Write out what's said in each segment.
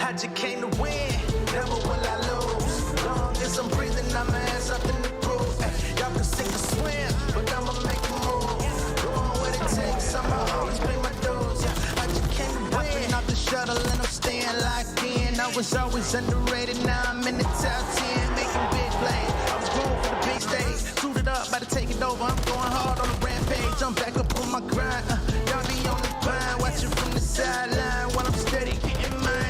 I just came to win, never will I lose. Long as I'm breathing, I'ma have something to prove. Y'all can sink or swim, but I'ma make a move. Doing what it takes, I'ma always pay my dues. I just came to win. I've been off the shuttle and I'm staying locked in. I was always underrated, now I'm in the top 10, making big plays. I was going for the big stage, suited up, about to take it over. I'm going hard on the rampage, I'm back up on my grind. Y'all be on the grind, watching from the sideline while I'm steady getting mine.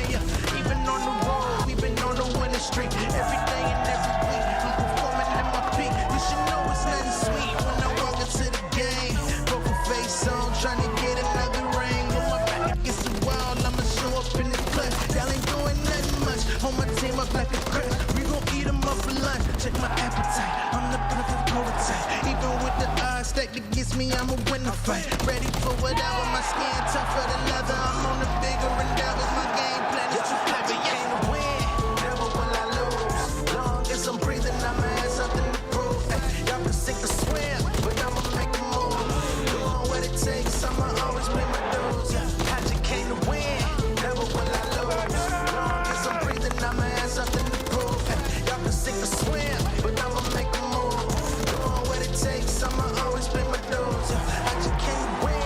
Even on the road, we've been on the winning streak. Every day and every week, I'm performing at my peak. You should know it's nothing sweet when I walk into the game. Poker face on, trying to get another ring. With my back against the wall, I'ma show up in this clutch. Y'all ain't doing nothing much, hold my team up like a crutch. We gon' eat them up for lunch, check my appetite. I'm the perfect prototype. Even with the odds stacked against me, I'ma win the fight. Ready for whatever, my skin tougher than leather. I'm on the bigger endeavors, my game plan is too clever. Yeah, to win, never will I lose. Long as I'm breathing, I'ma have something to prove. Y'all can sink or swim, but I'ma make a move. Doing what it takes, I'ma always pay my dues. I just came to win, never will I lose. Long as I'm breathing, I'ma have something to prove. Y'all can sink or swim, but I'ma make a move. Doing what it takes, I'ma always pay my dues. I just came to win.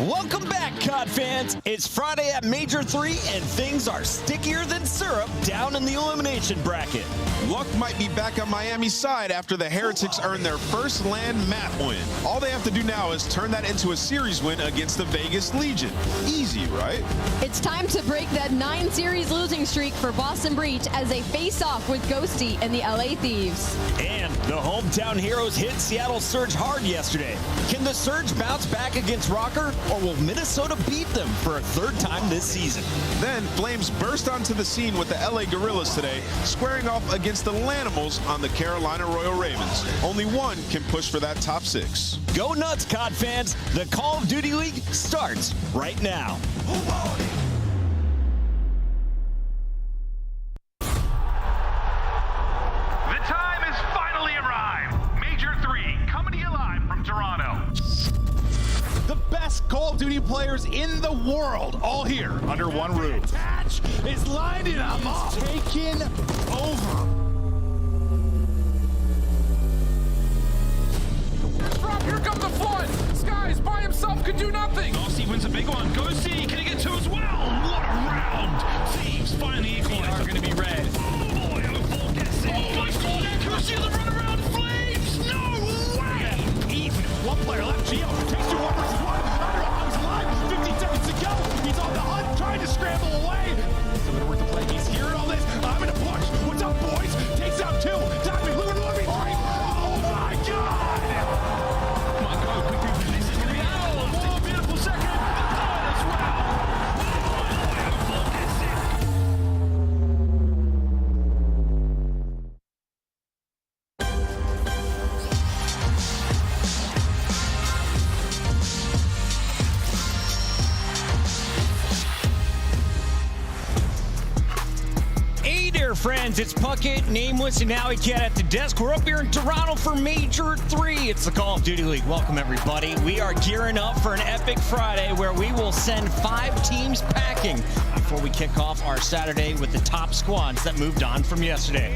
Welcome back, COD fans. It's Friday at Major 3, and things are stickier than syrup down in the elimination bracket. Luck might be back on Miami's side after the Heretics earned their first LAN map win. All they have to do now is turn that into a series win against the Vegas Legion. Easy, right? It's time to break that 9-series losing streak for Boston Breach as they face off with Ghosty and the LA Thieves. And the hometown heroes hit Seattle Surge hard yesterday. Can the Surge bounce back against Rocker, or will Minnesota beat them for a third time this season? Then Flames burst onto the scene with the LA Gorillas today, squaring off against the Lanimals on the Carolina Royal Ravens. Only one can push for that top 6. Go nuts, COD fans. The Call of Duty League starts right now. The time has finally arrived. Major 3 coming to you live from Toronto. The best Call of Duty players in the world, all here under one roof. Attach is lining them up. Taken over. Drop, here come the flood. Skies by himself could do nothing. Ghosty wins a big one. Ghosty, can he get two as well? What a round. Thieves finally equalize. Are going to be red. Oh boy, I'm full guessing. Oh my god, accuracy of the runaround. Flames. No way. Even one player left. Geo takes 2 1 versus 1. He's alive. 15 seconds to go. He's on the hunt, trying to scramble away. Still gonna work the play. He's hearing all this. I'm gonna push. What's up, boys? Takes out 2. Diamond, Lou, 3. Oh my god. Come on, go. Quick, this is going to be out. friends. It's Puckett, Nameless, and Alley Cat at the desk. We're up here in Toronto for Major 3. It's the Call of Duty League. Welcome, everybody. We are gearing up for an epic Friday where we will send 5 teams packing before we kick off our Saturday with the top squads that moved on from yesterday.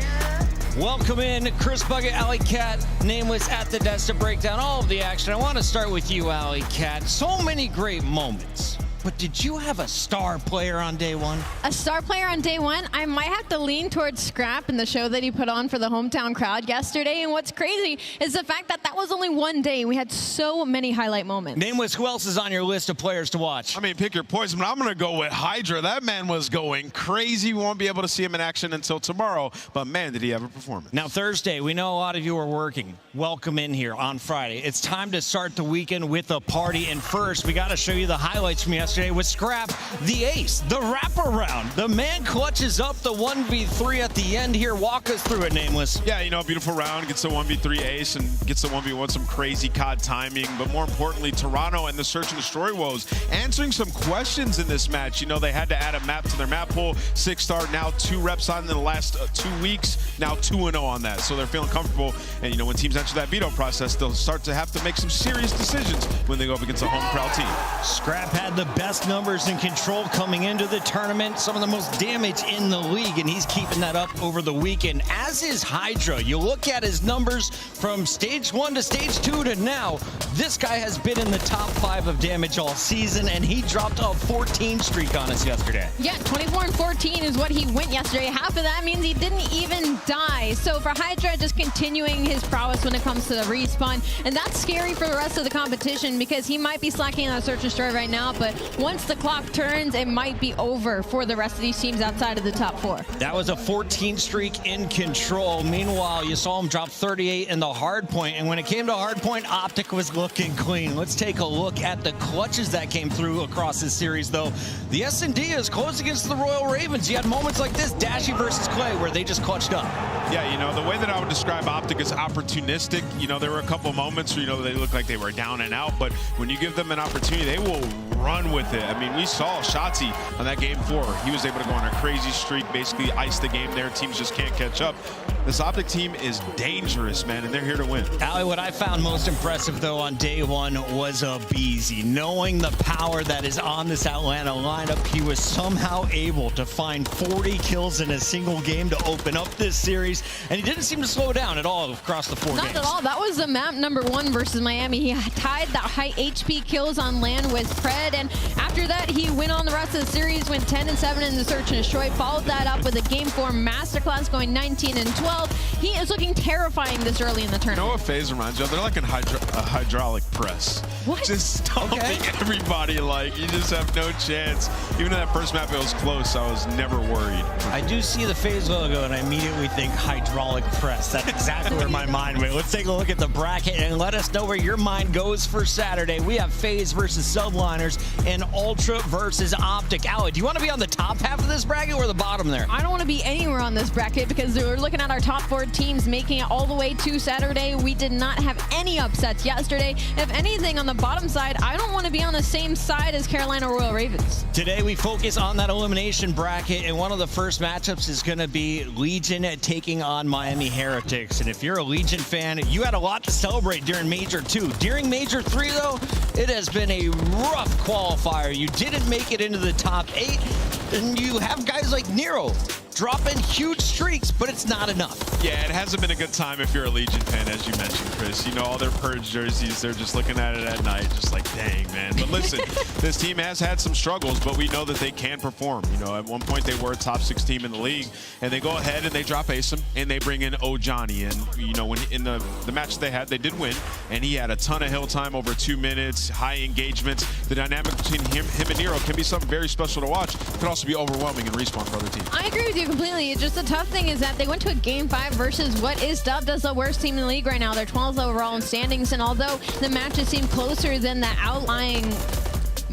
Welcome in, Chris Puckett, Alley Cat, Nameless at the desk to break down all of the action. I want to start with you, Alley Cat. So many great moments. But did you have a star player on day one? A star player on day one? I might have to lean towards Scrap in the show that he put on for the hometown crowd yesterday. And what's crazy is the fact that that was only one day. We had so many highlight moments. Nameless, who else is on your list of players to watch? I mean, pick your poison, but I'm going to go with Hydra. That man was going crazy. We won't be able to see him in action until tomorrow. But, man, did he have a performance. Now, Thursday, we know a lot of you are working. Welcome in here on Friday. It's time to start the weekend with a party. And first, we got to show you the highlights from yesterday with Scrap, the ace, the wraparound. The man clutches up the 1v3 at the end here. Walk us through it, Nameless. Yeah, you know, a beautiful round, gets the 1v3 ace and gets the 1v1, some crazy COD timing. But more importantly, Toronto and the Search and Destroy woes answering some questions in this match. You know, they had to add a map to their map pool. 6-star, now 2 reps on in the last 2 weeks, now 2-0 on that. So they're feeling comfortable. And, you know, when teams enter that veto process, they'll start to have to make some serious decisions when they go up against a home crowd team. Scrap had the best numbers in Control coming into the tournament, some of the most damage in the league, and he's keeping that up over the weekend, as is Hydra. You look at his numbers from stage 1 to stage 2 to now, this guy has been in the top 5 of damage all season, and he dropped a 14 streak on us yesterday. Yeah, 24 and 14 is what he went yesterday. Half of that means he didn't even die. So for Hydra, just continuing his prowess when it comes to the respawn, and that's scary for the rest of the competition because he might be slacking on Search and Destroy right now, but once the clock turns, it might be over for the rest of these teams outside of the top 4. That was a 14 streak in Control. Meanwhile, you saw him drop 38 in the hard point, and when it came to hard point, Optic was looking clean. Let's take a look at the clutches that came through across this series, though. The S&D is close against the Royal Ravens. You had moments like this, Dashy versus Clay, where they just clutched up. Yeah, you know, the way that I would describe Optic is opportunistic. You know, there were a couple moments where, you know, they looked like they were down and out, but when you give them an opportunity, they will run with it. I mean, we saw Shotzi on that game 4. He was able to go on a crazy streak, basically ice the game there. Teams just can't catch up. This Optic team is dangerous, man, and they're here to win. Allie, what I found most impressive, though, on day one was a Beezy. Knowing the power that is on this Atlanta lineup, he was somehow able to find 40 kills in a single game to open up this series, and he didn't seem to slow down at all across the 4 games. Not at all. That was the map number 1 versus Miami. He tied that high HP kills on land with Fred, and after that, he went on the rest of the series, went 10 and 7 in the Search and Destroy, followed that up with a Game 4 Masterclass going 19 and 12. He is looking terrifying this early in the tournament. You know what FaZe reminds you of? They're like a hydraulic press. What? Just stomping everybody, like, you just have no chance. Even in that first map, it was close. I was never worried. I do see the FaZe logo, and I immediately think hydraulic press. That's exactly where my mind went. Let's take a look at the bracket and let us know where your mind goes for Saturday. We have FaZe versus Subliners and Ultra versus Optic. Allie, do you want to be on the top half of this bracket or the bottom there? I don't want to be anywhere on this bracket because we're looking at our top 4 teams making it all the way to Saturday. We did not have any upsets yesterday. If anything, on the bottom side, I don't want to be on the same side as Carolina Royal Ravens. Today, we focus on that elimination bracket, and one of the first matchups is going to be Legion taking on Miami Heretics. And if you're a Legion fan, you had a lot to celebrate during Major 2. During Major 3, though, it has been a rough qualifier. You didn't make it into the top 8, and you have guys like Nero dropping huge streaks, but it's not enough. Yeah, it hasn't been a good time if you're a Legion fan, as you mentioned, Chris. You know, all their purge jerseys, they're just looking at it at night, just like, dang, man. But listen, this team has had some struggles, but we know that they can perform. You know, at one point they were a top 6 team in the league, and they go ahead and they drop Asim, and they bring in Ojani. And, you know, when in the match they had, they did win, and he had a ton of hill time, over 2 minutes, high engagements. The dynamic between him and Nero can be something very special to watch. It could also be overwhelming and respawn for other teams. I agree with you completely. It's just the tough thing is that they went to a Game 5 versus what is dubbed as the worst team in the league right now. They're 12th overall in standings, and although the matches seem closer than the outlying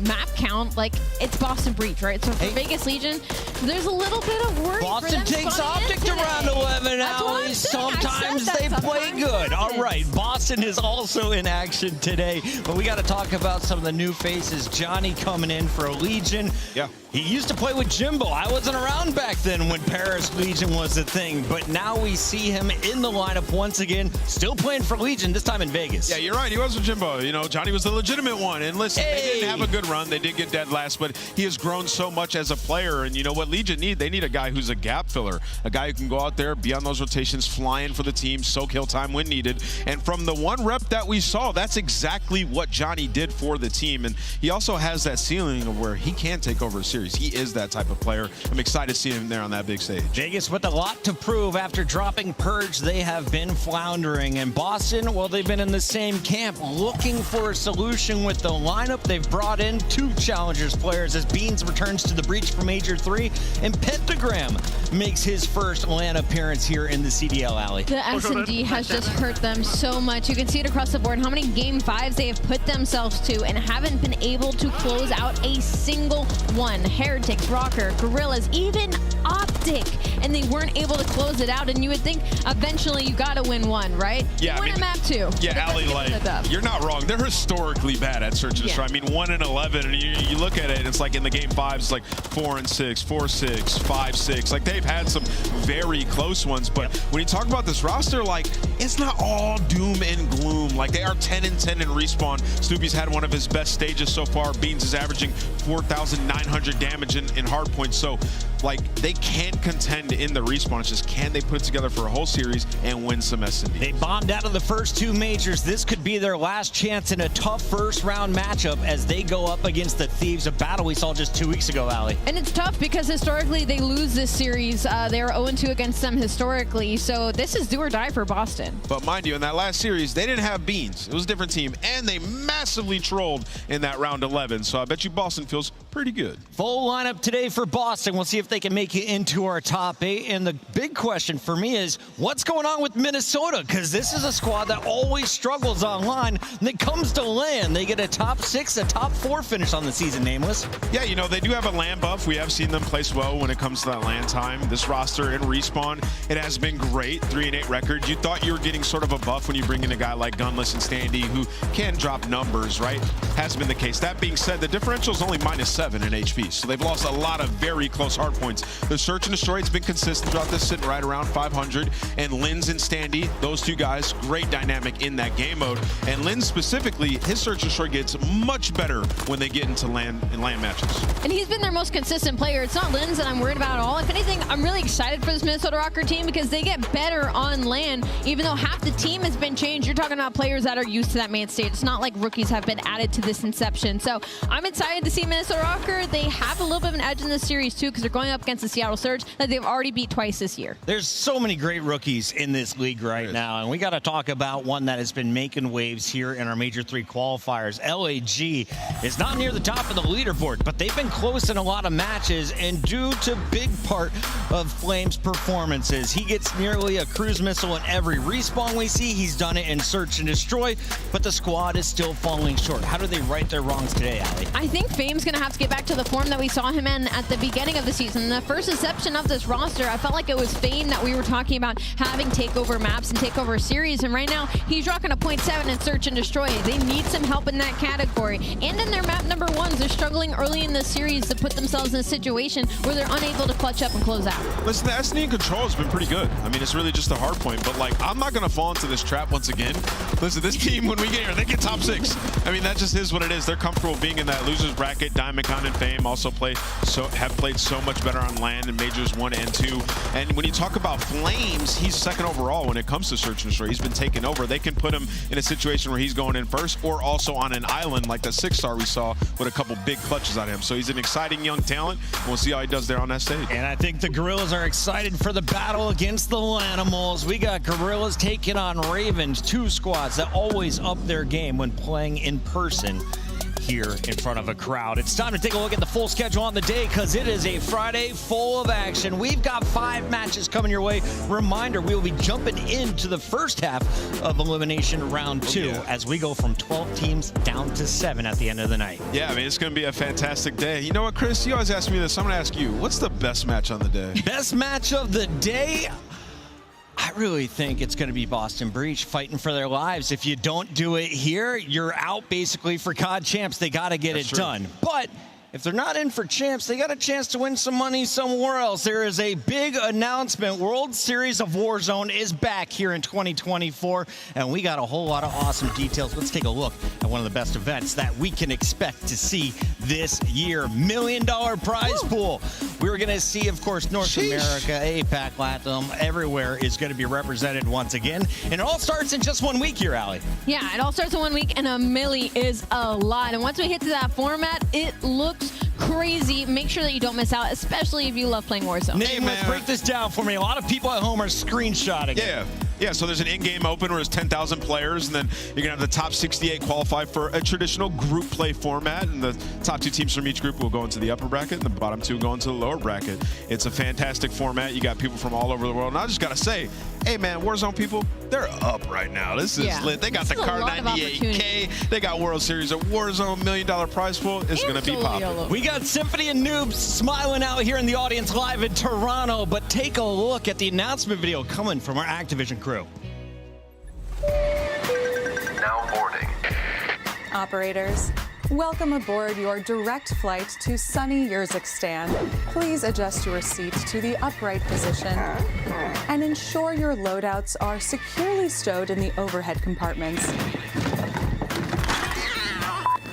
map count, like, it's Boston Breach, right? So for Vegas Legion, there's a little bit of worry for Boston them takes spawning in Optic to today. round 11, That's what I'm Allie. saying. I Sometimes said they that play sometimes good. All happens. right, Boston is also in action today, but we got to talk about some of the new faces. Johnny coming in for a Legion. Yeah. He used to play with Jimbo. I wasn't around back then when Paris Legion was the thing, but now we see him in the lineup once again, still playing for Legion, this time in Vegas. Yeah, you're right. He was with Jimbo. You know, Johnny was the legitimate one. And listen, they didn't have a good run. They did get dead last, but he has grown so much as a player. And you know what Legion need? They need a guy who's a gap filler, a guy who can go out there, be on those rotations, flying for the team, soak hill time when needed. And from the one rep that we saw, that's exactly what Johnny did for the team. And he also has that ceiling of where he can take over a series. He is that type of player. I'm excited to see him there on that big stage. Vegas with a lot to prove after dropping Purge. They have been floundering. And Boston, well, they've been in the same camp looking for a solution with the lineup. They've brought in 2 Challengers players as Beans returns to the Breach for Major 3 and Pentagram makes his first LAN appearance here in the CDL Alley. The S&D has just hurt them so much. You can see it across the board how many game 5s they have put themselves to and haven't been able to close out a single one. Heretics, Rocker, Gorillas, even Optic, and they weren't able to close it out. And you would think eventually you got to win one, right? Yeah, win a map 2. Yeah, Allie, like, you're not wrong. They're historically bad at search and destroy. I mean, 1-11, and you look at it, and it's like in the game 5s, it's like 4-6, 4-6, 5-6. Like, they've had some very close ones, but when you talk about this roster, like, it's not all doom and gloom. Like, they are 10-10 in respawn. Snoopy's had one of his best stages so far. Beans is averaging 4,900 damage in hard points. So, like, they can contend in the respawn. It's just, can they put it together for a whole series and win some S&D? They bombed out of the first 2 majors. This could be their last chance in a tough first round matchup as they go up against the Thieves, a battle we saw just 2 weeks ago, Allie. And it's tough because historically they lose this series. They are 0-2 against them historically. So this is do or die for Boston. But mind you, in that last series, they didn't have Beans. It was a different team, and they massively trolled in that round 11. So I bet you Boston feels pretty good. Full lineup today for Boston. We'll see if they can make it into our top 8. And the big question for me is, what's going on with Minnesota? Because this is a squad that always struggles online. When it comes to LAN, they get a top 6, a top 4 finish on the season, Nameless. Yeah, you know, they do have a LAN buff. We have seen them place well when it comes to that LAN time. This roster in Respawn, it has been great. 3-8 record. You thought you were getting sort of a buff when you bring in a guy like Gunless and Standy who can drop numbers, right? Hasn't been the case. That being said, the differential is only -7 in HP, so they've lost a lot of very close hard points. The search and destroy has been consistent throughout this, sitting right around 500. And Linz and Standy, those 2 guys, great dynamic in that game mode. And Linz specifically, his search and destroy gets much better when they get into LAN matches. And he's been their most consistent player. It's not Linz that I'm worried about at all. If anything, I'm really excited for this Minnesota Rocker team because they get better on LAN, even though half the team has been changed. You're talking about players that are used to that main stage. It's not like rookies have been added to this inception. So I'm excited to see Minnesota Rocker. They have a little bit of an edge in this series too because they're going up against the Seattle Surge that they've already beat twice this year. There's so many great rookies in this league right now, and we got to talk about one that has been making waves here in our Major 3 qualifiers. LAG is not near the top of the leaderboard, but they've been close in a lot of matches, and due to big part of Flame's performances, he gets nearly a cruise missile in every respawn we see. He's done it in search and destroy, but the squad is still falling short. How do they right their wrongs today, Allie? I think Fame's going to have to get back to the form that we saw him in at the beginning of the season. The first inception of this roster, I felt like it was Fame that we were talking about having takeover maps and takeover series, and right now he's rocking a 0.7 in search and destroy. They need some help in that category. And in their map number 1s, they're struggling early in the series to put themselves in a situation where they're unable to clutch up and close out. Listen, the S&D control has been pretty good. I mean, it's really just a hard point, but like, I'm not going to fall into this trap once again. Listen, this team, when we get here, they get top 6. I mean, that just is what it is. They're comfortable being in that losers bracket. Diamondcon and Fame also have played so much better on LAN in Majors 1 and 2. And when you talk about Flames, he's 2nd overall when it comes to search and destroy. He's been taken over. They can put him in a situation where he's going in first or also on an island like the 6-star we saw with a couple big clutches on him. So he's an exciting young talent. We'll see how he does there on that stage. And I think the Gorillas are excited for the battle against the Lanimals. We got Gorillas taking on Ravens, 2 squads that always up their game when playing in person here in front of a crowd. It's time to take a look at the full schedule on the day because it is a Friday full of action. We've got 5 matches coming your way. Reminder, we will be jumping into the first half of elimination round 2 as we go from 12 teams down to 7 at the end of the night. Yeah, I mean, it's going to be a fantastic day. You know what, Chris? You always ask me this. I'm going to ask you, what's the best match on the day? Best match of the day? I really think it's going to be Boston Breach fighting for their lives. If you don't do it here, you're out basically for COD champs. They got to get it done. But if they're not in for champs, they got a chance to win some money somewhere else. There is a big announcement. World Series of Warzone is back here in 2024, and we got a whole lot of awesome details. Let's take a look at one of the best events that we can expect to see this year. $1 million prize pool. We're going to see, of course, North America, APAC, LATAM, everywhere is going to be represented once again. And it all starts in just 1 week here, Allie. Yeah, it all starts in 1 week, and $1 million is a lot. And once we hit to that format, it looks crazy. Make sure that you don't miss out, especially if you love playing Warzone. Name, let's break this down for me. A lot of people at home are screenshotting it. Yeah, so there's an in-game open where there's 10,000 players, and then you're going to have the top 68 qualify for a traditional group play format, and the top 2 teams from each group will go into the upper bracket, and the bottom 2 go into the lower bracket. It's a fantastic format. You got people from all over the world, and I just got to say, hey, man, Warzone people, they're up right now. This is lit. They got the Car 98K. They got World Series of Warzone, $1 million prize pool. It's going to be popping. We got Symphony and Noobs smiling out here in the audience live in Toronto, but take a look at the announcement video coming from our Activision crew. Now boarding. Operators, welcome aboard your direct flight to sunny Urzikstan. Please adjust your seat to the upright position and ensure your loadouts are securely stowed in the overhead compartments.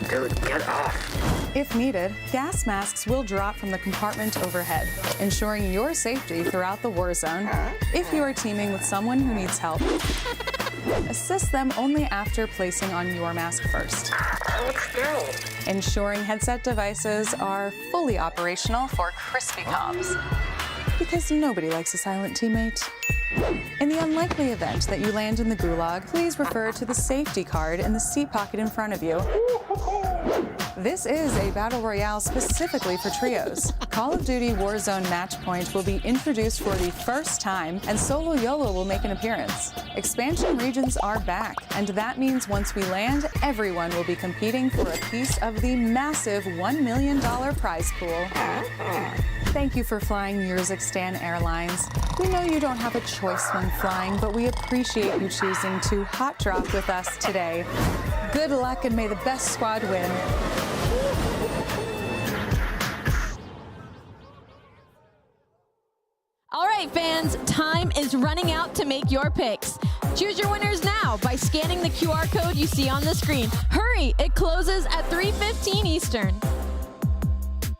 Dude, get off. If needed, gas masks will drop from the compartment overhead, ensuring your safety throughout the war zone. If you are teaming with someone who needs help, assist them only after placing on your mask first. Ensuring headset devices are fully operational for crispy comms. Because nobody likes a silent teammate. In the unlikely event that you land in the gulag, please refer to the safety card in the seat pocket in front of you. This is a battle royale specifically for trios. Call of Duty Warzone Matchpoint will be introduced for the first time, and Solo YOLO will make an appearance. Expansion regions are back, and that means once we land, everyone will be competing for a piece of the massive $1 million prize pool. Thank you for flying Urzikstan Airlines. We know you don't have a choice when flying, but we appreciate you choosing to hot drop with us today. Good luck and may the best squad win. All right, fans, time is running out to make your picks. Choose your winners now by scanning the QR code you see on the screen. Hurry, it closes at 3:15 Eastern.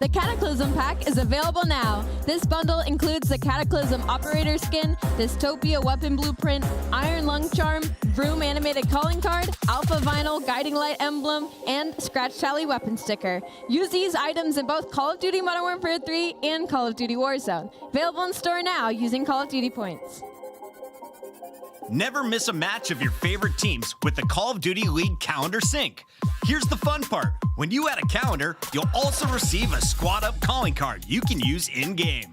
The Cataclysm Pack is available now. This bundle includes the Cataclysm Operator Skin, Dystopia Weapon Blueprint, Iron Lung Charm, Vroom Animated Calling Card, Alpha Vinyl Guiding Light Emblem, and Scratch Tally Weapon Sticker. Use these items in both Call of Duty Modern Warfare 3 and Call of Duty Warzone. Available in store now using Call of Duty points. Never miss a match of your favorite teams with the Call of Duty League Calendar Sync. Here's the fun part. When you add a calendar, you'll also receive a Squad Up calling card you can use in-game.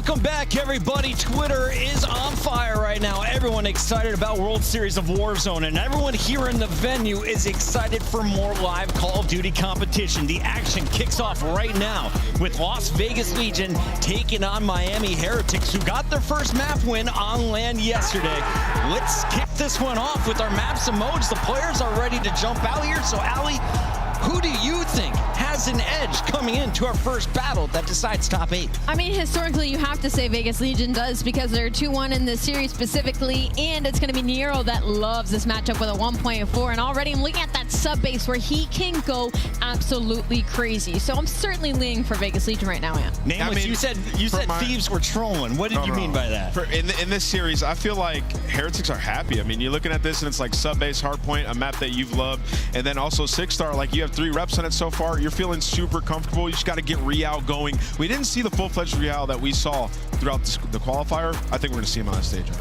Welcome back, everybody. Twitter is on fire right now. Everyone excited about World Series of Warzone, and everyone here in the venue is excited for more live Call of Duty competition. The action kicks off right now with Las Vegas Legion taking on Miami Heretics, who got their first map win on land yesterday. Let's kick this one off with our maps and modes. The players are ready to jump out here. So, Allie, who do you think has an edge coming into our first battle that decides top 8? I mean, historically, you have to say Vegas Legion does, because they're 2-1 in this series specifically, and it's going to be Nero that loves this matchup with a 1.4, and already I'm looking at that sub base where he can go absolutely crazy. So I'm certainly leaning for Vegas Legion right now, man. Nameless, you said Thieves were trolling. What did you mean by that? In this series, I feel like Heretics are happy. I mean, you're looking at this and it's like sub base, hardpoint, a map that you've loved, and then also 6-star, like you have 3 reps on it so far. You're feeling super comfortable. You just got to get Real going. We didn't see the full-fledged Real that we saw throughout the qualifier. I think we're going to see him on stage right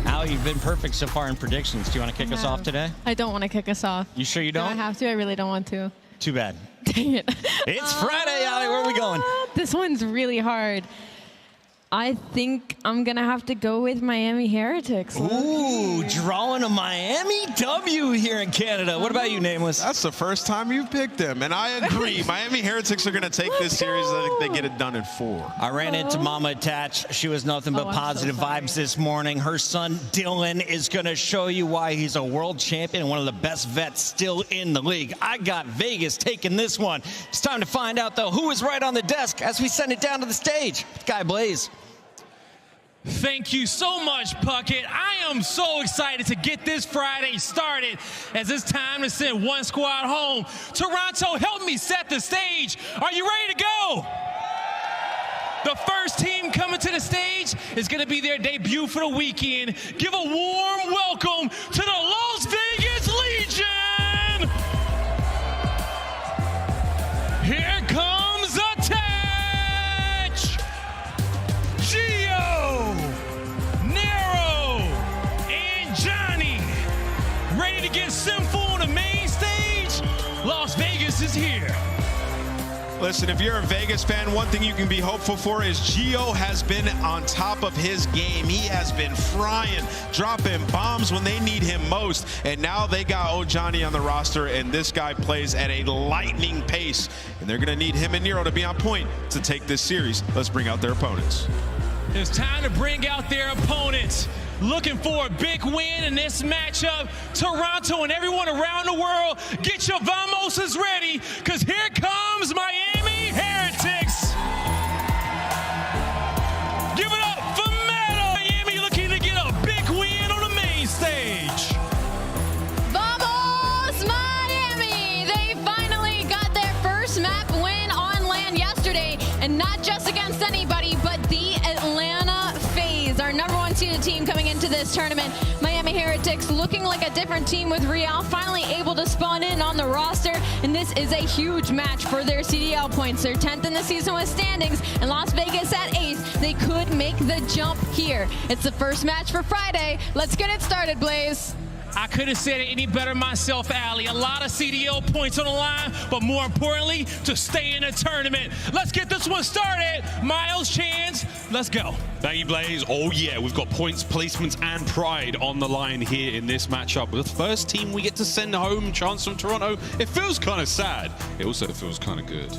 now. Al, you've been perfect so far in predictions. Do you want to kick us off today? I don't want to kick us off. You sure you don't? I have to. I really don't want to. Too bad. Dang it. It's Friday, Allie. Where are we going? This one's really hard. I think I'm going to have to go with Miami Heretics. Ooh, drawing a Miami W here in Canada. What about you, Nameless? That's the first time you've picked them, and I agree. Miami Heretics are going to take this series. I think they get it done in 4. I ran into Mama Attach. She was nothing but positive vibes this morning. Her son, Dylan, is going to show you why he's a world champion and one of the best vets still in the league. I got Vegas taking this one. It's time to find out, though, who is right on the desk as we send it down to the stage. Guy Blaze. Thank you so much, Puckett. I am so excited to get this Friday started, as it's time to send one squad home. Toronto, help me set the stage. Are you ready to go? The first team coming to the stage is going to be their debut for the weekend. Give a warm welcome to the Las Vegas Legion. Here comes Attach, Gio, Nero, and Johnny. Ready to get sinful on the main stage? Las Vegas is here. Listen, if you're a Vegas fan, one thing you can be hopeful for is Gio has been on top of his game. He has been frying, dropping bombs when they need him most. And now they got Johnny on the roster, and this guy plays at a lightning pace. And they're going to need him and Nero to be on point to take this series. Let's bring out their opponents. It's time to bring out their opponents. Looking for a big win in this matchup. Toronto and everyone around the world, get your vamoses ready, because here comes Miami Heretics. Give it up for Metal. Miami looking to get a big win on the main stage. Vamos, Miami! They finally got their first map win on land yesterday, and not just against anybody, but the Atlanta FaZe, our #1 seeded team coming into this tournament. Miami Heretics looking like a different team with Real finally able to spawn in on the roster, and this is a huge match for their CDL points. They're 10th in the season with standings, and Las Vegas at 8th. They could make the jump here. It's the first match for Friday. Let's get it started, Blaze. I couldn't have said it any better myself, Allie. A lot of CDL points on the line, but more importantly, to stay in the tournament. Let's get this one started. Miles, Chance, let's go. Thank you, Blaze. Oh yeah, we've got points, placements, and pride on the line here in this matchup. The first team we get to send home, Chance from Toronto. It feels kind of sad. It also feels kind of good.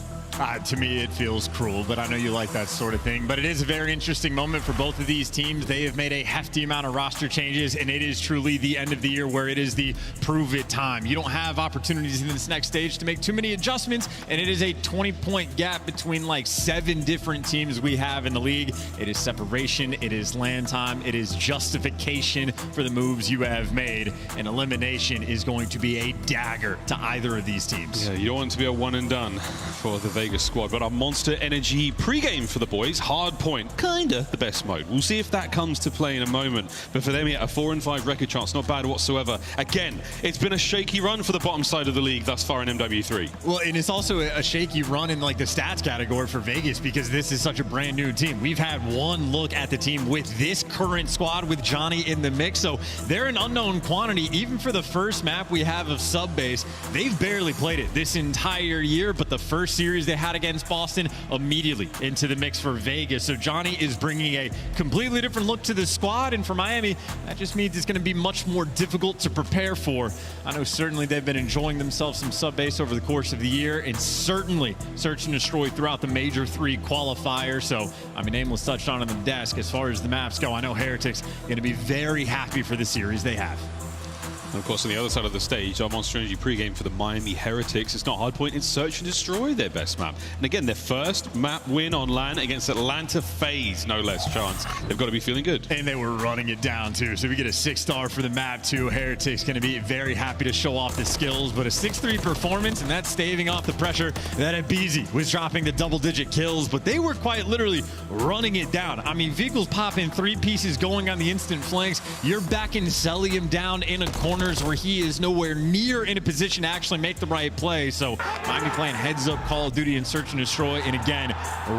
To me, it feels cruel, but I know you like that sort of thing. But it is a very interesting moment for both of these teams. They have made a hefty amount of roster changes, and it is truly the end of the year where it is the prove it time. You don't have opportunities in this next stage to make too many adjustments, and it is a 20-point gap between like 7 different teams we have in the league. It is separation, it is land time, it is justification for the moves you have made, and elimination is going to be a dagger to either of these teams. Yeah, you don't want to be a one and done for the Vegas squad, but our Monster Energy pregame for the boys, hard point, kinda the best mode. We'll see if that comes to play in a moment, but for them, yeah, a 4-5 record chance, not bad whatsoever. Again, it's been a shaky run for the bottom side of the league thus far in MW3. Well, and it's also a shaky run in like the stats category for Vegas, because this is such a brand new team. We've had one look at the team with this current squad with Johnny in the mix, so they're an unknown quantity. Even for the first map we have of sub base, they've barely played it this entire year, but the first series they had against Boston, immediately into the mix for Vegas. So Johnny is bringing a completely different look to the squad, and for Miami, that just means it's going to be much more difficult to prepare for. I know certainly they've been enjoying themselves some sub-base over the course of the year, and certainly search and destroy throughout the major 3 qualifiers. So, I mean, Nameless touched on the desk. As far as the maps go, I know Heretics going to be very happy for the series they have. And of course, on the other side of the stage, our Monster Energy pregame for the Miami Heretics. It's not Hardpoint, it's Search and Destroy, their best map. And again, their first map win on LAN against Atlanta FaZe, no less chance. They've got to be feeling good. And they were running it down, too. So we get a 6-star for the map, too. Heretics going to be very happy to show off the skills, but a 6-3 performance, and that's staving off the pressure that Abizi was dropping the double-digit kills, but they were quite literally running it down. I mean, Vehicle's popping 3 pieces going on the instant flanks. You're backing selling him down in a corner where he is nowhere near in a position to actually make the right play. So Miami playing heads up Call of Duty and Search and Destroy, and again,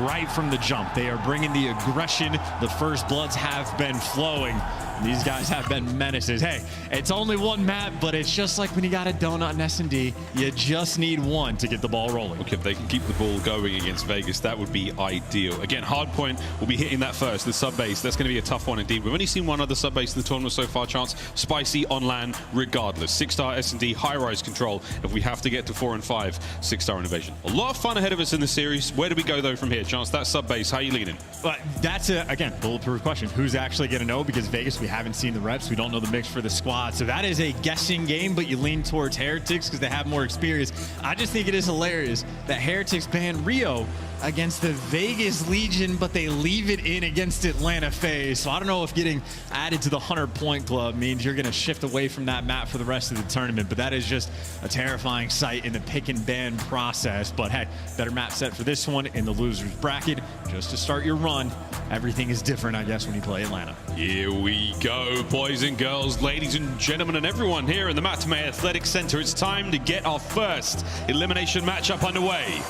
right from the jump, they are bringing the aggression. The first bloods have been flowing. These guys have been menaces. Hey, it's only one map, but it's just like when you got a donut in S&D, you just need one to get the ball rolling. Look, if they can keep the ball going against Vegas, that would be ideal. Again, Hardpoint will be hitting that first, the sub-base. That's going to be a tough one indeed. We've only seen one other sub-base in the tournament so far, Chance. Spicy on LAN, regardless. 6-star S&D, high-rise control. If we have to get to 4 and 5, 6-star invasion. A lot of fun ahead of us in the series. Where do we go, though, from here, Chance? That sub-base, how are you leaning? But that's, again, bulletproof question. Who's actually going to know? Because Vegas, we haven't seen the reps. We don't know the mix for the squad. So that is a guessing game, but you lean towards Heretics because they have more experience. I just think it is hilarious that Heretics ban Rio against the Vegas Legion, but they leave it in against Atlanta FaZe. So I don't know if getting added to the 100-point club means you're going to shift away from that map for the rest of the tournament, but that is just a terrifying sight in the pick and ban process. But hey, better map set for this one in the losers bracket. Just to start your run, everything is different, I guess, when you play Atlanta. Here we go, boys and girls, ladies and gentlemen, and everyone here in the Matame Athletic Center. It's time to get our first elimination matchup underway.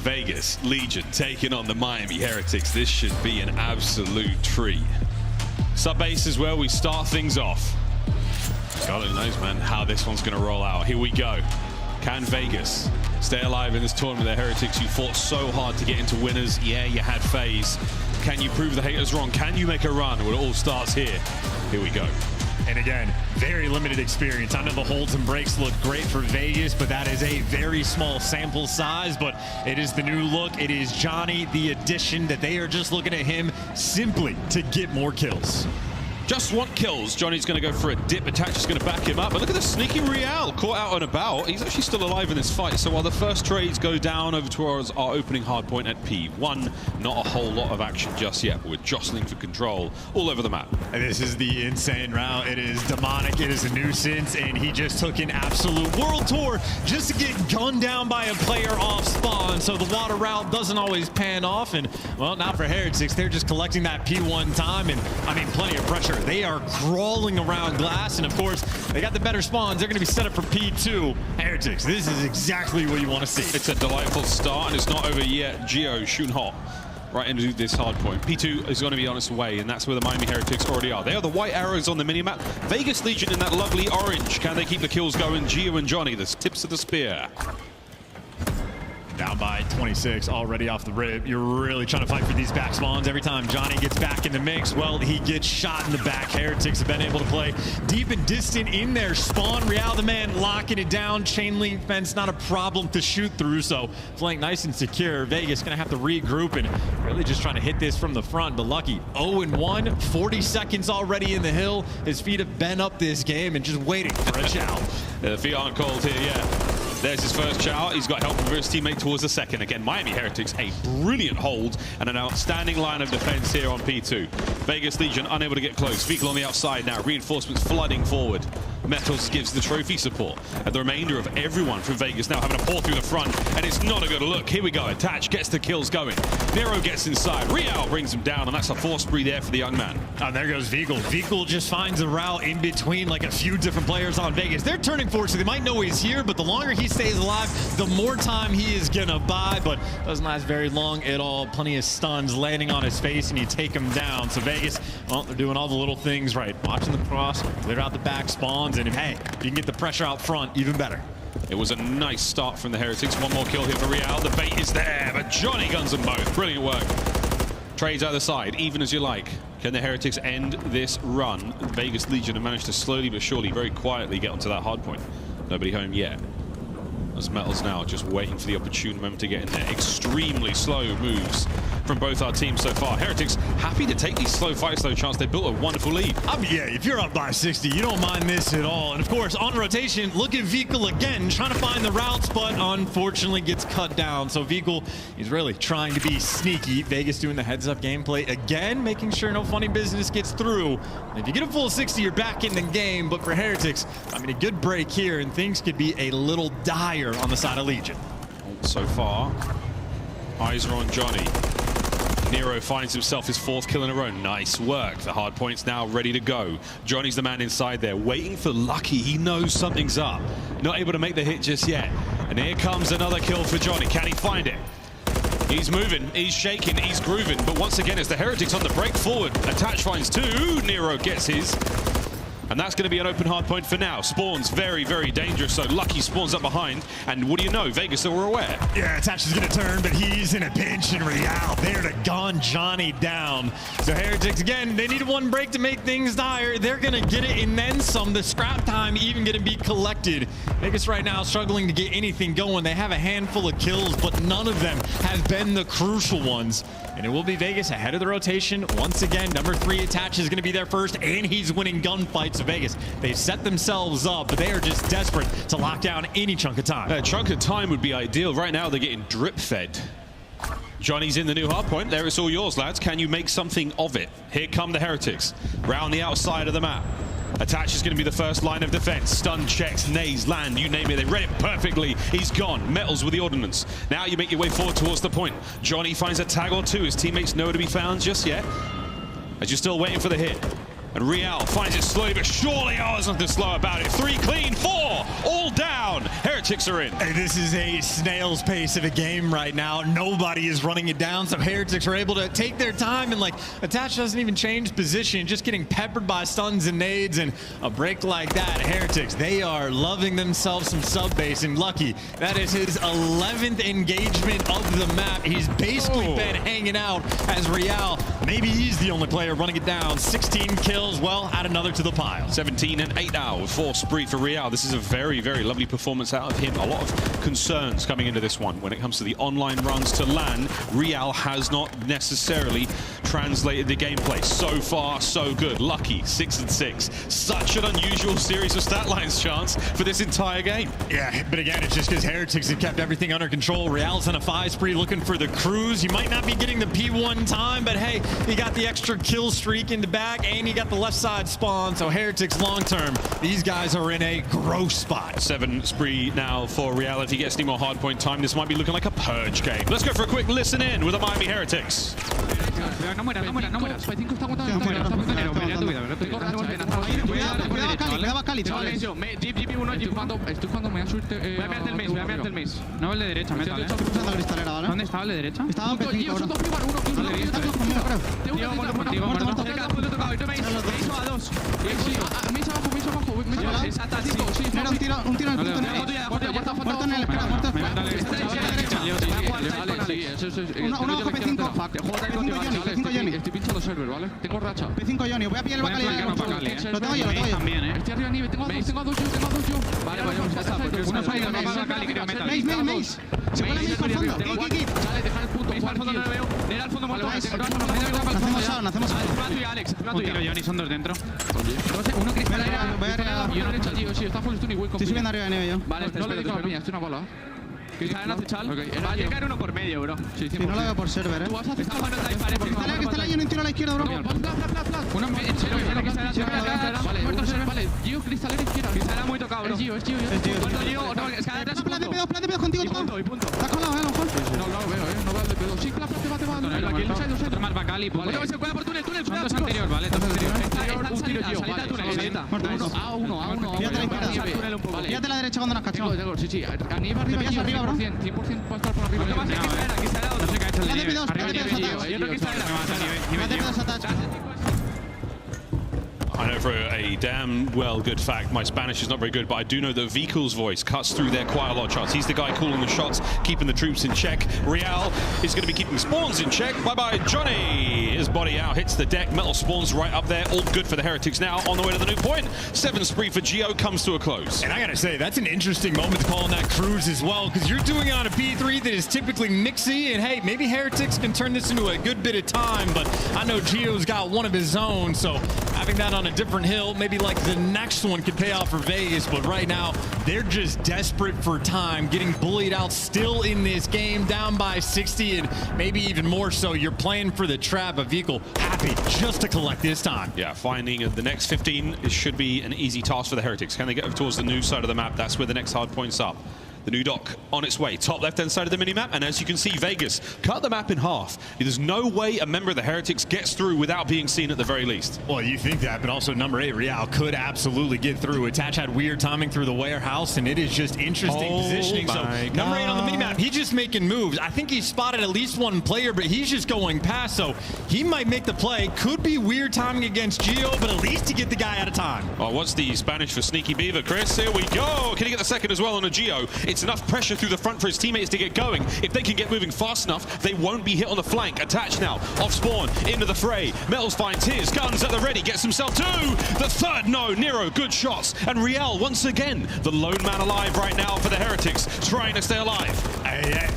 Vegas Legion taking on the Miami Heretics. This should be an absolute treat. Sub-base is where we start things off. God only knows, man, how this one's going to roll out. Here we go. Can Vegas stay alive in this tournament? The Heretics, you fought so hard to get into winners. Yeah, you had FaZe. Can you prove the haters wrong? Can you make a run? Well, it all starts here. Here we go. And again, very limited experience. I know the holds and breaks look great for Vegas, but that is a very small sample size. But it is the new look. It is Johnny, the addition, that they are just looking at him simply to get more kills. Just want kills. Johnny's going to go for a dip attack, just going to back him up. But look at the sneaky Real caught out and about. He's actually still alive in this fight. So while the first trades go down over towards our opening hard point at P1, not a whole lot of action just yet. But we're jostling for control all over the map. And this is the insane round. It is demonic. It is a nuisance. And he just took an absolute world tour just to get gunned down by a player off spawn. So the water route doesn't always pan off. And, well, not for Heretics. They're just collecting that P1 time. And, I mean, plenty of pressure. They are crawling around glass, and of course, they got the better spawns. They're going to be set up for P2. Heretics, this is exactly what you want to see. It's a delightful start, and it's not over yet. Geo shooting hot right into this hard point. P2 is going to be on its way, and that's where the Miami Heretics already are. They are the white arrows on the minimap. Vegas Legion in that lovely orange. Can they keep the kills going? Geo and Johnny, the tips of the spear. Down by 26 already off the rip. You're really trying to fight for these back spawns. Every time Johnny gets back in the mix, well, he gets shot in the back. Heretics have been able to play deep and distant in their spawn. Real the man locking it down. Chain link fence, not a problem to shoot through. So flank nice and secure. Vegas going to have to regroup and really just trying to hit this from the front. But lucky 0-1, 40 seconds already in the hill. His feet have been up this game and just waiting for a chow. The feet aren't cold here yet. There's his first chow. He's got help from his teammate towards the second. Again, Miami Heretics, a brilliant hold and an outstanding line of defense here on P2. Vegas Legion unable to get close. Vehicle on the outside now. Reinforcements flooding forward. Metals gives the trophy support. And the remainder of everyone from Vegas now having to pour through the front. And it's not a good look. Here we go. Attach gets the kills going. Nero gets inside. Real brings him down. And that's a force spree there for the young man. Oh, there goes Vehicle. Vehicle just finds a route in between like a few different players on Vegas. They're turning forward, so they might know he's here, but the longer he stays alive, the more time he is gonna buy, but doesn't last very long at all. Plenty of stuns landing on his face, and you take him down. So Vegas, well, they're doing all the little things right. Watching the cross, clear out the back spawns, and hey, you can get the pressure out front, even better. It was a nice start from the Heretics. One more kill here for Real. The bait is there, but Johnny guns them both. Brilliant work. Trades either side, even as you like. Can the Heretics end this run? Vegas Legion have managed to slowly but surely, very quietly get onto that hard point. Nobody home yet. As Metals now just waiting for the opportune moment to get in there. Extremely slow moves from both our teams so far. Heretics happy to take these slow fights, though, chance. They built a wonderful lead. Yeah, if you're up by 60, you don't mind this at all. And of course, on rotation, look at Vehicle again, trying to find the routes, but unfortunately gets cut down. So Vehicle is really trying to be sneaky. Vegas doing the heads-up gameplay again, making sure no funny business gets through. If you get a full 60, you're back in the game. But for Heretics, I mean, a good break here, and things could be a little dire on the side of Legion. So far, eyes are on Johnny. Nero finds himself his 4th kill in a row. Nice work. The hard point's now ready to go. Johnny's the man inside there, waiting for Lucky. He knows something's up. Not able to make the hit just yet. And here comes another kill for Johnny. Can he find it? He's moving, he's shaking, he's grooving. But once again, it's the Heretics on the break forward. Attach finds 2. Nero gets his. And that's going to be an open hard point for now. Spawn's very, very dangerous, so Lucky spawns up behind. And what do you know? Vegas are aware. Yeah, Attach is going to turn, but he's in a pinch in Real. There to gun Johnny down. So Heretics, again, they need one break to make things dire. They're going to get it and then some. The scrap time even going to be collected. Vegas right now struggling to get anything going. They have a handful of kills, but none of them have been the crucial ones. And it will be Vegas ahead of the rotation. Once again, number 3 Attach is going to be there first, and he's winning gunfights. Vegas, they've set themselves up, but they are just desperate to lock down any chunk of time. A chunk of time would be ideal. Right now, they're getting drip fed. Johnny's in the new hard point. There, it's all yours, lads. Can you make something of it? Here come the Heretics. Round the outside of the map. Attach is going to be the first line of defense. Stun checks, nades, land, you name it. They read it perfectly. He's gone. Metals with the ordnance. Now you make your way forward towards the point. Johnny finds a tag or 2. His teammates nowhere to be found just yet, as you're still waiting for the hit. And Real finds it slowly, but surely, there's nothing slow about it. 3 clean, 4 all down. Heretics are in. Hey, this is a snail's pace of a game right now. Nobody is running it down, so Heretics are able to take their time, and like Attach doesn't even change position, just getting peppered by stuns and nades, and a break like that. Heretics, they are loving themselves some sub base, and Lucky, that is his 11th engagement of the map. He's basically been hanging out as Real. Maybe he's the only player running it down. 16 kills. Well, add another to the pile. 17 and 8 now with 4 spree for Real. This is a very, very lovely performance out of him. A lot of concerns coming into this one. When it comes to the online runs to LAN, Real has not necessarily translated the gameplay. So far, so good. Lucky, 6 and 6. Such an unusual series of stat lines, Chance, for this entire game. Yeah, but again, it's just because Heretics have kept everything under control. Real's on a 5 spree looking for the cruise. You might not be getting the P1 time, but hey, you got the extra kill streak in the back, and you got the left side spawn. So Heretics long term, these guys are in a gross spot. 7 spree now for Real. If he gets any more hardpoint time, this might be looking like a purge game. Let's go for a quick listen in with the Miami Heretics. No mueras, no mueras, no mueras. P5 está aguantando, está aguantando. Pelea tu vida, cuidado, Cali, chavales. Estoy jugando, me voy a subirte. Voy a mirarte el maze, voy a mirarte el maze. No, el de derecha, metal, ¿Dónde estaba el de derecha? Estaba P5 ahora. Tío, muerto. Un tiro en el punto muerto en el espera, muerto uno bajo P5. P5 Johnny. Estoy pinchando server, ¿vale? Tengo racha. P5 Johnny, voy a pillar el Bacali. Lo tengo yo. Estoy arriba nivel, tengo a dos yo. Vale, ya está. Uno salido, Bacali, creo, metal. Maze. Se pone Maze por fondo. Kik. Sale, dejar el punto. Al fondo no lo veo. Era al fondo muerto. Hacemos Alex. Un tiro Johnny, son 2 dentro. Uno cristal arriba. Voy arriba. Y uno derecha, tío. Sí, está full stun y will. Estoy subiendo arriba de nieve yo. Vale, no le digo la piña, estoy una bola. Cristal en acechal. Va a llegar uno por medio, bro. Sí, no lo veo por server, Tú vas a hacer Cristal ahí en un tiro a la izquierda, bro. Uno en medio. Vale, muerto server. Vale, Gio, Cristal a la izquierda. Cristal era muy tocado, bro. Es Gio. Muerto Gio. No, es que detrás. Plan de pedos contigo, tocado. Y punto. Estás colado, a lo mejor. No lo veo, no veo el de pedo. Sí, te va. Otro más Bacali. Cuidado por túnel. Son 2 anterior, vale. 2 anterior. Un tiro Gio, vale. Muerto. A1. Fíjate la izquierda. Fíjate la derecha cuando nos cachamos. Sí. A nivel arriba, bro. 100% puede estar por arriba. Aquí está no sé qué ha hecho el de arriba. Yo creo que está I know for a damn well good fact, my Spanish is not very good, but I do know that Vikel's voice cuts through there quite a lot of shots. He's the guy calling the shots, keeping the troops in check. Real is going to be keeping spawns in check. Bye-bye, Johnny. His body out, hits the deck. Metal spawns right up there. All good for the Heretics now on the way to the new point. 7 spree for Geo comes to a close. And I got to say, that's an interesting moment to call on that cruise as well, because you're doing it on a P3 that is typically mixy, and hey, maybe Heretics can turn this into a good bit of time, but I know Geo's got one of his own, so having that on a different hill, maybe like the next one could pay off for Vegas, but right now, they're just desperate for time, getting bullied out still in this game, down by 60, and maybe even more so. You're playing for the trap. A vehicle happy just to collect this time. Yeah, finding the next 15 it should be an easy task for the Heretics. Can they get towards the new side of the map? That's where the next hard point's up. The new dock on its way, top left-hand side of the minimap, and as you can see, Vegas cut the map in half. There's no way a member of the Heretics gets through without being seen at the very least. Well, you think that, but also number 8, Real, could absolutely get through. Attach had weird timing through the warehouse, and it is just interesting positioning. So number 8 on the minimap, he's just making moves. I think he spotted at least one player, but he's just going past, so he might make the play. Could be weird timing against Geo, but at least to get the guy out of time. Oh, what's the Spanish for Sneaky Beaver, Chris? Here we go. Can he get the second as well on a Geo? It's enough pressure through the front for his teammates to get going. If they can get moving fast enough, they won't be hit on the flank. Attach now, off spawn, into the fray. Metals finds his, guns at the ready, gets himself two. The third, no, Nero, good shots. And Real, once again, the lone man alive right now for the Heretics, trying to stay alive.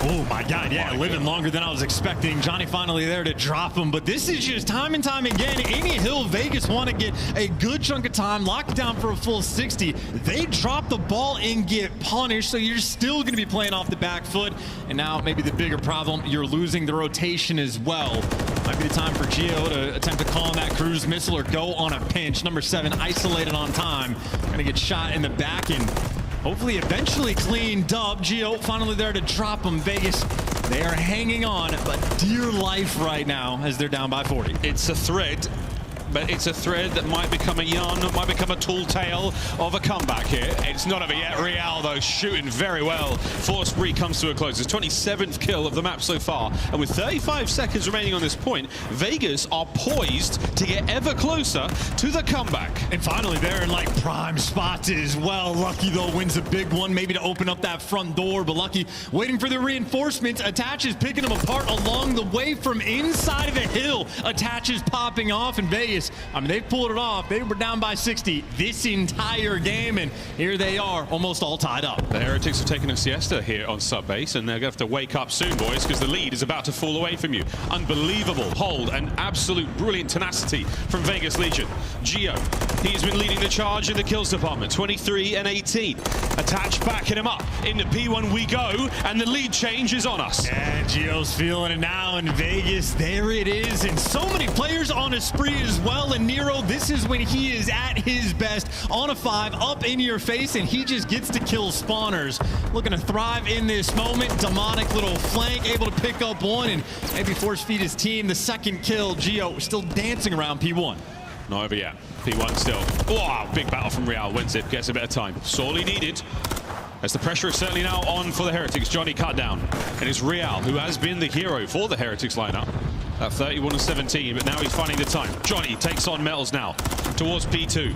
Oh my God, yeah, living longer than I was expecting. Johnny finally there to drop him, but this is just time and time again. Any hill Vegas want to get a good chunk of time, lock it down for a full 60. They drop the ball and get punished, so you're still going to be playing off the back foot. And now maybe the bigger problem, you're losing the rotation as well. Might be the time for Geo to attempt to call on that cruise missile or go on a pinch. Number 7 isolated on time, gonna get shot in the back and hopefully eventually cleaned up. Geo finally there to drop him. Vegas, they are hanging on, but dear life right now as they're down by 40. It's a thread, but it's a thread that might become a yarn, might become a tall tale of a comeback here. It's not over yet. Real, though, shooting very well. 4 spree comes to a close. It's 27th kill of the map so far. And with 35 seconds remaining on this point, Vegas are poised to get ever closer to the comeback. And finally, they're in like prime spots as well. Lucky, though, wins a big one, maybe to open up that front door. But Lucky waiting for the reinforcements. Attach is picking them apart along the way from inside of the hill. Attach is popping off, and Vegas, I mean, they pulled it off. They were down by 60 this entire game, and here they are, almost all tied up. The Heretics are taking a siesta here on sub base, and they're going to have to wake up soon, boys, because the lead is about to fall away from you. Unbelievable hold and absolute brilliant tenacity from Vegas Legion. Geo, he's been leading the charge in the kills department, 23 and 18. Attach backing him up. Into P1 we go, and the lead change is on us. And Geo's feeling it now in Vegas. There it is, and so many players on a spree as well. And Nero, this is when he is at his best, on a 5, up in your face, and he just gets to kill spawners. Looking to thrive in this moment. Demonic little flank, able to pick up one and maybe force feed his team the second kill. Geo still dancing around P1. Not over yet. P1 still. Wow, big battle from Real. Wins it, gets a bit of time. Sorely needed. As the pressure is certainly now on for the Heretics. Johnny cut down. And it's Real, who has been the hero for the Heretics lineup. At 31 and 17, but now he's finding the time. Johnny takes on Metals now towards P2.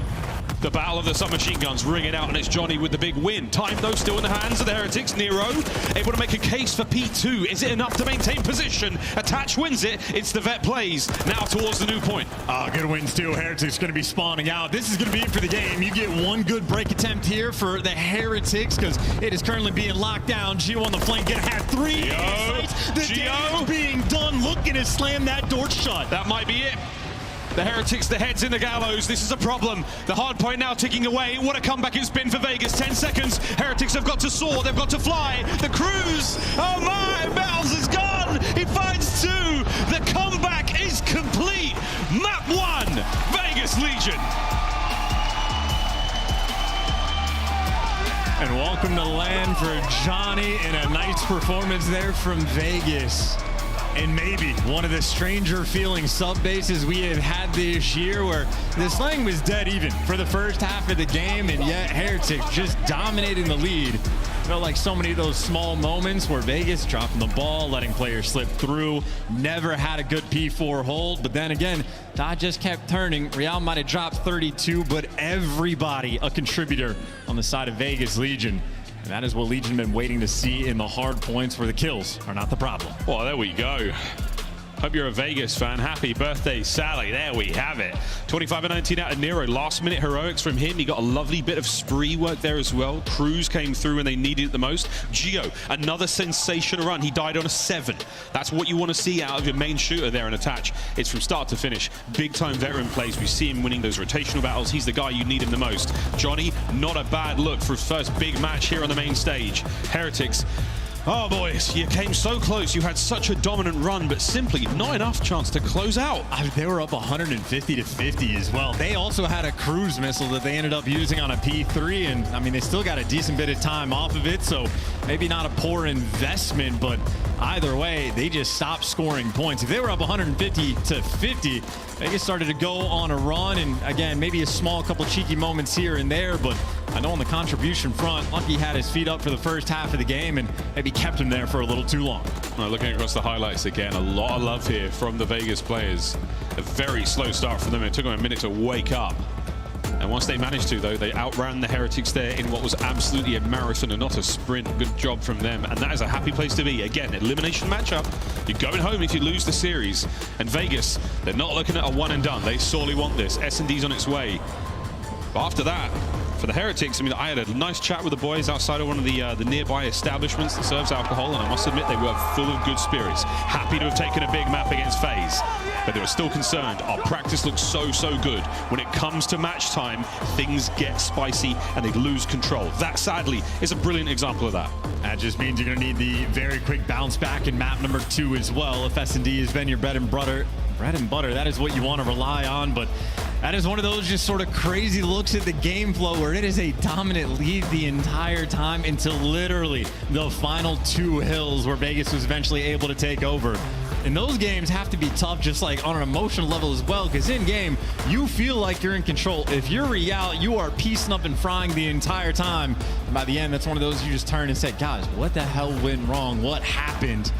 The battle of the submachine guns ringing out, and it's Johnny with the big win. Time, though, still in the hands of the Heretics. Nero able to make a case for P2. Is it enough to maintain position? Attach wins it. It's the vet plays now towards the new point. Good wins, too. Heretics going to be spawning out. This is going to be it for the game. You get one good break attempt here for the Heretics because it is currently being locked down. Geo on the flank going to have 3. The damage being done, looking to slam that door shut. That might be it. The Heretics, the heads in the gallows. This is a problem. The hard point now ticking away. What a comeback it's been for Vegas. 10 seconds. Heretics have got to soar. They've got to fly. The cruise. Oh my, Metals is gone. He finds 2. The comeback is complete. Map 1, Vegas Legion. And welcome to land for Johnny, and a nice performance there from Vegas. And maybe one of the stranger feeling sub bases we have had this year, where the slang was dead even for the first half of the game, and yet Heretics just dominating the lead. Felt like so many of those small moments where Vegas dropping the ball, letting players slip through, never had a good P4 hold. But then again, Todd just kept turning. Real might have dropped 32, but everybody a contributor on the side of Vegas Legion. And that is what Legion been waiting to see in the hard points where the kills are not the problem. Well, there we go. Hope you're a Vegas fan. Happy birthday, Sally. There we have it. 25-19 out of Nero. Last minute heroics from him. He got a lovely bit of spree work there as well. Cruz came through when they needed it the most. Gio, another sensational run. He died on a 7. That's what you want to see out of your main shooter there in Attach. It's from start to finish. Big time veteran plays. We see him winning those rotational battles. He's the guy you need him the most. Johnny, not a bad look for his first big match here on the main stage. Heretics. Oh, boys, you came so close. You had such a dominant run, but simply not enough chance to close out. They were up 150-50 as well. They also had a cruise missile that they ended up using on a P3, and I mean, they still got a decent bit of time off of it, so maybe not a poor investment, but either way, they just stopped scoring points. If they were up 150-50, Vegas started to go on a run, and again, maybe a small couple cheeky moments here and there, but I know on the contribution front, Lucky had his feet up for the first half of the game and maybe kept him there for a little too long. Well, looking across the highlights again, a lot of love here from the Vegas players. A very slow start for them. It took them a minute to wake up. And once they managed to, though, they outran the Heretics there in what was absolutely a marathon and not a sprint. Good job from them. And that is a happy place to be. Again, elimination matchup. You're going home if you lose the series. And Vegas, they're not looking at a one and done. They sorely want this. S&D's on its way. But after that, for the Heretics, I mean, I had a nice chat with the boys outside of one of the nearby establishments that serves alcohol, and I must admit they were full of good spirits. Happy to have taken a big map against FaZe, but they were still concerned. Our practice looks so good. When it comes to match time, things get spicy and they lose control. That, sadly, is a brilliant example of that. That just means you're going to need the very quick bounce back in map number 2 as well. If S&D has been your bread and butter, that is what you want to rely on, but that is one of those just sort of crazy looks at the game flow where it is a dominant lead the entire time until literally the final 2 hills where Vegas was eventually able to take over. And those games have to be tough just like on an emotional level as well, because in game, you feel like you're in control. If you're Real, you are piecing up and frying the entire time. And by the end, that's one of those you just turn and say, guys, what the hell went wrong? What happened?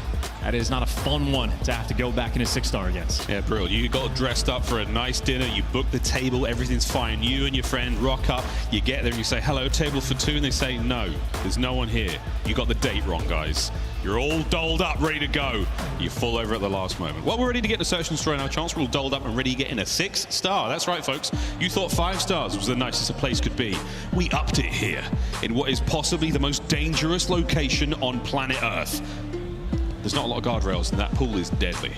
That is not a fun one to have to go back in a 6-star against. Yeah, brilliant. You got dressed up for a nice dinner. You booked the table. Everything's fine. You and your friend rock up. You get there and you say, hello, table for 2. And they say, no, there's no one here. You got the date wrong, guys. You're all doled up, ready to go. You fall over at the last moment. Well, we're ready to get the search and destroy now. Chance, we're all doled up and ready to get in a 6-star. That's right, folks. You thought 5 stars was the nicest a place could be. We upped it here in what is possibly the most dangerous location on planet Earth. There's not a lot of guardrails, and that pool is deadly.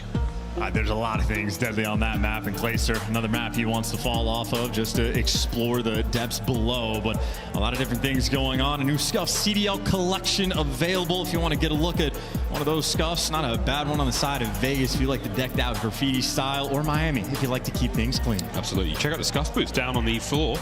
There's a lot of things deadly on that map, and Clayster, another map he wants to fall off of just to explore the depths below, but a lot of different things going on. A new Scuff CDL collection available if you want to get a look at one of those Scuffs. Not a bad one on the side of Vegas if you like the decked out graffiti style, or Miami if you like to keep things clean. Absolutely. Check out the Scuff booth down on the floor.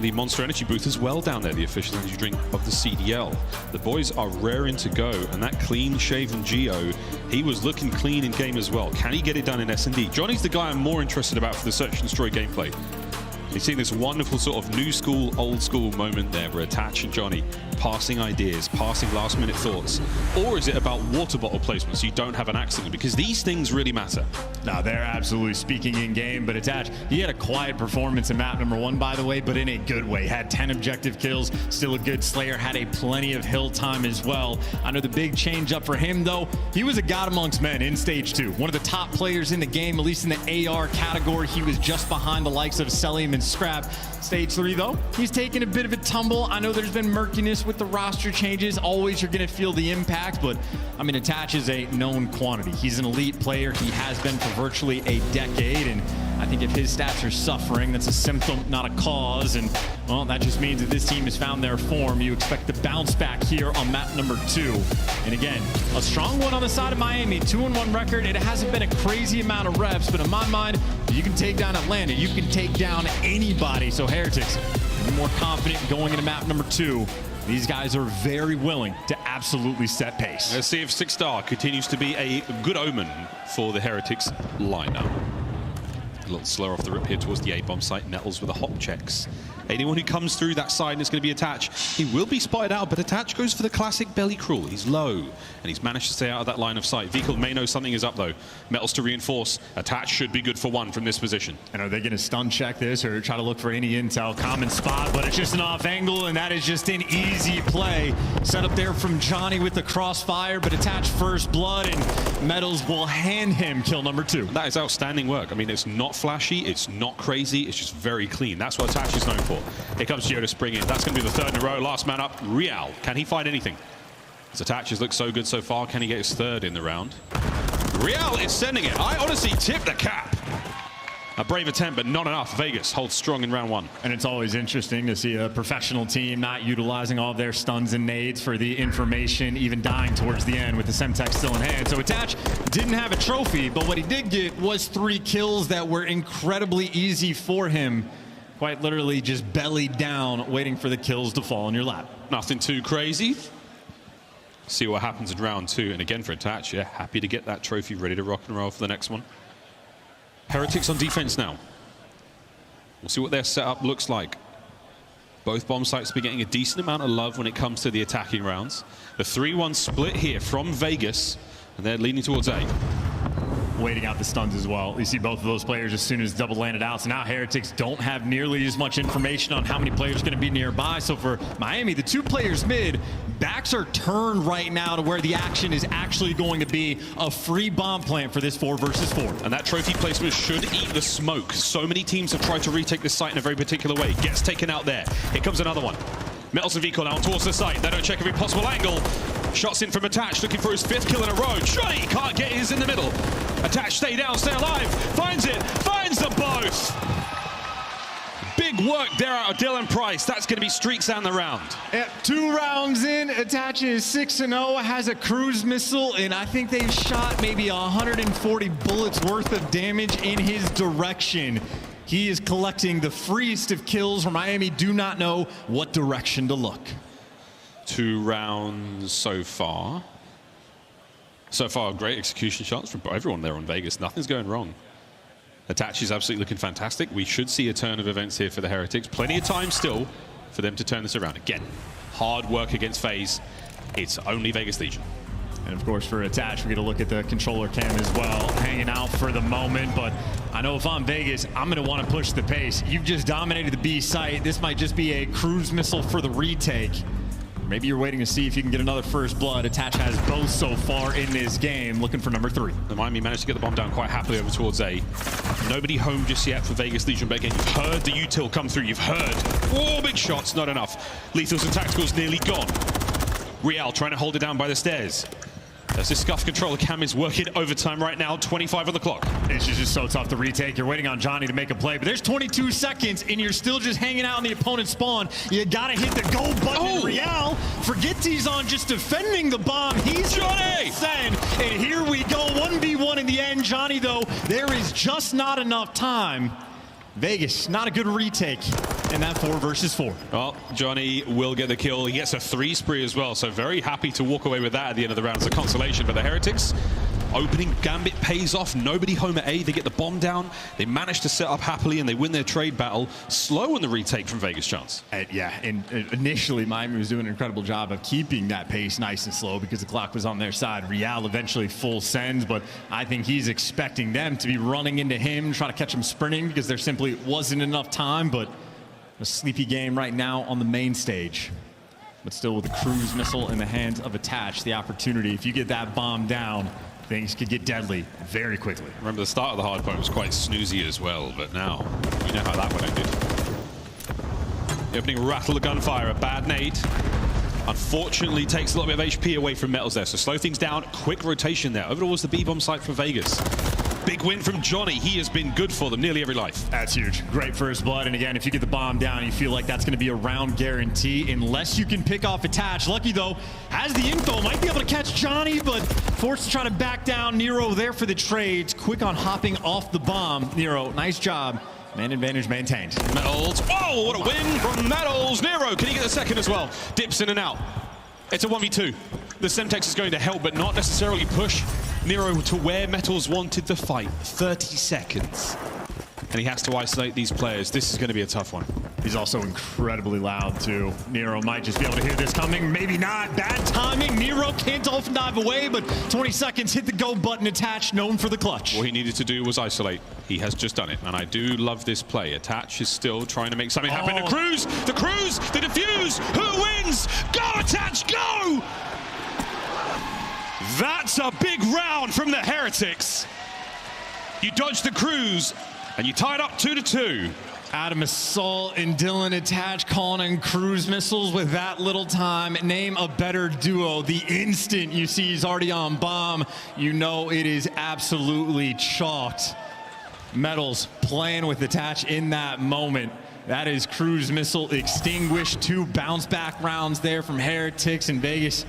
The Monster Energy booth as well down there, the official energy drink of the CDL. The boys are raring to go, and that clean-shaven Gio, he was looking clean in game as well. Can he get it done in S&D? Johnny's the guy I'm more interested about for the Search and Destroy gameplay. You're seeing this wonderful sort of new school, old school moment there where Attach and Johnny passing ideas, passing last-minute thoughts. Or is it about water bottle placement so you don't have an accident? Because these things really matter. No, they're absolutely speaking in game, but Attach, he had a quiet performance in map number 1, by the way, but in a good way. Had 10 objective kills, still a good Slayer, had a plenty of hill time as well. I know the big change up for him, though, he was a god amongst men in stage 2. One of the top players in the game, at least in the AR category. He was just behind the likes of Celium and Scrap. Stage 3, though, he's taken a bit of a tumble. I know there's been murkiness with the roster changes. Always you're going to feel the impact, but I mean, Attach is a known quantity. He's an elite player. He has been for virtually a decade, and I think if his stats are suffering, that's a symptom, not a cause. And, well, that just means that this team has found their form. You expect the bounce back here on map number 2. And again, a strong one on the side of Miami. 2-1 record. It hasn't been a crazy amount of reps, but in my mind, you can take down Atlanta. You can take down anybody. So Heretics, be more confident going into map number 2. These guys are very willing to absolutely set pace. Let's see if 6-star continues to be a good omen for the Heretics lineup. A little slower off the rip here towards the A-bomb site. Nettles with the hop checks. Anyone who comes through that side is going to be Attach. He will be spotted out, but Attach goes for the classic belly crawl. He's low, and he's managed to stay out of that line of sight. Vehicle may know something is up, though. Metals to reinforce. Attach should be good for one from this position. And are they going to stun check this or try to look for any intel? Common spot, but it's just an off angle, and that is just an easy play. Set up there from Johnny with the crossfire, but Attach first blood, and Metals will hand him kill number 2. That is outstanding work. I mean, it's not flashy, it's not crazy, it's just very clean. That's what Attach is known for. Here comes Gio to spring in. That's going to be the 3rd in a row. Last man up, Real. Can he find anything? His Attach has looked so good so far. Can he get his 3rd in the round? Real is sending it. I honestly tip the cap. A brave attempt, but not enough. Vegas holds strong in round 1. And it's always interesting to see a professional team not utilizing all of their stuns and nades for the information, even dying towards the end with the Semtex still in hand. So Attach didn't have a trophy, but what he did get was 3 kills that were incredibly easy for him. Quite literally just belly down, waiting for the kills to fall in your lap. Nothing too crazy. See what happens in round 2. And again for Attach, yeah, happy to get that trophy ready to rock and roll for the next one. Heretics on defense now. We'll see what their setup looks like. Both bomb sites be getting a decent amount of love when it comes to the attacking rounds. The 3-1 split here from Vegas, and they're leaning towards A. Waiting out the stuns as well. You see both of those players as soon as double landed out. So now Heretics don't have nearly as much information on how many players are going to be nearby. So for Miami, the 2 players mid, backs are turned right now to where the action is actually going to be a free bomb plant for this 4 versus 4. And that trophy placement should eat the smoke. So many teams have tried to retake this site in a very particular way. Gets taken out there. Here comes another one. Metals and Vico now towards the site. They don't check every possible angle. Shots in from Attach, looking for his 5th kill in a row. Johnny can't get his in the middle. Attach, stay down, stay alive. Finds it, finds them both. Big work there out of Dylan Price. That's going to be streaks down the round. Yeah, 2 rounds in, Attach is 6-0, has a cruise missile, and I think they've shot maybe 140 bullets worth of damage in his direction. He is collecting the freest of kills where Miami do not know what direction to look. 2 rounds so far. So far, great execution shots from everyone there on Vegas. Nothing's going wrong. Attach is absolutely looking fantastic. We should see a turn of events here for the Heretics. Plenty of time still for them to turn this around. Again, hard work against FaZe. It's only Vegas Legion. And of course, for Attach, we get a look at the controller cam as well, hanging out for the moment. But I know if I'm Vegas, I'm going to want to push the pace. You've just dominated the B site. This might just be a cruise missile for the retake. Maybe you're waiting to see if you can get another first blood. Attach has both so far in this game, looking for number 3. The Miami managed to get the bomb down quite happily over towards A. Nobody home just yet for Vegas Legion, but again, you've heard the util come through. You've heard. Oh, big shots, not enough. Lethals and Tacticals nearly gone. Real trying to hold it down by the stairs. As this scuff controller cam is working overtime right now, 25 on the clock. It's just so tough to retake. You're waiting on Johnny to make a play, but there's 22 seconds, and you're still just hanging out in the opponent's spawn. You gotta hit the go button. Real forgets he's on just defending the bomb. He's Johnny! Send, and here we go, 1v1 in the end. Johnny, though, there is just not enough time. Vegas, not a good retake in that 4 versus 4. Well, Johnny will get the kill. He gets a 3 spree as well, so very happy to walk away with that at the end of the round as a consolation. But the Heretics, opening gambit pays off. Nobody home at A. They get the bomb down. They manage to set up happily, and they win their trade battle. Slow in the retake from Vegas Chance. Yeah, and initially Miami was doing an incredible job of keeping that pace nice and slow because the clock was on their side. Real eventually full sends, but I think he's expecting them to be running into him, trying to catch him sprinting because there simply wasn't enough time. But a sleepy game right now on the main stage. But still with a cruise missile in the hands of Attach, the opportunity, if you get that bomb down, things could get deadly very quickly. Remember, the start of the hard point was quite snoozy as well, but now you know how that one ended. The opening rattle of gunfire, a bad nade. Unfortunately, takes a little bit of HP away from Metals there, so slow things down. Quick rotation there. Over towards the B-bomb site for Vegas. Big win from Johnny. He has been good for them nearly every life. That's huge. Great first blood. And again, if you get the bomb down, you feel like that's going to be a round guarantee unless you can pick off Attach. Lucky, though, has the info. Might be able to catch Johnny, but forced to try to back down. Nero there for the trades. Quick on hopping off the bomb. Nero, nice job. Man advantage maintained. Metals. Oh, what a win from Metals. Nero, can he get the second as well? Dips in and out. It's a 1v2. The Semtex is going to help, but not necessarily push Nero to where Metals wanted the fight. 30 seconds. and he has to isolate these players. This is going to be a tough one. He's also incredibly loud, too. Nero might just be able to hear this coming. Maybe not. Bad timing. Nero can't dolphin dive away, but 20 seconds, hit the go button attached, known for the clutch. All he needed to do was isolate. He has just done it, and I do love this play. Attach is still trying to make something happen. The Cruz, the defuse. Who wins? Go, Attach, go! That's a big round from the Heretics. You dodged the Cruz, and you tied up 2-2. Adam Assault and Dylan Attach calling in cruise missiles with that little time. Name a better duo. The instant you see he's already on bomb, you know it is absolutely chalked. Metals playing with Attach in that moment. That is cruise missile extinguished. 2 bounce back rounds there from Heretics and Vegas.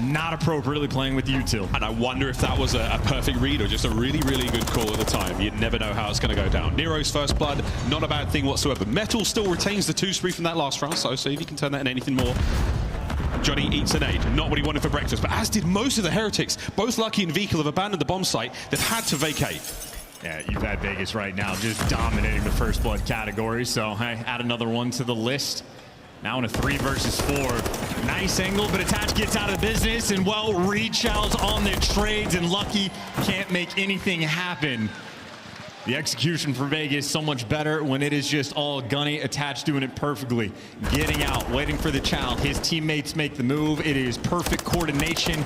Not appropriately playing with util. And I wonder if that was a perfect read or just a really, really good call at the time. You never know how it's going to go down. Nero's first blood, not a bad thing whatsoever. Metal still retains the 2 spree from that last round, so see if you can turn that into anything more. Johnny eats an aid. Not what he wanted for breakfast, but as did most of the Heretics. Both Lucky and Vehicle have abandoned the bomb site. They've had to vacate. Yeah, you've had Vegas right now just dominating the first blood category, so hey, add another one to the list. Now in a 3 versus 4. Nice angle, but Attach gets out of business, and well, reach outs on the trades, and Lucky can't make anything happen. The execution for Vegas so much better when it is just all gunny. Attach doing it perfectly. Getting out, waiting for the child. His teammates make the move. It is perfect coordination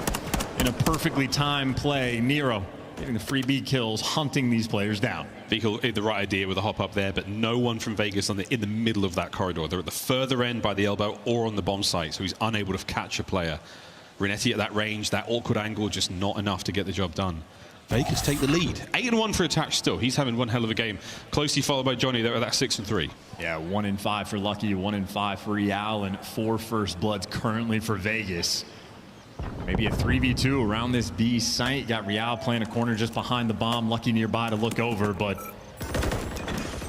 and a perfectly timed play. Nero getting the free B kills, hunting these players down. Vehicle had the right idea with a hop up there, but no one from Vegas in the middle of that corridor. They're at the further end by the elbow or on the bomb site, so he's unable to catch a player. Renetti at that range, that awkward angle, just not enough to get the job done. Vegas take the lead. 8-1 for Attach still. He's having one hell of a game. Closely followed by Johnny there at that 6-3. Yeah, 1-5 for Lucky, 1-5 for Real, and 4 first bloods currently for Vegas. Maybe a 3v2 around this B site. Got Real playing a corner just behind the bomb. Lucky nearby to look over, but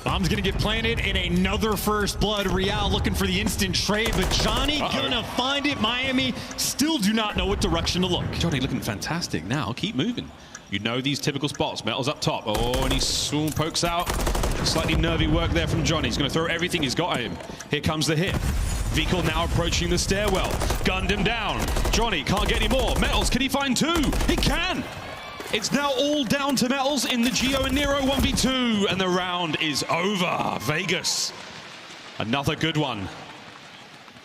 bomb's gonna get planted in another first blood. Real looking for the instant trade, but Johnny gonna find it. Miami still do not know what direction to look. Johnny looking fantastic now. Keep moving. You know these typical spots. Metal's up top. Oh, and he swoon pokes out. Slightly nervy work there from Johnny. He's going to throw everything he's got at him. Here comes the hit. Vehicle now approaching the stairwell. Gunned him down. Johnny can't get any more. Metals, can he find 2? He can! It's now all down to Metals in the Geo and Nero 1v2, and the round is over. Vegas, another good one.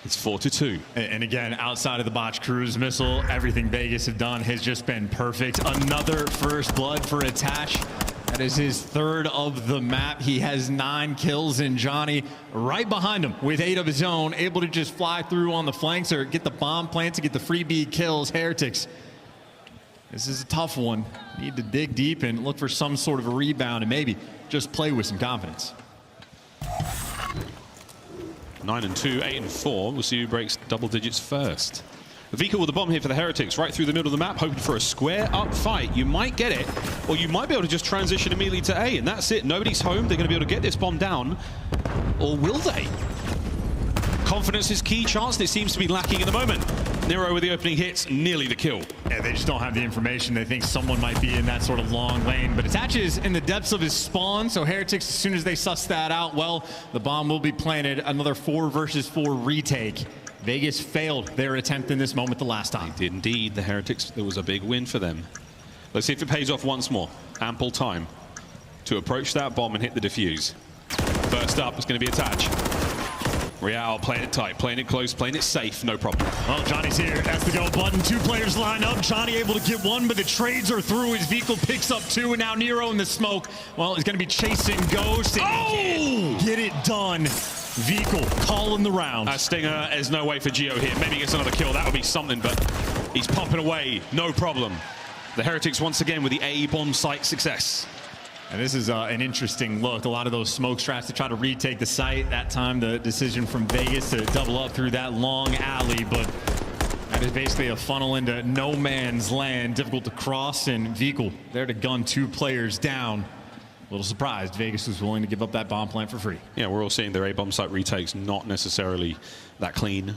It's 4-2. And again, outside of the botch cruise missile, everything Vegas have done has just been perfect. Another first blood for Attach. That is his 3rd of the map. He has 9 kills, and Johnny right behind him with 8 of his own, able to just fly through on the flanks or get the bomb plant to get the free B kills. Heretics, this is a tough one. Need to dig deep and look for some sort of a rebound and maybe just play with some confidence. 9-2, 8-4. We'll see who breaks double digits first. Vehicle with the bomb here for the Heretics, right through the middle of the map, hoping for a square up fight. You might get it, or you might be able to just transition immediately to A, and that's it. Nobody's home. They're going to be able to get this bomb down, or will they? Confidence is key. Chance that seems to be lacking at the moment. Nero with the opening hits, nearly the kill. Yeah, they just don't have the information. They think someone might be in that sort of long lane, but Attaches in the depths of his spawn, so Heretics, as soon as they suss that out, well, the bomb will be planted. Another 4 versus 4 retake. Vegas failed their attempt in this moment the last time. They did indeed. The Heretics, there was a big win for them. Let's see if it pays off once more. Ample time to approach that bomb and hit the defuse. First up is going to be Attach. Real playing it tight, playing it close, playing it safe, no problem. Well, Johnny's here. That's the go button. 2 players line up. Johnny able to get 1, but the trades are through. His vehicle picks up 2, and now Nero in the smoke. Well, he's going to be chasing Ghost. And get it done. Vehicle calling the round. Stinger, there's no way for Geo here. Maybe he gets another kill. That would be something, but he's popping away. No problem. The Heretics once again with the A bomb site success. And this is an interesting look. A lot of those smoke straps to try to retake the site. That time, the decision from Vegas to double up through that long alley, but that is basically a funnel into no man's land. Difficult to cross, and Vehicle there to gun 2 players down. A little surprised Vegas was willing to give up that bomb plant for free. Yeah, we're all seeing their A-bomb site retakes not necessarily that clean.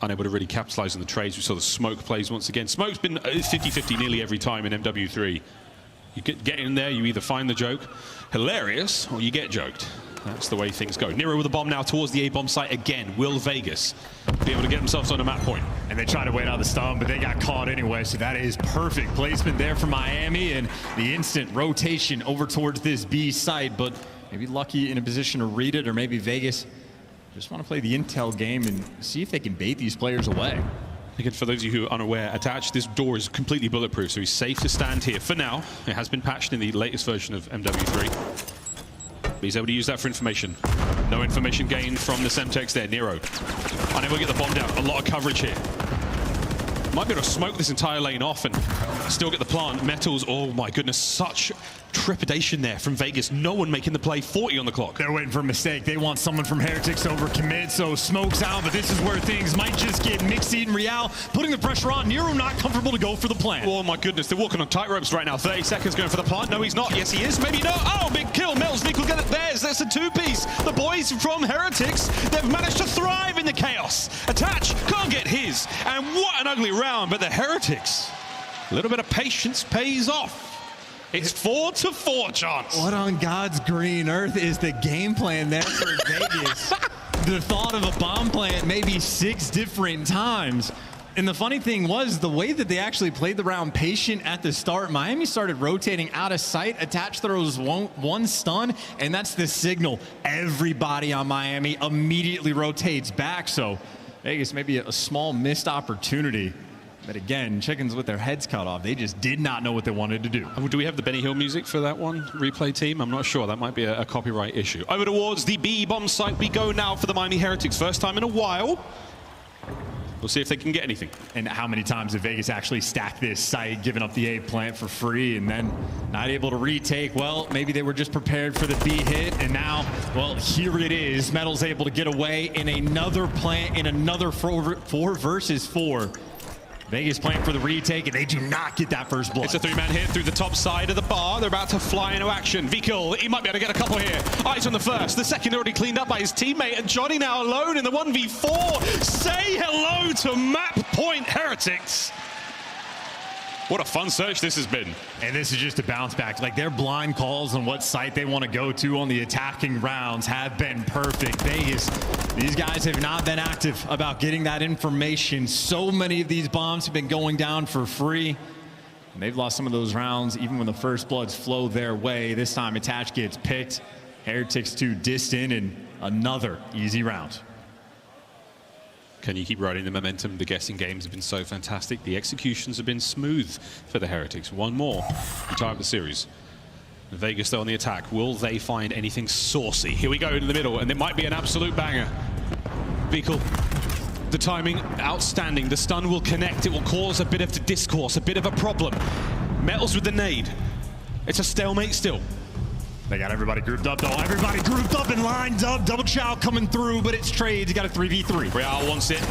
Unable to really capitalize on the trades. We saw the smoke plays once again. Smoke's been 50-50 nearly every time in MW3. You get in there, you either find the joke hilarious or you get joked. That's the way things go. Nero with a bomb now towards the A-bomb site again. Will Vegas be able to get themselves on a map point? And they tried to wait out the stun, but they got caught anyway, so that is perfect placement there for Miami, and the instant rotation over towards this B site, but maybe Lucky in a position to read it, or maybe Vegas just want to play the intel game and see if they can bait these players away. Again, for those of you who are unaware, Attached, this door is completely bulletproof, so he's safe to stand here for now. It has been patched in the latest version of MW3. But he's able to use that for information. No information gained from the Semtex there. Nero unable to get the bomb down. A lot of coverage here. Might be able to smoke this entire lane off and still get the plant. Metals, oh my goodness, such trepidation there from Vegas. No one making the play. 40 on the clock. They're waiting for a mistake. They want someone from Heretics to overcommit, so smoke's out, but this is where things might just get mixy and Real putting the pressure on. Nero not comfortable to go for the plant. Oh my goodness, they're walking on tight ropes right now. 30 seconds going for the plant. No, he's not. Yes, he is. Maybe not. Oh, big kill. Metalsneak will get it there. That's a two-piece. The boys from Heretics, they've managed to thrive in the chaos. Attach can't get his. And what an ugly round, but the Heretics, a little bit of patience pays off. It's 4-4 chance. What on God's green earth is the game plan there for Vegas? The thought of a bomb plant maybe 6 different times. And the funny thing was the way that they actually played the round patient at the start. Miami started rotating out of sight. Attach throws one stun, and that's the signal. Everybody on Miami immediately rotates back. So Vegas maybe a small missed opportunity. But again, chickens with their heads cut off. They just did not know what they wanted to do. Do we have the Benny Hill music for that one? Replay team? I'm not sure. That might be a copyright issue. Over towards the B bomb site we go now for the Miami Heretics. First time in a while. We'll see if they can get anything. And how many times did Vegas actually stack this site, giving up the A plant for free and then not able to retake? Well, maybe they were just prepared for the B hit, and now, well, here it is. Metal's able to get away in another plant, in another 4 versus 4. Vegas playing for the retake, and they do not get that first blood. It's a 3-man hit through the top side of the bar. They're about to fly into action. Vikil, he might be able to get a couple here. Eyes on the first. The second already cleaned up by his teammate, and Johnny now alone in the 1v4. Say hello to map point Heretics. What a fun search this has been. And this is just a bounce back. Like, their blind calls on what site they want to go to on the attacking rounds have been perfect. Vegas, these guys have not been active about getting that information. So many of these bombs have been going down for free. And they've lost some of those rounds even when the first bloods flow their way. This time Attach gets picked. Heretics too distant, and another easy round. Can you keep riding the momentum? The guessing games have been so fantastic. The executions have been smooth for the Heretics. One more to tie up the series. Vegas though on the attack. Will they find anything saucy? Here we go in the middle, and it might be an absolute banger. Vikil, the timing outstanding. The stun will connect. It will cause a bit of discourse, a bit of a problem. Metals with the nade. It's a stalemate still. They got everybody grouped up, though. Everybody grouped up and lined up. Double chow coming through, but it's trades. You got a 3v3. Real wants it.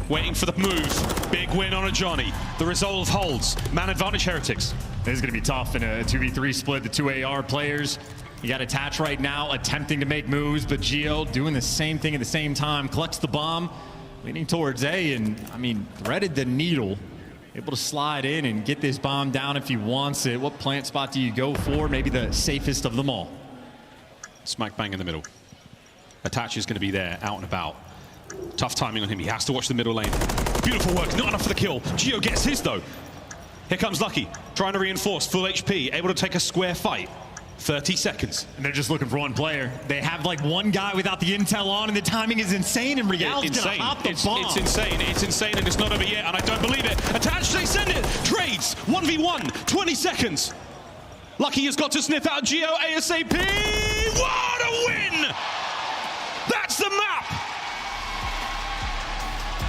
Waiting for the move. Big win on a Johnny. The resolve holds. Man advantage Heretics. This is going to be tough in a 2v3 split. The 2 AR players. You got Attach right now attempting to make moves, but Geo doing the same thing at the same time. Collects the bomb, leaning towards A, and, I mean, threaded the needle. Able to slide in and get this bomb down if he wants it. What plant spot do you go for? Maybe the safest of them all. Smack bang in the middle. Attach is going to be there, out and about. Tough timing on him. He has to watch the middle lane. Beautiful work. Not enough for the kill. Geo gets his, though. Here comes Lucky. Trying to reinforce. Full HP. Able to take a square fight. 30 seconds. And they're just looking for one player. They have like one guy without the intel on, and the timing is insane, and Real's gonna hop the bomb. It's insane. It's insane, and it's not over yet, and I don't believe it. Attach, they send it. Trades. 1v1. 20 seconds. Lucky has got to sniff out Geo ASAP. What a win! That's the map.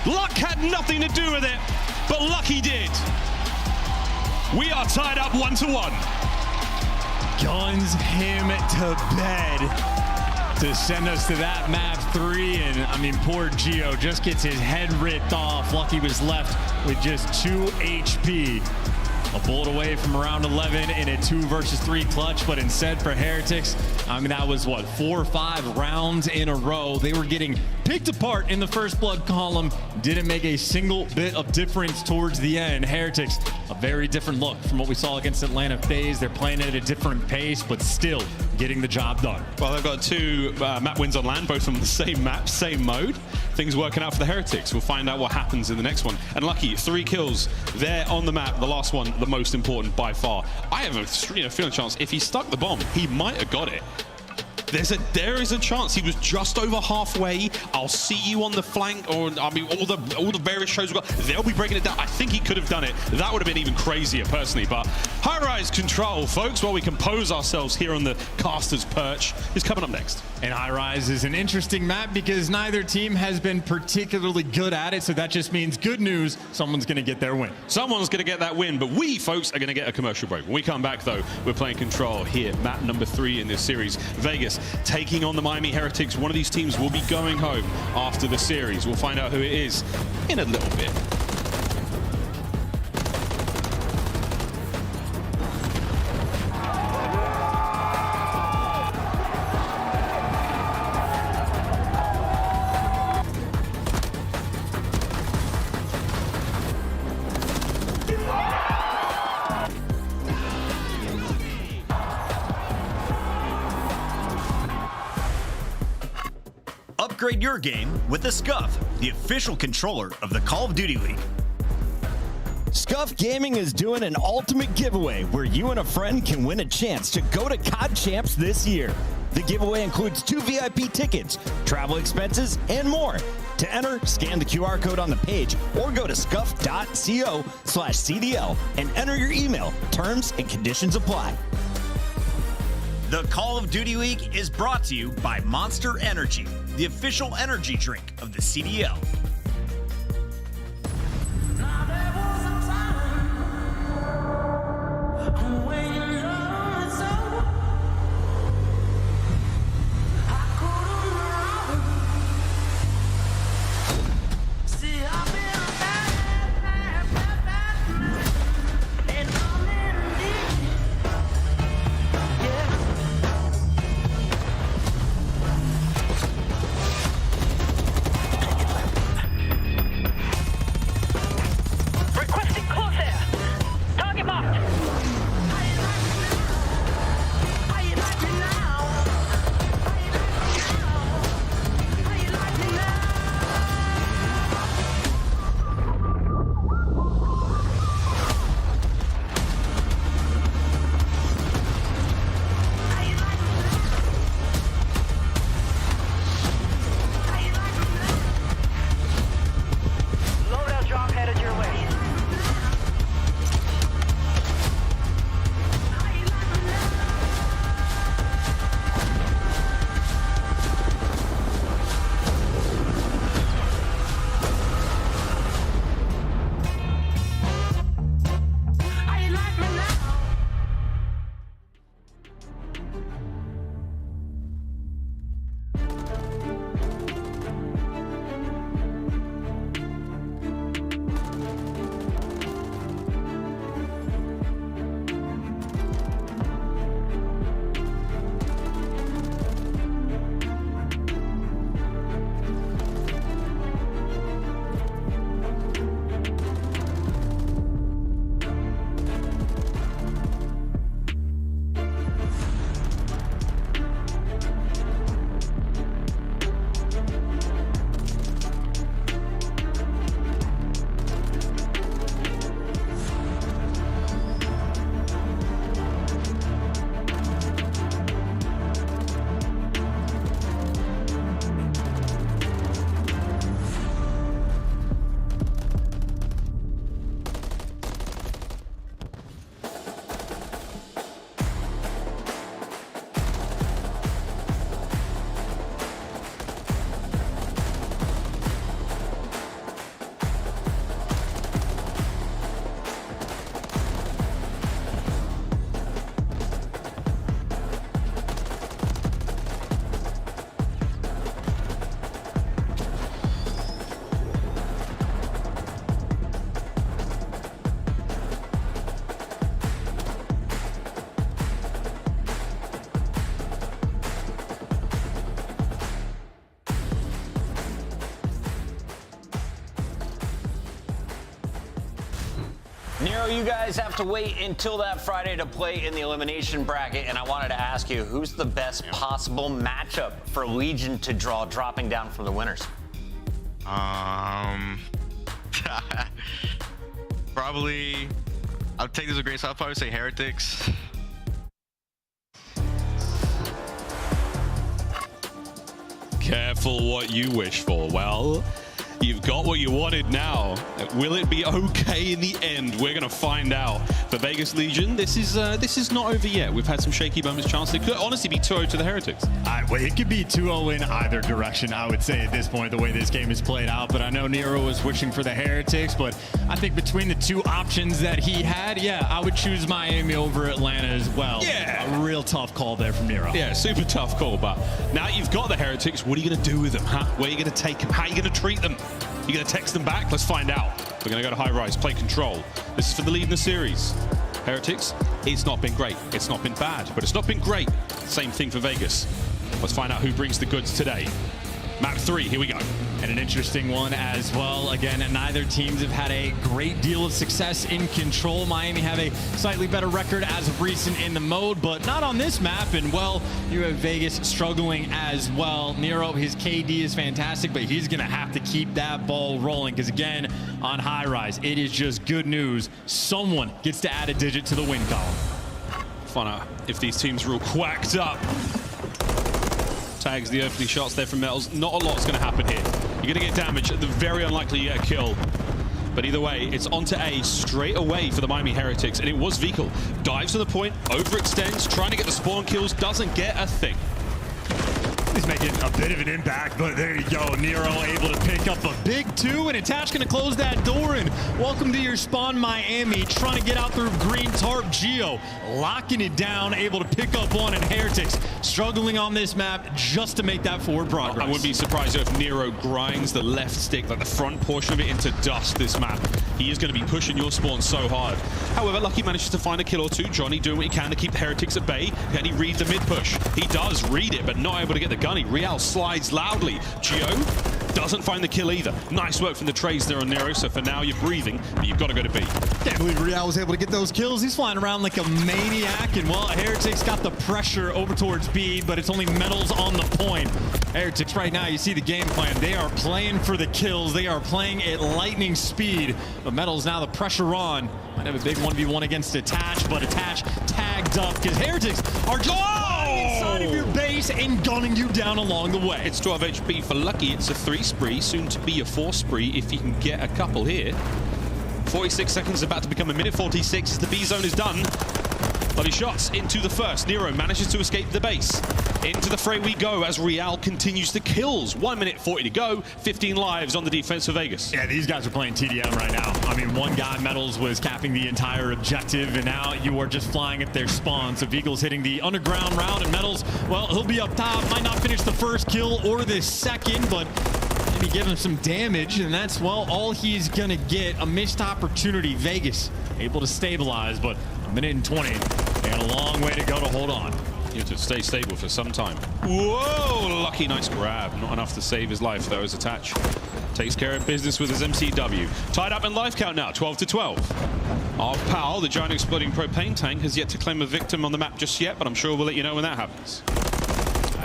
Luck had nothing to do with it, but Lucky did. We are tied up 1-1. Guns him to bed to send us to that map 3. And I mean, poor Geo just gets his head ripped off. Lucky was left with just 2 HP. A bullet away from round 11 in a 2 versus 3 clutch, but instead for Heretics, I mean, that was what, 4 or 5 rounds in a row. They were getting picked apart in the first blood column, didn't make a single bit of difference towards the end. Heretics, a very different look from what we saw against Atlanta FaZe. They're playing at a different pace, but still getting the job done. Well, they've got 2 map wins on land, both from the same map, same mode. Things working out for the Heretics. We'll find out what happens in the next one. And lucky, 3 kills there on the map. The last one, the most important by far. I have a feeling chance if he stuck the bomb, he might have got it. There is a chance. He was just over halfway. I'll see you on the flank, or I mean, all the various shows we've got. They'll be breaking it down. I think he could have done it. That would have been even crazier, personally. But high-rise control, folks, while we compose ourselves here on the caster's perch, is coming up next. And high-rise is an interesting map because neither team has been particularly good at it. So that just means good news. Someone's going to get their win. Someone's going to get that win, but we, folks, are going to get a commercial break. When we come back, though, we're playing Control here, map number 3 in this series. Vegas taking on the Miami Heretics. One of these teams will be going home after the series. We'll find out who it is in a little bit. Upgrade your game with the Scuff, the official controller of the Call of Duty League. Scuff Gaming is doing an ultimate giveaway where you and a friend can win a chance to go to COD Champs this year. The giveaway includes 2 VIP tickets, travel expenses, and more. To enter, scan the QR code on the page or go to scuff.co/CDL and enter your email. Terms and conditions apply. The Call of Duty League is brought to you by Monster Energy, the official energy drink of the CDL. Nero, you guys have to wait until that Friday to play in the elimination bracket, and I wanted to ask you, who's the best possible matchup for Legion to draw dropping down from the winners? Probably, I'll take this with a grain, so I'll probably say heretics. Careful what you wish for. Well, you've got what you wanted now. Will it be okay in the end? We're going to find out. For Vegas Legion, this is not over yet. We've had some shaky moments. Chance it could honestly be 2-0 to the Heretics. Well, it could be 2-0 in either direction, I would say, at this point, the way this game is played out. But I know Nero was wishing for the Heretics, but I think between the two options that he had, yeah, I would choose Miami over Atlanta as well. Yeah. A real tough call there from Nero. Yeah, super tough call, but now you've got the Heretics. What are you going to do with them, huh? Where are you going to take them? How are you going to treat them? You going to text them back? Let's find out. We're going to go to high rise, play control. This is for the lead in the series. Heretics, it's not been great. It's not been bad, but it's not been great. Same thing for Vegas. Let's find out who brings the goods today. Map 3, here we go. And an interesting one as well. Again, neither teams have had a great deal of success in control. Miami have a slightly better record as of recent in the mode, but not on this map. And, well, you have Vegas struggling as well. Nero, his KD is fantastic, but he's going to have to keep that ball rolling because, again, on high rise, it is just good news. Someone gets to add a digit to the win column. Find out if these teams are all quacked up. Tags the opening shots there from Metals. Not a lot's going to happen here. You're going to get damage. Very unlikely you get a kill. But either way, it's onto A straight away for the Miami Heretics. And it was Vikal. Dives to the point, overextends, trying to get the spawn kills, doesn't get a thing. He's making a bit of an impact, but there you go. Nero able to pick up a big 2, and Attach going to close that door. And welcome to your spawn, Miami. Trying to get out through green tarp. Geo locking it down, able to pick up one, and Heretics struggling on this map just to make that forward progress. I wouldn't be surprised if Nero grinds the left stick, like the front portion of it, into dust this map. He is going to be pushing your spawn so hard. However, Lucky manages to find a kill or two. Johnny doing what he can to keep the Heretics at bay. Can he read the mid push? He does read it, but not able to get the gunny. Real slides loudly. Geo doesn't find the kill either. Nice work from the trades there on Nero, so for now you're breathing, but you've got to go to B. Can't believe Real was able to get those kills. He's flying around like a maniac, and well, Heretics got the pressure over towards B, but it's only Metals on the point. Heretics right now, you see the game plan. They are playing for the kills. They are playing at lightning speed, but Metals now the pressure on. Might have a big 1v1 against Attach, but Attach tagged up because Heretics are just inside of your base and gunning you down along the way. It's 12 HP for Lucky. It's a 3 spree, soon to be a 4 spree if you can get a couple here. 46 seconds, about to become a minute 46 as the B zone is done. Bloody shots into the first. Nero manages to escape the base. Into the fray we go as Real continues the kills. 1 minute 40 to go. 15 lives on the defense for Vegas. Yeah, these guys are playing TDM right now. I mean, one guy, Metals, was capping the entire objective, and now you are just flying at their spawn. So Vigal's hitting the underground round, and Metals, well, he'll be up top. Might not finish the first kill or the second, but maybe give him some damage, and that's, well, all he's going to get. A missed opportunity. Vegas able to stabilize, but a minute and 20. They got a long way to go to hold on. You have to stay stable for some time. Whoa, Lucky, nice grab. Not enough to save his life, though, as Attach takes care of business with his MCW. Tied up in life count now, 12-12. Our pal, the giant exploding propane tank, has yet to claim a victim on the map just yet, but I'm sure we'll let you know when that happens.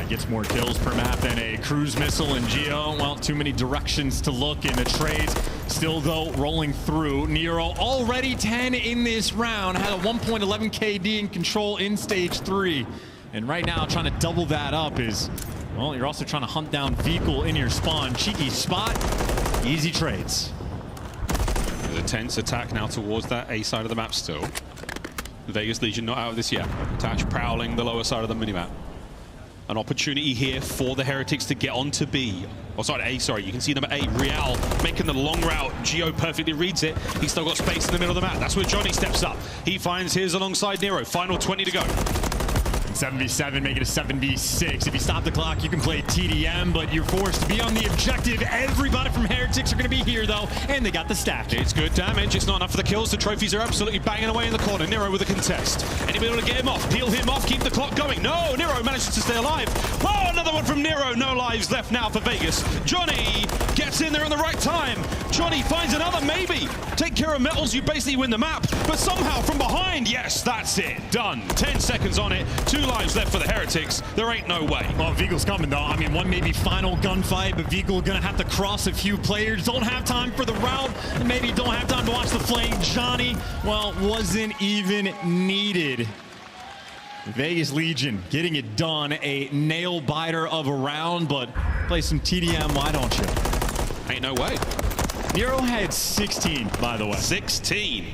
Gets more kills per map than a cruise missile, and Geo, well, too many directions to look in the trades. Still, though, rolling through. Nero already 10 in this round, had a 1.11 KD in control in stage 3. And right now, trying to double that up is, well, you're also trying to hunt down Vikal in your spawn. Cheeky spot, easy trades. There's a tense attack now towards that A side of the map still. Vegas Legion not out of this yet. Attach prowling the lower side of the minimap. An opportunity here for the Heretics to get onto B. Oh, sorry, A, sorry. You can see number 8, Real, making the long route. Geo perfectly reads it. He's still got space in the middle of the map. That's where Johnny steps up. He finds his alongside Nero. Final 20 to go. 7v7, make it a 7v6. If you stop the clock, you can play TDM, but you're forced to be on the objective. Everybody from Heretics are going to be here, though, and they got the stack. It's good damage. It's not enough for the kills. The trophies are absolutely banging away in the corner. Nero with a contest. Anybody able to get him off? Peel him off. Keep the clock going. No, Nero manages to stay alive. Oh, another one from Nero. No lives left now for Vegas. Johnny gets in there in the right time. Johnny finds another, maybe. Take care of metals, you basically win the map. But somehow from behind, yes, that's it. Done. 10 seconds on it. 2 lives left for the Heretics. There ain't no way. Well, Vigel's coming, though. I mean, one maybe final gunfight, but Vigel gonna have to cross a few players. Don't have time for the route, and maybe don't have time to watch the flame. Johnny, well, wasn't even needed. Vegas Legion getting it done. A nail biter of a round, but play some TDM, why don't you? Ain't no way. Nero had 16, by the way. 16.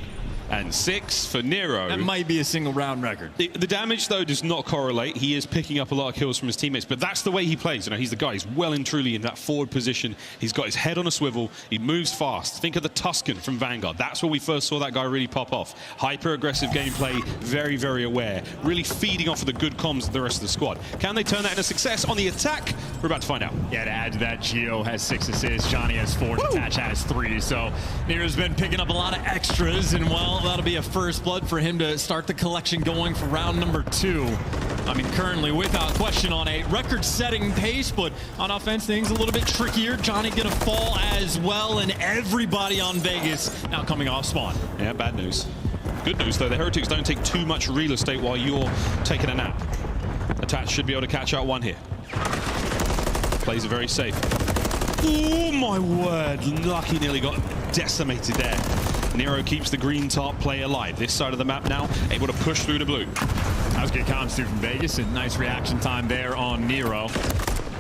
And 6 for Nero. That might be a single round record. The damage, though, does not correlate. He is picking up a lot of kills from his teammates, but that's the way he plays. You know, he's the guy. He's well and truly in that forward position. He's got his head on a swivel. He moves fast. Think of the Tuscan from Vanguard. That's where we first saw that guy really pop off. Hyper-aggressive gameplay, very, very aware. Really feeding off of the good comms of the rest of the squad. Can they turn that into success on the attack? We're about to find out. Yeah, to add to that, Gio has 6 assists. Johnny has 4. Detach has 3. So Nero's been picking up a lot of extras, and well, that'll be a first blood for him to start the collection going for round number 2. I mean, currently, without question, on a record-setting pace, but on offense, things a little bit trickier. Johnny gonna fall as well, and everybody on Vegas now coming off spawn. Yeah, bad news. Good news, though, the Heretics don't take too much real estate while you're taking a nap. Attach should be able to catch out one here. Plays it very safe. Oh, my word. Lucky nearly got decimated there. Nero keeps the green top play alive. This side of the map now, able to push through to blue. That was good comms too from Vegas, and nice reaction time there on Nero.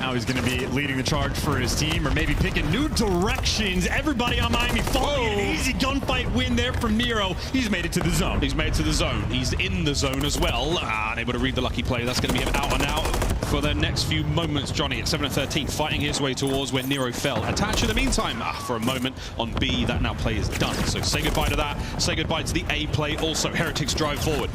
Now he's going to be leading the charge for his team, or maybe picking new directions. Everybody on Miami following an easy gunfight win there from Nero. He's made it to the zone. He's made it to the zone. He's in the zone as well. Unable to read the lucky play. That's going to be an out and out for the next few moments. Johnny at 7-13, fighting his way towards where Nero fell. Attach in the meantime, for a moment on B, that now play is done. So say goodbye to that. Say goodbye to the A play. Also, Heretics drive forward.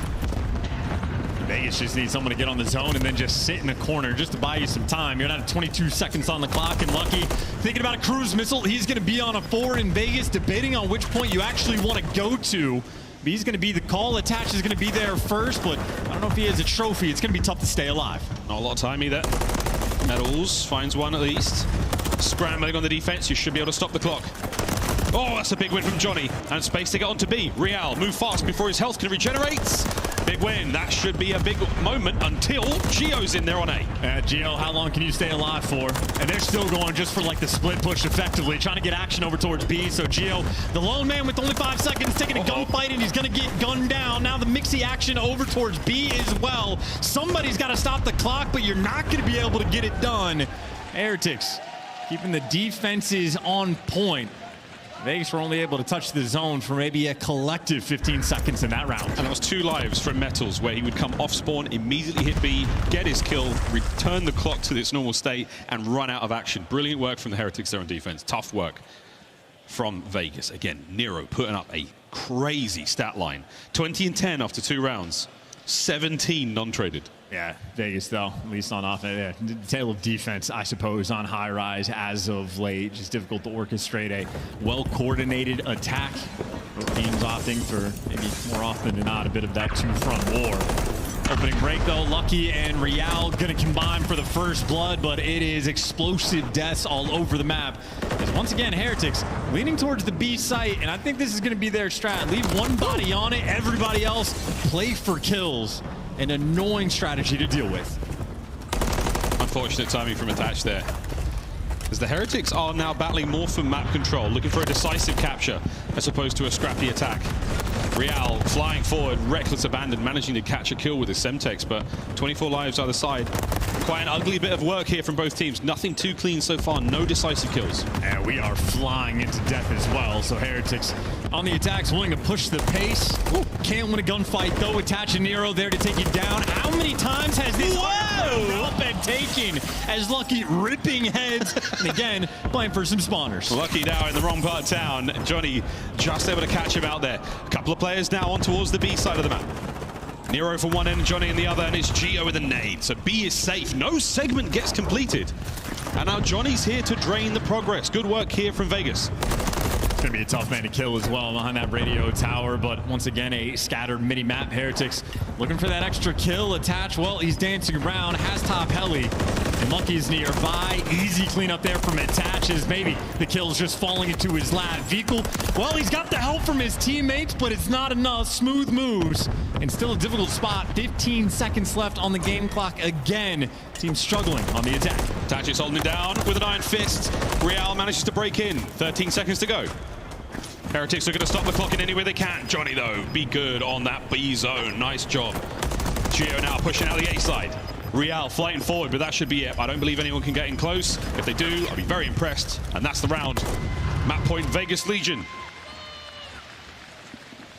Vegas just needs someone to get on the zone and then just sit in the corner just to buy you some time. You're not at 22 seconds on the clock, and Lucky thinking about a cruise missile. He's going to be on a 4 in Vegas, debating on which point you actually want to go to. But he's going to be the call. Attach is going to be there first, but I don't know if he has a trophy. It's going to be tough to stay alive. Not a lot of time either. Metals finds one at least. Scrambling on the defense. You should be able to stop the clock. Oh, that's a big win from Johnny. And space to get onto B. Real, move fast before his health can regenerate. Big win. That should be a big moment until Gio's in there on A. Gio, how long can you stay alive for? And they're still going just for like the split push effectively, trying to get action over towards B. So Gio, the lone man with only 5 seconds, taking a gunfight, and he's going to get gunned down. Now the mixy action over towards B as well. Somebody's got to stop the clock, but you're not going to be able to get it done. Heretics keeping the defenses on point. Vegas were only able to touch the zone for maybe a collective 15 seconds in that round. And that was 2 lives from Metals, where he would come off spawn, immediately hit B, get his kill, return the clock to its normal state, and run out of action. Brilliant work from the Heretics there on defense. Tough work from Vegas. Again, Nero putting up a crazy stat line. 20 and 10 after 2 rounds. 17 non-traded. Yeah, Vegas, though, at least on offense. Yeah, the tale of defense, I suppose, on high rise as of late. Just difficult to orchestrate a well-coordinated attack. Both teams opting for, maybe more often than not, a bit of that two-front war. Opening break, though, Lucky and Real going to combine for the first blood, but it is explosive deaths all over the map. As once again, Heretics leaning towards the B site, and I think this is going to be their strat. Leave one body on it, everybody else play for kills. An annoying strategy to deal with. Unfortunate timing from Attach there. As the Heretics are now battling more for map control, looking for a decisive capture as opposed to a scrappy attack. Real flying forward, reckless abandon, managing to catch a kill with his Semtex, but 24 lives either side. Quite an ugly bit of work here from both teams. Nothing too clean so far, no decisive kills. And we are flying into death as well, so Heretics on the attacks, willing to push the pace. Ooh, can't win a gunfight, though. Attach and Nero there to take you down. How many times has this been taken as Lucky ripping heads? And again, playing for some spawners. Lucky now in the wrong part of town. Johnny just able to catch him out there. A couple of players now on towards the B side of the map. Nero for one end, Johnny in the other, and it's Gio with a nade. So B is safe. No segment gets completed. And now Johnny's here to drain the progress. Good work here from Vegas. It's going to be a tough man to kill as well behind that radio tower, but once again, a scattered mini-map. Heretics looking for that extra kill. Attach, well, he's dancing around, has top heli, and Lucky's nearby. Easy cleanup there from Attaches. Maybe the kill's just falling into his lap. Vehicle, well, he's got the help from his teammates, but it's not enough. Smooth moves, and still a difficult spot. 15 seconds left on the game clock again. Team struggling on the attack. Attaches holding it down with an iron fist. Real manages to break in. 13 seconds to go. Heretics are going to stop the clock in any way they can. Johnny, though, be good on that B zone. Nice job. Gio now pushing out the A side. Real fighting forward, but that should be it. I don't believe anyone can get in close. If they do, I'll be very impressed. And that's the round. Map point, Vegas Legion.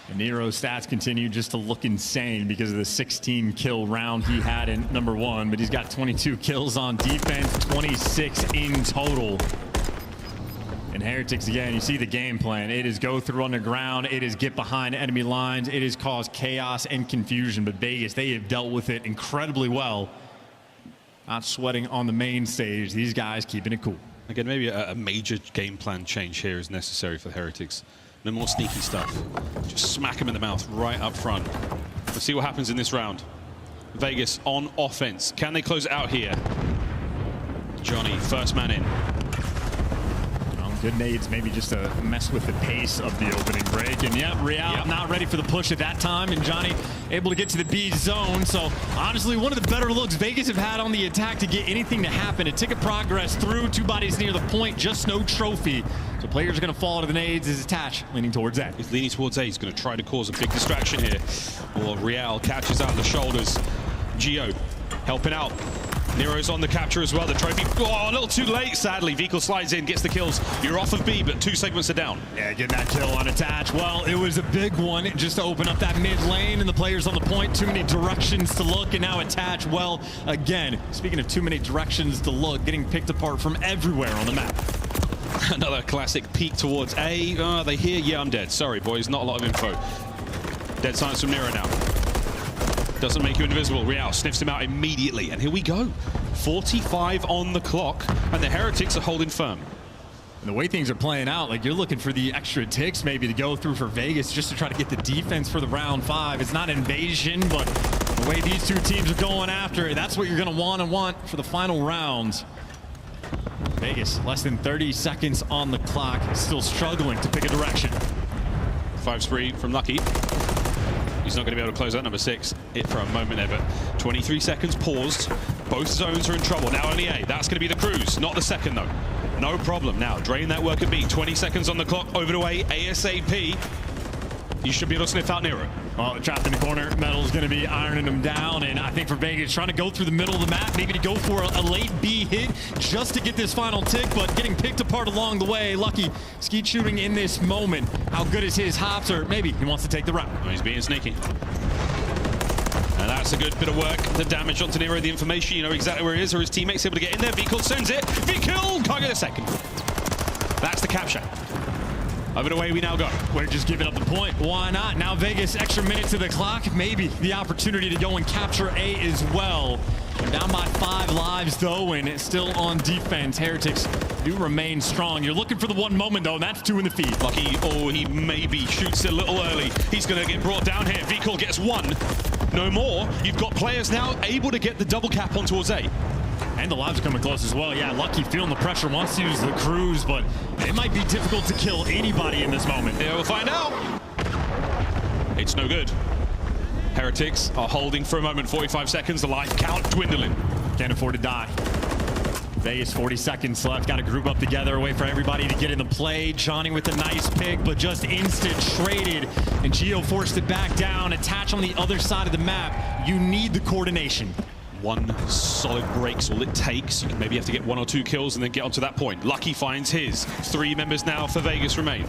And Nero's stats continue just to look insane because of the 16 kill round he had in number 1, but he's got 22 kills on defense, 26 in total. And Heretics, again, you see the game plan. It is go through underground. It is get behind enemy lines. It is cause chaos and confusion. But Vegas, they have dealt with it incredibly well. Not sweating on the main stage. These guys keeping it cool. Again, maybe a major game plan change here is necessary for the Heretics. No more sneaky stuff. Just smack them in the mouth right up front. Let's see what happens in this round. Vegas on offense. Can they close it out here? Johnny, first man in. Good nades, maybe just to mess with the pace of the opening break. And yeah, Real not ready for the push at that time. And Johnny able to get to the B zone. So honestly, one of the better looks Vegas have had on the attack to get anything to happen. A ticket progress through, 2 bodies near the point, just no trophy. So players are going to fall to the nades. Is Attach leaning towards A. He's leaning towards A. He's going to try to cause a big distraction here. Well, Real catches out the shoulders. Gio helping out. Nero's on the capture as well. The trophy, a little too late, sadly. Vehicle slides in, gets the kills. You're off of B, but 2 segments are down. Yeah, getting that kill on Attach. Well, it was a big one just to open up that mid lane, and the players on the point. Too many directions to look, and now Attach, well, again, speaking of too many directions to look, getting picked apart from everywhere on the map. Another classic peek towards A. Oh, they hear, yeah, I'm dead. Sorry, boys, not a lot of info. Dead silence from Nero now. Doesn't make you invisible. Real sniffs him out immediately. And here we go. 45 on the clock. And the Heretics are holding firm. And the way things are playing out, like you're looking for the extra ticks maybe to go through for Vegas just to try to get the defense for the round 5. It's not invasion, but the way these 2 teams are going after it, that's what you're going to want for the final rounds. Vegas, less than 30 seconds on the clock, still struggling to pick a direction. 5 spree from Lucky. He's not going to be able to close out number 6 it for a moment there, but 23 seconds paused. Both zones are in trouble. Now only A. That's going to be the cruise, not the second though. No problem. Now drain that work at B. 20 seconds on the clock. Over to A ASAP. You should be able to sniff out Nero. Well, trapped in the corner. Metal's going to be ironing him down, and I think for Vegas, trying to go through the middle of the map, maybe to go for a late B hit just to get this final tick, but getting picked apart along the way. Lucky skeet shooting in this moment. How good is his hops, or maybe he wants to take the route. Oh, he's being sneaky. And that's a good bit of work. The damage onto Nero, the information, you know exactly where he is, or his teammates able to get in there. Vehicle sends it. Vehicle can't get a second. That's the capture. Over to A we now go. We're just giving up the point. Why not? Now Vegas, extra minute to the clock. Maybe the opportunity to go and capture A as well. They're down by 5 lives though, and it's still on defense. Heretics do remain strong. You're looking for the one moment though, and that's 2 in the feed. Lucky, oh, he maybe shoots it a little early. He's going to get brought down here. Vehicle gets 1. No more. You've got players now able to get the double cap on towards A. And the lives are coming close as well. Yeah, Lucky feeling the pressure, wants to use the cruise, but it might be difficult to kill anybody in this moment. Yeah, we'll find out. It's no good. Heretics are holding for a moment. 45 seconds, the life count dwindling. Can't afford to die. Vegas, 40 seconds left. Got to group up together, wait for everybody to get in the play. Johnny with a nice pick, but just instant traded. And Gio forced it back down. Attach on the other side of the map. You need the coordination. 1 solid break's all it takes. You can maybe have to get 1 or 2 kills and then get onto that point. Lucky finds his. 3 members now for Vegas remain.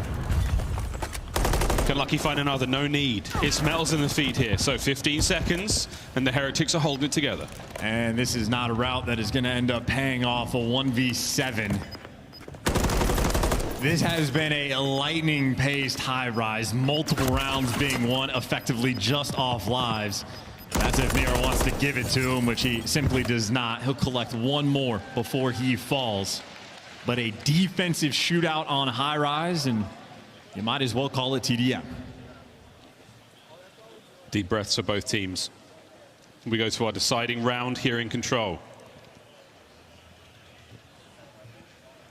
Can Lucky find another? No need. It's Metals in the feed here. So 15 seconds, and the Heretics are holding it together. And this is not a route that is going to end up paying off a 1v7. This has been a lightning-paced high rise. Multiple rounds being won effectively just off lives. It's if Nero wants to give it to him, which he simply does not. He'll collect one more before he falls. But a defensive shootout on high rise, and you might as well call it TDM. Deep breaths for both teams. We go to our deciding round here in control.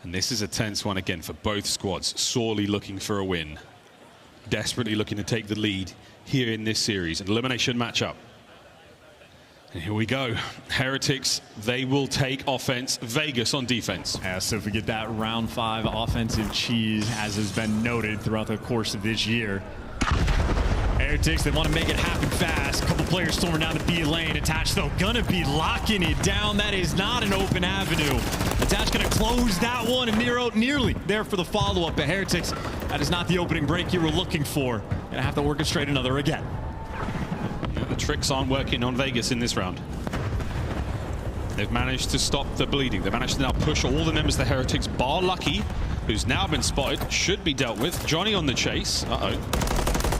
And this is a tense one again for both squads, sorely looking for a win. Desperately looking to take the lead here in this series, an elimination matchup. And here we go. Heretics, they will take offense. Vegas on defense. Yeah, so if we get that round 5 offensive cheese, as has been noted throughout the course of this year, Heretics, they want to make it happen fast. A couple players storming down the B lane. Attach, though, gonna be locking it down. That is not an open avenue. Attach gonna close that one, and Nero nearly there for the follow-up. But Heretics, that is not the opening break you were looking for. Gonna have to orchestrate another again. Yeah, the tricks aren't working on Vegas in this round. They've managed to stop the bleeding. They managed to now push all the members of the Heretics, bar Lucky, who's now been spotted, should be dealt with. Johnny on the chase. Uh-oh.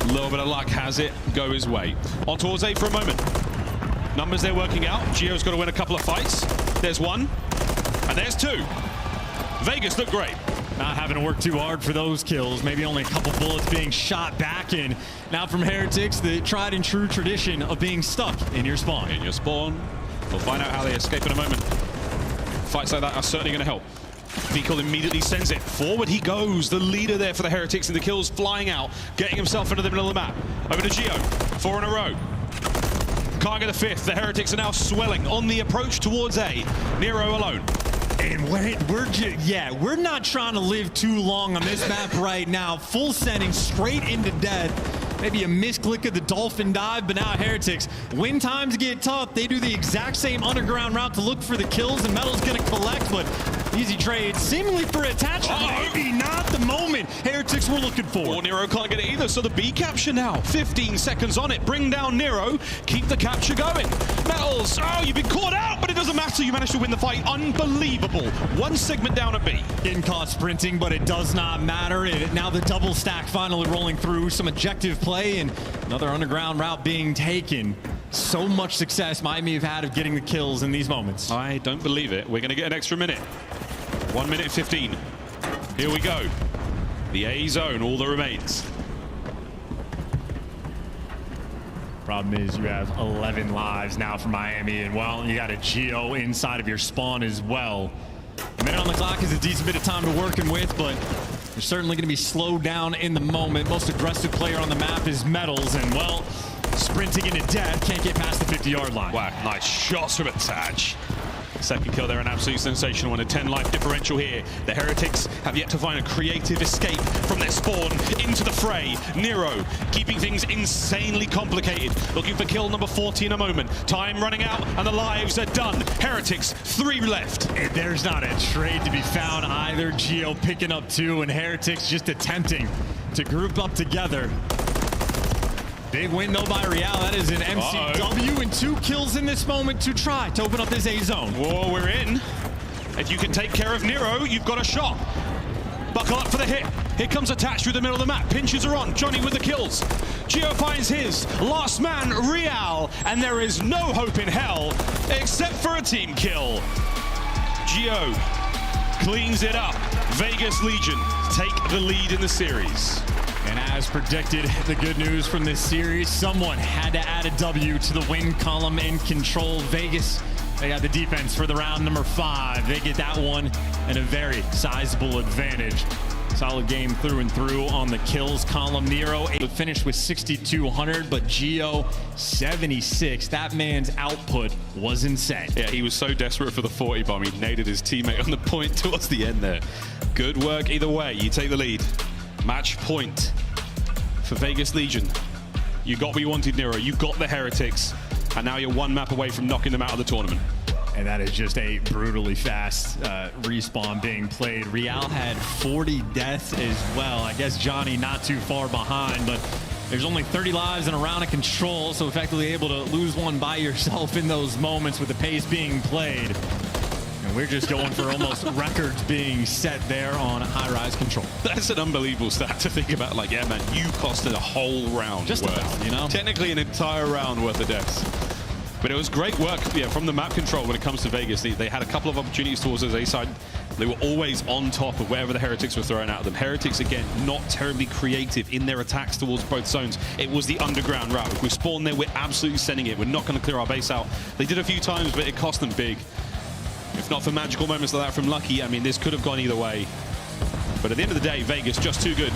A little bit of luck has it go his way. On towards A for a moment. Numbers they're working out. Gio's got to win a couple of fights. There's one, and there's two. Vegas look great. Not having to work too hard for those kills. Maybe only a couple bullets being shot back in. Now from Heretics, the tried and true tradition of being stuck in your spawn. In your spawn. We'll find out how they escape in a moment. Fights like that are certainly going to help. Vehicle immediately sends it. Forward he goes. The leader there for the Heretics, and the kills flying out, getting himself into the middle of the map. Over to Gio. 4 in a row. Can't get a 5th. The Heretics are now swelling on the approach towards A. Nero alone. And we're not trying to live too long on this map right now. Full sending straight into death. Maybe a misclick of the dolphin dive, but now Heretics, when times get tough, they do the exact same underground route to look for the kills, and Metal's gonna collect, but easy trade, seemingly for attachment. Maybe not the moment Heretics were looking for. Or Nero can't get it either, so the B capture now. 15 seconds on it, bring down Nero, keep the capture going. Metals, oh, you've been caught out, but it doesn't matter, you managed to win the fight. Unbelievable. One segment down at B. Getting caught sprinting, but it does not matter. Now the double stack finally rolling through, some objective play, and another underground route being taken. So much success Miami have had of getting the kills in these moments. I don't believe it. We're going to get an extra minute. 1 minute 15. Here we go. The A zone, all that remains. Problem is you have 11 lives now for Miami, and well, you got a Geo inside of your spawn as well. A minute on the clock is a decent bit of time to working with, but they're certainly going to be slowed down in the moment. Most aggressive player on the map is Metals, and well, sprinting into death, can't get past the 50-yard line. Wow, nice shots from Attach. Second kill there, an absolute sensational one. A 10-life differential here. The Heretics have yet to find a creative escape from their spawn into the fray. Nero keeping things insanely complicated. Looking for kill number 40 in a moment. Time running out, and the lives are done. Heretics, 3 left. And there's not a trade to be found either. Geo picking up 2, and Heretics just attempting to group up together. Big win though by Real. That is an MCW and 2 kills in this moment to try to open up this A zone. Whoa, we're in. If you can take care of Nero, you've got a shot. Buckle up for the hit. Here comes Attach through the middle of the map. Pinches are on. Johnny with the kills. Gio finds his. Last man, Real. And there is no hope in hell except for a team kill. Gio cleans it up. Vegas Legion take the lead in the series. And as predicted, the good news from this series, someone had to add a W to the win column in control. Vegas, they got the defense for the round number 5. They get that one and a very sizable advantage. Solid game through and through on the kills column. Nero finished with 6,200, but Gio 76. That man's output was insane. Yeah, he was so desperate for the 40 bomb. He naded his teammate on the point towards the end there. Good work either way. You take the lead. Match point for Vegas Legion. You got what you wanted, Nero. You got the Heretics. And now you're 1 map away from knocking them out of the tournament. And that is just a brutally fast respawn being played. Real had 40 deaths as well. I guess Johnny not too far behind, but there's only 30 lives in a round of control, so effectively able to lose one by yourself in those moments with the pace being played. And we're just going for almost records being set there on high-rise control. That's an unbelievable stat to think about. Like, yeah, man, you costed a whole round just worth. About, you know? Technically an entire round worth of deaths. But it was great work from the map control when it comes to Vegas. They had a couple of opportunities towards those A side. They were always on top of wherever the Heretics were throwing at them. Heretics, again, not terribly creative in their attacks towards both zones. It was the underground route. If we spawn there, we're absolutely sending it. We're not going to clear our base out. They did a few times, but it cost them big. If not for magical moments like that from Lucky, I mean, this could have gone either way. But at the end of the day, Vegas just too good.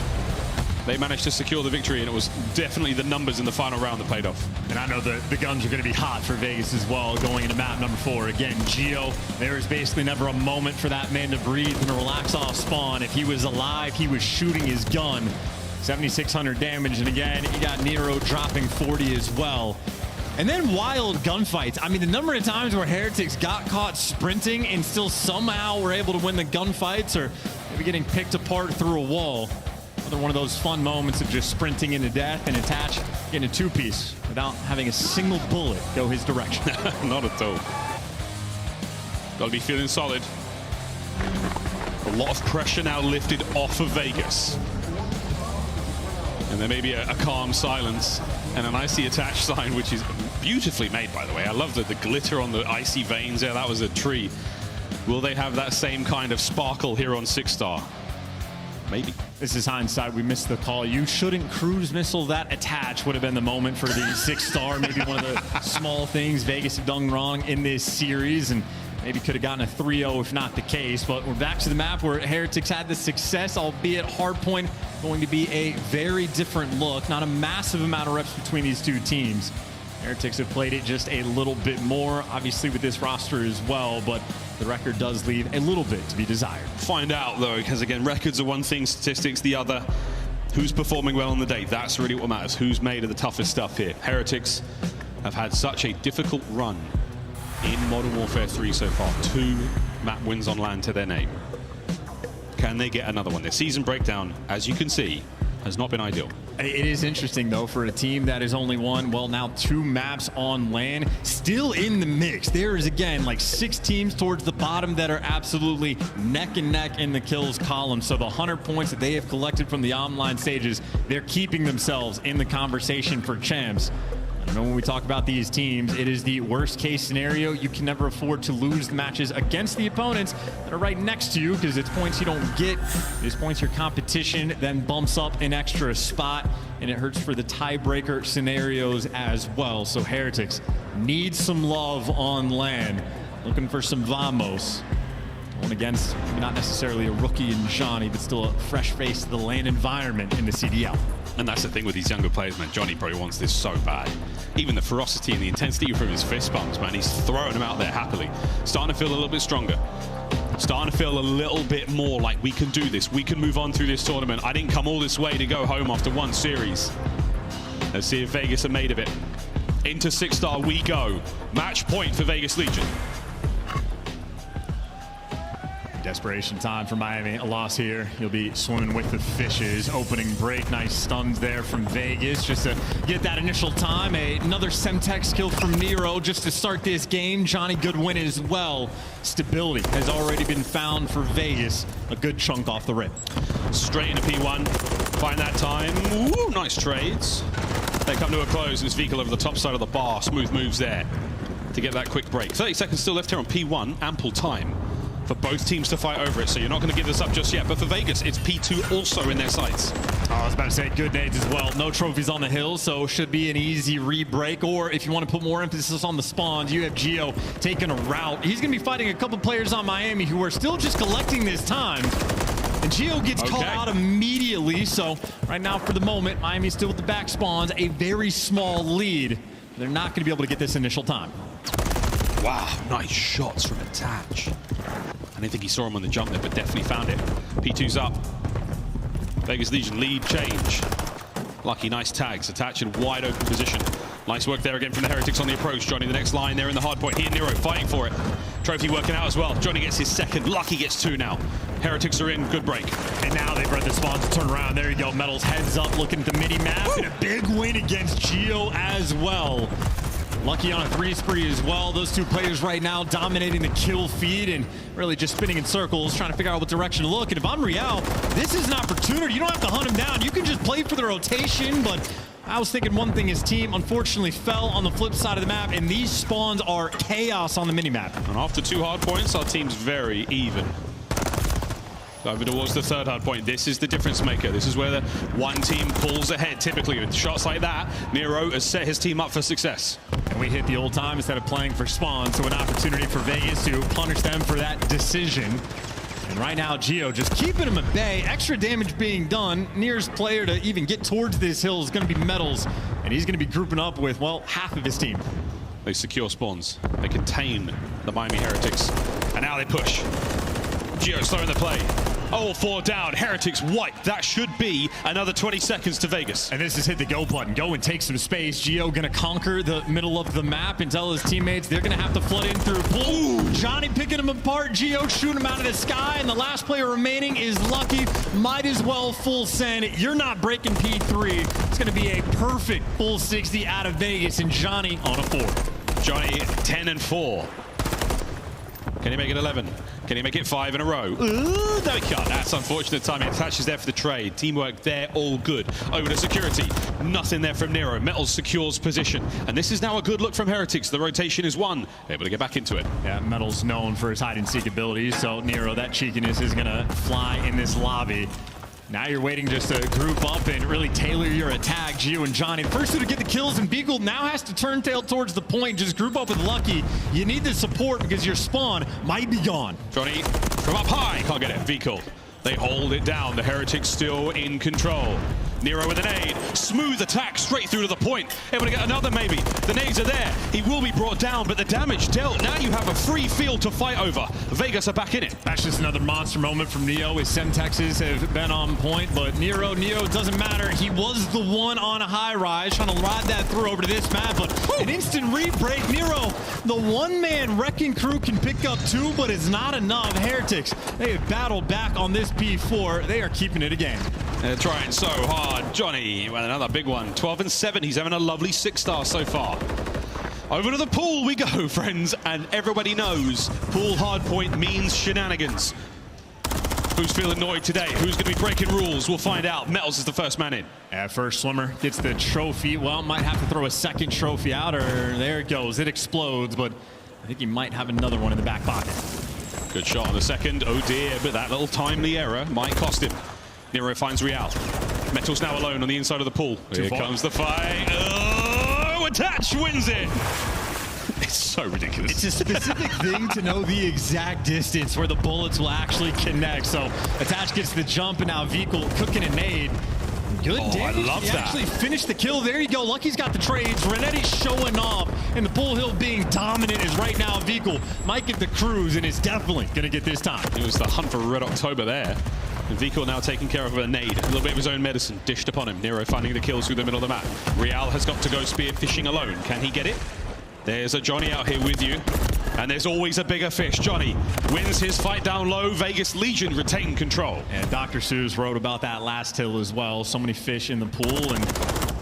They managed to secure the victory, and it was definitely the numbers in the final round that paid off. And I know the guns are going to be hot for Vegas as well, going into map number 4. Again, Geo, there is basically never a moment for that man to breathe and relax off spawn. If he was alive, he was shooting his gun. 7,600 damage, and again, you got Nero dropping 40 as well. And then wild gunfights. I mean, the number of times where Heretics got caught sprinting and still somehow were able to win the gunfights, or maybe getting picked apart through a wall. Another one of those fun moments of just sprinting into death and attach in a two-piece without having a single bullet go his direction. Not at all. Got to be feeling solid. A lot of pressure now lifted off of Vegas. And there may be a calm silence and an icy attach sign, which is beautifully made, by the way. I love the glitter on the icy veins there. That was a tree. Will they have that same kind of sparkle here on 6-star? Maybe. This is hindsight. We missed the call. You shouldn't cruise missile that attach. Would have been the moment for the 6-star. Maybe one of the small things Vegas have done wrong in this series, and maybe could have gotten a 3-0 if not the case. But we're back to the map where Heretics had the success, albeit hardpoint going to be a very different look. Not a massive amount of reps between these two teams. Heretics have played it just a little bit more, obviously with this roster as well, but the record does leave a little bit to be desired. Find out, though, because again, records are one thing, statistics the other. Who's performing well on the day? That's really what matters. Who's made of the toughest stuff here? Heretics have had such a difficult run in Modern Warfare 3 so far. 2 map wins on land to their name. Can they get another one? Their season breakdown, as you can see, has not been ideal. It is interesting, though, for a team that has only won, well, now 2 maps on land, still in the mix. There is, again, like 6 teams towards the bottom that are absolutely neck and neck in the kills column. So the 100 points that they have collected from the online stages, they're keeping themselves in the conversation for champs. I know when we talk about these teams, it is the worst case scenario. You can never afford to lose the matches against the opponents that are right next to you, because it's points you don't get. It's points your competition then bumps up an extra spot, and it hurts for the tiebreaker scenarios as well. So Heretics need some love on land. Looking for some Vamos. Going against not necessarily a rookie in Johnny, but still a fresh face to the land environment in the CDL. And that's the thing with these younger players, man. Johnny probably wants this so bad. Even the ferocity and the intensity from his fist bumps, man, he's throwing them out there happily. Starting to feel a little bit stronger. Starting to feel a little bit more like we can do this. We can move on through this tournament. I didn't come all this way to go home after one series. Let's see if Vegas are made of it. Into 6-star we go. Match point for Vegas Legion. Desperation time for Miami. A loss here. You'll be swimming with the fishes. Opening break. Nice stuns there from Vegas just to get that initial time. Another Semtex kill from Nero just to start this game. Johnny, good win as well. Stability has already been found for Vegas. A good chunk off the rip. Straight into P1. Find that time. Ooh, nice trades. They come to a close. This vehicle over the top side of the bar. Smooth moves there to get that quick break. 30 seconds still left here on P1. Ample time for both teams to fight over it, so you're not going to give this up just yet. But for Vegas, it's P2 also in their sights. Oh, I was about to say, good nades as well. No trophies on the hill, so should be an easy re-break. Or if you want to put more emphasis on the spawns, you have Geo taking a route. He's going to be fighting a couple players on Miami who are still just collecting this time. And Geo gets called out immediately, so right now, for the moment, Miami's still with the back spawns, a very small lead. They're not going to be able to get this initial time. Wow, nice shots from Attach. I didn't think he saw him on the jump there, but definitely found it. P2's up. Vegas Legion lead change. Lucky, nice tags. Attach in wide open position. Nice work there again from the Heretics on the approach. Johnny, the next line there in the hard point. He and Nero fighting for it. Trophy working out as well. Johnny gets his second. Lucky gets 2 now. Heretics are in. Good break. And now they've read the spawns to turn around. There you go. Metals heads up, looking at the mini-map. And a big win against Geo as well. Lucky on a 3 spree as well. Those 2 players right now dominating the kill feed and really just spinning in circles, trying to figure out what direction to look. And if I'm Real, this is an opportunity. You don't have to hunt him down. You can just play for the rotation, but I was thinking one thing, his team unfortunately fell on the flip side of the map, and these spawns are chaos on the minimap. And after 2 hard points, our team's very even. Over towards the 3rd hard point. This is the difference maker. This is where the one team pulls ahead typically. With shots like that, Nero has set his team up for success. And we hit the old time instead of playing for spawn, so an opportunity for Vegas to punish them for that decision. And right now, Gio just keeping him at bay. Extra damage being done. Nearest player to even get towards this hill is going to be Metals. And he's going to be grouping up with, well, half of his team. They secure spawns. They contain the Miami Heretics. And now they push. Gio slowing the play. All 4 down. Heretics wiped. That should be another 20 seconds to Vegas. And this is hit the go button. Go and take some space. Gio going to conquer the middle of the map and tell his teammates they're going to have to flood in through pool. Ooh, Johnny picking him apart. Gio shooting him out of the sky. And the last player remaining is Lucky. Might as well full send. You're not breaking P3. It's going to be a perfect full 60 out of Vegas. And Johnny on a 4. Johnny 10 and 4. Can he make it 11? Can he make it 5 in a row? Ooh, no, he can't. That's unfortunate timing. Attaches there for the trade. Teamwork there, all good. Over to security. Nothing there from Nero. Metals secures position. And this is now a good look from Heretics. The rotation is 1. Able to get back into it. Yeah, Metals known for his hide-and-seek abilities. So Nero, that cheekiness is going to fly in this lobby. Now you're waiting just to group up and really tailor your attack. Gio and Johnny, the first 2 to get the kills, and Beagle now has to turn tail towards the point. Just group up with Lucky. You need the support because your spawn might be gone. Johnny from up high. Can't get it. Vehicle. They hold it down. The Heretics still in control. Nero with an aid. Smooth attack straight through to the point. Able to get another maybe. The nades are there. He will be brought down, but the damage dealt. Now you have a free field to fight over. Vegas are back in it. That's just another monster moment from Neo. His Semtexes have been on point, but Neo doesn't matter. He was the one on a high rise trying to ride that through over to this map, but an instant re-break. Nero, the one-man wrecking crew can pick up 2, but it's not enough. Heretics, they have battled back on this P4. They are keeping it a game. They're trying so hard. Johnny with another big one. 12 and 7. He's having a lovely 6-star so far. Over to the pool we go, friends. And everybody knows pool hardpoint means shenanigans. Who's feeling annoyed today? Who's going to be breaking rules? We'll find out. Metals is the first man in. First swimmer gets the trophy. Well, might have to throw a second trophy out, or there it goes. It explodes, but I think he might have another one in the back pocket. Good shot on the second. Oh dear, but that little timely error might cost him. Nero finds Real. Metals now alone on the inside of the pool. Here comes the fight. Oh, Attach wins it. It's so ridiculous. It's a specific thing to know the exact distance where the bullets will actually connect. So Attach gets the jump, and now Vehicle cooking a nade. Good damage. I love he that. Actually finished the kill. There you go. Lucky's got the trades. Renetti's showing off, and the Bull Hill being dominant is right now Vehicle might get the cruise, and is definitely going to get this time. It was the hunt for Red October there. And Vehicle now taking care of a nade. A little bit of his own medicine dished upon him. Nero finding the kills through the middle of the map. Real has got to go spear fishing alone. Can he get it? There's a Johnny out here with you. And there's always a bigger fish. Johnny wins his fight down low. Vegas Legion retain control. And Dr. Seuss wrote about that last hill as well. So many fish in the pool. And,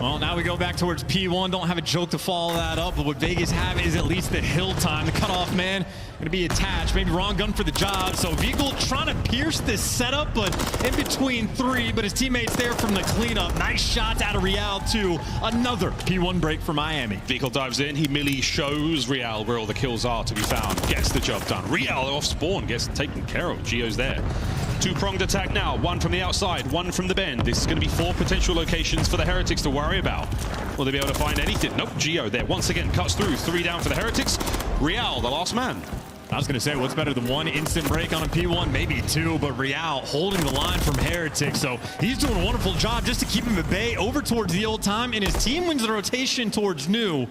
well, now we go back towards P1. Don't have a joke to follow that up. But what Vegas have is at least the hill time. The cutoff man going to be attached. Maybe wrong gun for the job. So Vehicle trying to pierce this setup, but in between 3. But his teammates there from the cleanup. Nice shots out of Real, too. Another P1 break for Miami. Vehicle dives in. He merely shows Real where all the kills are to be found. Gets the job done. Real off spawn gets taken care of. Gio's there. 2-pronged attack now. 1 from the outside, 1 from the bend. This is going to be 4 potential locations for the Heretics to worry about. Will they be able to find anything? Nope. Gio there once again cuts through. 3 down for the Heretics. Real, the last man. I was going to say, what's better than 1 instant break on a P1? Maybe 2, but Real holding the line from Heretics. So he's doing a wonderful job just to keep him at bay over towards the old time, and his team wins the rotation towards new.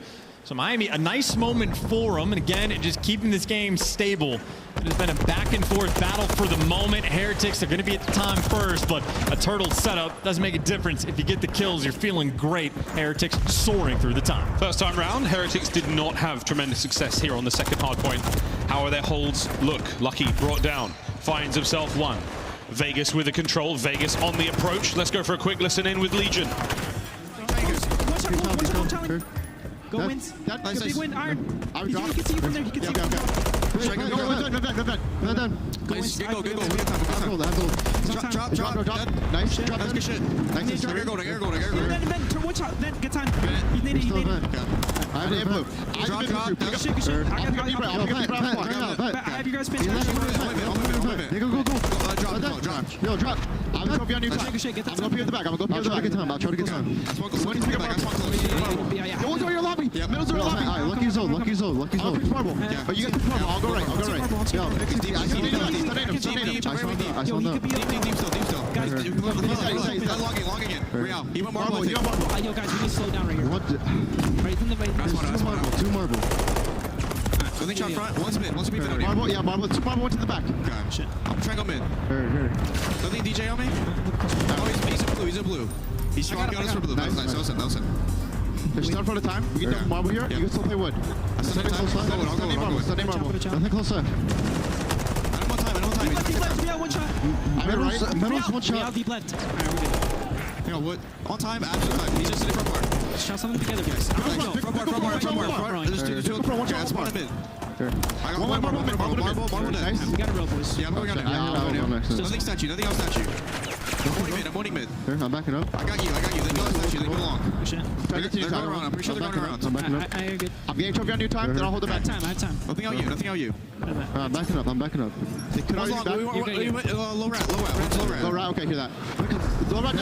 So Miami, a nice moment for them. And again, just keeping this game stable. It has been a back and forth battle for the moment. Heretics are going to be at the time first, but a turtle setup doesn't make a difference. If you get the kills, you're feeling great. Heretics soaring through the time. First time round, Heretics did not have tremendous success here on the second hard point. How are their holds look? Lucky brought down, finds himself 1. Vegas with the control, Vegas on the approach. Let's go for a quick listen in with Legion. Go wins. That's a big win, Iron. You can see from there. You can see from there. Nice. Drop. Good shit. Nice. Air go. Watch out. Get time. He's needed. I have air blue. Drop. Good shit. I have you guys pinned. Drop. Yo, drop. I'm gonna go on your time. I'm gonna be at the back. I'll try to get time. Yo, what's over your lobby? Middle's over your lobby. Alright, lucky zone. Marble. But you guys marble. I'll go right. Yo, I saw native. I saw them. Deep still. Guys, He's logging in. Real. He went marble. Yo, guys, we need to slow down right here. What the? Right from the right. Two marble. Nothing shot front. One spin. Marble. Yeah, marble. Two marble went to the back. God, shit. I'm trying to go mid. Here. Nothing DJ on me? Oh, he's in blue. He's showing us for blue. Nice. That was him. There's still for the time. We get the marble here. You can still play wood. Sunday marble. Nothing close left. I don't want time. Yeah, one shot. Middle's one shot. Deep left. Alright, we're good. Yo, what? On time, absolute time. He's just sitting front bar. Let's try something together, guys. Front bar. There's two. That's one mid. I got one marble next. We got a roll, boys. Yeah, I'm going on it. Nothing statue. I'm winning mid. Here, I'm backing up. I got you. They go statue. They go long. They're going around. I'm pretty sure they're going around. I'm backing up. You're good. I'm getting trophy on your time, then I'll hold it back. I have time. Nothing out you. I'm backing up. They could already be back. Low rat. Low rat, okay, hear that. Low rat,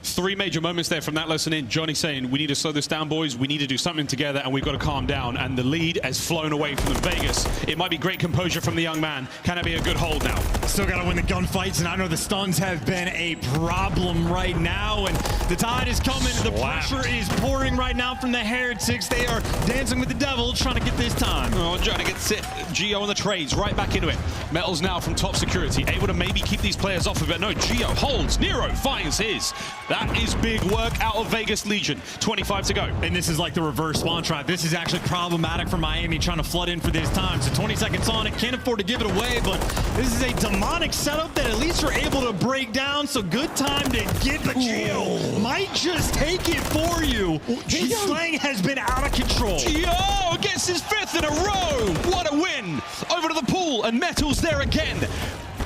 Three major moments there from that lesson in. Johnny saying, we need to slow this down, boys. We need to do something together, and we've got to calm down. And the lead has flown away from the Vegas. It might be great composure from the young man. Can it be a good hold now? Still got to win the gunfights, and I know the stuns have been a problem right now. And the tide is coming. The pressure is pouring right now from the Heretics. They are dancing with the devil, trying to get this time. Oh, Johnny gets it. Gio on the trades, right back into it. Metals now from top security, able to maybe keep these players off of it. No, Gio holds. Nero finds his. That is big work out of Vegas Legion. 25 to go. And this is like the reverse spawn trap. This is actually problematic for Miami trying to flood in for this time. So 20 seconds on it. Can't afford to give it away, but this is a demonic setup that at least you're able to break down. So good time to get the Gio. Might just take it for you. His slang has been out of control. Gio gets his 5th in a row. What a win. Over to the pool, and Metal's there again.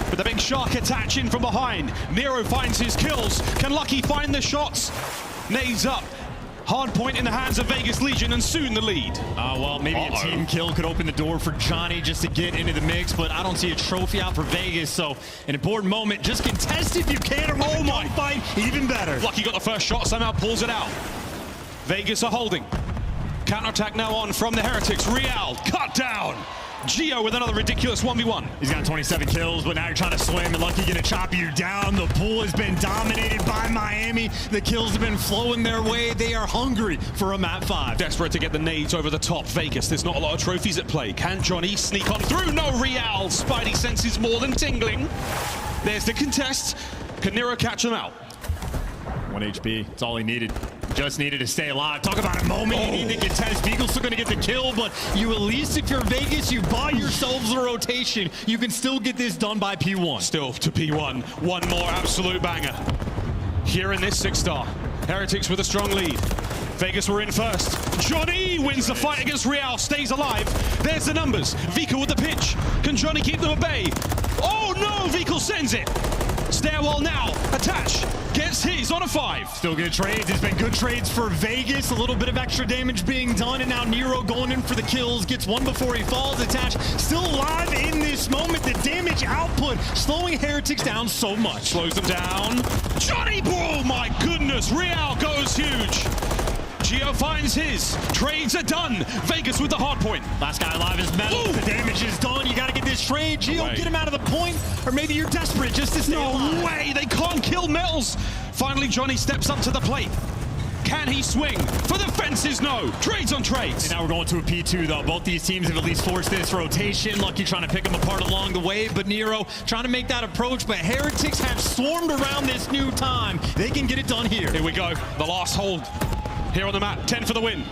With the big shark attaching from behind. Nero finds his kills. Can Lucky find the shots? Nades up. Hard point in the hands of Vegas Legion, and soon the lead. Well, maybe a team kill could open the door for Johnny just to get into the mix, but I don't see a trophy out for Vegas, so an important moment. Just contest if you can, or win the fight, even better. Lucky got the first shot, somehow pulls it out. Vegas are holding. Counterattack now on from the Heretics. Real cut down. Gio with another ridiculous 1v1. He's got 27 kills, but now you're trying to swim, and Lucky gonna chop you down. The pool has been dominated by Miami. The kills have been flowing their way. They are hungry for a map 5. Desperate to get the nades over the top. Vegas, there's not a lot of trophies at play. Can Johnny sneak on through? No, Real. Spidey senses more than tingling. There's the contest. Can Nero catch them out? 1 HP, it's all he needed. Just needed to stay alive. Talk about a moment you need to contest. Beagle's still gonna get the kill, but you at least, if you're Vegas, you buy yourselves a rotation. You can still get this done by P1. Still to P1. One more absolute banger. Here in this 6-star. Heretics with a strong lead. Vegas were in first. Johnny wins the fight against Real, stays alive. There's the numbers. Vika with the pitch. Can Johnny keep them at bay? Oh no, Vika sends it. Stairwell now, attach, gets his on a 5. Still good trades. It's been good trades for Vegas. A little bit of extra damage being done, and now Nero going in for the kills. Gets one before he falls. Attach still alive in this moment. The damage output slowing Heretics down so much. Slows them down. Johnny, oh my goodness, Real goes huge. Gio finds his. Trades are done. Vegas with the hard point. Last guy alive is Metal. The damage is done. You got to get this trade. Gio, get him out of the point. Or maybe you're desperate just to stay alive. No way. They can't kill Metals. Finally, Johnny steps up to the plate. Can he swing? For the fences, no. Trades on trades. And now we're going to a P2, though. Both these teams have at least forced this rotation. Lucky trying to pick them apart along the way, but Nero trying to make that approach. But Heretics have swarmed around this new time. They can get it done here. Here we go. The last hold. Here on the map, 10 for the win.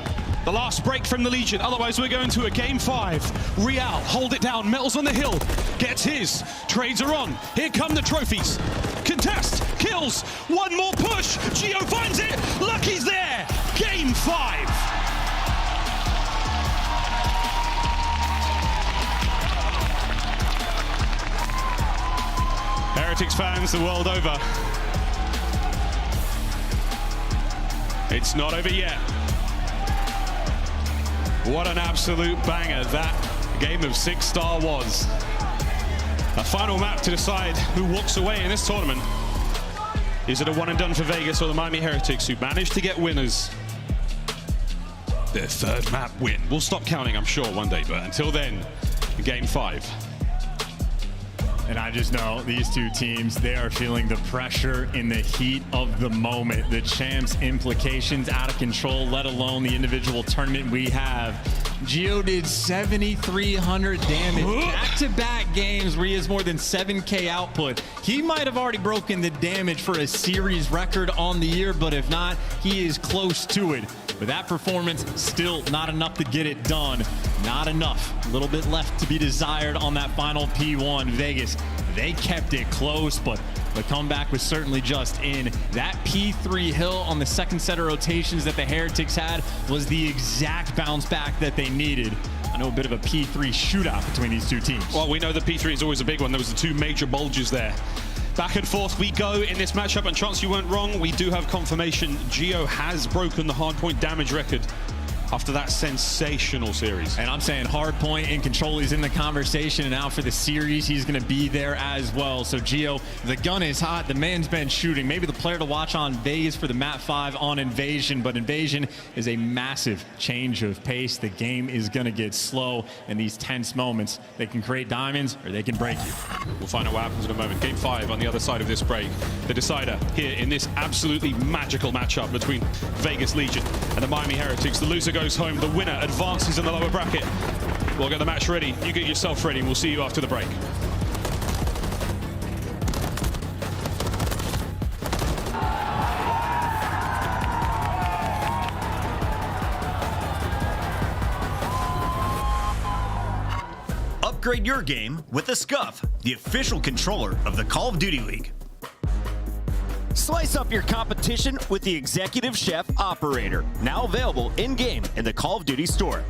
The last break from the Legion. Otherwise, we're going to a game 5. Real, hold it down. Metals on the hill. Gets his. Trades are on. Here come the trophies. Contest. Kills. One more push. Gio finds it. Lucky's there. Game 5. Heretics fans the world over. It's not over yet. What an absolute banger that game of 6-star was. A final map to decide who walks away in this tournament. Is it a one and done for Vegas or the Miami Heretics, who managed to get winners? Their third map win. We'll stop counting, I'm sure, one day, but until then, game 5. And I just know these two teams, they are feeling the pressure in the heat of the moment. The champs implications out of control, let alone the individual tournament we have. Gio did 7,300 damage. Back-to-back games where he has more than 7K output. He might have already broken the damage for a series record on the year, but if not, he is close to it. But that performance, still not enough to get it done. Not enough. A little bit left to be desired on that final P1. Vegas, they kept it close, but the comeback was certainly just in. That P3 hill on the second set of rotations that the Heretics had was the exact bounce back that they needed. I know a bit of a P3 shootout between these two teams. Well, we know the P3 is always a big one. There was the two major bulges there. Back and forth we go in this matchup, and Chance, you weren't wrong. We do have confirmation. Gio has broken the hardpoint damage record after that sensational series. And I'm saying Hardpoint in control, he's in the conversation, and now for the series, he's going to be there as well. So Gio, the gun is hot, the man's been shooting. Maybe the player to watch on Vegas for the map 5 on Invasion, but Invasion is a massive change of pace. The game is going to get slow, and these tense moments, they can create diamonds or they can break you. We'll find out what happens in a moment. Game 5 on the other side of this break. The decider here in this absolutely magical matchup between Vegas Legion and the Miami Heretics. The loser goes home. The winner advances in the lower bracket. We'll get the match ready. You get yourself ready, and we'll see you after the break. Upgrade your game with the Scuff, the official controller of the Call of Duty League. Slice up your competition with the Executive Chef Operator, now available in-game in the Call of Duty store.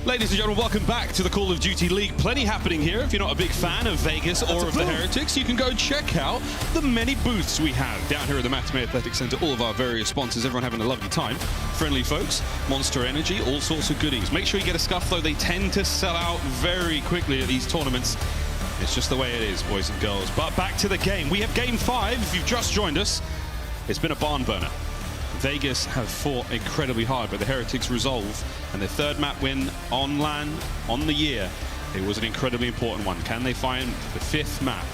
Ladies and gentlemen, welcome back to the Call of Duty League. Plenty happening here. If you're not a big fan of Vegas or of the Heretics, you can go check out the many booths we have down here at the Matamay Athletic Center. All of our various sponsors, everyone having a lovely time. Friendly folks, Monster Energy, all sorts of goodies. Make sure you get a scuff, though. They tend to sell out very quickly at these tournaments. It's just the way it is, boys and girls. But back to the game. We have game 5. If you've just joined us, it's been a barn burner. Vegas have fought incredibly hard, but the Heretics resolve, and their 3rd map win on LAN on the year. It was an incredibly important one. Can they find the 5th map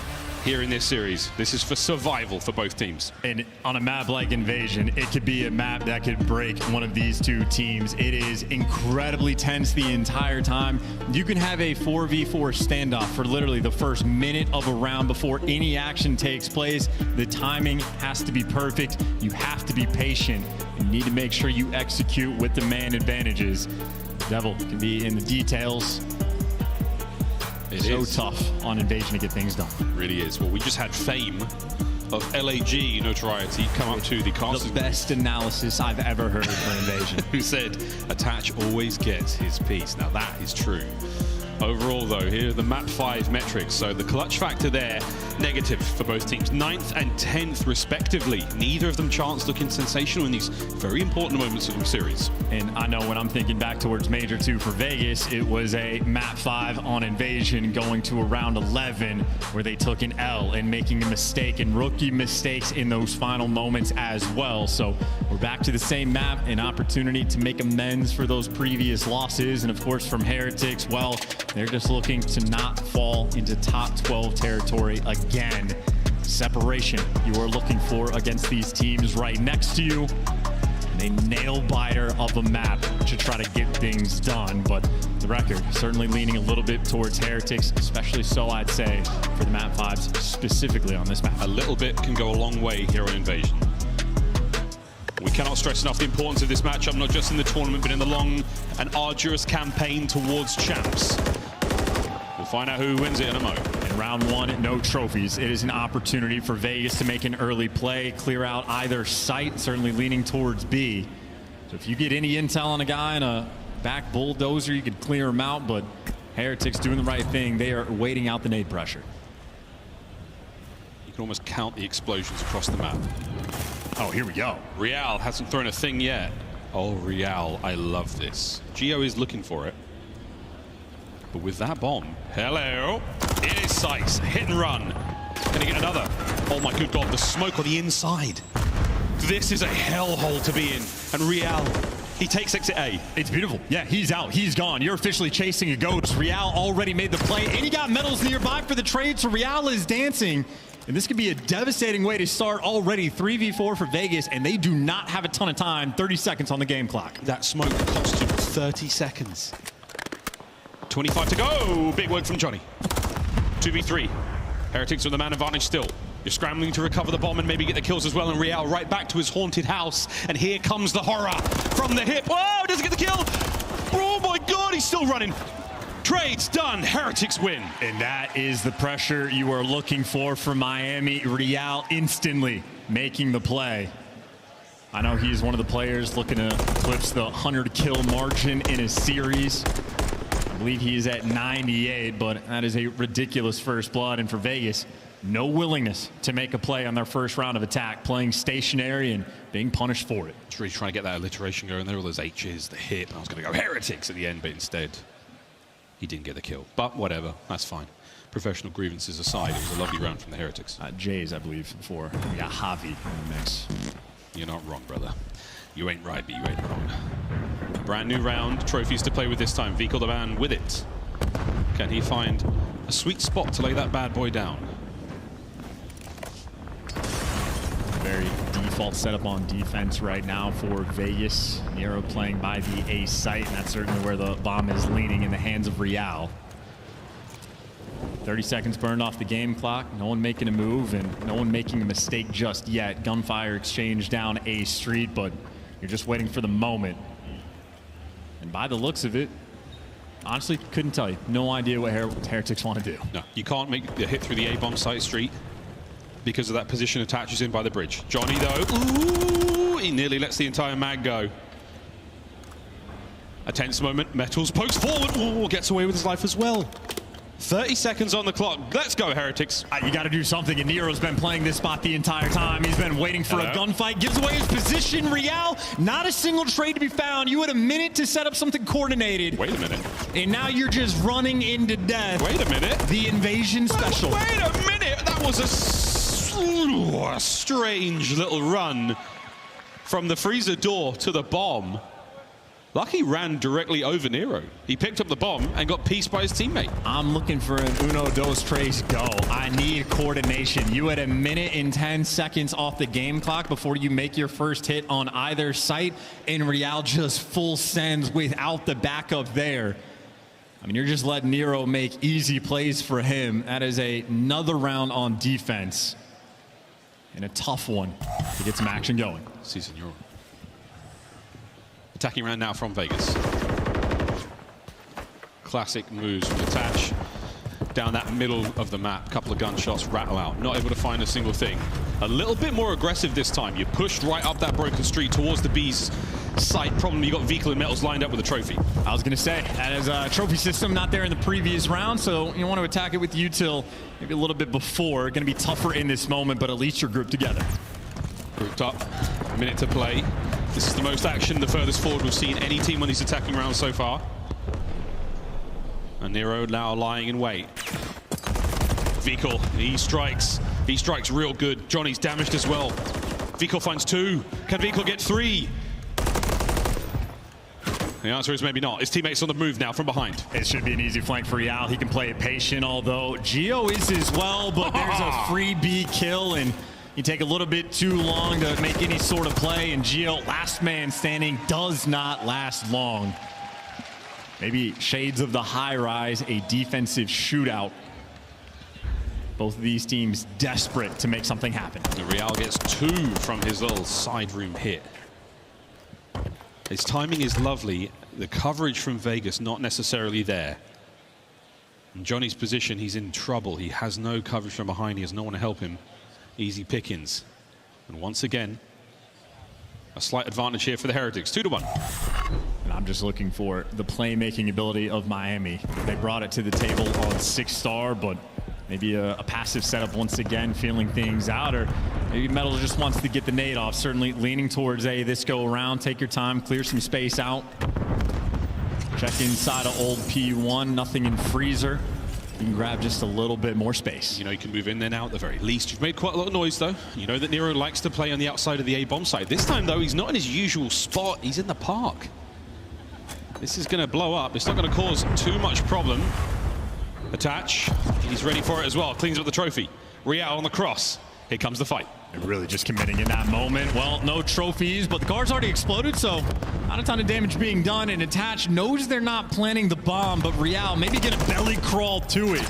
here in this series? This is for survival for both teams. And on a map like Invasion, it could be a map that could break one of these two teams. It is incredibly tense the entire time. You can have a 4v4 standoff for literally the first minute of a round before any action takes place. The timing has to be perfect. You have to be patient. You need to make sure you execute with the man advantages. Devil can be in the details. It's so tough on Invasion to get things done. It really is. Well, we just had Fame of LAG notoriety come up to the casting. The best analysis I've ever heard for Invasion. Who said, Attach always gets his piece. Now that is true. Overall, though, here are the map 5 metrics. So the clutch factor there, negative for both teams. 9th and 10th, respectively. Neither of them chance looking sensational in these very important moments of the series. And I know when I'm thinking back towards Major 2 for Vegas, it was a map 5 on Invasion going to a round 11 where they took an L and making a mistake and rookie mistakes in those final moments as well. So we're back to the same map, an opportunity to make amends for those previous losses. And of course, from Heretics, well, they're just looking to not fall into top 12 territory again. Separation you are looking for against these teams right next to you. And a nail-biter of a map to try to get things done. But the record certainly leaning a little bit towards Heretics, especially so, I'd say, for the map 5s, specifically on this map. A little bit can go a long way here on Invasion. We cannot stress enough the importance of this matchup, not just in the tournament, but in the long and arduous campaign towards champs. We'll find out who wins it in a moment. In round 1, no trophies. It is an opportunity for Vegas to make an early play, clear out either site, certainly leaning towards B. So if you get any intel on a guy in a back bulldozer, you could clear him out, but Heretics doing the right thing. They are waiting out the nade pressure. You can almost count the explosions across the map. Oh, here we go. Real hasn't thrown a thing yet. Oh, Real, I love this. Geo is looking for it. But with that bomb, hello, it is Sykes, hit and run. Gonna get another. Oh my good God, the smoke on the inside. This is a hellhole to be in. And Real, he takes exit A. It's beautiful. Yeah, he's out, he's gone. You're officially chasing a ghost. Real already made the play, and he got medals nearby for the trade, so Real is dancing. And this could be a devastating way to start already 3v4 for Vegas, and they do not have a ton of time. 30 seconds on the game clock. That smoke cost him 30 seconds. 25 to go. Big work from Johnny. 2v3. Heretics with the man advantage still. You're scrambling to recover the bomb and maybe get the kills as well. And Real right back to his haunted house. And here comes the horror from the hip. Oh, doesn't get the kill. Oh my God, he's still running. Trade's done. Heretics win. And that is the pressure you are looking for from Miami. Real instantly making the play. I know he's one of the players looking to eclipse the 100 kill margin in a series. I believe he is at 98, but that is a ridiculous first blood. And for Vegas, no willingness to make a play on their first round of attack, playing stationary and being punished for it. It's really trying to get that alliteration going there, all those H's, the hip. I was going to go Heretics at the end, but instead he didn't get the kill. But whatever, that's fine. Professional grievances aside, it was a lovely round from the Heretics. Jay's, I believe, for Javi in the mix. You're not wrong, brother. You ain't right, but you ain't wrong. A brand new round, trophies to play with this time. Vico the man with it. Can he find a sweet spot to lay that bad boy down? Very default setup on defense right now for Vegas. Nero playing by the A site, and that's certainly where the bomb is leaning in the hands of Real. 30 seconds burned off the game clock. No one making a move and no one making a mistake just yet. Gunfire exchange down A street, but you're just waiting for the moment. And by the looks of it, honestly, couldn't tell you. No idea what Heretics want to do. No, you can't make the hit through the A-bomb site street because of that position attaches in by the bridge. Johnny, though, ooh, he nearly lets the entire mag go. A tense moment. Metals pokes forward. Ooh, gets away with his life as well. 30 seconds on the clock. Let's go, Heretics. You got to do something, and Nero's been playing this spot the entire time. He's been waiting for a gunfight. Gives away his position. Real, not a single trade to be found. You had a minute to set up something coordinated. Wait a minute. And now you're just running into death. Wait a minute. The invasion special. Wait a minute. That was a strange little run from the freezer door to the bomb. Lucky ran directly over Nero. He picked up the bomb and got pieced by his teammate. I'm looking for an uno, dos, tres, go. I need coordination. You had a minute and 10 seconds off the game clock before you make your first hit on either site, and Real just full sends without the backup there. I mean, you're just letting Nero make easy plays for him. That is another round on defense, and a tough one to get some action going. Si, senor. Attacking round now from Vegas. Classic moves from Attach down that middle of the map. Couple of gunshots rattle out. Not able to find a single thing. A little bit more aggressive this time. You pushed right up that broken street towards the B's site. Problem, you got Vehicle and Metals lined up with a trophy. I was going to say, that is a trophy system not there in the previous round, so you want to attack it with util maybe a little bit before. Going to be tougher in this moment, but at least you're grouped together. Grouped up. A minute to play. This is the most action, the furthest forward we've seen any team on these attacking rounds so far. And Nero now lying in wait. Vehicle, he strikes. He strikes real good. Johnny's damaged as well. Vehicle finds 2. Can Vehicle get 3? The answer is maybe not. His teammates on the move now from behind. It should be an easy flank for Real. He can play it patient, although Gio is as well, but there's a free B kill, and you take a little bit too long to make any sort of play, and Gio, last man standing, does not last long. Maybe shades of the high rise, a defensive shootout. Both of these teams desperate to make something happen. Real gets 2 from his little side room hit. His timing is lovely. The coverage from Vegas not necessarily there. In Johnny's position, he's in trouble. He has no coverage from behind. He has no one to help him. Easy pickings. And once again, a slight advantage here for the Heretics. 2-1. And I'm just looking for the playmaking ability of Miami. They brought it to the table on 6-star, but maybe a passive setup once again, feeling things out, or maybe Metal just wants to get the nade off. Certainly leaning towards this go around. Take your time, clear some space out. Check inside of old P1, nothing in freezer. You can grab just a little bit more space. You know you can move in there now at the very least. You've made quite a lot of noise though. You know that Nero likes to play on the outside of the A-bomb site. This time though, he's not in his usual spot. He's in the park. This is going to blow up. It's not going to cause too much problem. Attach. He's ready for it as well. Cleans up the trophy. Real on the cross. Here comes the fight. They're really just committing in that moment. Well, no trophies, but the car's already exploded, so not a ton of damage being done. And Attach knows they're not planning the bomb, but Real maybe get a belly crawl to it.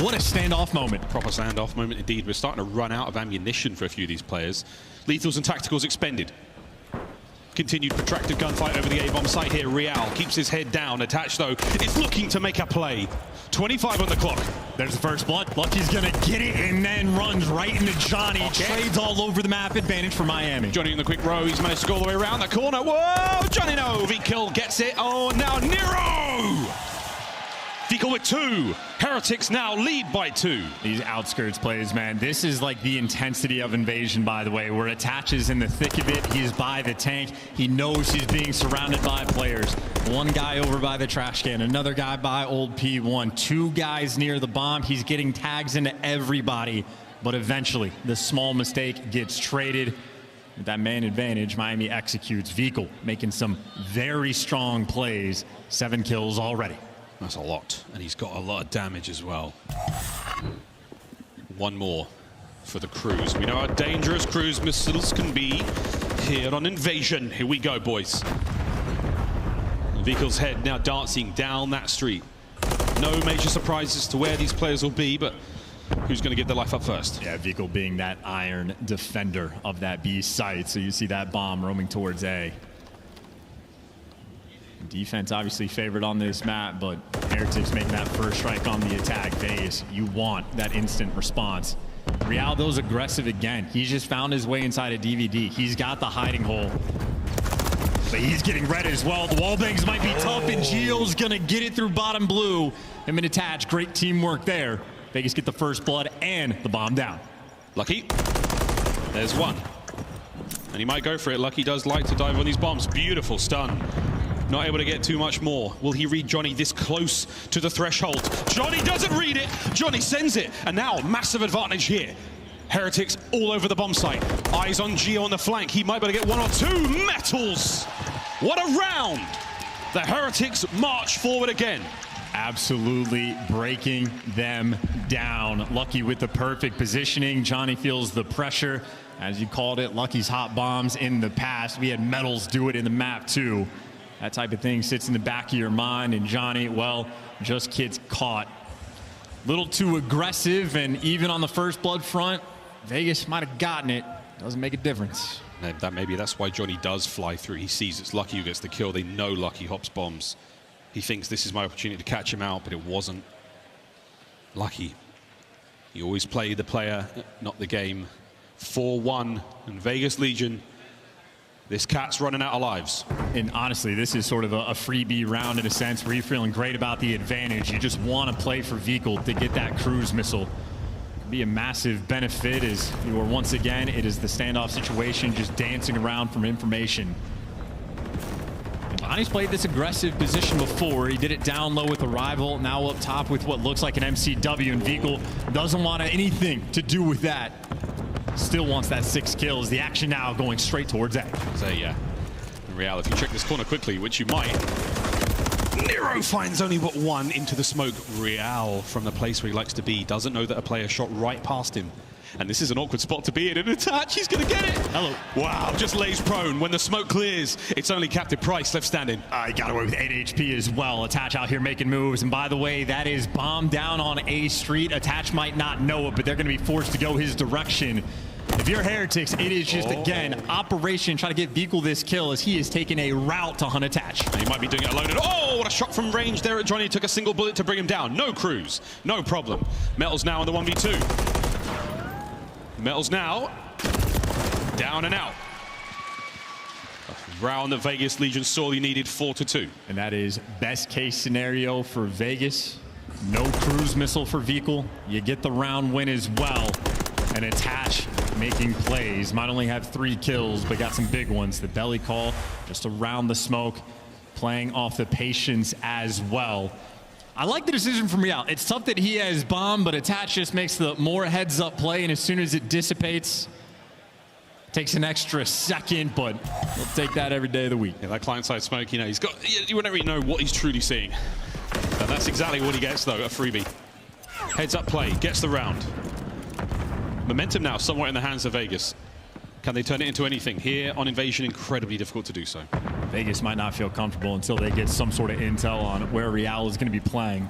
What a standoff moment. Proper standoff moment indeed. We're starting to run out of ammunition for a few of these players. Lethals and tacticals expended. Continued protracted gunfight over the A-bomb site here. Real keeps his head down. Attach, though, is looking to make a play. 25 on the clock. There's the first blood. Lucky's going to get it and then runs right into Johnny. Okay. Trades all over the map. Advantage for Miami. Johnny in the quick row. He's managed to go all the way around the corner. Whoa! Johnny, no. V-kill gets it. Oh, now Nero! V-kill with 2. Heretics now lead by 2. These outskirts plays, man. This is like the intensity of invasion, by the way, where Attach is in the thick of it. He's by the tank. He knows he's being surrounded by players. One guy over by the trash can, another guy by old P1, 2 guys near the bomb. He's getting tags into everybody, but eventually the small mistake gets traded. With that man advantage, Miami executes. Vehicle making some very strong plays. 7 kills already. That's a lot, and he's got a lot of damage as well. 1 more for the cruise. We know how dangerous cruise missiles can be here on Invasion. Here we go, boys. The vehicle's head now dancing down that street. No major surprises to where these players will be, but who's going to get their life up first? Yeah, Vehicle being that iron defender of that B site, so you see that bomb roaming towards A. Defense obviously favored on this map, but Heretics making that first strike on the attack phase. You want that instant response. Rialdo's aggressive again. He's just found his way inside a DVD. He's got the hiding hole. But he's getting red as well. The wall bangs might be tough, and Gio's going to get it through bottom blue. Him and Attach, great teamwork there. Vegas get the first blood and the bomb down. Lucky. There's one. And he might go for it. Lucky does like to dive on these bombs. Beautiful stun. Not able to get too much more. Will he read Johnny this close to the threshold? Johnny doesn't read it. Johnny sends it. And now, massive advantage here. Heretics all over the bomb site. Eyes on Gio on the flank. He might be able to get one or two. Metals! What a round! The Heretics march forward again. Absolutely breaking them down. Lucky with the perfect positioning. Johnny feels the pressure. As you called it, Lucky's hot bombs in the past. We had Metals do it in the map too. That type of thing sits in the back of your mind. And Johnny, well, just gets caught. Little too aggressive, and even on the first blood front, Vegas might have gotten it. Doesn't make a difference. Maybe that's why Johnny does fly through. He sees it's Lucky who gets the kill. They know Lucky hops bombs. He thinks this is my opportunity to catch him out, but it wasn't. Lucky. He always played the player, not the game. 4-1, and Vegas Legion. This cat's running out of lives. And honestly, this is sort of a freebie round in a sense where you're feeling great about the advantage. You just want to play for Vikul to get that cruise missile. Could be a massive benefit as you are once again, it is the standoff situation, just dancing around from information. Bonnie's played this aggressive position before. He did it down low with a rival, now up top with what looks like an MCW, and Vikul doesn't want anything to do with that. Still wants that 6 kills. The action now going straight towards A. So yeah, in reality, if you check this corner quickly, which you might, Nero finds only but one into the smoke. Real, from the place where he likes to be, doesn't know that a player shot right past him. And this is an awkward spot to be in. And Attach, he's going to get it. Hello. Wow, just lays prone. When the smoke clears, it's only Captain Price left standing. He got away with 8 HP as well. Attach out here making moves. And by the way, that is bomb down on A Street. Attach might not know it, but they're going to be forced to go his direction. If you're Heretics, it is just, again, operation trying to get Vikul this kill as he is taking a route to hunt Attach. And he might be doing it alone. And what a shot from range there at Johnny. Took a single bullet to bring him down. No cruise. No problem. Metals now on the 1v2. Metals now down and out. A round that Vegas Legion sorely needed, 4-2. And that is best case scenario for Vegas. No cruise missile for Vikul. You get the round win as well. And Attach making plays. Might only have 3 kills, but got some big ones. The belly call just around the smoke, playing off the patience as well. I like the decision from Real. It's tough that he has bomb, but Attach just makes the more heads up play, and as soon as it dissipates, takes an extra second, but he'll take that every day of the week. Yeah, that client side smoke, you know, you would never really know what he's truly seeing. And that's exactly what he gets though, a freebie. Heads up play, gets the round. Momentum now somewhat in the hands of Vegas. Can they turn it into anything? Here on Invasion, incredibly difficult to do so. Vegas might not feel comfortable until they get some sort of intel on where Real is going to be playing.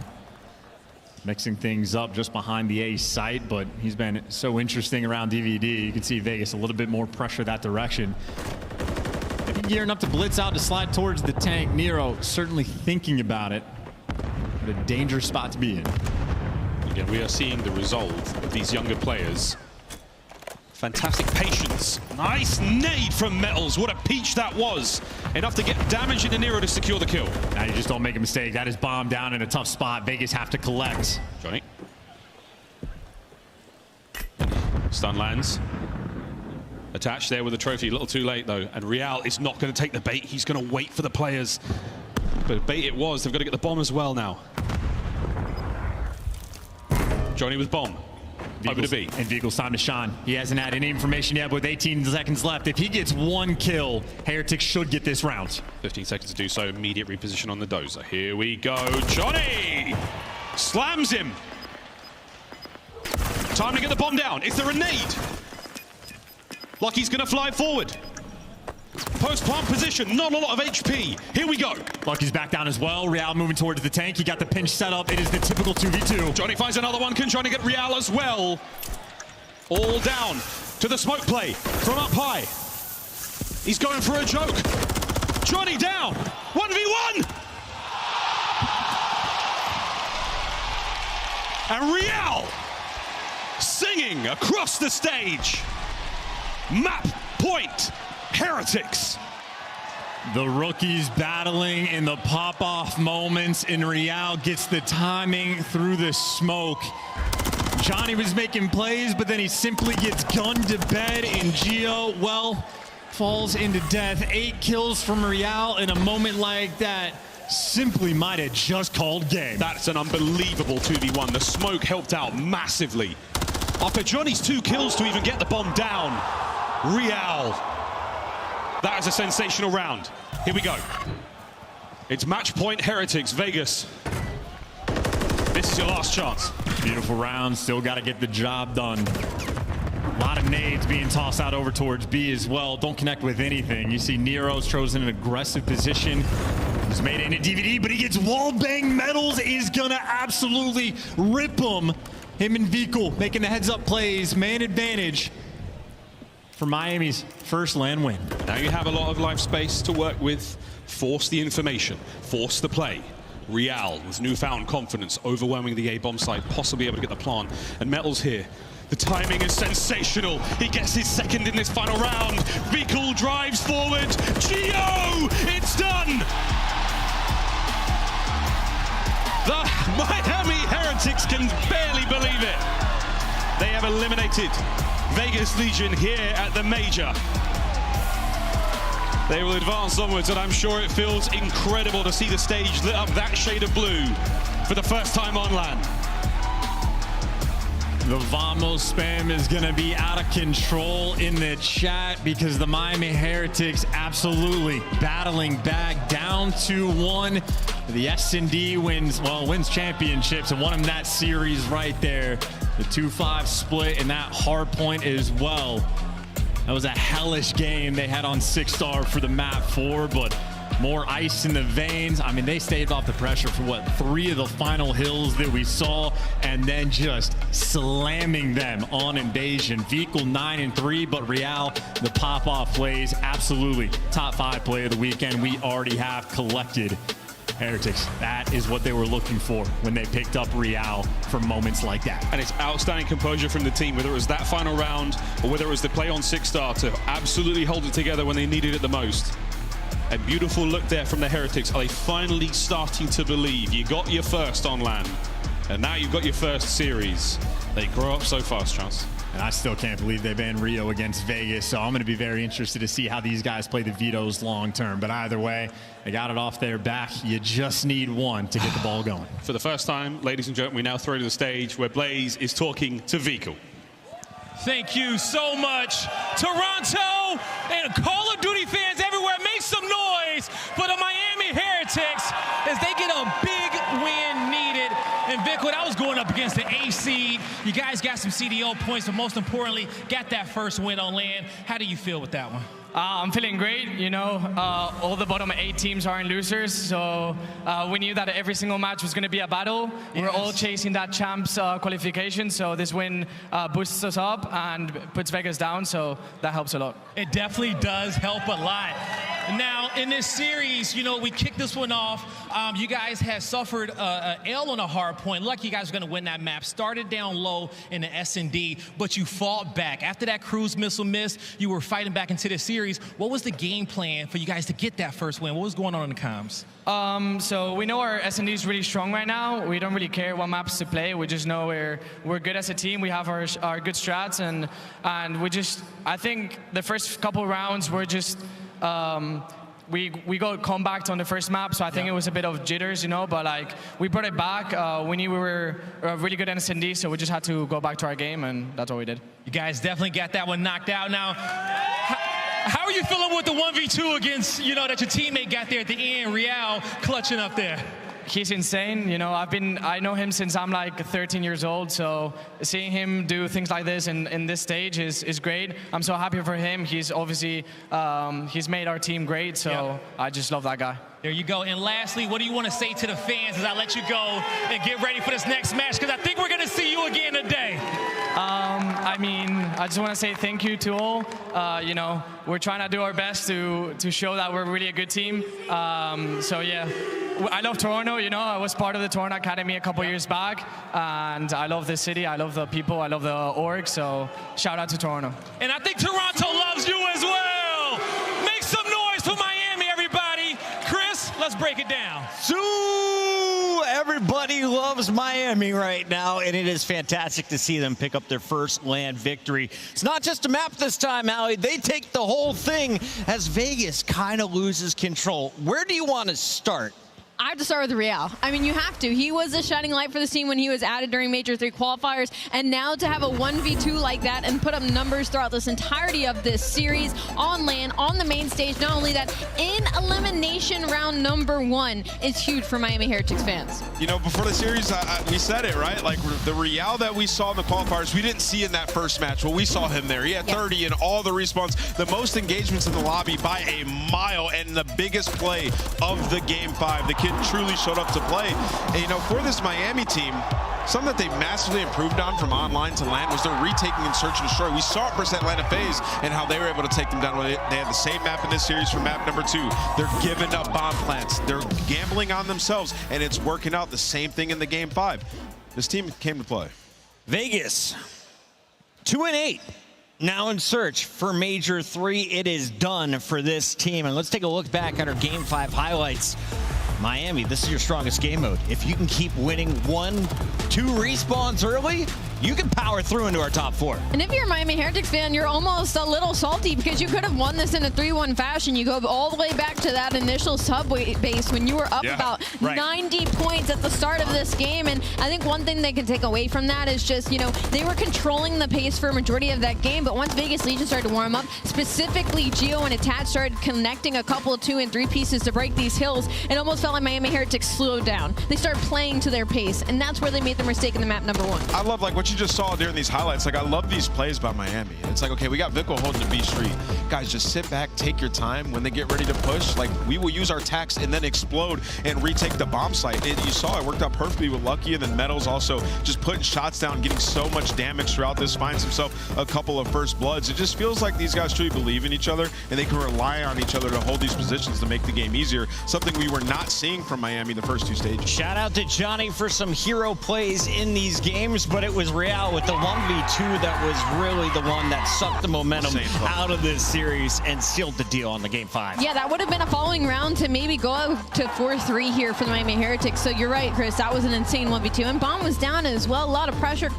Mixing things up just behind the A site, but he's been so interesting around DVD. You can see Vegas a little bit more pressure that direction. Maybe gearing up to blitz out to slide towards the tank. Nero certainly thinking about it. What a dangerous spot to be in. Again, we are seeing the resolve of these younger players. Fantastic patience. Nice nade from Metals. What a peach that was. Enough to get damage into Nero to secure the kill. Now you just don't make a mistake. That is bomb down in a tough spot. Vegas have to collect. Johnny. Stun lands. Attached there with the trophy. A little too late though. And Real is not going to take the bait. He's going to wait for the players. But bait it was. They've got to get the bomb as well now. Johnny with bomb. Over to B. And Vikul's time to shine. He hasn't had any information yet, but with 18 seconds left, if he gets 1 kill, Heretics should get this round. 15 seconds to do so. Immediate reposition on the dozer. Here we go. Johnny slams him. Time to get the bomb down. Is there a nade? Lucky's going to fly forward. Post-plant position, not a lot of HP. Here we go. Lucky's back down as well. Real moving towards the tank. He got the pinch set up. It is the typical 2v2. Johnny finds another one. Can Johnny get Real as well? All down to the smoke play from up high. He's going for a joke. Johnny down. 1v1. And Real singing across the stage. Map point. Heretics. The rookies battling in the pop-off moments, and Real gets the timing through the smoke. Johnny was making plays, but then he simply gets gunned to bed, and Gio, well, falls into death. 8 kills from Real in a moment like that. Simply might have just called game. That's an unbelievable 2v1. The smoke helped out massively. After Johnny's 2 kills to even get the bomb down, Real. That is a sensational round. Here we go. It's match point Heretics, Vegas. This is your last chance. Beautiful round, still got to get the job done. A lot of nades being tossed out over towards B as well. Don't connect with anything. You see Nero's chosen an aggressive position. He's made it into DVD, but he gets wall bang. Metals is gonna absolutely rip him. Him and Vikul making the heads up plays. Man advantage for Miami's first LAN win. Now you have a lot of life space to work with. Force the information, force the play. Real with newfound confidence, overwhelming the A-bomb site, possibly able to get the plant. And Metals here. The timing is sensational. He gets his second in this final round. Vikul drives forward. Gio, it's done. The Miami Heretics can barely believe it. They have eliminated Vegas Legion here at the Major. They will advance onwards, and I'm sure it feels incredible to see the stage lit up that shade of blue for the first time on LAN. The Vamos spam is going to be out of control in the chat because the Miami Heretics absolutely battling back down 2-1. The S&D wins championships and won them that series right there. The 2-5 split and that hard point as well. That was a hellish game they had on 6-star for the map 4, but more ice in the veins. I mean, they staved off the pressure for what, 3 of the final hills that we saw, and then just slamming them on Invasion. Vikul 9-3, but Real, the pop-off plays, absolutely top 5 play of the weekend. We already have collected Heretics. That is what they were looking for when they picked up Real for moments like that. And it's outstanding composure from the team, whether it was that final round or whether it was the play on 6-star to absolutely hold it together when they needed it the most. A beautiful look there from the Heretics. Are they finally starting to believe? You got your first on LAN, and now you've got your first series. They grow up so fast, Chance. And I still can't believe they banned Rio against Vegas, so I'm going to be very interested to see how these guys play the vetoes long term. But either way, they got it off their back. You just need one to get the ball going. For the first time, ladies and gentlemen, we now throw to the stage where Blaze is talking to Vikul. Thank you so much, Toronto and Call of Duty fans everywhere. Make some noise for the Miami Heretics as they get a big win needed. And Vikul, I was going up against the A seed. You guys got some CDO points, but most importantly, got that first win on LAN. How do you feel with that one? I'm feeling great. You know, all the bottom 8 teams aren't losers, so we knew that every single match was going to be a battle. Yes. We're all chasing that champs qualification, so this win boosts us up and puts Vegas down, so that helps a lot. It definitely does help a lot. Now, in this series, you know, we kicked this one off. You guys have suffered an L on a hard point. Lucky you guys are going to win that map. Started down low in the S&D, but you fought back. After that cruise missile miss, you were fighting back into the series. What was the game plan for you guys to get that first win? What was going on in the comms? So we know our S&D is really strong right now. We don't really care what maps to play. We just know we're good as a team. We have our good strats, and we just, I think the first couple rounds were just, we got comebacked on the first map, so I think it was a bit of jitters, you know, but like we brought it back. We knew we were really good in S&D, so we just had to go back to our game, and that's what we did. You guys definitely got that one knocked out. Now, how are you feeling with the 1v2 against, you know, that your teammate got there at the end, Real clutching up there? He's insane, you know. I know him since I'm like 13 years old, so seeing him do things like this in this stage is great. I'm so happy for him. He's obviously he's made our team great, so I just love that guy. There you go. And lastly, what do you want to say to the fans as I let you go and get ready for this next match? Because I think we're going to see you again today. I mean, I just want to say thank you to all. You know, we're trying to do our best to show that we're really a good team. So yeah, I love Toronto. You know, I was part of the Toronto Academy a couple years back, and I love this city. I love the people. I love the org. So shout out to Toronto. And I think Toronto loves you as well. Make some noise for Miami, everybody. Let's break it down. So everybody loves Miami right now, and it is fantastic to see them pick up their first LAN victory. It's not just a map this time, Allie. They take the whole thing as Vegas kind of loses control. Where do you want to start? I have to start with Real. I mean, you have to. He was a shining light for this team when he was added during Major 3 qualifiers, and now to have a 1v2 like that and put up numbers throughout this entirety of this series on LAN, on the main stage, not only that, in elimination round number 1 is huge for Miami Heretics fans. You know, before the series, we said it, right? Like, the Real that we saw in the qualifiers, we didn't see in that first match. Well, we saw him there. He had 30 in all the respawns, the most engagements in the lobby by a mile, and the biggest play of the Game 5. The kid truly showed up to play. And, you know, for this Miami team, something that they massively improved on from online to LAN was their retaking and search and destroy. We saw it versus Atlanta FaZe and how they were able to take them down. They had the same map in this series for map number 2. They're giving up bomb plants. They're gambling on themselves, and it's working out. The same thing in the Game 5. This team came to play. Vegas, 2-8. Now in search for Major 3. It is done for this team. And let's take a look back at our Game 5 highlights. Miami, this is your strongest game mode. If you can keep winning 1-2 respawns early, you can power through into our top 4. And if you're a Miami Heretics fan, you're almost a little salty because you could have won this in a 3-1 fashion. You go all the way back to that initial subway base when you were up about 90 points at the start of this game. And I think one thing they can take away from that is just, you know, they were controlling the pace for a majority of that game. But once Vegas Legion started to warm up, specifically Geo and Attach started connecting a couple of 2 and 3 pieces to break these hills, it almost felt like Miami Heretics slowed down. They started playing to their pace, and that's where they made their mistake in the map number 1. I love, like, what you just saw during these highlights. Like, I love these plays by Miami. It's like, okay, we got Vico holding the B Street. Guys, just sit back, take your time. When they get ready to push, like, we will use our tacks and then explode and retake the bomb site. And you saw it worked out perfectly with Lucky, and then Metals also just putting shots down, getting so much damage throughout this, finds himself a couple of first bloods. It just feels like these guys truly believe in each other, and they can rely on each other to hold these positions to make the game easier. Something we were not seeing from Miami the first 2 stages. Shout out to Johnny for some hero plays in these games, but it was Real with the 1v2 that was really the one that sucked the momentum out of this series and sealed the deal on the Game 5. Yeah, that would have been a following round to maybe go out to 4-3 here for the Miami Heretics. So you're right, Chris, that was an insane 1v2. And Bomb was down as well. A lot of pressure.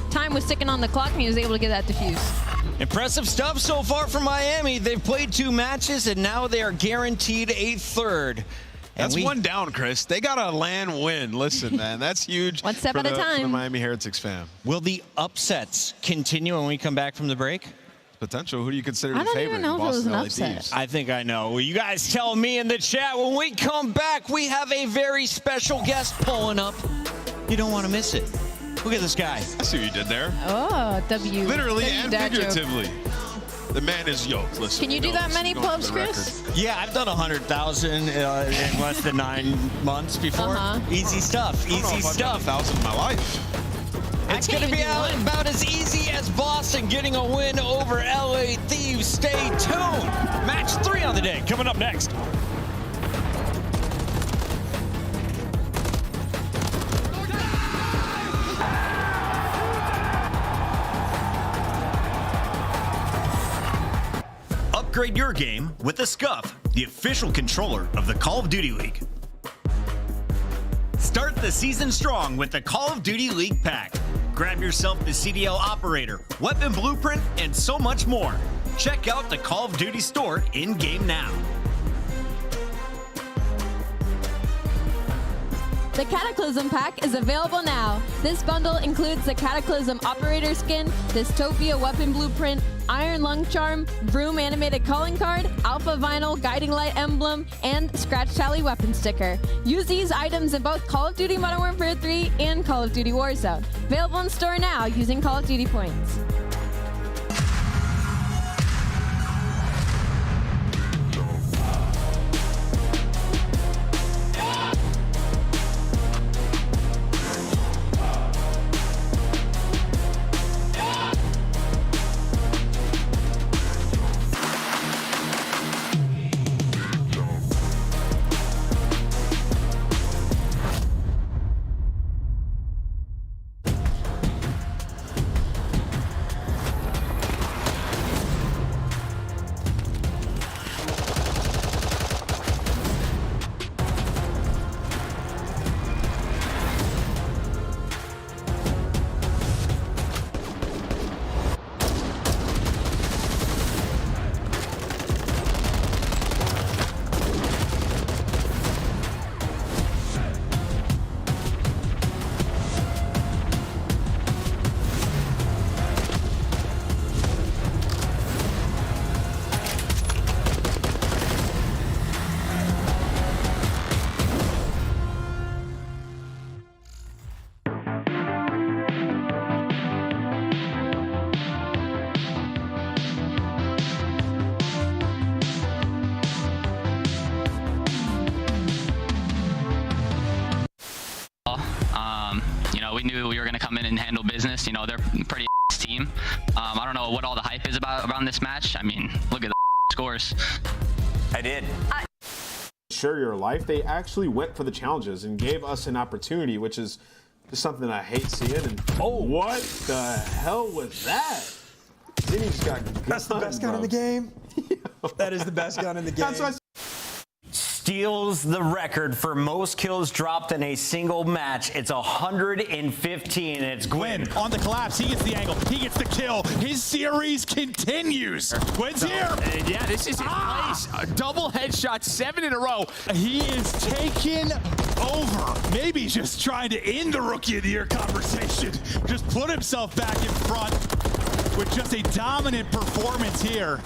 Time was ticking on the clock, and he was able to get that defused. Impressive stuff so far from Miami. They've played 2 matches, and now they are guaranteed a 3rd. That's 1 down, Chris. They got a LAN win. Listen, man, that's huge. One step at a time. For the Miami Heretics fan. Will the upsets continue when we come back from the break? Potential. Who do you consider the I don't favorite? even know if it was an upset. I think I know. Well, you guys tell me in the chat. When we come back, we have a very special guest pulling up. You don't want to miss it. Look at this guy. I see what you did there. Oh, W. Literally W and dad figuratively. Joke. The man is yoked. Listen, Can you do that many pull-ups, Chris? Yeah, I've done 100,000 in less than 9 months before. Easy stuff. Easy stuff. I've done 1,000 in my life. It's going to be about as easy as Boston getting a win over LA Thieves. Stay tuned. Match 3 on the day coming up next. Upgrade your game with the Scuff, the official controller of the Call of Duty League. Start the season strong with the Call of Duty League pack. Grab yourself the CDL operator, weapon blueprint, and so much more. Check out the Call of Duty store in-game now. The Cataclysm pack is available now. This bundle includes the Cataclysm operator skin, Dystopia weapon blueprint, Iron Lung Charm, Vroom animated calling card, Alpha Vinyl guiding light emblem, and Scratch Tally weapon sticker. Use these items in both Call of Duty Modern Warfare 3 and Call of Duty Warzone. Available in store now using Call of Duty points. You know, we knew we were going to come in and handle business. You know, they're a pretty team. I don't know what all the hype is around this match. I mean, look at the scores. I did. Share your life. They actually went for the challenges and gave us an opportunity, which is just something I hate seeing. And what the hell was that? Then he just got That's the best gun in the game. That is the best gun in the game. That's what Steals the record for most kills dropped in a single match. It's 115, and it's Gwyn. On the collapse, he gets the angle, he gets the kill. His series continues. Gwyn's here. Yeah, this is his place. A double headshot, 7 in a row. He is taken over. Maybe he's just trying to end the Rookie of the Year conversation. Just put himself back in front with just a dominant performance here.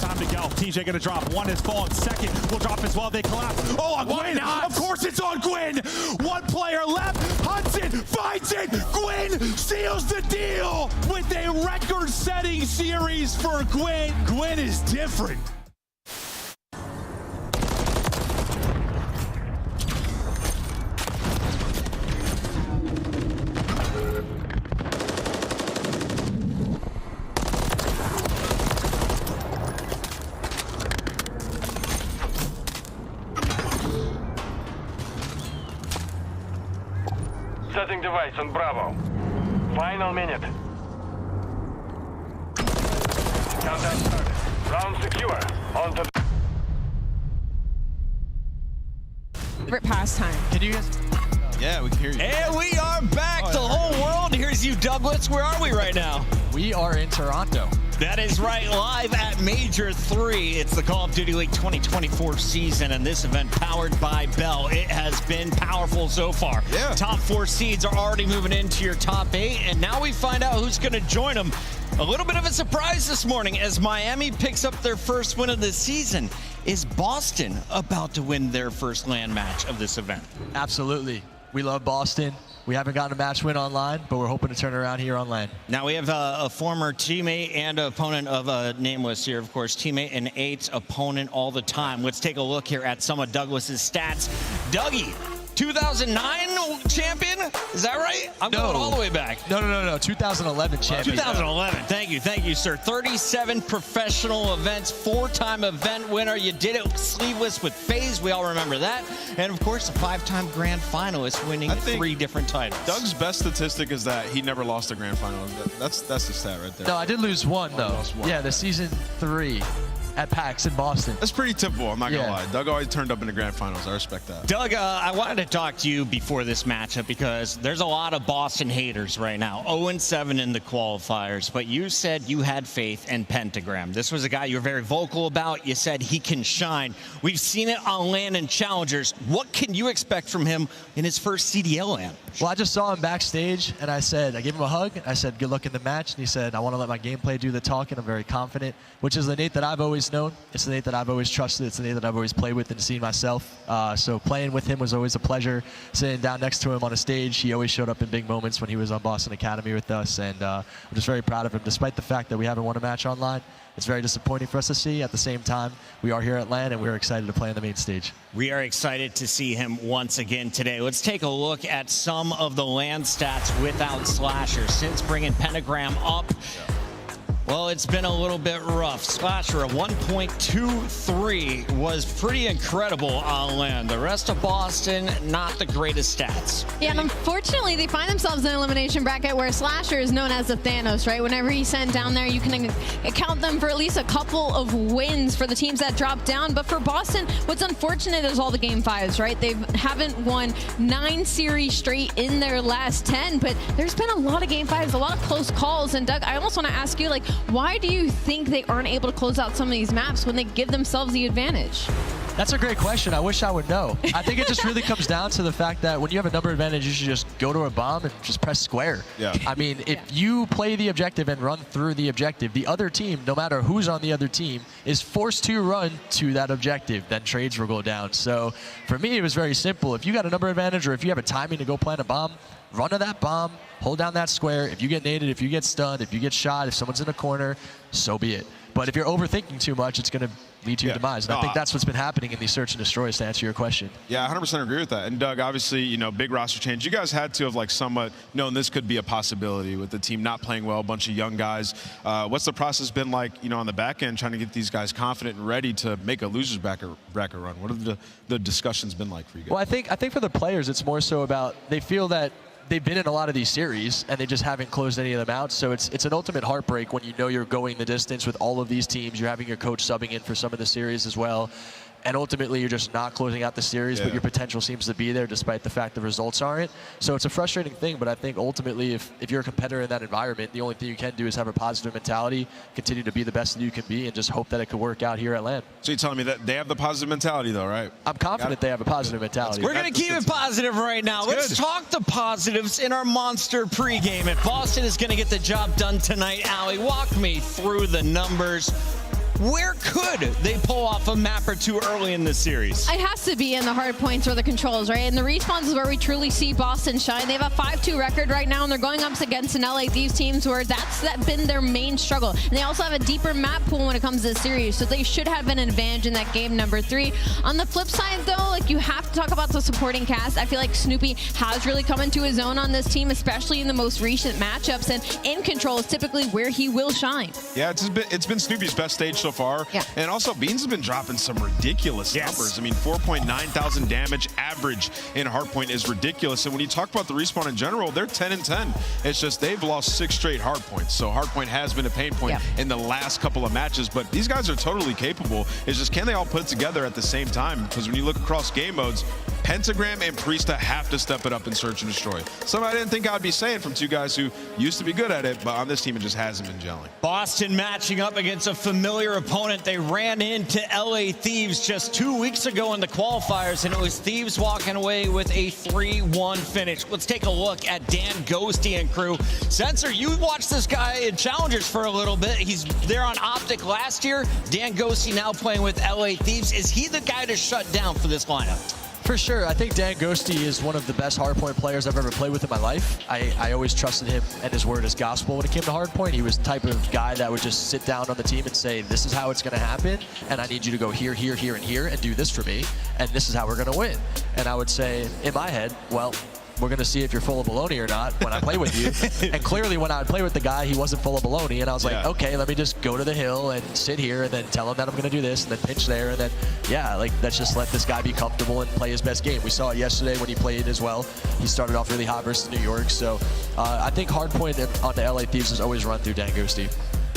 Time to go. TJ gonna drop. One has fallen. Second will drop as well. They collapse. Oh, on Gwyn! Of course it's on Gwyn! One player left. Hunts it, finds it. Gwyn seals the deal with a record-setting series for Gwyn. Gwyn is different. Setting device on Bravo. Final minute. Countdown started. Round secure. On to the... Favorite pastime. Can you guys? Yeah, we can hear you. And we are back. The whole world hears you, Douglas. Where are we right now? We are in Toronto. That is right, live at Major 3. It's the Call of Duty League 2024 season, and this event powered by Bell. It has been powerful so far. Yeah. Top 4 seeds are already moving into your top 8, and now we find out who's going to join them. A little bit of a surprise this morning as Miami picks up their first win of the season. Is Boston about to win their first LAN match of this event? Absolutely. We love Boston. We haven't gotten a match win online, but we're hoping to turn it around here on LAN. Now we have a former teammate and opponent of Nameless here, of course, teammate and 8's opponent all the time. Let's take a look here at some of Douglas's stats. Dougie, 2009 champion, is that right? I'm going all the way back. No. 2011 champion. 2011, thank you, sir. 37 professional events, 4-time event winner. You did it sleeveless with FaZe, we all remember that. And of course, a 5-time grand finalist, winning 3 different titles. Doug's best statistic is that he never lost a grand final. That's the stat right there. No, I did lose one, though. Yeah, the season 3. At PAX in Boston. That's pretty typical, I'm not gonna lie. Doug always turned up in the grand finals. I respect that. Doug, I wanted to talk to you before this matchup because there's a lot of Boston haters right now. 0-7 in the qualifiers, but you said you had faith in Pentagram. This was a guy you were very vocal about. You said he can shine. We've seen it on LAN and Challengers. What can you expect from him in his first CDL LAN? Well, I just saw him backstage, and I gave him a hug. I said, good luck in the match. And he said, I want to let my gameplay do the talking. I'm very confident, which is the Nate that I've always known. It's the Nate that I've always trusted. It's the Nate that I've always played with and seen myself. So playing with him was always a pleasure. Sitting down next to him on a stage, he always showed up in big moments when he was on Boston Academy with us. And I'm just very proud of him, despite the fact that we haven't won a match online. It's very disappointing for us to see. At the same time, we are here at LAN, and we're excited to play on the main stage. We are excited to see him once again today. Let's take a look at some of the LAN stats without Slasher. Since bringing Pentagram up, well, it's been a little bit rough. Slasher, a 1.23 was pretty incredible on LAN. The rest of Boston, not the greatest stats. Yeah, and unfortunately, they find themselves in an elimination bracket where Slasher is known as the Thanos, right? Whenever he's sent down there, you can count them for at least a couple of wins for the teams that drop down. But for Boston, what's unfortunate is all the game 5s, right? They haven't won 9 series straight in their last 10, but there's been a lot of game 5s, a lot of close calls. And Doug, I almost want to ask you, like, why do you think they aren't able to close out some of these maps when they give themselves the advantage? That's a great question. I wish I would know. I think it just really comes down to the fact that when you have a number advantage, you should just go to a bomb and just press square. Yeah. I mean, if you play the objective and run through the objective, the other team, no matter who's on the other team, is forced to run to that objective. Then trades will go down. So for me, it was very simple. If you got a number advantage or if you have a timing to go plant a bomb, run to that bomb, hold down that square. If you get naded, if you get stunned, if you get shot, if someone's in a corner, so be it. But if you're overthinking too much, it's going to lead to your demise. And I think that's what's been happening in these search and destroys, to answer your question. Yeah, 100% agree with that. And Doug, obviously, you know, big roster change. You guys had to have like somewhat known this could be a possibility with the team not playing well, a bunch of young guys. What's the process been like, you know, on the back end, trying to get these guys confident and ready to make a loser's bracket run? What have the discussions been like for you guys? Well, I think for the players, it's more so about they feel that they've been in a lot of these series and they just haven't closed any of them out. So it's an ultimate heartbreak when you know you're going the distance with all of these teams. You're having your coach subbing in for some of the series as well. And ultimately, you're just not closing out the series, but your potential seems to be there despite the fact the results aren't. So it's a frustrating thing, but I think ultimately, if you're a competitor in that environment, the only thing you can do is have a positive mentality, continue to be the best that you can be, and just hope that it could work out here at LAN. So you're telling me that they have the positive mentality, though, right? I'm confident they have a positive mentality. We're going to keep it positive right now. Let's talk the positives in our monster pregame. If Boston is going to get the job done tonight, Allie, walk me through the numbers. Where could they pull off a map or two early in this series? It has to be in the hard points or the controls, right? And the respawns is where we truly see Boston shine. They have a 5-2 record right now, and they're going up against an LA Thieves teams where that's been their main struggle. And they also have a deeper map pool when it comes to this series, so they should have an advantage in that game number 3. On the flip side, though, like, you have to talk about the supporting cast. I feel like Snoopy has really come into his own on this team, especially in the most recent matchups, and in control is typically where he will shine. Yeah, it's been Snoopy's best stage so far. Yeah. And also, Beans has been dropping some ridiculous numbers. I mean, 4.9 thousand damage average in Hardpoint is ridiculous. And when you talk about the respawn in general, they're 10-10. It's just they've lost 6 straight Hardpoints. So Hardpoint has been a pain point in the last couple of matches. But these guys are totally capable. It's just, can they all put it together at the same time? Because when you look across game modes, Pentagram and Priesta have to step it up in Search and Destroy. Something I didn't think I'd be saying from two guys who used to be good at it, but on this team it just hasn't been gelling. Boston matching up against a familiar opponent. They ran into LA Thieves just 2 weeks ago in the qualifiers, and it was Thieves walking away with a 3-1 finish. Let's take a look at Dan Ghosty and crew. Sensor, you watched this guy in Challengers for a little bit. He's there on Optic last year. Dan Ghosty now playing with LA Thieves. Is he the guy to shut down for this lineup? For sure. I think Dan Ghosty is one of the best hardpoint players I've ever played with in my life. I always trusted him and his word as gospel when it came to hardpoint. He was the type of guy that would just sit down on the team and say, this is how it's going to happen, and I need you to go here, here, here, and here, and do this for me, and this is how we're going to win. And I would say, in my head, well, we're going to see if you're full of baloney or not when I play with you. And clearly when I would play with the guy, he wasn't full of baloney. And I was like, okay, let me just go to the hill and sit here and then tell him that I'm going to do this and then pinch there. And then, like, let's just let this guy be comfortable and play his best game. We saw it yesterday when he played as well. He started off really hot versus New York. So I think hardpoint on the LA Thieves has always run through Dan Ghosty.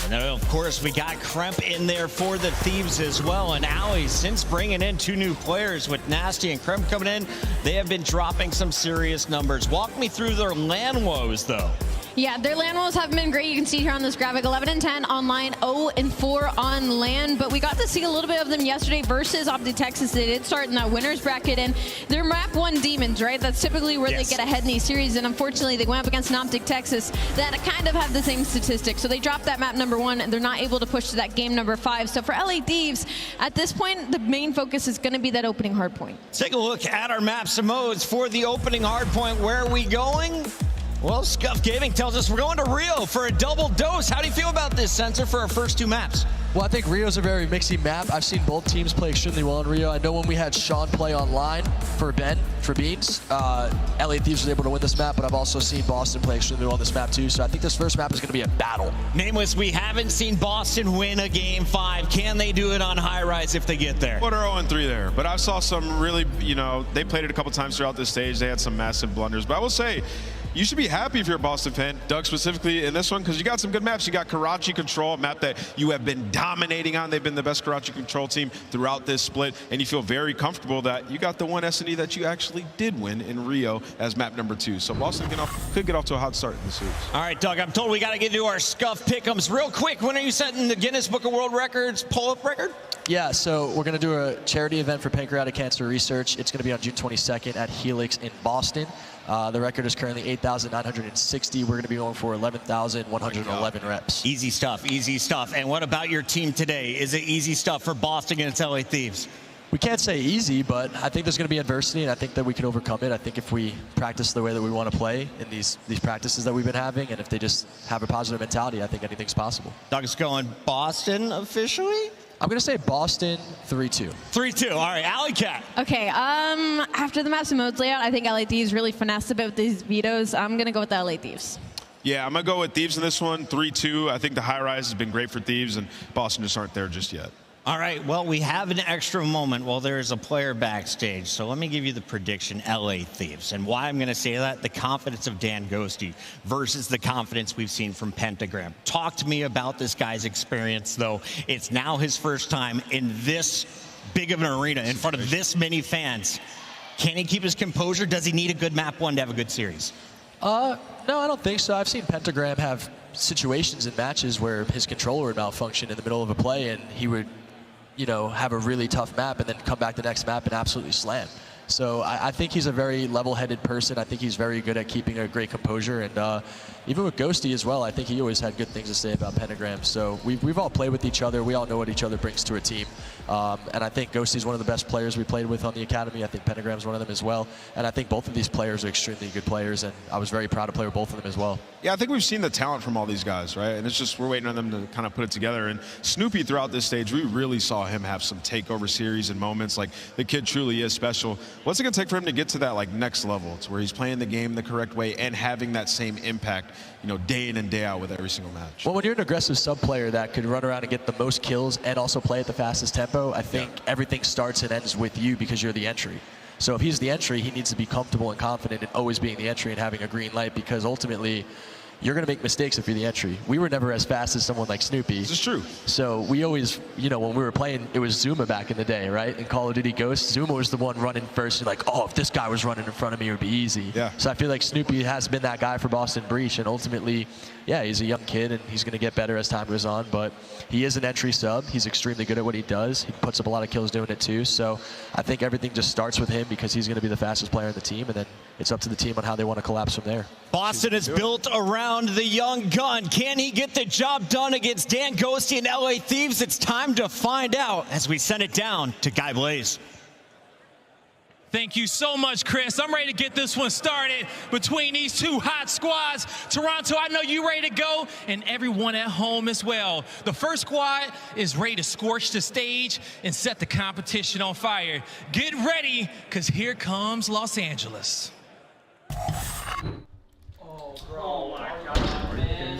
And then, of course, we got Kremp in there for the Thieves as well. And Allie, since bringing in 2 new players with Nasty and Kremp coming in, they have been dropping some serious numbers. Walk me through their LAN woes, though. Yeah, their LAN woes have been great. You can see here on this graphic, 11-10 online, 0-4 on LAN. But we got to see a little bit of them yesterday versus Optic Texas. They did start in that winner's bracket, and they're map 1 demons, right? That's typically where they get ahead in these series. And unfortunately, they went up against an Optic Texas that kind of have the same statistics. So they dropped that map number 1, and they're not able to push to that game number 5. So for LA Thieves, at this point, the main focus is going to be that opening hard point. Let's take a look at our maps and modes for the opening hard point. Where are we going? Well, Scuff Gaming tells us we're going to Rio for a double dose. How do you feel about this, Sensor, for our first 2 maps? Well, I think Rio's a very mixy map. I've seen both teams play extremely well in Rio. I know when we had Sean play online for Beans, LA Thieves was able to win this map, but I've also seen Boston play extremely well on this map too. So I think this first map is going to be a battle. Nameless, we haven't seen Boston win a game 5. Can they do it on high rise if they get there? Well, they're 0-3 there, but I saw some really, they played it a couple times throughout this stage. They had some massive blunders, but I will say, you should be happy if you're a Boston fan, Doug, specifically in this one, because you got some good maps. You got Karachi Control, a map that you have been dominating on. They've been the best Karachi Control team throughout this split, and you feel very comfortable that you got the one S&E that you actually did win in Rio as map number 2. So Boston could get off to a hot start in the series. All right, Doug, I'm told we got to get into our Scuff pick'ems real quick. When are you setting the Guinness Book of World Records pull-up record? Yeah, so we're going to do a charity event for pancreatic cancer research. It's going to be on June 22nd at Helix in Boston. The record is currently 8,960. We're going to be going for 11,111 reps. Easy stuff, easy stuff. And what about your team today? Is it easy stuff for Boston against LA Thieves? We can't say easy, but I think there's going to be adversity, and I think that we can overcome it. I think if we practice the way that we want to play in these practices that we've been having, and if they just have a positive mentality, I think anything's possible. Doug's going Boston officially? I'm going to say Boston 3-2. 3-2. All right, Alley Cat. Okay, after the massive modes layout, I think LA Thieves really finessed about these vetoes. I'm going to go with the LA Thieves. Yeah, I'm going to go with Thieves in this one, 3-2. I think the high rise has been great for Thieves, and Boston just aren't there just yet. All right, well, we have an extra moment while there is a player backstage. So let me give you the prediction, LA Thieves. And why I'm going to say that, the confidence of Dan Ghosty versus the confidence we've seen from Pentagram. Talk to me about this guy's experience, though. It's now his first time in this big of an arena in front of this many fans. Can he keep his composure? Does he need a good map one to have a good series? No, I don't think so. I've seen Pentagram have situations in matches where his controller would malfunction in the middle of a play, and he would, you know, have a really tough map and then come back the next map and absolutely slam. So I think he's a very level-headed person. I think he's very good at keeping a great composure. And even with Ghosty as well, I think he always had good things to say about Pentagram. So we've all played with each other. We all know what each other brings to a team. And I think Ghosty's one of the best players we played with on the Academy. I think Pentagram's one of them as well. And I think both of these players are extremely good players. And I was very proud to play with both of them as well. Yeah, I think we've seen the talent from all these guys, right? And it's just we're waiting on them to kind of put it together. And Snoopy, throughout this stage, we really saw him have some takeover series and moments. Like, the kid truly is special. What's it going to take for him to get to that, like, next level? It's where he's playing the game the correct way and having that same impact, you know, day in and day out with every single match. Well, when you're an aggressive sub player that could run around and get the most kills and also play at the fastest tempo, I think everything starts and ends with you because you're the entry. So if he's the entry, he needs to be comfortable and confident in always being the entry and having a green light, because ultimately you're going to make mistakes if you're the entry. We were never as fast as someone like Snoopy. This is true. So we always, you know, when we were playing, it was Zuma back in the day, right? In Call of Duty Ghosts, Zuma was the one running first. You're like, oh, if this guy was running in front of me, it would be easy. Yeah. So I feel like Snoopy has been that guy for Boston Breach, and ultimately, yeah, he's a young kid, and he's going to get better as time goes on, but he is an entry sub. He's extremely good at what he does. He puts up a lot of kills doing it too, so I think everything just starts with him because he's going to be the fastest player in the team, and then it's up to the team on how they want to collapse from there. Boston is built around the young gun. Can he get the job done against Dan Ghosty and LA Thieves? It's time to find out as we send it down to Guy Blaze. Thank you so much, Chris. I'm ready to get this one started between these two hot squads. Toronto, I know you're ready to go, and everyone at home as well. The first squad is ready to scorch the stage and set the competition on fire. Get ready, because here comes Los Angeles. Y'all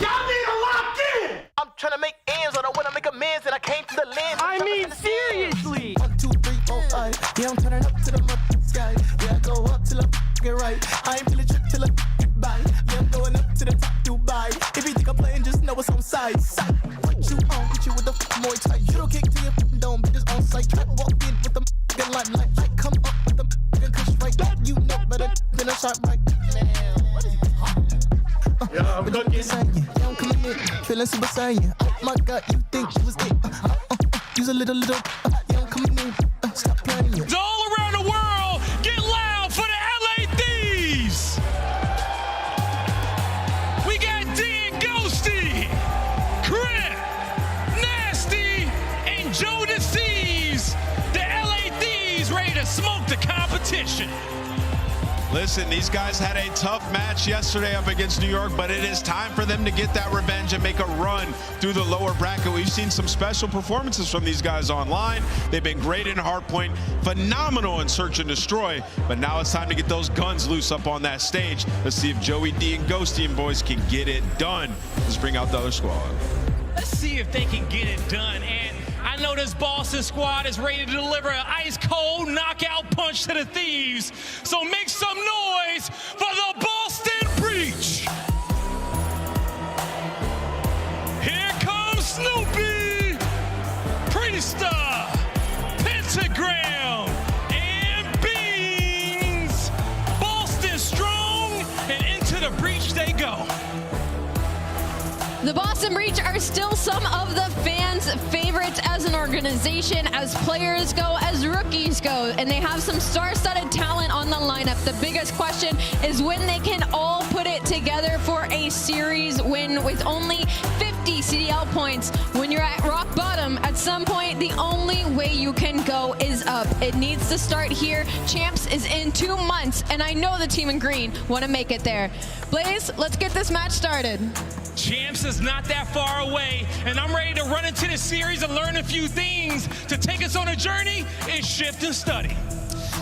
need to lock in! I'm trying to make ends, I don't want to make amends, and I came to the land. I mean, seriously! 1, 2, 3, 4, 5. Yeah, I'm turning up to the sky. Yeah, I go up till I get right. I ain't feel a trip till I get by. Yeah, I'm going up to the top, Dubai. If you think I'm playing, just know it's on side. What you on? Hit you with the Muay Thai. You don't kick to your dome, bitches on site. I walk in with the limelight. I come up with the kush right. You know better than a shot right. What is he talking? Yeah, I'm cooking. Yeah, I'm coming in, feeling super saiyan. Oh my God, you think you was it? Use a little. Yeah, I'm coming in. Stop playing. It's all around the world. Get loud for the LA Thieves. We got Dan Ghosty, Crip, Nasty, and Joe the Thieves. The LA Thieves ready to smoke the competition. Listen, these guys had a tough match yesterday up against New York, but it is time for them to get that revenge and make a run through the lower bracket. We've seen some special performances from these guys online. They've been great in Hardpoint, phenomenal in Search and Destroy, but now it's time to get those guns loose up on that stage. Let's see if Joey D and Ghosty and boys can get it done. Let's bring out the other squad. Let's see if they can get it done. And I know this Boston squad is ready to deliver an ice-cold knockout punch to the Thieves. So make some noise for the Boston Breach. Here comes Snoopy, Priesta, Pentagram, and Beans. Boston strong, and into the breach they go. The Boston Breach are still some of the fans' favorites as an organization, as players go, as rookies go, and they have some star-studded talent on the lineup. The biggest question is when they can all put it together together for a series win with only 50 CDL points. When you're at rock bottom, at some point, the only way you can go is up. It needs to start here. Champs is in 2 months, and I know the team in green want to make it there. Blaze, let's get this match started. Champs is not that far away, and I'm ready to run into this series and learn a few things to take us on a journey and shift and study.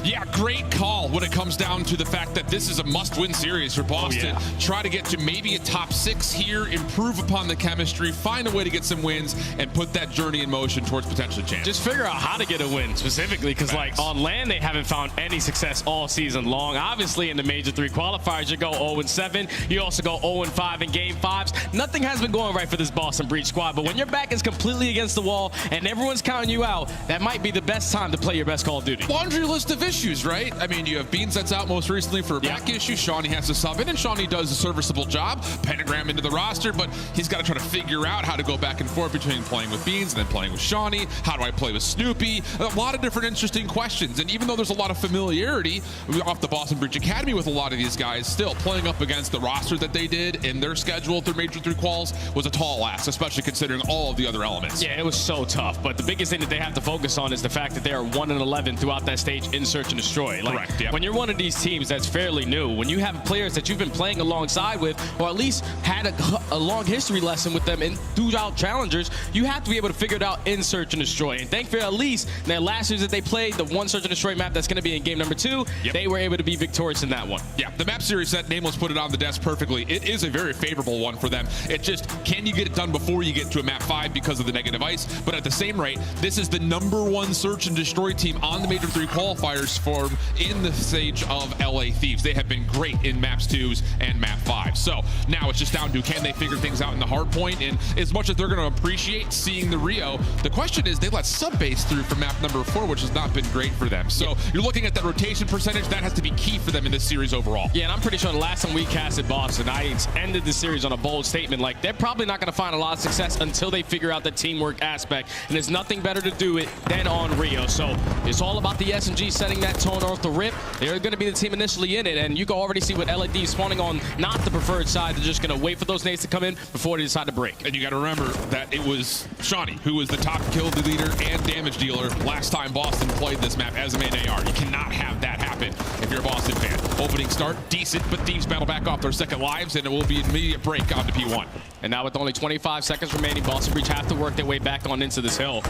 Yeah, great call when it comes down to the fact that this is a must-win series for Boston. Try to get to maybe a top 6 here, improve upon the chemistry, find a way to get some wins, and put that journey in motion towards potentially champs. Just figure out how to get a win specifically, because like on land, they haven't found any success all season long. Obviously, in the Major 3 qualifiers, you go 0-7. You also go 0-5 in Game 5s. Nothing has been going right for this Boston Breach squad, but when your back is completely against the wall and everyone's counting you out, that might be the best time to play your best Call of Duty. Laundry list of issues, right? I mean, you have Beans that's out most recently for a back issue. Shawnee has to sub in, and Shawnee does a serviceable job. Pentagram into the roster, but he's got to try to figure out how to go back and forth between playing with Beans and then playing with Shawnee. How do I play with Snoopy? A lot of different interesting questions. And even though there's a lot of familiarity off the Boston Breach Academy with a lot of these guys, still playing up against the roster that they did in their schedule through Major 3 quals was a tall ask, especially considering all of the other elements. Yeah, it was so tough. But the biggest thing that they have to focus on is the fact that they are 1-11 throughout that stage in Search and Destroy. Like, correct, yep. When you're one of these teams that's fairly new, when you have players that you've been playing alongside with, or at least had a long history lesson with them throughout challengers, you have to be able to figure it out in Search and Destroy. And thankfully, at least in their last series that they played, the one Search and Destroy map that's going to be in game number 2, they were able to be victorious in that one. Yeah, the map series that Nameless put it on the desk perfectly. It is a very favorable one for them. It just, can you get it done before you get to a map 5 because of the negative ice? But at the same rate, this is the #1 Search and Destroy team on the Major 3 qualifiers form in the stage of LA Thieves. They have been great in maps 2s and map 5. So now it's just down to, can they figure things out in the hard point? And as much as they're going to appreciate seeing the Rio, the question is they let sub-base through for map number 4, which has not been great for them. So you're looking at that rotation percentage. That has to be key for them in this series overall. Yeah, and I'm pretty sure the last time we casted Boston, I ended the series on a bold statement. Like, they're probably not going to find a lot of success until they figure out the teamwork aspect. And there's nothing better to do it than on Rio. So it's all about the SMG setting that tone off the rip. They're going to be the team initially in it, and you can already see what LED spawning on not the preferred side. They're just going to wait for those nades to come in before they decide to break. And you got to remember that it was Shawnee who was the top kill leader and damage dealer last time Boston played this map as a main AR. You cannot have that happen if you're a Boston fan. Opening start, decent, but Thieves battle back off their second lives, and it will be an immediate break onto P1. And now with only 25 seconds remaining, Boston Breach have to work their way back on into this hill.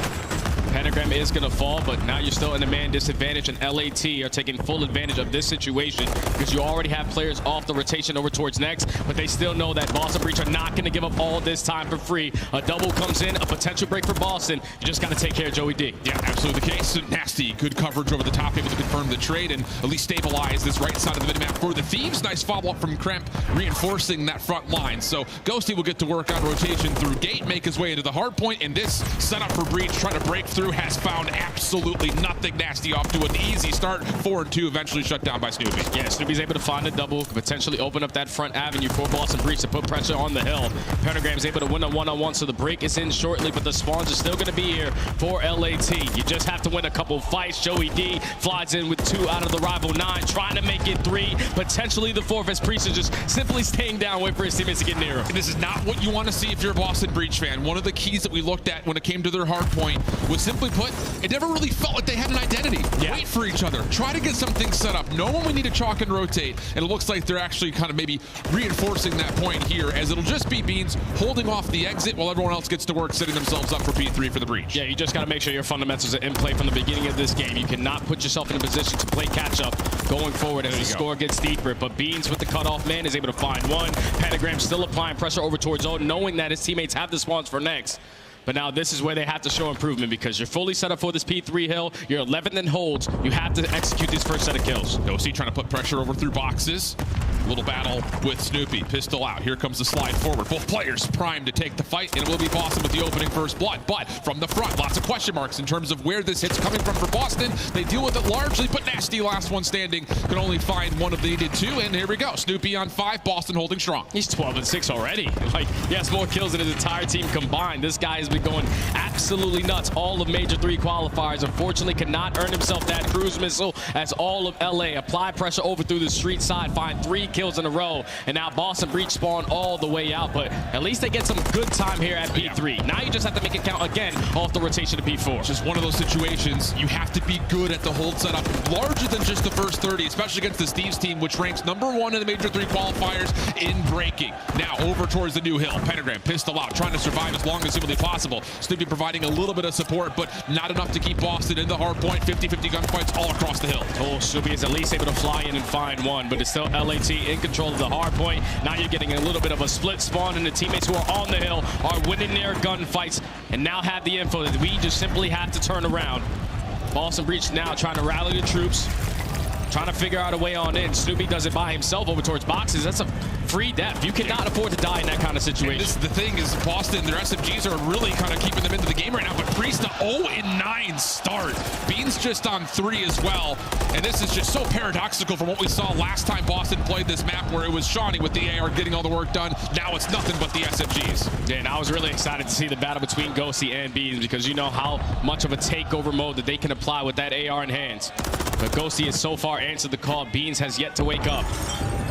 Pentagram is going to fall, but now you're still in a man disadvantage, and LAT are taking full advantage of this situation because you already have players off the rotation over towards next, but they still know that Boston Breach are not going to give up all this time for free. A double comes in, a potential break for Boston. You just got to take care of Joey D. Yeah, absolutely the case. Nasty, good coverage over the top, able to confirm the trade and at least stabilize this right side of the minimap for the Thieves. Nice follow-up from Kremp, reinforcing that front line. So Ghosty will get to work on rotation through gate, make his way into the hard point, and this setup for Breach trying to break through has found absolutely nothing. Nasty off to an easy start. 4-2, eventually shut down by Snoopy. Yeah, Snoopy's able to find a double, could potentially open up that front avenue for Boston Breach to put pressure on the hill. Pentagram's able to win a one-on-one, so the break is in shortly, but the spawns are still going to be here for LAT. You just have to win a couple fights. Joey D flies in with 2 out of the rival 9, trying to make it 3, potentially the 4th, as Priest is just simply staying down, wait for his teammates to get near him. This is not what you want to see if you're a Boston Breach fan. One of the keys that we looked at when it came to their hard point was, simply put, it never really felt like they had an identity. Wait for each other. Try to get some things set up. Know when we need to chalk and rotate. And it looks like they're actually kind of maybe reinforcing that point here, as it'll just be Beans holding off the exit while everyone else gets to work, setting themselves up for P3 for the Breach. Yeah, you just got to make sure your fundamentals are in play from the beginning of this game. You cannot put yourself in a position to play catch-up going forward as the score gets deeper. But Beans with the cutoff man is able to find one. Pentagram still applying pressure over towards Zone, knowing that his teammates have the spawns for next. But now this is where they have to show improvement, because you're fully set up for this P3 hill. You're 11th in holds. You have to execute this first set of kills. Ghosty trying to put pressure over through boxes. Little battle with Snoopy. Pistol out. Here comes the slide forward. Both players primed to take the fight, and it will be Boston with the opening first blood. But from the front, lots of question marks in terms of where this hit's coming from for Boston. They deal with it largely, but Nasty, last one standing, can only find one of the needed 2, and here we go. Snoopy on 5, Boston holding strong. He's 12-6 already. Like, he has more kills than his entire team combined. This guy has been going absolutely nuts all of Major 3 qualifiers. Unfortunately, cannot earn himself that cruise missile as all of LA apply pressure over through the street side, find 3 kills in a row, and now Boston Breach spawn all the way out, but at least they get some good time here at P3. Now you just have to make it count again off the rotation to P4. It's just one of those situations you have to be good at the hold setup, larger than just the first 30, especially against this Thieves team, which ranks #1 in the Major 3 qualifiers in breaking. Now over towards the new hill. Pentagram pistol out, trying to survive as long as humanly possible. Snoopy providing a little bit of support, but not enough to keep Boston in the hard point. 50-50 gunfights all across the hill. Oh, Snoopy is at least able to fly in and find one, but it's still LAT in control of the hard point. Now you're getting a little bit of a split spawn, and the teammates who are on the hill are winning their gunfights and now have the info that we just simply have to turn around. Boston Breach now trying to rally the troops, trying to figure out a way on in. Snoopy does it by himself over towards boxes. That's a free death. You cannot afford to die in that kind of situation. This is the thing is Boston, their SMGs are really kind of keeping them into the game right now, but Priesta 0-9 start. Beans just on 3 as well, and this is just so paradoxical from what we saw last time Boston played this map, where it was Shawnee with the AR getting all the work done. Now it's nothing but the SMGs. Yeah, and I was really excited to see the battle between Ghosty and Beans, because you know how much of a takeover mode that they can apply with that AR in hands. But Ghosty has so far answered the call. Beans has yet to wake up,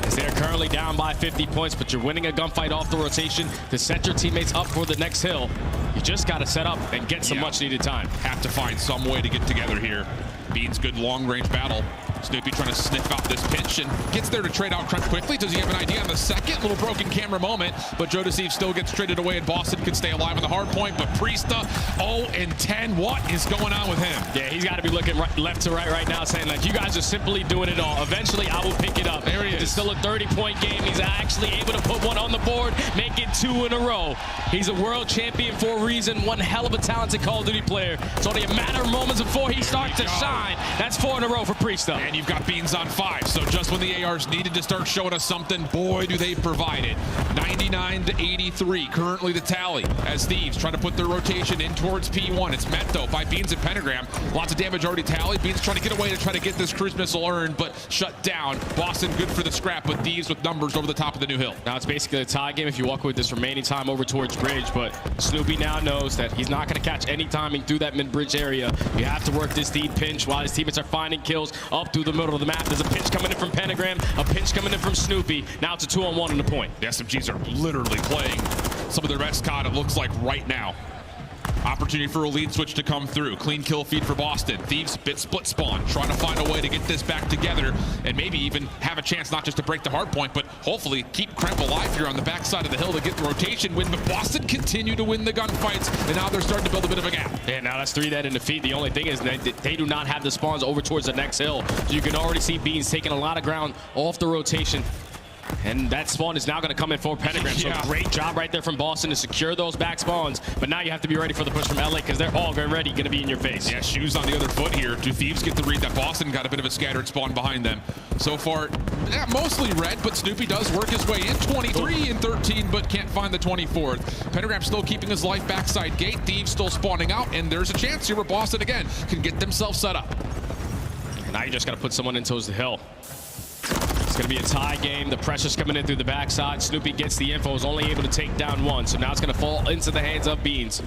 as they're currently down by 50 points, but you're winning a gunfight off the rotation to set your teammates up for the next hill. You just got to set up and get some much needed time. Have to find some way to get together here. Beans, good long-range battle. Snoopy trying to sniff out this pinch and gets there to trade out Crunch quickly. Does he have an idea on the second? Little broken camera moment, but Joe Deceive still gets traded away, and Boston can stay alive on the hard point. But Priesta 0-10. What is going on with him? Yeah, he's got to be looking left to right now, saying like, you guys are simply doing it all. Eventually, I will pick it up. There he is. It's still a 30-point game. He's actually able to put one on the board, make it 2 in a row. He's a world champion for a reason. One hell of a talented Call of Duty player. It's only a matter of moments before he starts to shine. That's 4 in a row for Priesta. And you've got Beans on 5, so just when the ARs needed to start showing us something, boy, do they provide it. 99-83, currently the tally, as Thieves try to put their rotation in towards P1. It's met, though, by Beans and Pentagram. Lots of damage already tallied. Beans trying to get away to try to get this cruise missile earned, but shut down. Boston good for the scrap, but Thieves with numbers over the top of the new hill. Now it's basically a tie game if you walk with this remaining time over towards bridge, but Snoopy now knows that he's not going to catch any timing through that mid-bridge area. You have to work this deep pinch while his teammates are finding kills up through the middle of the map. There's a pinch coming in from Pentagram, a pinch coming in from Snoopy. Now it's a 2-on-1 on the point. The SMGs are literally playing some of their best COD, it looks like, right now. Opportunity for a lead switch to come through. Clean kill feed for Boston. Thieves bit split spawn, trying to find a way to get this back together and maybe even have a chance not just to break the hard point, but hopefully keep Kremp alive here on the backside of the hill to get the rotation win. But Boston continue to win the gunfights, and now they're starting to build a bit of a gap. Yeah, now that's 3 dead in defeat. The only thing is that they do not have the spawns over towards the next hill. So you can already see Beans taking a lot of ground off the rotation. And that spawn is now going to come in for Pentagram. So great job right there from Boston to secure those back spawns. But now you have to be ready for the push from LA, because they're all already going to be in your face. Yeah, shoes on the other foot here. Do Thieves get the read that Boston got a bit of a scattered spawn behind them? So far, yeah, mostly red, but Snoopy does work his way in. 23 and 13, but can't find the 24th. Pentagram still keeping his life backside gate. Thieves still spawning out, and there's a chance here where Boston, again, can get themselves set up. Now you just got to put someone in towards the hill. It's going to be a tie game. The pressure's coming in through the backside. Snoopy gets the info, is only able to take down 1. So now it's going to fall into the hands of Beans,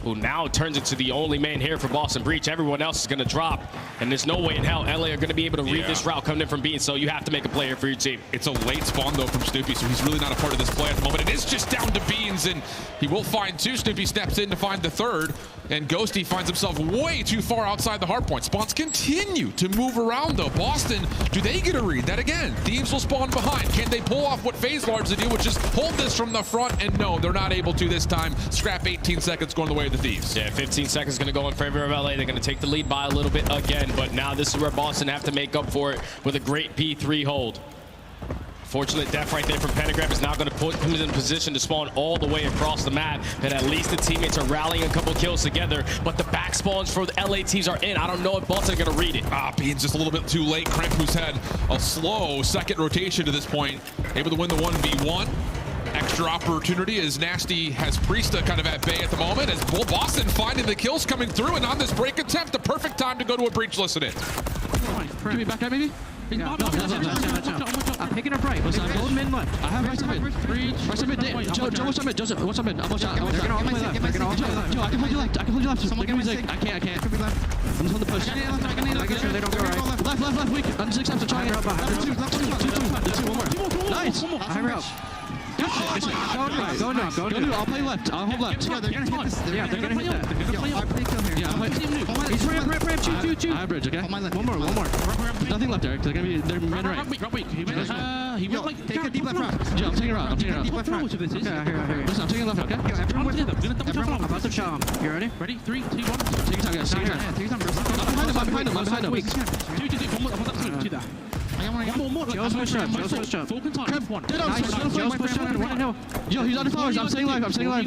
who now turns into the only man here for Boston Breach. Everyone else is going to drop, and there's no way in hell LA are going to be able to read this route coming in from Beans, so you have to make a play here for your team. It's a late spawn, though, from Snoopy, so he's really not a part of this play at the moment. It is just down to Beans, and he will find 2. Snoopy steps in to find the 3rd, and Ghosty finds himself way too far outside the hard point. Spawns continue to move around, though. Boston, do they get a read? That again, Thieves will spawn behind. Can they pull off what FaZe Large do, which is hold this from the front? And no, they're not able to this time. Scrap 18 seconds going the way of the Thieves. Yeah, 15 seconds going to go in favor of LA. They're going to take the lead by a little bit again, but now this is where Boston have to make up for it with a great P3 hold. Fortunate death right there from Pentagram is now going to put him in a position to spawn all the way across the map, and at least the teammates are rallying a couple kills together, but the back spawns for the LATs are in. I don't know if Boston are going to read it. Beans just a little bit too late. Kremp, who's had a slow second rotation to this point, able to win the 1v1. Extra opportunity as Nasty has Priesta kind of at bay at the moment, as Boston finding the kills coming through, and on this break attempt, the perfect time to go to a breach. Listen in. Give me back, maybe? Yeah, Picking up right. Listen, I'm going mid left. I have right side mid. Right side mid. Joe, what's up mid? Joseph, what's up mid? I'm watch out. They're gonna all play left. They're gonna all play left. Joe, I can hold you left. I can hold you left. They're gonna be zig. I can't. I'm just on the push. I get sure they don't go right. Left, weak. On 6 times to try it. Left 2, one more. Nice. Higher up. Go no. I'll play left. I'll hold left. Yeah, they're gonna hit that. They're gonna play up. Yeah, he's ramp. Shoot. I have bridge, okay? One more. Nothing left, Eric. They're man right. He will take a deep left route. Yeah, I'm taking a route. Deep left route. Listen, I'm taking left, okay? Everyone about to show him. You ready? Ready? 3, 2, 1. Take your time, guys. Take your time. I'm behind him. 2. One more. Joe's push up. Full contact. Joe's push up. Yo, he's on the flowers. I'm staying live. I'm playing my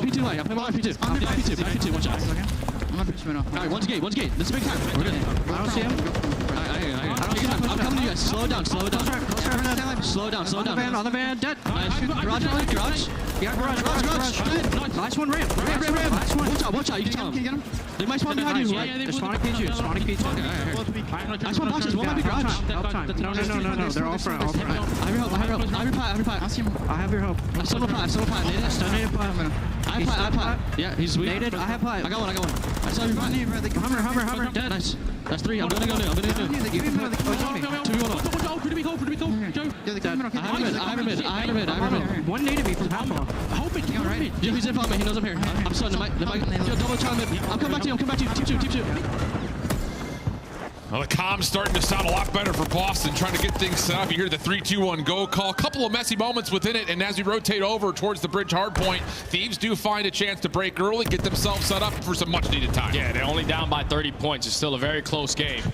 P2 light. I'm playing my P2. P2. Watch out. I'm not pitching off. Alright, one's gate. This is big time. We're good. I don't see him. I'm coming to you guys. Slow down. Slow down. On the van. Dead. Nice. Garage. Yeah, garage. Nice one, ramp. Watch out. You can tell him. They might spawn behind you. They're spawning P2. Nice one, boxes. One might be garage. No. They're all front. I have your pot. I have your hope. I still have pot. I have pot. Yeah, he's weak. I have pot. I got one. I still have your pot. Hummer. Dead. Nice. That's 3. I'm gonna go new. 2v1. Pretty big hole. Joe. I have a mid. One native me from half off. Hope it. Yeah, he's in front of me. He knows I'm here. I'm starting. Yo, double challenge mid. I'll come back to you. Team 2. Well, the comms starting to sound a lot better for Boston, trying to get things set up. You hear the 3-2-1 go call. A couple of messy moments within it, and as we rotate over towards the bridge hard point, Thieves do find a chance to break early, get themselves set up for some much-needed time. Yeah, they're only down by 30 points. It's still a very close game.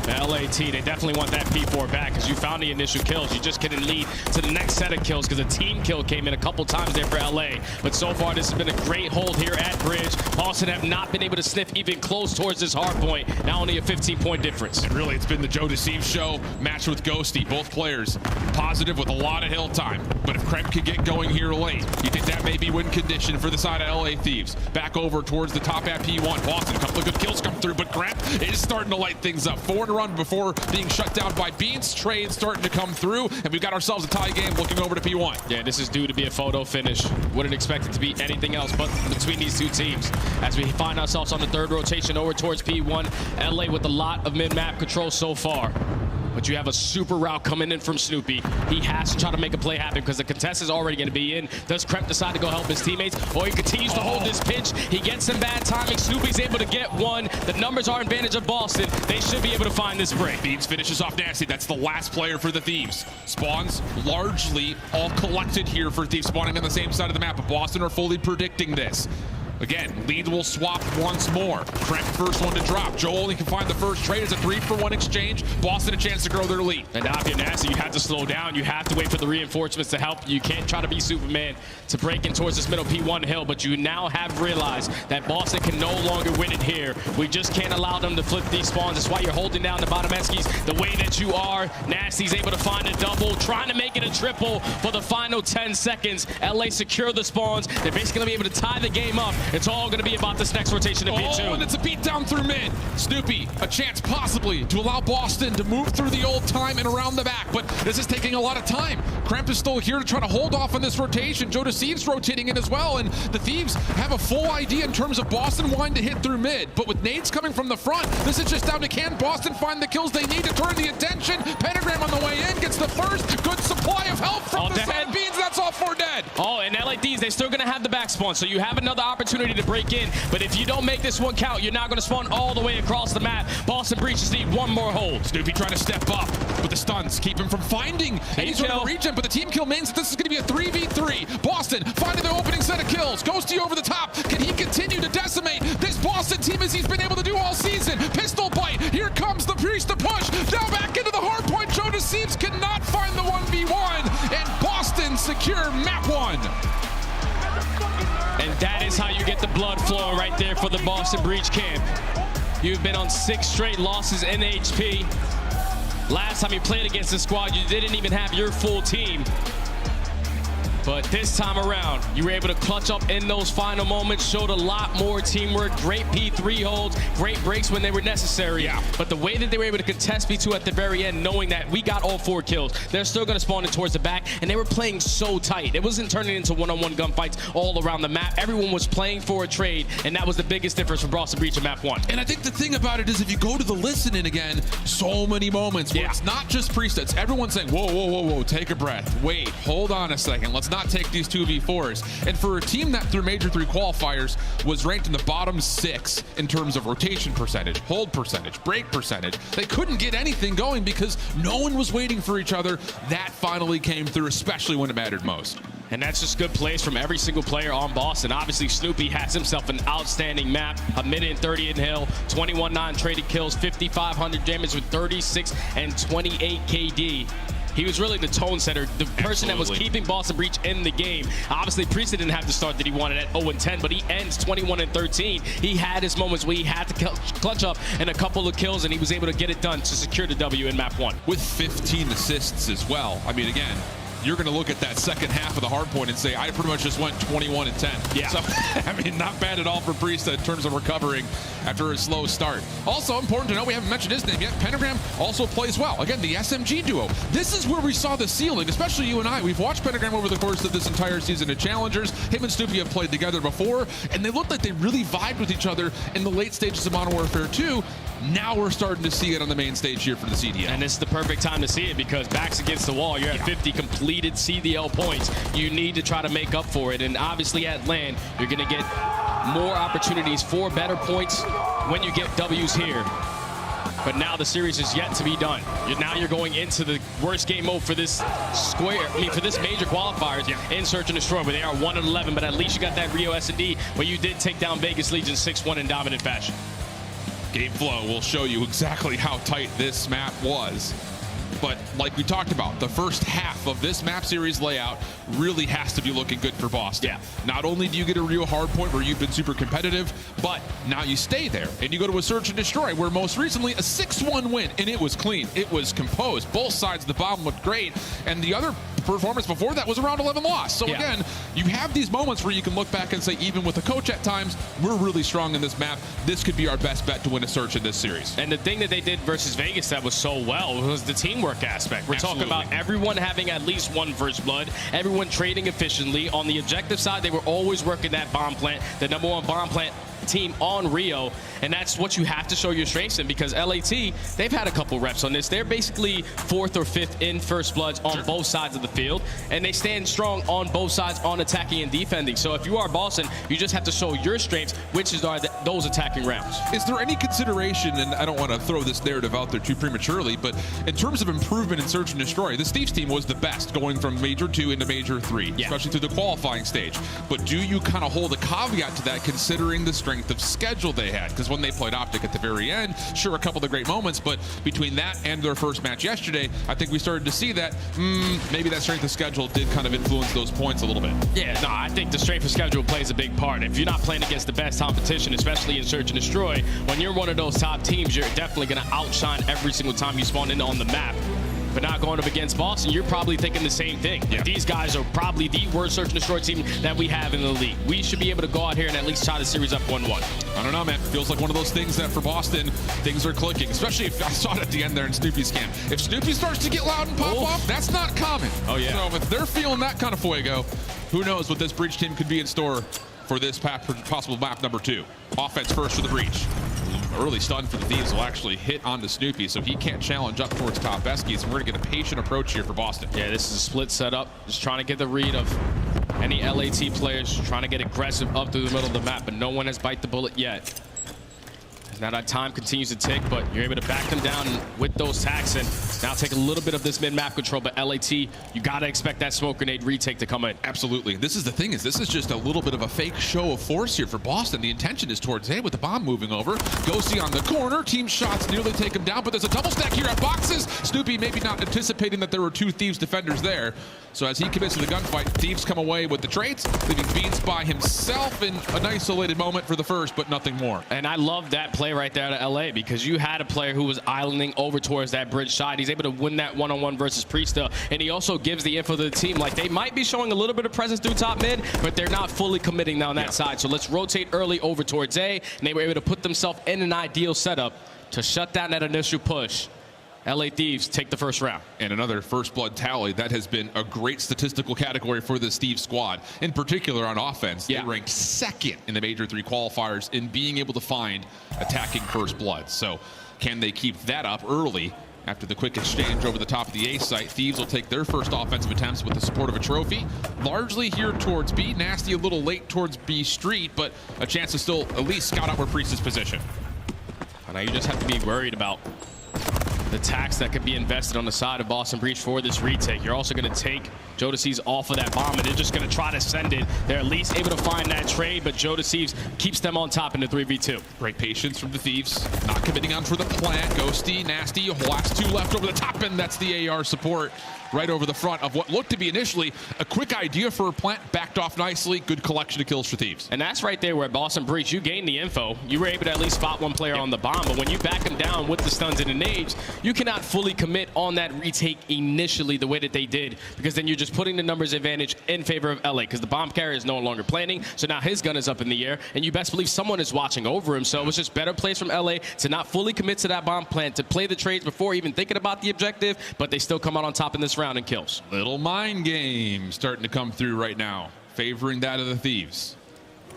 The LAT, they definitely want that P4 back because you found the initial kills. You just couldn't lead to the next set of kills because a team kill came in a couple times there for LA. But so far, this has been a great hold here at bridge. Boston have not been able to sniff even close towards this hard point. Now only a 15-point difference. And really, it's been the Joe Deceive show matched with Ghosty. Both players positive with a lot of hill time. But if Kremp could get going here late, you think that may be win condition for the side of LA Thieves. Back over towards the top at P1. Boston, a couple of good kills come through, but Kremp is starting to light things up. 4 to run before being shut down by Beans. Trade starting to come through, and we've got ourselves a tie game looking over to P1. Yeah, this is due to be a photo finish. Wouldn't expect it to be anything else but between these two teams. As we find ourselves on the 3rd rotation over towards P1, LA with a lot of mid-map control so far. But you have a super route coming in from Snoopy. He has to try to make a play happen because the contest is already going to be in. Does Kremp decide to go help his teammates? Or he continues to hold this pinch. He gets some bad timing. Snoopy's able to get one. The numbers are in advantage of Boston. They should be able to find this break. Beans finishes off nasty. That's the last player for the Thieves. Spawns largely all collected here for Thieves, spawning on the same side of the map. But Boston are fully predicting this. Again, lead will swap once more. Kremp first one to drop. Joe only can find the first trade. It's a 3-for-1 exchange. Boston a chance to grow their lead. And now if you're nasty, you have to slow down. You have to wait for the reinforcements to help. You can't try to be Superman to break in towards this middle P1 hill, but you now have realized that Boston can no longer win it here. We just can't allow them to flip these spawns. That's why you're holding down the bottom Eskies the way that you are. Nasty's able to find a double, trying to make it a triple for the final 10 seconds. LA secure the spawns. They're basically going to be able to tie the game up. It's all going to be about this next rotation of P2. Oh, and it's a beat down through mid. Snoopy, a chance possibly to allow Boston to move through the old time and around the back, but this is taking a lot of time. Kremp is still here to try to hold off on this rotation. Joe Deceive's rotating in as well, and the Thieves have a full idea in terms of Boston wanting to hit through mid, but with nades coming from the front, this is just down to can Boston find the kills they need to turn the attention. Pentagram on the way in gets the first good supply of help from the side Beans. That's all 4 dead. Oh, and LA Thieves, they're still going to have the back spawn, so you have another opportunity to break in, but if you don't make this one count, you're not going to spawn all the way across the map. Boston Breaches need one more hold. Snoopy trying to step up, but the stuns keep him from finding any sort of region, but the team kill means that this is going to be a 3v3. Boston finding the opening set of kills. Ghosty over the top. Can he continue to decimate this Boston team as he's been able to do all season? Pistol bite. Here comes the Priest to push. Now back into the hard point. Joe Deceives cannot find the 1v1, and Boston secure map 1. And that is how you get the blood flowing right there for the Boston Breach camp. You've been on 6 straight losses in HP. Last time you played against the squad, you didn't even have your full team. But this time around, you were able to clutch up in those final moments, showed a lot more teamwork, great P3 holds, great breaks when they were necessary. Yeah. But the way that they were able to contest P2 at the very end, knowing that we got all 4 kills, they're still going to spawn in towards the back, and they were playing so tight. It wasn't turning into one-on-one gunfights all around the map. Everyone was playing for a trade, and that was the biggest difference for Boston Breach in map 1. And I think the thing about it is if you go to the listening again, so many moments where it's not just Priest, it's everyone saying, whoa, whoa, whoa, whoa, take a breath. Wait, hold on a second. Let's not take these 2v4s. And for a team that through Major 3 qualifiers was ranked in the bottom 6 in terms of rotation percentage, hold percentage, break percentage, they couldn't get anything going because no one was waiting for each other. That finally came through, especially when it mattered most. And that's just good plays from every single player on Boston. Obviously, Snoopy has himself an outstanding map. A minute and 30 in Hill, 21 traded kills, 5,500 damage with 36 and 28 KD. He was really the tone setter, the person that was keeping Boston Breach in the game. Obviously, Priest didn't have the start that he wanted at 0-10, but he ends 21-13. He had his moments where he had to clutch up in a couple of kills, and he was able to get it done to secure the W in map 1. With 15 assists as well. I mean, again, you're going to look at that second half of the hard point and say, I pretty much just went 21-10. Yeah. So, I mean, not bad at all for Priest in terms of recovering after a slow start. Also important to know, we haven't mentioned his name yet, Pentagram also plays well. Again, the SMG duo. This is where we saw the ceiling, especially you and I. We've watched Pentagram over the course of this entire season at Challengers. Him and Snoopy have played together before, and they looked like they really vibed with each other in the late stages of Modern Warfare 2. Now we're starting to see it on the main stage here for the CDL. And this is the perfect time to see it because back's against the wall. You're at 50 completed CDL points. You need to try to make up for it. And obviously at LAN, you're going to get more opportunities for better points when you get W's here. But now the series is yet to be done. Now you're going into the worst game mode for this for this major qualifiers in Search and Destroy, where they are 1-11. But at least you got that Rio S&D where you did take down Vegas Legion 6-1 in dominant fashion. Game flow will show you exactly how tight this map was. But like we talked about, the first half of this map series layout really has to be looking good for Boston. Yeah. Not only do you get a real hard point where you've been super competitive, but now you stay there and you go to a Search and Destroy where most recently a 6-1 win, and it was clean. It was composed. Both sides of the bomb looked great, and the other performance before that was a round 11 loss. So again, you have these moments where you can look back and say, even with the coach at times, we're really strong in this map. This could be our best bet to win a Search in this series. And the thing that they did versus Vegas that was so well was the teamwork aspect. We're talking about everyone having at least one first blood, everyone trading efficiently. On the objective side, they were always working that bomb plant, the #1 bomb plant team on Rio, and that's what you have to show your strengths in because LAT, they've had a couple reps on this. They're basically 4th or 5th in first bloods on both sides of the field, and they stand strong on both sides on attacking and defending. So if you are Boston, you just have to show your strengths, which is those attacking rounds. Is there any consideration, and I don't want to throw this narrative out there too prematurely, but in terms of improvement in Search and Destroy, the Thieves team was the best going from Major 2 into Major 3, especially through the qualifying stage. But do you kind of hold a caveat to that considering the strength of schedule they had? Because when they played Optic at the very end, sure, a couple of great moments, but between that and their first match yesterday, I think we started to see that maybe that strength of schedule did kind of influence those points a little bit. Yeah, no, I think the strength of schedule plays a big part. If you're not playing against the best competition, especially in Search and Destroy, when you're one of those top teams, you're definitely going to outshine every single time you spawn in on the map. But not going up against Boston, you're probably thinking the same thing. Yeah. These guys are probably the worst Search and Destroy team that we have in the league. We should be able to go out here and at least tie the series up 1-1. I don't know, man. Feels like one of those things that for Boston, things are clicking. Especially if I saw it at the end there in Snoopy's camp. If Snoopy starts to get loud and pop off, that's not common. Oh, yeah. So if they're feeling that kind of fuego, who knows what this Breach team could be in store for this possible map number 2. Offense first for the Breach. Early stun for the Thieves will actually hit onto Snoopy, so he can't challenge up towards top Beskies, and we're going to get a patient approach here for Boston. Yeah, this is a split setup. Just trying to get the read of any LAT players, trying to get aggressive up through the middle of the map, but no one has bite the bullet yet. Now that time continues to tick, but you're able to back them down with those tacks and now take a little bit of this mid-map control. But LAT, you got to expect that smoke grenade retake to come in. Absolutely. This is the thing, is this is just a little bit of a fake show of force here for Boston. The intention is towards, hey, with the bomb moving over. Ghosty on the corner. Team shots nearly take him down, but there's a double stack here at boxes. Snoopy maybe not anticipating that there were 2 Thieves defenders there. So as he commits to the gunfight, Thieves come away with the trades, leaving Beans by himself in an isolated moment for the first, but nothing more. And I love that play right there to LA, because you had a player who was islanding over towards that bridge side. He's able to win that one-on-one versus Priesta, and he also gives the info to the team. Like, they might be showing a little bit of presence through top mid, but they're not fully committing down that side. So let's rotate early over towards A, and they were able to put themselves in an ideal setup to shut down that initial push. LA Thieves take the first round. And another first blood tally. That has been a great statistical category for this Thieves squad. In particular on offense, they ranked second in the Major 3 qualifiers in being able to find attacking first blood. So can they keep that up early? After the quick exchange over the top of the A site, Thieves will take their first offensive attempts with the support of a trophy. Largely here towards B. Nasty a little late towards B Street, but a chance to still at least scout out where Priest is positioned. And now you just have to be worried about the tax that could be invested on the side of Boston Breach for this retake. You're also going to take Jodeci's off of that bomb, and they're just going to try to send it. They're at least able to find that trade, but Jodeci keeps them on top in the 3v2. Great patience from the Thieves. Not committing on for the plant. Ghosty, Nasty, last 2 left over the top, and that's the AR support right over the front of what looked to be initially a quick idea for a plant. Backed off nicely. Good collection of kills for Thieves. And that's right there where Boston Breach, you gained the info. You were able to at least spot one player on the bomb, but when you back them down with the stuns and the nades, you cannot fully commit on that retake initially the way that they did, because then you're just putting the numbers advantage in favor of LA, because the bomb carrier is no longer planning, so now his gun is up in the air, and you best believe someone is watching over him. So it was just better plays from LA to not fully commit to that bomb plant, to play the trades before even thinking about the objective, but they still come out on top in this round and kills. Little mind game starting to come through right now, favoring that of the Thieves.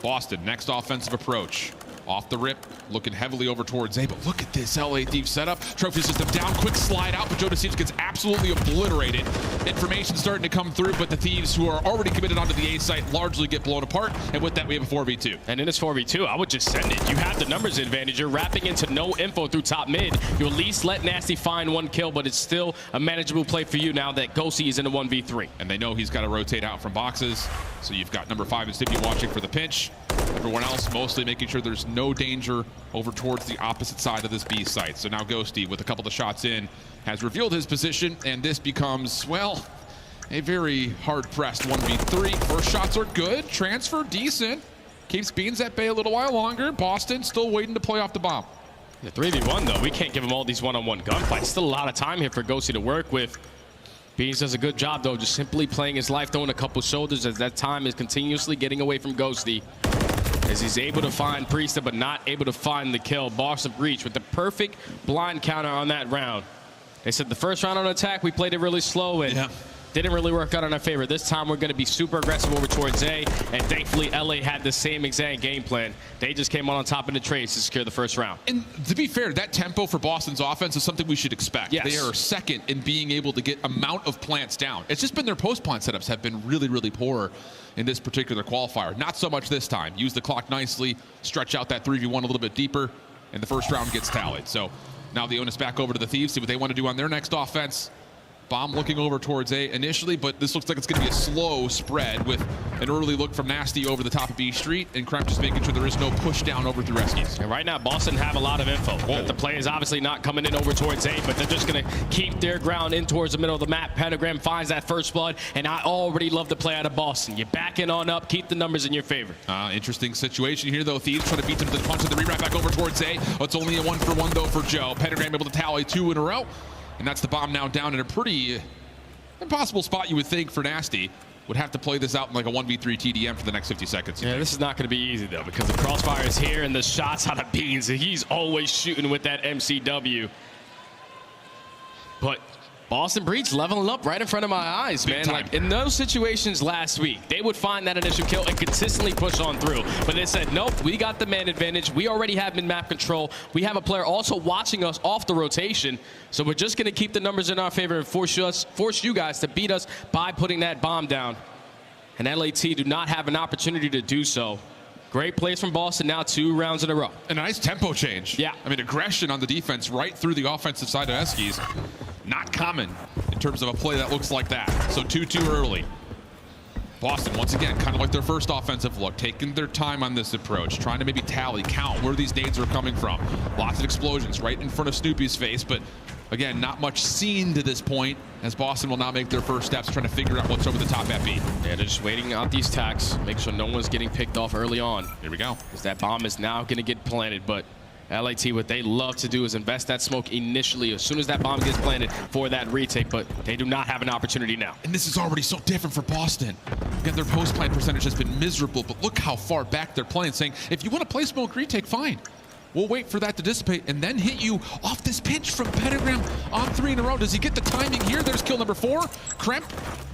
Boston, next offensive approach. Off the rip, looking heavily over towards A, but look at this LA Thieves setup. Trophy system down, quick slide out, but Jodeci gets absolutely obliterated. Information starting to come through, but the Thieves, who are already committed onto the A site, largely get blown apart, and with that we have a 4v2. And in this 4v2, I would just send it. You have the numbers advantage. You're wrapping into no info through top mid. You at least let Nasty find one kill, but it's still a manageable play for you now that Ghosty is in a 1v3. And they know he's got to rotate out from boxes, so you've got number 5 and Stippy watching for the pinch. Everyone else mostly making sure there's no danger over towards the opposite side of this B site. So now Ghosty, with a couple of shots in, has revealed his position, and this becomes, well, a very hard-pressed 1v3. First shots are good. Transfer decent. Keeps Beans at bay a little while longer. Boston still waiting to play off the bomb. The 3v1, though, we can't give him all these one-on-one gunfights. Still a lot of time here for Ghosty to work with. Beans does a good job, though, just simply playing his life, throwing a couple shoulders as that time is continuously getting away from Ghosty, as he's able to find Priesta, but not able to find the kill. Boston Breach with the perfect blind counter on that round. They said the first round on attack, we played it really slow, and didn't really work out in our favor. This time we're going to be super aggressive over towards A, and thankfully LA had the same exact game plan. They just came on top of the trades to secure the first round. And to be fair, that tempo for Boston's offense is something we should expect. Yes. They are second in being able to get amount of plants down. It's just been their post-plant setups have been really, really poor in this particular qualifier. Not so much this time. Use the clock nicely, stretch out that 3v1 a little bit deeper, and the first round gets tallied. So now the onus back over to the Thieves, see what they want to do on their next offense. Bomb looking over towards A initially, but this looks like it's going to be a slow spread with an early look from Nasty over the top of B Street, and Kremp just making sure there is no push down over through rescues. And right now, Boston have a lot of info. That the play is obviously not coming in over towards A, but they're just going to keep their ground in towards the middle of the map. Pentagram finds that first blood, and I already love the play out of Boston. You're backing on up, keep the numbers in your favor. Interesting situation here, though. Thieves trying to beat them to the punch of the re-wrap back over towards A. It's only a 1-for-1, though, for Joe. Pentagram able to tally 2 in a row, and that's the bomb now down in a pretty impossible spot, you would think, for Nasty. Would have to play this out in like a 1v3 TDM for the next 50 seconds. Yeah, this is not going to be easy, though, because the crossfire is here and the shots out of Beans. He's always shooting with that MCW. But Boston Breach leveling up right in front of my eyes, man. Like in those situations last week, they would find that initial kill and consistently push on through. But they said, nope, we got the man advantage. We already have mid-map control. We have a player also watching us off the rotation. So we're just going to keep the numbers in our favor and force you guys to beat us by putting that bomb down. And LAT do not have an opportunity to do so. Great plays from Boston, now 2 rounds in a row. And a nice tempo change. Yeah. I mean, aggression on the defense right through the offensive side of Eskies. Not common in terms of a play that looks like that. So 2-2 early. Boston, once again, kind of like their first offensive look, taking their time on this approach, trying to maybe tally, count where these nades are coming from. Lots of explosions right in front of Snoopy's face, but Again, not much seen to this point, as Boston will now make their first steps trying to figure out what's over the top FB. Yeah, they're just waiting out these tacks, make sure no one's getting picked off early on. Here we go. Because that bomb is now going to get planted, but LAT, what they love to do is invest that smoke initially as soon as that bomb gets planted for that retake, but they do not have an opportunity now. And this is already so different for Boston. Again, their post-plant percentage has been miserable, but look how far back they're playing, saying, if you want to play smoke retake, fine. We'll wait for that to dissipate and then hit you off this pinch from Pentagram on 3 in a row. Does he get the timing here? There's kill number 4. Kremp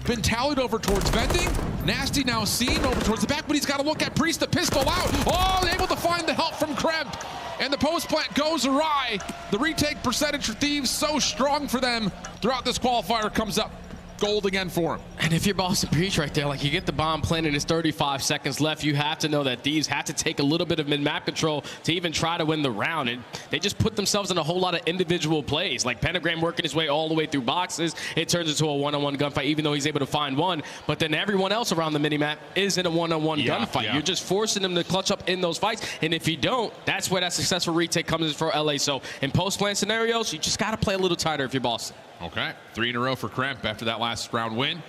been tallied over towards vending. Nasty now seen over towards the back, but he's got to look at Priest, the pistol out. Oh, able to find the help from Kremp. And the post plant goes awry. The retake percentage for Thieves so strong for them throughout this qualifier comes up gold again for him. And if you're Boston Breach right there, like you get the bomb planted, there's 35 seconds left, you have to know that Thieves have to take a little bit of mid-map control to even try to win the round. And they just put themselves in a whole lot of individual plays, like Pentagram working his way all the way through boxes. It turns into a one-on-one gunfight, even though he's able to find one. But then everyone else around the minimap is in a one-on-one gunfight. Yeah. You're just forcing them to clutch up in those fights. And if you don't, that's where that successful retake comes in for LA. So in post-plan scenarios, you just got to play a little tighter if you're Boston. Okay, 3 in a row for Kremp after that last round win.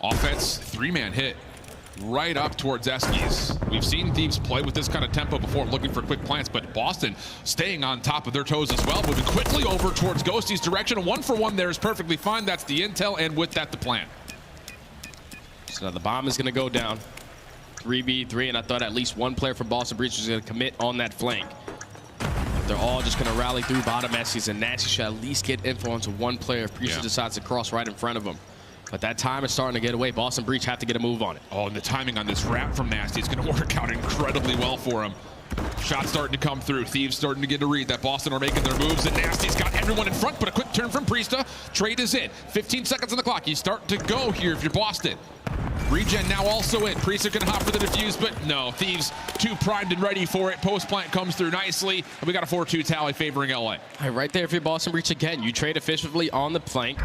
Offense, 3-man hit right up towards Eskies. We've seen Thieves play with this kind of tempo before, looking for quick plants, but Boston staying on top of their toes as well, moving quickly over towards Ghosty's direction. A 1-for-1 there is perfectly fine. That's the intel, and with that, the plan. So now the bomb is going to go down. 3v3, and I thought at least one player from Boston Breach was going to commit on that flank. They're all just going to rally through bottom Eskies, and Nasty should at least get info onto one player if Priest decides to cross right in front of him. But that time is starting to get away. Boston Breach have to get a move on it. Oh, and the timing on this wrap from Nasty is going to work out incredibly well for him. Shots starting to come through. Thieves starting to get a read that Boston are making their moves, and Nasty's got everyone in front, but a quick turn from Priesta. Trade is in. 15 seconds on the clock. You start to go here if you're Boston. Regen now also in. Priesta can hop for the defuse, but no. Thieves too primed and ready for it. Post plant comes through nicely, and we got a 4-2 tally favoring LA. Right there, if you're Boston Breach again, you trade efficiently on the flank,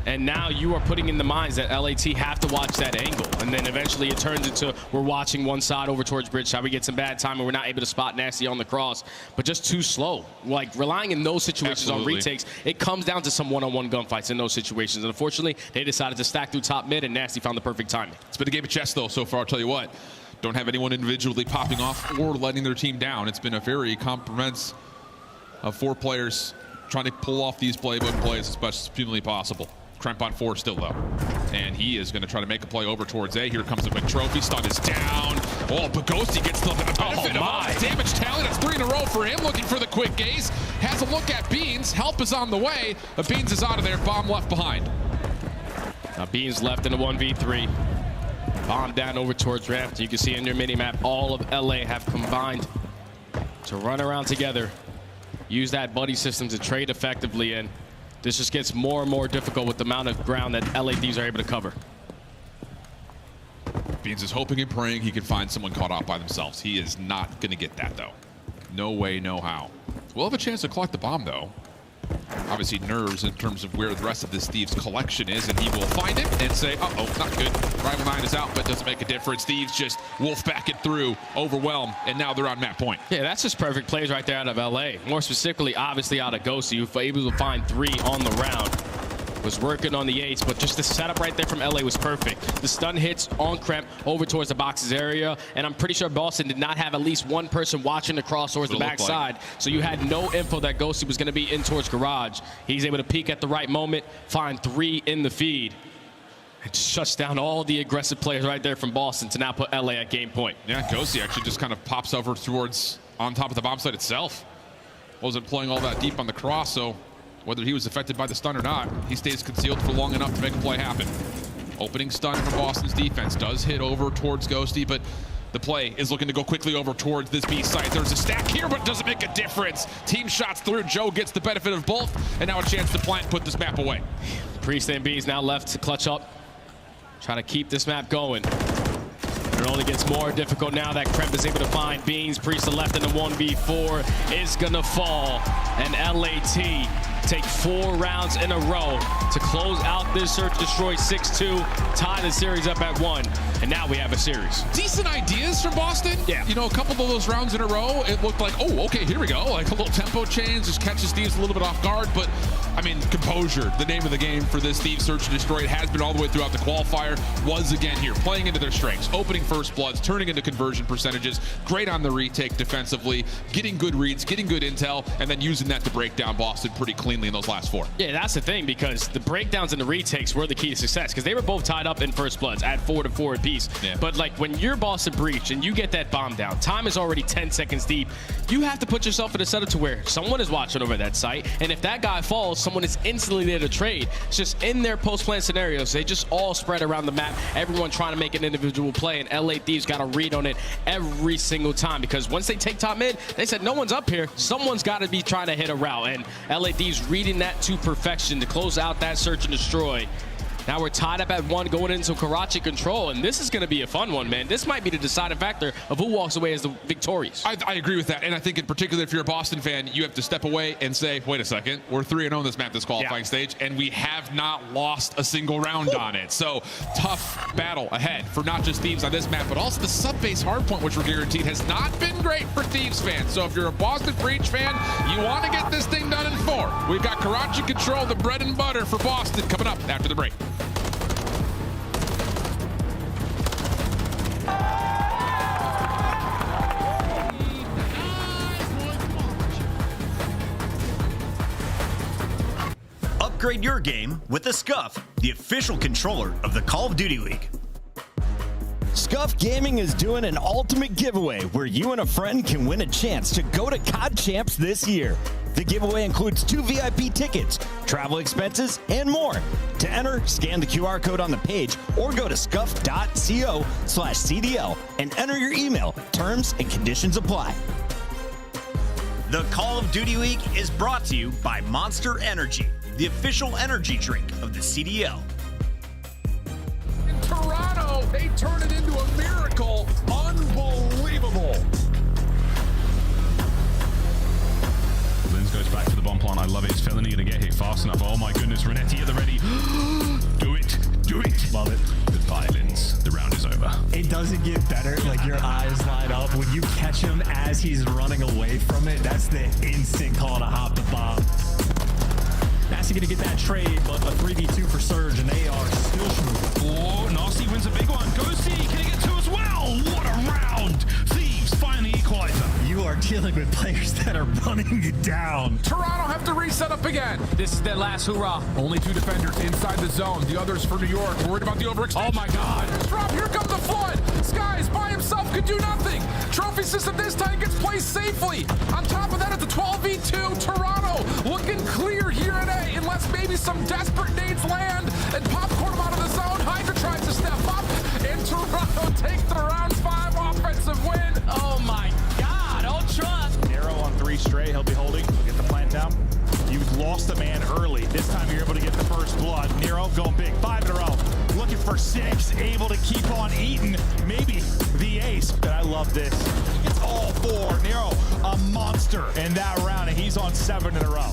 and now you are putting in the minds that LAT have to watch that angle. And then eventually it turns into we're watching one side over towards Bridge. How we get some bad time and we're not able to spot Nasty on the cross, but just too slow. Like relying in those situations on retakes, it comes down to some one-on-one gunfights in those situations. And unfortunately, they decided to stack through top mid, and Nasty found the perfect timing. It's been a game of chess though so far, I'll tell you what. Don't have anyone individually popping off or letting their team down. It's been a very compromise of 4 players trying to pull off these playbook plays as much as humanly possible. Kremp on 4 still though, and he is going to try to make a play over towards A. Here comes the big trophy. Stun is down. Oh, but Ghosty gets the benefit of damage tally. That's 3 in a row for him. Looking for the quick gaze. Has a look at Beans. Help is on the way, but Beans is out of there. Bomb left behind. Now Beans left in a 1v3. Bomb down over towards Raft. You can see in your minimap, all of LA have combined to run around together, use that buddy system to trade effectively, and this just gets more and more difficult with the amount of ground that LA Thieves are able to cover. Beans is hoping and praying he can find someone caught out by themselves. He is not going to get that, though. No way, no how. We'll have a chance to collect the bomb, though. Obviously, nerves in terms of where the rest of this Thieves collection is, and he will find it and say, uh-oh, not good. Rival 9 is out, but doesn't make a difference. Thieves just wolf back it through, overwhelmed, and now they're on map point. Yeah, that's just perfect plays right there out of LA. More specifically, obviously, out of Ghosty, who was able to find 3 on the round. Was working on the 8s, but just the setup right there from LA was perfect. The stun hits on Kremp over towards the boxes area, and I'm pretty sure Boston did not have at least one person watching the cross towards the backside, so you had no info that Ghosty was going to be in towards garage. He's able to peek at the right moment, find 3 in the feed. It shuts down all the aggressive players right there from Boston to now put LA at game point. Yeah, Ghosty actually just kind of pops over towards on top of the bomb site itself. Wasn't playing all that deep on the cross, so whether he was affected by the stun or not, he stays concealed for long enough to make a play happen. Opening stun from Boston's defense does hit over towards Ghosty, but the play is looking to go quickly over towards this B site. There's a stack here, but it doesn't make a difference. Team shots through. Joe gets the benefit of both, and now a chance to plant and put this map away. Priest and B is now left to clutch up, trying to keep this map going. It only gets more difficult now that Kremp is able to find Beans. Priest left in the 1v4 is gonna fall, and LAT take 4 rounds in a row to close out this search destroy 6-2, tie the series up at 1. and now we have a series. Decent ideas from Boston. Yeah. You know, a couple of those rounds in a row, it looked like, oh, okay, here we go. Like a little tempo change, just catches Thieves a little bit off guard. But, I mean, composure, the name of the game for this Thieves Search and Destroy. It has been all the way throughout the qualifier. Was again here, playing into their strengths, opening first bloods, turning into conversion percentages. Great on the retake defensively, getting good reads, getting good intel, and then using that to break down Boston pretty cleanly in those last 4. Yeah, that's the thing, because the breakdowns and the retakes were the key to success, because they were both tied up in first bloods at 4-4 apiece. Yeah. But like when you're Boston Breach and you get that bomb down, time is already 10 seconds deep. You have to put yourself in a setup to where someone is watching over that site, and if that guy falls, someone is instantly there to trade. It's just in their post-plan scenarios, they just all spread around the map, everyone trying to make an individual play, and LA Thieves got to read on it every single time, because once they take top mid, they said no one's up here, someone's got to be trying to hit a route, and LA Thieves reading that to perfection to close out that search and destroy. Now we're tied up at 1 going into Karachi control, and this is going to be a fun one, man. This might be the deciding factor of who walks away as the victorious. I agree with that, and I think in particular, if you're a Boston fan, you have to step away and say, wait a second, we're 3-0 in this map, this qualifying stage, and we have not lost a single round on it. So tough battle ahead for not just Thieves on this map, but also the sub-base hardpoint, which we're guaranteed has not been great for Thieves fans. So if you're a Boston Breach fan, you want to get this thing done in 4. We've got Karachi control, the bread and butter for Boston, coming up after the break. Upgrade your game with the Scuff, the official controller of the Call of Duty League. Scuff Gaming is doing an ultimate giveaway where you and a friend can win a chance to go to COD Champs this year. The giveaway includes 2 VIP tickets, travel expenses, and more. To enter, scan the QR code on the page or go to scuff.co/CDL and enter your email. Terms and conditions apply. The Call of Duty League is brought to you by Monster Energy, the official energy drink of the CDL. In Toronto, they turn it into a miracle. Unbelievable. Lins goes back to the bomb plant. I love it. Is Felony going to get hit fast enough? Oh my goodness, Renetti at the ready. Do it. Do it. Love it. Goodbye, Lins. The round is over. It doesn't get better. Like, your eyes light up when you catch him as he's running away from it. That's the instant call to hop the bomb. Nasty going to get that trade, but a 3v2 for Surge, and they are still smooth. Oh, Nasty wins a big one. Ghosty, can he get 2 as well? What a round. Thieves find the equalizer. You are dealing with players that are running you down. Toronto have to reset up again. This is their last hurrah. Only 2 defenders inside the zone. The others for New York. Worried about the overextension. Oh my God. Drop. Here comes the flood. Skies by himself could do nothing. Trophy system this time gets placed safely. On top of that, it's a 12v2. Toronto looking clear here at A, unless maybe some desperate nades land and popcorn them out of the zone. Hydra tries to step up, and Toronto takes the round 5 offensive win. Oh my God, Ultra. Nero on 3 straight. He'll be holding. He'll get the plant down. You lost a man early. This time you're able to get the first blood. Nero going big. 5 in a row. Looking for 6. Able to keep on eating. Maybe the ace. But I love this. It's all 4. Nero, a monster in that round, and he's on 7 in a row.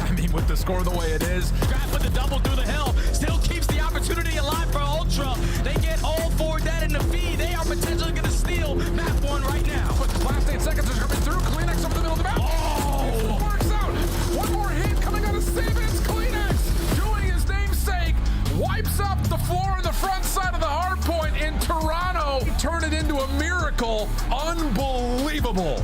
I mean, with the score the way it is. Grab with the double through the hill. Still keeps the opportunity alive for Ultra. They get all 4 dead in the feed. They are potentially going to steal map 1 right now. But the last 8 seconds are coming through. Kleenex over the middle of the map. Oh! Works out. One more hit coming out of Saban. It's Kleenex doing his namesake. Wipes up the floor on the front side of the hard point in Toronto. Turn it into a miracle. Unbelievable.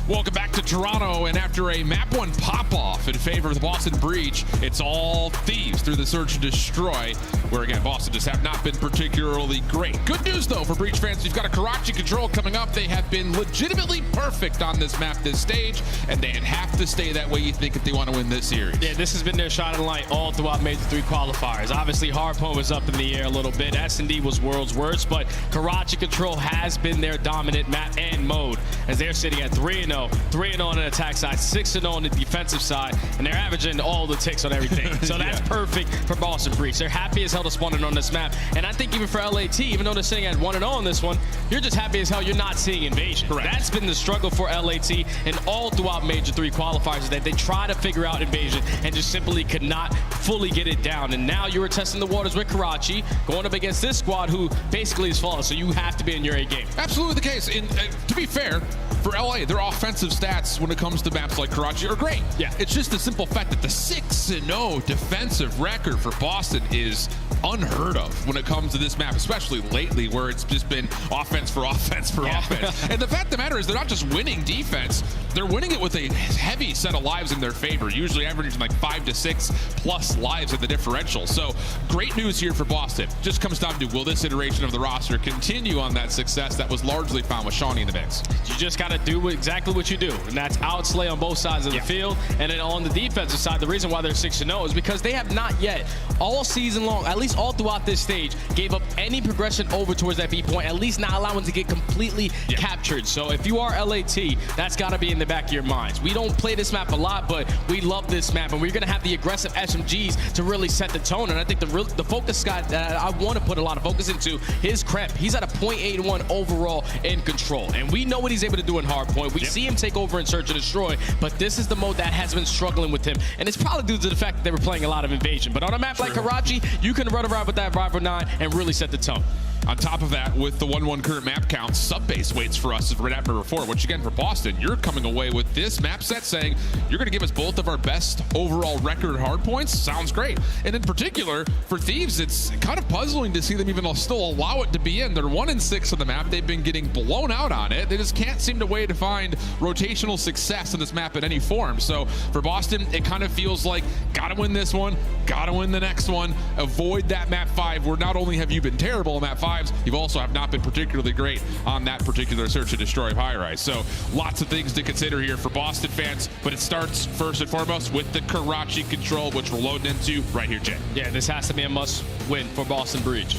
Welcome back to Toronto, and after a map 1 pop-off in favor of the Boston Breach, it's all Thieves through the search and destroy, where again, Boston just have not been particularly great. Good news though for Breach fans, you've got a Karachi control coming up. They have been legitimately perfect on this map, this stage, and they have to stay that way, you think, if they want to win this series. Yeah, this has been their shot in light all throughout Major 3 qualifiers. Obviously, Hardpoint was up in the air a little bit. S&D was world's worst, but Karachi control has been their dominant map and mode, as they're sitting at 3-0. 3-0 on the attack side, 6-0 on the defensive side, and they're averaging all the ticks on everything. So that's perfect for Boston Breach. They're happy as hell to spawn in on this map. And I think even for LAT, even though they're sitting at 1-0 on this one, you're just happy as hell you're not seeing invasion. Correct. That's been the struggle for LAT and all throughout Major 3 qualifiers, is that they try to figure out invasion and just simply could not fully get it down. And now you were testing the waters with Karachi, going up against this squad who basically is flawless. So you have to be in your A game. Absolutely the case. And to be fair, for LA, their offensive stats when it comes to maps like Karachi are great. Yeah. It's just the simple fact that the 6-0 defensive record for Boston is unheard of when it comes to this map, especially lately where it's just been offense for offense for offense. And the fact of the matter is they're not just winning defense, they're winning it with a heavy set of lives in their favor, usually averaging like 5 to 6 plus lives at the differential. So great news here for Boston. Just comes down to, will this iteration of the roster continue on that success that was largely found with Shawnee in the mix? You just got to do exactly what you do, and that's outslay on both sides of the field. And then on the defensive side, the reason why they're 6-0 is because they have not yet, all season long, at least all throughout this stage, gave up any progression over towards that B point, at least not allowing to get completely captured. So if you are LAT, that's got to be in the back of your minds. We don't play this map a lot, but we love this map, and we're going to have the aggressive SMGs to really set the tone. And I think the focus guy that I want to put a lot of focus into is Kremp. He's at a .81 overall in control, and we know what he's able to do in hardpoint. We see him take over and search and destroy, but this is the mode that has been struggling with him, and it's probably due to the fact that they were playing a lot of invasion. But on a map like Karachi, you can run around with that Rival 9 and really set the tone. On top of that, with the 1-1 current map count, sub-base waits for us right after number 4, which again, for Boston, you're coming away with this map set saying, you're going to give us both of our best overall record hard points. Sounds great. And in particular, for Thieves, it's kind of puzzling to see them even still allow it to be in. They're 1-6 on the map. They've been getting blown out on it. They just can't seem to way to find rotational success in this map in any form. So for Boston, it kind of feels like, gotta win this one, gotta win the next one, avoid that map 5, where not only have you been terrible in map 5, you've also have not been particularly great on that particular search and destroy of high rise. So lots of things to consider here for Boston fans, but it starts first and foremost with the Karachi control, which we're loading into right here, Jay. Yeah, this has to be a must win for Boston Breach.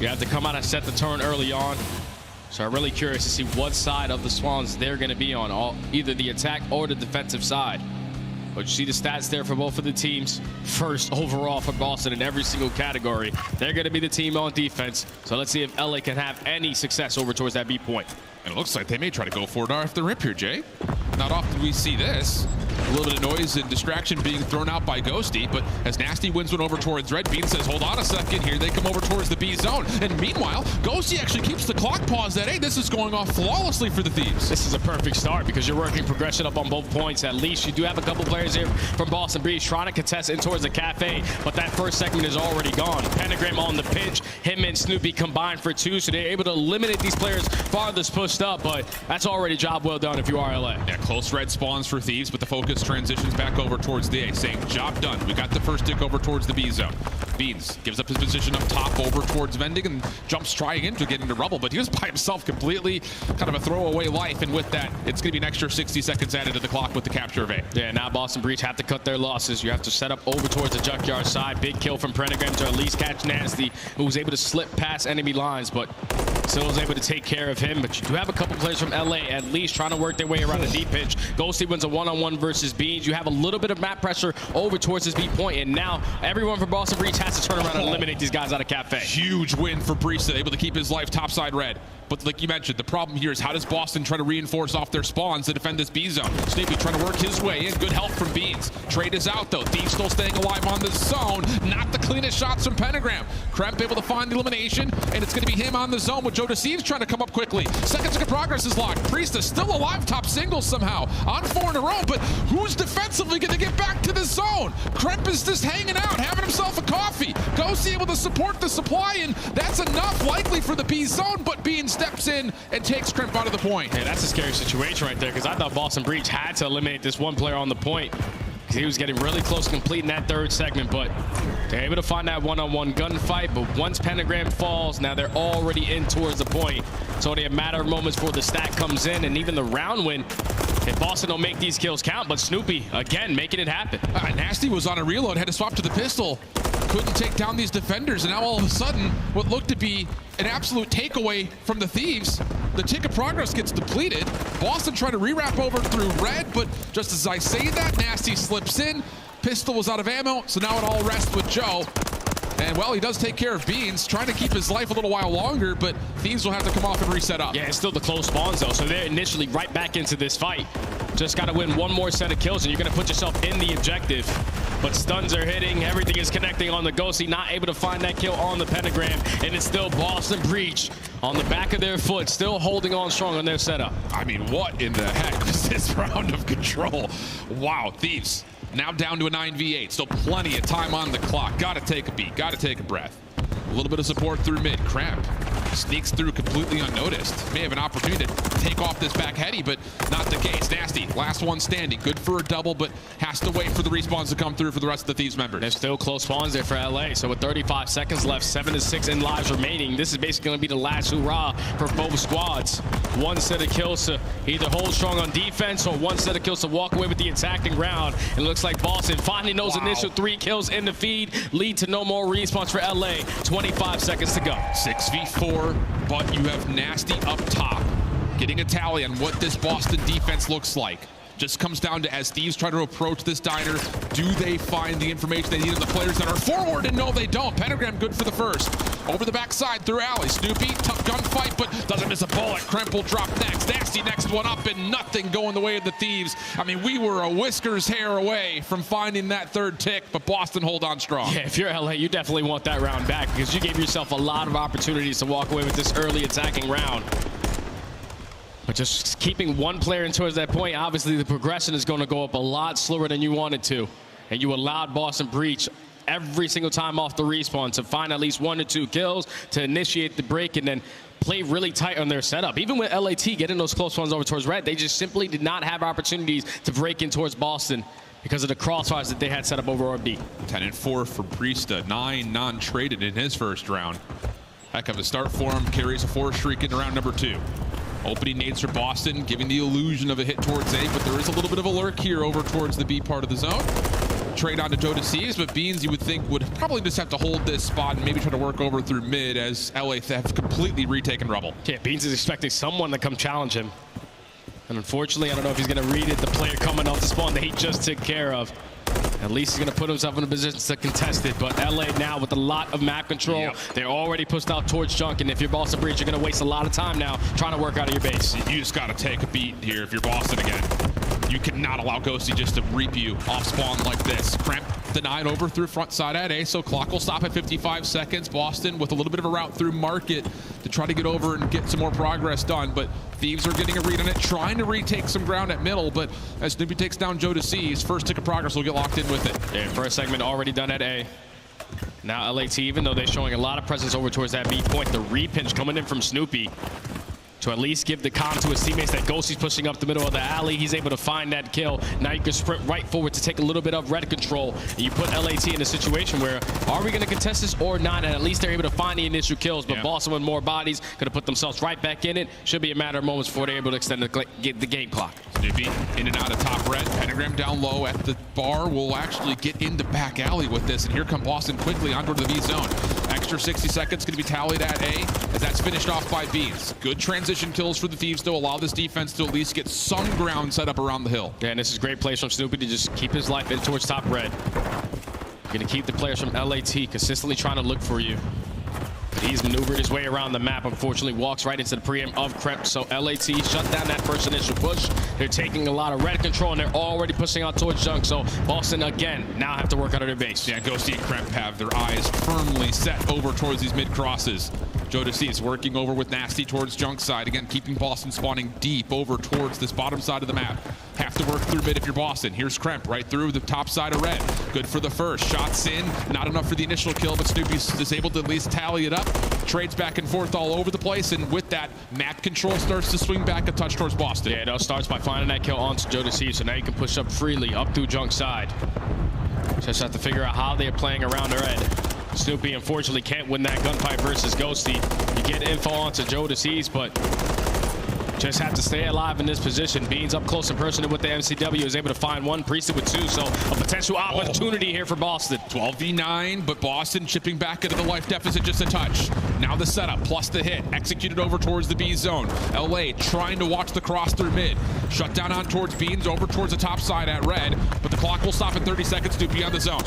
You have to come out and set the turn early on. So I'm really curious to see what side of the Swans they're going to be on, either the attack or the defensive side. But you see the stats there for both of the teams. First overall for Boston in every single category. They're going to be the team on defense. So let's see if LA can have any success over towards that B point. And it looks like they may try to go for it off the rip here, Jay. Not often we see this. A little bit of noise and distraction being thrown out by Ghosty, but as Nasty wins one over towards Red, Bean says, hold on a second here. They come over towards the B zone. And meanwhile, Ghosty actually keeps the clock paused that, hey, this is going off flawlessly for the Thieves. This is a perfect start because you're working progression up on both points. At least you do have a couple players here from Boston Breach trying to contest in towards the cafe, but that first segment is already gone. Pentagram on the pitch, him and Snoopy combined for 2, so they're able to eliminate these players farthest pushed up, but that's already job well done if you are LA. Yeah, close red spawns for Thieves, but the focus transitions back over towards the A, saying job done. We got the first tick over towards the B zone. Beans gives up his position up top over towards Vending and jumps trying in to get into rubble, but he was by himself completely, kind of a throwaway life, and with that, it's going to be an extra 60 seconds added to the clock with the capture of A. Yeah, now Boston Breach have to cut their losses. You have to set up over towards the junkyard side. Big kill from Pentagram to at least catch Nasty, who was able to slip past enemy lines, but still was able to take care of him. But you do have a couple players from LA at least trying to work their way around the deep pitch. Ghosty wins a one-on-one versus Beans. You have a little bit of map pressure over towards this B point, and now everyone from Boston Breach has to turn around and eliminate these guys out of cafe. Huge win for Breach, able to keep his life topside red. But like you mentioned, the problem here is how does Boston try to reinforce off their spawns to defend this B zone? Snoopy trying to work his way in. Good help from Beans. Trade is out though. Thieves still staying alive on the zone. Not the cleanest shots from Pentagram. Kremp able to find the elimination, and it's going to be him on the zone with Joe Deceives trying to come up quickly. Second progress is locked. Priest is still alive, top singles somehow. On 4 in a row, but who's defensively going to get back to the zone? Kremp is just hanging out, having himself a coffee. Ghosty able to support the supply, and that's enough likely for the B zone, but Bean steps in and takes Kremp out of the point. Yeah, that's a scary situation right there, because I thought Boston Breach had to eliminate this one player on the point. He was getting really close to completing that third segment, but they're able to find that one-on-one gunfight. But once Pentagram falls, now they're already in towards the point. It's only a matter of moments before the stack comes in, and even the round win, if Boston don't make these kills count. But Snoopy, again, making it happen. Nasty was on a reload, had to swap to the pistol. Couldn't take down these defenders, and now all of a sudden, what looked to be an absolute takeaway from the Thieves, the tick of progress gets depleted. Boston trying to re-wrap over through red, but just as I say that, Nasty slips in. Pistol was out of ammo, so now it all rests with Joe. And, well, he does take care of Beans, trying to keep his life a little while longer, but Thieves will have to come off and reset up. Yeah, it's still the close spawns, though, so they're initially right back into this fight. Just got to win one more set of kills, and you're going to put yourself in the objective. But stuns are hitting, everything is connecting on the Ghosty, not able to find that kill on the Pentagram, and it's still Boston Breach on the back of their foot, still holding on strong on their setup. I mean, what in the heck is this round of control? Wow, Thieves now down to a 9v8. Still plenty of time on the clock. Got to take a beat. Got to take a breath. A little bit of support through mid. Kremp sneaks through completely unnoticed. May have an opportunity to take off this back heady, but not the case. Nasty, last one standing. Good for a double, but has to wait for the respawns to come through for the rest of the Thieves members. There's still close spawns there for LA. So with 35 seconds left, 7-6 in lives remaining, this is basically going to be the last hurrah for both squads. One set of kills to either hold strong on defense or one set of kills to walk away with the attacking round. It looks like Boston finding those initial 3 kills in the feed lead to no more respawns for LA. 25 seconds to go. 6v4, but you have Nasty up top, getting a tally on what this Boston defense looks like. Just comes down to, as Thieves try to approach this diner, do they find the information they need on the players that are forward? And no, they don't. Pentagram good for the first. Over the backside through alley. Snoopy, tough gunfight, but doesn't miss a bullet. Kremp will drop next. Nasty next one up, and nothing going the way of the Thieves. I mean, we were a whisker's hair away from finding that third tick, but Boston hold on strong. Yeah, if you're LA, you definitely want that round back, because you gave yourself a lot of opportunities to walk away with this early attacking round. But just keeping one player in towards that point, obviously the progression is going to go up a lot slower than you wanted to. And you allowed Boston Breach every single time off the respawn to find at least 1 or 2 kills, to initiate the break, and then play really tight on their setup. Even with LAT getting those close ones over towards red, they just simply did not have opportunities to break in towards Boston because of the crossfires that they had set up over RB. 10-4 for Priesta, 9 non-traded in his first round. Heck of a start for him, carries a 4 streak into round number 2. Opening nades for Boston, giving the illusion of a hit towards A, but there is a little bit of a lurk here over towards the B part of the zone. Trade on to Joe Deceives, but Beans, you would think, would probably just have to hold this spot and maybe try to work over through mid, as LA have completely retaken rubble. Yeah, Beans is expecting someone to come challenge him. And unfortunately, I don't know if he's going to read it, the player coming off the spawn that he just took care of. At least he's going to put himself in a position to contest it. But LA now with a lot of map control, they're already pushed out towards junk. And if you're Boston Breach, you're going to waste a lot of time now trying to work out of your base. You just got to take a beat here if you're Boston again. You cannot allow Ghosty just to reap you off spawn like this. Kremp denied over through front side at A, so clock will stop at 55 seconds. Boston with a little bit of a route through market to try to get over and get some more progress done, but Thieves are getting a read on it, trying to retake some ground at middle, but as Snoopy takes down Joe Deceives, first tick of progress will get locked in with it. Yeah, first segment already done at A. Now LAT, even though they're showing a lot of presence over towards that B point, the repinch coming in from Snoopy to at least give the comm to his teammates that Ghosty's pushing up the middle of the alley. He's able to find that kill. Now you can sprint right forward to take a little bit of red control. And you put LAT in a situation where, are we going to contest this or not? And at least they're able to find the initial kills. But Boston with more bodies could have put themselves right back in it. Should be a matter of moments before they're able to extend the game clock. Snoopy in and out of top red. Pentagram down low at the bar will actually get into back alley with this. And here come Boston quickly onto the B zone. Extra 60 seconds going to be tallied at A, as that's finished off by Beans. Good transition kills for the Thieves to allow this defense to at least get some ground set up around the hill. Yeah, and this is great plays from Snoopy to just keep his life in towards top red. Going to keep the players from LAT consistently trying to look for you. But he's maneuvered his way around the map. Unfortunately, walks right into the preempt of Kremp. So LAT shut down that first initial push. They're taking a lot of red control, and they're already pushing out towards junk. So Boston, again, now have to work out of their base. Yeah, Ghosty and Kremp have their eyes firmly set over towards these mid crosses. Jodeci is working over with Nasty towards junk side. Again, keeping Boston spawning deep over towards this bottom side of the map. Have to work through mid if you're Boston. Here's Kremp right through the top side of red. Good for the first. Shots in. Not enough for the initial kill, but Snoopy's able to at least tally it up. Trades back and forth all over the place, and with that, map control starts to swing back a touch towards Boston. Yeah, it all starts by finding that kill onto Jodeci, so now you can push up freely up through junk side. Just have to figure out how they're playing around red. Snoopy, unfortunately, can't win that gunfight versus Ghosty. You get info onto Jodeci's, but just have to stay alive in this position. Beans up close and personal with the MCW is able to find one, Priested with two, so a potential opportunity here for Boston. 12v9, but Boston chipping back into the life deficit just a touch. Now the setup plus the hit, executed over towards the B zone. LA trying to watch the cross through mid. Shut down on towards Beans, over towards the top side at red, but the clock will stop at 30 seconds to be on the zone.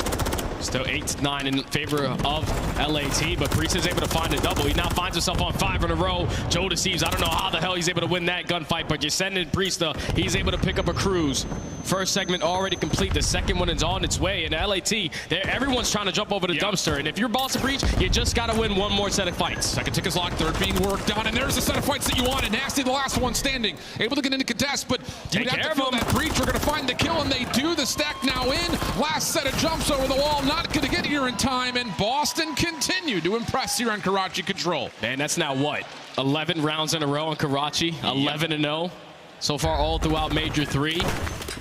Still 8-9 in favor of LAT, but Priest is able to find a double. He now finds himself on 5 in a row. Jodeci, I don't know how the hell he's able to win that gunfight, but you're sending Priesta. He's able to pick up a cruise. First segment already complete. The second one is on its way. And LAT, everyone's trying to jump over the dumpster. And if you're Boston Breach, you just got to win one more set of fights. Second tick is locked, third being worked on, and there's the set of fights that you wanted. Nasty, the last one standing, able to get into contest, but you'd have to feel that Breach are going to find the kill, and they do. The stack now in. Last set of jumps over the wall, not going to get here in time, and Boston continue to impress here on Karachi Control. Man, that's now what? 11 rounds in a row on Karachi, 11-0. So far all throughout Major 3.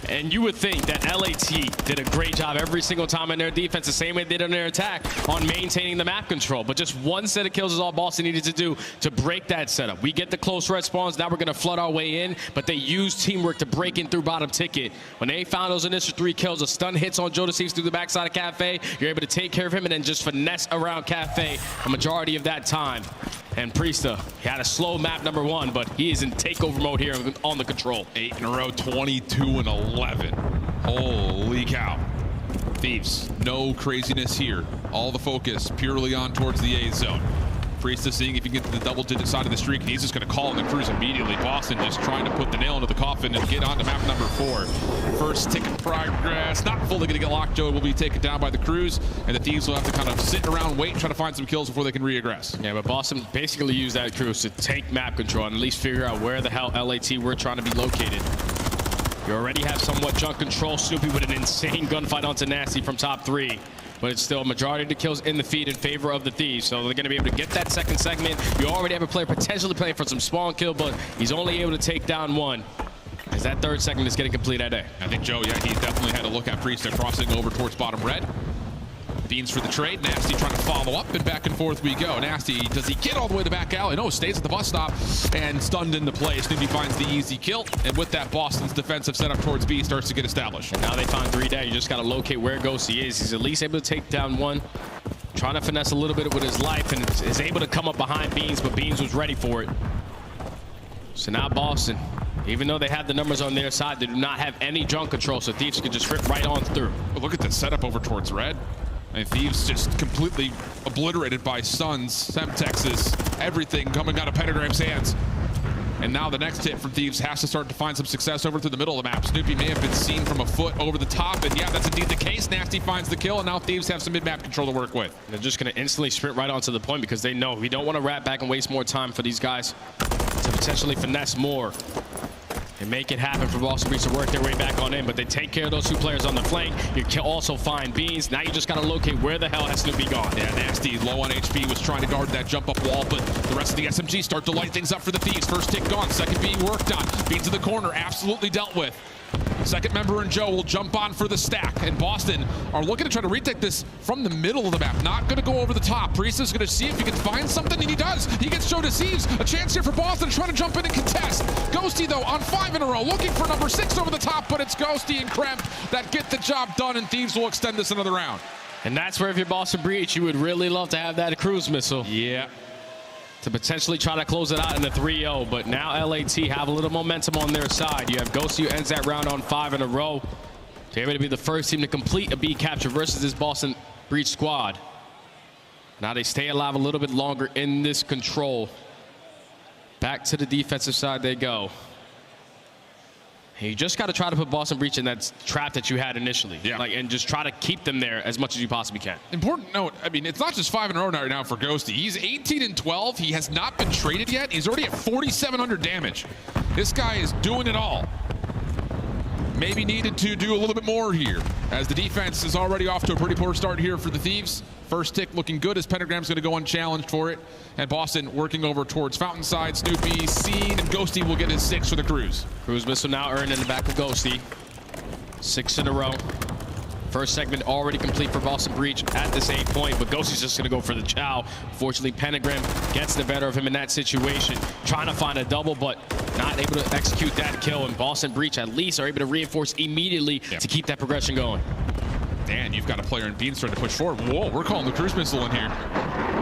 And you would think that LAT did a great job every single time in their defense, the same way they did on their attack, on maintaining the map control. But just one set of kills is all Boston needed to do to break that setup. We get the close red spawns. Now we're going to flood our way in. But they used teamwork to break in through bottom ticket. When they found those initial 3 kills, the stun hits on Jodeci through the backside of Cafe, you're able to take care of him and then just finesse around Cafe a majority of that time. And Priesta, he had a slow map number 1, but he is in takeover mode here on the control. 8 in a row, 22-11. Holy cow. Thieves, no craziness here. All the focus purely on towards the A zone. Priesta seeing if he can get to the double-digit side of the streak, and he's just going to call in the cruise immediately. Boston just trying to put the nail into the coffin and get on to map number 4. First tick in progress, not fully going to get locked. Joe will be taken down by the cruise, and the Thieves will have to kind of sit around, wait, and try to find some kills before they can reaggress. Yeah, but Boston basically used that cruise to take map control and at least figure out where the hell LAT were trying to be located. You already have somewhat junk control. Snoopy with an insane gunfight onto Nasty from top 3. But it's still a majority of the kills in the feed in favor of the Thieves. So they're going to be able to get that second segment. You already have a player potentially playing for some spawn kill, but he's only able to take down 1. As that third segment is getting complete that day. I think Joe, yeah, he definitely had a look at Priesta crossing over towards bottom red. Beans for the trade. Nasty trying to follow up, and back and forth we go. Nasty, does he get all the way to the back alley? No, stays at the bus stop and stunned into place. Snoopy finds the easy kill, and with that, Boston's defensive setup towards B starts to get established. And now they found 3 down. You just got to locate where Ghosty is. He's at least able to take down 1. Trying to finesse a little bit with his life, and is able to come up behind Beans, but Beans was ready for it. So now Boston, even though they have the numbers on their side, they do not have any junk control, so Thieves can just rip right on through. But look at the setup over towards red. And Thieves just completely obliterated by Suns, Semtexes, everything coming out of Pentagram's hands. And now the next hit from Thieves has to start to find some success over through the middle of the map. Snoopy may have been seen from a foot over the top, and yeah, that's indeed the case. Nasty finds the kill, and now Thieves have some mid-map control to work with. They're just going to instantly sprint right onto the point because they know we don't want to wrap back and waste more time for these guys to potentially finesse more and make it happen for Boston Breach to work their way back on in. But they take care of those 2 players on the flank. You can also find Beans. Now you just got to locate where the hell has Snoopy gone. Yeah, Nasty, low on HP, was trying to guard that jump up wall, but the rest of the SMG start to light things up for the Thieves. First tick gone, second being worked on. Beans in the corner, absolutely dealt with. Second member and Joe will jump on for the stack, and Boston are looking to try to retake this from the middle of the map. Not going to go over the top. Priest is going to see if he can find something, and he does. He gets Joe Deceives. A chance here for Boston trying to jump in and contest. Ghosty, though, on 5 in a row, looking for number 6 over the top, but it's Ghosty and Kremp that get the job done, and Thieves will extend this another round. And that's where if you're Boston Breach, you would really love to have that cruise missile. Yeah. To potentially try to close it out in the 3-0, but now LAT have a little momentum on their side. You have Ghosty who ends that round on 5 in a row. They're able to be the first team to complete a B capture versus this Boston Breach squad. Now they stay alive a little bit longer in this control. Back to the defensive side they go. You just got to try to put Boston Breach in that trap that you had initially. Yeah. And just try to keep them there as much as you possibly can. Important note, I mean, it's not just 5 in a row right now for Ghosty. He's 18-12. He has not been traded yet. He's already at 4,700 damage. This guy is doing it all. Maybe needed to do a little bit more here, as the defense is already off to a pretty poor start here for the Thieves. First tick looking good as Pentagram's going to go unchallenged for it. And Boston working over towards Fountainside. Snoopy seen, and Ghosty will get his 6 for the Cruise. Cruise missile now earned in the back of Ghosty. 6 in a row. First segment already complete for Boston Breach at the same point, but Ghosty's just going to go for the chow. Fortunately, Pentagram gets the better of him in that situation. Trying to find a double, but not able to execute that kill. And Boston Breach at least are able to reinforce immediately to keep that progression going. And you've got a player in Beans starting to push forward. Whoa, we're calling the cruise missile in here.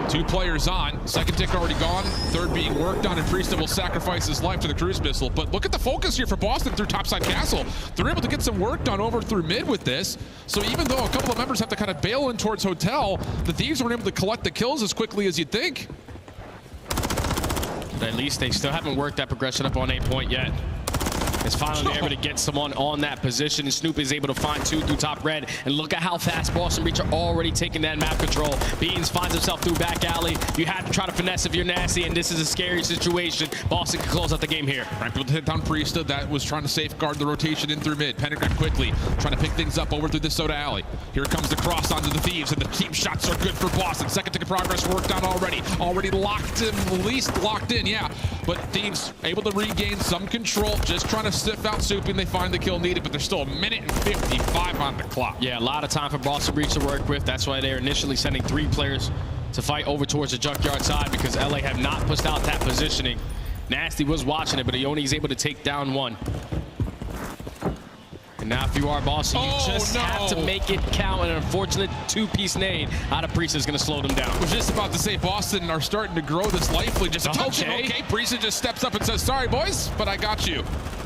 2 players on. Second tick already gone. Third being worked on, and Priesta will sacrifice his life to the cruise missile. But look at the focus here for Boston through topside castle. They're able to get some work done over through mid with this. So even though a couple of members have to kind of bail in towards hotel, the Thieves weren't able to collect the kills as quickly as you'd think. But at least they still haven't worked that progression up on A point yet. Is finally able to get someone on that position, and Snoop is able to find 2 through top red. And look at how fast Boston Breach are already taking that map control. Beans finds himself through back alley. You have to try to finesse if you're nasty, and this is a scary situation. Boston can close out the game here. Right, able to hit down Priesta. That was trying to safeguard the rotation in through mid. Pentagram quickly trying to pick things up over through the Soda Alley. Here comes the cross onto the Thieves, and the team shots are good for Boston. Second tick of progress worked on already. Already locked in, at least locked in, yeah. But Thieves able to regain some control, just trying to sniff out Soupy, and they find the kill needed, but there's still 1:55 on the clock. Yeah, a lot of time for Boston Breach to work with. That's why they're initially sending 3 players to fight over towards the junkyard side, because LA have not pushed out that positioning. Nasty was watching it, but he only is able to take down 1. And now if you are Boston, you just have to make it count. And an unfortunate 2-piece nade out of Priest is going to slow them down. I was just about to say Boston are starting to grow this life lead. Just a touch. Okay, Priest just steps up and says, sorry, boys, but I got you.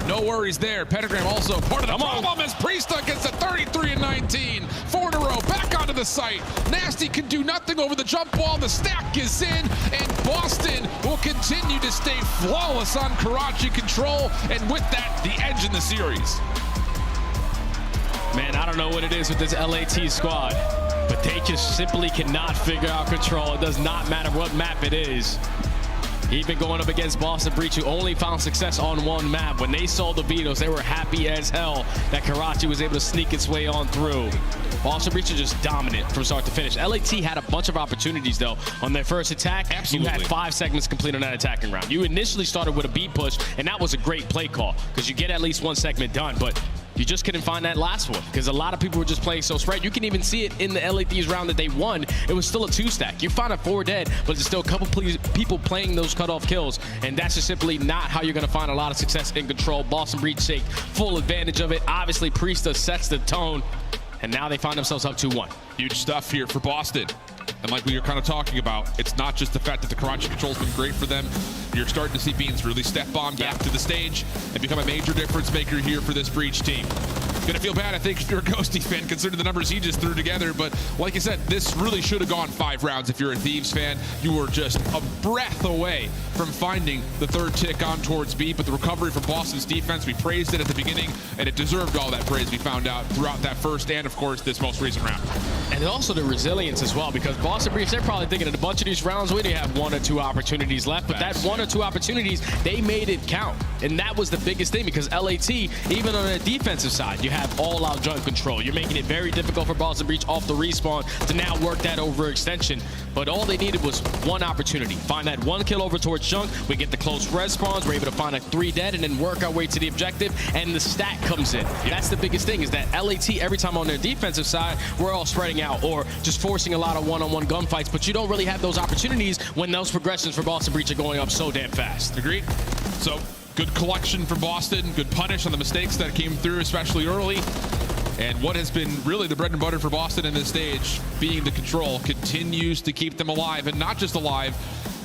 No worries there. Pentagram also part of the problem as Priesta gets a 33-19. 4 in a row, back onto the site. Nasty can do nothing over the jump ball. The stack is in, and Boston will continue to stay flawless on Karachi control, and with that, the edge in the series. Man, I don't know what it is with this LAT squad, but they just simply cannot figure out control. It does not matter what map it is. Even going up against Boston Breach, who only found success on 1 map. When they saw the vetoes, they were happy as hell that Karachi was able to sneak its way on through. Boston Breach are just dominant from start to finish. LAT had a bunch of opportunities, though, on their first attack. Absolutely. You had 5 segments complete on that attacking round. You initially started with a beat push, and that was a great play call, because you get at least 1 segment done, but you just couldn't find that last one, because a lot of people were just playing so spread. You can even see it in the LA Thieves round that they won. It was still a 2-stack. You found a 4 dead, but there's still a couple people playing those cutoff kills, and that's just simply not how you're going to find a lot of success in control. Boston Breach take full advantage of it. Obviously, Priesta sets the tone, and now they find themselves up 2-1. Huge stuff here for Boston. And like we were kind of talking about, it's not just the fact that the Karachi control's been great for them. You're starting to see Beans really step on back to the stage and become a major difference maker here for this Breach team. Gonna feel bad, I think, if you're a Ghosty fan, considering the numbers he just threw together. But like I said, this really should have gone 5 rounds if you're a Thieves fan. You were just a breath away from finding the 3rd tick on towards B. But the recovery from Boston's defense, we praised it at the beginning, and it deserved all that praise we found out throughout that first and, of course, this most recent round. And also the resilience as well, because Boston Breach, they're probably thinking in a bunch of these rounds we didn't have 1 or 2 opportunities left, but that 1 or 2 opportunities, they made it count. And that was the biggest thing, because LAT, even on the defensive side, you have all-out junk control. You're making it very difficult for Boston Breach off the respawn to now work that overextension. But all they needed was 1 opportunity. Find that 1 kill over towards junk, we get the close respawns, we're able to find a 3 dead, and then work our way to the objective, and the stack comes in. That's the biggest thing, is that LAT, every time on their defensive side, we're all spreading out or just forcing a lot of one-on-one gunfights, but you don't really have those opportunities when those progressions for Boston Breach are going up so damn fast. Agreed. So, good collection for Boston, good punish on the mistakes that came through, especially early. And what has been really the bread and butter for Boston in this stage, being the control, continues to keep them alive. And not just alive,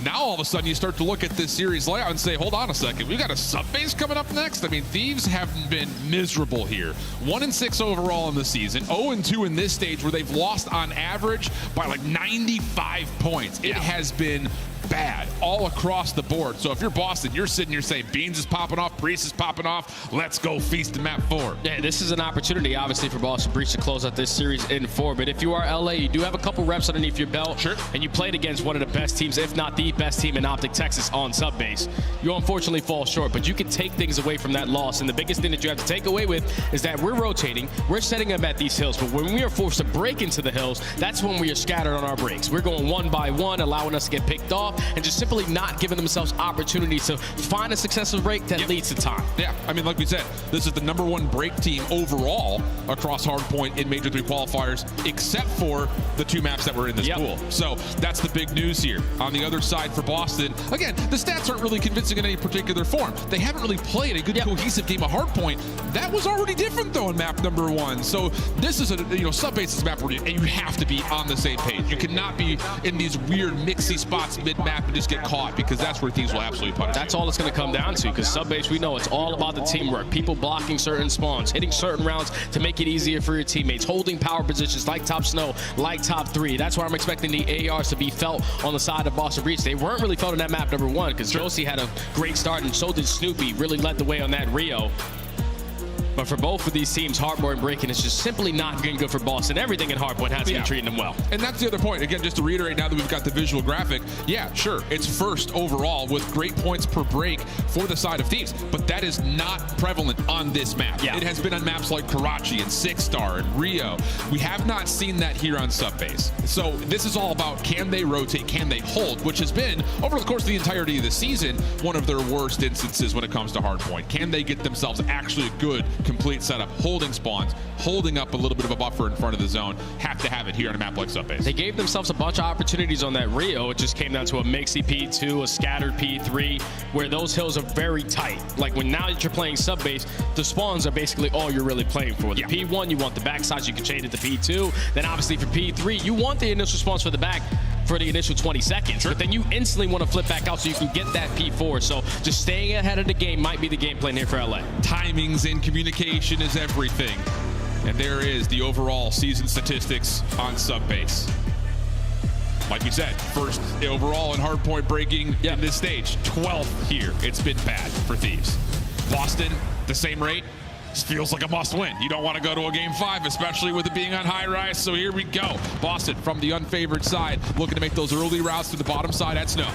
now all of a sudden you start to look at this series layout and say, hold on a second, we've got a sub-base coming up next. I mean, Thieves have been miserable here. 1-6 overall in the season, 0-2 in this stage, where they've lost on average by like 95 points. It has been bad all across the board. So if you're Boston, you're sitting here saying Beans is popping off, Priest is popping off, let's go feast in map 4. Yeah, this is an opportunity, obviously, for Boston Breach to close out this series in 4. But if you are LA, you do have a couple reps underneath your belt. Sure. And you played against one of the best teams, if not the best team in Optic Texas on sub-base. You unfortunately fall short, but you can take things away from that loss. And the biggest thing that you have to take away with is that we're rotating, we're setting them at these hills. But when we are forced to break into the hills, that's when we are scattered on our breaks. We're going one by one, allowing us to get picked off, and just simply not giving themselves opportunities to find a successful break that leads to time. Yeah, I mean, like we said, this is the #1 break team overall across hardpoint in Major 3 qualifiers, except for the 2 maps that were in this pool. So that's the big news here. On the other side for Boston, again, the stats aren't really convincing in any particular form. They haven't really played a good cohesive game of hardpoint. That was already different though in map #1. So this is a sub-bases map where you have to be on the same page. You cannot be in these weird mixy spots mid-map and just get caught, because that's where thieves will absolutely punish. That's all it's going to come down to, because sub-base, we know it's all about the teamwork. People blocking certain spawns, hitting certain rounds to make it easier for your teammates, holding power positions like top snow, like top 3. That's why I'm expecting the ARs to be felt on the side of Boston Breach. They weren't really felt in that map #1, because Josie had a great start, and so did Snoopy, really led the way on that Rio. But for both of these teams, hardpoint and breaking is just simply not getting good for Boston. Everything in hardpoint has been treating them well. And that's the other point. Again, just to reiterate, now that we've got the visual graphic, yeah, sure, it's first overall with great points per break for the side of Thieves, but that is not prevalent on this map. It has been on maps like Karachi and 6 Star and Rio. We have not seen that here on Subbase. So this is all about, can they rotate, can they hold, which has been, over the course of the entirety of the season, one of their worst instances when it comes to hardpoint. Can they get themselves actually a good complete setup, holding spawns, holding up a little bit of a buffer in front of the zone? Have to have it here on a map like Subbase. They gave themselves a bunch of opportunities on that Rio. It just came down to a mixy P2, a scattered P3, where those hills are very tight. Like when now that you're playing Subbase, the spawns are basically all you're really playing for. The P1, you want the backside, you can chain it to P2. Then obviously for P3, you want the initial spawns for the back for the initial 20 seconds. But then you instantly want to flip back out so you can get that P4. So just staying ahead of the game might be the game plan here for LA. Timings and communication is everything. And there is the overall season statistics on Subbase. Like we said, first overall in hardpoint breaking in this stage, 12th here. It's been bad for Thieves. Boston, the same rate. This feels like a must win. You don't want to go to a game 5, especially with it being on high rise. So here we go. Boston from the unfavored side, looking to make those early routes to the bottom side at Snow.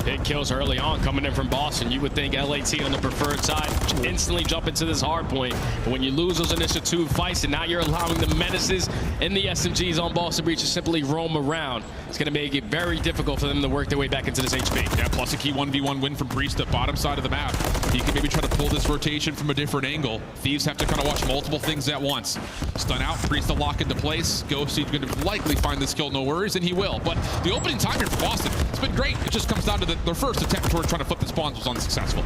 Big kills early on coming in from Boston. You would think LAT on the preferred side instantly jump into this hard point. But when you lose those initial 2 fights and now you're allowing the menaces and the SMGs on Boston Breach to simply roam around, it's going to make it very difficult for them to work their way back into this HP. Yeah, plus a key 1v1 win from Priest at bottom side of the map. You can maybe try to pull this rotation from a different angle. Thieves have to kind of watch multiple things at once. Stun out, Priest to lock into place. Ghosty going to likely find this kill, no worries, and he will. But the opening time here for Boston, it's been great. It just comes down to their first attempt toward trying to flip the spawns was unsuccessful.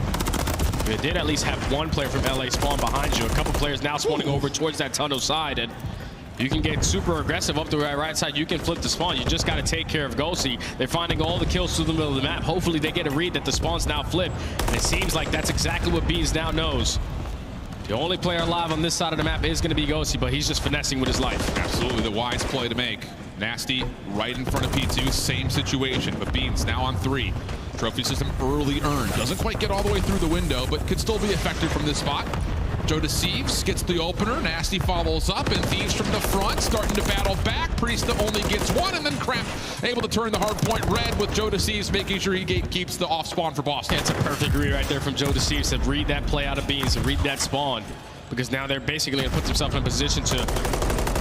They did at least have one player from LA spawn behind you. A couple players now spawning over towards that tunnel side, and you can get super aggressive up the right side. You can flip the spawn. You just got to take care of Ghosty. They're finding all the kills through the middle of the map. Hopefully they get a read that the spawn's now flipped, and it seems like that's exactly what Beans now knows. The only player alive on this side of the map is going to be Ghosty, but he's just finessing with his life. Absolutely the wise play to make. Nasty right in front of P2, same situation, but Beans now on 3. Trophy system early earned. Doesn't quite get all the way through the window, but could still be effective from this spot. Joe Deceives gets the opener. Nasty follows up, and Thieves from the front starting to battle back. Priest only gets 1, and then Cramp able to turn the hard point red with Joe Deceives making sure he keeps the off spawn for Boston. Yeah, it's a perfect read right there from Joe Deceives to read that play out of Beans, to read that spawn, because now they're basically going to put themselves in a position to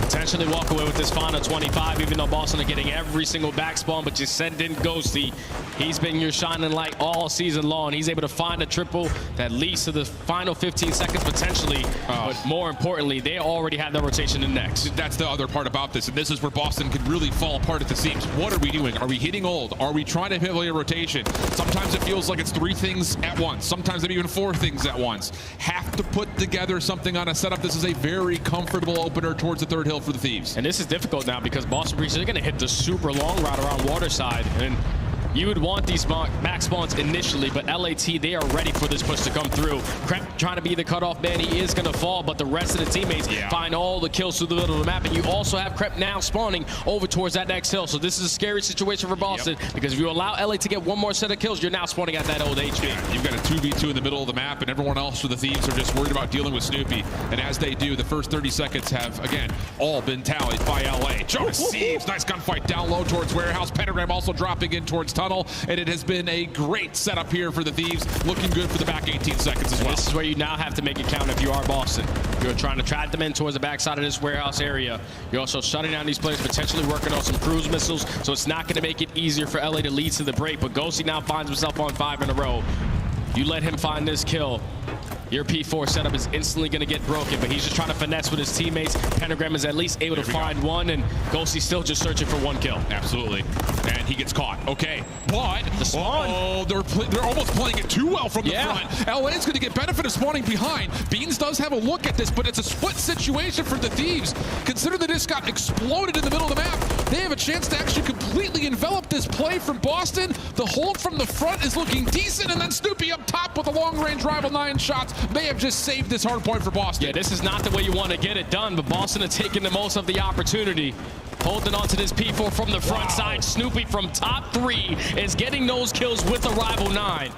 potentially walk away with this final 25, even though Boston are getting every single back spawn, but you send in Ghosty. He's been your shining light all season long. He's able to find a triple that leads to the final 15 seconds potentially, but more importantly, they already have their rotation in next. That's the other part about this, and this is where Boston can really fall apart at the seams. What are we doing? Are we hitting old? Are we trying to hit a rotation? Sometimes it feels like it's 3 things at once. Sometimes maybe even 4 things at once. Have to put together something on a setup. This is a very comfortable opener towards the 3rd hill for the Thieves. And this is difficult now because Boston Breach is going to hit the super long route around Waterside, and You would want these back spawns initially, but LAT, they are ready for this push to come through. Krep trying to be the cutoff man. He is going to fall, but the rest of the teammates find all the kills through the middle of the map. And you also have Krep now spawning over towards that next hill. So this is a scary situation for Boston because if you allow LA to get one more set of kills, you're now spawning at that old HP. You've got a 2v2 in the middle of the map, and everyone else for the Thieves are just worried about dealing with Snoopy. And as they do, the first 30 seconds have, again, all been tallied by LA. Joe Thieves, nice gunfight down low towards Warehouse. Pentagram also dropping in towards Tunnel, and it has been a great setup here for the Thieves. Looking good for the back 18 seconds as well. This is where you now have to make it count if you are Boston. You're trying to trap them in towards the backside of this Warehouse area. You're also shutting down these players, potentially working on some cruise missiles, so it's not going to make it easier for LA to lead to the break, but Ghosty now finds himself on 5 in a row. You let him find this kill. Your P4 setup is instantly going to get broken, but he's just trying to finesse with his teammates. Pentagram is at least able to find one, and Ghosty's still just searching for one kill. Absolutely. And he gets caught. Okay. But the spawn. Oh, they're almost playing it too well from the front. LA's going to get benefit of spawning behind. Beans does have a look at this, but it's a split situation for the Thieves. Consider that this got exploded in the middle of the map. They have a chance to actually completely envelop this play from Boston. The hold from the front is looking decent, and then Snoopy up top with a long-range rival 9 shots. They have just saved this hard point for Boston. Yeah, this is not the way you want to get it done, but Boston are taking the most of the opportunity. Holding on to this P4 from the front side. Snoopy from top 3 is getting those kills with a rival 9.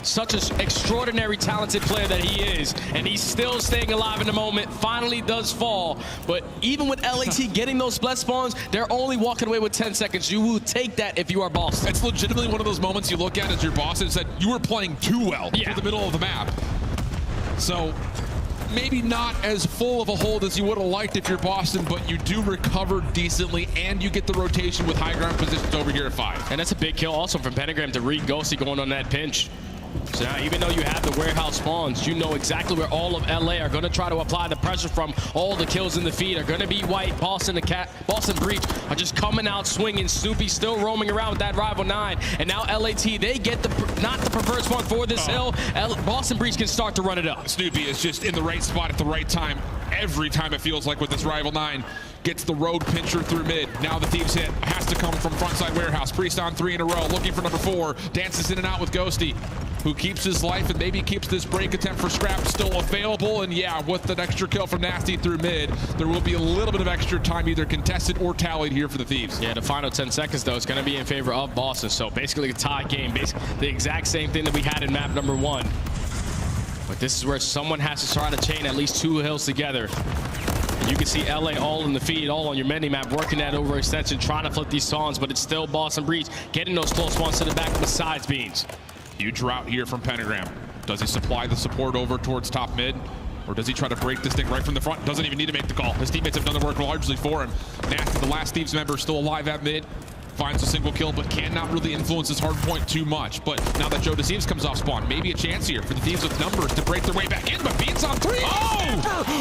Such an extraordinary talented player that he is, and he's still staying alive in the moment. Finally does fall, but even with LAT getting those split spawns, they're only walking away with 10 seconds. You will take that if you are Boston. It's legitimately one of those moments you look at as your boss and said, you were playing too well through the middle of the map. So maybe not as full of a hold as you would have liked if you're Boston, but you do recover decently, and you get the rotation with high ground positions over here at 5. And that's a big kill also from Pentagram to read Ghosty going on that pinch. So now, even though you have the warehouse spawns, you know exactly where all of LA are going to try to apply the pressure from. All the kills in the feed are going to be white. Boston Breach are just coming out swinging. Snoopy still roaming around with that rival 9. And now LAT, they get not the preferred spawn for this hill. Boston Breach can start to run it up. Snoopy is just in the right spot at the right time. Every time it feels like with this rival 9. Gets the road pincher through mid. Now the Thieves hit has to come from frontside Warehouse. Priest on 3 in a row, looking for number 4. Dances in and out with Ghosty, who keeps his life and maybe keeps this break attempt for Scrap still available. And yeah, with an extra kill from Nasty through mid, there will be a little bit of extra time either contested or tallied here for the Thieves. Yeah, the final 10 seconds, though, is going to be in favor of Boston. So basically a tie game, basically the exact same thing that we had in map number 1. But this is where someone has to try to chain at least 2 hills together. You can see LA all in the feed, all on your mini-map, working that overextension, trying to flip these spawns, but it's still Boston Breach getting those close spawns to the back besides Beans. Huge route here from Pentagram. Does he supply the support over towards top mid? Or does he try to break this thing right from the front? Doesn't even need to make the call. His teammates have done the work largely for him. Nasty, the last Thieves member, still alive at mid. Finds a single kill, but cannot really influence his hard point too much. But now that Joe Thieves comes off spawn, maybe a chance here for the Thieves with numbers to break their way back in. But Beans on 3. Oh!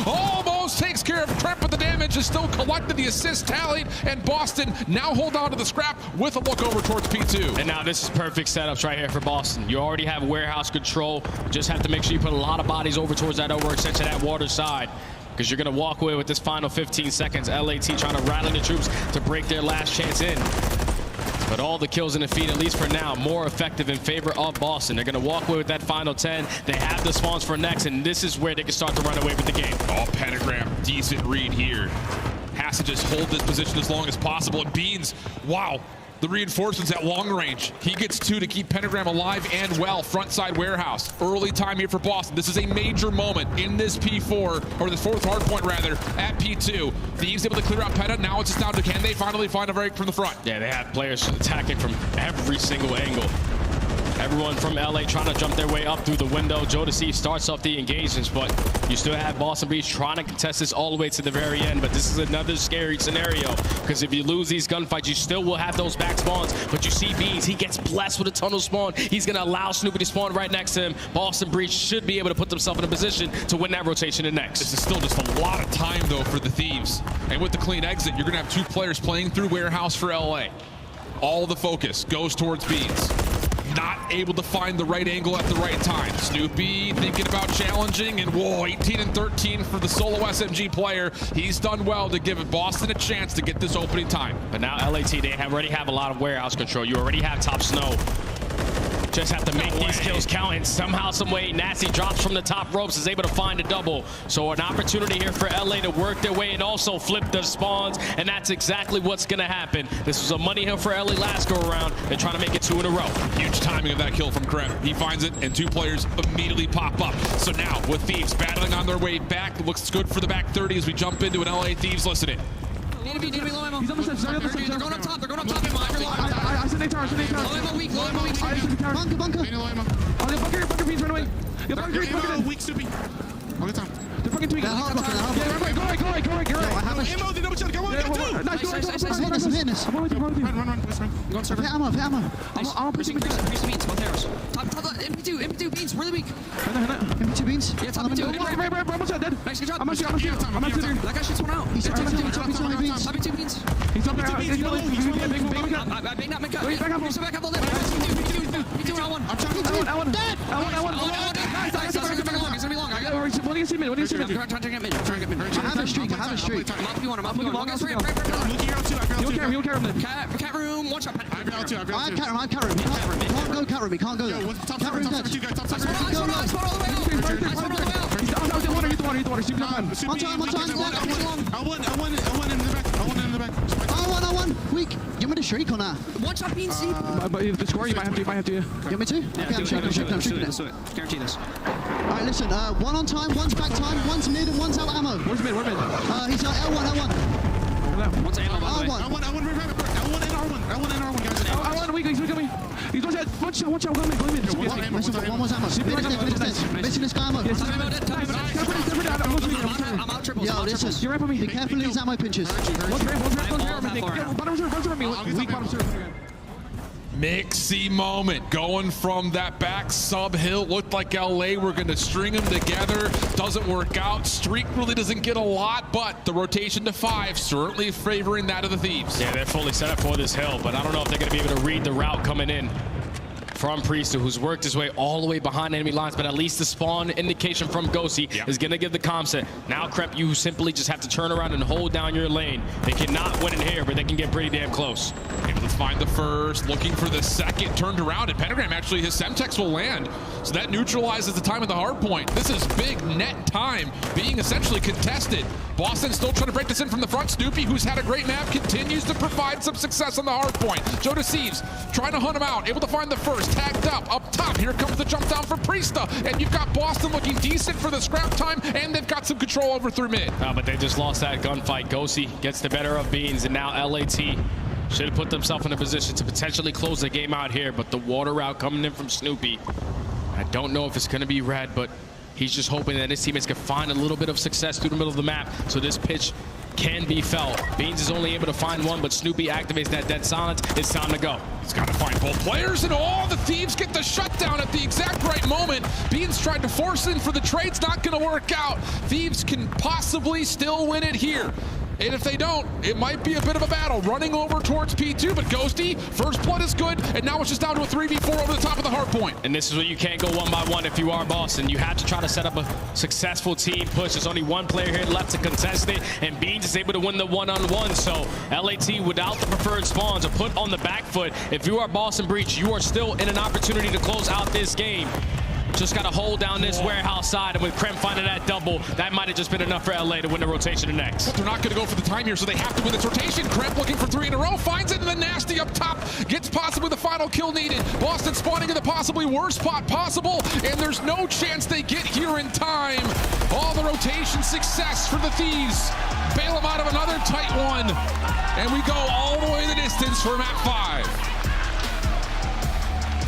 Almost takes care of Krep, but the damage is still collected. The assist tallied, and Boston now hold on to the Scrap with a look over towards P2. And now this is perfect setups right here for Boston. You already have warehouse control. Just have to make sure you put a lot of bodies over towards that overextension at water side, because you're going to walk away with this final 15 seconds. LAT trying to rally the troops to break their last chance in. But all the kills in the feed, at least for now, more effective in favor of Boston. They're going to walk away with that final 10. They have the spawns for next, and this is where they can start to run away with the game. Oh, Pentagram, decent read here. Has to just hold this position as long as possible. And Beans, wow. The reinforcements at long range. He gets 2 to keep Pentagram alive and well. Frontside Warehouse. Early time here for Boston. This is a major moment in this P4, or the 4th hard point rather, at P2. Thieves able to clear out Penta. Now it's just down to, can they finally find a break from the front? Yeah, they have players attacking from every single angle. Everyone from LA trying to jump their way up through the window. Joe Thieves starts off the engagements, but you still have Boston Breach trying to contest this all the way to the very end. But this is another scary scenario, because if you lose these gunfights, you still will have those back spawns. But you see Beans, he gets blessed with a tunnel spawn. He's going to allow Snoopy to spawn right next to him. Boston Breach should be able to put themselves in a position to win that rotation in next. This is still just a lot of time, though, for the Thieves. And with the clean exit, you're going to have 2 players playing through Warehouse for LA. All the focus goes towards Beans. not able to find the right angle at the right time. Snoopy thinking about challenging, and whoa, 18 and 13 for the solo SMG player. He's done well to give Boston a chance to get this opening time. But now LAT, they already have a lot of warehouse control. You already have top snow. Just have to make these kills count, and somehow, some way, Nasty drops from the top ropes, is able to find a double. So an opportunity here for LA to work their way and also flip the spawns, and that's exactly what's going to happen. This was a money hill for LA last go around. They're trying to make it 2 in a row. Huge timing of that kill from Krep. He finds it, and 2 players immediately pop up. So now, with Thieves battling on their way back, looks good for the back 30 as we jump into an LA Thieves listening. Need to be low ammo. He's on the steps. They're going up top. They're going up top. I said they tower. Low ammo weak. Bunker. Bunker beans run away. Yeah, bunker. Weak Snoopy. All the time. They're fucking tweaking. Yeah, go right. I have ammo. They double shot. Go on. Nice. I'm on with you. Run. Go on server. Ammo. I'm pushing beans. Both arrows. Top. MP2 beans. Really weak. MP2 beans. Yeah, top MP2. Right. Almost dead. Nice, good job. I'm on that guy shoots one out. He's top MP2 beans. He's up there. He's bang that Mika. Back up all day. MP2 L1. I'm dead. L1. Nice. It's gonna be long. What do you see mid? Trying to get mid. I have a streak. I'm up you one. Long guys. He'll carry him. Cat room. One shot. I have cat room. Can't go cat room. Can't go. Cat room dead. I spawn all the way out. He's the water. One time. L1 in the back. L1. Weak. You want me to shriek or not? One shot being deep. But the score, you might have to. You want me to? Yeah, I'm shooting it. Guarantee this. Alright, listen. One on time, one's back time, one's mid, and one's out ammo. Where's mid? He's L1. What's ammo, by the way? L1 and R1, guys. L1 weak, he's coming. He's one shot, go mid. One was ammo. Finish this. Missing this guy ammo. I'm out triple. Yo, listen. You're right on me. Be careful of these ammo pinches. One's weak bottom server. Mixy moment going from that back sub hill. Looked like LA were going to string them together. Doesn't work out. Streak really doesn't get a lot, but the rotation to 5 certainly favoring that of the Thieves. Yeah, they're fully set up for this hill, but I don't know if they're going to be able to read the route coming in from Priesta, who's worked his way all the way behind enemy lines, but at least the spawn indication from Ghosty is going to give the comm set. Now, Krep, you simply just have to turn around and hold down your lane. They cannot win in here, but they can get pretty damn close. Able to find the first, looking for the second, turned around, and Pentagram actually, his Semtex will land. So that neutralizes the time at the hard point. This is big net time being essentially contested. Boston still trying to break this in from the front. Snoopy, who's had a great map, continues to provide some success on the hard point. Joe Deceives trying to hunt him out, able to find the first. Tagged up top. Here comes the jump down for Priesta, and you've got Boston looking decent for the scrap time, and they've got some control over through mid. But they just lost that gunfight. Ghosty gets the better of Beans, and now LAT should have put themselves in a position to potentially close the game out here, but the water route coming in from Snoopy, I don't know if it's going to be red, but he's just hoping that his teammates can find a little bit of success through the middle of the map, so this pitch can be felt. Beans is only able to find one, but Snoopy activates that dead silence. It's time to go. He's got to find both players, and all the Thieves get the shutdown at the exact right moment. Beans tried to force in for the trade's not going to work out. Thieves can possibly still win it here. And if they don't, it might be a bit of a battle. Running over towards P2, but Ghosty, first blood is good, and now it's just down to a 3v4 over the top of the hard point. And this is where you can't go 1 by 1 if you are Boston. You have to try to set up a successful team push. There's only one player here left to contest it, and Beans is able to win the one-on-one. So LAT, without the preferred spawns, are put on the back foot. If you are Boston Breach, you are still in an opportunity to close out this game. Just got to hold down this warehouse side, and with Krem finding that double, that might have just been enough for LA to win the rotation next. But they're not going to go for the time here, so they have to win this rotation. Krem looking for 3 in a row, finds it, and then Nasty up top gets possibly the final kill needed. Boston spawning in the possibly worst spot possible, and there's no chance they get here in time. All the rotation success for the Thieves. Bail them out of another tight one, and we go all the way the distance for map 5.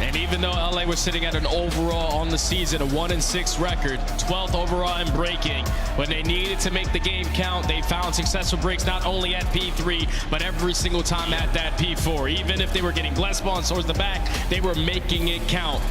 And even though LA was sitting at an overall on the season, a 1-6 record, 12th overall in breaking, when they needed to make the game count, they found successful breaks not only at P3, but every single time at that P4. Even if they were getting less spawns towards the back, they were making it count.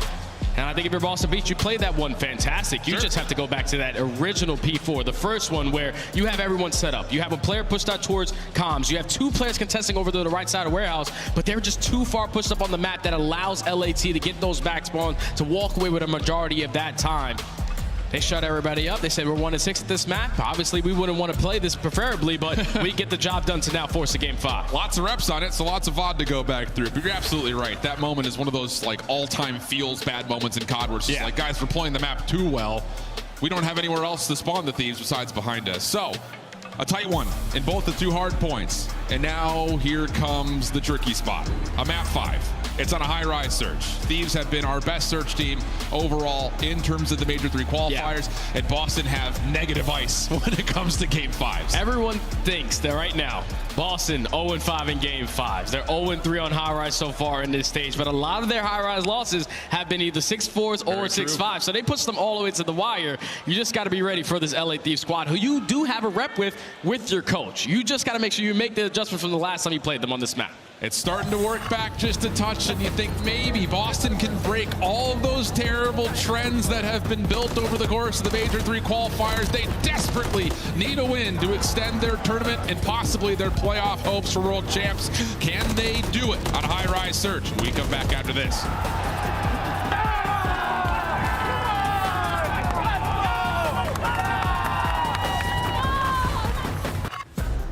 And I think if you're Boston Beach, you played that one fantastic. You just have to go back to that original P4, the first one where you have everyone set up. You have a player pushed out towards comms. You have 2 players contesting over to the right side of warehouse, but they're just too far pushed up on the map that allows LAT to get those back spawns to walk away with a majority of that time. They shut everybody up. They said we're 1-6 at this map. Obviously, we wouldn't want to play this preferably, but we get the job done to now force a game 5. Lots of reps on it, so lots of VOD to go back through. But you're absolutely right. That moment is one of those like all-time feels bad moments in COD where it's just like, guys, we're playing the map too well. We don't have anywhere else to spawn the thieves besides behind us. So, a tight one in both the 2 hard points. And now here comes the tricky spot. A map 5. It's on a high-rise search. Thieves have been our best search team overall in terms of the Major 3 qualifiers, and Boston have negative ice when it comes to Game 5s. Everyone thinks that right now, Boston 0-5 in Game 5s. They're 0-3 on high-rise so far in this stage, but a lot of their high-rise losses have been either 6-4s or 6-5, so they push them all the way to the wire. You just got to be ready for this LA Thieves squad, who you do have a rep with your coach. You just got to make sure you make the adjustment from the last time you played them on this map. It's starting to work back just a touch, and you think maybe Boston can break all of those terrible trends that have been built over the course of the Major 3 qualifiers. They desperately need a win to extend their tournament and possibly their playoff hopes for world champs. Can they do it on a high-rise search? We come back after this.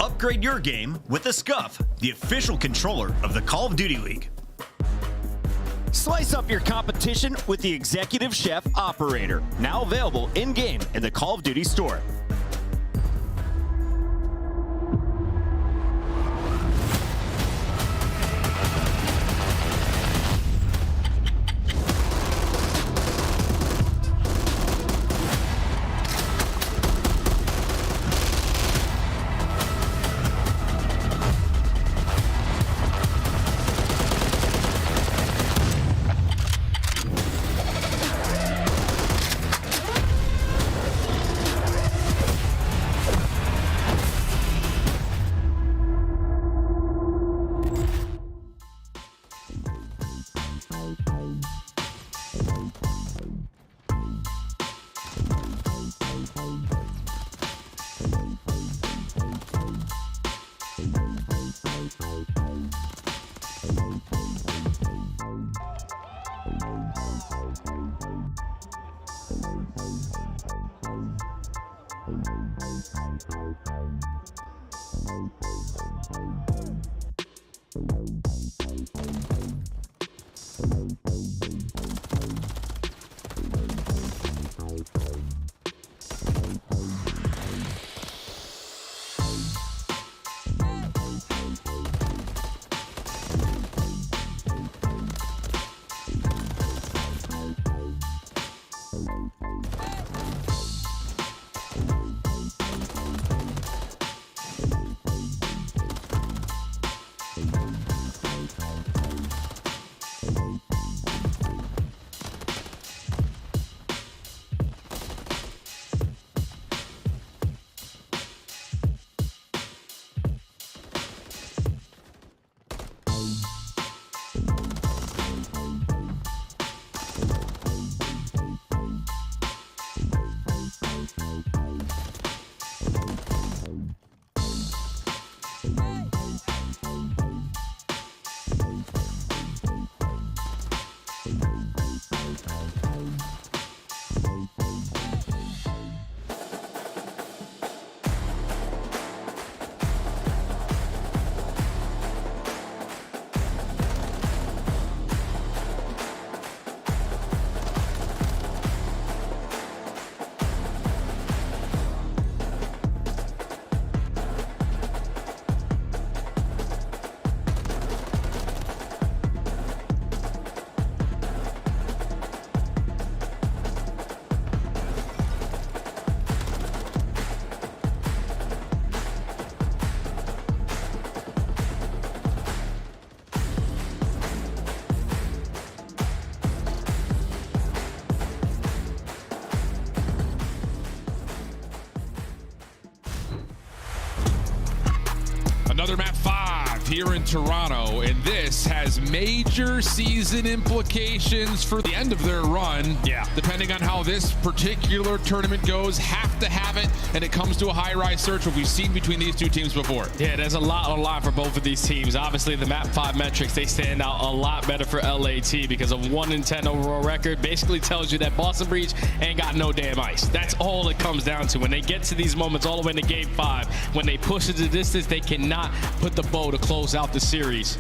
Upgrade your game with the Scuff, the official controller of the Call of Duty League. Slice up your competition with the Executive Chef Operator, now available in-game in the Call of Duty store. Another map 5 here in Toronto, and this has major season implications for the end of their run. Yeah. Depending on how this particular tournament goes, have to have it, and it comes to a high-rise search, what we've seen between these two teams before. Yeah, there's a lot on line for both of these teams. Obviously, the map 5 metrics, they stand out a lot better for LAT because of 1-10 overall record. Basically tells you that Boston Breach ain't got no damn ice. That's all it comes down to. When they get to these moments all the way into game 5, when they push it to the distance, they cannot put the bow to close out the series.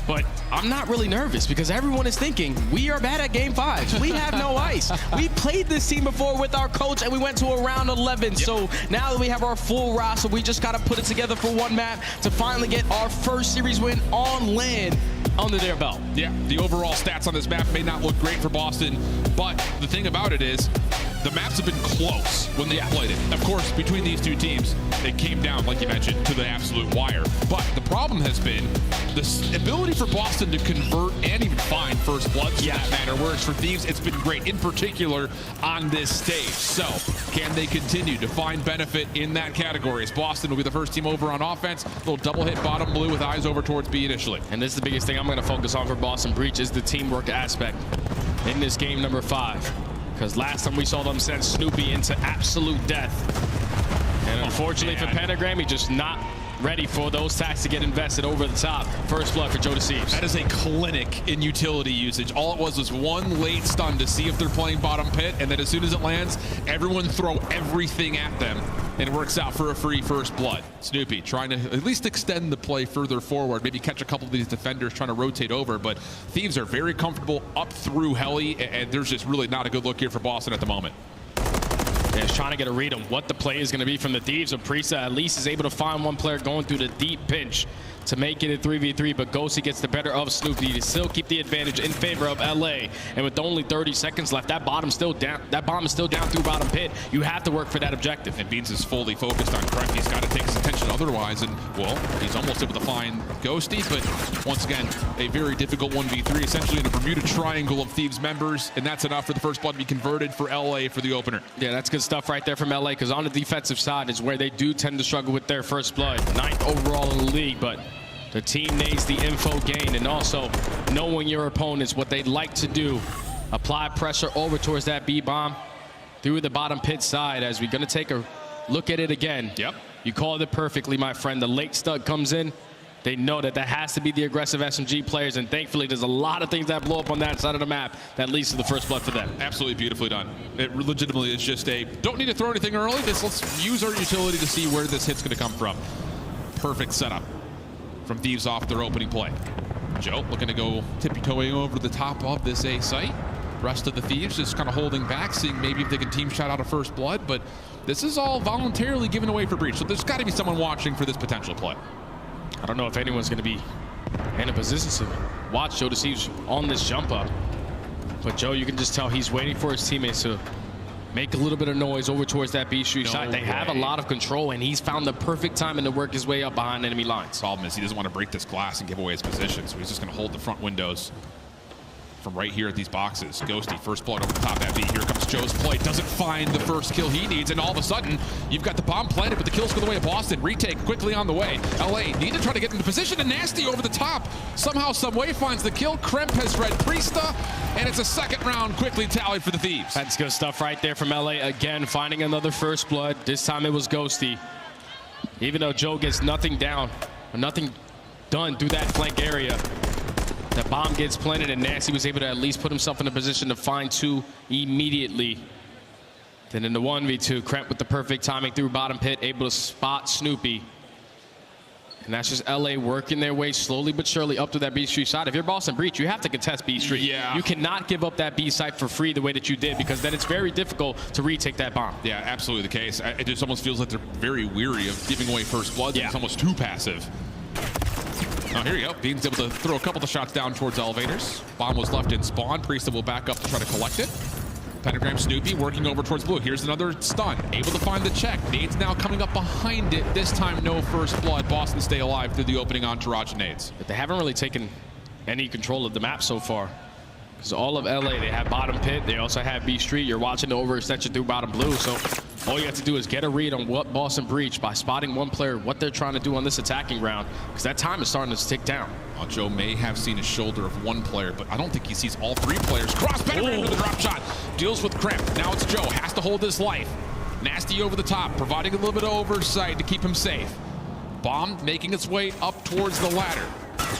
But I'm not really nervous because everyone is thinking we are bad at game 5s. We have no ice. We played this team before with our coach and we went to a round 11. Yep. So now that we have our full roster, we just got to put it together for one map to finally get our first series win on land under their belt. Yeah, the overall stats on this map may not look great for Boston, but the thing about it is the maps have been close when they played it. Of course, between these two teams, it came down, like you mentioned, to the absolute wire. But the problem has been the ability for Boston to convert and even find first bloods for that matter, whereas for Thieves, it's been great, in particular on this stage. So, can they continue to find benefit in that category? As Boston will be the first team over on offense, a little double hit bottom blue with eyes over towards B initially. And this is the biggest thing I'm going to focus on for Boston Breach is the teamwork aspect in this game number 5. Because last time we saw them send Snoopy into absolute death. And unfortunately for Pentagram, he's just not ready for those stacks to get invested over the top. First blood for Joe Deceives. That is a clinic in utility usage. All it was one late stun to see if they're playing bottom pit, and then as soon as it lands, everyone throw everything at them, and it works out for a free first blood. Snoopy trying to at least extend the play further forward, maybe catch a couple of these defenders trying to rotate over, but Thieves are very comfortable up through Heli, and there's just really not a good look here for Boston at the moment. Yeah, he's trying to get a read on what the play is going to be from the Thieves. But Priesta at least is able to find one player going through the deep pinch to make it a 3v3, but Ghosty gets the better of Snoopy to still keep the advantage in favor of LA. And with only 30 seconds left, that bomb is still down through bottom pit. You have to work for that objective. And Beans is fully focused on Kremp. He's got to take his attention otherwise, and well, he's almost able to find Ghosty, but once again, a very difficult 1v3, essentially in a Bermuda triangle of Thieves members, and that's enough for the first blood to be converted for LA for the opener. Yeah, that's good stuff right there from LA, because on the defensive side is where they do tend to struggle with their first blood. 9th overall in the league, but the team needs the info gain and also knowing your opponents, what they'd like to do. Apply pressure over towards that B-bomb through the bottom pit side as we're going to take a look at it again. Yep. You called it perfectly, my friend. The late stud comes in. They know that has to be the aggressive SMG players, and thankfully there's a lot of things that blow up on that side of the map that leads to the first blood for them. Absolutely beautifully done. It legitimately is just a, don't need to throw anything early, just let's use our utility to see where this hit's going to come from. Perfect setup from Thieves off their opening play. Joe looking to go tippy-toeing over the top of this A site. Rest of the Thieves just kind of holding back, seeing maybe if they can team shot out a first blood, but this is all voluntarily given away for Breach, so there's got to be someone watching for this potential play. I don't know if anyone's going to be in a position to watch Joe Deceives on this jump up, but Joe, you can just tell he's waiting for his teammates to make a little bit of noise over towards that B Street side. They have a lot of control, and he's found the perfect time to work his way up behind enemy lines. Problem is he doesn't want to break this glass and give away his position, so he's just going to hold the front windows from right here at these boxes. Ghosty, first blood over the top of that B. Here comes Joe's play. Doesn't find the first kill he needs, and all of a sudden, you've got the bomb planted, but the kills go the way of Boston. Retake quickly on the way. LA need to try to get into position, and Nasty over the top. Somehow, some way finds the kill. Kremp has read Priesta, and it's a second round quickly tallied for the Thieves. That's good stuff right there from LA. Again, finding another first blood. This time it was Ghosty. Even though Joe gets nothing down, or nothing done through that flank area, the bomb gets planted, and Nasty was able to at least put himself in a position to find 2 immediately. Then in the 1v2, Kremp with the perfect timing through bottom pit, able to spot Snoopy. And that's just LA working their way slowly but surely up to that B Street side. If you're Boston Breach, you have to contest B Street. Yeah. You cannot give up that B site for free the way that you did, because then it's very difficult to retake that bomb. Yeah, absolutely the case. It just almost feels like they're very weary of giving away first blood. Yeah. It's almost too passive. Oh, here you go. Bean's able to throw a couple of shots down towards elevators. Bomb was left in spawn. Priesta will back up to try to collect it. Pentagram Snoopy working over towards blue. Here's another stun. Able to find the check. Nades now coming up behind it. This time, no first blood. Boston stay alive through the opening entourage of Nades. But they haven't really taken any control of the map so far. Because all of LA, they have bottom pit. They also have B Street. You're watching the overextension through bottom blue. So All you have to do is get a read on what Boston Breach by spotting one player, what they're trying to do on this attacking round, because that time is starting to tick down. Well, Joe may have seen a shoulder of one player, but I don't think he sees all three players. Cross Pentagram with the drop shot. Deals with Cramp. Now it's Joe. Has to hold his life. Nasty over the top, providing a little bit of oversight to keep him safe. Bomb making its way up towards the ladder.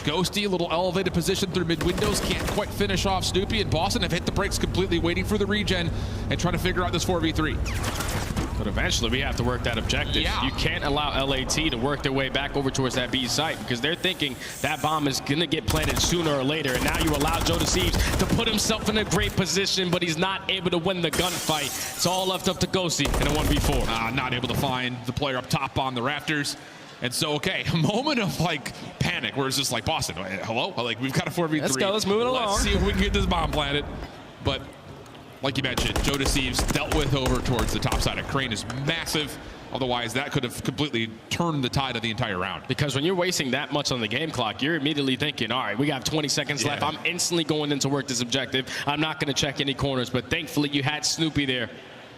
Ghosty, a little elevated position through mid-windows, can't quite finish off Snoopy, and Boston have hit the brakes completely, waiting for the regen and trying to figure out this 4v3. But eventually we have to work that objective. Yeah. You can't allow LAT to work their way back over towards that B site, because they're thinking that bomb is going to get planted sooner or later. And now you allow Joe Thieves to put himself in a great position, but he's not able to win the gunfight. It's all left up to Ghosty in a 1v4. Not able to find the player up top on the rafters. And so, okay, a moment of like panic where it's just like, Boston, hello? Like, we've got a 4v3. Let's go, let's move it along. Let's see if we can get this bomb planted. But like you mentioned, Joe Thieves dealt with over towards the top side. A crane is massive. Otherwise, that could have completely turned the tide of the entire round. Because when you're wasting that much on the game clock, you're immediately thinking, all right, we got 20 seconds left. I'm instantly going in to work this objective. I'm not going to check any corners. But thankfully, you had Snoopy there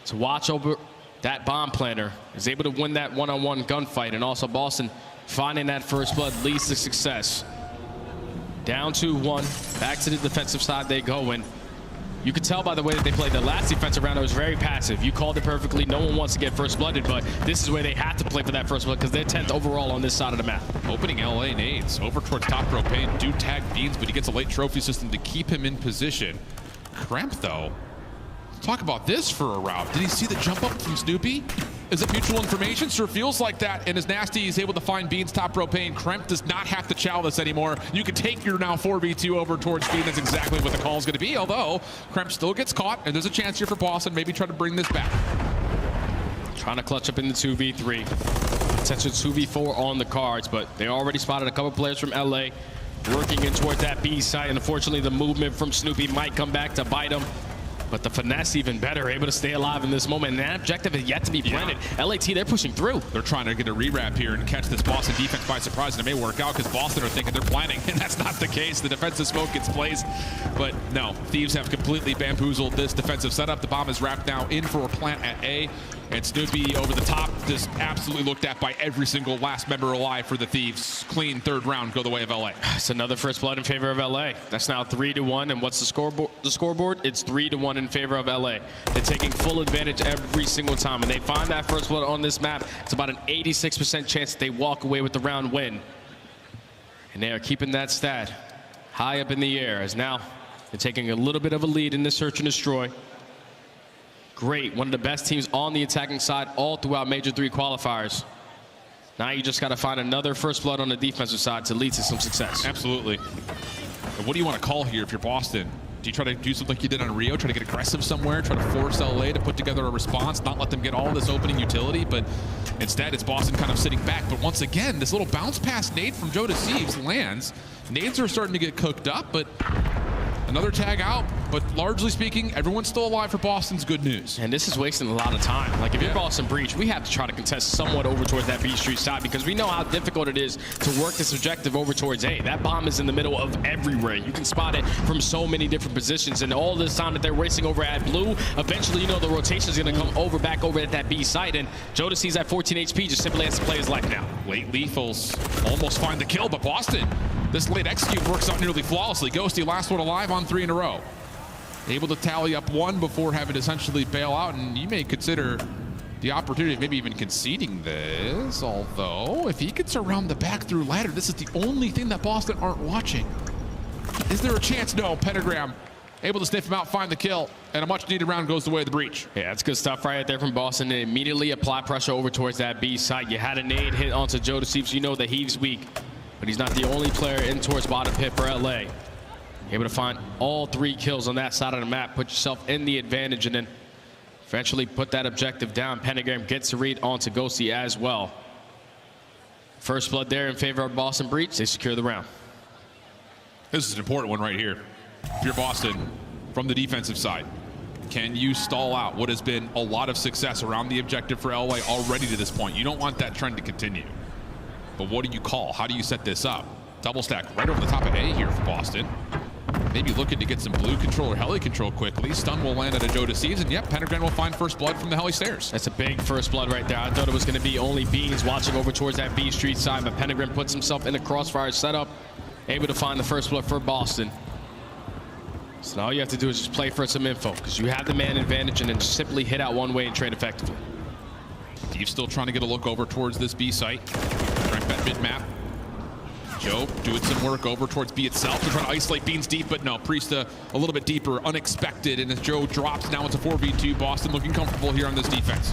to watch over that bomb planter. Is able to win that one-on-one gunfight. And also Boston finding that first blood leads to success. Down 2-1. Back to the defensive side they go. And you could tell by the way that they played the last defensive round, it was very passive. You called it perfectly. No one wants to get first blooded, but this is where they have to play for that first blood because they're 10th overall on this side of the map. Opening LA nades over towards top propane. Do tag Beans, but he gets a late trophy system to keep him in position. Cramp, though. Talk about this for a route. Did he see the jump up from Snoopy? Is it mutual information? Sure feels like that. And as Nasty is able to find Beans top propane, Kremp does not have to chow this anymore. You can take your now 4v2 over towards Bean. That's exactly what the call is going to be. Although Kremp still gets caught, and there's a chance here for Boston. Maybe try to bring this back. Trying to clutch up in the 2v3. Potential 2v4 on the cards, but they already spotted a couple players from LA working in towards that B site. And unfortunately, the movement from Snoopy might come back to bite him. But the finesse even better, able to stay alive in this moment. And that objective is yet to be planted. LAT, they're pushing through. They're trying to get a rewrap here and catch this Boston defense by surprise. And it may work out because Boston are thinking they're planning. And that's not the case. The defensive smoke gets placed. But no, Thieves have completely bamboozled this defensive setup. The bomb is wrapped now in for a plant at A. And Snoopy over the top, just absolutely looked at by every single last member alive for the Thieves. Clean third round, go the way of LA. It's another first blood in favor of LA. That's now 3-1. And what's the scoreboard? It's 3-1 in favor of LA. They're taking full advantage every single time. And they find that first blood on this map. It's about an 86% chance that they walk away with the round win. And they are keeping that stat high up in the air, as now they're taking a little bit of a lead in this search and destroy. Great, one of the best teams on the attacking side all throughout Major 3 qualifiers. Now you just got to find another first blood on the defensive side to lead to some success. Absolutely. And what do you want to call here if you're Boston? Do you try to do something like you did on Rio, try to get aggressive somewhere, try to force LA to put together a response, not let them get all this opening utility, but instead it's Boston kind of sitting back. But once again, this little bounce pass nade from Joe Thieves lands. Nades are starting to get cooked up, but another tag out, but largely speaking, everyone's still alive for Boston's good news. And this is wasting a lot of time. Like if you're Boston Breach, we have to try to contest somewhat over towards that B Street side because we know how difficult it is to work this objective over towards A. That bomb is in the middle of everywhere. You can spot it from so many different positions, and all this time that they're racing over at blue, eventually you know the rotation is going to come over back over at that B site, and Jodeci's at 14 HP just simply has to play his life now. Late lethals almost find the kill, but Boston, this late execute works out nearly flawlessly. Ghosty, last one alive on 3 in a row. Able to tally up 1 before having to essentially bail out, and you may consider the opportunity of maybe even conceding this, although if he gets around the back through ladder, this is the only thing that Boston aren't watching. Is there a chance? No, Pentagram able to sniff him out, find the kill, and a much needed round goes the way of the breach. Yeah, that's good stuff right there from Boston. And immediately apply pressure over towards that B site. You had a nade hit onto Joe Thieves. You know that he's weak, but he's not the only player in towards bottom pit for LA. Able to find all 3 kills on that side of the map, put yourself in the advantage, and then eventually put that objective down. Pentagram gets a read onto Ghosty as well. First blood there in favor of Boston Breach. They secure the round. This is an important one right here. If you're Boston, from the defensive side, can you stall out what has been a lot of success around the objective for LA already to this point? You don't want that trend to continue. But what do you call? How do you set this up? Double stack right over the top of A here for Boston. maybe looking to get some blue control or heli control quickly. Stun will land at a Joe Deceives, and yep, Pentagram will find first blood from the heli stairs. That's a big first blood right there. I thought it was going to be only Beans watching over towards that B Street side, but Pentagram puts himself in a crossfire setup, able to find the first blood for Boston. So now all you have to do is just play for some info, because you have the man advantage, and then simply hit out one way and trade effectively. Thieves still trying to get a look over towards this B site. Trying bet mid-map. Joe doing some work over towards B itself. They're trying to isolate Beans deep, but no, Priesta a little bit deeper, unexpected, and as Joe drops, now it's a 4v2. Boston looking comfortable here on this defense.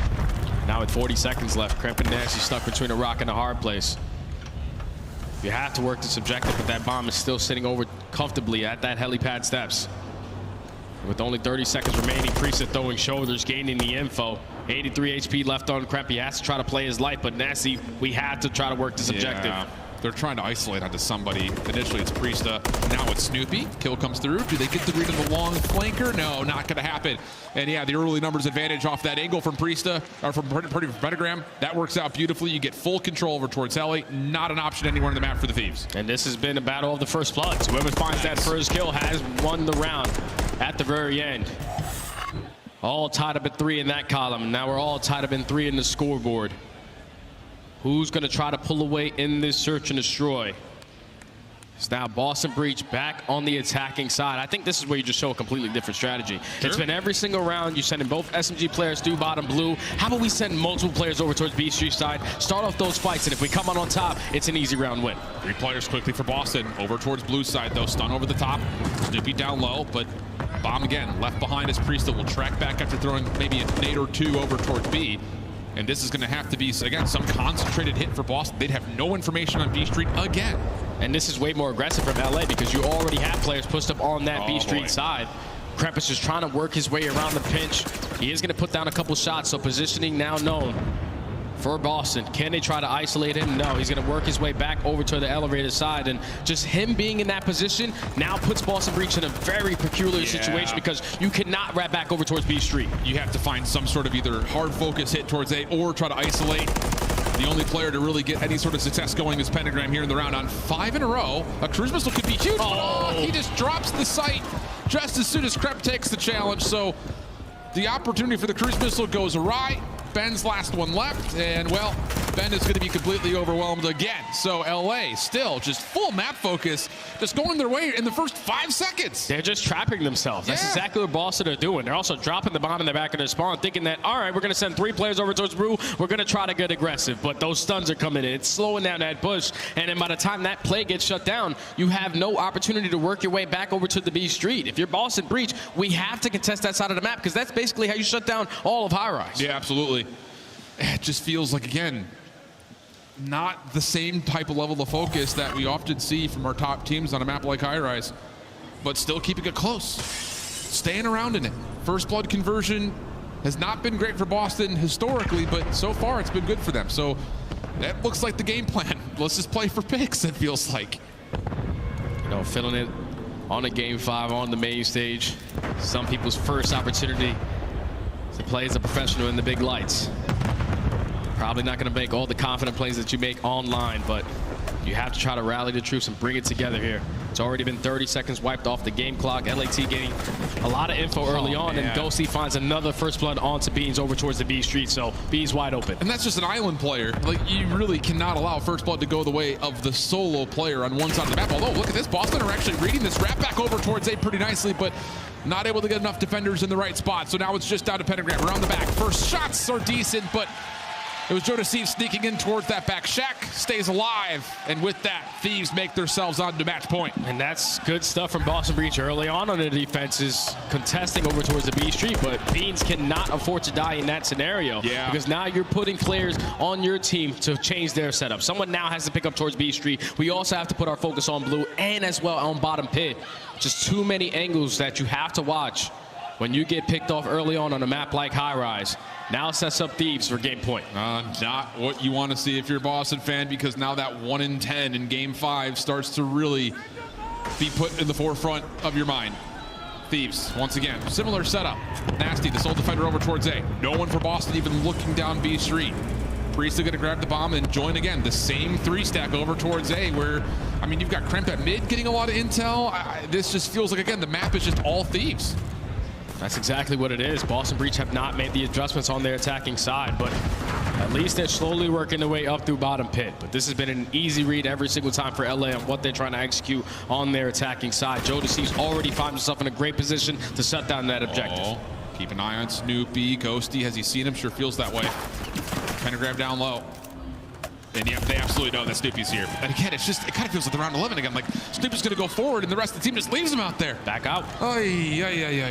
Now with 40 seconds left, Kremp and Nasty stuck between a rock and a hard place. You have to work this objective, but that bomb is still sitting over comfortably at that helipad steps. With only 30 seconds remaining, Priesta throwing shoulders, gaining the info. 83 HP left on Kremp. He has to try to play his life, but Nasty, we have to try to work this objective. They're trying to isolate onto somebody. Initially, it's Priesta. Now it's Snoopy. Kill comes through. Do they get the read of the long flanker? No, not going to happen. And yeah, the early numbers advantage off that angle from Priesta, or from Pentagram. That works out beautifully. You get full control over towards heli. Not an option anywhere in the map for the Thieves. And this has been a battle of the first bloods. Whoever finds that first kill has won the round at the very end. All tied up at 3 in that column. Now we're all tied up in 3 in the scoreboard. Who's going to try to pull away in this search and destroy? It's now Boston Breach back on the attacking side. I think this is where you just show a completely different strategy. Sure. It's been every single round you sending both SMG players through bottom blue. How about we send multiple players over towards B Street side, start off those fights, and if we come on top, it's an easy round win. 3 players quickly for Boston. Over towards blue side, though. Stun over the top. Snoopy down low, but bomb again. Left behind as Priesta will track back after throwing maybe a nade or 2 over towards B. And this is going to have to be, again, some concentrated hit for Boston. They'd have no information on B Street again. And this is way more aggressive from LA because you already have players pushed up on that B Street side. Kremp is just trying to work his way around the pinch. He is going to put down a couple shots, so positioning now known for Boston. Can they try to isolate him? No, he's going to work his way back over to the elevator side, and just him being in that position now puts Boston Breach in a very peculiar situation because you cannot wrap back over towards B Street. You have to find some sort of either hard focus hit towards A or try to isolate. The only player to really get any sort of success going is Pentagram here in the round. On 5 in a row, a cruise missile could be huge. Oh, he just drops the sight just as soon as Kremp takes the challenge, so the opportunity for the cruise missile goes awry. Ben's last one left, and well, Ben is going to be completely overwhelmed again. So LA still just full map focus, just going their way in the first 5 seconds. They're just trapping themselves. That's exactly what Boston are doing. They're also dropping the bomb in the back of their spawn, thinking that, all right, we're going to send 3 players over towards blue. We're going to try to get aggressive, but those stuns are coming in. It's slowing down that push, and then by the time that play gets shut down, you have no opportunity to work your way back over to the B Street. If you're Boston Breach, we have to contest that side of the map because that's basically how you shut down all of High Rise. Yeah, absolutely. It just feels like, again, not the same type of level of focus that we often see from our top teams on a map like High Rise, but still keeping it close, staying around in it. First blood conversion has not been great for Boston historically, but so far it's been good for them. So that looks like the game plan. Let's just play for picks, it feels like. You know, filling it on a Game 5 on the main stage. Some people's first opportunity to play as a professional in the big lights. Probably not going to make all the confident plays that you make online, but you have to try to rally the troops and bring it together here. It's already been 30 seconds wiped off the game clock. LAT getting a lot of info early on, and Ghosty finds another first blood onto Beans over towards the B Street, so B's wide open. And that's just an island player. Like, you really cannot allow first blood to go the way of the solo player on one side of the map. Although, look at this, Boston are actually reading this wrap back over towards A pretty nicely, but not able to get enough defenders in the right spot. So now it's just down to Pentagram around the back. First shots are decent, but it was Joe Deceives sneaking in towards that back. Shaq stays alive, and with that, Thieves make themselves on to match point. And that's good stuff from Boston Breach early on the defense, is contesting over towards the B Street, but Beans cannot afford to die in that scenario. Yeah. Because now you're putting players on your team to change their setup. Someone now has to pick up towards B Street. We also have to put our focus on blue and as well on bottom pit. Just too many angles that you have to watch when you get picked off early on a map like High Rise. Now sets up Thieves for game point. Not what you want to see if you're a Boston fan, because now that 1 in 10 in game 5 starts to really be put in the forefront of your mind. Thieves, once again, similar setup. Nasty, the sole defender over towards A. No one for Boston even looking down B Street. Priest is going to grab the bomb and join again. The same 3-stack over towards A where, I mean, you've got Kremp at mid getting a lot of intel. This just feels like, again, the map is just all Thieves. That's exactly what it is. Boston Breach have not made the adjustments on their attacking side, but at least they're slowly working their way up through bottom pit. But this has been an easy read every single time for LA on what they're trying to execute on their attacking side. Joe DeCeve's already found himself in a great position to shut down that objective. Keep an eye on Snoopy. Ghosty, has he seen him? Sure feels that way. Pentagram down low. And yep, they absolutely know that Snoopy's here. And again, it's just, it kind of feels like the round 11 again. Like, Snoopy's going to go forward, and the rest of the team just leaves him out there. Back out.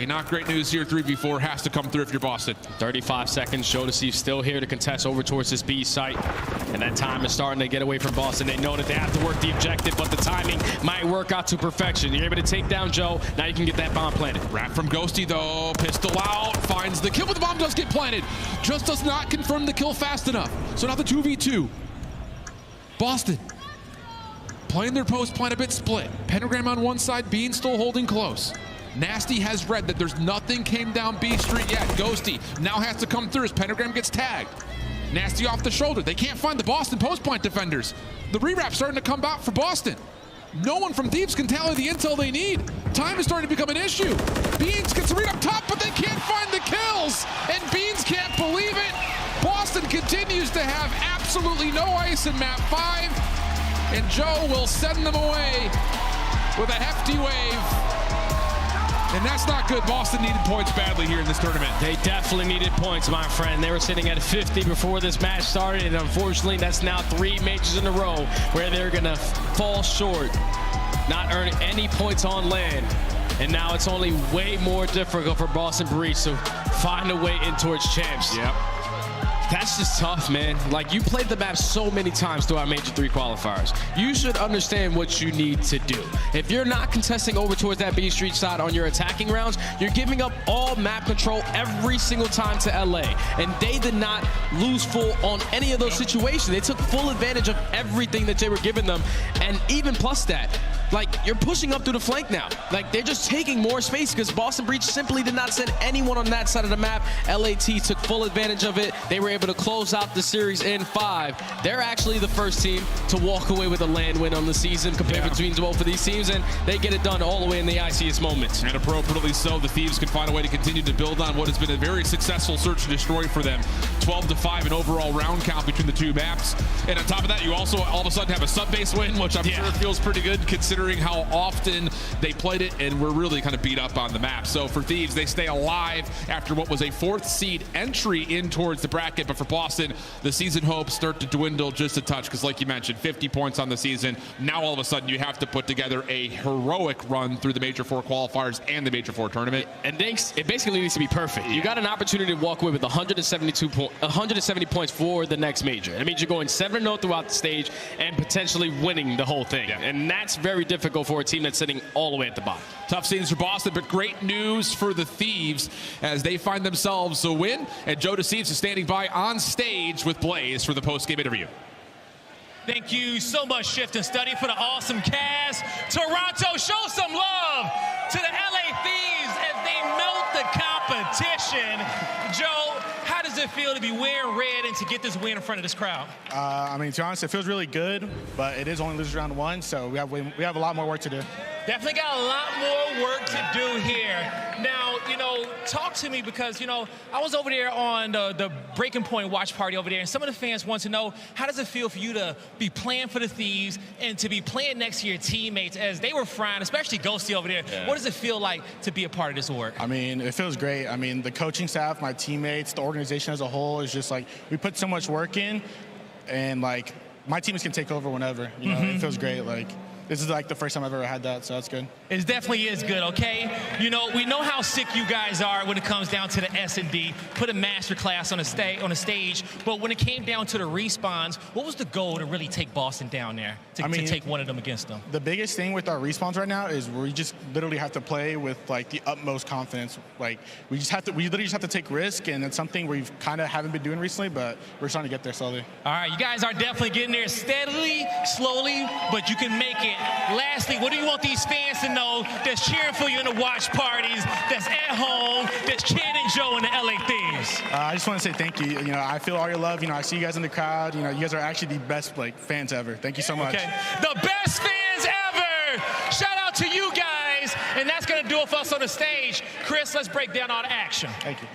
Not great news here. 3v4 has to come through if you're Boston. 35 seconds. Joe DeCeve still here to contest over towards this B site. And that time is starting to get away from Boston. They know that they have to work the objective, but the timing might work out to perfection. You're able to take down Joe. Now you can get that bomb planted. Wrap from Ghosty, though. Pistol out. Finds the kill, but the bomb does get planted. Just does not confirm the kill fast enough. So now the 2v2. Boston playing their post, playing a bit split. Pentagram on one side, Bean still holding close. Nasty has read that there's nothing came down B Street yet. Ghosty now has to come through as Pentagram gets tagged. Nasty off the shoulder. They can't find the Boston post point defenders. The rewrap's starting to come out for Boston. No one from Thieves can tally the intel they need. Time is starting to become an issue. Beans gets a read up top, but they can't find the kills. And Beans can't believe it. Boston continues to have absolutely no ice in map 5. And Joe will send them away with a hefty wave. And that's not good. Boston needed points badly here in this tournament. They definitely needed points, my friend. They were sitting at 50 before this match started, and unfortunately, that's now 3 majors in a row where they're going to fall short, not earn any points on land. And now it's only way more difficult for Boston Breach to find a way in towards champs. Yep. That's just tough, man. Like, you played the map so many times throughout Major 3 qualifiers. You should understand what you need to do. If you're not contesting over towards that B Street side on your attacking rounds, you're giving up all map control every single time to LA. And they did not lose full on any of those situations. They took full advantage of everything that they were giving them. And even plus that, like, you're pushing up through the flank now. Like, they're just taking more space because Boston Breach simply did not send anyone on that side of the map. LAT took full advantage of it. They were able to close out the series in 5. They're actually the first team to walk away with a land win on the season compared between both of these teams, and they get it done all the way in the iciest moments. And appropriately so, the Thieves can find a way to continue to build on what has been a very successful search and destroy for them. 12-5 in overall round count between the two maps. And on top of that, you also all of a sudden have a sub-base win, which I'm sure feels pretty good considering how often they played it and were really kind of beat up on the map. So for Thieves, they stay alive after what was a 4th seed entry in towards the bracket. But for Boston, the season hopes start to dwindle just a touch because, like you mentioned, 50 points on the season. Now all of a sudden you have to put together a heroic run through the Major 4 qualifiers and the Major 4 tournament. And it basically needs to be perfect. You got an opportunity to walk away with 170 points for the next Major. That means you're going 7-0 throughout the stage and potentially winning the whole thing. And that's very difficult for a team that's sitting all the way at the bottom. Tough scenes for Boston, but great news for the Thieves as they find themselves a win. And Joe DeCeves is standing by on stage with Blaze for the post-game interview. Thank you so much, Shift and Study, for the awesome cast. Toronto, show some love to the LA Thieves as they melt the competition. Joe, how does it feel to be wearing red and to get this win in front of this crowd? I mean, to be honest, it feels really good, but it is only losers round 1, so we have a lot more work to do. Definitely got a lot more work to do here. Now, talk to me because, I was over there on the Breaking Point watch party over there, and some of the fans want to know, how does it feel for you to be playing for the Thieves and to be playing next to your teammates as they were frying, especially Ghosty over there? Yeah. What does it feel like to be a part of this work? I mean, it feels great. I mean, the coaching staff, my teammates, the organization as a whole is just like, we put so much work in, and like, my teammates can take over whenever. It feels great. Like, this is like the first time I've ever had that, so that's good. It definitely is good, okay? We know how sick you guys are when it comes down to the S&D. Put a master class on a stage, but when it came down to the respawns, what was the goal to really take Boston down there, to take one of them against them? The biggest thing with our respawns right now is we just literally have to play with like the utmost confidence. Like we literally just have to take risk, and it's something we've kind of haven't been doing recently, but we're starting to get there slowly. All right, you guys are definitely getting there steadily, slowly, but you can make it lastly, what do you want these fans to know that's cheering for you in the watch parties, that's at home, that's chanting Joe in the LA Thieves? I just want to say thank you. You know, I feel all your love. You know, I see you guys in the crowd. You know, you guys are actually the best fans ever. Thank you so much. Okay. The best fans ever. Shout out to you guys. And that's going to do it for us on the stage. Chris, let's break down all the action. Thank you.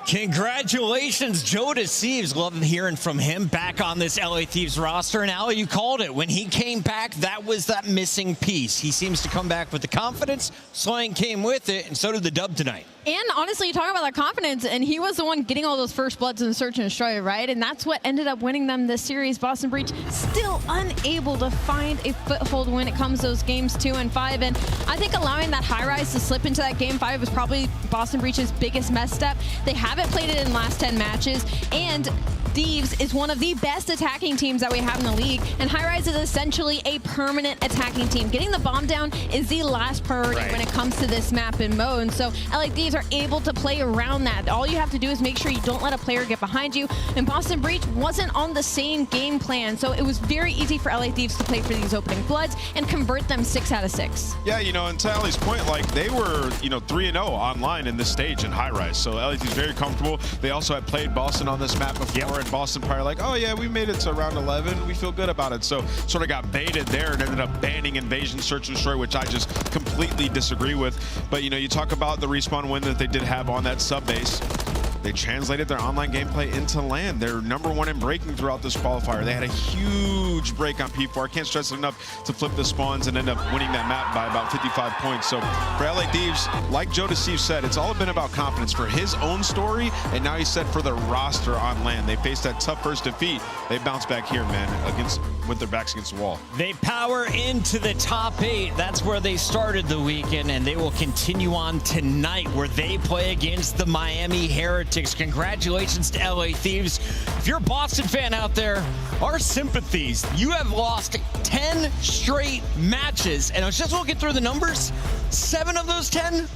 Congratulations, Joe Thieves. Love hearing from him back on this LA Thieves roster. And Ali, you called it. When he came back, that was that missing piece. He seems to come back with the confidence. Slang came with it, and so did the dub tonight. And honestly, you talk about that confidence, and he was the one getting all those first bloods in Search and Destroy, right? And that's what ended up winning them this series. Boston Breach still unable to find a foothold when it comes to those games 2 and 5. And I think allowing that high rise to slip into that game 5 was probably Boston Breach's biggest misstep. They haven't played it in the last 10 matches, and Thieves is one of the best attacking teams that we have in the league, and High Rise is essentially a permanent attacking team. Getting the bomb down is the last priority when it comes to this map and mode, and so LA Thieves are able to play around that. All you have to do is make sure you don't let a player get behind you, and Boston Breach wasn't on the same game plan, so it was very easy for LA Thieves to play for these opening bloods and convert them 6 out of 6. Yeah, you know, and to Ali's point, like, they were, you know, 3-0 online in this stage in High Rise, so LA Thieves very comfortable. They also had played Boston on this map before, and Boston probably like, oh yeah, we made it to round 11. We feel good about it. So sort of got baited there and ended up banning Invasion, Search and Destroy, which I just completely disagree with. But you know, you talk about the respawn win that they did have on that sub base. They translated their online gameplay into LAN. They're #1 in breaking throughout this qualifier. They had a huge break on P4. I can't stress it enough to flip the spawns and end up winning that map by about 55 points. So for LA Thieves, like Joe Thieves said, it's all been about confidence for his own story, and now he's set for the roster on LAN. They faced that tough first defeat. They bounced back here, man, with their backs against the wall. They power into the top 8. That's where they started the weekend, and they will continue on tonight where they play against the Miami Heretics. Congratulations to LA Thieves. If you're a Boston fan out there, our sympathies. You have lost 10 straight matches, and I was just looking through the numbers. 7 of those 10,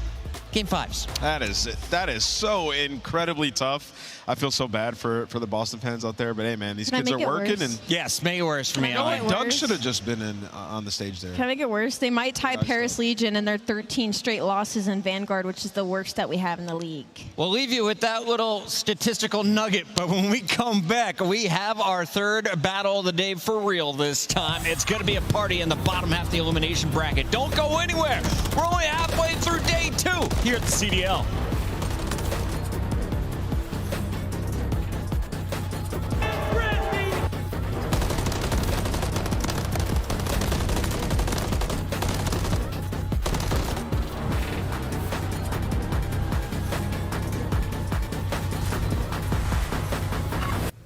game 5s. That is so incredibly tough. I feel so bad for the Boston fans out there, but hey, man, these kids are working. And yes, make it worse for me. Doug should have just been on the stage there. Can I make it worse? They might tie Paris Legion in their 13 straight losses in Vanguard, which is the worst that we have in the league. We'll leave you with that little statistical nugget, but when we come back, we have our third battle of the day for real this time. It's going to be a party in the bottom half of the elimination bracket. Don't go anywhere. We're only halfway through day 2 here at the CDL.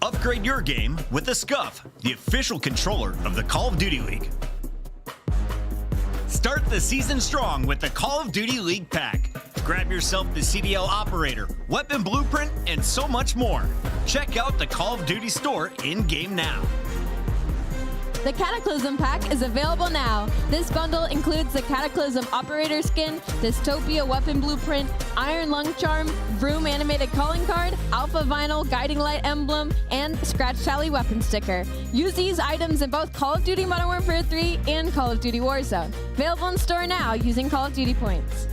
Upgrade your game with the Scuff, the official controller of the Call of Duty League. Start the season strong with the Call of Duty League Pack. Grab yourself the CDL Operator, Weapon Blueprint, and so much more. Check out the Call of Duty store in-game now. The Cataclysm Pack is available now. This bundle includes the Cataclysm Operator Skin, Dystopia Weapon Blueprint, Iron Lung Charm, Vroom Animated Calling Card, Alpha Vinyl Guiding Light Emblem, and Scratch Tally Weapon Sticker. Use these items in both Call of Duty Modern Warfare 3 and Call of Duty Warzone. Available in store now using Call of Duty points.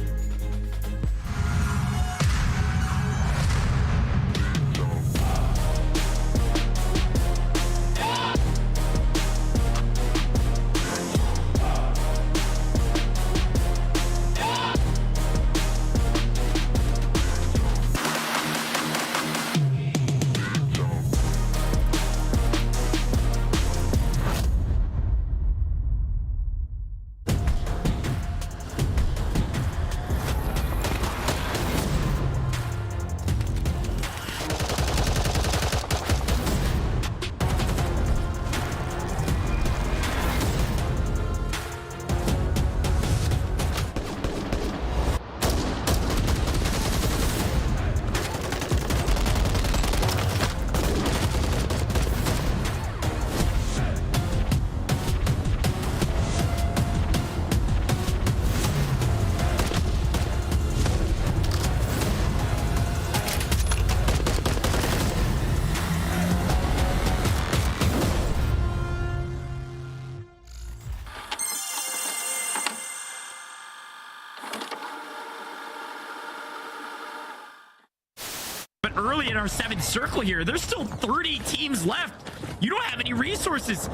our 7th circle here. There's still 30 teams left. You don't have any resources.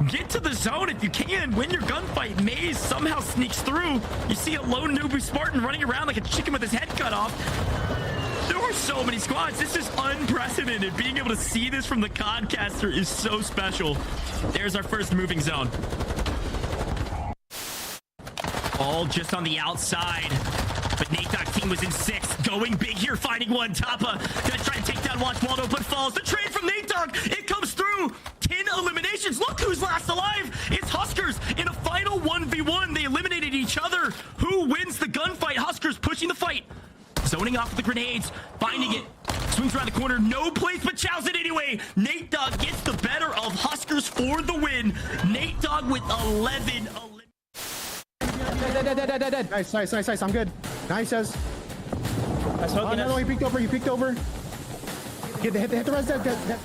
Get to the zone if you can. Win your gunfight. Maze somehow sneaks through. You see a lone newbie Spartan running around like a chicken with his head cut off. There are so many squads. This is unprecedented. Being able to see this from the Codcaster is so special. There's our first moving zone. All just on the outside. But Nate team was in 6. Going big here, finding one. Tapa gonna try to take down Watch Waldo, but falls. The trade from Nate Dogg, it comes through. 10 eliminations. Look who's last alive. It's Huskers in a final 1v1. They eliminated each other. Who wins the gunfight? Huskers pushing the fight. Zoning off with the grenades, finding it. Swings around the corner, no place, but chows it anyway. Nate Dogg gets the better of Huskers for the win. Nate Dogg with 11. Dead. Nice. I'm good. Nice as. No, he peeked over. Hit the res dead. Hit the res.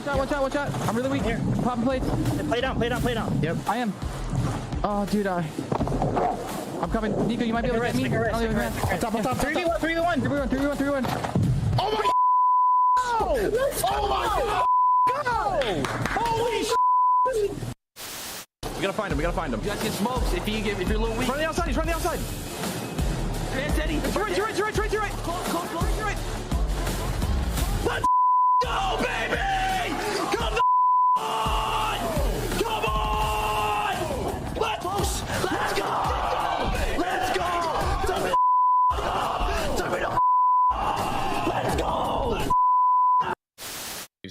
Watch out. I'm really weak. Here. Popping plates. Play down. Yep. I am. Oh, dude, I'm coming. Nico, you might be able to get me. Top. 3v1. Oh my. Oh my God. Go! Holy shit. We gotta find him. You guys get smokes if you're a little weak. Run the outside. He's running the outside. Teddy. You're right. Close. Let's go, baby! Come on! Let's go! Let's go!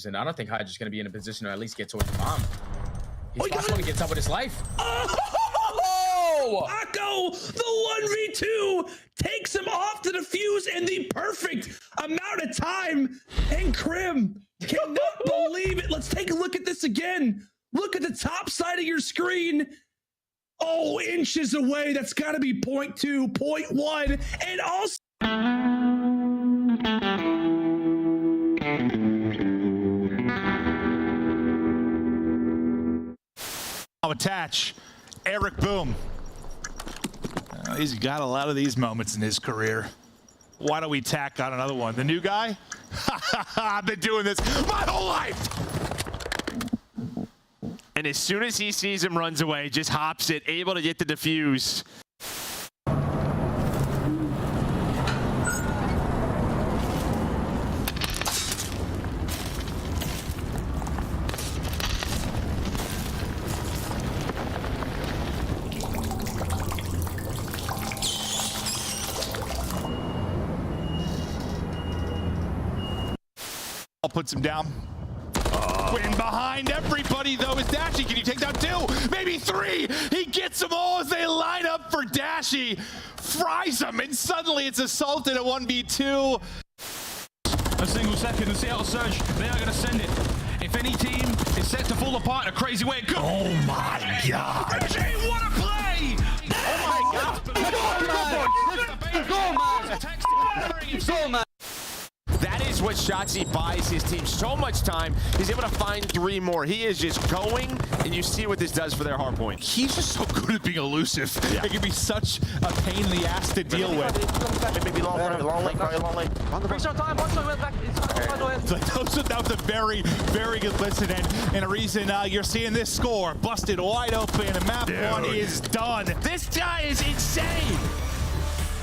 And I don't think Hydra's going to be in a position to at least get towards the bomb. He's possible to get up with his life. Oh! Akko, the 1v2, takes him off to defuse in the perfect amount of time. And Krim cannot believe it. Let's take a look at this again. Look at the top side of your screen. Oh, inches away. That's got to be 0.2, 0.1. And also... Attach Eric Boom. He's got a lot of these moments in his career. Why don't we tack on another one? The new guy? I've been doing this my whole life. And as soon as he sees him, runs away, just hops it, able to get the defuse. Puts him down. Win behind everybody, though, is Dashy. Can you take down 2? Maybe 3. He gets them all as they line up for Dashy. Fries them, and suddenly it's assaulted at 1v2. A single second, the Seattle Surge, they are going to send it. If any team is set to fall apart in a crazy way, good. Oh my God. Reggie, what a play! Oh my God. That is what Shotzi buys his team so much time. He's able to find 3 more. He is just going, and you see what this does for their hard point. He's just so good at being elusive. Yeah. It can be such a pain in the ass to deal with. Maybe long lane. That was a very, very good listen, and a reason you're seeing this score busted wide open, and map 1 is done. This guy is insane.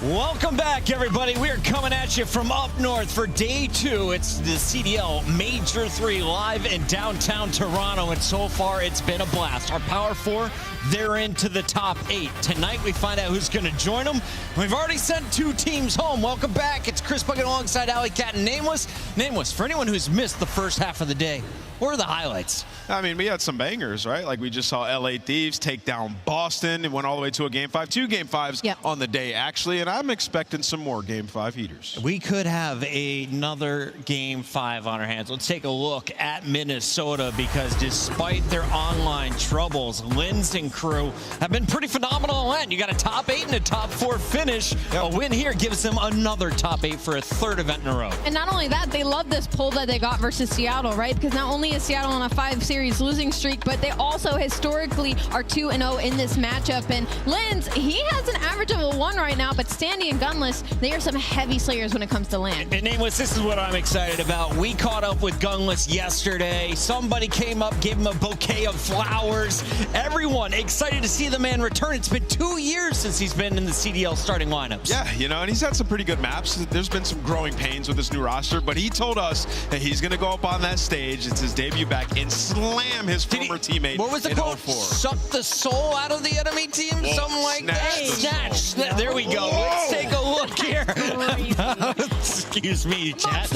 Welcome back, everybody. We are coming at you from up north for day 2. It's the CDL Major 3 live in downtown Toronto, and so far it's been a blast. Our Power 4, they're into the top 8. Tonight we find out who's going to join them. We've already sent 2 teams home. Welcome back. It's Chris Bucket alongside Alley Cat and Nameless. Nameless, for anyone who's missed the first half of the day, what are the highlights? I mean, we had some bangers, right? Like we just saw LA Thieves take down Boston and went all the way to a Game 5. 2 Game 5s on the day, actually, and I'm expecting some more Game 5 heaters. We could have another Game 5 on our hands. Let's take a look at Minnesota, because despite their online troubles, Linz and crew have been pretty phenomenal. You got a top 8 and a top 4 finish. A win here gives them another top 8 for a 3rd event in a row. And not only that, they love this pull that they got versus Seattle, right? Because not only only is Seattle on a 5-series losing streak, but they also historically are 2-0 in this matchup. And Linz, he has an average of a 1 right now, but Standy and Gunless, they are some heavy slayers when it comes to land. And Nameless, this is what I'm excited about. We caught up with Gunless yesterday. Somebody came up, gave him a bouquet of flowers. Everyone excited to see the man return. It's been 2 years since he's been in the CDL starting lineups. Yeah, you know, and he's had some pretty good maps. There's been some growing pains with this new roster, but he told us that he's going to go up on that stage. It's his debut back and slam his former teammate. What was the quote? Suck the soul out of the enemy team? Whoa, something like that. Snatch. There we go. Whoa. Let's take a look here. Excuse me, chat.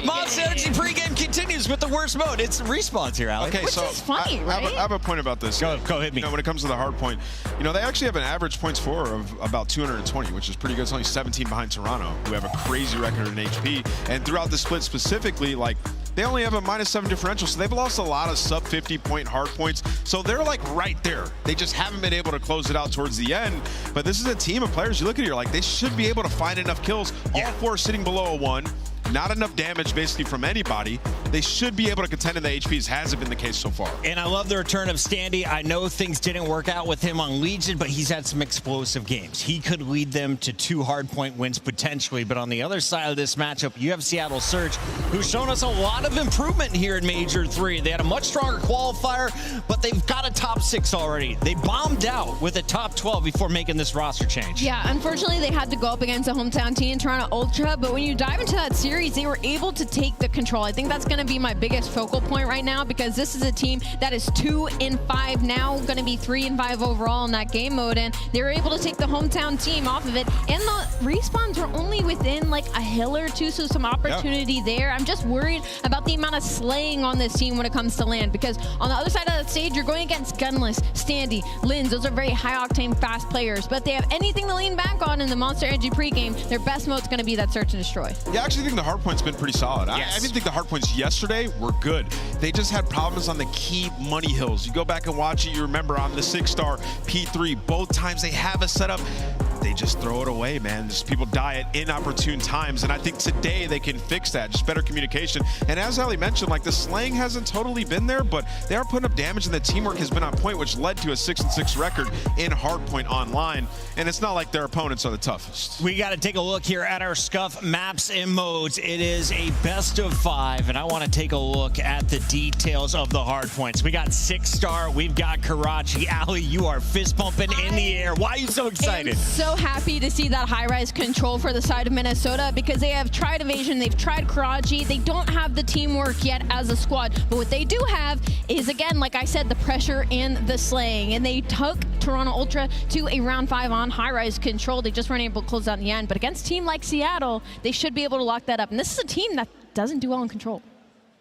Monster Energy pregame continues with the worst mode. It's respawns here, Alex. Okay, Which is funny, right? I have a point about this. Go hit me. You know, when it comes to the hard point, you know, they actually have an average points for of about 220, which is pretty good. It's only 17 behind Toronto, who have a crazy record in HP. And throughout the split specifically, like, they only have a -7 differential, so they've lost a lot of sub 50-point hard points. So they're like right there. They just haven't been able to close it out towards the end. But this is a team of players. You look at it, you're like, they should be able to find enough kills. All four sitting below a 1. Not enough damage basically from anybody. They should be able to contend in the HPs. Hasn't been the case so far. And I love the return of Standy. I know things didn't work out with him on Legion, but he's had some explosive games. He could lead them to 2 hardpoint wins potentially. But on the other side of this matchup, you have Seattle Surge, who's shown us a lot of improvement here in Major 3. They had a much stronger qualifier, but they've got a top 6 already. They bombed out with a top 12 before making this roster change. Yeah, unfortunately, they had to go up against a hometown team, Toronto Ultra. But when you dive into that series, they were able to take the control. I think that's going to be my biggest focal point right now, because this is a team that is 2-5 now, going to be 3-5 overall in that game mode, and they were able to take the hometown team off of it. And the respawns were only within like a hill or two, so some opportunity there. I'm just worried about the amount of slaying on this team when it comes to land, because on the other side of the stage, you're going against Gunless, Standy, Linz. Those are very high-octane, fast players, but they have anything to lean back on in the Monster Energy pregame. Their best mode's going to be that search and destroy. Yeah, I actually think the hardpoint's been pretty solid. Yes. I even think the hardpoints yesterday were good. They just had problems on the key money hills. You go back and watch it, you remember on the 6-star P3, both times they have a setup, they just throw it away, man. Just people die at inopportune times, and I think today they can fix that. Just better communication. And as Ali mentioned, like, the slaying hasn't totally been there, but they are putting up damage, and the teamwork has been on point, which led to a 6-6 record in hardpoint online. And it's not like their opponents are the toughest. We got to take a look here at our Scuff maps and modes. It is a best of 5, and I want to take a look at the details of the hard points. We got 6-star, we've got Karachi. Ali, you are fist pumping in the air. Why are you so excited? I'm so happy to see that high-rise control for the side of Minnesota, because they have tried Evasion, they've tried Karachi. They don't have the teamwork yet as a squad, but what they do have is, again, like I said, the pressure and the slaying, and they took Toronto Ultra to a round 5 on high-rise control. They just weren't able to close out in the end, but against a team like Seattle, they should be able to lock that up. And this is a team that doesn't do well in control.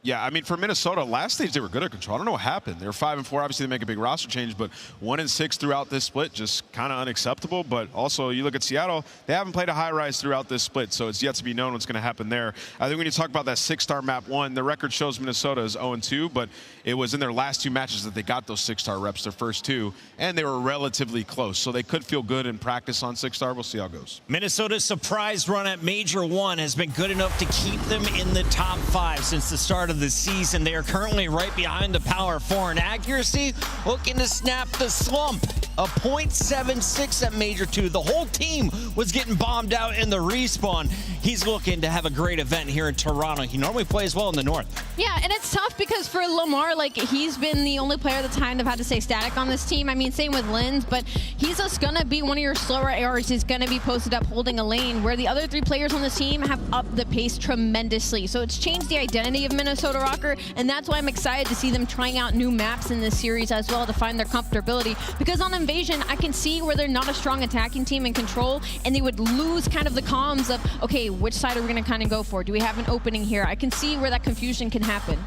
Yeah, I mean, for Minnesota, last stage they were good at control. I don't know what happened. They were 5-4. Obviously, they make a big roster change, but 1-6 throughout this split, just kind of unacceptable. But also, you look at Seattle, they haven't played a high rise throughout this split, so it's yet to be known what's going to happen there. I think when you talk about that 6-star map 1, the record shows Minnesota is 0-2, but it was in their last 2 matches that they got those 6-star reps, their first 2, and they were relatively close. So they could feel good in practice on 6-star. We'll see how it goes. Minnesota's surprise run at Major 1 has been good enough to keep them in the top 5 since the start of the season. They are currently right behind the Power 4 in accuracy, looking to snap the slump. A .76 at Major 2. The whole team was getting bombed out in the respawn. He's looking to have a great event here in Toronto. He normally plays well in the north. Yeah, and it's tough because for Lamar, like, he's been the only player that's kind of had to stay static on this team. I mean, same with Linz, but he's just going to be one of your slower ARs. He's going to be posted up holding a lane, where the other 3 players on this team have upped the pace tremendously. So it's changed the identity of Minnesota Rocker, and that's why I'm excited to see them trying out new maps in this series as well to find their comfortability. Because on Invasion, I can see where they're not a strong attacking team in control, and they would lose kind of the comms of, okay, which side are we going to kind of go for? Do we have an opening here? I can see where that confusion can happen.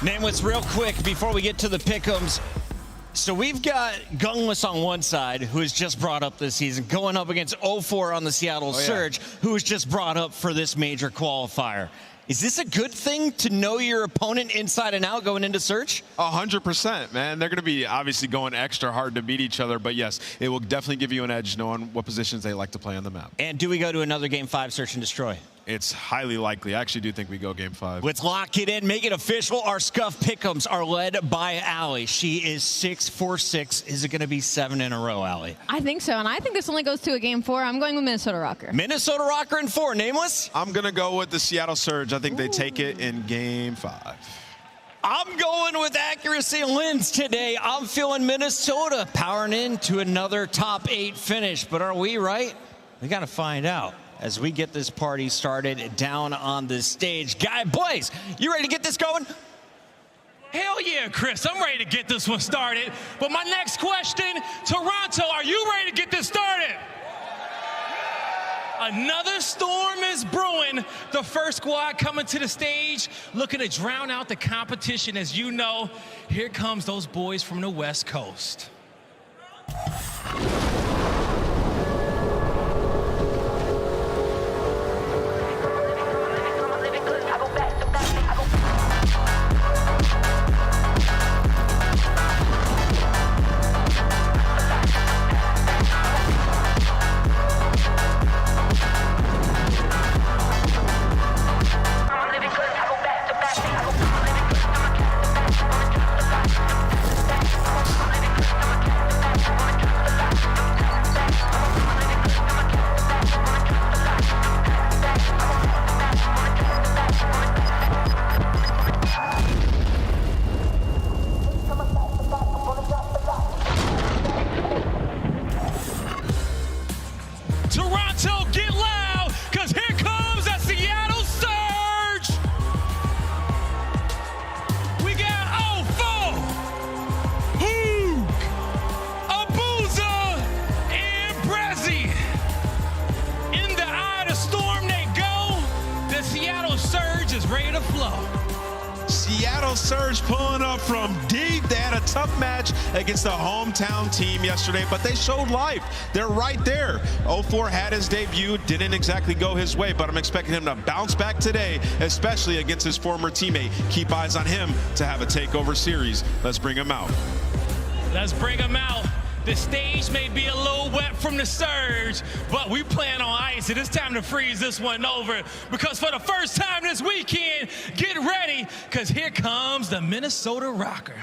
Nameless, real quick before we get to the pick'ems. So we've got Gunless on one side, who was just brought up this season, going up against 0-4 on the Seattle Surge, who was just brought up for this major qualifier. Is this a good thing to know your opponent inside and out going into Search? 100%, man. They're going to be obviously going extra hard to beat each other, but yes, it will definitely give you an edge knowing what positions they like to play on the map. And do we go to another Game 5 Search and Destroy? it's highly likely. I actually do think we go game 5. Let's lock it in, make it official. Our Scuff pick'ems are led by Allie. She is 6 for 6. Is it going to be 7 in a row, Allie? I think so, and I think this only goes to a game 4. I'm going with Minnesota Rocker. Minnesota Rocker in 4. Nameless? I'm going to go with the Seattle Surge. I think they take it in game 5. I'm going with accuracy lens today. I'm feeling Minnesota powering into another top 8 finish. But are we right? We got to find out as we get this party started down on the stage. Guy Blaze, you ready to get this going? Hell yeah, Chris. I'm ready to get this one started. But my next question, Toronto, are you ready to get this started? Another storm is brewing. The first squad coming to the stage, looking to drown out the competition. As you know, here comes those boys from the West Coast. Toronto, get loud, because here comes the Seattle Surge. We got Ofo, Hoog, Abuza, and Brezzy. In the eye of the storm they go. The Seattle Surge is ready to flow. Seattle Surge pulling up from deep. They had a tough match against the hometown team yesterday, but they showed life. They're right there. 04 had his debut, didn't exactly go his way, but I'm expecting him to bounce back today, especially against his former teammate. Keep eyes on him to have a takeover series. Let's bring him out. Let's bring him out. The stage may be a little wet from the surge, but we plan on ice, and it's time to freeze this one over, because for the first time this weekend, get ready, because here comes the Minnesota Rocker.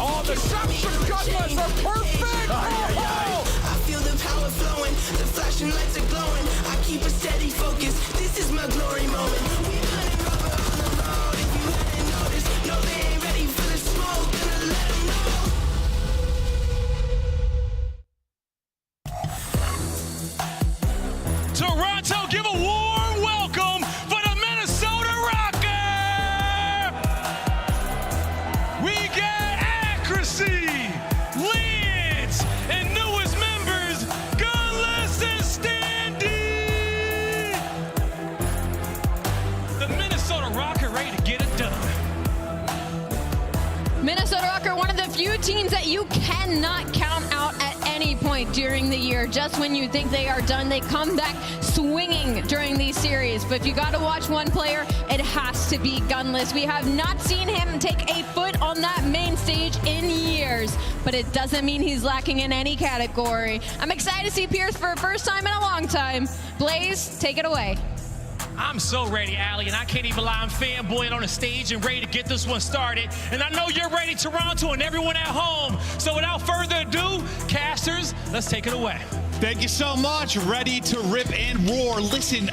Oh, the shots from Gunless are perfect! I feel the power flowing, the flashing lights are glowing. I keep a steady focus, this is my glory moment. We putting rubber on the road, if you hadn't noticed. No, they ain't ready for the smoke, gonna let them know. Toronto, give a warm welcome for the Minnesota Rocker! We got accuracy, Lance, and newest members, Gunless and Standy! The Minnesota Rocker ready to get it done. Minnesota Rocker, one of the few teams that you cannot count out at any point during the year. Just when you think they are done, they come back swinging during these series. But if you got to watch one player, it has to be Gunless. We have not seen him take a foot on that main stage in years, but it doesn't mean he's lacking in any category. I'm excited to see Pierce for the first time in a long time. Blaze, take it away. I'm so ready, Allie, and I can't even lie. I'm fanboying on the stage and ready to get this one started. And I know you're ready, Toronto, and everyone at home. So without further ado, casters, let's take it away. Thank you so much. Ready to rip and roar. Listen,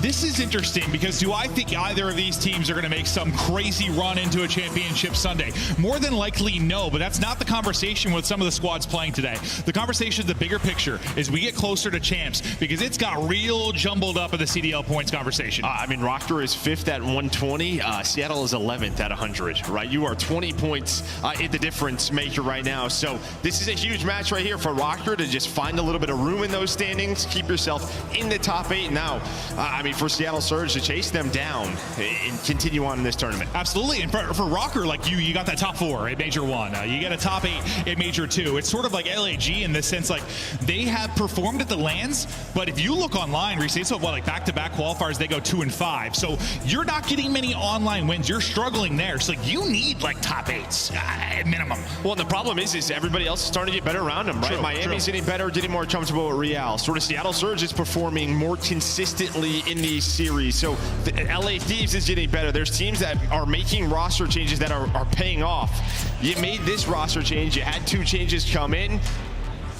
this is interesting because do I think either of these teams are going to make some crazy run into a championship Sunday? More than likely, no, but that's not the conversation with some of the squads playing today. The conversation, the bigger picture, is we get closer to champs because it's got real jumbled up in the CDL points conversation. I mean, Rocker is 5th at 120. Seattle is 11th at 100, right? You are 20 points in the difference maker right now. So this is a huge match right here for Rocker to just find a little bit of ruin those standings, keep yourself in the top 8 now. I mean, for Seattle Surge to chase them down and continue on in this tournament. Absolutely, and for Rocker, like you got that top 4 at Major 1. You get a top 8 at Major 2. It's sort of like LAG in the sense, like, they have performed at the LANs, but if you look online recently, so like back-to-back qualifiers, they go 2 and 5. So you're not getting many online wins. You're struggling there. So you need like top 8s at minimum. Well, and the problem is everybody else is starting to get better around them, right? Miami's getting better, getting more comfortable with Real. Sort of Seattle Surge is performing more consistently in these series. So the LA Thieves is getting better. There's teams that are making roster changes that are paying off. You made this roster change. You had 2 changes come in.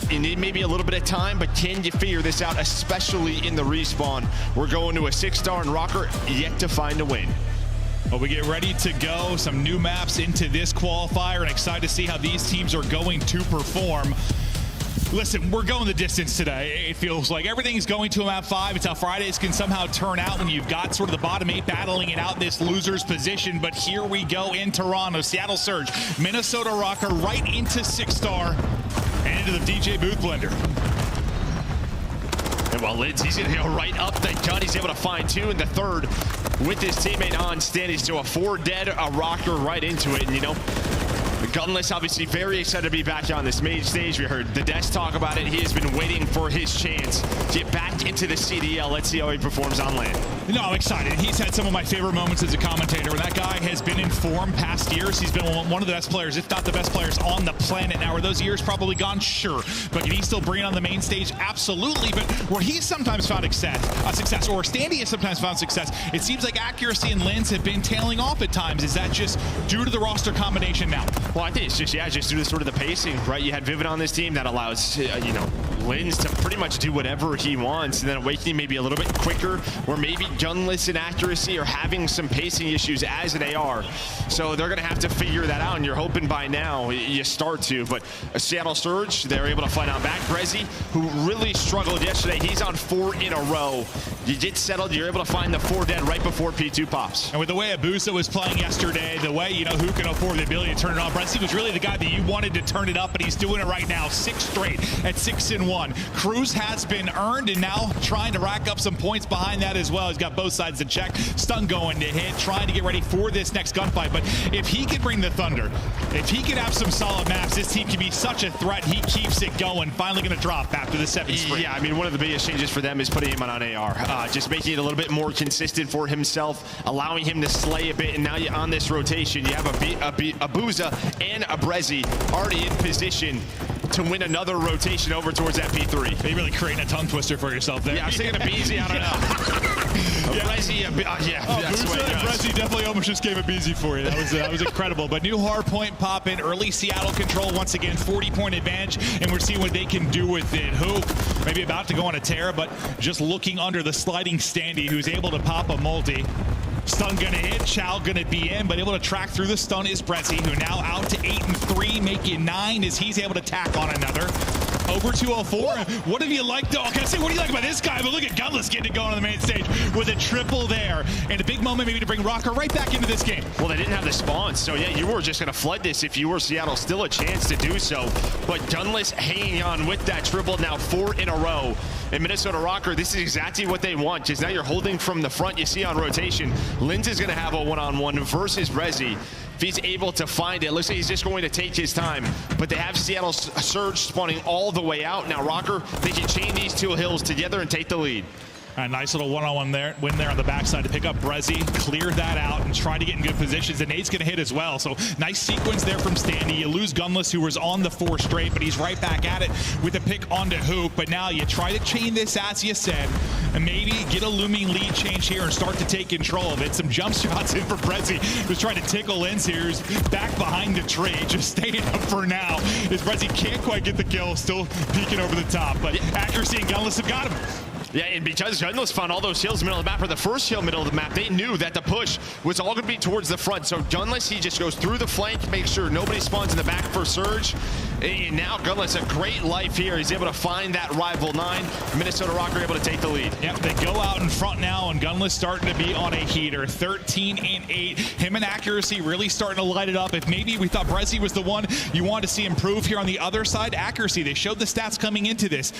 You need maybe a little bit of time, but can you figure this out, especially in the respawn? We're going to a 6-star, and Rocker yet to find a win. Well, we get ready to go. Some new maps into this qualifier, and excited to see how these teams are going to perform. Listen, we're going the distance today. It feels like everything's going to a map 5. It's how Fridays can somehow turn out when you've got sort of the bottom 8 battling it out in this loser's position. But here we go in Toronto. Seattle Surge, Minnesota Rocker, right into 6-star and into the DJ Booth Blender. And while Lindsay's going to go right up the gun, he's able to find 2 in the 3rd with his teammate on standing. So a 4 dead, a Rocker right into it. And, you know, Gunless obviously very excited to be back on this main stage. We heard the Desk talk about it. He has been waiting for his chance to get back into the CDL. Let's see how he performs on land. No, I'm excited. He's had some of my favorite moments as a commentator. That guy has been in form past years. He's been one of the best players, if not the best players on the planet. Now, are those years probably gone? Sure. But can he still bring it on the main stage? Absolutely. But where he's sometimes found success, or Standy has sometimes found success, it seems like accuracy and Lens have been tailing off at times. Is that just due to the roster combination now? Well, I think it's just due to sort of the pacing, right? You had Vivid on this team that allows, Lens to pretty much do whatever he wants, and then Awakening maybe a little bit quicker, or maybe Gunless and accuracy are having some pacing issues as an AR. So they're going to have to figure that out, and you're hoping by now you start to. But a Seattle Surge, they're able to find out back. Brezzy, who really struggled yesterday, he's on 4 in a row. You get settled, you're able to find the 4 dead right before P2 pops. And with the way Abusa was playing yesterday, the way, who can afford the ability to turn it on, Brezzy was really the guy that you wanted to turn it up, but he's doing it right now. 6 straight at 6 and 1. Cruz has been earned, and now trying to rack up some points behind that as well. He's got both sides to check. Stun going to hit, trying to get ready for this next gunfight. But if he can bring the Thunder, if he can have some solid maps, this team can be such a threat. He keeps it going. Finally going to drop after the 7th sprint. Yeah, I mean, one of the biggest changes for them is putting him on AR. Just making it a little bit more consistent for himself, allowing him to slay a bit. And now you're on this rotation. You have a Buza and a Brezzy already in position to win another rotation over towards that P3. You're really creating a tongue twister for yourself there. Yeah, I was thinking of Beezy, I don't know. Brezzy, that's what it goes. Brezzy definitely almost just gave a Beezy for you. That was incredible. But new hard point pop in, early Seattle control once again, 40-point advantage, and we're seeing what they can do with it. Hook maybe about to go on a tear, but just looking under the sliding Standy, who's able to pop a multi. Stun gonna hit, Chow gonna be in, but able to track through the stun is Brezzy, who now out to 8 and 3, making 9 as he's able to tack on another. Over 204. What have you liked? I can say, what do you like about this guy? But look at Gunless getting it going on the main stage with a triple there. And a big moment maybe to bring Rocker right back into this game. Well, they didn't have the spawns, so yeah, you were just going to flood this if you were Seattle. Still a chance to do so. But Gunless hanging on with that triple, now 4 in a row. And Minnesota Rocker, this is exactly what they want, because now you're holding from the front. You see on rotation, Linz is going to have a one-on-one versus Brezzy. If he's able to find it, looks like he's just going to take his time. But they have Seattle Surge spawning all the way out. Now Rocker, they can chain these 2 hills together and take the lead. A nice little one-on-one win there on the backside to pick up Brezzy, clear that out, and try to get in good positions. And Nate's going to hit as well. So nice sequence there from Standy. You lose Gunless, who was on the 4 straight, but he's right back at it with a pick onto Hoop. But now you try to chain this, as you said, and maybe get a looming lead change here and start to take control of it. Some jump shots in for Brezzy, who's trying to tickle Lens here, who's back behind the tree, just staying up for now. As Brezzy can't quite get the kill, still peeking over the top. But accuracy and Gunless have got him. Yeah, and because Gunless found all those hills middle of the map, or the first hill middle of the map, they knew that the push was all going to be towards the front. So Gunless, he just goes through the flank, makes sure nobody spawns in the back for Surge. And now Gunless, a great life here. He's able to find that rival 9. Minnesota Rocker able to take the lead. Yep, they go out in front now, and Gunless starting to be on a heater. 13 and 8. Him and accuracy really starting to light it up. If maybe we thought Brezzy was the one you wanted to see improve here on the other side, accuracy, they showed the stats coming into this.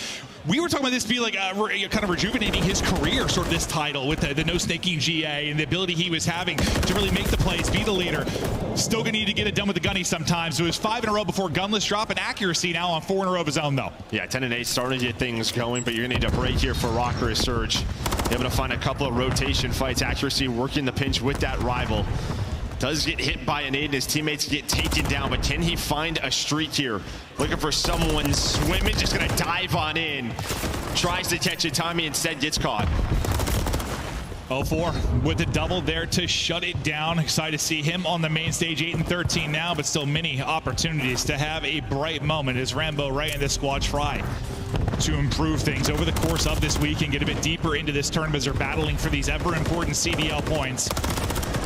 we were talking about this being like kind of rejuvenating his career, sort of this title with the no snaking GA and the ability he was having to really make the plays, be the leader. Still gonna need to get it done with the gunny sometimes. So it was 5 in a row before gunless drop, and accuracy now on 4 in a row of his own though. Yeah, 10 and 8 starting to get things going, but you're gonna need a break here for Rocker or Surge. Able to find a couple of rotation fights, accuracy working the pinch with that rival. Does get hit by a nade and his teammates get taken down, but can he find a streak here? Looking for someone swimming, just gonna dive on in. Tries to catch it, Tommy instead gets caught. 0-4 with the double there to shut it down. Excited to see him on the main stage, 8 and 13 now, but still many opportunities to have a bright moment as Rambo Ray and this squad try to improve things over the course of this week and get a bit deeper into this tournament as they're battling for these ever important CDL points.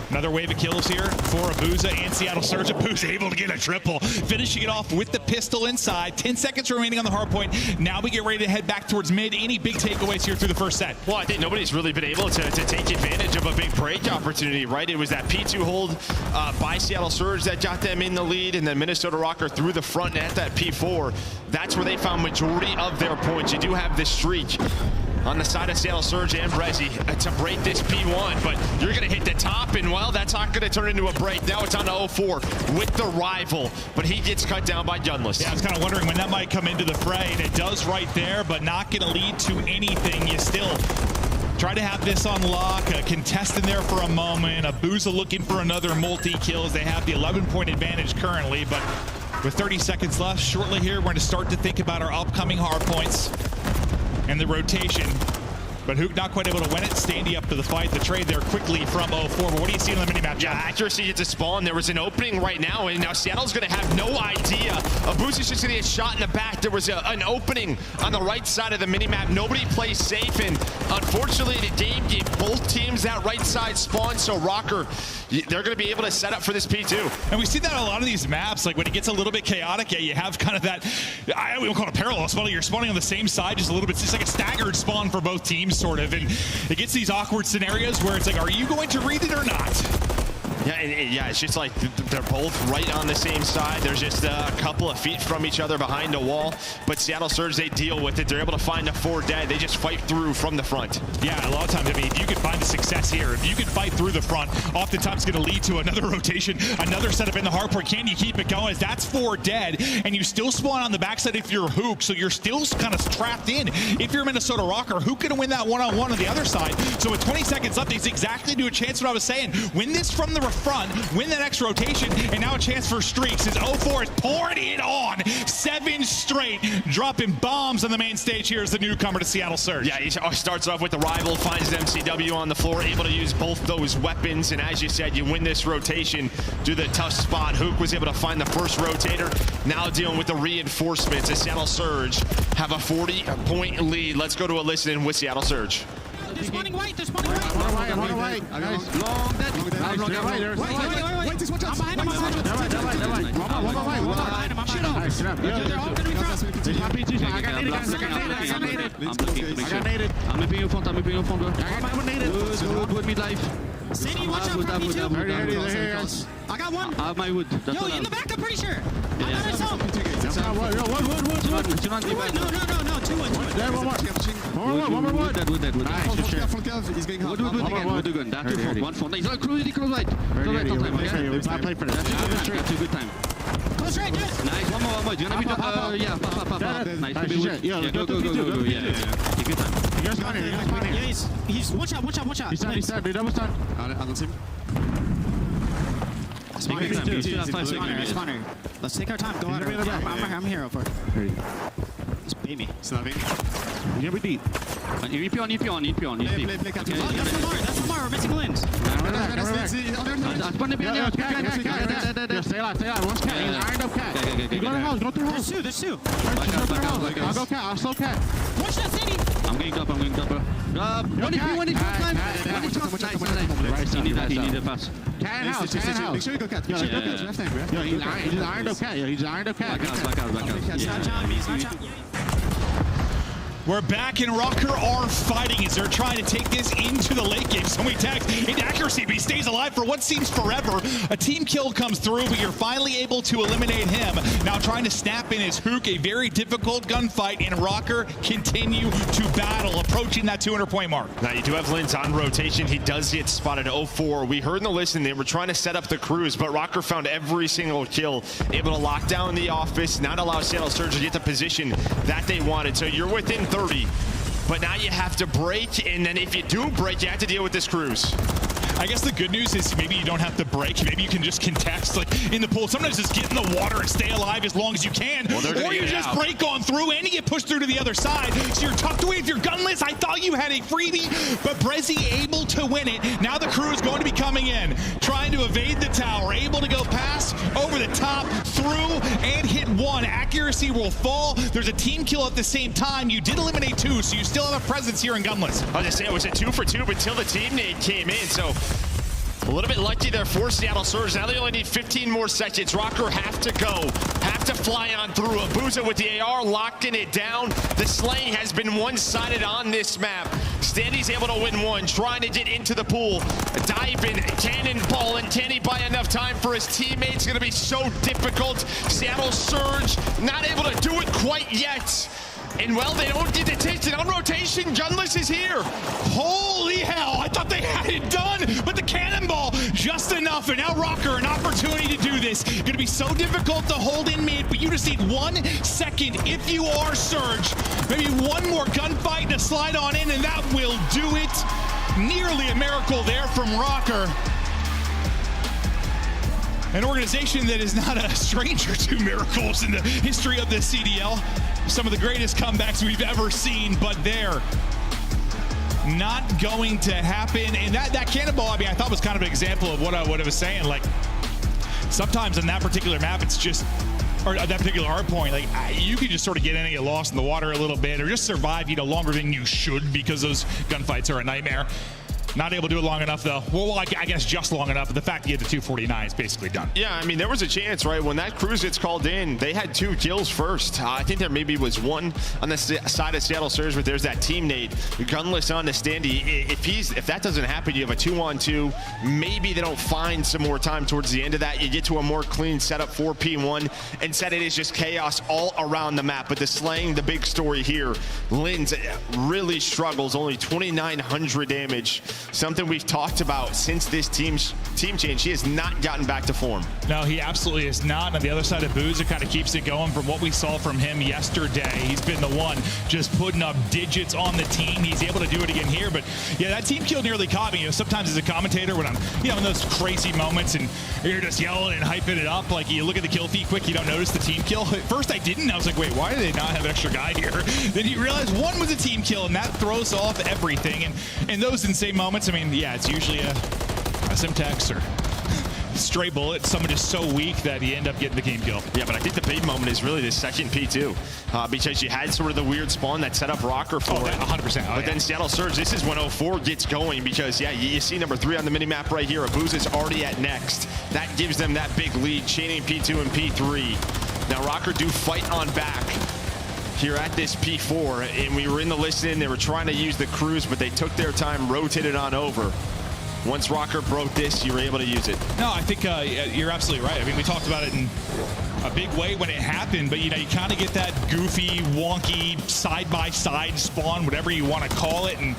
Another wave of kills here for Abuza and Seattle Surge. Abuza able to get a triple, finishing it off with the pistol inside. 10 seconds remaining on the hard point. Now we get ready to head back towards mid. Any big takeaways here through the first set? Well, I think nobody's really been able to take advantage of a big break opportunity, right? It was that P2 hold by Seattle Surge that got them in the lead, and then Minnesota Rocker through the front at that P4. That's where they found majority of their points. You do have this streak on the side of Seattle Surge and Brezzy to break this P1, but you're gonna hit the top, and well, that's not gonna turn into a break. Now it's on to 0-4 with the rival, but he gets cut down by Gunless. Yeah, I was kind of wondering when that might come into the fray, and it does right there, but not gonna lead to anything. You still try to have this on lock, a contest in there for a moment. Abuza looking for another multi-kills. They have the 11-point advantage currently, but with 30 seconds left, shortly here, we're going to start to think about our upcoming hard points and the rotation. But Hook not quite able to win it. Standy up to the fight. The trade there quickly from 0-4. But what do you see on the minimap, John? Yeah, accuracy hits a spawn. There was an opening right now, and now Seattle's going to have no idea. Abuza's just going to get shot in the back. There was an opening on the right side of the minimap. Nobody plays safe, and unfortunately, the game gave both teams that right side spawn. So Rocker, they're going to be able to set up for this P2. And we see that on a lot of these maps. Like when it gets a little bit chaotic, yeah, you have kind of that, I won't call it a parallel spawn. You're spawning on the same side just a little bit. It's just like a staggered spawn for both teams, sort of, and it gets these awkward scenarios where it's like, are you going to read it or not? Yeah, and yeah, it's just like they're both right on the same side. There's just a couple of feet from each other behind a wall, but Seattle Surge, they deal with it. They're able to find the 4 dead. They just fight through from the front. Yeah, a lot of times, I mean, if you can find the success here, if you can fight through the front, oftentimes it's going to lead to another rotation, another setup in the hard point. Can you keep it going? That's 4 dead, and you still spawn on the backside if you're Hook, so you're still kind of trapped in. If you're Minnesota Rocker, who can win that one-on-one on the other side? So with 20 seconds left, it's exactly to a chance what I was saying. Win this from the front, win that next rotation, and now a chance for streaks as 0-4 is pouring it on. 7 straight, dropping bombs on the main stage here as the newcomer to Seattle Surge. Yeah, he starts off with the rival, finds an MCW on the floor, able to use both those weapons, and as you said, you win this rotation through the tough spot. Hook was able to find the first rotator, now dealing with the reinforcements as Seattle Surge have a 40-point lead. Let's go to a listen with Seattle Surge. They're spawning white, they're spawning white. I'm on the right. Long dead. Wait, just watch out. I'm behind him. They're right. One more white. Shoot off. Nice, snap. They're all gonna be trapped. I got naded, guys. I got naded. I'm mapping you front, I got naded. Good midlife. Sandy, watch out for me too. They're here. I got one. I have my wood. Yo, in the back, I'm pretty sure. I got it some. Wood. No. 2-1. There, one more. Wood. Nice, he's getting hot. Wood again. That 2 1 4. He's close right. I play for that. That's a good time. Close right, good. Nice, one more. Do you want to be yeah, pop. Nice, yeah, go. Yeah. Good time. You're spawning. Yeah, he's watch out. He's dead. They double stun. On the team. Spawner. Let's take our time. Go out. I'm here, over. Just bait me. Snapping. You're gonna be deep. EP on. Play. That's Lamar. We're missing Lens. Stay alive. One's cat. He's ironed up cat. You go through house. There's two. I'll go cat. I'll slow cat. Watch that, Sandy. I'm getting up. One EP time. Nice. He need a pass. Cat in house. Make sure you go cat. Yo, left hand, bro. Yo, he's ironed up cat. Back out. Watch out. We're back, and Rocker are fighting as they're trying to take this into the late game. So many tags into accuracy, but he stays alive for what seems forever. A team kill comes through, but you're finally able to eliminate him. Now trying to snap in his hook, a very difficult gunfight, and Rocker continue to battle, approaching that 200-point mark. Now you do have Linz on rotation. He does get spotted 0-4. We heard in the listen they were trying to set up the cruise, but Rocker found every single kill, able to lock down the office, not allow Seattle Surge to get the position that they wanted. So you're within 30, but now you have to break, and then if you do break, you have to deal with this cruise. I guess the good news is maybe you don't have to break. Maybe you can just contest like in the pool. Sometimes just get in the water and stay alive as long as you can. Or you just break on through and you get pushed through to the other side. So you're tucked away with your gunless. I thought you had a freebie, but Brezzy able to win it. Now the crew is going to be coming in, trying to evade the tower, able to go past, over the top, through, and hit one. Accuracy will fall. There's a team kill at the same time. You did eliminate two, so you still have a presence here in gunless. I was just saying it was a 2 for 2 until the teammate came in. So a little bit lucky there for Seattle Surge. Now they only need 15 more seconds. Rocker have to go, have to fly on through. Abuza with the AR locking it down. The slaying has been one-sided on this map. Standy's able to win one, trying to get into the pool. Diving, cannonball, and can he buy enough time for his teammates? Gonna be so difficult. Seattle Surge not able to do it quite yet. And well, they don't get it tasted on rotation. Gunless is here. Holy hell, I thought they had it done, but the cannonball just enough. And now Rocker, an opportunity to do this. Gonna be so difficult to hold in mid, but you just need 1 second if you are Surge. Maybe one more gunfight to slide on in, and that will do it. Nearly a miracle there from Rocker. An organization that is not a stranger to miracles in the history of the CDL. Some of the greatest comebacks we've ever seen, but they're not going to happen. And that cannonball, I mean, I thought was kind of an example of what I was saying. Like, sometimes on that particular map, it's just, or that particular hard point, like you can just sort of get lost in the water a little bit, or just survive, longer than you should, because those gunfights are a nightmare. Not able to do it long enough, though. Well, I guess just long enough, but the fact that you get the 249 is basically done. Yeah, I mean, there was a chance, right? When that cruise gets called in, they had 2 kills first. I think there maybe was 1 on the side of Seattle Surge, but there's that teammate, gunless on the Standy. If that doesn't happen, you have a 2-on-2. Maybe they don't find some more time towards the end of that. You get to a more clean setup for P1. Instead, it is just chaos all around the map. But the slaying, the big story here, Linz really struggles, only 2,900 damage. Something we've talked about since this team change. He has not gotten back to form. No, he absolutely is not. On the other side of Booz, it kind of keeps it going from what we saw from him yesterday. He's been the one just putting up digits on the team. He's able to do it again here. But yeah, that team kill nearly caught me. Sometimes as a commentator, when I'm in those crazy moments and you're just yelling and hyping it up, like you look at the kill feed quick, you don't notice the team kill. At first I didn't. I was like, wait, why do they not have an extra guy here? Then you realize one was a team kill, and that throws off everything. And in those insane moments, I mean, yeah, it's usually a Simtex or stray bullet, someone just so weak that you end up getting the game kill. Yeah, but I think the big moment is really the second P2 because you had sort of the weird spawn that set up Rocker for it. 100%. But then Seattle Surge, this is when 04 gets going because, yeah, you see number 3 on the minimap right here. Abuza is already at next. That gives them that big lead, chaining P2 and P3. Now Rocker do fight on back here at this P4, and we were in the listen. They were trying to use the cruise, but they took their time, rotated on over. Once Rocker broke this, you were able to use it. No, I think you're absolutely right. I mean, we talked about it in a big way when it happened, but you kind of get that goofy, wonky, side-by-side spawn, whatever you want to call it, and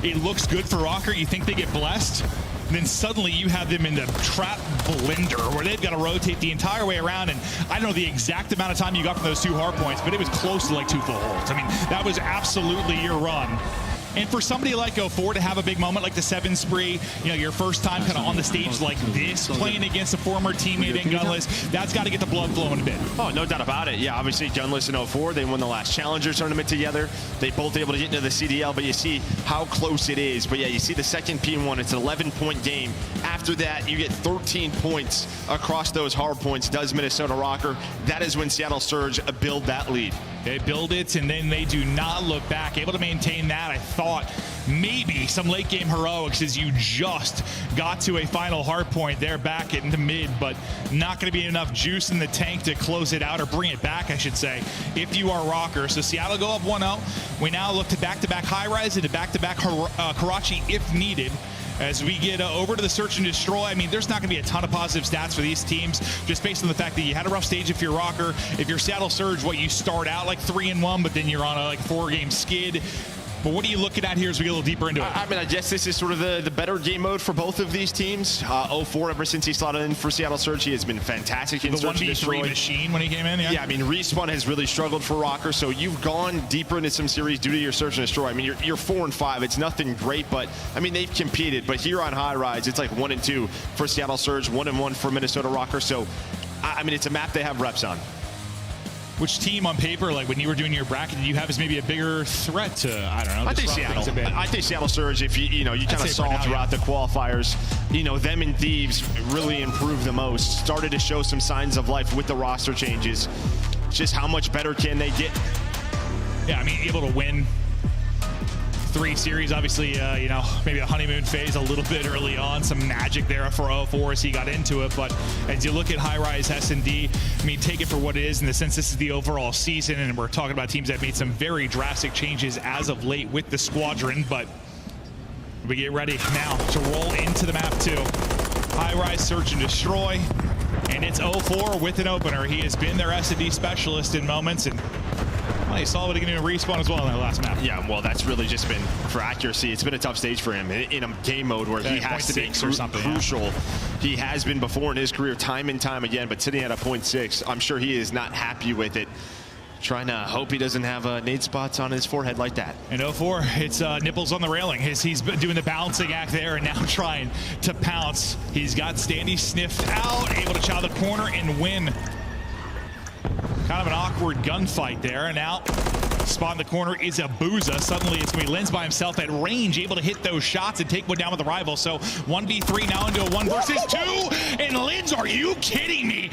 it looks good for Rocker. You think they get blessed, and then suddenly you have them in the trap blender where they've got to rotate the entire way around. And I don't know the exact amount of time you got from those 2 hard points, but it was close to like 2 full holds. I mean, that was absolutely your run. And for somebody like 04 to have a big moment like the 7 spree, your first time kind of on the stage like this, playing against a former teammate in Gunless, that's got to get the blood flowing a bit. Oh, no doubt about it. Yeah, obviously Gunless and 04, they won the last Challenger tournament together. They both able to get into the CDL, but you see how close it is. But yeah, you see the second P1, it's an 11-point game. After that, you get 13 points across those hard points, does Minnesota Rocker. That is when Seattle Surge build that lead. They build it, and then they do not look back. Able to maintain that. I thought maybe some late game heroics as you just got to a final hard point there back into mid, but not going to be enough juice in the tank to close it out, or bring it back, I should say, if you are Rocker. So Seattle go up 1-0. We now look to back-to-back high-rise and to back-to-back Karachi if needed. As we get over to the search and destroy, I mean, there's not going to be a ton of positive stats for these teams, just based on the fact that you had a rough stage if you're Rocker. If you're Seattle Surge, you start out like 3-1, but then you're on a 4-game skid. But what are you looking at here as we get a little deeper into it? I mean, I guess this is sort of the better game mode for both of these teams. 0-4, ever since he slotted in for Seattle Surge, he has been fantastic in the search and destroy. 1v3 machine when he came in, Yeah, I mean, Respawn has really struggled for Rocker, so you've gone deeper into some series due to your search and destroy. I mean, you're 4-5. It's nothing great, but, I mean, they've competed. But here on High Rise, it's like 1-2 for Seattle Surge, 1-1 for Minnesota Rocker. So, I mean, it's a map they have reps on. Which team on paper, like when you were doing your bracket, did you have as maybe a bigger threat to, I don't know, I think Seattle. I think Seattle Surge, if you kind of saw throughout the qualifiers, them and Thieves really improved the most, started to show some signs of life with the roster changes. Just how much better can they get? Yeah, I mean, able to win 3 series, obviously, maybe a honeymoon phase a little bit early on, some magic there for 0-4 as he got into it. But as you look at High Rise S&D, I mean, take it for what it is in the sense this is the overall season, and we're talking about teams that made some very drastic changes as of late with the squadron. But we get ready now to roll into the map 2. High Rise Search and Destroy, and it's 0-4 with an opener. He has been their S&D specialist in moments, and he saw what he can do in Respawn as well in that last map. Yeah, well, that's really just been, for accuracy, it's been a tough stage for him in a game mode where he has to be crucial. He has been before in his career time and time again, but sitting at a 0.6, I'm sure he is not happy with it. Trying to hope he doesn't have nade spots on his forehead like that. In 0-4, it's nipples on the railing. He's doing the balancing act there and now trying to pounce. He's got Standy sniffed out, able to chow the corner and win. Kind of an awkward gunfight there, and now spot in the corner is a Booza. Suddenly it's going to be Lens by himself at range, able to hit those shots and take one down with the rival. So 1v3 now into a 1 versus 2, and Lens, are you kidding me?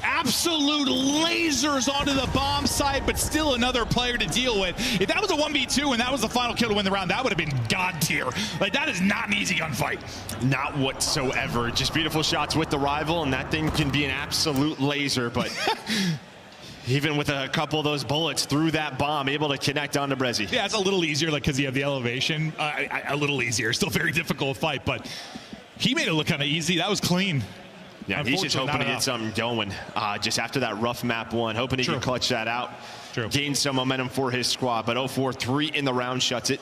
Absolute lasers onto the bomb site, but still another player to deal with. If that was a 1v2 and that was the final kill to win the round, that would have been god tier. Like, that is not an easy gunfight. Not whatsoever. Just beautiful shots with the rival, and that thing can be an absolute laser, but even with a couple of those bullets through that bomb, able to connect onto Brezzy. Yeah, it's a little easier, like, because you have the elevation. A little easier. Still very difficult fight, but he made it look kind of easy. That was clean. Yeah, he's just hoping to get something going just after that rough map 1, hoping he can clutch that out, gain some momentum for his squad. But 0-4, 3 in the round shuts it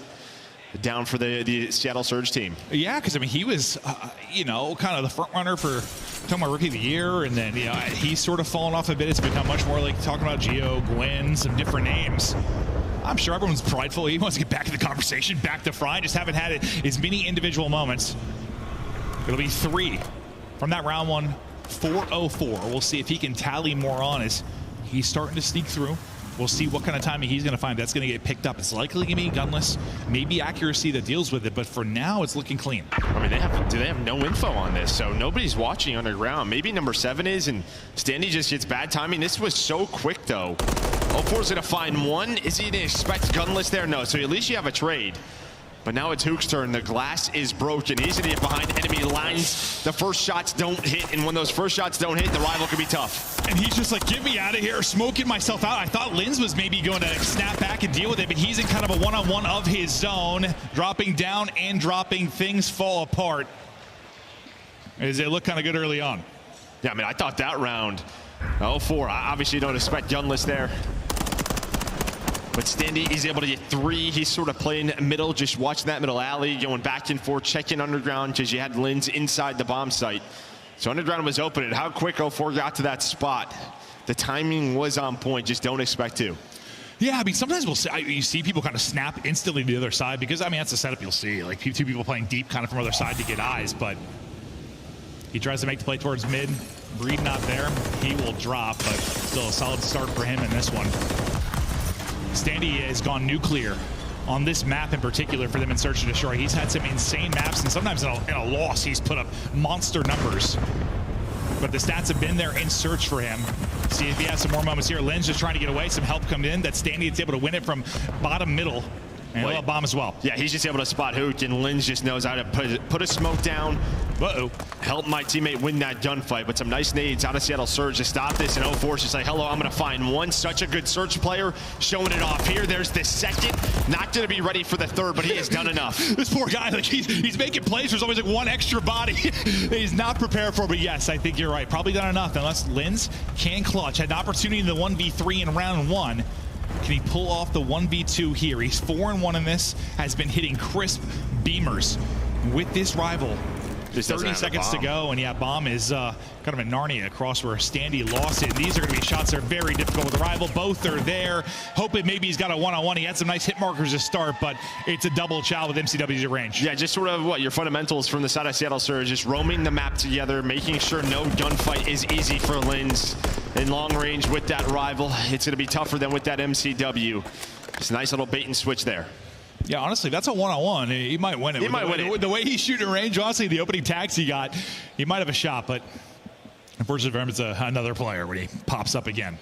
down for the Seattle Surge team. Yeah, because, I mean, he was, kind of the front runner for talking about Rookie of the Year, and then he's sort of fallen off a bit. It's become much more like talking about Gio, Gwen, some different names. I'm sure everyone's prideful. He wants to get back in the conversation, back to Fry. Just haven't had as many individual moments. It'll be 3 from that round 1, 4-0-4. We'll see if he can tally more on as he's starting to sneak through. We'll see what kind of timing he's going to find. That's going to get picked up. It's likely going to be gunless, maybe accuracy that deals with it, but for now, it's looking clean. I mean, they have no info on this, so nobody's watching underground. Maybe number 7 is, and Standy just gets bad timing. This was so quick, though. 0-4 is going to find 1. Is he going to expect gunless there? No, so at least you have a trade. But now it's Hook's turn. The glass is broken. He's going to get behind enemy lines. The first shots don't hit, and when those first shots don't hit, the rival can be tough. And he's just like, get me out of here, smoking myself out. I thought Lins was maybe going to snap back and deal with it, but he's in kind of a one-on-one of his zone, dropping down and dropping. Things fall apart as it looked kind of good early on. Yeah, I mean, I thought that round, 0-4, I obviously don't expect gunless there. But Standy is able to get 3. He's sort of playing middle, just watching that middle alley, going back and forth, checking underground because you had Lins inside the bomb site. So underground was open, and how quick 0-4 got to that spot. The timing was on point. Just don't expect to. Yeah, I mean, sometimes you see people kind of snap instantly to the other side because, I mean, that's the setup you'll see. Like, 2 people playing deep kind of from the other side to get eyes, but he tries to make the play towards mid. Breed not there. He will drop, but still a solid start for him in this one. Standy has gone nuclear on this map in particular for them in Search and Destroy. He's had some insane maps, and sometimes in a loss, he's put up monster numbers. But the stats have been there in Search for him. See if he has some more moments here. Lynn's just trying to get away. Some help coming in. That Standy is able to win it from bottom middle. And a bomb as well. Yeah, he's just able to spot Hook, and Linz just knows how to put a smoke down. Uh-oh. Help my teammate win that gunfight. But some nice nades out of Seattle Surge to stop this. And 04's just like, hello, I'm going to find one. Such a good Surge player, showing it off here. There's the second. Not going to be ready for the third, but he has done enough. This poor guy, like he's making plays. There's always like one extra body he's not prepared for. But yes, I think you're right. Probably done enough unless Linz can clutch. Had an opportunity in the 1v3 in round 1. Can he pull off the 1v2 here? He's 4-1 in this, has been hitting crisp beamers with this rival. 30 seconds to go, and yeah, bomb is kind of a Narnia across where Standy lost it. These are going to be shots that are very difficult with the rival. Both are there. Hoping maybe he's got a one-on-one. He had some nice hit markers to start, but it's a double chow with MCW's at range. Yeah, just sort of what your fundamentals from the side of Seattle Surge, just roaming the map together, making sure no gunfight is easy for Linz in long range with that rival. It's going to be tougher than with that MCW. It's a nice little bait and switch there. Yeah, honestly, that's a one-on-one. He might win it. He might win it. The way he's shooting range, honestly, the opening tags he got, he might have a shot, but unfortunately for him, it's another player when he pops up again.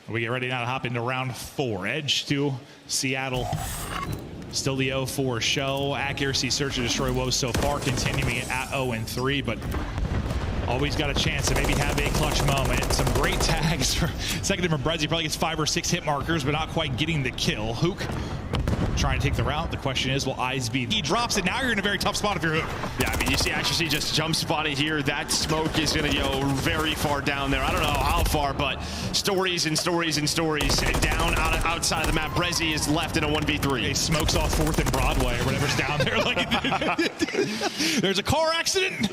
We get ready now to hop into round 4. Edge to Seattle. Still the 04 show. Accuracy, search and destroy woes so far, continuing at 0-3, but always got a chance to maybe have a clutch moment. Some great tags for second from Brezzy. Probably gets 5 or 6 hit markers, but not quite getting the kill. Hook trying to take the route. The question is, will eyes be? He drops it. Now you're in a very tough spot if you're Hook. Yeah, I mean, you see Accuracy just jump spotting here. That smoke is going to go very far down there. I don't know how far, but stories and stories and stories. And down outside of the map, Brezzy is left in a 1v3. He smokes off 4th and Broadway or whatever's down there. Like, there's a car accident.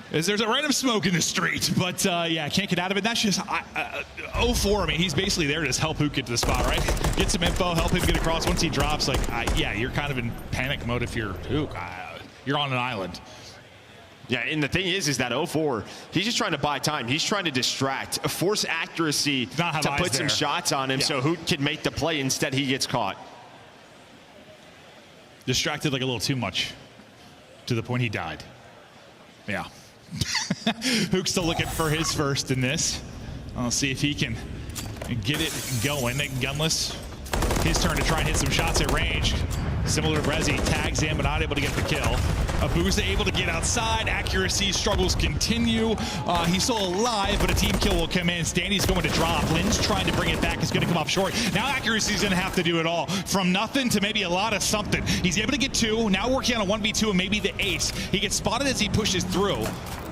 There's a random smoke in the street, but yeah, can't get out of it. That's just 04. I mean, he's basically there to just help Hook get to the spot, right? Get some info, help him get across. Once he drops, like, yeah, you're kind of in panic mode if you're Hook. You're on an island. Yeah, and the thing is that 04, he's just trying to buy time. He's trying to distract, force Accuracy to put some shots on him so Hook can make the play. Instead, he gets caught. Distracted like a little too much to the point he died. Yeah. Hook's still looking for his first in this. I'll see if he can get it going. Gunless. His turn to try and hit some shots at range. Similar to Brezzy, tags in but not able to get the kill. Abuza able to get outside. Accuracy struggles continue. He's still alive, but a team kill will come in. Standy's going to drop. Linz trying to bring it back. Is going to come up short. Now Accuracy's going to have to do it all. From nothing to maybe a lot of something. He's able to get 2. Now working on a 1v2 and maybe the ace. He gets spotted as he pushes through.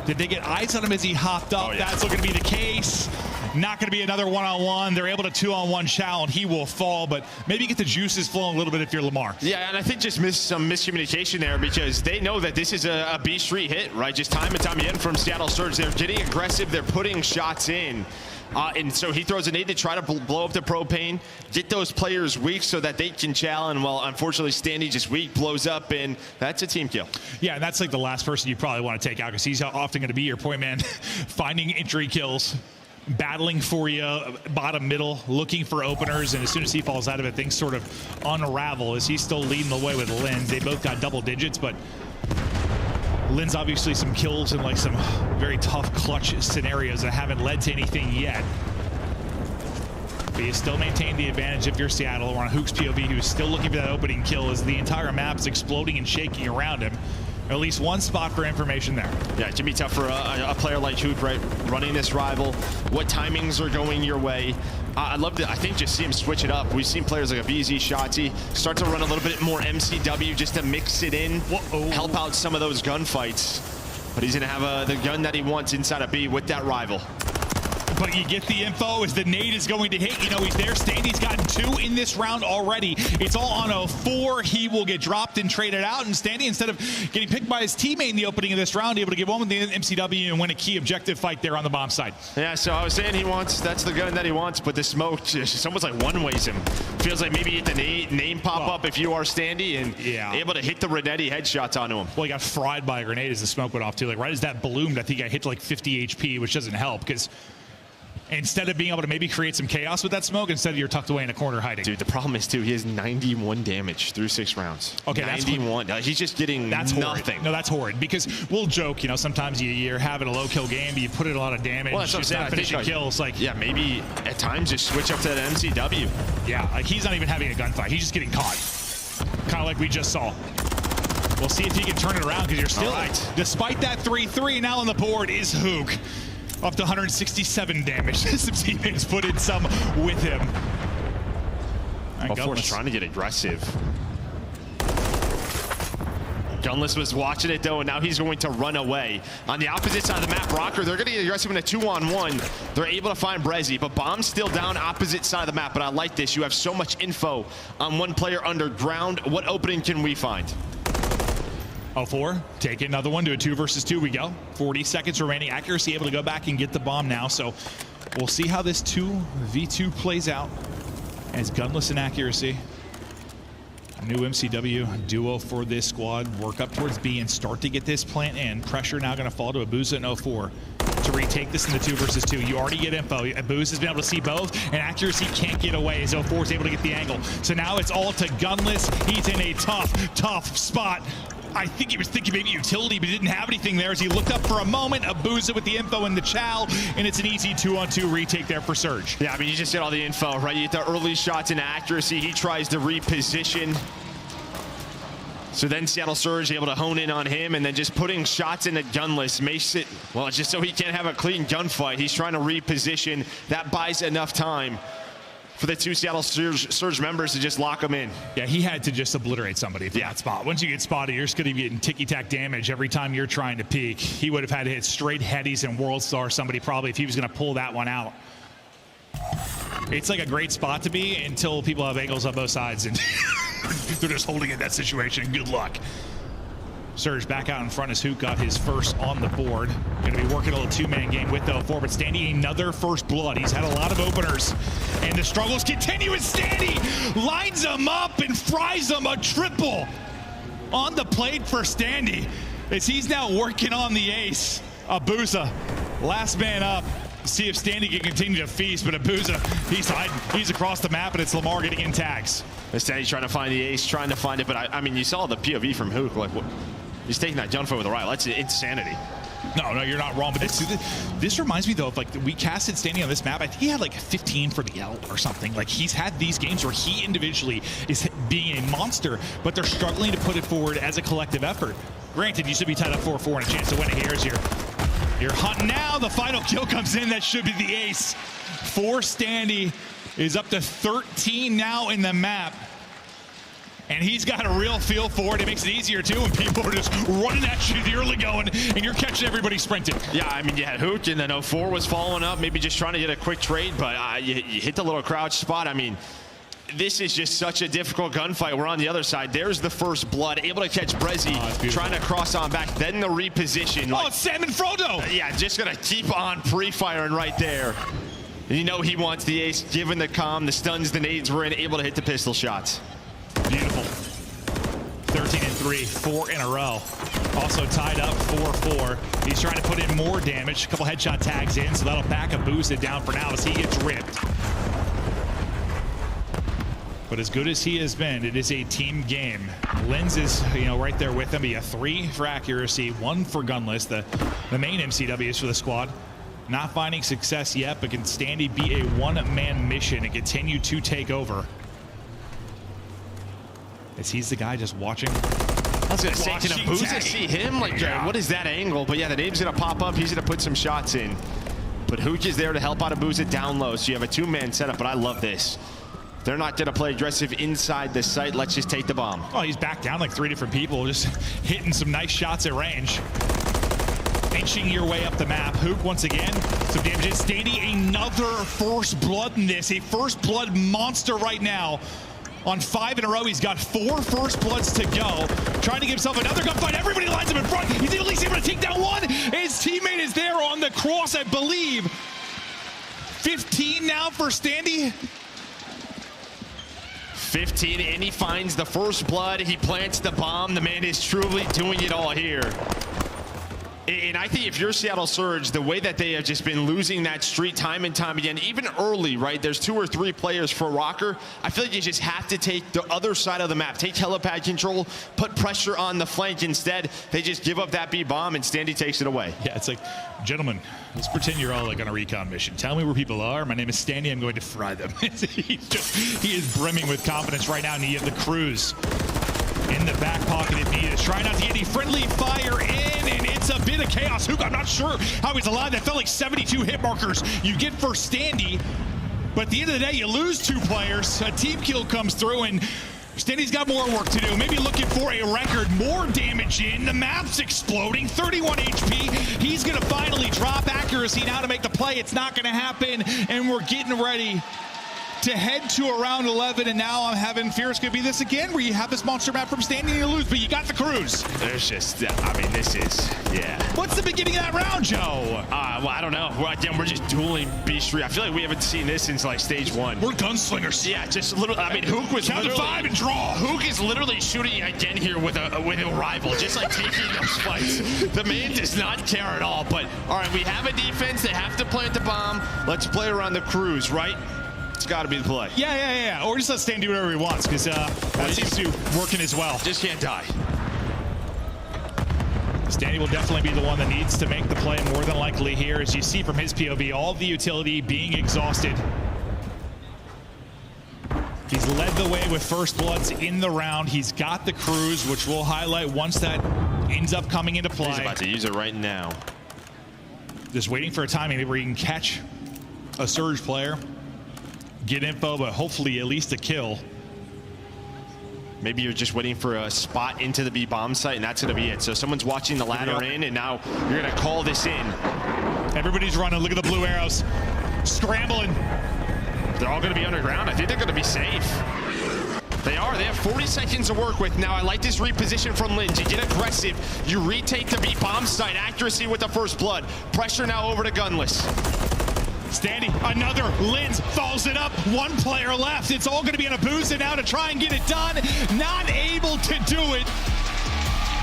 Did they get eyes on him as he hopped up? Oh, yeah. That's looking to be the case. Not going to be another one-on-one. They're able to 2-on-1 chow, and he will fall, but maybe get the juices flowing a little bit if you're Lamar. Yeah, and I think just some miscommunication there because they know that this is a B Street hit, right? Just time and time again from Seattle Surge. They're getting aggressive. They're putting shots in. And so he throws a nade to try to blow up the propane, get those players weak so that they can chow. And well, unfortunately, Standy just weak, blows up, and that's a team kill. Yeah, and that's like the last person you probably want to take out because he's often going to be your point man, finding entry kills, battling for you, bottom middle, looking for openers, and as soon as he falls out of it, things sort of unravel as he's still leading the way with Linz. They both got double digits, but Linz obviously some kills in like some very tough clutch scenarios that haven't led to anything yet. But you still maintain the advantage if you're Seattle. We're on Hook's POV, who's still looking for that opening kill as the entire map's exploding and shaking around him. At least one spot for information there. Yeah, it can be tough for a player like Hook, right? Running this rival, what timings are going your way. I'd love to, I think, just see him switch it up. We've seen players like a BZ, Shotzi start to run a little bit more MCW just to mix it in, help out some of those gunfights. But he's going to have the gun that he wants inside of B with that rival. But you get the info as the nade is going to hit. You know, he's there. Standy's gotten 2 in this round already. It's all on 04. He will get dropped and traded out. And Standy, instead of getting picked by his teammate in the opening of this round, able to get one with the MCW and win a key objective fight there on the bomb side. Yeah, so I was saying that's the gun that he wants, but the smoke just almost like one-ways him. Feels like maybe hit the name pop up if you are Standy and able to hit the Renetti headshots onto him. Well, he got fried by a grenade as the smoke went off too. Like right as that ballooned, I think I hit like 50 HP, which doesn't help because Instead of being able to maybe create some chaos with that smoke, instead you're tucked away in a corner hiding. Dude, the problem is, too, he has 91 damage through 6 rounds. Okay, 91. He's just getting nothing. Horrid. No, that's horrid. Because we'll joke, you know, sometimes you're having a low kill game, but you put in a lot of damage. Well, that's what I'm saying. Finishing kills. Like, yeah, maybe at times just switch up to that MCW. Yeah, like he's not even having a gunfight. He's just getting caught. Kind of like we just saw. We'll see if he can turn it around, because you're still, despite that 3-3, now on the board is Hook. Up to 167 damage. Some teammates put in some with him. Force trying to get aggressive. Gunless was watching it, though, and now he's going to run away. On the opposite side of the map, Rocker, they're going to get aggressive in a 2-on-1. They're able to find Brezzy, but Bomb's still down opposite side of the map. But I like this. You have so much info on one player underground. What opening can we find? 04, take another one to a 2 versus 2 we go. 40 seconds remaining. Accuracy able to go back and get the bomb now. So we'll see how this 2v2 plays out as Gunless and Accuracy. A new MCW duo for this squad. Work up towards B and start to get this plant in. Pressure now going to fall to Abuza and 04 to retake this in the 2 versus 2. You already get info. Abuza has been able to see both, and Accuracy can't get away as 04 is able to get the angle. So now it's all to Gunless. He's in a tough spot. I think he was thinking maybe utility, but he didn't have anything there as he looked up for a moment. Abuza with the info in the chow, and it's an easy 2-on-2 retake there for Surge. Yeah, I mean, you just get all the info, right? You get the early shots in Accuracy. He tries to reposition. So then Seattle Surge able to hone in on him, and then just putting shots into Gunless makes it, well, just so he can't have a clean gunfight. He's trying to reposition. That buys enough time for the 2 Seattle Surge members to just lock him in. Yeah, he had to just obliterate somebody from that spot. Once you get spotted, you're just going to be getting ticky-tack damage every time you're trying to peek. He would have had to hit straight headies and World Star somebody probably if he was going to pull that one out. It's like a great spot to be until people have angles on both sides and they're just holding in that situation. Good luck. Surge back out in front as Hook got his first on the board. Going to be working a little 2-man game with the 04, but Standy another first blood. He's had a lot of openers, and the struggles continue as Standy lines him up and fries him a triple on the plate for Standy as he's now working on the ace. Abuza, last man up. See if Standy can continue to feast, but Abuza, he's hiding. He's across the map, and it's Lamar getting in tags. Standy's trying to find the ace, trying to find it, but I mean, you saw the POV from Hook. Like, what? He's taking that gunfight with a right. That's insanity. No, you're not wrong. But this reminds me, though, of like we casted Standy on this map. I think he had like 15 for the L or something. Like he's had these games where he individually is being a monster, but they're struggling to put it forward as a collective effort. Granted, you should be tied up 4-4 and a chance to win it. Here's your hunt now. The final kill comes in. That should be the ace for Standy. Is up to 13 now in the map. And he's got a real feel for it. It makes it easier, too, when people are just running at you the early going, and you're catching everybody sprinting. Yeah, I mean, you had Hook, and then 04 was following up, maybe just trying to get a quick trade, but you hit the little crouch spot. I mean, this is just such a difficult gunfight. We're on the other side. There's the first blood, able to catch Brezzy, trying to cross on back, then the reposition. Oh, it's Sam and Frodo! Yeah, just going to keep on pre-firing right there. And you know he wants the ace, given the calm, the stuns, the nades were in, able to hit the pistol shots. Beautiful. 13-3, 4 in a row. Also tied up 4-4. He's trying to put in more damage. A couple headshot tags in, so that'll back Abuza down for now as he gets ripped. But as good as he has been, it is a team game. Linz is, right there with him. He a 3 for Accuracy, 1 for Gunless. The main MCWs for the squad. Not finding success yet, but can Standy be a one-man mission and continue to take over? As he's the guy just watching. I was going to say, can Abuza see him? Like, what is that angle? But yeah, the name's going to pop up. He's going to put some shots in. But Hook is there to help out Abuza down low. So you have a 2-man setup, but I love this. They're not going to play aggressive inside the site. Let's just take the bomb. Oh, he's back down like 3 different people, just hitting some nice shots at range. Inching your way up the map. Hook once again, some damage. Standy another first blood in this. A first blood monster right now. On 5 in a row, he's got 4 first bloods to go. Trying to give himself another gunfight. Everybody lines up in front. He's at least able to take down one. His teammate is there on the cross, I believe. 15 now for Standy. 15, and he finds the first blood. He plants the bomb. The man is truly doing it all here. And I think if you're Seattle Surge, the way that they have just been losing that streak time and time again, even early, right? There's 2 or 3 players for Rocker. I feel like you just have to take the other side of the map, take helipad control, put pressure on the flank instead. They just give up that B bomb and Standy takes it away. Yeah, it's like, gentlemen, let's pretend you're all like on a recon mission. Tell me where people are. My name is Standy. I'm going to fry them. he is brimming with confidence right now, and you have the Cruise in the back pocket if needed. Try not to get any friendly fire in, and it's a bit of chaos. Hook, I'm not sure how he's alive. That felt like 72 hit markers you get for Standy, but at the end of the day, you lose 2 players. A team kill comes through, and Standy's got more work to do. Maybe looking for a record, more damage in. The map's exploding, 31 HP. He's gonna finally drop accuracy now to make the play. It's not gonna happen, and we're getting ready to head to around 11, and now I'm having fear it's going to be this again, where you have this monster map from Standy and you lose, but you got the Cruise. There's just, I mean, this is, yeah. What's the beginning of that round, Joe? Well, I don't know. Again, we're just dueling B-Street. I feel like we haven't seen this since like stage 1. We're gunslingers. Yeah, just literally. I mean, Hook was count to 5 and draw. Hook is literally shooting again here with a rival, just like taking those fights. The man does not care at all. But all right, we have a defense. They have to plant the bomb. Let's play around the Cruise, right? It's got to be the play. Yeah. Or just let Stan do whatever he wants, because that seems to be working as well. Just can't die. Standy will definitely be the one that needs to make the play more than likely here. As you see from his POV, all of the utility being exhausted. He's led the way with first bloods in the round. He's got the Cruise, which we'll highlight once that ends up coming into play. He's about to use it right now. Just waiting for a timing where he can catch a Surge player, get info, but hopefully at least a kill. Maybe you're just waiting for a spot into the B bomb site, and that's going to be it. So someone's watching the ladder in, and now you're going to call this in. Everybody's running. Look at the blue arrows. Scrambling. They're all going to be underground. I think they're going to be safe. They are. They have 40 seconds to work with. Now, I like this reposition from Linz. You get aggressive. You retake the B bomb site. Accuracy with the first blood. Pressure now over to Gunless. Standy, another. Linz follows it up. 1 player left. It's all going to be on a boost and now to try and get it done. Not able to do it.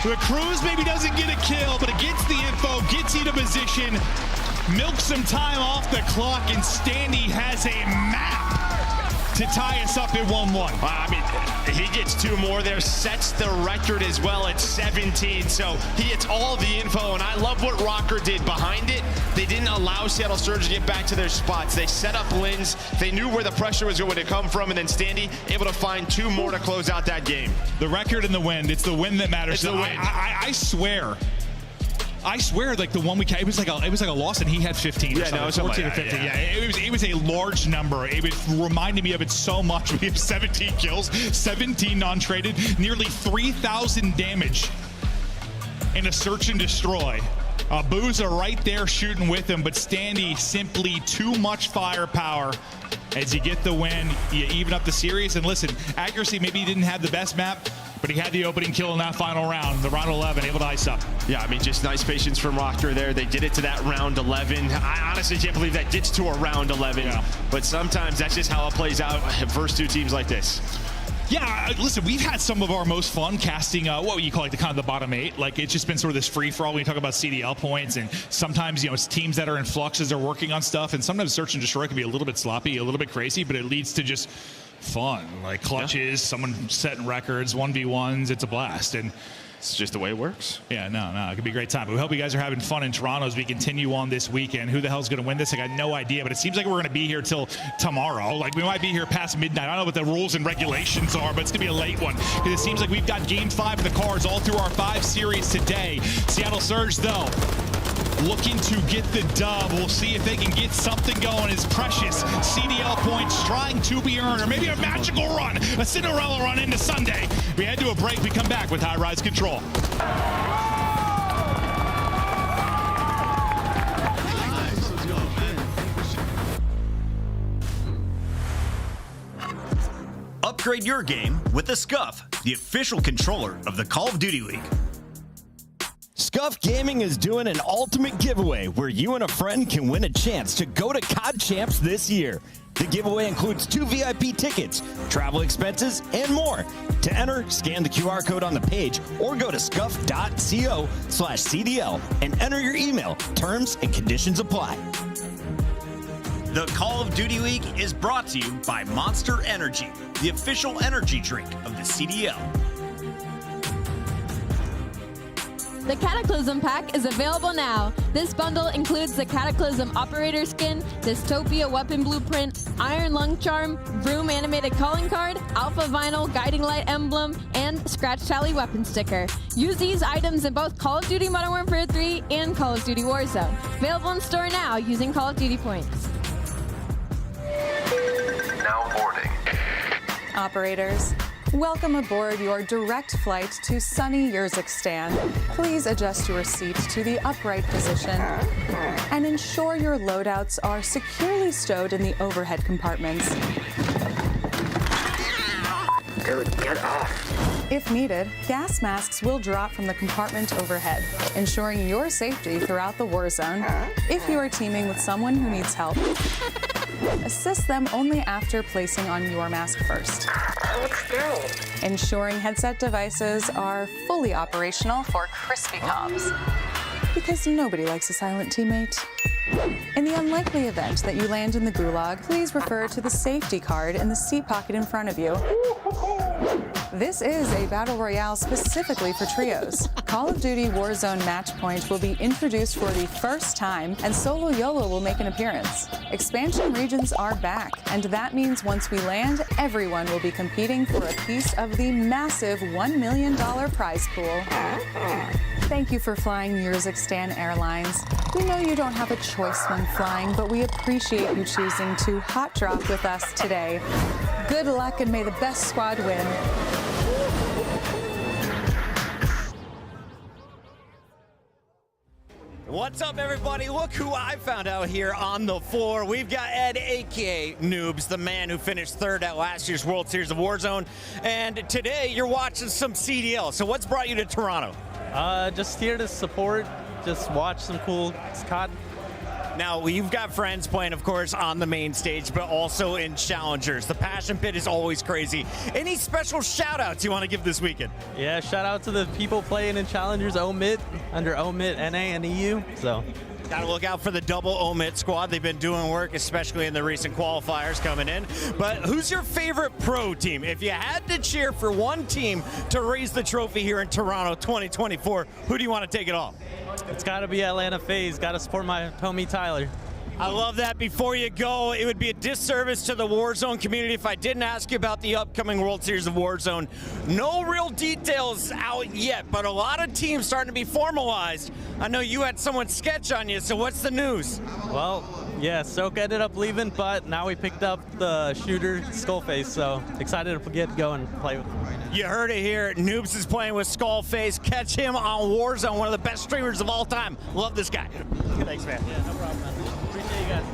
The Cruise maybe doesn't get a kill, but it gets the info, gets you to position, milks some time off the clock, and Standy has a map to tie us up at 1-1. I mean, he gets 2 more there, sets the record as well at 17. So he gets all the info, and I love what Rocker did behind it. They didn't allow Seattle Surge to get back to their spots. They set up Linz. They knew where the pressure was going to come from, and then Standy able to find 2 more to close out that game. The record and the win. It's the win that matters. It's the win. I swear, like the one week, it was like a loss, and he had 15. Yeah, no, 14 or 15. Yeah, it was a large number. It was reminding me of it so much. We have 17 kills, 17 non-traded, nearly 3,000 damage in a search and destroy. Booza right there shooting with him, but Standy simply too much firepower. As you get the win, you even up the series. And listen, accuracy, maybe he didn't have the best map, but he had the opening kill in that final round, the round 11, able to ice up. Yeah, I mean, just nice patience from Rocker there. They get it to that round 11. I honestly can't believe that gets to a round 11, but sometimes that's just how it plays out versus 2 teams like this. Yeah, listen, we've had some of our most fun casting, what you call like the kind of the bottom 8. Like, it's just been sort of this free-for-all when you talk about CDL points, and sometimes, it's teams that are in flux as they're working on stuff, and sometimes search and destroy can be a little bit sloppy, a little bit crazy, but it leads to just fun, like clutches, someone setting records, 1v1s. It's a blast, and it's just the way it works. Yeah, no, it could be a great time. But we hope you guys are having fun in Toronto as we continue on this weekend. Who the hell's going to win this? I got no idea, but it seems like we're going to be here till tomorrow. Like, we might be here past midnight. I don't know what the rules and regulations are, but it's going to be a late one, because it seems like we've got Game 5 of the cards all through our 5 series today. Seattle Surge, though, looking to get the dub. We'll see if they can get something going. His precious CDL points trying to be earned, or maybe a magical run, a Cinderella run into Sunday. We head to a break. We come back with High Rise Control. Upgrade your game with the Scuff, the official controller of the Call of Duty League. Scuff Gaming is doing an ultimate giveaway where you and a friend can win a chance to go to COD Champs this year. The giveaway includes 2 VIP tickets, travel expenses, and more. To enter, scan the QR code on the page or go to scuff.co/CDL and enter your email. Terms and conditions apply. The Call of Duty League is brought to you by Monster Energy, the official energy drink of the CDL. The Cataclysm Pack is available now. This bundle includes the Cataclysm Operator Skin, Dystopia Weapon Blueprint, Iron Lung Charm, Vroom Animated Calling Card, Alpha Vinyl Guiding Light Emblem, and Scratch Tally Weapon Sticker. Use these items in both Call of Duty Modern Warfare 3 and Call of Duty Warzone. Available in store now using Call of Duty points. Now boarding. Operators, welcome aboard your direct flight to sunny Urzikstan. Please adjust your seat to the upright position and ensure your loadouts are securely stowed in the overhead compartments. Dude, get off. If needed, gas masks will drop from the compartment overhead, ensuring your safety throughout the war zone. If you are teaming with someone who needs help, assist them only after placing on your mask first. Ensuring headset devices are fully operational for crispy comms. Because nobody likes a silent teammate. In the unlikely event that you land in the gulag, please refer to the safety card in the seat pocket in front of you. This is a battle royale specifically for trios. Call of Duty Warzone Matchpoint will be introduced for the first time, and Solo YOLO will make an appearance. Expansion regions are back, and that means once we land, everyone will be competing for a piece of the massive $1 million prize pool. Thank you for flying Urzikstan Airlines. We know you don't have a choice when flying, but we appreciate you choosing to hot drop with us today. Good luck and may the best squad win. What's up, everybody? Look who I found out here on the floor. We've got Ed, a.k.a. Noobs, the man who finished third at last year's World Series of Warzone. And today, you're watching some CDL. So what's brought you to Toronto? Just here to support, just watch some cool COD. Now, you've got friends playing, of course, on the main stage, but also in Challengers. The Passion Pit is always crazy. Any special shout-outs you want to give this weekend? Yeah, shout out to the people playing in Challengers OMIT, under OMIT, NA, and EU. So, gotta look out for the double OMIT squad. They've been doing work, especially in the recent qualifiers coming in. But who's your favorite pro team? If you had to cheer for one team to raise the trophy here in Toronto 2024, who do you want to take it off? it's got to be Atlanta FaZe. Got to support my homie Tyler. I love that. Before you go, it would be a disservice to the Warzone community if I didn't ask you about the upcoming World Series of Warzone. No real details out yet, but a lot of teams starting to be formalized. I know you had someone sketch on you, so what's the news? Well, yeah, Soak ended up leaving, but now we picked up the shooter, Skullface, so excited to get going and play with him. You heard it here. Noobs is playing with Skullface. Catch him on Warzone, one of the best streamers of all time. Love this guy. Thanks, man. Yeah, no problem, man. Appreciate you guys.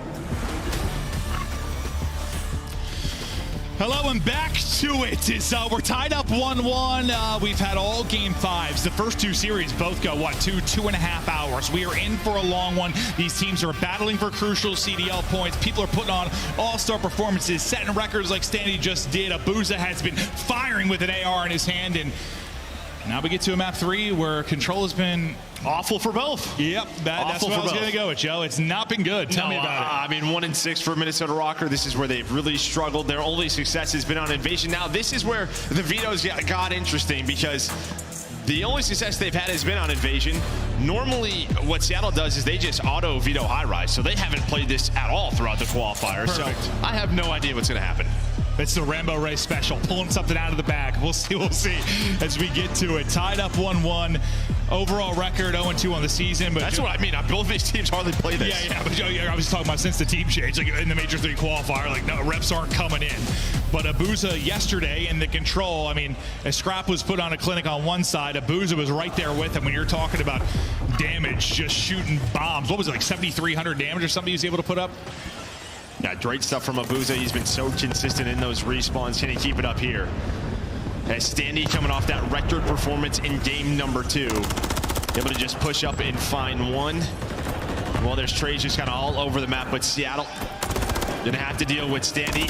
Hello and back to it. We're tied up 1-1. We've had all game fives. The first two series both go, what, 2.5 hours. We are in for a long one. These teams are battling for crucial CDL points. People are putting on all-star performances, setting records like Standy just did. Abuza has been firing with an AR in his hand, and now we get to a map 3 where control has been awful for both. Yep, that's what I was going to go with, Joe. It's not been good. Tell me about it. I mean, 1-6 for Minnesota Rocker. This is where they've really struggled. Their only success has been on Invasion. Now, this is where the vetoes got interesting because the only success they've had has been on Invasion. Normally, what Seattle does is they just auto veto high rise, so they haven't played this at all throughout the qualifier. Perfect. So I have no idea what's going to happen. It's the Rambo Ray special, pulling something out of the bag. We'll see as we get to it. Tied up 1-1. Overall record 0-2 on the season. But that's what I mean. Both these teams hardly play this. Yeah, but I was talking about since the team change, like in the Major 3 qualifier, like no, reps aren't coming in. But Abuza yesterday in the control, I mean, a Scrap was put on a clinic on one side. Abuza was right there with him when you're talking about damage, just shooting bombs. What was it, like 7,300 damage or something he was able to put up? Yeah, great stuff from Abuza. He's been so consistent in those respawns. Can he keep it up here? As Standy coming off that record performance in game number 2. able to just push up and find one. Well, there's trades just kind of all over the map, but Seattle gonna have to deal with Standy.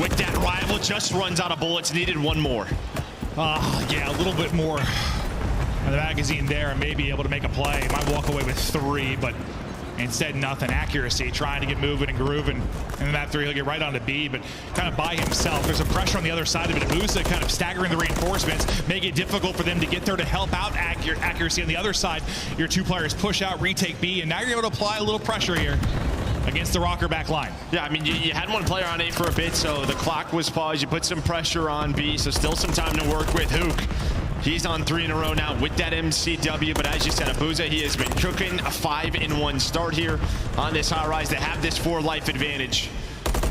With that rival, just runs out of bullets, needed one more. Yeah, a little bit more on the magazine there and maybe able to make a play. Might walk away with 3, but instead nothing. Accuracy, trying to get moving and grooving. And the map 3, he'll get right onto B, but kind of by himself. There's some pressure on the other side of it. Abusa kind of staggering the reinforcements, make it difficult for them to get there to help out accuracy. On the other side, your 2 players push out, retake B, and now you're able to apply a little pressure here against the Rocker back line. Yeah, I mean, you had one player on A for a bit, so the clock was paused. You put some pressure on B, so still some time to work with Hook. He's on 3 in a row now with that MCW, but as you said, Abusa, he has been cooking a 5-in-1 start here on this high rise. They have this 4 life advantage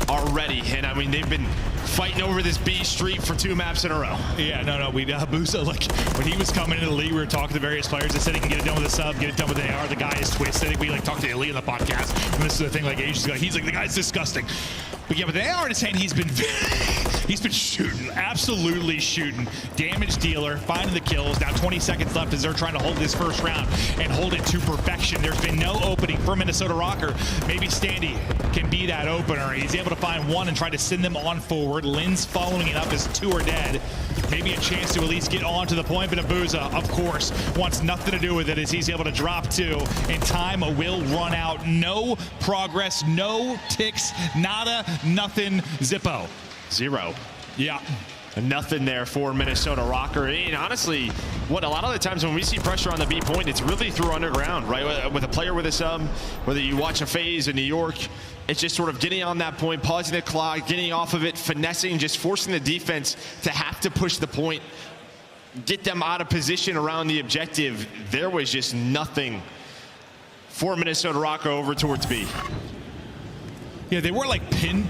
already, and I mean, they've been fighting over this B street for 2 maps in a row. Yeah, no, we Abusa, like, when he was coming into the league, we were talking to various players that said he can get it done with a sub, get it done with an AR. The guy is twisted. I think we, like, talked to Elite on the podcast, and this is the thing, like, ages ago. He's like, the guy's disgusting. But yeah, with the AR in his hand, he's been shooting, absolutely shooting. Damage dealer, finding the kills. Now 20 seconds left as they're trying to hold this first round and hold it to perfection. There's been no opening for Minnesota Rocker. Maybe Standy can be that opener. He's able to find one and try to send them on forward. Lynn's following it up as 2 are dead. Maybe a chance to at least get on to the point, but Abusa, of course, wants nothing to do with it as he's able to drop 2, and time will run out. No progress, no ticks, nada, nothing, zippo. 0. Yeah. Nothing there for Minnesota Rocker. And honestly, what a lot of the times when we see pressure on the B point, it's really through underground, right? With a player with a sub, whether you watch a phase in New York, it's just sort of getting on that point, pausing the clock, getting off of it, finessing, just forcing the defense to have to push the point, get them out of position around the objective. There was just nothing for Minnesota Rocker over towards B. Yeah, they were like pinned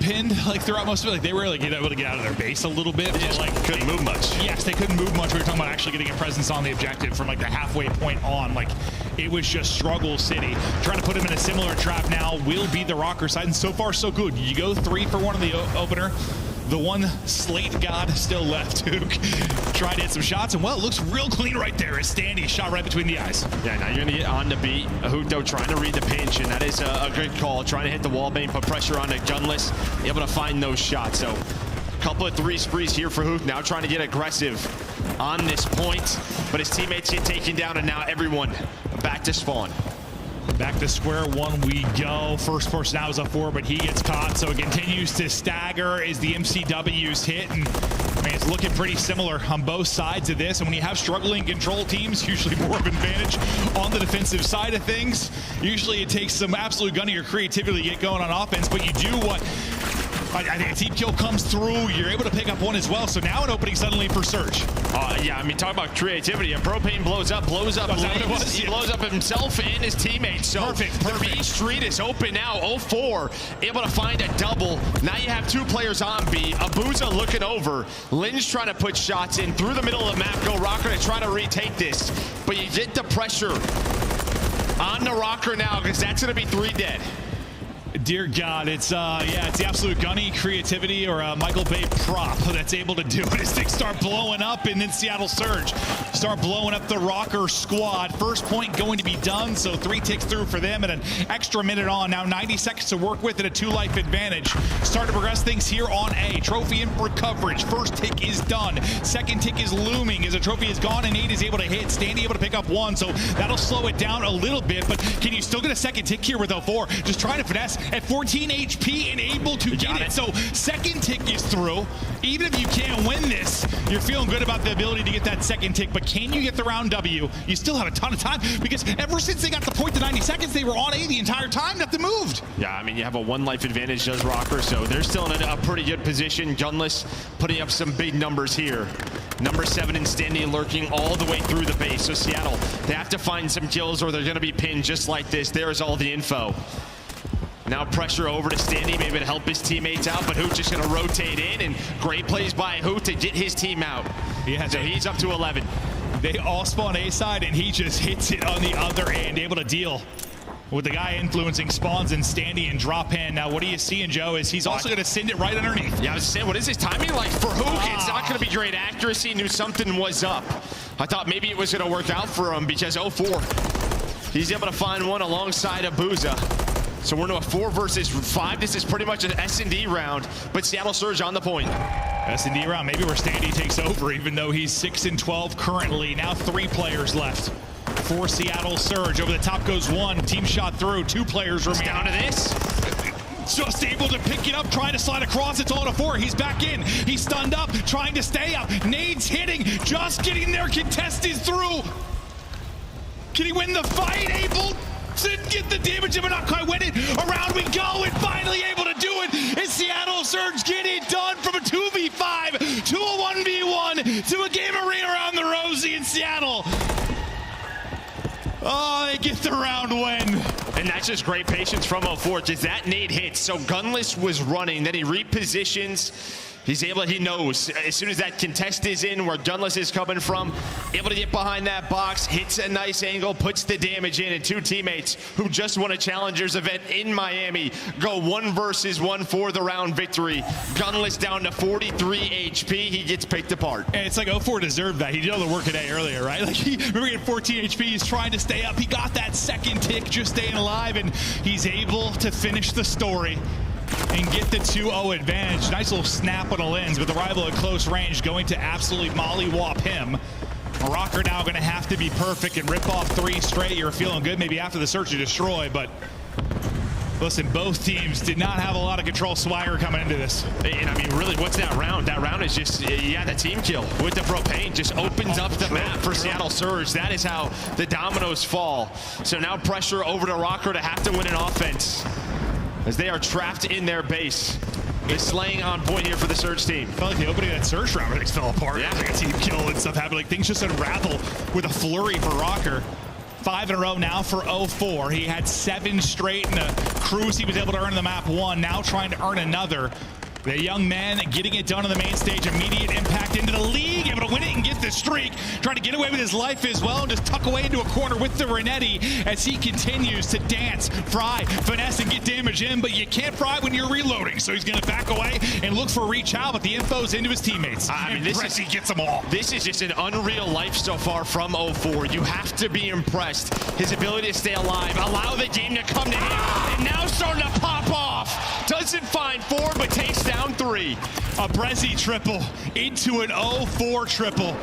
like throughout most of it. Like they were like able to get out of their base a little bit. They just like couldn't move much. Yes, they couldn't move much. We were talking about actually getting a presence on the objective from like the halfway point on. Like it was just struggle city. Trying to put him in a similar trap now will be the Rocker side, and so far so good. You go 3 for 1 on the opener. The one slate god still left. Hook tried to hit some shots, and well, it looks real clean right there as Standy shot right between the eyes. Yeah, now you're gonna get on the beat. Hook though trying to read the pinch, and that is a good call. Trying to hit the wall bang, put pressure on the gunless, able to find those shots. So a couple of 3 sprees here for Hook, now trying to get aggressive on this point, but his teammates get taken down, and now everyone back to spawn. Back to square one we go. First person out was a 4, but he gets caught, so it continues to stagger as the MCW's hit. And I mean, it's looking pretty similar on both sides of this. And when you have struggling control teams, usually more of an advantage on the defensive side of things. Usually it takes some absolute gunning or creativity to get going on offense, but you do what I think a team kill comes through, you're able to pick up one as well. So now an opening suddenly for Surge. Yeah, I mean, talk about creativity. And Propane blows up Lanes. He blows up himself and his teammates. So perfect. The B street is open now, 0-4, able to find a double. Now you have 2 players on B. Abusa looking over. Lynn's trying to put shots in through the middle of the map. Go Rocker to try to retake this. But you get the pressure on the Rocker now, because that's going to be 3 dead. Dear God, it's the absolute gunny creativity or a Michael Bay prop that's able to do it as things start blowing up, and then Seattle Surge start blowing up the Rocker squad. First point going to be done, so 3 ticks through for them and an extra minute on. Now 90 seconds to work with and a 2 life advantage. Start to progress things here on A. Trophy in for coverage. First tick is done. Second tick is looming as a trophy is gone and 8 is able to hit. Standy able to pick up 1, so that'll slow it down a little bit, but can you still get a second tick here with 0-4? Just trying to finesse at 14 HP and able to get it. So second tick is through. Even if you can't win this, you're feeling good about the ability to get that second tick, but can you get the round W? You still have a ton of time, because ever since they got the point to 90 seconds, they were on A the entire time, nothing moved. Yeah, I mean, you have a 1 life advantage, does Rocker, so they're still in a pretty good position. Gunless putting up some big numbers here. Number 7 and Standy lurking all the way through the base. So Seattle, they have to find some kills or they're going to be pinned just like this. There's all the info. Now pressure over to Standy, maybe to help his teammates out, but Hoot just going to rotate in, and great plays by Hoot to get his team out. Yeah, so he's up to 11. They all spawn A side, and he just hits it on the other end, able to deal with the guy influencing spawns and Standy and drop in. Now, what are you seeing, Joe, is he's also going to send it right underneath. Yeah, I was saying, what is his timing like for Hook? It's not going to be great accuracy. Knew something was up. I thought maybe it was going to work out for him because 0-4, he's able to find one alongside Abuza. So we're into a 4 versus 5. This is pretty much an S&D round, but Seattle Surge on the point. S&D round, maybe where Standy takes over, even though he's 6-12 currently. Now 3 players left for Seattle Surge. Over the top goes 1. Team shot through. 2 players remain. Down to this. Just able to pick it up, trying to slide across. It's all to 4. He's back in. He's stunned up, trying to stay up. Nades hitting, just getting there. Contest is through. Can he win the fight? Able to get the damage, but not quite win it. Around we go, and finally able to do it. And Seattle Surge get it done from a 2v5 to a 1v1 to a game arena around the Rosie in Seattle. Oh, they get the round win. And that's just great patience from 0-4 because that nade hits. So Gunless was running, then he repositions. He's able, he knows, as soon as that contest is in where Gunless is coming from, able to get behind that box, hits a nice angle, puts the damage in, and 2 teammates who just won a Challengers event in Miami go 1 versus 1 for the round victory. Gunless down to 43 HP, he gets picked apart. And it's like 0-4 deserved that. He did all the work today earlier, right? Like remember he had 14 HP, he's trying to stay up. He got that second tick, just staying alive, and he's able to finish the story and get the 2-0 advantage. Nice little snap on a lens, but the rival at close range going to absolutely mollywop him. Rocker now going to have to be perfect and rip off 3 straight. You're feeling good maybe after the search and destroy, but listen, both teams did not have a lot of control swagger coming into this. And I mean, really, what's that round? That round is just, yeah, the team kill with the propane just opens up the map for Seattle Surge. That is how the dominoes fall. So now pressure over to Rocker to have to win an offense as they are trapped in their base. It's slaying on point here for the Surge team. Felt like the opening of that Surge round, things fell apart. Yeah, like a team kill and stuff happened. Like things just unravel with a flurry for Rocker. 5 in a row now for 0-4. He had 7 straight in a cruise. He was able to earn the map 1. Now trying to earn another. The young man getting it done on the main stage. Immediate impact into the league. Able to win it and get the streak. Trying to get away with his life as well and just tuck away into a corner with the Renetti as he continues to dance, fry, finesse, and get damage in. But you can't fry when you're reloading. So he's going to back away and look for reach out. But the info's into his teammates. I mean, he gets them all. This is just an unreal life so far from 0-4. You have to be impressed. His ability to stay alive. Allow the game to come to him. And now starting to pop off. Doesn't find 4, but takes down 3. A Brezzy triple into an 0-4 triple.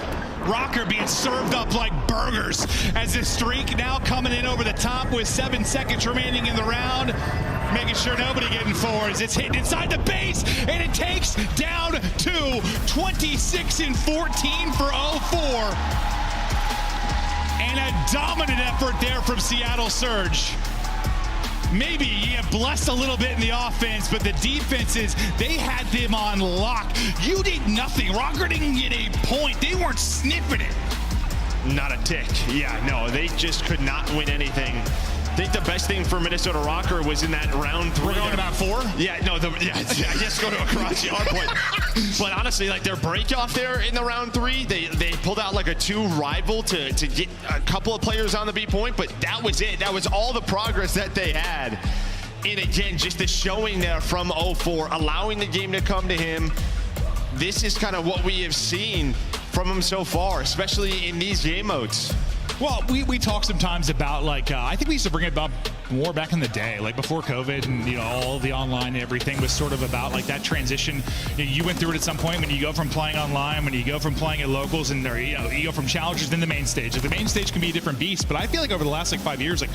Rocker being served up like burgers as this streak now coming in over the top with 7 seconds remaining in the round. Making sure nobody getting forwards. It's hitting inside the base, and it takes down 2. 26 and 14 for 0-4. And a dominant effort there from Seattle Surge. Maybe you have blessed a little bit in the offense, but the defenses, they had them on lock. You did nothing. Rocker didn't get a point. They weren't sniffing it. Not a tick. Yeah, no, they just could not win anything. I think the best thing for Minnesota Rocker was in that round 3. We're going about 4? Yeah, no, I guess go to a Karachi hard point. But honestly, like their break off there in the round 3, they pulled out like a 2 rival to get a couple of players on the B point, but that was it. That was all the progress that they had. And again, just the showing there from 0-4, allowing the game to come to him. This is kind of what we have seen from him so far, especially in these game modes. Well, we talk sometimes about, like, I think we used to bring it up more back in the day, like before COVID and, you know, all the online and everything was sort of about, like, that transition. You went through it at some point when you go from playing online, when you go from playing at locals, and there, you know, you go from challengers then the main stage. Like, the main stage can be a different beast, but I feel like over the last, like, 5 years, like,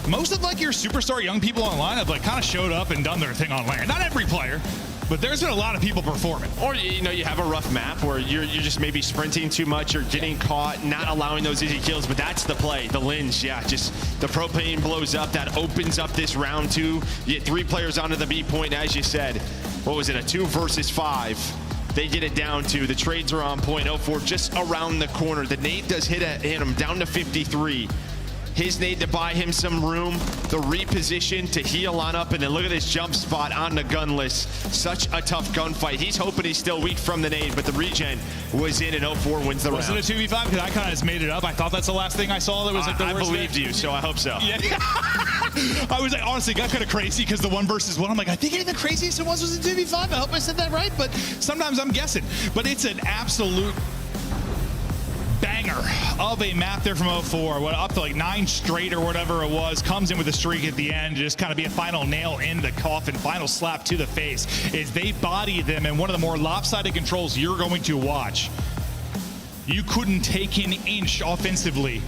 most of, like, your superstar young people online have, like, kind of showed up and done their thing online. Not every player, but there's been a lot of people performing. Or, you know, you have a rough map where you're just maybe sprinting too much, you're getting caught, not allowing those easy kills, but that's the play. The Lynch, yeah, just the propane blows up. That opens up this round 2. You get 3 players onto the B point, as you said. What was it, a 2 versus 5? They get it down to, the trades are on point. 0-4 just around the corner. The nade does hit him down to 53. His nade to buy him some room, the reposition to heal on up, and then look at this jump spot on the Gunless. Such a tough gunfight. He's hoping he's still weak from the nade, but the regen was in, and 0-4 wins the round. Was it a 2v5? Because I kind of just made it up. I thought that's the last thing I saw that was like the worst. I believed you, so I hope so. Yeah. I was like, honestly, got kind of crazy because the 1 versus 1. I'm like, I think the craziest it was a 2v5. I hope I said that right, but sometimes I'm guessing. But it's an absolute bang banger of a map there from 04, what, up to like 9 straight or whatever it was, comes in with a streak at the end, just kind of be a final nail in the coffin, final slap to the face, is they body them in one of the more lopsided controls you're going to watch. You couldn't take an inch offensively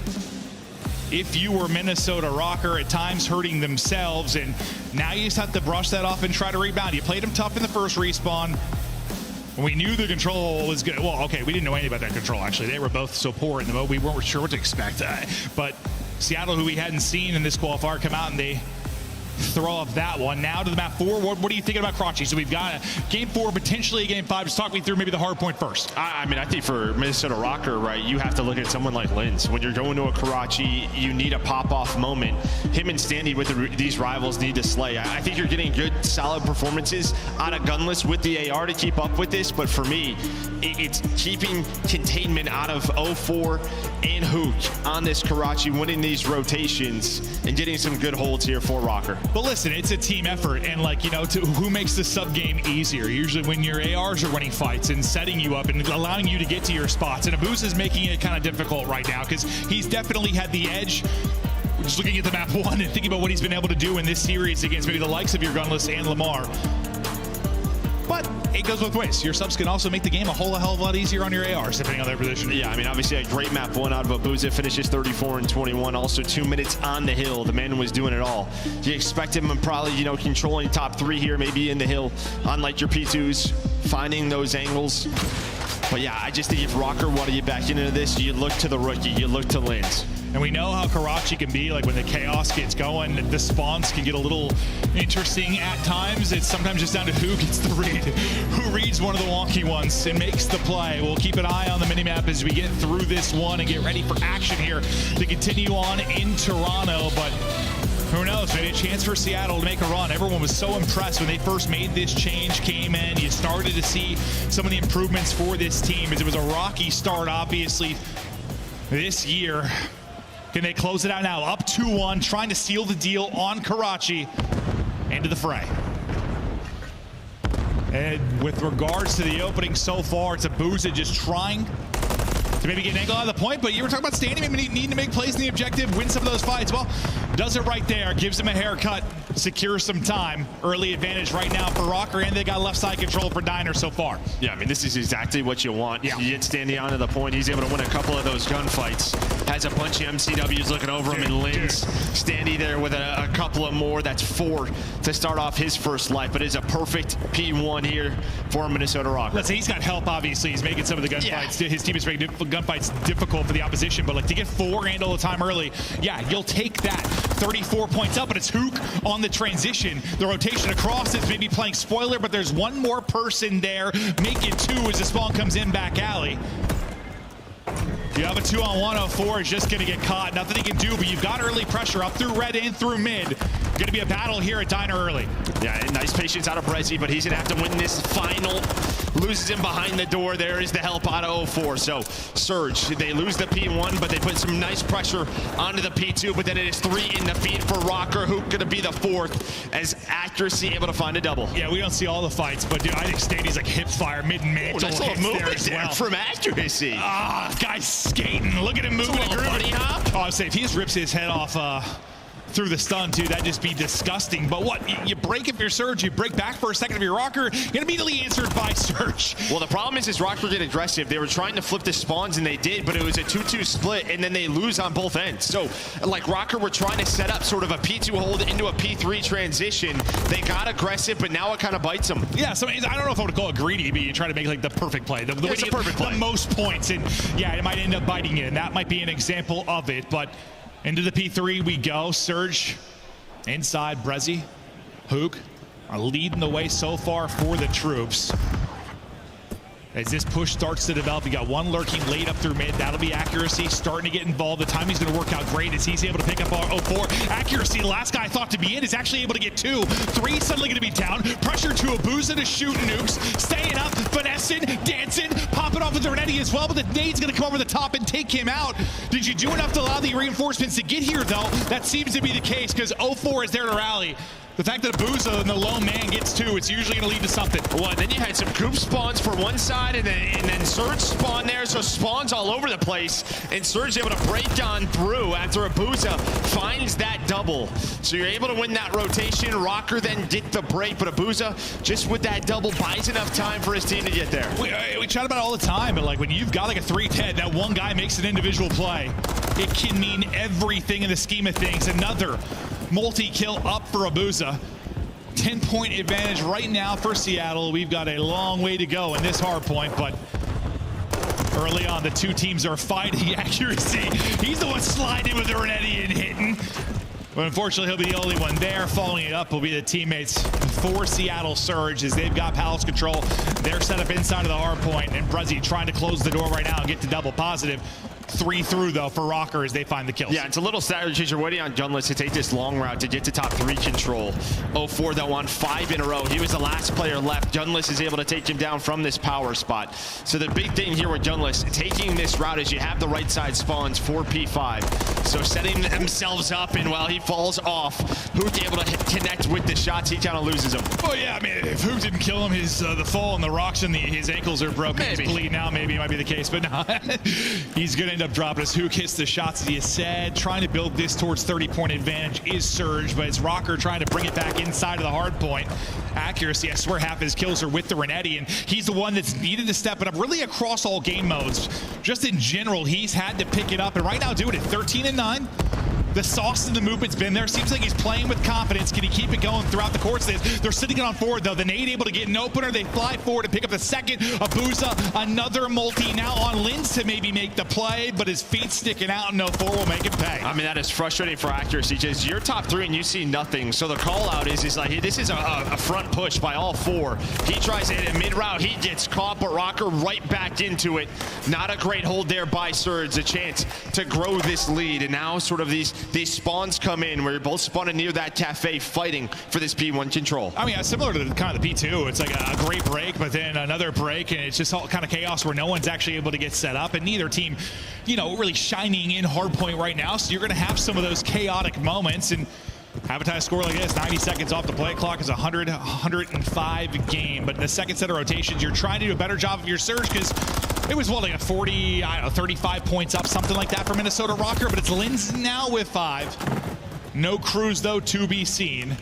if you were Minnesota Rocker, at times hurting themselves, and now you just have to brush that off and try to rebound. You played them tough in the first respawn. We knew the control was good. Well, okay, we didn't know anything about that control, actually. They were both so poor in the mode, we weren't sure what to expect. But Seattle, who we hadn't seen in this qualifier, come out and they throw up that one. Now to the map 4. What are you thinking about Karachi? So we've got a game 4, potentially a game 5. Just talk me through maybe the hard point first. I mean, I think for Minnesota Rocker, right, you have to look at someone like Linz. When you're going to a Karachi, you need a pop-off moment. Him and Standy with these rivals need to slay. I think you're getting good, solid performances out of Gunless with the AR to keep up with this, but for me, it's keeping containment out of 04 and Hook on this Karachi, winning these rotations and getting some good holds here for Rocker. But listen, it's a team effort, and like, you know, who makes the sub game easier? Usually when your ARs are winning fights and setting you up and allowing you to get to your spots. And Abuz is making it kind of difficult right now because he's definitely had the edge. Just looking at the map 1 and thinking about what he's been able to do in this series against maybe the likes of your Gunless and Lamar. But it goes both ways. Your subs can also make the game a whole hell of a lot easier on your ARs, depending on their position. Yeah, I mean, obviously a great map 1 out of Abuza, finishes 34 and 21. Also 2 minutes on the hill. The man was doing it all. You expect him probably, you know, controlling top 3 here, maybe in the hill, unlike your P2s, finding those angles. But yeah, I just think if Rocker wanted you back into this, you look to the rookie, you look to Linz. And we know how Karachi can be, like when the chaos gets going, the spawns can get a little interesting at times. It's sometimes just down to who gets the read, who reads one of the wonky ones and makes the play. We'll keep an eye on the minimap as we get through this one and get ready for action here to continue on in Toronto. But who knows, maybe a chance for Seattle to make a run. Everyone was so impressed when they first made this change, came in. You started to see some of the improvements for this team as it was a rocky start, obviously, this year. Can they close it out now? Up 2-1, trying to seal the deal on Karachi. Into the fray. And with regards to the opening so far, it's Abuza just trying to maybe get an angle out of the point, but you were talking about Standy maybe needing to make plays in the objective, win some of those fights. Well, does it right there, gives him a haircut, secures some time. Early advantage right now for Rocker, and they got left side control for Diner so far. Yeah, I mean, this is exactly what you want. Yeah. You get Standy onto the point, he's able to win a couple of those gunfights. Has a bunch of MCWs looking over him, and Linz Standy there with a couple of more. That's 4 to start off his first life, but it's a perfect P1 here for Minnesota Rocker. Let's say he's got help, obviously. He's making some of the gunfights. Yeah. His team is making gunfights difficult for the opposition, but like to get 4 and all the time early, yeah, you'll take that. 34 points up, but it's Hook on the transition. The rotation across is maybe playing spoiler, but there's one more person there. Make it 2 as the spawn comes in back alley. You have a 2-on-1. 04 is just going to get caught. Nothing he can do, but you've got early pressure up through red and through mid. Going to be a battle here at Diner early. Yeah, nice patience out of Brezzy, but he's going to have to win this final. Loses him behind the door. There is the help out of 04. So Surge, they lose the P1, but they put some nice pressure onto the P2, but then it is 3 in the feed for Rocker, who going to be the 4th as accuracy able to find a double. Yeah, we don't see all the fights, but dude, I think Standy's like hip fire mid-mantle. Nice little movement there from accuracy. Ah, guy's skating. Look at him moving. A bunny hop. Oh, I'd say if he just rips his head off through the stun too, that'd just be disgusting. But what, you break if you're Surge, you break back for a second if you're Rocker, get immediately answered by Surge. Well, the problem is Rocker get aggressive. They were trying to flip the spawns and they did, but it was a 2-2 split and then they lose on both ends. So like Rocker were trying to set up sort of a P2 hold into a P3 transition. They got aggressive, but now it kind of bites them. Yeah, so I don't know if I would call it greedy, but you try to make like the perfect play. It's a perfect play. The most points, and yeah, it might end up biting you, and that might be an example of it. But into the P3 we go. Surge inside. Brezzy, Hook are leading the way so far for the troops. As this push starts to develop, you got one lurking late up through mid. That'll be accuracy starting to get involved. The timing's going to work out great as he's able to pick up our 04. Accuracy, the last guy I thought to be in, is actually able to get 2. 3 suddenly going to be down. Pressure to Abuza to shoot nukes. Staying up, finessing, dancing, popping off with the Renetti as well, but the nade's going to come over the top and take him out. Did you do enough to allow the reinforcements to get here, though? That seems to be the case because 04 is there to rally. The fact that Abuza and the lone man gets 2, it's usually going to lead to something. Well, then you had some group spawns for one side, and then Surge spawned there, so spawns all over the place. And Surge able to break on through after Abuza finds that double. So you're able to win that rotation. Rocker then get the break, but Abuza, just with that double, buys enough time for his team to get there. We chat about it all the time, but like when you've got like a 3-10, that one guy makes an individual play, it can mean everything in the scheme of things. Another multi-kill up for Abuza. 10-point advantage right now for Seattle. We've got a long way to go in this hard point, but early on, the two teams are fighting accuracy. He's the one sliding with the Renetti and hitting. But unfortunately, he'll be the only one there. Following it up will be the teammates for Seattle Surge as they've got Palace control. They're set up inside of the hard point, and Brezzy trying to close the door right now and get to double positive. 3 through, though, for Rocker as they find the kills. Yeah, it's a little strategy. You're waiting on Gunless to take this long route to get to top 3 control. 0-4, though, on 5 in a row. He was the last player left. Gunless is able to take him down from this power spot. So the big thing here with Gunless, taking this route is you have the right side spawns for P5. So setting themselves up, and while he falls off, Hook able to connect with the shots, he kind of loses them. Oh, yeah, I mean, if Hook didn't kill him, the fall and the rocks and his ankles are broken. Maybe. He's bleeding out, maybe it might be the case, but no. He's going to end up dropping as Hook hits the shots, as he said. Trying to build this towards 30-point advantage is Surge, but it's Rocker trying to bring it back inside of the hard point. Accuracy, I swear half his kills are with the Renetti, and he's the one that's needed to step it up really across all game modes. Just in general, he's had to pick it up, and right now doing it 13-9. The sauce in the movement's been there. Seems like he's playing with confidence. Can he keep it going throughout the course of this? They're sitting it on forward, though. The nade able to get an opener. They fly forward and pick up the second. Abuza, another multi now on Lins to maybe make the play, but his feet sticking out, and 0-4 will make it pay. I mean, that is frustrating for accuracy. Just you're top 3 and you see nothing. So the call out is like, hey, this is a front push by all 4. He tries to hit a mid route. He gets caught, but Rocker right back into it. Not a great hold there by Surge. A chance to grow this lead. And now sort of these spawns come in where you're both spawning near that cafe fighting for this P1 control. I mean, similar to kind of the P2. It's like a great break, but then another break, and it's just all kind of chaos where no one's actually able to get set up, and neither team, you know, really shining in hard point right now. So you're going to have some of those chaotic moments, and have a tie score like this, 90 seconds off the play clock is 105 game. But in the second set of rotations, you're trying to do a better job of your surge because it was, what, like a 40, I don't know, 35 points up, something like that for Minnesota Rocker. But it's Lins now with 5. No Cruz, though, to be seen.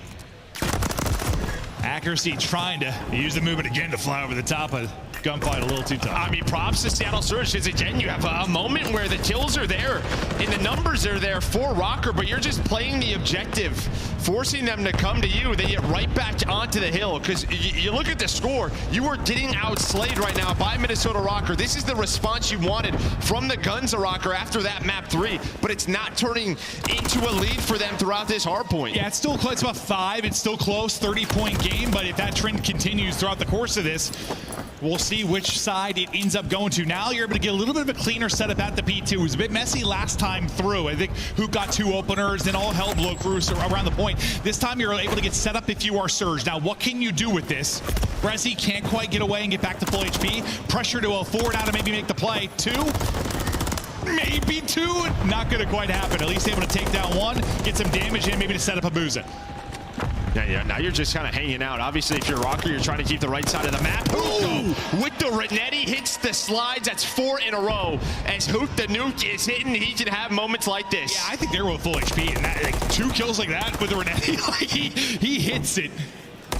Accuracy trying to use the movement again to fly over the top of gunfight a little too tough. I mean, props to Seattle Surge, because again, you have a moment where the kills are there and the numbers are there for Rocker, but you're just playing the objective, forcing them to come to you. They get right back onto the hill, because you look at the score, you are getting outslayed right now by Minnesota Rocker. This is the response you wanted from the guns of Rocker after that map 3, but it's not turning into a lead for them throughout this hard point. Yeah, it's still close. It's about 5. It's still close, 30-point game, but if that trend continues throughout the course of this, we'll see which side it ends up going to. Now you're able to get a little bit of a cleaner setup at the P2. It was a bit messy last time through. I think Hook got 2 openers, then all hell broke loose around the point. This time you're able to get set up if you are Surge. Now, what can you do with this? Brezzy can't quite get away and get back to full HP. Pressure to 0-4 now to maybe make the play. 2. Maybe 2. Not going to quite happen. At least able to take down 1, get some damage in, maybe to set up Abuza. Yeah, now you're just kind of hanging out. Obviously, if you're Rocker, you're trying to keep the right side of the map. Ooh, with the Renetti, hits the slides. That's 4 in a row. As Hook the Nuke is hitting, he can have moments like this. Yeah, I think they're with full HP, and that, like, 2 kills like that with the Renetti, like he hits it.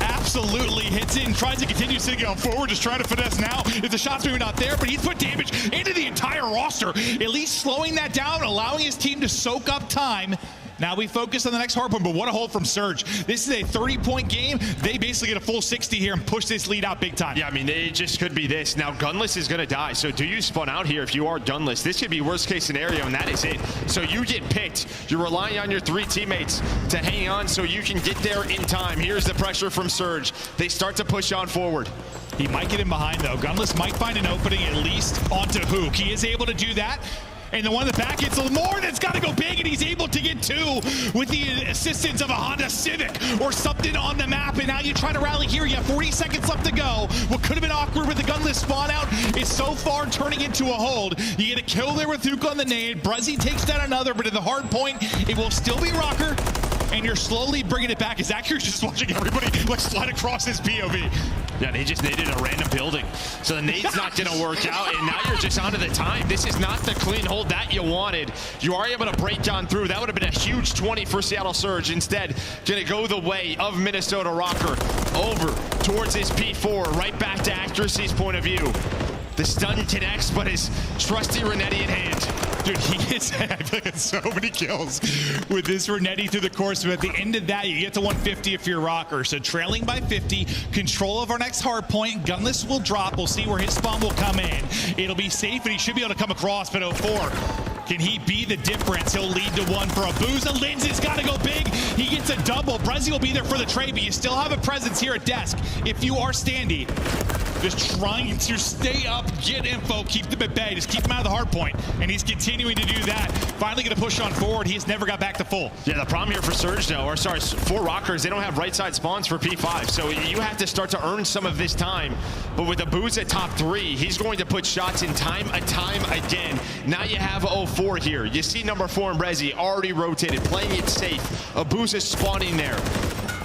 Absolutely hits it and tries to continue sitting on forward, just trying to finesse now. If the shot's maybe not there, but he's put damage into the entire roster, at least slowing that down, allowing his team to soak up time. Now we focus on the next hard point, but what a hold from Surge. This is a 30-point game. They basically get a full 60 here and push this lead out big time. Yeah, I mean, it just could be this. Now, Gunless is going to die, so do you spawn out here if you are Gunless? This could be worst-case scenario, and that is it. So you get picked. You're relying on your 3 teammates to hang on so you can get there in time. Here's the pressure from Surge. They start to push on forward. He might get in behind, though. Gunless might find an opening at least onto Hook. He is able to do that. And the one in the back hits more, that's got to go big, and he's able to get 2 with the assistance of a Honda Civic or something on the map. And now you try to rally here. You have 40 seconds left to go. What could have been awkward with the gunless spawn out is so far turning into a hold. You get a kill there with Hook on the nade. Brezzy takes down another, but in the hard point, it will still be Rocker. and you're slowly bringing it back. Is Accura's just watching everybody like slide across his POV. Yeah, they just naded a random building. So the nade's not going to work out, and now you're just onto the time. This is not the clean hold that you wanted. You are able to break on through. That would have been a huge 20 for Seattle Surge. Instead, going to go the way of Minnesota Rocker over towards his P4, right back to Accuracy's point of view. The stun connects, but his trusty Renetti in hand. Dude, he is having so many kills with this Renetti through the course. But at the end of that, you get to 150 if you're Rocker. So trailing by 50, control of our next hard point. Gunless will drop. We'll see where his spawn will come in. It'll be safe, and he should be able to come across. But 04, can he be the difference? He'll lead to one for Abuza. Lindsay's got to go big. He gets a double. Brezzy will be there for the trade, but you still have a presence here at desk. If you are Standy, just trying to stay up, get info, keep them at bay, just keep them out of the hard point, and he's continuing to do that. Finally going to push on forward. He's never got back to full. Yeah, the problem here for Surge, though, or sorry, for Rockers, they don't have right side spawns for P5, so you have to start to earn some of this time. But with Abuza at top 3, he's going to put shots in time again. Now you have 04 here. You see number 4 in Brezzy already rotated, playing it safe. Abuza spawning there.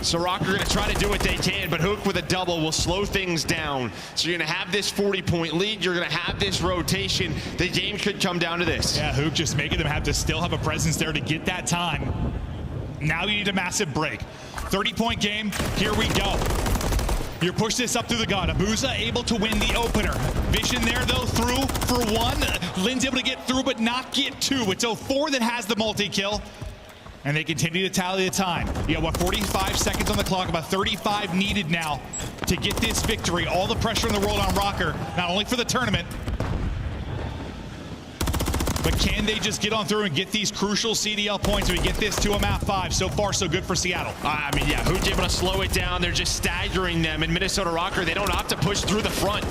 So Rocker going to try to do what they can, but Hook with a double will slow things down. So you're going to have this 40-point lead. You're going to have this rotation. The game could come down to this. Yeah, Hook just making them have to still have a presence there to get that time. Now you need a massive break. 30-point game. Here we go. You push this up through the gun. Abuza able to win the opener. Vision there, though, through for 1. Lynn's able to get through, but not get 2. It's 04 that has the multi-kill. And they continue to tally the time. You got, 45 seconds on the clock, about 35 needed now to get this victory. All the pressure in the world on Rocker, not only for the tournament, but can they just get on through and get these crucial CDL points? We get this to a map 5. So far, so good for Seattle. I mean, yeah, who's able to slow it down? They're just staggering them. And Minnesota Rocker, they don't opt to push through the front.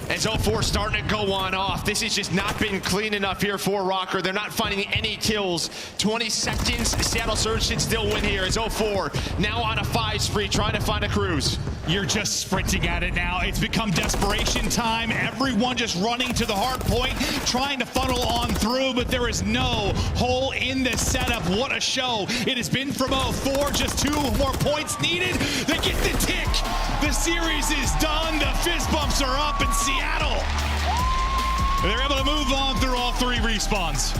As 04 starting to go on off. This has just not been clean enough here for Rocker. They're not finding any kills. 20 seconds. Seattle Surge should still win here as 04 now on a 5 spree trying to find a cruise. You're just sprinting at it now. It's become desperation time. Everyone just running to the hard point, trying to funnel on through, but there is no hole in the setup. What a show it has been from 04. Just 2 more points needed. They get the tick. The series is done. The fist bumps are up in Seattle. They're able to move on through all 3 respawns.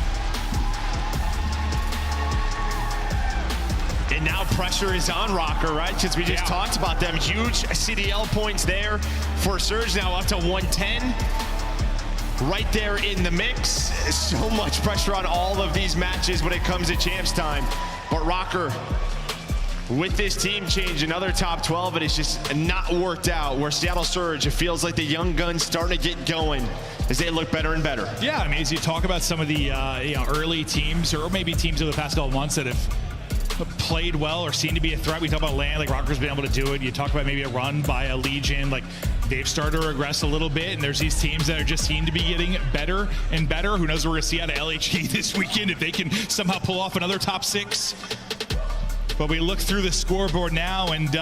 And now pressure is on Rocker, right? Because we just talked about them. Huge CDL points there for Surge, now up to 110. Right there in the mix. So much pressure on all of these matches when it comes to champs time. But Rocker, with this team change, another top 12, but it's just not worked out. Where Seattle Surge, it feels like the young guns starting to get going as they look better and better. Yeah, I mean, as you talk about some of the early teams, or maybe teams over the past couple months that have played well or seem to be a threat. We talk about Land, like Rocker's been able to do it. You talk about maybe a run by a Legion, like they've started to regress a little bit, and there's these teams that are just seem to be getting better and better. Who knows what we're going to see out of LHE this weekend if they can somehow pull off another top 6. But we look through the scoreboard now, and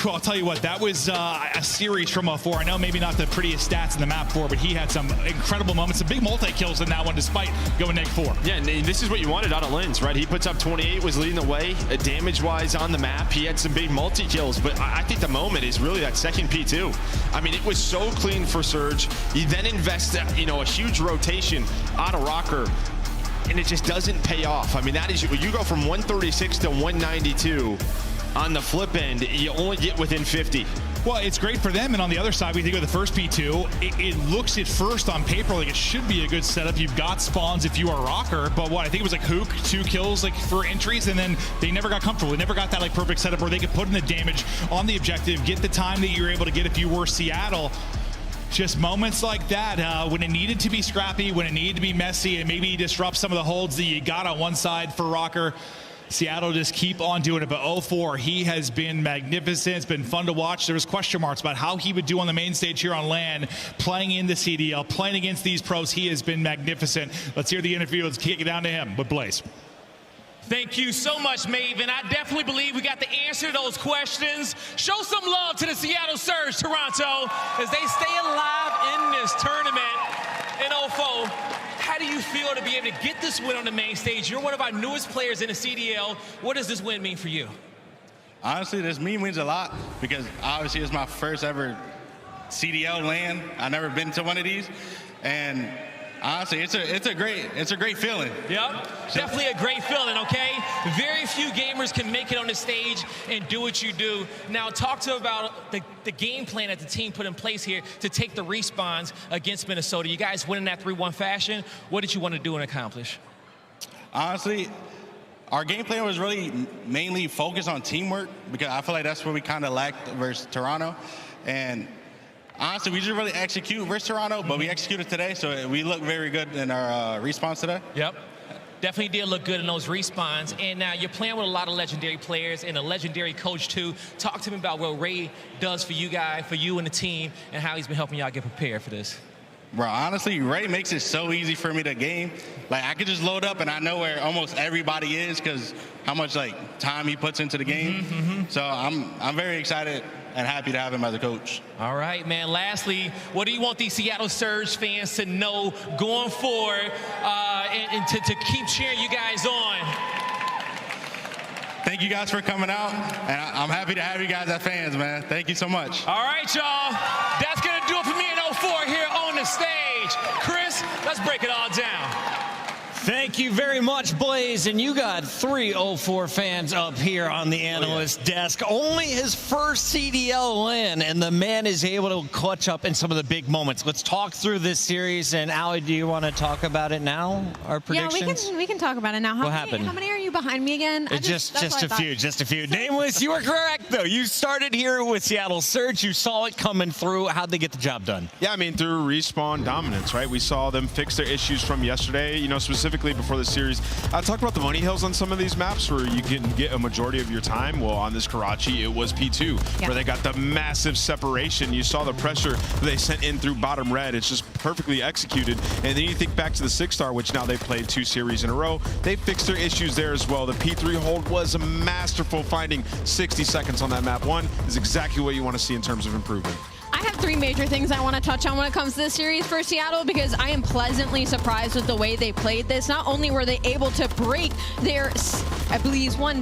I'll tell you what, that was a series from 04. I know maybe not the prettiest stats in the map 4, but he had some incredible moments, some big multi-kills in that one despite going -4. Yeah, and this is what you wanted out of Linz, right? He puts up 28, was leading the way damage-wise on the map. He had some big multi-kills, but I think the moment is really that second P2. I mean, it was so clean for Surge. You then invest, a huge rotation out of Rocker, and it just doesn't pay off. I mean, that is, you go from 136 to 192. On the flip end, you only get within 50. Well, it's great for them, and on the other side, we think of the first P2, it looks at first on paper like it should be a good setup. You've got spawns if you are Rocker, but I think it was like Hook, 2 kills for entries, and then they never got comfortable. They never got that perfect setup where they could put in the damage on the objective, get the time that you're able to get if you were Seattle. Just moments like that, when it needed to be scrappy, when it needed to be messy, and maybe disrupt some of the holds that you got on one side for Rocker. Seattle just keep on doing it, but 04, he has been magnificent. It's been fun to watch. There was question marks about how he would do on the main stage here on LAN, playing in the CDL, playing against these pros. He has been magnificent. Let's hear the interview. Let's kick it down to him with Blaze. Thank you so much, Maven. I definitely believe we got the answer to those questions. Show some love to the Seattle Surge Toronto as they stay alive in this tournament in 04. How How do you feel to be able to get this win on the main stage? You're one of our newest players in the CDL. What does this win mean for you? Honestly, this means a lot because obviously it's my first ever CDL LAN. I've never been to one of these, and honestly, it's a great feeling. Yep, definitely a great feeling. Okay, very few gamers can make it on the stage and do what you do. Now, talk to about the game plan that the team put in place here to take the respawns against Minnesota. You guys win in that 3-1 fashion. What did you want to do and accomplish? Honestly, our game plan was really mainly focused on teamwork because I feel like that's where we kind of lacked versus Toronto. And honestly, we just really execute versus Toronto, but we executed today, so we look very good in our response today. Yep. Definitely did look good in those respawns. And now you're playing with a lot of legendary players and a legendary coach, too. Talk to me about what Ray does for you guys, for you and the team, and how he's been helping y'all get prepared for this. Bro, honestly, Ray makes it so easy for me to game. Like, I could just load up and I know where almost everybody is because how much, like, time he puts into the game. So I'm very excited and happy to have him as a coach. All right, man. Lastly, what do you want these Seattle Surge fans to know going forward and to keep cheering you guys on? Thank you guys for coming out, and I'm happy to have you guys as fans, man. Thank you so much. All right, y'all. That's going to do it for me in 04 here on the stage. Chris, let's break it all down. Thank you very much, Blaze. And you got 3 04 fans up here on the analyst desk. Only his first CDL win, and the man is able to clutch up in some of the big moments. Let's talk through this series. And Allie, do you want to talk about it now? Our predictions? Yeah, we can talk about it now. What happened? How many are you behind me again? Just a few. Nameless, you were correct, though. You started here with Seattle Surge. You saw it coming through. How'd they get the job done? Yeah, I mean, through respawn dominance, right? We saw them fix their issues from yesterday, you know, specifically before the series. I talked about the money hills on some of these maps where you can get a majority of your time. Well, on this Karachi, it was P2, where they got the massive separation. You saw the pressure they sent in through bottom red. It's just perfectly executed. And then you think back to the 6-star, which now they've played 2 series in a row. They fixed their issues there as well. The P3 hold was masterful, finding 60 seconds on that map. 1 is exactly what you want to see in terms of improvement. I have 3 major things I want to touch on when it comes to this series for Seattle because I am pleasantly surprised with the way they played this. Not only were they able to break their, I believe, 5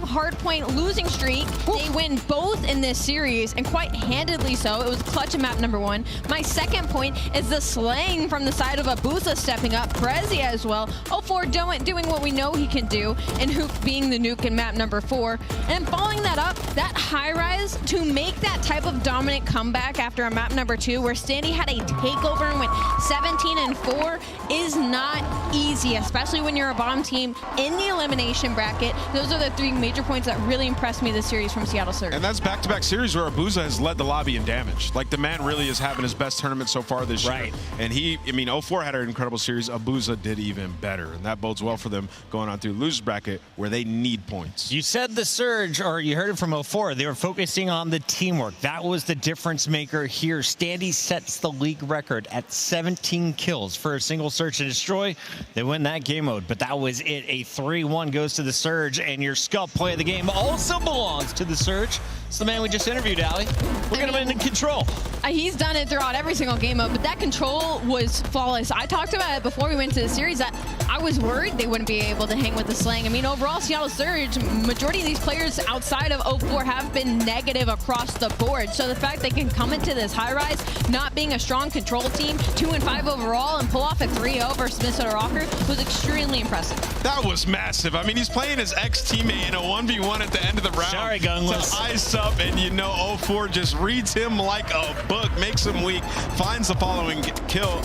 hardpoint losing streak, they win both in this series, and quite handedly so. It was clutch in map number 1. My second point is the slaying from the side of Abusa stepping up, Prezi as well. 04 doing what we know he can do, and Hook being the nuke in map number 4. And following that up, that high rise to make that type of dominant comeback after a map number 2 where Standy had a takeover and went 17-4 is not easy, especially when you're a bottom team in the elimination bracket. Those are the 3 major points that really impressed me this series from Seattle Surge. And that's back-to-back series where Abusa has led the lobby in damage. Like, the man really is having his best tournament so far this year. And I mean, 04 had an incredible series. Abusa did even better, and that bodes well for them going on through losers bracket where they need points. You said the Surge, or you heard it from 04, they were focusing on the teamwork. That was the difference maker here. Standy sets the league record at 17 kills for a single search and destroy. They win that game mode, but that was it. A 3-1 goes to the Surge, and your Scuff play of the game also belongs to the Surge. It's the man we just interviewed, Allie. We're going to be in control. He's done it throughout every single game mode, but that control was flawless. I talked about it before we went to the series that I was worried they wouldn't be able to hang with the slang. I mean, overall, Seattle Surge, majority of these players outside of 04 have been negative across the board. So the fact they can come into this high rise, not being a strong control team, 2-5 overall, and pull off a 3-0 versus Minnesota Rocker was extremely impressive. That was massive. I mean, he's playing his ex-teammate in a 1v1 at the end of the round. Sorry, Gungless. To ice up, and you know 04 just reads him like a book, makes him weak, finds the following kill,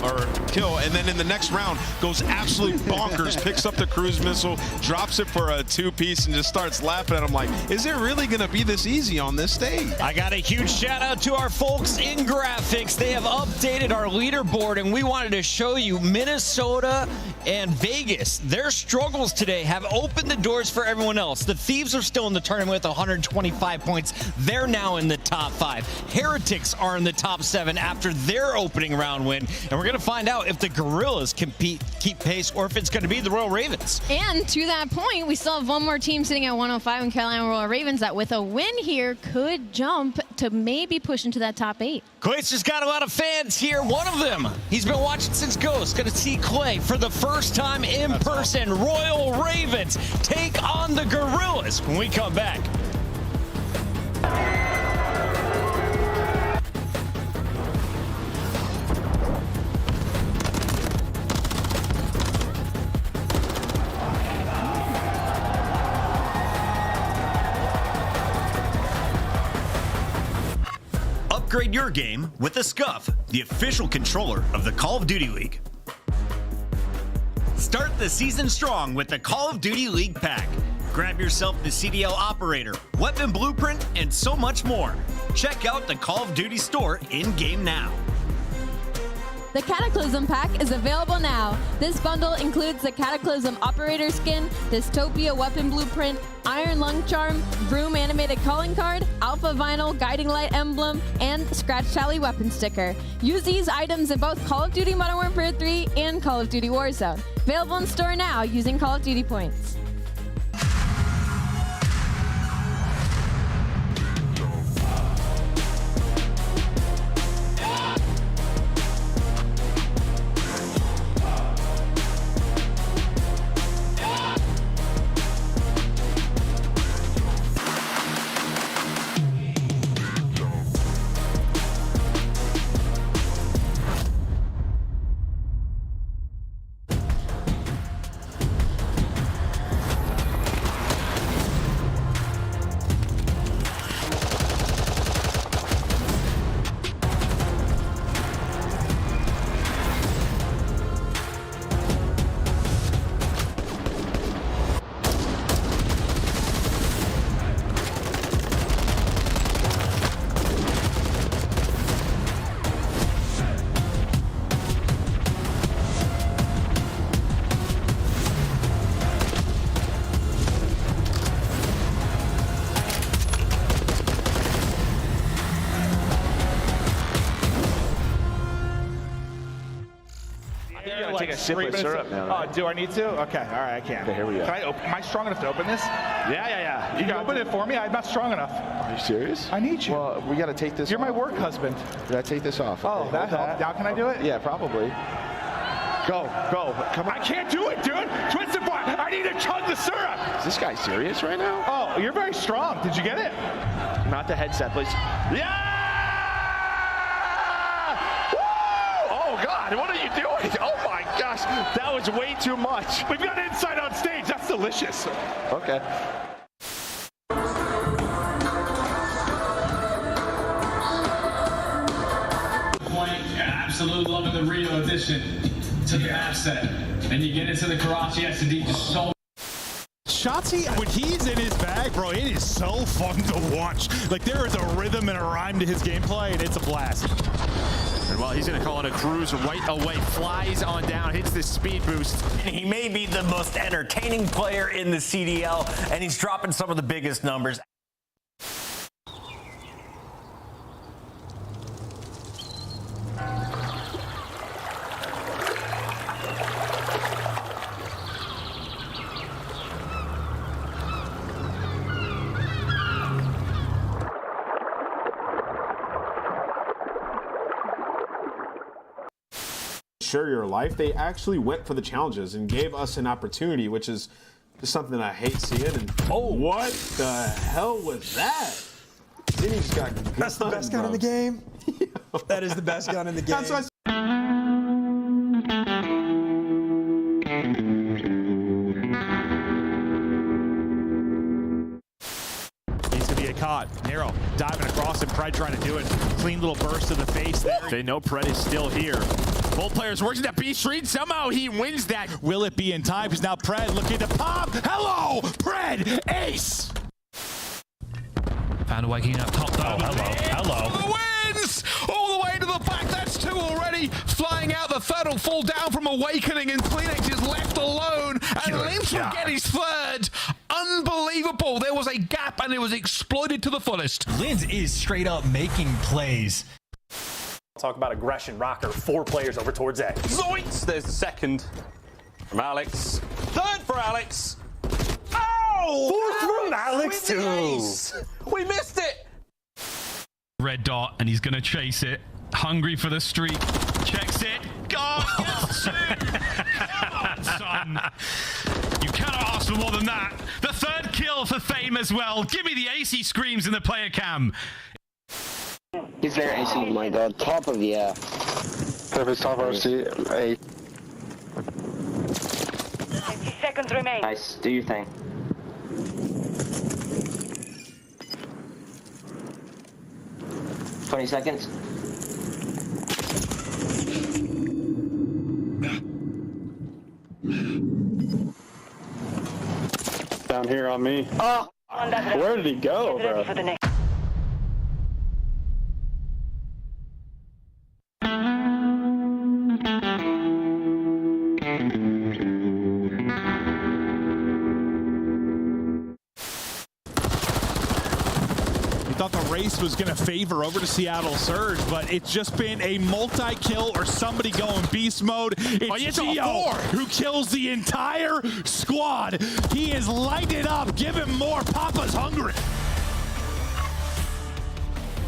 and then in the next round goes absolute bonkers, picks up the cruise missile, drops it for a 2-piece, and just starts laughing at him like, is it really going to be this easy on this stage? I got a huge shout out to our folks in graphics. They have updated our leaderboard, and we wanted to show you Minnesota and Vegas. Their struggles today have opened the doors for everyone else. The Thieves are still in the tournament with 125 points. They're now in the top 5. Heretics are in the top 7 after their opening round win. And we're going to find out if the Gorillas can keep pace or if it's going to be the Royal Ravens. And to that point, we still have one more team sitting at 105 in Carolina Royal Ravens that with a win here could jump to maybe push into that top 8. Clay's just got a lot of fans here. One of them, he's been watching since Ghost. Going to see Clay for the first time in person. Royal Ravens take on the Gorillas when we come back. Upgrade your game with the Scuff, the official controller of the Call of Duty League. Start the season strong with the Call of Duty League Pack. Grab yourself the CDL Operator, Weapon Blueprint, and so much more. Check out the Call of Duty store in-game now. The Cataclysm Pack is available now. This bundle includes the Cataclysm Operator Skin, Dystopia Weapon Blueprint, Iron Lung Charm, Vroom Animated Calling Card, Alpha Vinyl Guiding Light Emblem, and Scratch Tally Weapon Sticker. Use these items in both Call of Duty Modern Warfare 3 and Call of Duty Warzone. Available in store now using Call of Duty points. Take a sip of syrup now. Oh, do I need to? Okay, all right, I can. Okay, here we go. Can I open? Am I strong enough to open this? Yeah. You can open it for me? I'm not strong enough. Are you serious? I need you. Well, we got to take this You're off. my work husband. We got to take this off. Oh, that helped. Now can I do it? Yeah, probably. Go. Come on. I can't do it, dude. Twisted part. I need to chug the syrup. Is this guy serious right now? Oh, you're very strong. Did you get it? Not the headset, please. Yeah! Oh, God, what are you doing? Oh, my gosh, that was way too much. We've got inside on stage. That's delicious. Okay. Absolutely loving the Rio addition to the asset. And you get into the Karachi SD just so. Shotzi, when he's in his bag, bro, it is so fun to watch. Like, there is a rhythm and a rhyme to his gameplay, and it's a blast. And well, he's going to call it a cruise right away. Flies on down, hits the speed boost. He may be the most entertaining player in the CDL, and he's dropping some of the biggest numbers. Share your life, they actually went for the challenges and gave us an opportunity, which is just something I hate seeing. And what the hell was that? Then he's got guns, that's the best gun in the game. That is the best gun in the game. That's what He's going to get caught. Nero diving across him, Pred trying to do it. Clean little burst to the face there. They know Pred is still here. Both players working that B street. Somehow he wins that. Will it be in time? Because now Pred looking to pop. Hello, Pred, ace. Found a way getting up top though. Hello. Wins all the way to the back. That's two already. Flying out, the third will fall down from Awakening, and Phoenix is left alone. And Lynx will get his third. Unbelievable. unbelievable. There was a gap and it was exploited to the fullest. Linz is straight up making plays. Talk about aggression. Rocker, 4 players over towards A. Zoinks! There's the second from Alex. Third for Alex. Oh! 4th from Alex, too. We missed it. Red dot, and he's going to chase it. Hungry for the streak. Checks it. God, gets 2. Come on, son. You cannot ask for more than that. The 3rd kill for Fame as well. Give me the AC screams in the player cam. He's there, AC. Oh my god, top of the air. Perfect, top RC, A. 50 seconds remain. Nice, do your thing. $20 seconds. Down here on me. Oh! Where did he go, bro? We thought the race was going to favor over to Seattle Surge, but it's just been a multi-kill or somebody going beast mode. It's Gio who kills the entire squad. He is lighting up. Give him more. Papa's hungry.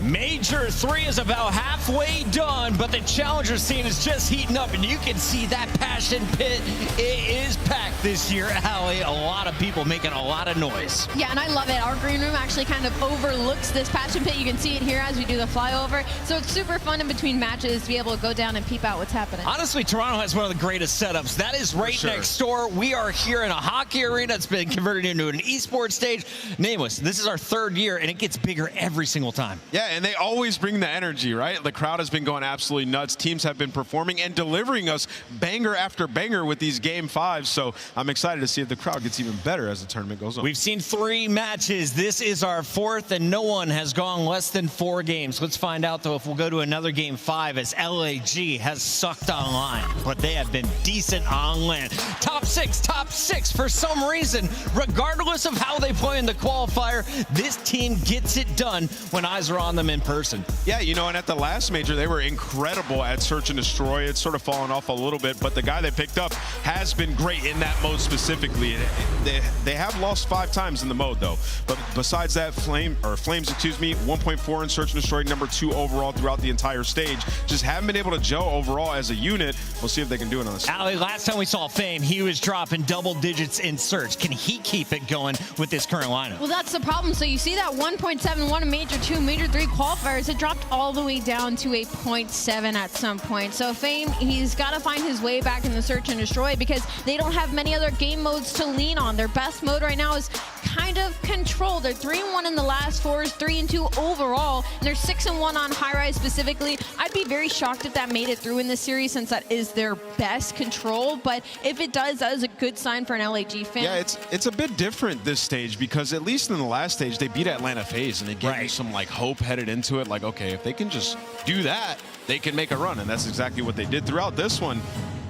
Major 3 is about halfway done, but the challenger scene is just heating up, and you can see that passion pit. It is packed this year, Allie. A lot of people making a lot of noise. Yeah, and I love it. Our green room actually kind of overlooks this passion pit. You can see it here as we do the flyover. So it's super fun in between matches to be able to go down and peep out what's happening. Honestly, Toronto has one of the greatest setups. That is right next door. We are here in a hockey arena. It's been converted into an esports stage. Nameless, this is our 3rd year, and it gets bigger every single time. Yeah, and they always bring the energy, right? The crowd has been going absolutely nuts. Teams have been performing and delivering us banger after banger with these game 5s. So I'm excited to see if the crowd gets even better as the tournament goes on. We've seen 3 matches. This is our 4th, and no one has gone less than 4 games. Let's find out, though, if we'll go to another game 5 as LAG has sucked online, but they have been decent on land. Top 6 for some reason. Regardless of how they play in the qualifier, this team gets it done when eyes are on them in person. Yeah, you know, and at the last major, they were incredible at search and destroy. It's sort of fallen off a little bit, but the guy they picked up has been great in that mode specifically. They have lost 5 times in the mode, though. But besides that, Flames, 1.4 in search and destroy, number 2 overall throughout the entire stage. Just haven't been able to gel overall as a unit. We'll see if they can do it on this. Allie, last time we saw Fame, he was dropping double digits in search. Can he keep it going with this current lineup? Well, that's the problem. So you see that 1.71 major 2, major 3 qualifiers. It dropped all the way down to a 0.7 at some point. So Fame, he's got to find his way back in the search and destroy because they don't have many other game modes to lean on. Their best mode right now is kind of control. They're 3-1 in the last 4s, 3-2 overall, and they're 6-1 on high rise specifically. I'd be very shocked if that made it through in this series since that is their best control. But if it does, that is a good sign for an LAG fan. Yeah, it's a bit different this stage because at least in the last stage they beat Atlanta FaZe and it gave you some like hope headed into it. Like, okay, if they can just do that, they can make a run, and that's exactly what they did throughout this one.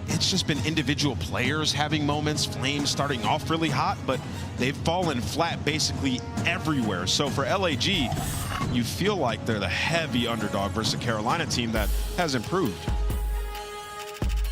It's just been individual players having moments. Flames starting off really hot, but they've fallen flat basically everywhere. So for LAG, you feel like they're the heavy underdog versus a Carolina team that has improved.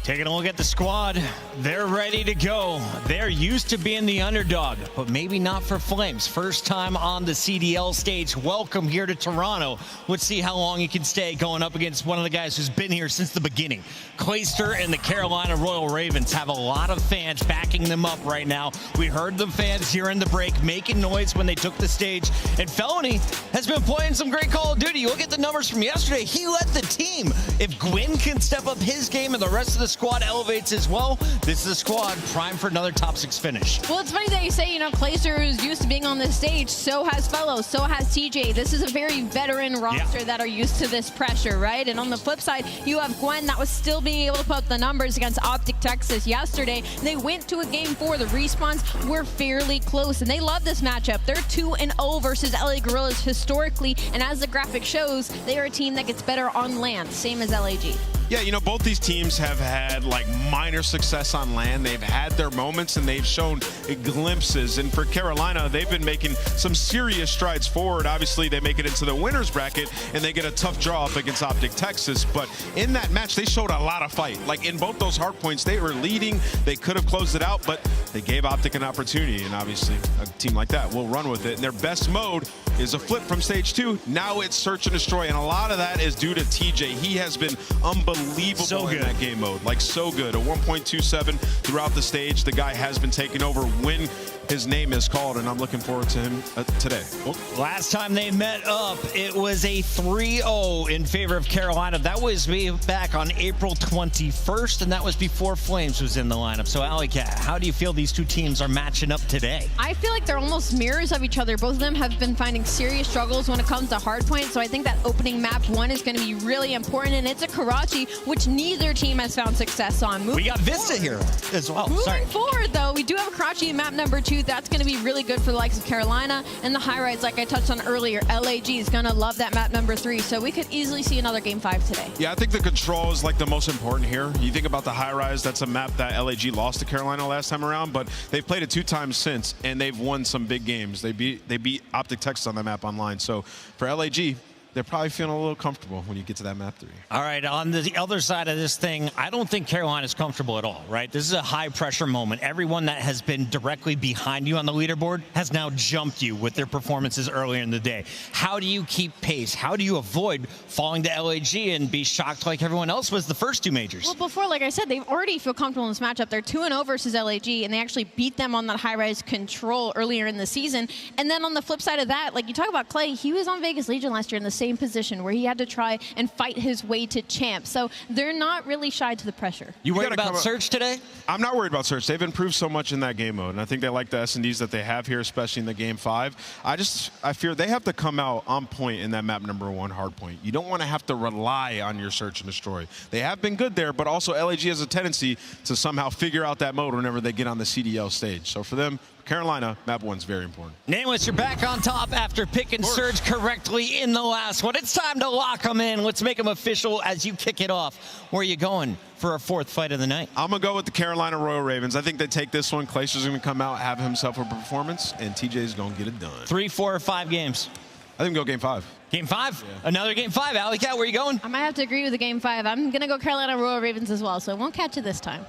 Taking a look at the squad, they're ready to go. They're used to being the underdog, but maybe not for Flames. First time on the CDL stage. Welcome here to Toronto. Let's see how long you can stay going up against one of the guys who's been here since the beginning. Clayster and the Carolina Royal Ravens have a lot of fans backing them up right now. We heard the fans here in the break making noise when they took the stage. And Felony has been playing some great Call of Duty. Look at the numbers from yesterday. He led the team. If Gwyn can step up his game and the rest of the squad elevates as well, this is a squad primed for another top 6 finish. Well, it's funny that you say, Clayster is used to being on this stage. So has Fellows, so has TJ. This is a very veteran roster that are used to this pressure, right? And on the flip side, you have Gwen that was still being able to put up the numbers against Optic Texas yesterday. They went to a game 4. The respawns were fairly close, and they love this matchup. They're 2-0 versus LA Gorillas historically, and as the graphic shows, they are a team that gets better on land, same as LAG. Yeah, you know, both these teams have had like minor success on land. They've had their moments and they've shown glimpses. And for Carolina, they've been making some serious strides forward. Obviously, they make it into the winner's bracket and they get a tough draw up against Optic Texas. But in that match, they showed a lot of fight. Like in both those hard points, they were leading. They could have closed it out, but they gave Optic an opportunity. And obviously, a team like that will run with it. And their best mode is a flip from stage 2. Now it's search and destroy. And a lot of that is due to TJ. He has been unbelievable in that game mode. Like so good. A 1.27 throughout the stage. The guy has been taking over when his name is called, and I'm looking forward to him today. Well, last time they met up, it was a 3-0 in favor of Carolina. That was back on April 21st, and that was before Flames was in the lineup. So, Alley Cat, how do you feel these two teams are matching up today? I feel like they're almost mirrors of each other. Both of them have been finding serious struggles when it comes to hardpoint, so I think that opening map 1 is going to be really important, and it's a Karachi, which neither team has found success on. We got Vista here as well. Moving forward, though, we do have Karachi in map number 2. That's going to be really good for the likes of Carolina. And the high-rise, like I touched on earlier, LAG is going to love that map number 3. So we could easily see another Game 5 today. Yeah, I think the control is like the most important here. You think about the high-rise, that's a map that LAG lost to Carolina last time around, but they've played it 2 times since, and they've won some big games. They beat Optic Texas on that map online. So for LAG, they're probably feeling a little comfortable when you get to that map 3. All right, on the other side of this thing, I don't think Carolina's comfortable at all, right? This is a high-pressure moment. Everyone that has been directly behind you on the leaderboard has now jumped you with their performances earlier in the day. How do you keep pace? How do you avoid falling to LAG and be shocked like everyone else was the first 2 majors? Well, before, like I said, they already feel comfortable in this matchup. They're 2-0 versus LAG, and they actually beat them on that high-rise control earlier in the season. And then on the flip side of that, like you talk about Clay, he was on Vegas Legion last year in the same position where he had to try and fight his way to champ. So they're not really shy to the pressure. You worried about Search today? I'm not worried about Search. They've improved so much in that game mode, and I think they like the S&Ds that they have here, especially in the Game 5. I fear they have to come out on point in that map number 1 hard point. You don't want to have to rely on your search and destroy. They have been good there, but also LAG has a tendency to somehow figure out that mode whenever they get on the CDL stage. So for them, Carolina, map 1 is very important. Nameless, you're back on top after picking Surge correctly in the last one. It's time to lock them in. Let's make them official as you kick it off. Where are you going for a 4th fight of the night? I'm going to go with the Carolina Royal Ravens. I think they take this one. Glaciers going to come out, have himself a performance, and TJ's going to get it done. 3, 4, or 5 games? I think we'll go Game 5. Game 5? Yeah. Another Game 5. Alley Cat, where are you going? I might have to agree with the Game 5. I'm going to go Carolina Royal Ravens as well, so it won't catch you this time.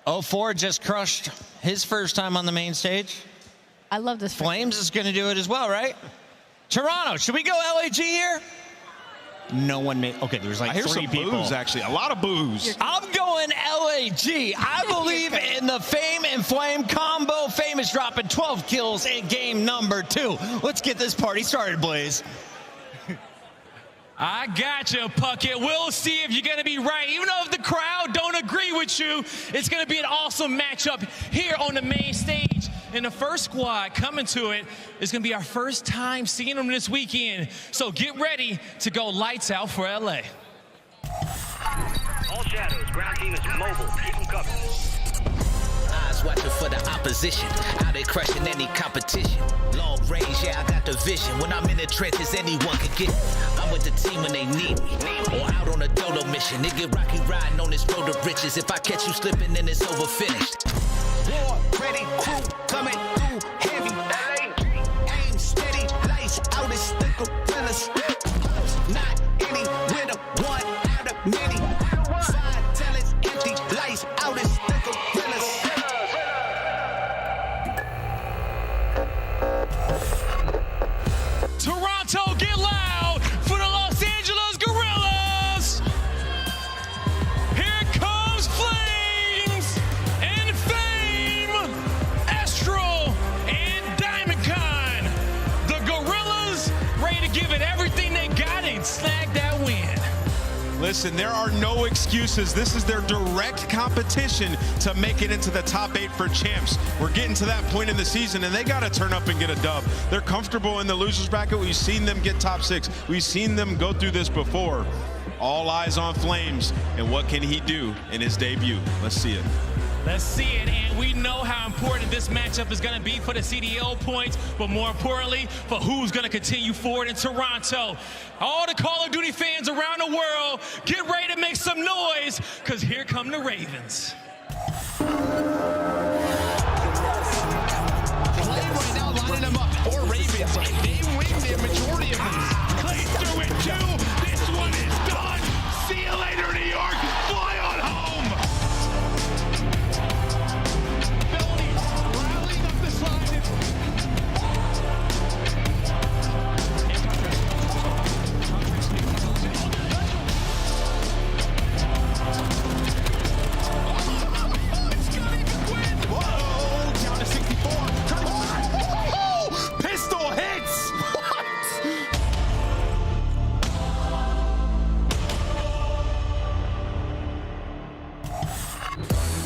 04 just crushed his first time on the main stage. I love this. Flames is going to do it as well, right? Toronto, should we go LAG here? No one made. Okay, there's like 3 people. Boos, actually. A lot of boos. I'm going LAG. I believe in the Fame and Flame combo. Fame is dropping 12 kills in game number 2. Let's get this party started, Blaze. I got you, Puckett. We'll see if you're going to be right. Even though if the crowd don't agree with you, it's going to be an awesome matchup here on the main stage. And the first squad coming to it is going to be our first time seeing them this weekend. So get ready to go lights out for LA. All shadows. Ground team is mobile. Keep them covered. Eyes watching for the opposition. Out there crushing any competition. Long range, yeah, I got the vision. When I'm in the trenches, anyone can get me. I'm with the team when they need me. Or out on a dolo mission. They get rocky riding on this road to riches. If I catch you slipping, then it's over finished. War, ready, crew, coming through heavy. Aim steady, lights out, it's the gorillas. Not any winner, one out of many. 5 talents, empty, lights out, it's the gorillas. Toronto, get loud for the Los Angeles Gorillas. Here comes Flames and Fame, Astral, and Diamond Con. The Gorillas ready to give it everything they got and snag that win. Listen, there are no excuses. This is their direct competition to make it into the top 8 for champs. We're getting to that point in the season, and they got to turn up and get a dub. They're comfortable in the losers bracket. We've seen them get top 6. We've seen them go through this before. All eyes on Flames, and what can he do in his debut? Let's see it. Let's see it, and we know how important this matchup is going to be for the CDL points, but more importantly, for who's going to continue forward in Toronto. All the Call of Duty fans around the world, get ready to make some noise, because here come the Ravens. Flame right now lining them up for Ravens. They win the majority of them. Clayster with 2. This one is done. See you later, New York. Fly on home. Felonies rallying up this line. Whoa, down to 64. Pistol hits.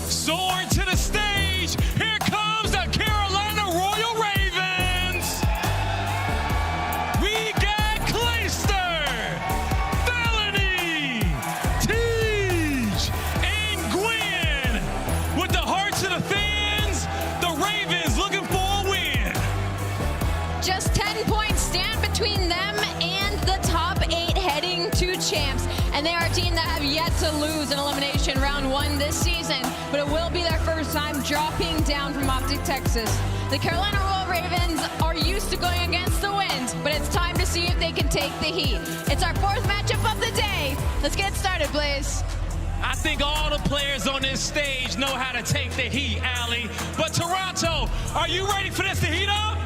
Soaring to the stage, here comes the Carolina Royal Ravens. We got Clayster, Felony, Teej, and Gwen. With the hearts of the fans, the Ravens looking for a win. Just 10 points stand between them and the top 8 heading to champs. And they are a team that have yet to lose an elimination round 1 this season, but it will be their first time dropping down from Optic Texas. The Carolina Royal Ravens are used to going against the wind, but it's time to see if they can take the heat. It's our 4th matchup of the day. Let's get started, Blaze. I think all the players on this stage know how to take the heat, Allie. But Toronto, are you ready for this to heat up?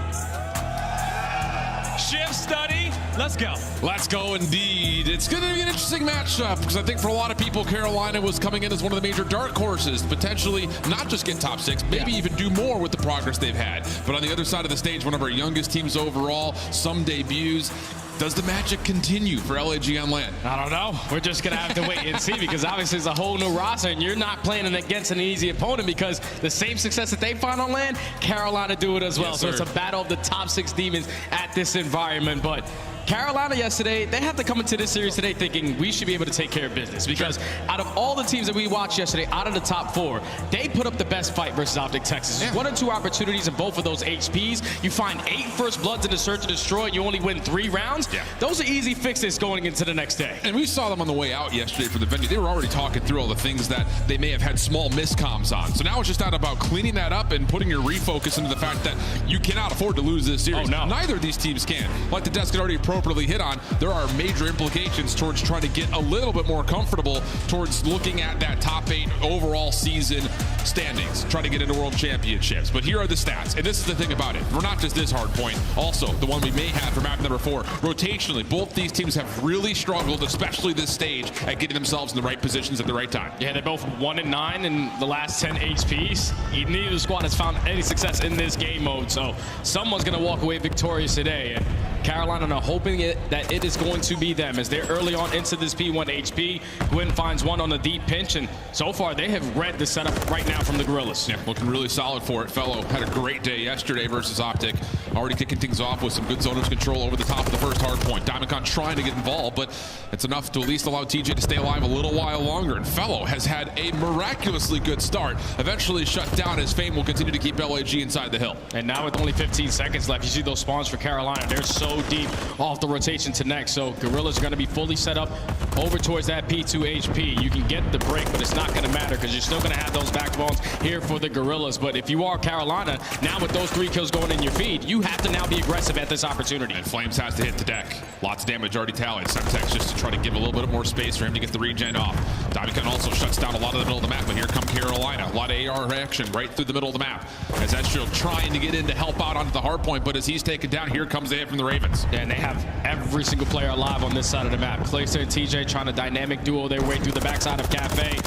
Shift, study, let's go. Let's go indeed. It's going to be an interesting matchup because I think for a lot of people, Carolina was coming in as one of the major dark horses, potentially not just get top 6, maybe even do more with the progress they've had. But on the other side of the stage, one of our youngest teams overall, some debuts. Does the magic continue for LAG on land? I don't know. We're just going to have to wait and see because obviously it's a whole new roster and you're not playing against an easy opponent because the same success that they find on land, Carolina do it as well. Yes, so it's a battle of the top 6 demons at this environment. But Carolina yesterday, they have to come into this series today thinking we should be able to take care of business because out of all the teams that we watched yesterday, out of the top 4, they put up the best fight versus Optic Texas. 1 or 2 opportunities in both of those HPs. You find 8 first bloods in the search and destroy and you only win 3 rounds. Those are easy fixes going into the next day. And we saw them on the way out yesterday for the venue. They were already talking through all the things that they may have had small miscoms on. So now it's just not about cleaning that up and putting your refocus into the fact that you cannot afford to lose this series. Oh, no. Neither of these teams can. Like the desk had already appropriately hit on, there are major implications towards trying to get a little bit more comfortable towards looking at that top 8 overall season standings, trying to get into world championships. But here are the stats, and this is the thing about it. We're not just this hard point. Also, the one we may have for map number 4, rotationally, both these teams have really struggled, especially this stage, at getting themselves in the right positions at the right time. Yeah, they're both 1 and 9 in the last 10 HPs. Neither squad has found any success in this game mode, so someone's going to walk away victorious today. And Carolina are hoping that it is going to be them as they're early on into this P1 HP. Gwen finds one on the deep pinch, and so far they have read the setup right now from the Gorillas. Yeah, looking really solid for it. Fellow had a great day yesterday versus Optic. Already kicking things off with some good zoners control over the top of the first hard point. Diamondcon trying to get involved, but it's enough to at least allow TJ to stay alive a little while longer. And Fellow has had a miraculously good start. Eventually shut down. His fame will continue to keep LAG inside the hill. And now with only 15 seconds left, you see those spawns for Carolina. They're so deep off the rotation to next. So Gorillas are going to be fully set up over towards that P2 HP. You can get the break, but it's not going to matter because you're still going to have those backbones here for the Gorillas. But if you are Carolina, now with those 3 kills going in your feed, you have to now be aggressive at this opportunity. And Flames has to hit the deck. Lots of damage already tallied. Semtex just to try to give a little bit more space for him to get the regen off. Diamondcon also shuts down a lot of the middle of the map, but here come Carolina. A lot of AR action right through the middle of the map. As Ezreal trying to get in to help out onto the hard point, but as he's taken down, here comes the hit from the Ravens. Yeah, and they have every single player alive on this side of the map. Clayster and TJ trying to dynamic duo their way through the backside of Cafe.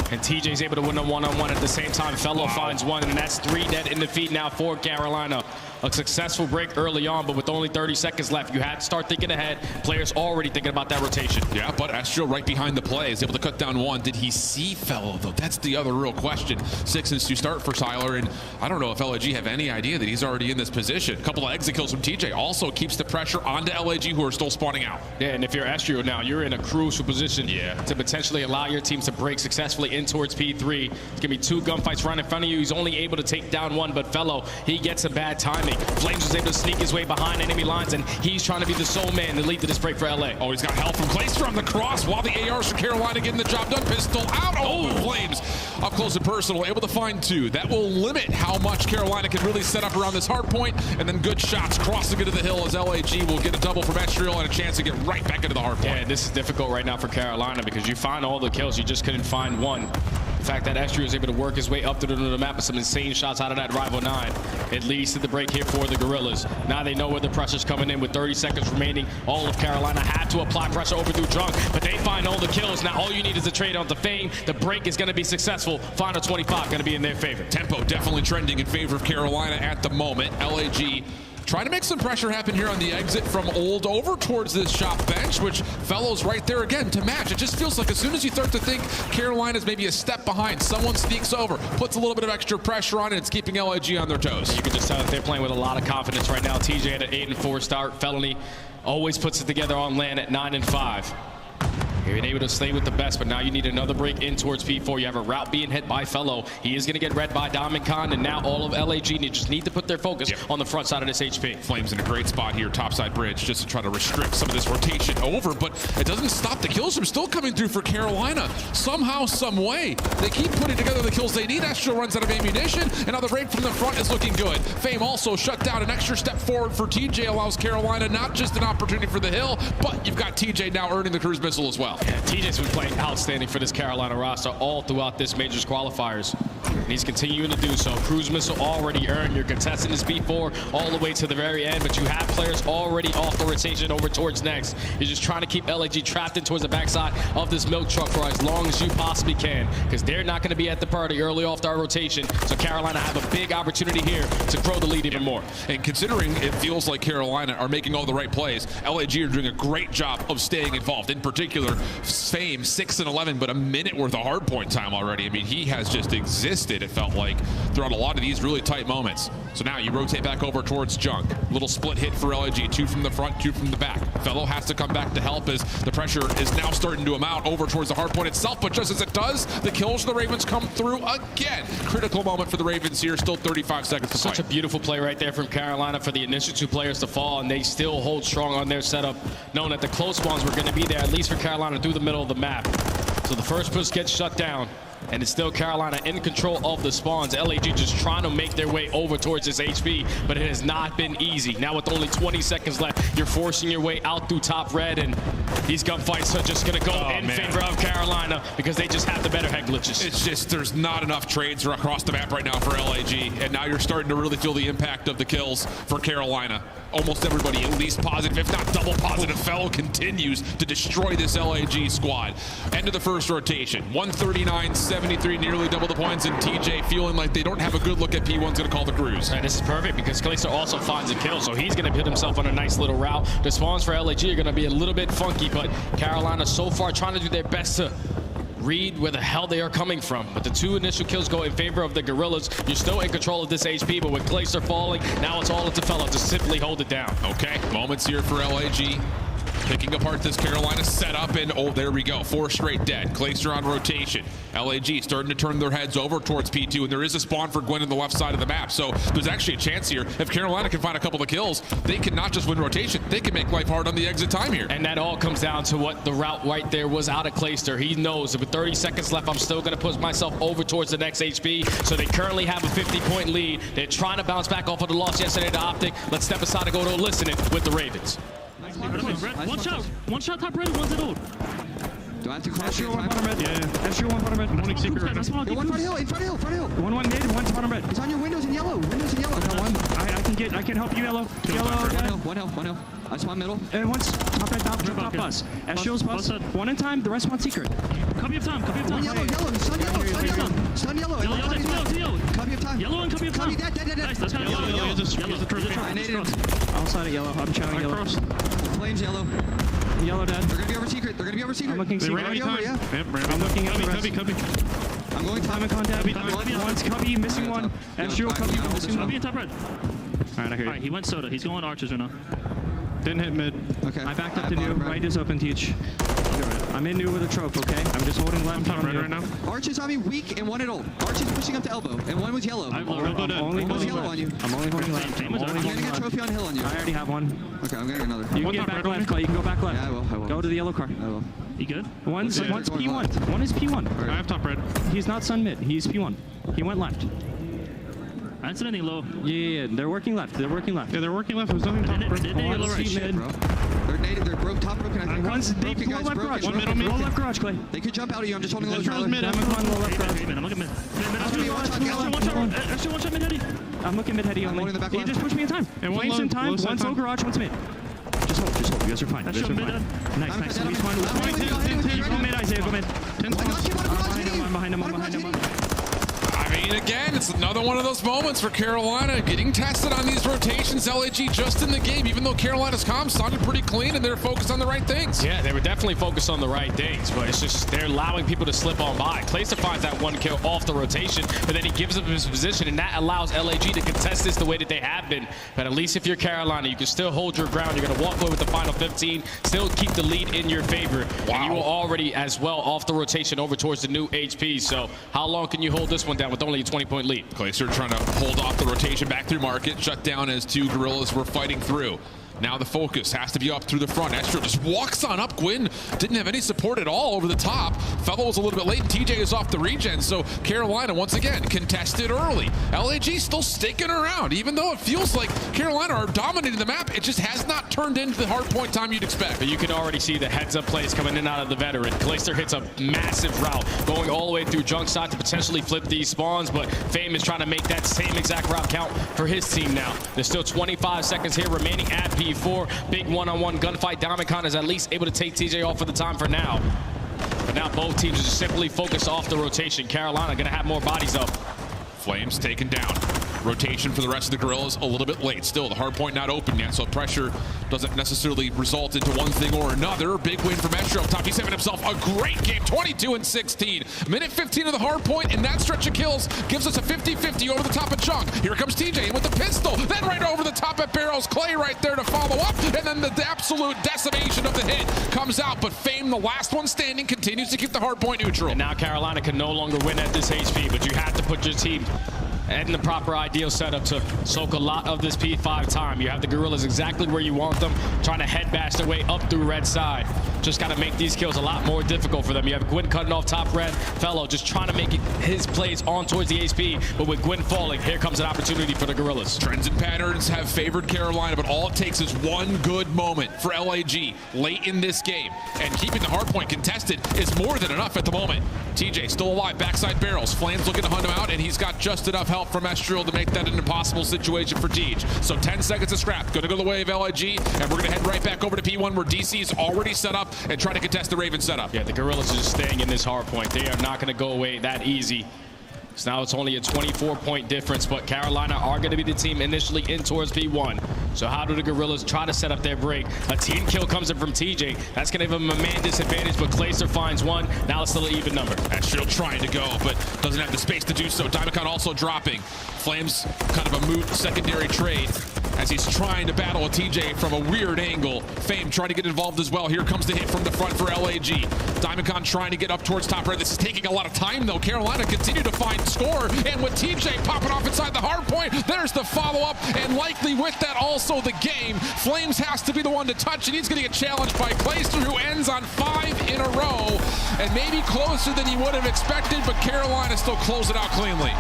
And TJ's able to win a one-on-one at the same time. Fellow finds one, and that's 3 dead in the feed now for Carolina. a successful break early on, but with only 30 seconds left, you had to start thinking ahead. Players already thinking about that rotation. Yeah, but Astro right behind the play is able to cut down one. Did he see Fellow, though? That's the other real question. 6 inches to start for Tyler, and I don't know if LAG have any idea that he's already in this position. A couple of exit kills from TJ also keeps the pressure onto LAG, who are still spawning out. Yeah, and if you're Astro now, you're in a crucial position to potentially allow your teams to break successfully in towards P3. It's going to be 2 gunfights right in front of you. He's only able to take down 1, but Fellow, he gets some bad timing. Flames was able to sneak his way behind enemy lines, and he's trying to be the sole man to lead to this break for LA. Oh, he's got help from Clayster on the cross while the ARs for Carolina getting the job done. Pistol out. Oh, Flames up close and personal, able to find 2. That will limit how much Carolina can really set up around this hard point, and then good shots crossing into the hill as LAG will get a double from Estriel and a chance to get right back into the hard point. Yeah, this is difficult right now for Carolina because you find all the kills, you just couldn't find one. The fact that Estriel was able to work his way up to the map with some insane shots out of that Rival 9. It leads to the break here for the Gorillas. Now they know where the pressure's coming in with 30 seconds remaining. All of Carolina had to apply pressure over through Drunk, but they find all the kills. Now all you need is a trade on the Fame. The break is going to be successful. Final 25 going to be in their favor. Tempo definitely trending in favor of Carolina at the moment. LAG trying to make some pressure happen here on the exit from Old over towards this shop bench, which Fellow's right there again to match. It just feels like as soon as you start to think Carolina's maybe a step behind, someone sneaks over, puts a little bit of extra pressure on, and it's keeping LAG on their toes. You can just tell that they're playing with a lot of confidence right now. TJ at an 8-4 start. Felony always puts it together on land at 9-5. You're able to stay with the best, but now you need another break in towards P4. You have a route being hit by Fellow. He is going to get read by Diamond Khan, and now all of LAG just need to put their focus on the front side of this HP. Flames in a great spot here, topside bridge, just to try to restrict some of this rotation over, but it doesn't stop the kills from still coming through for Carolina. Somehow, some way, they keep putting together the kills they need. Astro runs out of ammunition, and now the break from the front is looking good. Fame also shut down. An extra step forward for TJ allows Carolina not just an opportunity for the hill, but you've got TJ now earning the cruise missile as well. Yeah, TJ's been playing outstanding for this Carolina roster all throughout this majors qualifiers. And he's continuing to do so. Cruise missile already earned. You're contesting this B4 all the way to the very end, but you have players already off the rotation over towards next. You're just trying to keep LAG trapped in towards the backside of this milk truck for as long as you possibly can, because they're not going to be at the party early off our rotation. So Carolina have a big opportunity here to grow the lead even more. And considering it feels like Carolina are making all the right plays, LAG are doing a great job of staying involved. In particular, Fame 6-11, but a minute worth of hard point time already. I mean, he has just existed, it felt like, throughout a lot of these really tight moments. So now you rotate back over towards Junk. Little split hit for LAG, 2 from the front, 2 from the back. Fellow has to come back to help as the pressure is now starting to amount over towards the hard point itself, but just as it does, the kills for the Ravens come through again. Critical moment for the Ravens here, still 35 seconds to fight. Such a beautiful play right there from Carolina for the initial 2 players to fall, and they still hold strong on their setup, knowing that the close spawns were going to be there, at least for Carolina, through the middle of the map. So the first push gets shut down, and it's still Carolina in control of the spawns. LAG just trying to make their way over towards this HP, but it has not been easy. Now with only 20 seconds left, you're forcing your way out through top red, and these gunfights are just going to go in favor of Carolina because they just have the better head glitches. It's just there's not enough trades across the map right now for LAG, and now you're starting to really feel the impact of the kills for Carolina. Almost everybody at least positive, if not double positive. Fellow continues to destroy this LAG squad. End of the first rotation, 139-73, nearly double the points, and TJ feeling like they don't have a good look at P1's going to call the cruise. And this is perfect because Clayster also finds a kill, so he's going to put himself on a nice little route. The spawns for LAG are going to be a little bit funky, but Carolina so far trying to do their best to read where the hell they are coming from. But the 2 initial kills go in favor of the Gorillas. You're still in control of this HP, but with Clayster falling, now it's all up to Fellow to simply hold it down. Okay, moments here for LAG. Picking apart this Carolina setup, and oh, there we go. 4 straight dead. Clayster on rotation. LAG starting to turn their heads over towards P2, and there is a spawn for Gwen on the left side of the map. So there's actually a chance here. If Carolina can find a couple of kills, they can not just win rotation, they can make life hard on the exit time here. And that all comes down to what the route right there was out of Clayster. He knows that with 30 seconds left, I'm still going to push myself over towards the next HP. So they currently have a 50-point lead. They're trying to bounce back off of the loss yesterday to Optic. Let's step aside and go to listening with the Ravens. One shot top red, one's at old. Do I have to cross SU one bottom red? Yeah. SU one bottom red. Morning secret. One front hill, in front hill, front hill. One mid, one's bottom red. It's on your windows in yellow. Windows in yellow. I can help you, yellow. One hill. I spawn middle. And one's top red, top bus. SU's bus. One in time, the rest one secret. Copy of time. One yellow, sun yellow. Yellow. Copy of time. Yellow and Cubby, dead. Nice, that's kind of yellow. I naded him. Outside of yellow. I'm chowing yellow. Flames yellow. Yellow dead. They're gonna be over secret. I'm looking secret. Right over, yeah. I'm looking at the rest. Cubby. I'm going time and contact. One's Cubby, missing one. Astral Cubby, missing one. Top red. Alright, I hear you. Alright, he went soda. He's going archers right now. Didn't hit mid. Okay. I backed up to new. Right is open, Teach. I'm in new with a trope, okay? I'm just holding left on right now. Arch is on me, weak, and one at all. Arch is pushing up to elbow, and one was yellow. I'm only holding yellow on you. I'm only holding left. I'm getting a trophy on hill on you. I already have one. Okay, I'm getting another. You can get back left, Clay. You can go back left. Yeah, I will. Go to the yellow car. I will. You good? One's P1. One is P1. I have top red. He's not sun mid. He's P1. He went left. I didn't see anything low. Yeah. They're working left. Yeah, they're working left. There's nothing top red. They're broke, top broken. I think one's deep, broken, low guys, left broken. garage. One Middle, broken. low left garage, Clay. They could jump out of you. I'm just holding low. Mid. Diamond low left garage. I'm looking mid. Watch out, mid heady. I'm looking mid heady only. He just pushed me in time. Flames in time. One's low garage, one's mid. Just hold. You guys are fine. Nice. He's fine. Go mid, Isaiah. Go mid. I'm behind him. I mean, again, it's another one of those moments for Carolina getting tested on these rotations. LAG just in the game, even though Carolina's comms sounded pretty clean and they're focused on the right things. Yeah, they were definitely focused on the right things, but it's just they're allowing people to slip on by. Clayster finds that one kill off the rotation, but then he gives up his position, and that allows LAG to contest this the way that they have been. But at least if you're Carolina, you can still hold your ground. You're going to walk away with the final 15, still keep the lead in your favor. Wow. And you were already as well off the rotation over towards the new HP. So how long can you hold this one down with only a 20-point lead? Clayster trying to hold off the rotation back through market. Shut down as two Gorillas were fighting through. Now the focus has to be up through the front. Estro just walks on up. Gwyn didn't have any support at all over the top. Fellow was a little bit late, and TJ is off the regen, so Carolina, once again, contested early. LAG still sticking around, even though it feels like Carolina are dominating the map. It just has not turned into the hard point time you'd expect. But you can already see the heads-up plays coming in and out of the veteran. Clayster hits a massive route, going all the way through junk side to potentially flip these spawns, but Fame is trying to make that same exact route count for his team now. There's still 25 seconds here remaining at P4. Big one-on-one gunfight. Diamond is at least able to take TJ off for the time for now. But now both teams are just simply focused off the rotation. Carolina going to have more bodies up. Flames taken down. Rotation for the rest of the Gorillas a little bit late. Still, the hard point not open yet, so pressure doesn't necessarily result into one thing or another. Big win from Estro up top. He's having himself a great game, 22-16. Minute 15 of the hard point, and that stretch of kills gives us a 50-50 over the top of Chunk. Here comes TJ with the pistol, then right over the top at Barrels. Clay right there to follow up, and then the absolute decimation of the hit comes out, but Fame, the last one standing, continues to keep the hard point neutral. And now Carolina can no longer win at this HP, but you have to put your team in the proper ideal setup to soak a lot of this P5 time. You have the Gorillas exactly where you want them, trying to head bash their way up through red side. Just got to make these kills a lot more difficult for them. You have Gwyn cutting off top red. Fellow just trying to make his plays on towards the HP, but with Gwyn falling, here comes an opportunity for the Gorillas. Trends and patterns have favored Carolina, but all it takes is one good moment for LAG late in this game, and keeping the hard point contested is more than enough at the moment. TJ still alive, backside Barrels. Flames looking to hunt him out, and he's got just enough help from Estrel to make that an impossible situation for Deej. So 10 seconds of scrap. Gonna go the way of LIG, and we're gonna head right back over to P1 where DC is already set up and trying to contest the Raven setup. Yeah, the Gorillas are just staying in this hard point. They are not gonna go away that easy. So now it's only a 24-point difference, but Carolina are going to be the team initially in towards P1. So how do the Gorillas try to set up their break? A team kill comes in from TJ. That's going to give them a man disadvantage, but Clayster finds one. Now it's still an even number. Astral trying to go, but doesn't have the space to do so. Diamond also dropping. Flames kind of a moot secondary trade as he's trying to battle a TJ from a weird angle. Fame trying to get involved as well. Here comes the hit from the front for LAG. Diamond trying to get up towards top red. This is taking a lot of time though. Carolina continue to find score, and with TJ popping off inside the hard point, there's the follow-up, and likely with that also the game. Flames has to be the one to touch, and he's going to get challenged by Clayster, who ends on 5 in a row, and maybe closer than he would have expected, but Carolina still close it out cleanly.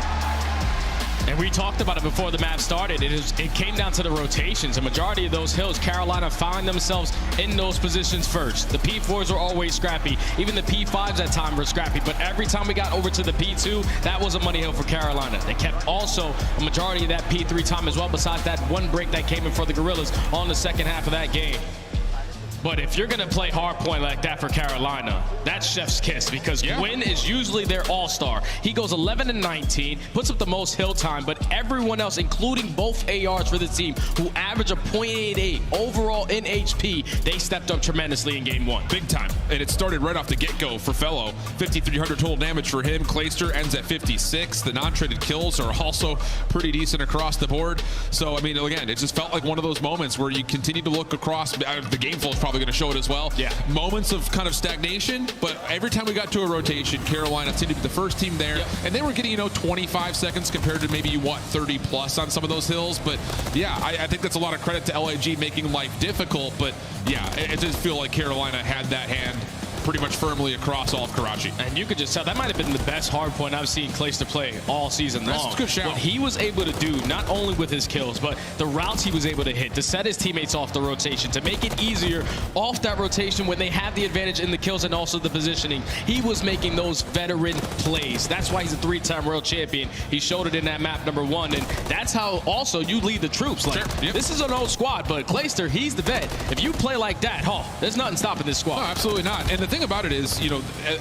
And we talked about it before the map started. It came down to the rotations. A majority of those hills, Carolina found themselves in those positions first. The P4s were always scrappy. Even the P5s at times were scrappy. But every time we got over to the P2, that was a money hill for Carolina. They kept also a majority of that P3 time as well, besides that one break that came in for the Gorillas on the second half of that game. But if you're going to play hard point like that for Carolina, that's chef's kiss, because Gwyn is usually their all-star. He goes 11 and 19, puts up the most hill time, but everyone else, including both ARs for the team, who average a .88 overall in HP, they stepped up tremendously in game 1. Big time. And it started right off the get-go for Fellow. 5,300 total damage for him. Clayster ends at 56. The non-traded kills are also pretty decent across the board. So, I mean, again, it just felt like one of those moments where you continue to look across. The game flow is probably going to show it as well. Yeah. Moments of kind of stagnation, but every time we got to a rotation, Carolina seemed to be the first team there. And they were getting, 25 seconds compared to maybe, 30 plus on some of those hills. But, yeah, I think that's a lot of credit to LAG making life difficult. But, yeah, it does feel like Carolina had that hand pretty much firmly across all of Karachi. And you could just tell that might have been the best hard point I've seen Clayster play all season long. That's a good shout. What he was able to do, not only with his kills, but the routes he was able to hit, to set his teammates off the rotation, to make it easier off that rotation when they have the advantage in the kills and also the positioning. He was making those veteran plays. That's why he's a 3-time world champion. He showed it in that map number 1, and that's how also you lead the troops. Like, this is an old squad, but Clayster, he's the vet. If you play like that, there's nothing stopping this squad. No, absolutely not. And the thing about it is,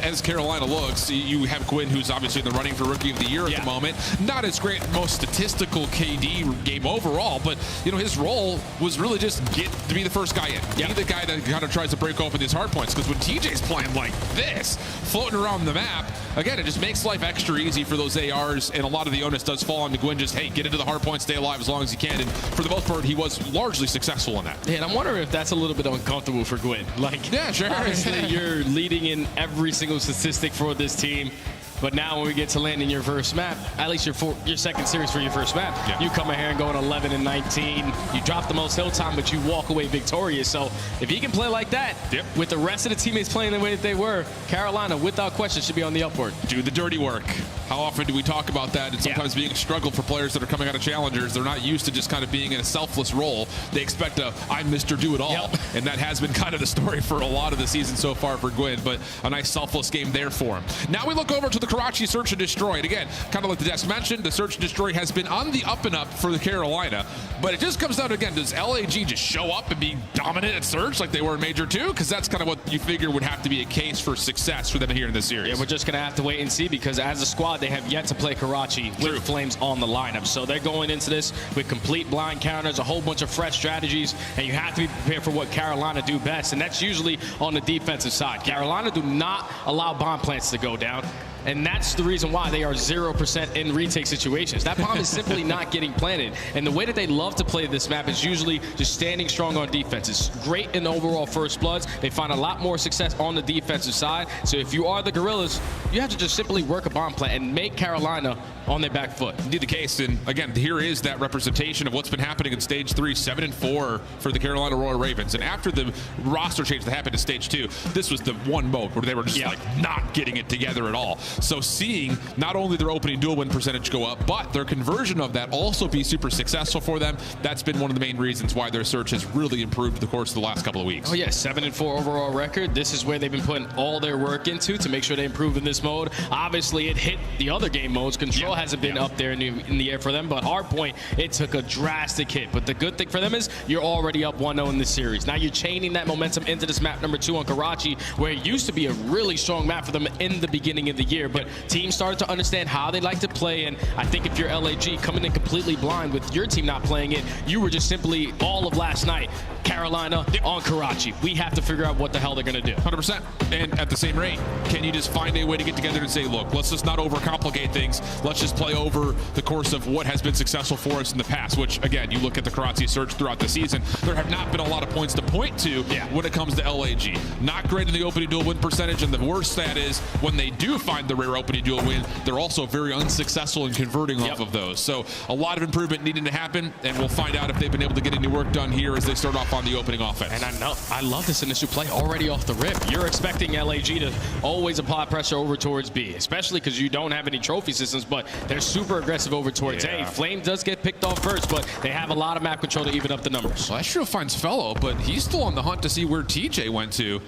as Carolina looks, you have Gwyn, who's obviously in the running for Rookie of the Year at the moment. Not as great, most statistical KD game overall, but, his role was really just get to be the first guy in. Be the guy that kind of tries to break open these hard points, because when TJ's playing like this, floating around the map, again, it just makes life extra easy for those ARs, and a lot of the onus does fall on Gwyn. Just, hey, get into the hard point, stay alive as long as you can, and for the most part, he was largely successful in that. Yeah, and I'm wondering if that's a little bit uncomfortable for Gwyn. Like, yeah, sure. Obviously, you're leading in every single statistic for this team. But now when we get to landing your first map, at least your second series for your first map, you come in here and go in 11 and 19. You drop the most hill time, but you walk away victorious. So if he can play like that, with the rest of the teammates playing the way that they were, Carolina, without question, should be on the upward. Do the dirty work. How often do we talk about that? And sometimes being a struggle for players that are coming out of challengers. They're not used to just kind of being in a selfless role. They expect I'm Mr. Do-It-All. And that has been kind of the story for a lot of the season so far for Gwyn, but a nice selfless game there for him. Now we look over to the Karachi Search and Destroy. And again, kind of like the desk mentioned, the Search and Destroy has been on the up and up for the Carolina, but it just comes down to, again, does LAG just show up and be dominant at Search like they were in Major 2? Because that's kind of what you figure would have to be a case for success for them here in this series. Yeah, we're just going to have to wait and see, because as a squad, they have yet to play Karachi with Flames on the lineup. So they're going into this with complete blind counters, a whole bunch of fresh strategies, and you have to be prepared for what Carolina do best, and that's usually on the defensive side. Carolina do not allow bomb plants to go down. And that's the reason why they are 0% in retake situations. That bomb is simply not getting planted. And the way that they love to play this map is usually just standing strong on defense. It's great in the overall first bloods. They find a lot more success on the defensive side. So if you are the Gorillas, you have to just simply work a bomb plant and make Carolina on their back foot. Indeed the case. And again, here is that representation of what's been happening in Stage 3, 7-4 for the Carolina Royal Ravens. And after the roster change that happened in Stage 2, this was the one mode where they were just like not getting it together at all. So seeing not only their opening dual win percentage go up, but their conversion of that also be super successful for them, that's been one of the main reasons why their search has really improved the course of the last couple of weeks. Oh yeah, 7-4 overall record. This is where they've been putting all their work into to make sure they improve in this mode. Obviously, it hit the other game modes. Control hasn't been up there in the air for them, but Hardpoint, it took a drastic hit. But the good thing for them is you're already up 1-0 in this series. Now you're chaining that momentum into this map number 2 on Karachi, where it used to be a really strong map for them in the beginning of the year, but teams started to understand how they like to play, and I think if you're LAG coming in completely blind with your team not playing it, you were just simply all of last night, Carolina on Karachi. We have to figure out what the hell they're going to do. 100%. And at the same rate, can you just find a way to get together and say, look, let's just not overcomplicate things. Let's just play over the course of what has been successful for us in the past, which, again, you look at the Karachi search throughout the season, there have not been a lot of points to point to when it comes to LAG. Not great in the opening duel win percentage, and the worst stat is when they do find the rare opening duel win, they're also very unsuccessful in converting off of those. So a lot of improvement needing to happen, and we'll find out if they've been able to get any work done here as they start off on the opening offense. And I love this initial play already off the rip. You're expecting LAG to always apply pressure over towards B, especially because you don't have any trophy systems, but they're super aggressive over towards A. Flame does get picked off first, but they have a lot of map control to even up the numbers. Well, Astro finds Fellow, but he's still on the hunt to see where TJ went to.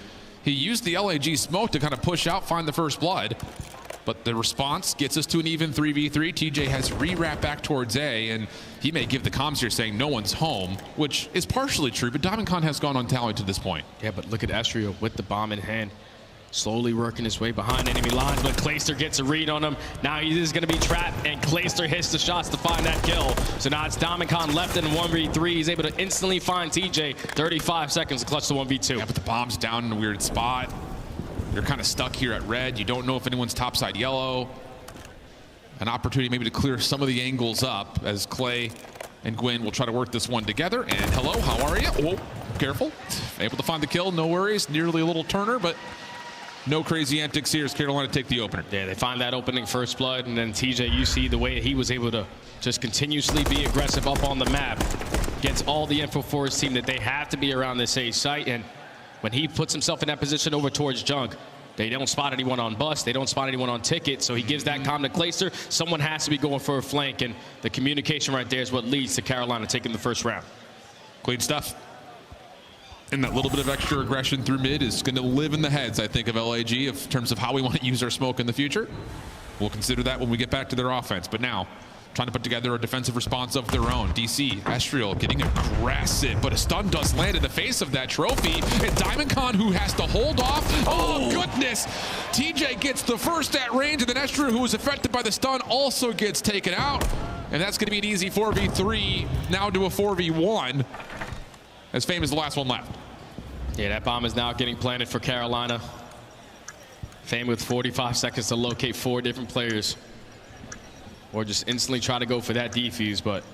He used the LAG smoke to kind of push out, find the first blood. But the response gets us to an even 3v3. TJ has re-wrapped back towards A, and he may give the comms here saying no one's home, which is partially true, but Diamondcon has gone untallied to this point. Yeah, but look at Estrio with the bomb in hand, slowly working his way behind enemy lines, but Clayster gets a read on him. Now he is going to be trapped, and Clayster hits the shots to find that kill. So now it's Diamondcon left in 1v3. He's able to instantly find TJ. 35 seconds to clutch the 1v2. Yeah, but the bomb's down in a weird spot. You're kind of stuck here at red. You don't know if anyone's topside yellow. An opportunity maybe to clear some of the angles up as Clay and Gwyn will try to work this one together. And hello, how are you? Oh, careful. Able to find the kill, no worries. Nearly a little turner, but no crazy antics here as Carolina take the opener. Yeah, they find that opening first blood, and then TJ, you see the way he was able to just continuously be aggressive up on the map. Gets all the info for his team that they have to be around this A site, and when he puts himself in that position over towards Junk, they don't spot anyone on bus, they don't spot anyone on ticket, so he gives that comm to Clayster. Someone has to be going for a flank, and the communication right there is what leads to Carolina taking the first round. Clean stuff. And that little bit of extra aggression through mid is going to live in the heads, I think, of LAG in terms of how we want to use our smoke in the future. We'll consider that when we get back to their offense. But now, trying to put together a defensive response of their own. DC, Estriel getting aggressive, but a stun does land in the face of that trophy. And Diamondcon, who has to hold off. Oh, goodness. TJ gets the first at range, and then Estriel, who was affected by the stun, also gets taken out. And that's going to be an easy 4v3, now to a 4v1. As Fame is the last one left. Yeah, that bomb is now getting planted for Carolina. Fame with 45 seconds to locate 4 different players. Or just instantly try to go for that defuse, but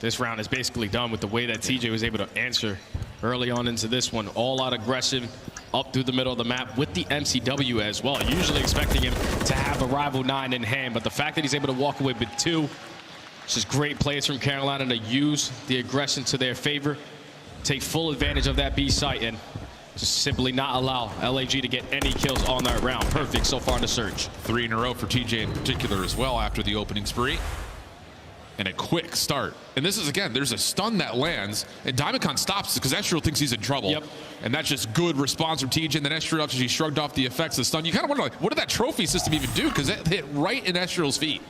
this round is basically done with the way that TJ was able to answer early on into this one. All out aggression up through the middle of the map with the MCW as well. Usually expecting him to have a rival 9 in hand, but the fact that he's able to walk away with 2, it's just great plays from Carolina to use the aggression to their favor, take full advantage of that B site, and just simply not allow LAG to get any kills on that round. Perfect so far in the search. 3 in a row for TJ in particular as well after the opening spree. And a quick start. And this is, again, there's a stun that lands, and Diamondcon stops because Estriel thinks he's in trouble. Yep. And that's just good response from TJ. And then Estriel, after he shrugged off the effects of the stun, you kind of wonder, like, what did that trophy system even do? Because it hit right in Estriel's feet.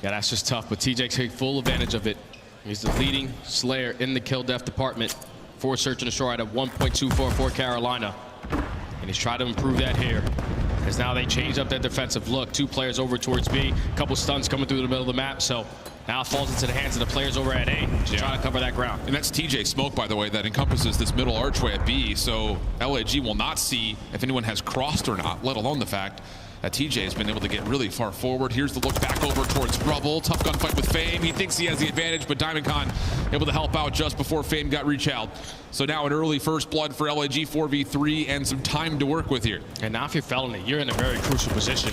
Yeah, that's just tough, but TJ take full advantage of it. He's the leading slayer in the kill death department for Search and Destroy at a 1.24 for Carolina. And he's trying to improve that here. As now they change up their defensive look. 2 players over towards B. A couple stuns coming through the middle of the map. So now it falls into the hands of the players over at A to try to cover that ground. And that's TJ smoke, by the way, that encompasses this middle archway at B. So LAG will not see if anyone has crossed or not, let alone the fact that TJ has been able to get really far forward. Here's the look back over towards Rubble. Tough gunfight with Fame. He thinks he has the advantage, but Diamondcon able to help out just before Fame got reach out. So now an early first blood for LAG 4v3 and some time to work with here. And now if you're Felony, you're in a very crucial position.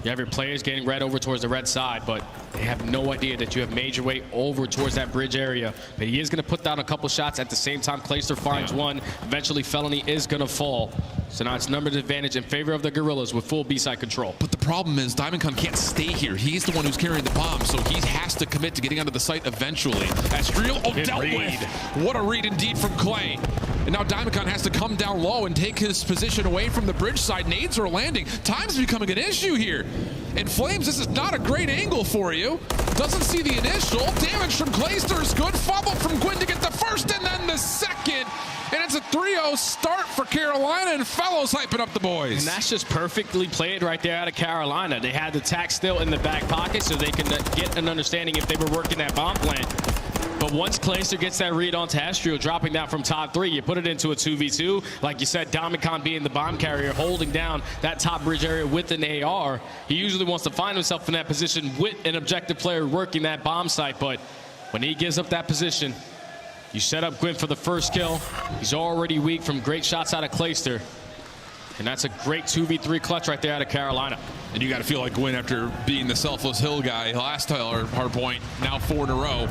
You have your players getting red over towards the red side, but they have no idea that you have made your way over towards that bridge area. But he is going to put down a couple shots at the same time. Clayster finds one. Eventually, Felony is going to fall. So now it's numbers advantage in favor of the Gorillas with full B-side control. But the problem is Diamondcon can't stay here. He's the one who's carrying the bomb, so he has to commit to getting onto the site eventually. Estriel, dealt with. What a read indeed from Clay. And now Diamondcon has to come down low and take his position away from the bridge side. Nades are landing. Time's becoming an issue here. And Flames, this is not a great angle for you. Doesn't see the initial. Damage from Clayster is good. Fumble from Gwyn to get the first and then the second. And it's a 3-0 start for Carolina, and Fellows hyping up the boys. And that's just perfectly played right there out of Carolina. They had the tack still in the back pocket so they can get an understanding if they were working that bomb plant. But once Clayster gets that read onto Estriel, dropping down from top 3, you put it into a 2v2. Like you said, Diamondcon being the bomb carrier, holding down that top bridge area with an AR. He usually wants to find himself in that position with an objective player working that bomb site. But when he gives up that position, you set up Gwyn for the first kill. He's already weak from great shots out of Clayster. And that's a great 2v3 clutch right there out of Carolina. And you got to feel like Gwyn, after being the selfless hill guy last hard point, now 4 in a row.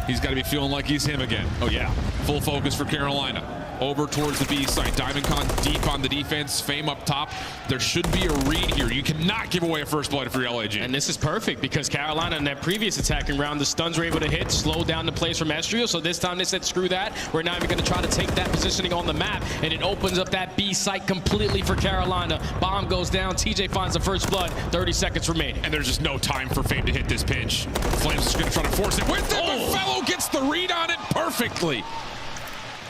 He's got to be feeling like he's him again. Oh, yeah. Full focus for Carolina. Over towards the B site. DiamondCon deep on the defense. Fame up top. There should be a read here. You cannot give away a first blood for your LAG. And this is perfect because Carolina in that previous attacking round, the stuns were able to hit, slow down the plays from Estrio. So this time they said, screw that. We're not even going to try to take that positioning on the map. And it opens up that B site completely for Carolina. Bomb goes down. TJ finds the first blood. 30 seconds remaining. And there's just no time for Fame to hit this pinch. Flames is going to try to force it with it, but Fellow gets the read on it perfectly.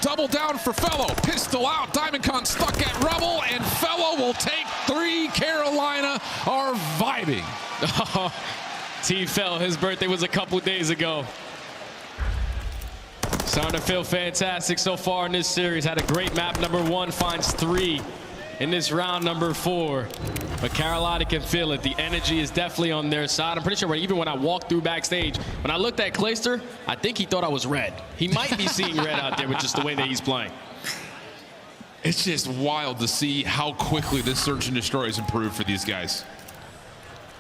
Double down for Fellow. Pistol out. DiamondCon stuck at Rebel, and Fellow will take 3. Carolina are vibing. T Fell, his birthday was a couple days ago. Starting to feel fantastic so far in this series. Had a great map. Number 1 finds 3 in this round number 4. But Carolina can feel it. The energy is definitely on their side. I'm pretty sure even when I walked through backstage, when I looked at Clayster, I think he thought I was red. He might be seeing red out there with just the way that he's playing. It's just wild to see how quickly this search and destroy has improved for these guys.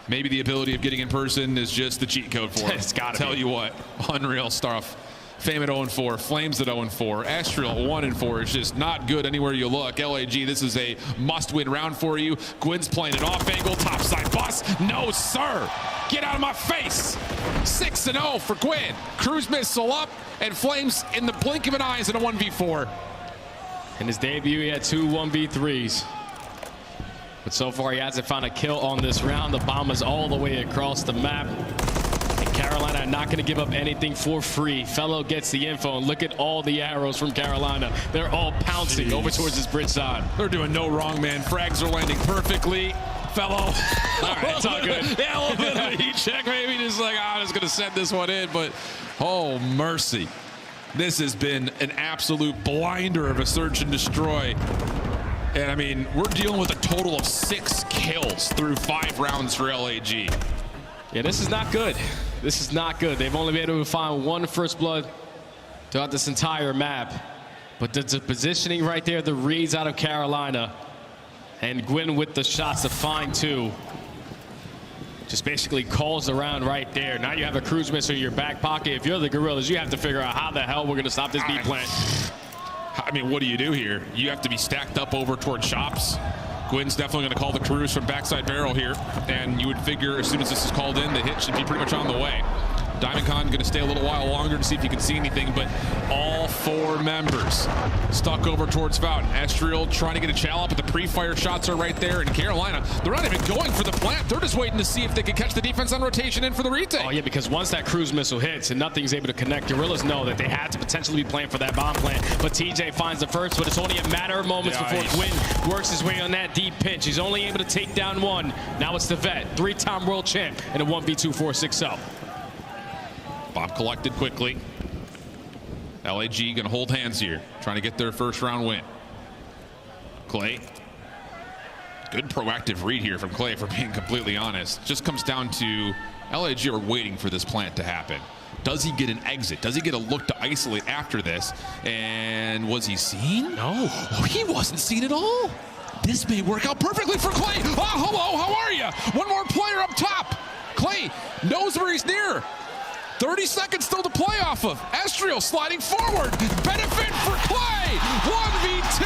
Maybe the ability of getting in person is just the cheat code for them. It's gotta Tell be. you what, unreal stuff. Fame at 0-4, Flames at 0-4, Astral 1-4. It's just not good anywhere you look. LAG, this is a must-win round for you. Gwynn's playing it off angle, topside bust. No, sir. Get out of my face. 6-0 for Gwynn. Cruise missile up, and Flames in the blink of an eye is in a 1v4. In his debut, he had 2 1v3s. But so far, he hasn't found a kill on this round. The bomb is all the way across the map. Carolina are not going to give up anything for free. Fellow gets the info, and look at all the arrows from Carolina. They're all pouncing over towards his bridge side. They're doing no wrong, man. Frags are landing perfectly. Fellow. All right, it's all good. Yeah, a little bit of a heat check, maybe. Just like, I'm just going to send this one in, but oh, mercy. This has been an absolute blinder of a search and destroy. And, I mean, we're dealing with a total of 6 kills through 5 rounds for LAG. Yeah, this is not good. This is not good. They've only been able to find 1 first blood throughout this entire map. But the positioning right there, the reads out of Carolina. And Gwynn with the shots to find 2. Just basically calls around right there. Now you have a cruise missile in your back pocket. If you're the Gorillas, you have to figure out how the hell we're going to stop this B plant. I mean, what do you do here? You have to be stacked up over toward shops. Gwynn's definitely going to call the cruise from backside barrel here, and you would figure as soon as this is called in, the hit should be pretty much on the way. DiamondCon going to stay a little while longer to see if he can see anything, but all 4 members stuck over towards Fountain. Estriel trying to get a chow up, but the pre-fire shots are right there. And Carolina, they're not even going for the plant. They're just waiting to see if they can catch the defense on rotation in for the retake. Oh, yeah, because once that cruise missile hits and nothing's able to connect, Gorillas know that they had to potentially be playing for that bomb plant. But TJ finds the first, but it's only a matter of moments before Gwynn works his way on that deep pinch. He's only able to take down 1. Now it's the vet, 3-time world champ, in a 1v2 4-6-0. Bob collected quickly. LAG going to hold hands here, trying to get their first round win. Clay. Good proactive read here from Clay, for being completely honest. Just comes down to LAG are waiting for this plant to happen. Does he get an exit? Does he get a look to isolate after this? And was he seen? No. Oh, he wasn't seen at all. This may work out perfectly for Clay. Oh, hello, how are you? One more player up top. Clay knows where he's near. 30 seconds still to play off of. Estriel sliding forward. Benefit for Clay. 1v2.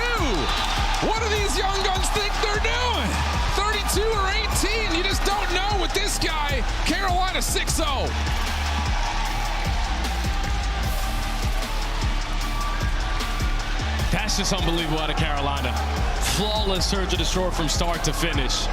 What do these young guns think they're doing? 32 or 18. You just don't know with this guy. Carolina 6-0. That's just unbelievable out of Carolina. Flawless search and destroy from start to finish.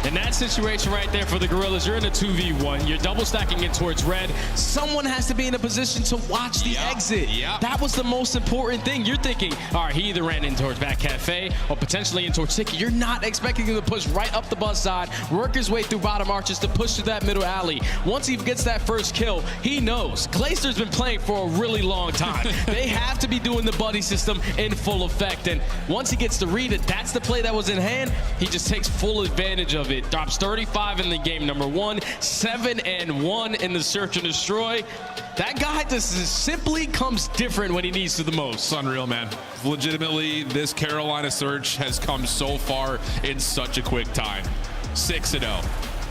In that situation right there for the Gorillas, you're in a 2v1. You're double stacking in towards red. Someone has to be in a position to watch the exit. That was the most important thing. You're thinking, all right, he either ran in towards back cafe or potentially in towards Tiki. You're not expecting him to push right up the bus side, work his way through bottom arches to push to that middle alley. Once he gets that first kill, he knows. Clayster's been playing for a really long time. They have to be doing the buddy system in full effect. And once he gets to read it, that's the play that was in hand. He just takes full advantage of it. Drops 35 in the game number 1, 7-1 in the search and destroy. That guy just simply comes different when he needs to the most. It's unreal, man. Legitimately, this Carolina search has come so far in such a quick time. 6-0.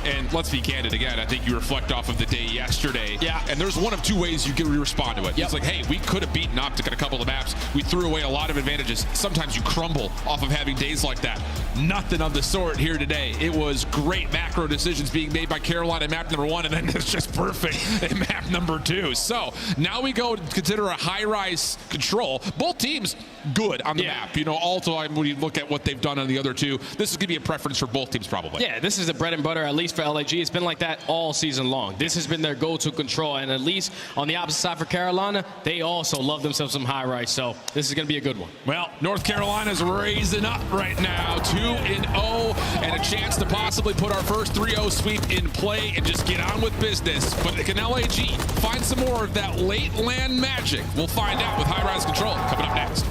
And let's be candid again, I think you reflect off of the day yesterday. Yeah. And there's one of two ways you can respond to it. Yep. It's like, hey, we could have beaten Optic at a couple of maps. We threw away a lot of advantages. Sometimes you crumble off of having days like that. Nothing of the sort here today. It was great macro decisions being made by Carolina in map number 1, and then it's just perfect in map number 2. So now we go to consider a high-rise control. Both teams good on the map. You know, also when you look at what they've done on the other two, this is going to be a preference for both teams probably. Yeah, this is the bread and butter, at least for LAG. It's been like that all season long. This has been their go-to control, and at least on the opposite side for Carolina, they also love themselves some high-rise, so this is going to be a good one. Well, North Carolina's raising up right now, 2-0, and a chance to possibly put our first 3-0 sweep in play and just get on with business. But can LAG find some more of that late land magic? We'll find out with high-rise control coming up next.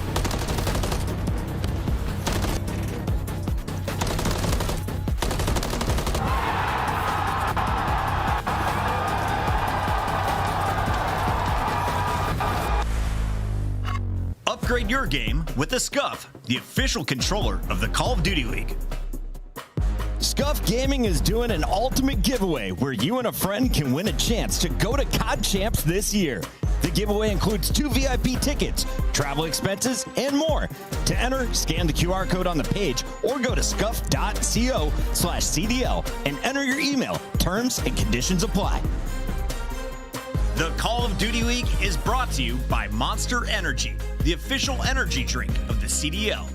Upgrade your game with the Scuff, the official controller of the Call of Duty League. Scuff Gaming is doing an ultimate giveaway where you and a friend can win a chance to go to COD Champs this year. The giveaway includes 2 VIP tickets, travel expenses, and more. To enter, scan the QR code on the page or go to scuff.co/CDL and enter your email. Terms and conditions apply. The Call of Duty League is brought to you by Monster Energy, the official energy drink of the CDL.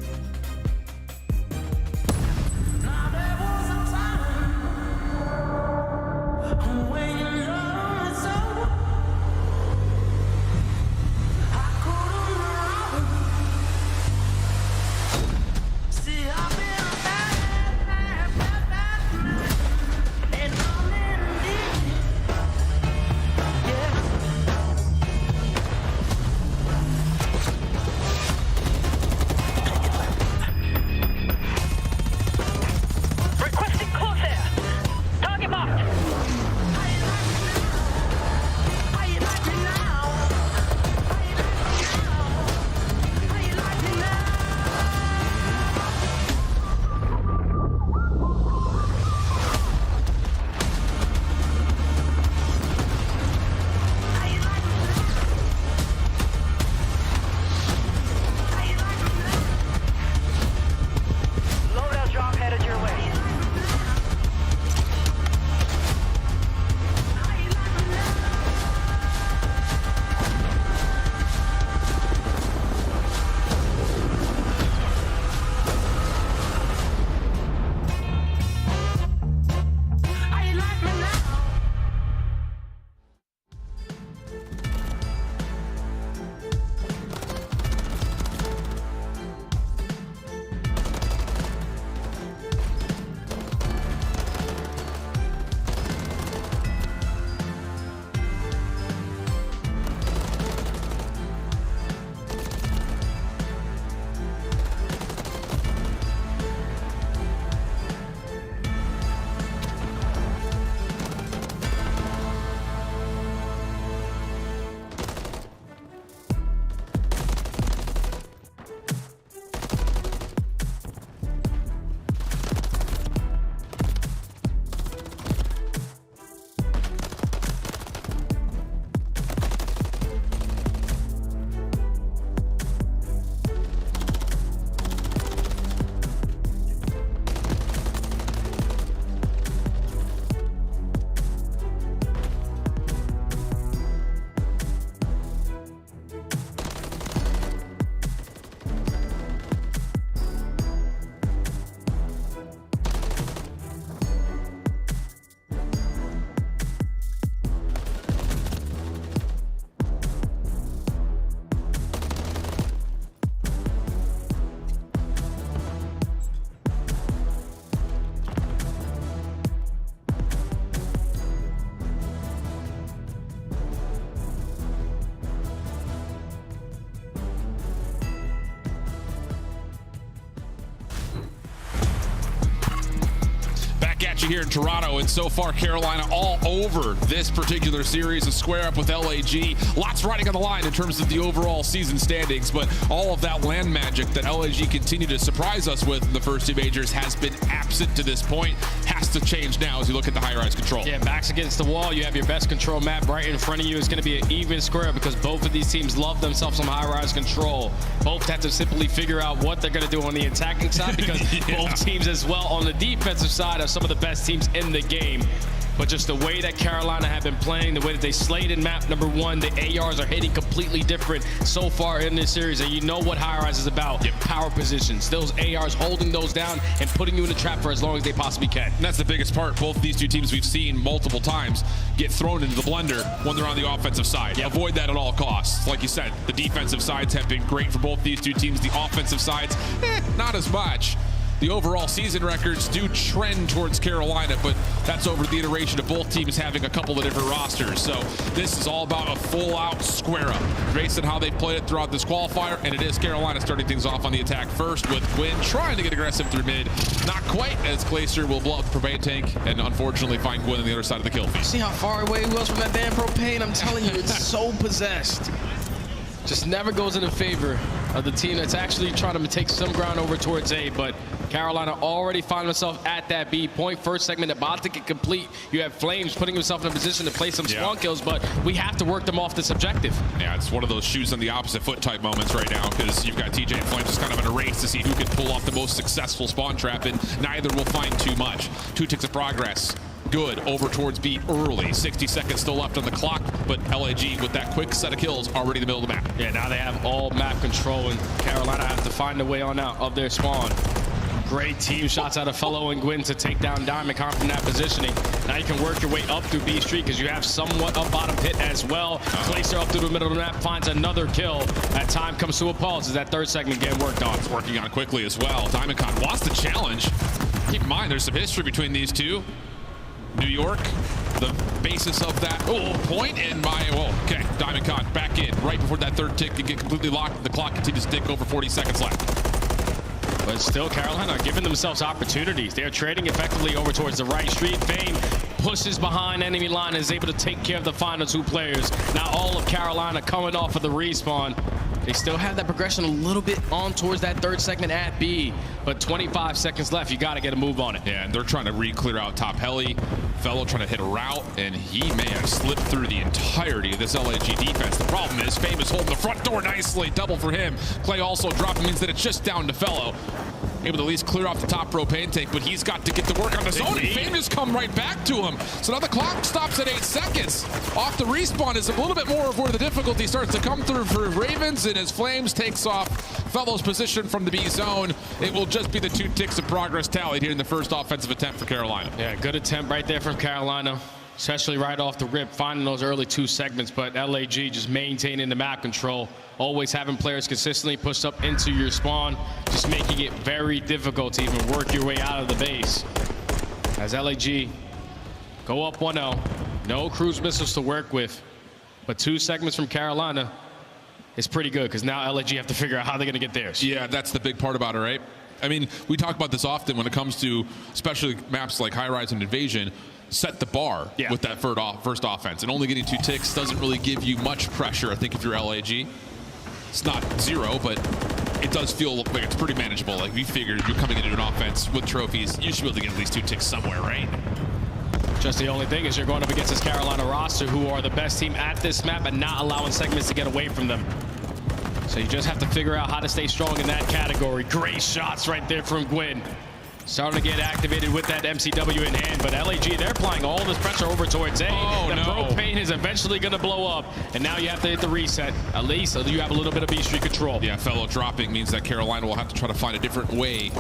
Here in Toronto, and so far Carolina all over this particular series, a square up with LAG. Lots riding on the line in terms of the overall season standings, but all of that land magic that LAG continue to surprise us with in the first two majors has been absent to this point. has to change now as you look at the high-rise control. Yeah, backs against the wall. You have your best control map right in front of you. It's going to be an even square because both of these teams love themselves some high-rise control. Both have to simply figure out what they're going to do on the attacking side because both teams as well on the defensive side are some of the best teams in the game. But just the way that Carolina have been playing, the way that they slayed in map number 1, the ARs are hitting completely different so far in this series. And you know what high-rise is about. Power positions. Those ARs holding those down and putting you in the trap for as long as they possibly can. And that's the biggest part. Both these two teams we've seen multiple times get thrown into the blender when they're on the offensive side. Avoid that at all costs. Like you said, the defensive sides have been great for both these two teams. The offensive sides, not as much. The overall season records do trend towards Carolina, but that's over the iteration of both teams having a couple of different rosters. So this is all about a full-out square-up based on how they played it throughout this qualifier, and it is Carolina starting things off on the attack first with Quinn trying to get aggressive through mid. Not quite, as Clayster will blow up the propane tank and unfortunately find Quinn on the other side of the kill feed. See how far away he was from that damn propane? I'm telling you, it's so possessed. Just never goes in the favor of the team that's actually trying to take some ground over towards A, but Carolina already find themselves at that B point. First segment about to get complete. You have Flames putting himself in a position to play some spawn kills, but we have to work them off this objective. Yeah, it's one of those shoes on the opposite foot type moments right now because you've got TJ and Flames just kind of in a race to see who can pull off the most successful spawn trap, and neither will find too much. 2 ticks of progress. Good over towards B early. 60 seconds still left on the clock, but LAG with that quick set of kills already in the middle of the map. Yeah, now they have all map control, and Carolina has to find a way on out of their spawn. Great team shots out of Fellow and Gwyn to take down Diamondcon from that positioning. Now you can work your way up through B Street because you have somewhat a bottom pit as well. Clayster up through the middle of the map finds another kill. That time comes to a pause as that third segment getting worked on. It's working on quickly as well. Diamondcon wants the challenge. Keep in mind, there's some history between these two. New York, the basis of that point, and okay, Diamondcon back in right before that third tick can get completely locked. The clock continues to tick, over 40 seconds left. But still, Carolina are giving themselves opportunities. They're trading effectively over towards the right street. Vane pushes behind enemy line and is able to take care of the final 2 players. Now all of Carolina coming off of the respawn. They still have that progression a little bit on towards that third segment at B, but 25 seconds left. You got to get a move on it. Yeah, and they're trying to re-clear out top heli. Fellow trying to hit a route, and he may have slipped through the entirety of this LAG defense. The problem is Fame is holding the front door nicely. Double for him. Clay also dropping means that it's just down to Fellow. Able to at least clear off the top propane tank, but he's got to get to work on the zone, and Fame has come right back to him. So now the clock stops at 8 seconds. Off the respawn is a little bit more of where the difficulty starts to come through for Ravens, and as Flames takes off Fellow's position from the B zone, it will just be the 2 ticks of progress tallied here in the first offensive attempt for Carolina. Yeah, good attempt right there from Carolina, especially right off the rip, finding those early 2 segments, but LAG just maintaining the map control. Always having players consistently pushed up into your spawn, just making it very difficult to even work your way out of the base. As LAG go up 1-0, no cruise missiles to work with, but 2 segments from Carolina is pretty good because now LAG have to figure out how they're going to get theirs. Yeah, that's the big part about it, right? I mean, we talk about this often when it comes to especially maps like High Rise and Invasion. Set the bar with that first offense, and only getting 2 ticks doesn't really give you much pressure, I think, if you're LAG. It's not 0, but it does feel like it's pretty manageable. Like, we figured you're coming into an offense with trophies, you should be able to get at least 2 ticks somewhere, right? Just the only thing is you're going up against this Carolina roster, who are the best team at this map and not allowing segments to get away from them. So you just have to figure out how to stay strong in that category. Great shots right there from Gwyn. Starting to get activated with that MCW in hand, but LAG, they're applying all this pressure over towards A. The propane is eventually going to blow up, and now you have to hit the reset. At least you have a little bit of B Street control. Yeah, Fellow dropping means that Carolina will have to try to find a different way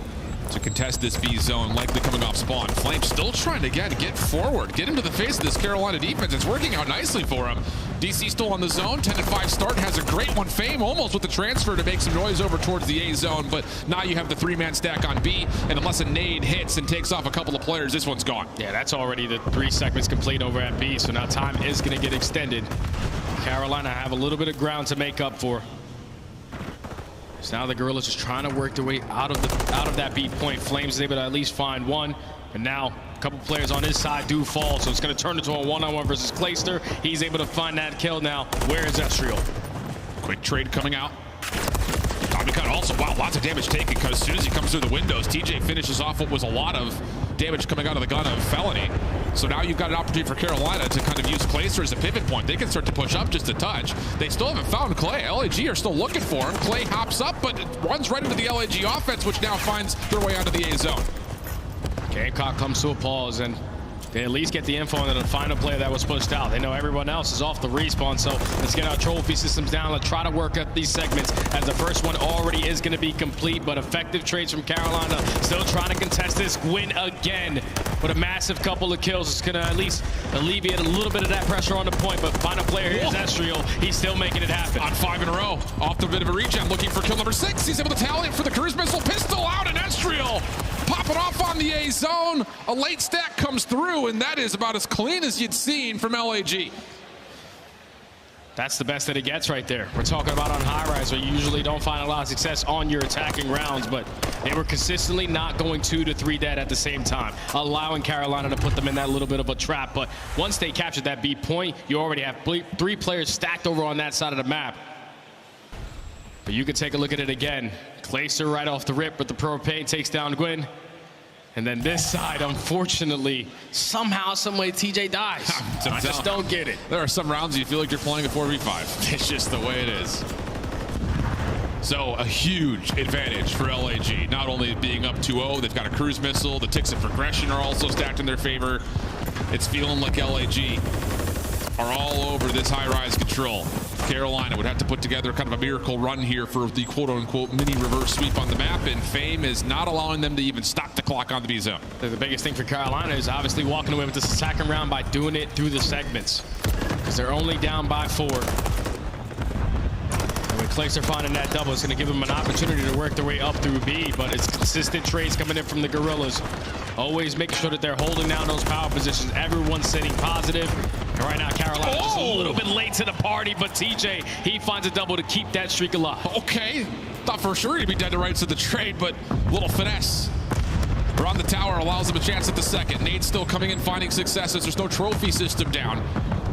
to contest this B zone, likely coming off spawn. Flames still trying to get forward, get into the face of this Carolina defense. It's working out nicely for him. DC still on the zone, 10-5 start, has a great one. Fame almost with the transfer to make some noise over towards the A zone, but now you have the 3-man stack on B, and unless a nade hits and takes off a couple of players, this one's gone. Yeah, that's already the 3 segments complete over at B, so now time is going to get extended. Carolina have a little bit of ground to make up for. So now the Guerrillas just trying to work their way out of that B point. Flames is able to at least find 1, and now a couple players on his side do fall, so it's going to turn into a 1-on-1 versus Clayster. He's able to find that kill now. Where is Estriel? Quick trade coming out. Diamondcon also, wow, lots of damage taken because as soon as he comes through the windows, TJ finishes off what was a lot of damage coming out of the gun of Felony. So now you've got an opportunity for Carolina to kind of use Clayster as a pivot point. They can start to push up just a touch. They still haven't found Clay. LAG are still looking for him. Clay hops up, but runs right into the LAG offense, which now finds their way onto the A zone. Gamecock comes to a pause, and they at least get the info on the final player that was pushed out. They know everyone else is off the respawn, so let's get our trophy systems down. Let's try to work at these segments, as the first one already is going to be complete, but effective trades from Carolina. Still trying to contest this win again with a massive couple of kills. It's going to at least alleviate a little bit of that pressure on the point, but final player here is Estriel. He's still making it happen. On 5 in a row, off the bit of a regen, looking for kill number 6. He's able to tally it for the cruise missile. Pistol out, and Estriel popping off on the A zone. A late stack comes through, and that is about as clean as you'd seen from LAG. That's the best that it gets right there. We're talking about on high rise, where you usually don't find a lot of success on your attacking rounds, but they were consistently not going 2 to 3 dead at the same time, allowing Carolina to put them in that little bit of a trap. But once they captured that B point, you already have 3 players stacked over on that side of the map. But you can take a look at it again. Clayster right off the rip with the propane takes down Gwyn. And then this side, unfortunately, somehow, someway, TJ dies. I just don't get it. There are some rounds you feel like you're playing a 4v5. It's just the way it is. So a huge advantage for LAG, not only being up 2-0, they've got a cruise missile, the ticks of progression are also stacked in their favor. It's feeling like LAG are all over this high-rise control. Carolina would have to put together kind of a miracle run here for the quote-unquote mini reverse sweep on the map, and Fame is not allowing them to even stop the clock on the B zone. The biggest thing for Carolina is obviously walking away with this attacking round by doing it through the segments, because they're only down by 4. When Clayster finding that double, it's going to give them an opportunity to work their way up through B, but it's consistent trades coming in from the Gorillas. Always making sure that they're holding down those power positions. Everyone's sitting positive. And right now, Carolina just a little bit late to the party, but TJ, he finds a double to keep that streak alive. Okay. Thought for sure he'd be dead to rights of the trade, but little finesse around the tower allows him a chance at the second. Nade's still coming in, finding successes. There's no trophy system down,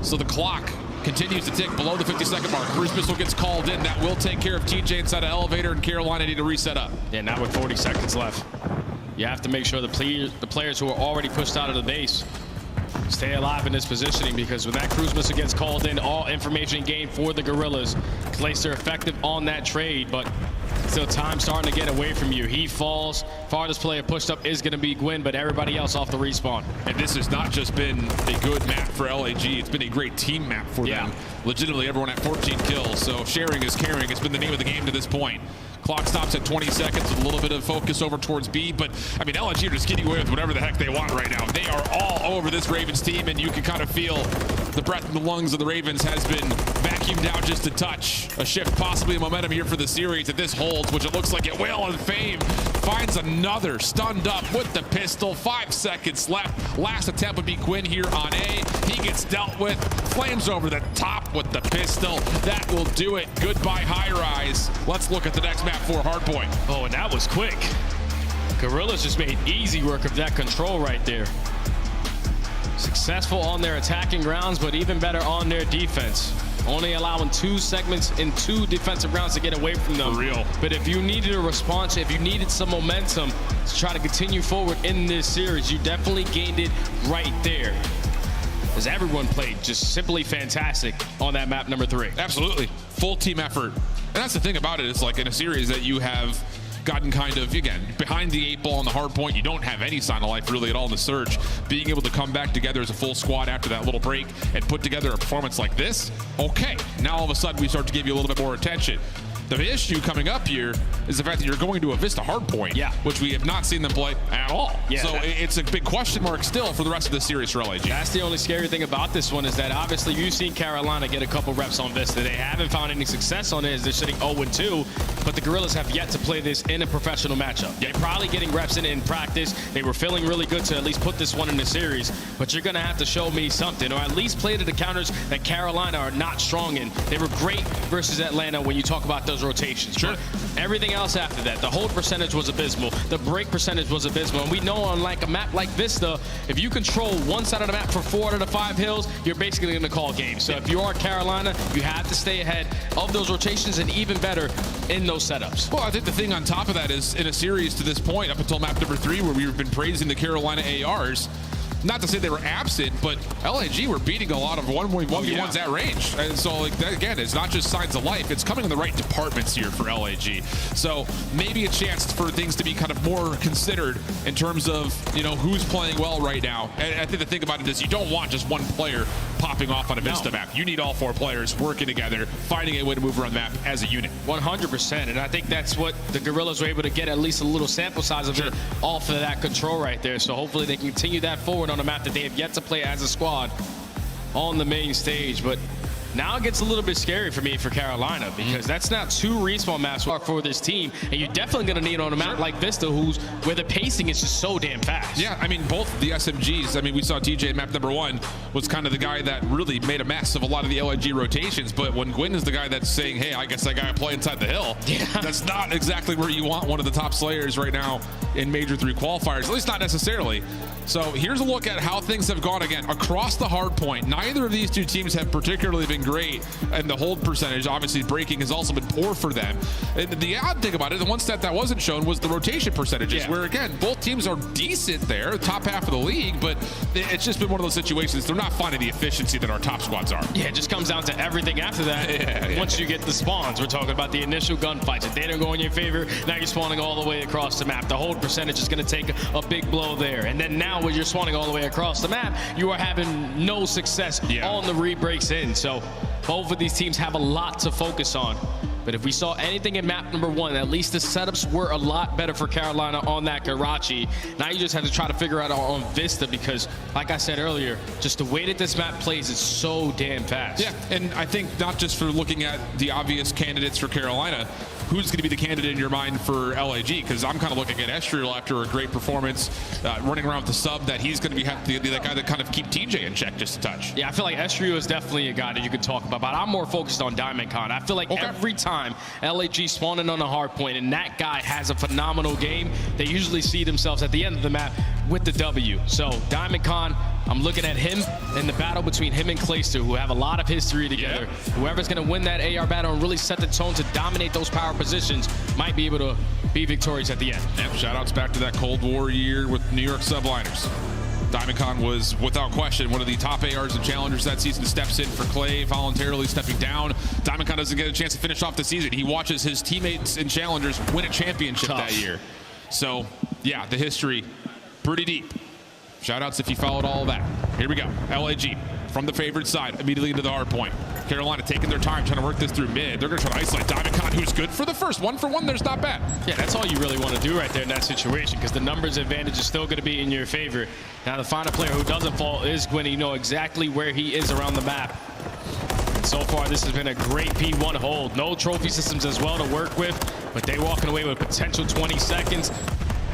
so the clock continues to tick below the 50-second mark. Cruise missile gets called in. That will take care of TJ inside an elevator, and Carolina need to reset up. Yeah, not with 40 seconds left. You have to make sure the players who are already pushed out of the base stay alive in this positioning, because when that cruise missile gets called in, all information gained for the Gorillas. Clayster effective on that trade, but still time starting to get away from you. He falls. Farthest player pushed up is going to be Gwyn, but everybody else off the respawn. And this has not just been a good map for LAG, it's been a great team map for them. Legitimately everyone at 14 kills, so sharing is caring. It's been the name of the game to this point. Clock stops at 20 seconds with a little bit of focus over towards B, but I mean, LG are just getting away with whatever the heck they want right now. They are all over this Ravens team, and you can kind of feel the breath in the lungs of the Ravens has been vacuumed out just a touch. A shift possibly in momentum here for the series if this holds, which it looks like it will, and Fame finds another stunned up with the pistol. 5 seconds left. Last attempt would be Gwyn here on A. He gets dealt with. Flames over the top with the pistol. That will do it. Goodbye high rise. Let's look at the next map for Hardpoint. Oh, and that was quick. Gorillas just made easy work of that control right there. Successful on their attacking rounds, but even better on their defense. Only allowing 2 segments in 2 defensive rounds to get away from them. For real. But if you needed a response, if you needed some momentum to try to continue forward in this series, you definitely gained it right there. As everyone played just simply fantastic on that map number 3. Absolutely. Full team effort. And that's the thing about it. It's like in a series that you have gotten kind of, again, behind the 8 ball on the hard point. You don't have any sign of life really at all in the surge. Being able to come back together as a full squad after that little break and put together a performance like this, okay, now all of a sudden we start to give you a little bit more attention. The issue coming up here is the fact that you're going to a Vista hardpoint, which we have not seen them play at all. Yeah, so it's a big question mark still for the rest of the series for LAG. That's the only scary thing about this one, is that obviously you've seen Carolina get a couple reps on Vista. They haven't found any success on it, as they're sitting 0-2, but the Gorillas have yet to play this in a professional matchup. They're probably getting reps in practice. They were feeling really good to at least put this one in the series, but you're going to have to show me something, or at least play to the counters that Carolina are not strong in. They were great versus Atlanta when you talk about those those rotations. Sure. Everything else after that, the hold percentage was abysmal. The break percentage was abysmal. And we know on like a map like Vista, if you control one side of the map for 4 out of the 5 hills, you're basically going to call games. So if you are Carolina, you have to stay ahead of those rotations and even better in those setups. Well, I think the thing on top of that is in a series to this point, up until map number 3, where we've been praising the Carolina ARs, not to say they were absent, but LAG were beating a lot of 1v1s at range. And so, like, that, again, it's not just signs of life. It's coming in the right departments here for LAG. So maybe a chance for things to be kind of more considered in terms of, you know, who's playing well right now. And I think the thing about it is you don't want just one player popping off on a Vista map. You need all 4 players working together, finding a way to move around the map as a unit. 100%. And I think that's what the Guerrillas were able to get at least a little sample size of it off of that control right there. So hopefully they can continue that forward on a map that they have yet to play as a squad on the main stage. But now it gets a little bit scary for me for Carolina, because that's not 2 respawn maps for this team, and you're definitely going to need on a map like Vista, where the pacing is just so damn fast. Yeah, I mean, both the SMGs, I mean, we saw TJ in map number 1 was kind of the guy that really made a mess of a lot of the LIG rotations, but when Gwyn is the guy that's saying, hey, I guess I got to play inside the hill, that's not exactly where you want one of the top slayers right now in Major 3 qualifiers, at least not necessarily. So here's a look at how things have gone again across the hard point. Neither of these 2 teams have particularly been great, and the hold percentage, obviously breaking, has also been poor for them. And the odd thing about it, the one stat that wasn't shown, was the rotation percentages, where again, both teams are decent there, top half of the league, but it's just been one of those situations they're not finding the efficiency that our top squads are. Yeah, it just comes down to everything after that. Once you get the spawns, we're talking about the initial gunfights. If they don't go in your favor, now you're spawning all the way across the map. The hold percentage is going to take a big blow there. And then now when you're spawning all the way across the map, you are having no success on the re-breaks in. So both of these teams have a lot to focus on. But if we saw anything in map number 1, at least the setups were a lot better for Carolina on that Karachi. Now you just have to try to figure out on Vista, because like I said earlier, just the way that this map plays is so damn fast. Yeah, and I think not just for looking at the obvious candidates for Carolina, who's going to be the candidate in your mind for LAG? Because I'm kind of looking at Estriel after a great performance, running around with the sub, that he's going to have to be that guy that kind of keep TJ in check just a touch. Yeah, I feel like Estriel is definitely a guy that you could talk about, but I'm more focused on Diamond Con. I feel like every time LAG spawning on a hard point and that guy has a phenomenal game, they usually see themselves at the end of the map with the W. So Diamond Con, I'm looking at him and the battle between him and Clayster, who have a lot of history together. Whoever's going to win that AR battle and really set the tone to dominate those power positions might be able to be victorious at the end. Yeah, shout outs back to that Cold War year with New York Subliners. Diamond Con was, without question, one of the top ARs and challengers that season. Steps in for Clay, voluntarily stepping down. Diamond Con doesn't get a chance to finish off the season. He watches his teammates and challengers win a championship that year. So, yeah, the history, pretty deep. Shout outs if you followed all of that. Here we go. LAG from the favorite side, immediately into the hard point. Carolina taking their time trying to work this through mid. They're going to try to isolate Diamond Con, who's good for the first. 1-for-1, there's not bad. Yeah, that's all you really want to do right there in that situation, because the numbers advantage is still going to be in your favor. Now, the final player who doesn't fall is Gwyn. You know exactly where he is around the map. And so far, this has been a great P1 hold. No trophy systems as well to work with, but they walking away with potential 20 seconds.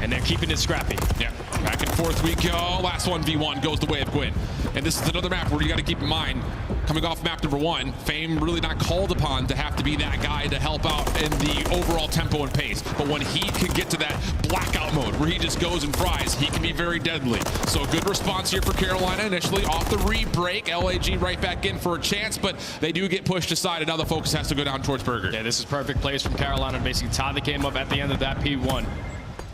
And they're keeping it scrappy. Yeah, back and forth we go. Last 1v1 goes the way of Gwyn. And this is another map where you got to keep in mind, coming off map number 1, Fame really not called upon to have to be that guy to help out in the overall tempo and pace. But when he can get to that blackout mode where he just goes and fries, he can be very deadly. So a good response here for Carolina initially off the re-break. LAG right back in for a chance, but they do get pushed aside, and now the focus has to go down towards Burger. Yeah, this is perfect plays from Carolina to basically tie the game up at the end of that P1.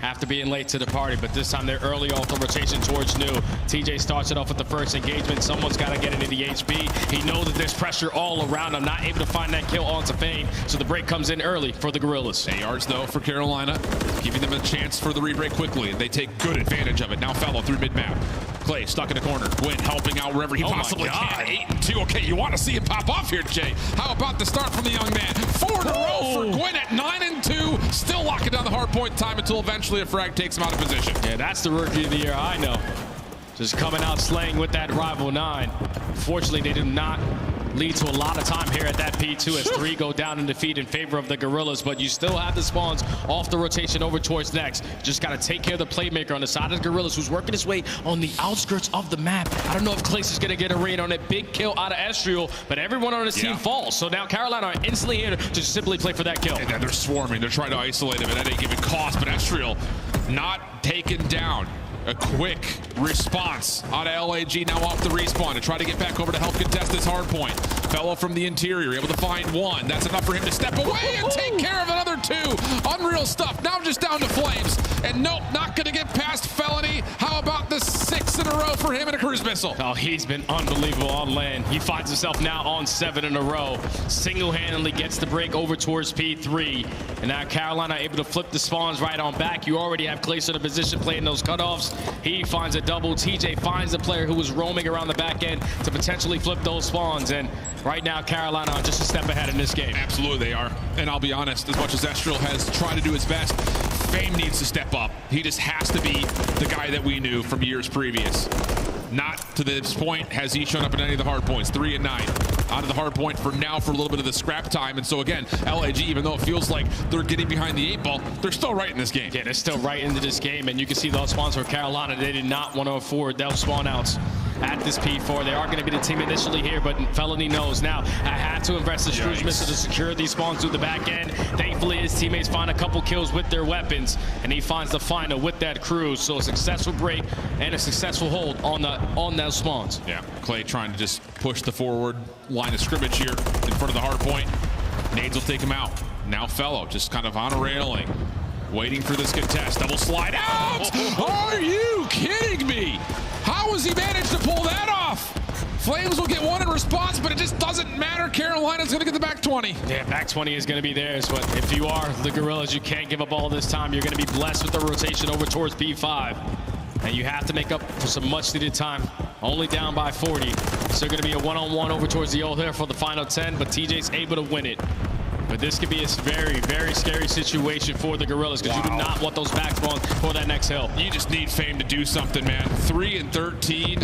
After being late to the party, but this time they're early off the rotation towards New. TJ starts it off with the first engagement. Someone's got to get into the HP. He knows that there's pressure all around him, not able to find that kill onto Fame, so the break comes in early for the Guerrillas. ARs, though, for Carolina, giving them a chance for the re-break quickly. They take good advantage of it. Now Fellow through mid-map. Clay stuck in the corner. Gwyn helping out wherever he possibly can. 8-2. Okay, you want to see him pop off here, Jay. How about the start from the young man? 4 in a row for Gwyn at 9-2. Still locking down the hard point time until eventually a frag takes him out of position. Yeah, that's the rookie of the year, I know. Just coming out slaying with that rival 9. Unfortunately, they do not lead to a lot of time here at that P2 as 3 go down in defeat in favor of the Gorillas, but you still have the spawns off the rotation over towards next. Just got to take care of the playmaker on the side of the Gorillas, who's working his way on the outskirts of the map. I don't know if Clace is going to get a read on it. Big kill out of Estriel, but everyone on his team falls. So now Carolina are instantly here to just simply play for that kill. And then they're swarming. They're trying to isolate him at any given cost, but Estriel not taken down. A quick response out of LAG, now off the respawn to try to get back over to help contest this hard point. Fellow from the interior, able to find one. That's enough for him to step away and take care of another 2. Unreal stuff. Now just down to Flames. And nope, not going to get past Felony. How about the 6 in a row for him and a cruise missile? Oh, he's been unbelievable on land. He finds himself now on 7 in a row. Single-handedly gets the break over towards P3. And now Carolina able to flip the spawns right on back. You already have Clace in a position playing those cutoffs. He finds a double. TJ finds the player who was roaming around the back end to potentially flip those spawns. And right now, Carolina are just a step ahead in this game. Absolutely, they are. And I'll be honest, as much as Estriel has tried to do his best, Fame needs to step up. He just has to be the guy that we knew from years previous. Not to this point has he shown up in any of the hard points. 3 and 9 out of the hard point for now for a little bit of the scrap time. And so again, LAG, even though it feels like they're getting behind the 8 ball, they're still right in this game. Yeah, they're still right into this game. And you can see those spawns for Carolina. They did not want to afford those spawn outs at this P4. They are going to be the team initially here, but Felony knows now I had to invest in cruise missile to secure these spawns through the back end. Thankfully, his teammates find a couple kills with their weapons, and he finds the final with that cruise. So a successful break and a successful hold on those spawns. Yeah, Clay trying to just push the forward line of scrimmage here in front of the hard point. Nades will take him out. Now Fellow just kind of on a railing, waiting for this contest. Double slide out! Are you kidding me? How has he managed to pull that off? Flames will get 1 in response, but it just doesn't matter. Carolina's going to get the back 20. Yeah, back 20 is going to be theirs, but if you are the Gorillas, you can't give up all this time. You're going to be blessed with the rotation over towards P5. And you have to make up for some much-needed time. Only down by 40. So going to be a one-on-one over towards the old hill for the final 10, but TJ's able to win it. But this could be a very, very scary situation for the Gorillas because you do not want those back spawns for that next hill. You just need Fame to do something, man. 3 and 13,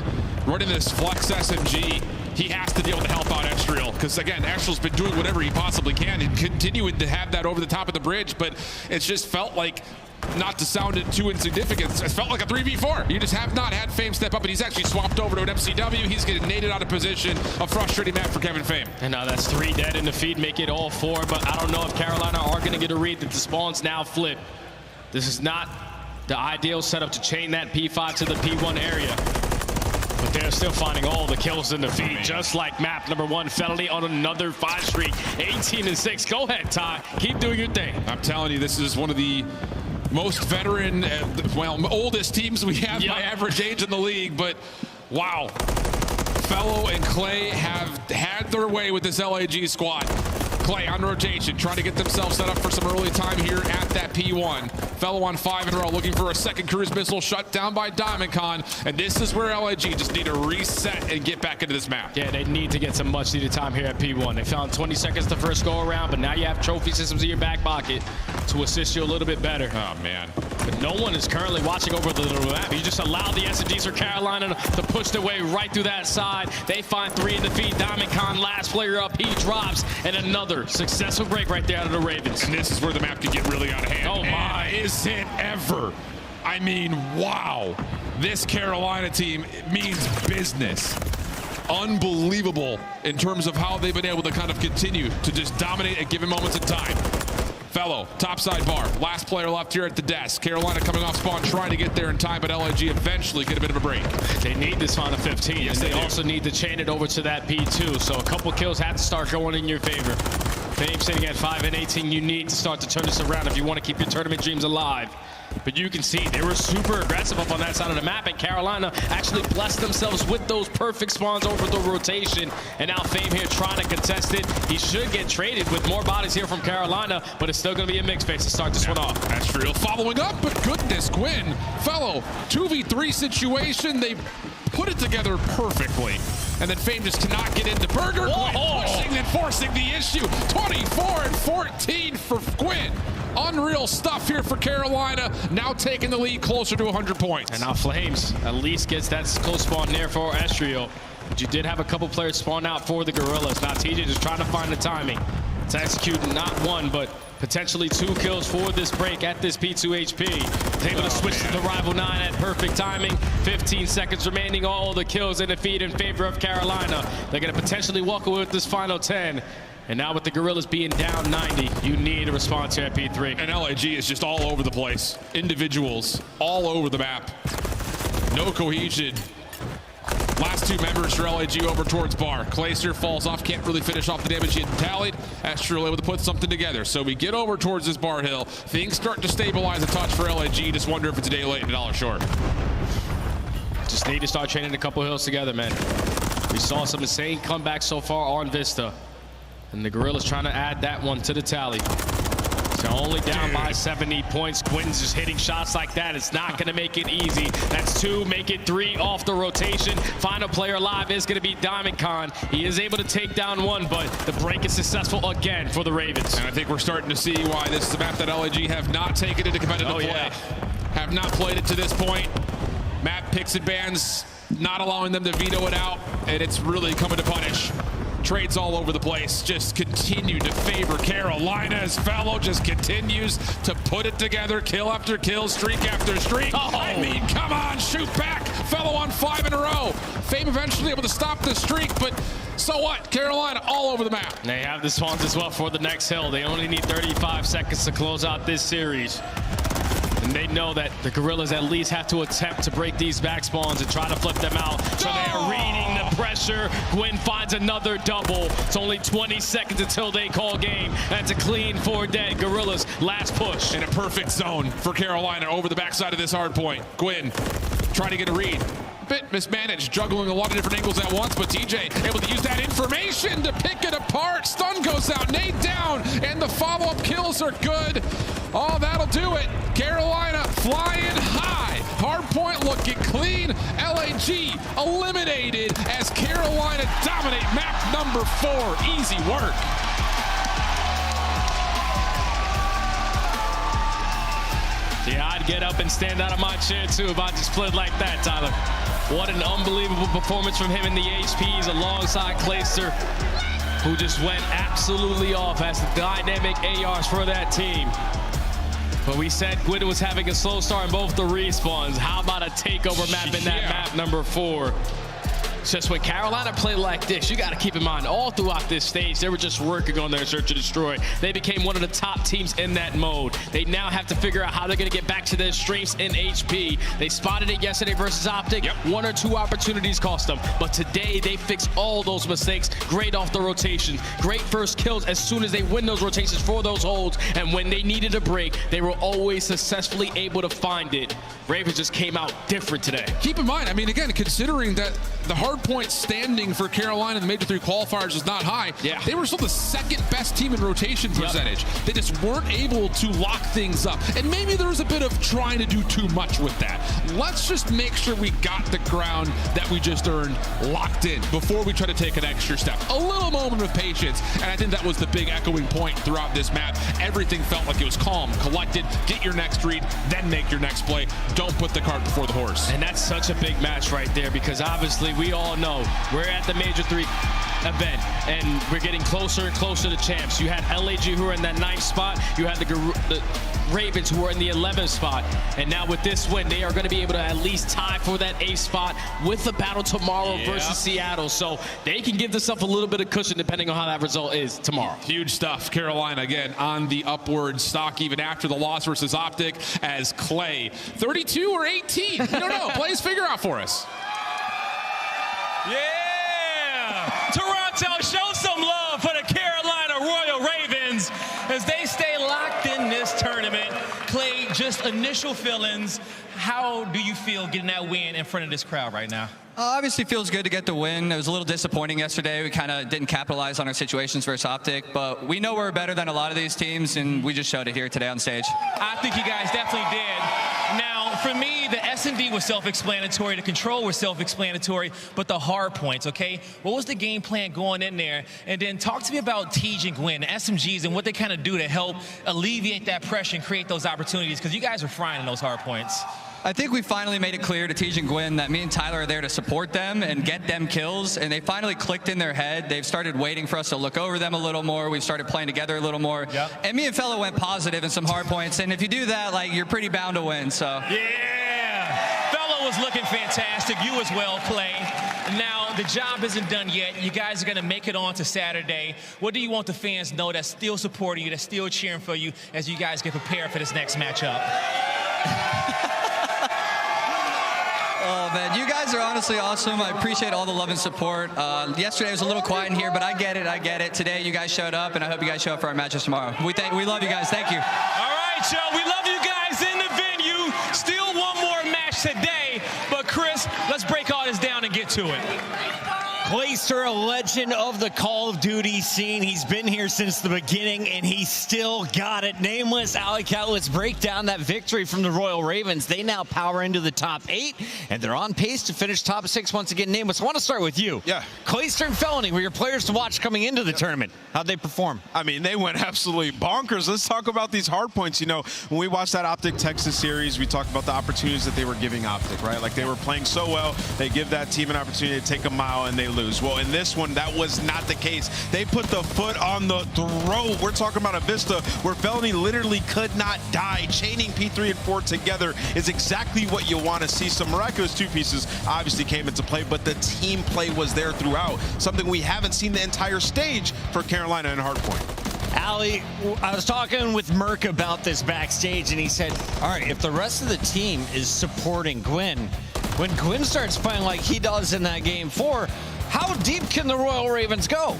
running this flex SMG. He has to be able to help out Estriel because, again, Estriel's been doing whatever he possibly can and continuing to have that over the top of the bridge, but it's just felt like, not to sound it too insignificant, it felt like a 3v4. You just have not had Fame step up, and he's actually swapped over to an MCW. He's getting naded out of position. A frustrating map for Kevin Fame. And now that's 3 dead in the feed, make it all 4, but I don't know if Carolina are going to get a read that the spawns now flip. This is not the ideal setup to chain that P5 to the P1 area. But they're still finding all the kills in the feed, just like map number 1, Felony on another 5 streak, 18 and 6. Go ahead, Ty. Keep doing your thing. I'm telling you, this is one of the most veteran, oldest teams we have by average age in the league, but wow. Fellow and Clay have had their way with this LAG squad. Clay on rotation, trying to get themselves set up for some early time here at that P1. Fellow on 5 in a row, looking for a second cruise missile shut down by DiamondCon, and this is where LAG just need to reset and get back into this map. Yeah, they need to get some much needed time here at P1. They found 20 seconds the first go around, but now you have trophy systems in your back pocket to assist you a little bit better. Oh, man. But no one is currently watching over the little map. You just allow the SMGs for Carolina to push their way right through that side. They find 3 in the feed. DiamondCon, last player up, he drops, and another successful break right there out of the Ravens. And this is where the map can get really out of hand. Oh, my. And is it ever? I mean, wow. This Carolina team means business. Unbelievable in terms of how they've been able to kind of continue to just dominate at given moments in time. Fellow, topside bar, last player left here at the desk. Carolina coming off spawn, trying to get there in time, but LAG eventually get a bit of a break. They need this final 15, yes, and they also need to chain it over to that P2, so a couple kills have to start going in your favor. Fame sitting at 5 and 18, you need to start to turn this around if you want to keep your tournament dreams alive. But you can see they were super aggressive up on that side of the map, and Carolina actually blessed themselves with those perfect spawns over the rotation. And now Fame here trying to contest it. He should get traded with more bodies here from Carolina, but it's still going to be a mixed phase to start this one off. Estriel following up, but goodness, Gwyn, Fellow, 2v3 situation. They put it together perfectly. And then Fame just cannot get into Burger. Gwyn pushing and forcing the issue. 24 and 14 for Gwyn. Unreal stuff here for Carolina, now taking the lead closer to 100 points. And now Flames at least gets that close spawn there for Estriel. But you did have a couple players spawn out for the Gorillas. Now TJ just trying to find the timing to execute not one, but potentially 2 kills for this break at this P2HP. He's able to switch to the rival 9 at perfect timing. 15 seconds remaining. All the kills in the feed in favor of Carolina. They're going to potentially walk away with this final 10. And now with the Gorillas being down 90, you need a response here at P3. And LAG is just all over the place. Individuals all over the map. No cohesion. Last 2 members for LAG over towards Bar. Clayster falls off, can't really finish off the damage he had tallied. Astral able to put something together. So we get over towards this Bar Hill. Things start to stabilize a touch for LAG. Just wonder if it's a day late and $1 short. Just need to start training a couple hills together, man. We saw some insane comebacks so far on Vista. And the Gorillas trying to add that one to the tally. So only down by 70 points. Quinn's just hitting shots like that. It's not going to make it easy. That's 2, make it 3 off the rotation. Final player alive is going to be Diamond Khan. He is able to take down 1, but the break is successful again for the Ravens. And I think we're starting to see why this is a map that LAG have not taken into competitive play. Have not played it to this point. Map picks and bans, not allowing them to veto it out, and it's really coming to punish. Trades all over the place just continue to favor Carolina as Fellow just continues to put it together, kill after kill, streak after streak. I mean, come on, shoot back. Fellow on 5 in a row. Fame eventually able to stop the streak, but so what? Carolina all over the map. They have the spawns as well for the next hill. They only need 35 seconds to close out this series. And they know that the Gorillas at least have to attempt to break these back spawns and try to flip them out. So they are reading the pressure. Gwyn finds another double. It's only 20 seconds until they call game. That's a clean 4 dead. Gorillas last push. In a perfect zone for Carolina over the backside of this hard point. Gwyn trying to get a read. Bit mismanaged, juggling a lot of different angles at once, but TJ able to use that information to pick it apart. Stun goes out, nade down, and the follow-up kills are good. Oh, that'll do it. Carolina flying high. Hardpoint looking clean. LAG eliminated as Carolina dominate map number 4. Easy work. Yeah, I'd get up and stand out of my chair too if I just played like that, Tyler. What an unbelievable performance from him in the HPs alongside Clayster, who just went absolutely off as the dynamic ARs for that team. But we said Gwyn was having a slow start in both the respawns. How about a takeover map in that map number 4? It's just when Carolina play like this, you got to keep in mind, all throughout this stage, they were just working on their search to destroy. They became one of the top teams in that mode. They now have to figure out how they're going to get back to their strengths in HP. They spotted it yesterday versus Optic. 1 or 2 opportunities cost them. But today, they fixed all those mistakes. Great off the rotation. Great first kills as soon as they win those rotations for those holds. And when they needed a break, they were always successfully able to find it. Ravens just came out different today. Keep in mind, I mean, again, considering that the hard point standing for Carolina in the Major 3 qualifiers is not high. They were still the 2nd best team in rotation percentage. They just weren't able to lock things up. And maybe there was a bit of trying to do too much with that. Let's just make sure we got the ground that we just earned locked in before we try to take an extra step. A little moment of patience, and I think that was the big echoing point throughout this map. Everything felt like it was calm, collected, get your next read, then make your next play. Don't put the cart before the horse. And that's such a big match right there, because obviously we all know we're at the Major 3 event and we're getting closer and closer to champs. You had LAG who were in that 9th spot. You had the Ravens who were in the 11th spot. And now with this win, they are going to be able to at least tie for that 8th spot with the battle tomorrow versus Seattle. So they can give themselves a little bit of cushion depending on how that result is tomorrow. Huge stuff. Carolina again on the upward stock even after the loss versus Optic, as Clay 32 or 18. I don't know. Plays figure out for us. Yeah! Toronto, show some love for the Carolina Royal Ravens as they stay locked in this tournament. Clay, just initial feelings. How do you feel getting that win in front of this crowd right now? Obviously feels good to get the win. It was a little disappointing yesterday. We kind of didn't capitalize on our situations versus Optic, but we know we're better than a lot of these teams, and we just showed it here today on stage. I think you guys definitely did. Now, for me, the S&D was self-explanatory, the control was self-explanatory, but the hard points, okay? What was the game plan going in there? And then talk to me about TJ and Gwyn, the SMGs, and what they kind of do to help alleviate that pressure and create those opportunities, because you guys are frying in those hard points. I think we finally made it clear to Tej and Gwyn that me and Tyler are there to support them and get them kills, and they finally clicked in their head. They've started waiting for us to look over them a little more. We've started playing together a little more. Yep. And me and Fellow went positive in some hard points, and if you do that, like, you're pretty bound to win, so. Yeah! Fellow was looking fantastic. You as well, Clay. Now, the job isn't done yet. You guys are going to make it on to Saturday. What do you want the fans to know that's still supporting you, that's still cheering for you as you guys get prepared for this next matchup? Oh, man, you guys are honestly awesome. I appreciate all the love and support. Yesterday was a little quiet in here, but I get it. Today, you guys showed up, and I hope you guys show up for our matches tomorrow. We love you guys. Thank you. All right, y'all. We love you guys in the venue. Still one more match today. But, Chris, let's break all this down and get to it. Clayster, a legend of the Call of Duty scene. He's been here since the beginning, and he still got it. Nameless, Alley-Cat, let's break down that victory from the Royal Ravens. They now power into the top 8, and they're on pace to finish top 6 once again. Nameless, I want to start with you. Yeah. Clayster and Felony were your players to watch coming into the tournament. How'd they perform? I mean, they went absolutely bonkers. Let's talk about these hard points. You know, when we watched that Optic Texas series, we talked about the opportunities that they were giving Optic, right? Like, they were playing so well, they give that team an opportunity to take a mile, and they lose. Well, in this one, that was not the case. They put the foot on the throat. We're talking about a Vista where Felony literally could not die. Chaining P3 and 4 together is exactly what you want to see. Some miraculous two pieces obviously came into play, but the team play was there throughout. Something we haven't seen the entire stage for Carolina and Hardpoint. Allie, I was talking with Merck about this backstage, and he said, all right, if the rest of the team is supporting Gwyn, when Gwyn starts playing like he does in that game 4, how deep can the Royal Ravens go?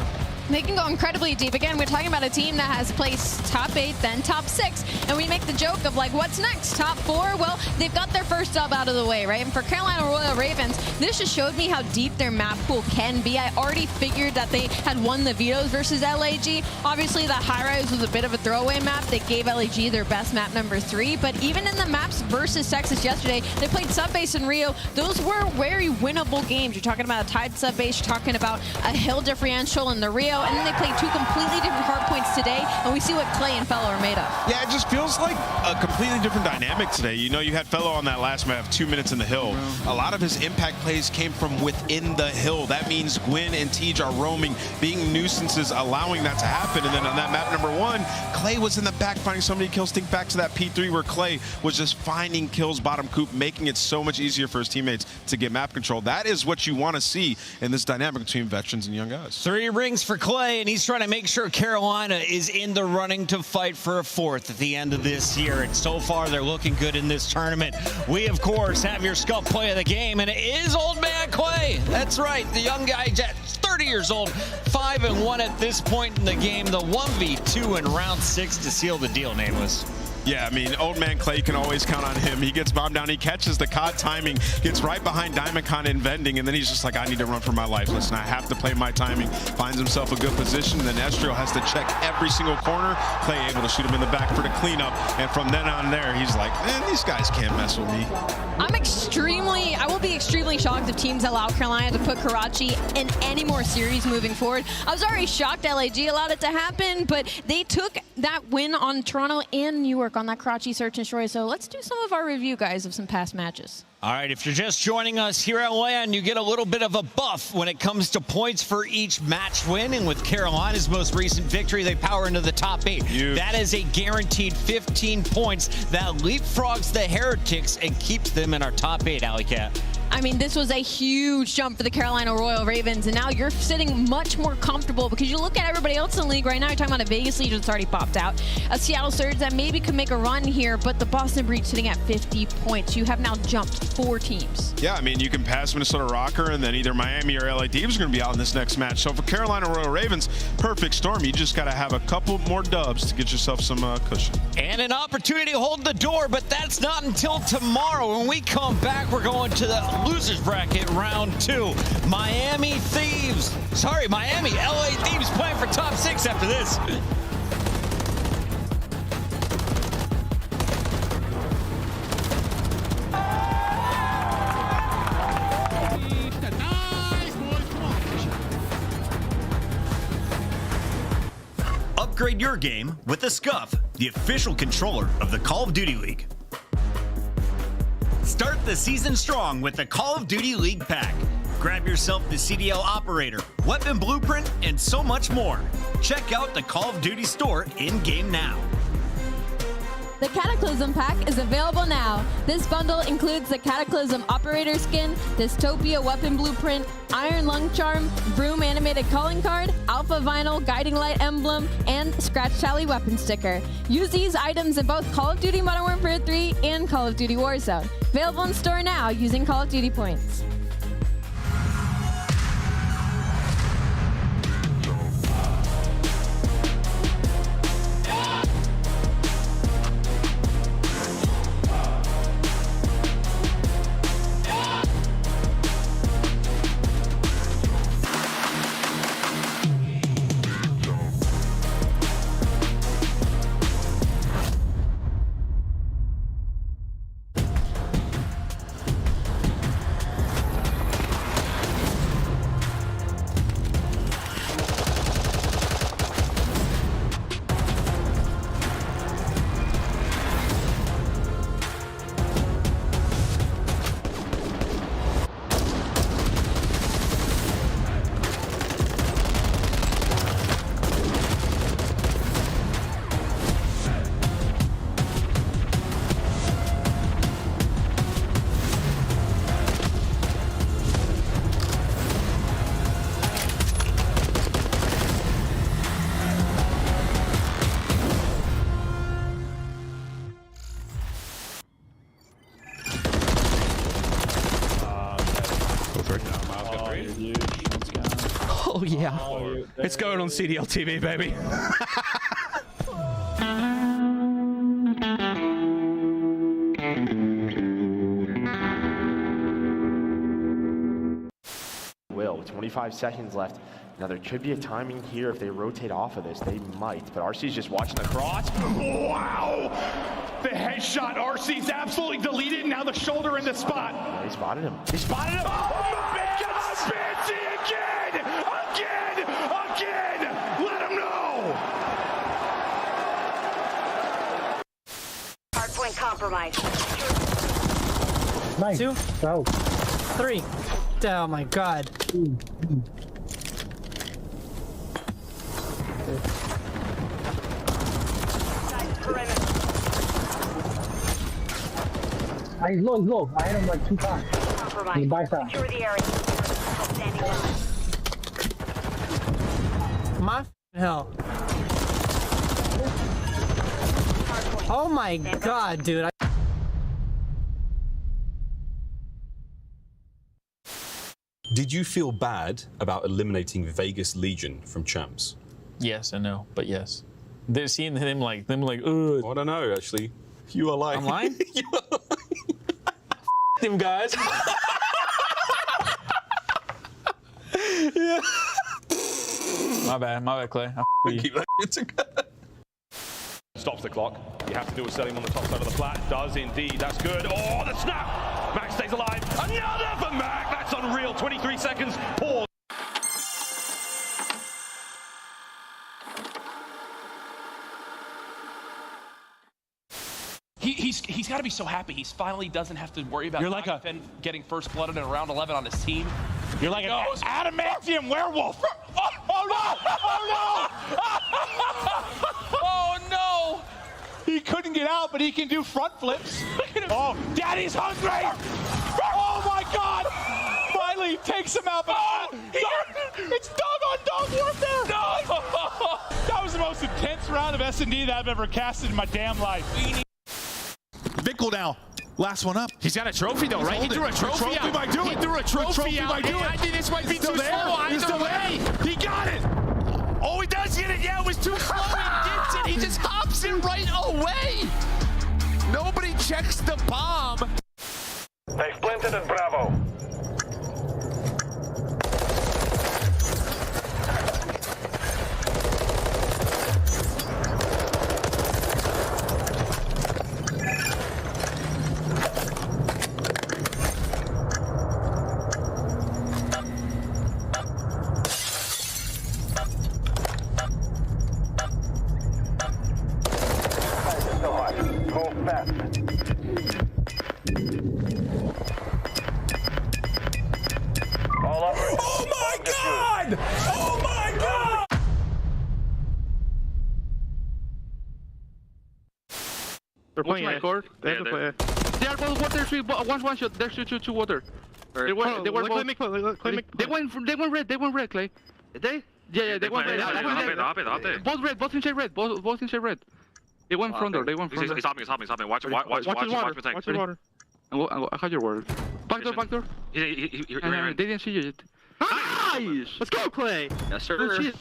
They can go incredibly deep. Again, we're talking about a team that has placed top 8, then top 6. And we make the joke of, like, what's next? Top 4? Well, they've got their first dub out of the way, right? And for Carolina Royal Ravens, this just showed me how deep their map pool can be. I already figured that they had won the Vetoes versus LAG. Obviously, the high-rise was a bit of a throwaway map. They gave LAG their best map, number 3. But even in the maps versus Texas yesterday, they played Subbase and Rio. Those were very winnable games. You're talking about a tied Subbase. You're talking about a hill differential in the Rio. And then they played 2 completely different hard points today, and we see what Clay and Fellow are made of. Yeah, it just feels like a completely different dynamic today. You know, you had Fellow on that last map, 2 minutes in the hill. A lot of his impact plays came from within the hill. That means Gwyn and Tej are roaming, being nuisances, allowing that to happen. And then on that map number 1, Clay was in the back finding so many kills. Think back to that P3 where Clay was just finding kills bottom coop, making it so much easier for his teammates to get map control. That is what you want to see in this dynamic between veterans and young guys. 3 rings for Clay, and he's trying to make sure Carolina is in the running to fight for a 4th at the end of this year. And so far, they're looking good in this tournament. We, of course, have your Scuff play of the game, and it is Old Man Clay. That's right, the young guy, 30 years old, 5-1 at this point in the game. The 1v2 in round 6 to seal the deal, Nameless. Yeah, I mean, Old Man Clay, you can always count on him. He gets bombed down, he catches the COD timing, gets right behind Diamondcon and Vending, and then he's just like, I need to run for my life. Listen, I have to play my timing. Finds himself a good position, then Estriel has to check every single corner. Clay able to shoot him in the back for the cleanup, and from then on there, he's like, man, these guys can't mess with me. I will be extremely shocked if teams allow Carolina to put Karachi in any more series moving forward. I was already shocked LAG allowed it to happen, but they took that win on Toronto and New York on that Karachi search and destroy. So let's do some of our review, guys, of some past matches. All right, if you're just joining us here at LAN, you get a little bit of a buff when it comes to points for each match win. And with Carolina's most recent victory, they power into the top 8. That is a guaranteed 15 points that leapfrogs the Heretics and keeps them in our top 8, Alley-Cat. I mean, this was a huge jump for the Carolina Royal Ravens, and now you're sitting much more comfortable because you look at everybody else in the league right now. You're talking about a Vegas Legion that's already popped out, a Seattle Surge that maybe could make a run here, but the Boston Breach sitting at 50 points. You have now jumped 4 teams. Yeah, I mean, you can pass Minnesota Rocker, and then either Miami or LA Thieves are going to be out in this next match. So for Carolina Royal Ravens, perfect storm. You just got to have a couple more dubs to get yourself some cushion. And an opportunity to hold the door, but that's not until tomorrow. When we come back, we're going to the losers bracket round 2. Miami LA Thieves playing for top 6 after this. Upgrade your game with the Scuff, the official controller of the Call of Duty League. Start the season strong with the Call of Duty League Pack. Grab yourself the CDL Operator, Weapon Blueprint, and so much more. Check out the Call of Duty store in-game now. The Cataclysm Pack is available now. This bundle includes the Cataclysm Operator Skin, Dystopia Weapon Blueprint, Iron Lung Charm, Broom Animated Calling Card, Alpha Vinyl Guiding Light Emblem, and Scratch Tally Weapon Sticker. Use these items in both Call of Duty Modern Warfare 3 and Call of Duty Warzone. Available in store now using Call of Duty points. Oh yeah. It's going on CDL TV, baby. Will, 25 seconds left. Now there could be a timing here if they rotate off of this. They might, but RC's just watching the cross. Wow! The headshot, RC's absolutely deleted. Now the shoulder in the spot. Yeah, he spotted him. He spotted him! Oh my God! Fancy again! Again! Let him know! Hardpoint compromised. Nice. 2. Go. 3. Oh my God. He's low. I hit him like 2 times. He's by side. Secure the area. Standing by. My hell. Oh my God, dude. Did you feel bad about eliminating Vegas Legion from Champs? Yes and no, but yes. They're seeing them like, ugh. I don't know, actually. You are lying. I'm lying? You are lying. Them guys. Yeah. My bad, Clay. Keep that. Stops the clock. You have to do a selling on the top side of the flat. Does indeed. That's good. Oh, the snap! Max stays alive. Another for Mac. That's unreal. 23 seconds. Pause. He's got to be so happy. He finally doesn't have to worry about getting first blooded in round 11 on his team. You're like an adamantium werewolf. Oh no! Oh no! He couldn't get out, but he can do front flips. Oh, Daddy's hungry! Oh my God! Finally takes him out. It's dog-on-dog warfare! No! That was the most intense round of S&D that I've ever casted in my damn life. Bickle now. Last one up. He's got a trophy though, right? He threw a trophy out. Might do it. He threw a trophy out. I think this might be He's still too there. slow. He's still there. He got it. Oh, he does get it. Yeah, it was too slow. He gets it. He just hops in right away. Nobody checks the bomb. They splintered at Bravo. They're playing record. They have to play. They are both water. Three. One shot. There's two water. They went red. They went red, Clay. Did they? Yeah. They went red. Both red. Both inside red. Both inside red. They went front door. They went front door. He's hopping. Watch his water. I have your word. Back door. They didn't see you yet. Nice! Let's go, Clay! Yes, sir.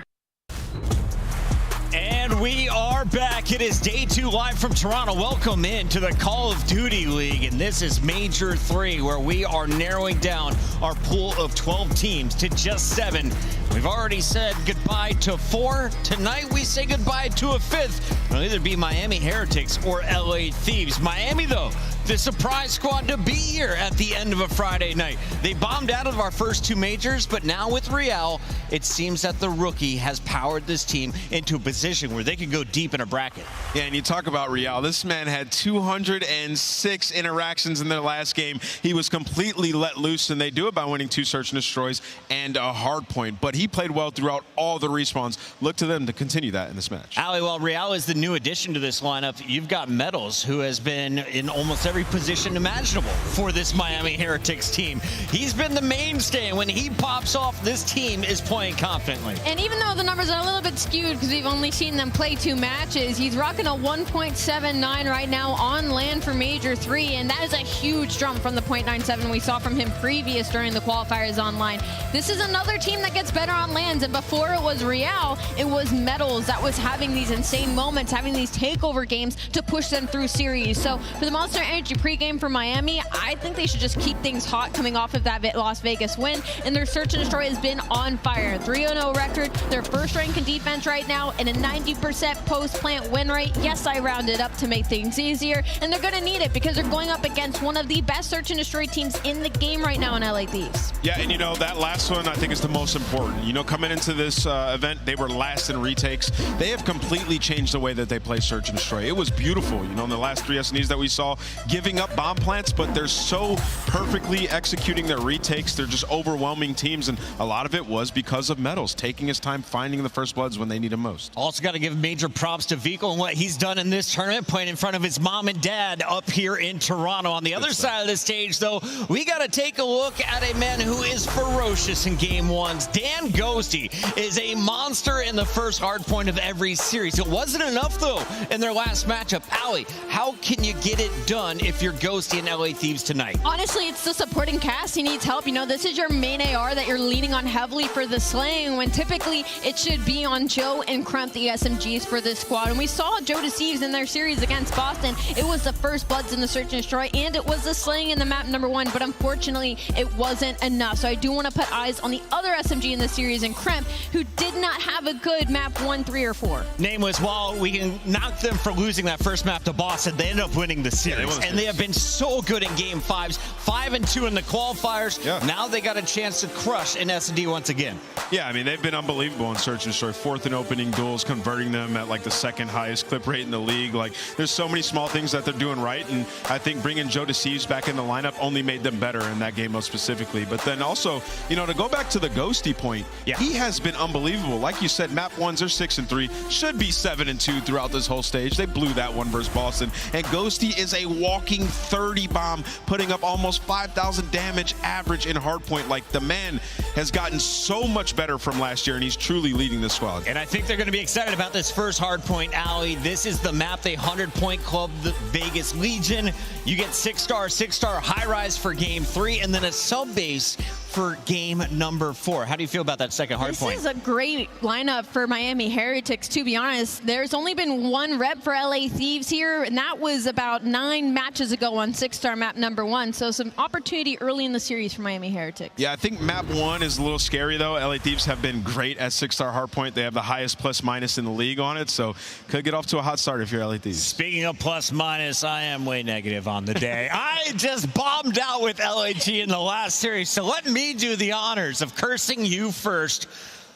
And we are back. It is day 2 live from Toronto. Welcome in to the Call of Duty League. And this is Major 3, where we are narrowing down our pool of 12 teams to just 7. We've already said goodbye to 4. Tonight we say goodbye to a 5th. It'll either be Miami Heretics or LA Thieves. Miami, though, the surprise squad to be here at the end of a Friday night. They bombed out of our first 2 majors, but now with Real, it seems that the rookie has powered this team into a position where they can go deep in a bracket. Yeah, and you talk about Real. This man had 206 interactions in their last game. He was completely let loose, and they do it by winning 2 search and destroys and a hard point. But he played well throughout all the respawns. Look to them to continue that in this match. Ali, while Real is the new addition to this lineup, you've got Metals, who has been in almost every position imaginable for this Miami Heretics team. He's been the mainstay, and when he pops off, this team is playing confidently. And even though the numbers are a little bit skewed because we've only seen them play 2 matches, he's rocking a 1.79 right now on land for Major 3, and that is a huge jump from the 0.97 we saw from him previous during the qualifiers online. This is another team that gets better on lands, and before it was Real, it was Metals that was having these insane moments, having these takeover games to push them through series. So for the Monster Energy pregame for Miami, I think they should just keep things hot coming off of that Las Vegas win, and their search and destroy has been on fire. 3-0 record, their first rank in defense right now, and a 90% post-plant win rate. Yes, I rounded up to make things easier, and they're going to need it because they're going up against one of the best search and destroy teams in the game right now in LA Thieves. Yeah, and you know, that last one I think is the most important. You know, coming into this event, they were last in retakes. They have completely changed the way that they play search and destroy. It was beautiful, you know, in the last 3 SNEs that we saw, giving up bomb plants, but they're so perfectly executing their retakes. They're just overwhelming teams, and a lot of it was because of Metals taking his time finding the first bloods when they need him most. Also got to give major props to Vico and what he's done in this tournament, playing in front of his mom and dad up here in Toronto. On the other side of the stage, though, we got to take a look at a man who is ferocious in game 1s. Dan Ghosty is a monster in the first hard point of every series. It wasn't enough, though, in their last matchup. Ali, how can you get it done if you're Ghosty and LA Thieves tonight? Honestly, it's the supporting cast. He needs help. You know, this is your main AR that you're leaning on heavily for the slaying, when typically it should be on Joe and Kremp, the SMGs for this squad. And we saw Joe Deceives in their series against Boston. It was the first bloods in the search and destroy, and it was the slaying in the map number 1, but unfortunately it wasn't enough. So I do want to put eyes on the other SMG in the series, in Kremp, who did not have a good map 1, 3, or 4. Nameless, while we can knock them for losing that first map to Boston, they ended up winning the series. And they have been so good in game 5s, 5-2 in the qualifiers. Yeah. Now they got a chance to crush in S&D once again. Yeah, I mean, they've been unbelievable in search and destroy. 4th in opening duels, converting them at like the 2nd highest clip rate in the league. Like, there's so many small things that they're doing right, and I think bringing Joe Deceives back in the lineup only made them better in that game most specifically. But then also, you know, to go back to the Ghosty point, he has been unbelievable. Like you said, map 1s are 6-3, should be 7-2 throughout this whole stage. They blew that one versus Boston, and Ghosty is a walking 30 bomb, putting up almost 5,000 damage average in hardpoint. Like, the man has gotten so much better from last year, and he's truly leading the squad. And I think they're going to be excited about this first hardpoint, Ali. This is the map, the 100-point club, the Vegas Legion. You get 6-star high-rise for game 3, and then a sub-base for game number 4. How do you feel about that second hardpoint? This is a great lineup for Miami Heretics, to be honest. There's only been 1 rep for LA Thieves here, and that was about 9 matches ago on 6-star map number 1. So some opportunity early in the series for Miami Heretics. Yeah, I think map 1 is a little scary, though. LA Thieves have been great at 6-star hardpoint. They have the highest plus-minus in the league on it, so could get off to a hot start if you're LA Thieves. Speaking of plus-minus, I am way negative on the day. I just bombed out with LAG in the last series, so let me do the honors of cursing you first.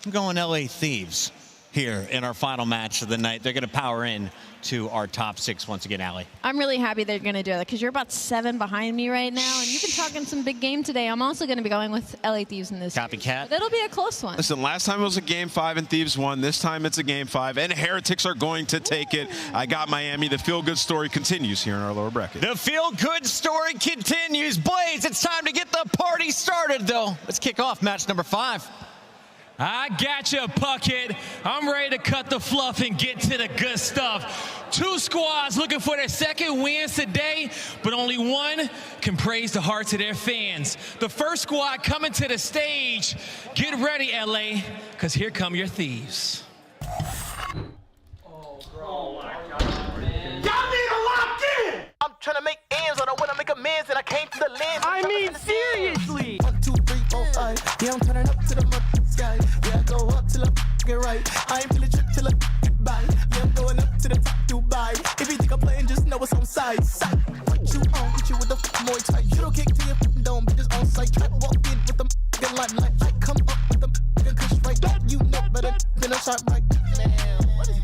I'm going LA Thieves. here in our final match of the night. They're going to power in to our top 6 once again, Allie. I'm really happy they're going to do that because you're about 7 behind me right now, and you've been talking some big game today. I'm also going to be going with LA Thieves in this. Copycat. But it'll be a close one. Listen, last time it was a Game 5 and Thieves won. This time it's a Game 5, and Heretics are going to take it. I got Miami. The feel-good story continues here in our lower bracket. The feel-good story continues. Blaze, it's time to get the party started, though. Let's kick off match number 5. I got you, Puckett. I'm ready to cut the fluff and get to the good stuff. 2 squads looking for their second wins today, but only one can praise the hearts of their fans. The first squad coming to the stage. Get ready, LA, because here come your Thieves. Y'all need to lock in! I'm trying to make ends, I don't want to make amends, and I came to the lens. I mean, seriously! 1, 2, 3, 4, 5. Yeah, I'm turning up to the sky. Yeah, I go up till I get right. I ain't feeling trip till I get by. Yeah, I'm going up to the top Dubai. If you think I'm playing, just know it's on side. What you on? Hit you with the more tight. You don't kick till you don't, bitches on sight. Try to walk in with the limelight. I come up with the kush right. You know better than a sharp right. What is it?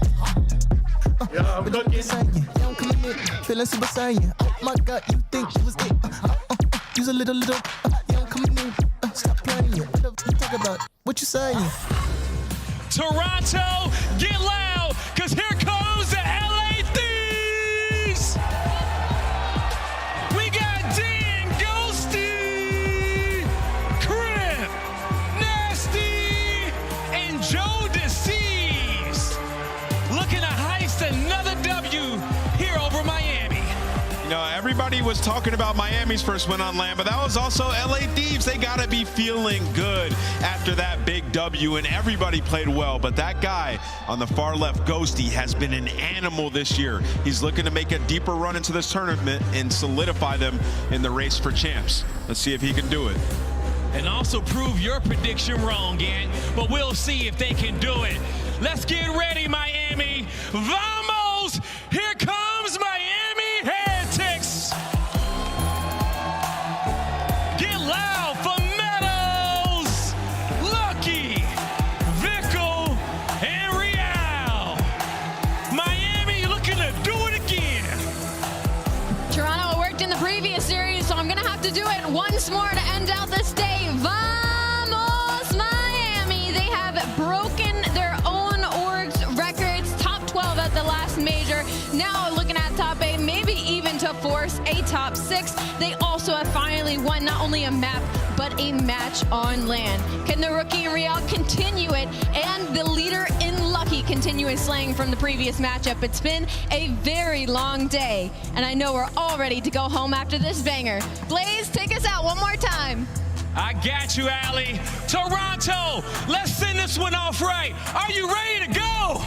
Yeah, I'm looking. Yeah, I'm coming in, feeling super saiyan. Oh my God, you think you was it? Use a little. Yeah, I'm coming in. Stop playing it. What the talk about? What you saying? Toronto, get loud, because here comes the LA Thieves. We got Dan Ghosty, Crimp, Nasty, and Joe Deceives. Looking to heist another W here over Miami. You know, everybody was talking about Miami's first win on land, but that was also LA Thieves. They got to be feeling good after that big W, and everybody played well. But that guy on the far left, Ghosty, has been an animal this year. He's looking to make a deeper run into this tournament and solidify them in the race for champs. Let's see if he can do it. And also prove your prediction wrong, Gant, but we'll see if they can do it. Let's get ready, Miami. Vamos! Here comes Miami Heretics. Get loud for Meadows, Lucky, Vickle, and Real. Miami looking to do it again. Toronto worked in the previous series, so I'm going to have to do it once more to end out this day. Vamos, Miami. They have broken their own org's records, top 12 at the last major. Now looking at top 8, maybe even to force a top 6. They also have finally won not only a map, but a match on land. Can the rookie in Real continue it, and the leader in Lucky continue his slaying from the previous matchup? It's been a very long day, and I know we're all ready to go home after this banger. Blaze, take us out one more time. I got you, Allie. Toronto, let's send this one off right. Are you ready to go?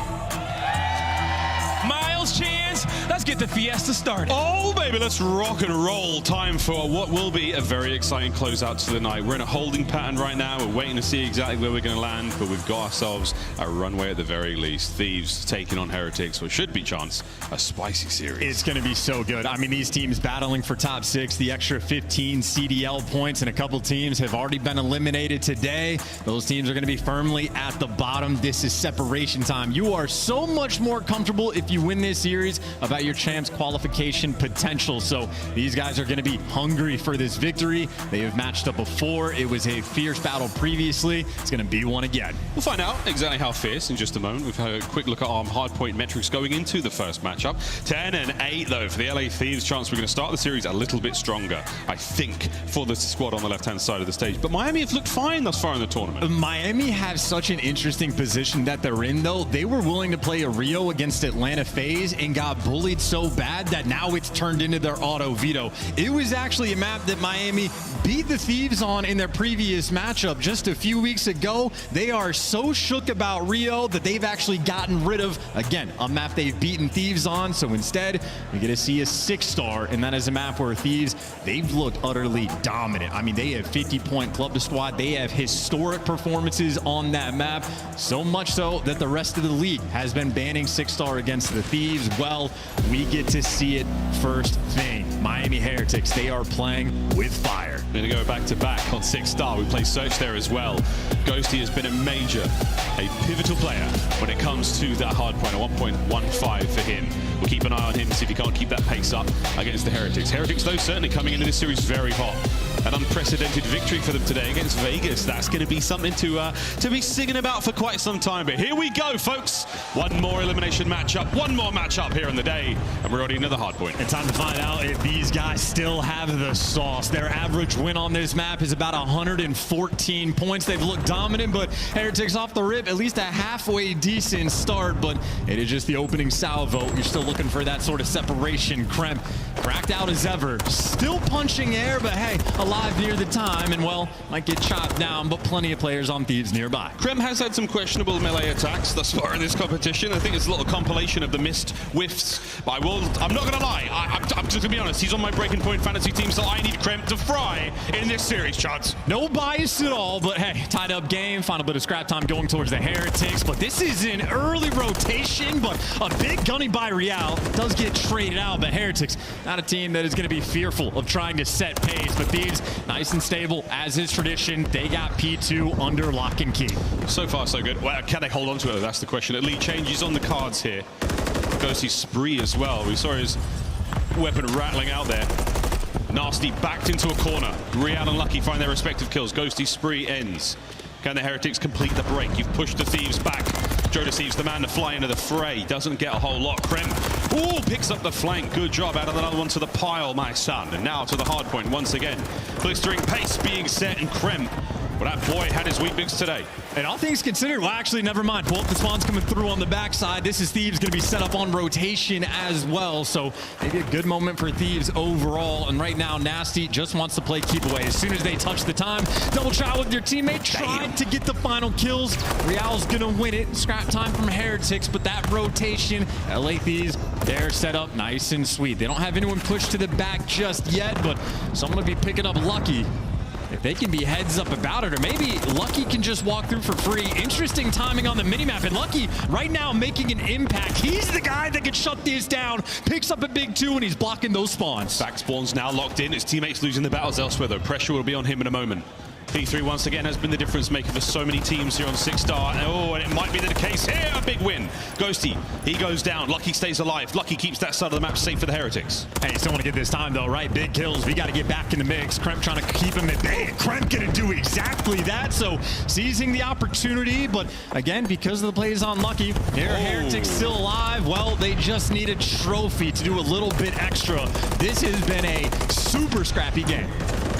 Miles, Chance, let's get the fiesta started. Oh, baby, let's rock and roll. Time for what will be a very exciting closeout to the night. We're in a holding pattern right now. We're waiting to see exactly where we're going to land, but we've got ourselves a runway at the very least. Thieves taking on Heretics, which should be, Chance, a spicy series. It's going to be so good. I mean, these teams battling for top 6, the extra 15 CDL points, and a couple teams have already been eliminated today. Those teams are going to be firmly at the bottom. This is separation time. You are so much more comfortable if you win this series about your champs qualification potential. So these guys are going to be hungry for this victory. They have matched up before. It was a fierce battle previously. It's going to be one again. We'll find out exactly how fierce in just a moment. We've had a quick look at our hardpoint metrics going into the first matchup. 10 and 8, though, for the LA Thieves. Chance we're going to start the series a little bit stronger, I think, for the squad on the left-hand side of the stage. But Miami have looked fine thus far in the tournament. Miami have such an interesting position that they're in, though. They were willing to play a Rio against Atlanta FaZe and got bullied so bad that now it's turned into their auto veto. It was actually a map that Miami beat the Thieves on in their previous matchup just a few weeks ago. They are so shook about Rio that they've actually gotten rid of, again, a map they've beaten Thieves on. So instead, we get to see a 6-star, and that is a map where Thieves, they've looked utterly dominant. I mean, they have 50-point club to squad. They have historic performances on that map, so much so that the rest of the league has been banning 6-star against the Thieves. Well, we we get to see it first thing. Miami Heretics, they are playing with fire. We're going to go back-to-back on 6-star. We play Search there as well. Ghosty has been a pivotal player when it comes to that hard point, a 1.15 for him. We'll keep an eye on him to see if he can't keep that pace up against the Heretics. Heretics, though, certainly coming into this series very hot. An unprecedented victory for them today against Vegas. That's going to be something to be singing about for quite some time. But here we go, folks. One more elimination matchup, one more matchup here in the day, and we're already another hard point. And time to find out if these guys still have the sauce. Their average win on this map is about 114 points. They've looked dominant, but Heretics off the rip, at least a halfway decent start, but it is just the opening salvo. You're still looking for that sort of separation. Kremp cracked out as ever, still punching air, but hey, alive near the time, and well, might get chopped down, but plenty of players on Thieves nearby. Krem has had some questionable melee attacks thus far in this competition. I think it's a little compilation of the missed whiffs. But I'm not going to lie, I'm just going to be honest, he's on my Breaking Point fantasy team, so I need Krem to fry in this series, Chance. No bias at all, but hey, tied up game, final bit of scrap time going towards the Heretics, but this is an early rotation, but a big gunny by Real does get traded out, but Heretics, not a team that is going to be fearful of trying to set pace, but Thieves, nice and stable, as is tradition. They got P2 under lock and key. So far, so good. Well, can they hold on to it? That's the question. Elite changes on the cards here. Ghosty spree as well. We saw his weapon rattling out there. Nasty backed into a corner. Real and Lucky find their respective kills. Ghosty spree ends. Can the Heretics complete the break? You've pushed the Thieves back. Joe Deceives the man to fly into the fray. Doesn't get a whole lot. Krem, ooh, picks up the flank. Good job. Added another one to the pile, my son. And now to the hard point once again. Blistering pace being set, and Krem, well, that boy had his weakness today. And all things considered, well, actually, never mind. Both the spawns coming through on the backside. This is Thieves going to be set up on rotation as well. So maybe a good moment for Thieves overall. And right now, Nasty just wants to play keep away. As soon as they touch the time, double shot with your teammate. Tried to get the final kills. Real's going to win it. Scrap time from Heretics, but that rotation, LA Thieves, they're set up nice and sweet. They don't have anyone pushed to the back just yet, but someone will be picking up Lucky. If they can be heads up about it, or maybe Lucky can just walk through for free. Interesting timing on the minimap, and Lucky right now making an impact. He's the guy that can shut this down, picks up a big 2, and he's blocking those spawns. Back spawns now locked in. His teammates losing the battles elsewhere, though. Pressure will be on him in a moment. P3 once again has been the difference maker for so many teams here on 6-star. Oh, and it might be the case here. A big win. Ghosty, he goes down. Lucky stays alive. Lucky keeps that side of the map safe for the Heretics. Hey, still want to get this time, though, right? Big kills. We got to get back in the mix. Kremp trying to keep him at bay. Kremp going to do exactly that. So seizing the opportunity, but again, because of the plays on Lucky, Heretics still alive. Well, they just need a trophy to do a little bit extra. This has been a super scrappy game.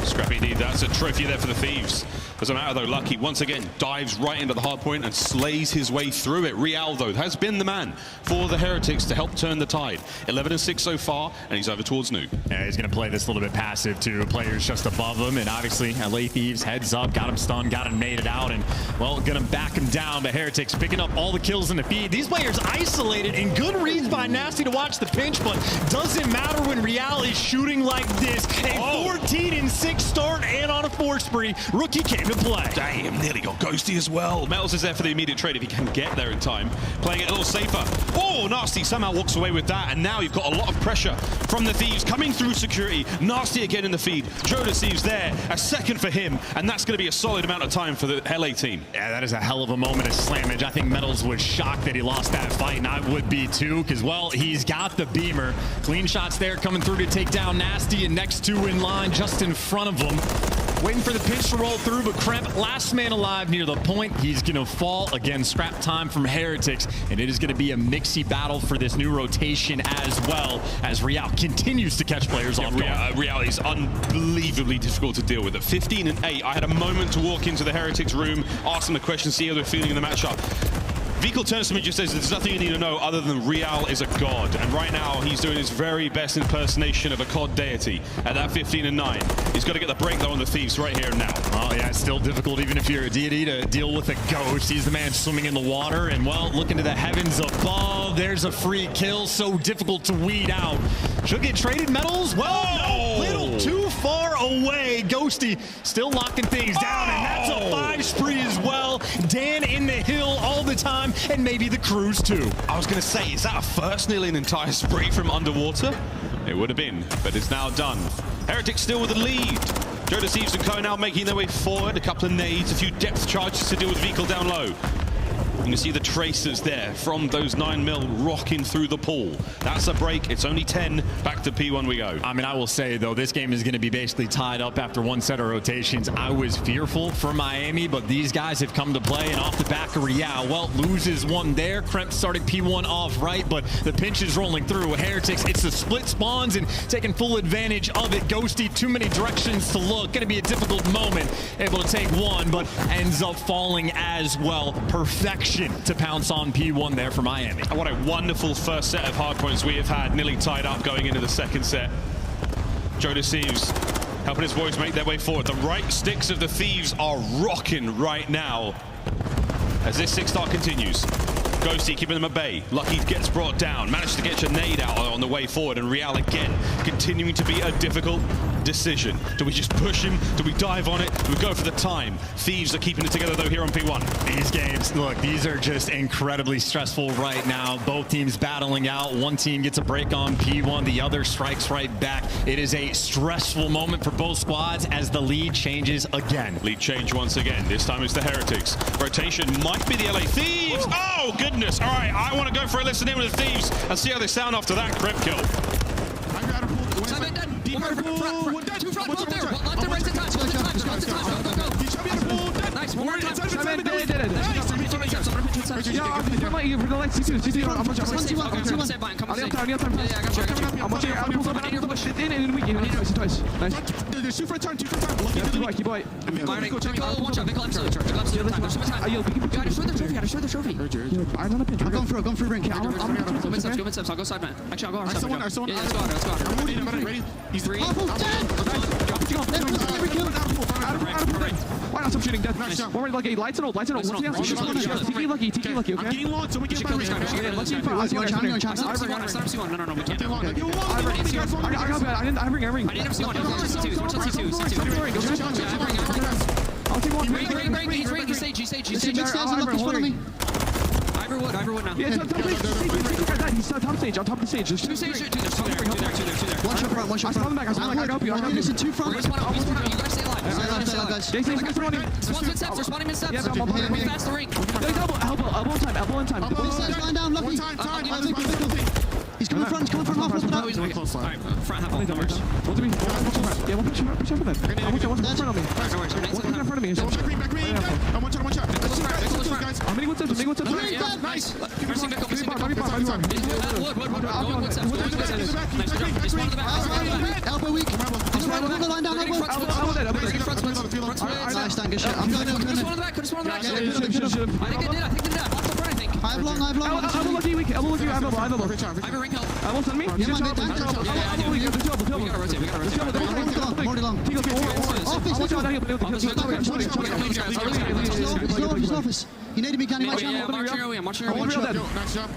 Scrappy indeed. That's a trophy there for the Thieves. Doesn't matter though, Lucky once again dives right into the hard point and slays his way through it. Real though has been the man for the Heretics to help turn the tide. 11-6 so far, and he's over towards Noob. Yeah, he's going to play this a little bit passive too. Players just above him, and obviously LA Thieves heads up, got him stunned, got him mated out, and well, going to back him down. But Heretics picking up all the kills in the feed. These players isolated, and good reads by Nasty to watch the pinch, but doesn't matter when Real is shooting like this. A 14-6 start and on a 4 spree. Rookie came to play. Damn, nearly got Ghosty as well. Metals is there for the immediate trade if he can get there in time. Playing it a little safer. Oh, Nasty somehow walks away with that, and now you've got a lot of pressure from the Thieves coming through security. Nasty again in the feed. Joe Deceives there, a second for him, and that's going to be a solid amount of time for the LA team. Yeah, that is a hell of a moment of slammage. I think Metals was shocked that he lost that fight, and I would be too, because, well, he's got the beamer. Clean shots there coming through to take down Nasty, and next 2 in line just in front of him. Waiting for the pinch to roll through, but Kremp, last man alive near the point. He's going to fall. Again, scrap time from Heretics, and it is going to be a mixy battle for this new rotation as well, as Real continues to catch players off guard. Real is unbelievably difficult to deal with. At 15-8, I had a moment to walk into the Heretics room, ask them the question, see how they're feeling in the matchup. Vikal turns to me and just says, there's nothing you need to know other than Real is a god. And right now, he's doing his very best impersonation of a COD deity at that 15-9. He's got to get the break, though, on the Thieves right here and now. Oh, yeah, it's still difficult, even if you're a deity, to deal with a ghost. He's the man swimming in the water. And, well, looking to the heavens above, there's a free kill. So difficult to weed out. Should get traded Metals. Well, no, little too far away. Ghosty still locking things down, and that's a 5 spree as well. Dan in the hill all the time, and maybe the cruise too. I was going to say, is that a first nearly an entire spree from underwater? It would have been, but it's now done. Heretics still with the lead. Joe Thieves and Co now making their way forward. A couple of nades, a few depth charges to deal with vehicle down low. You can see the tracers there from those 9mm rocking through the pool. That's a break. It's only 10. Back to P1 we go. I mean, I will say, though, this game is going to be basically tied up after one set of rotations. I was fearful for Miami, but these guys have come to play, and off the back of well, loses one there. Kremp starting P1 off right, but the pinch is rolling through. Heretics, it's the split spawns and taking full advantage of it. Ghosty, too many directions to look. Going to be a difficult moment. Able to take one, but ends up falling as well. Perfection to pounce on P1 there for Miami. What a wonderful first set of hardpoints we have had, nearly tied up going into the second set. Joe Thieves helping his boys make their way forward. The right sticks of the Thieves are rocking right now as this 6-star continues. Ghosty keeping them at bay. Lucky gets brought down. Managed to get your nade out on the way forward. And Real again continuing to be a difficult decision. Do we just push him? Do we dive on it? Do we go for the time? Thieves are keeping it together though here on P1. These games, look, these are just incredibly stressful right now. Both teams battling out. One team gets a break on P1. The other strikes right back. It is a stressful moment for both squads as the lead changes again. Lead change once again. This time it's the Heretics. Rotation might be the LA Thieves. Oh, goodness. All right, I want to go for a listen in with the Thieves and see how they sound after that Kremp kill. Nice, one more time. Why not stop shooting? One more lucky. Lights and old. Lights and old. TK lucky. TK lucky. Okay. I'm getting long, so we get let's see. No, we can't. I bring. I didn't have C1. I'll take one. He's right. He's sage. Ivorwood now. Yeah, he's top stage. On top of the stage. There's two stage. Two there. One shot front. I spawn them back. I help you. There's two front. You guys stay alive. Guys. They're spawning in steps. Yeah, we fast the ring. Elbow in time. Line down, Lucky. He's coming front. Front half. Front half. Yeah, one push up with him. What's in front of me? One in front of me. One shot. I'm hitting what's up. Nice. Elbow weak. Line down. Elbow. Nice, thank you. I'm going. Could have spawned the back. I think they did. I've long. Elbow lucky weak. Elbow lucky. I have a ring help. Elbow send me. We gotta rotate. More long. Office. You need to be candy. I'm watching your one shot. Nice job.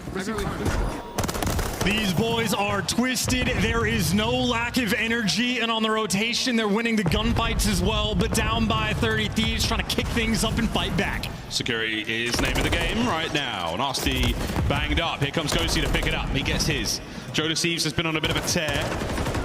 These boys are twisted. There is no lack of energy, and on the rotation, they're winning the gunfights as well, but down by 30. Thieves trying to kick things up and fight back. Security is name of the game right now. Nasty banged up. Here comes Ghosty to pick it up. He gets his. Joe Thieves has been on a bit of a tear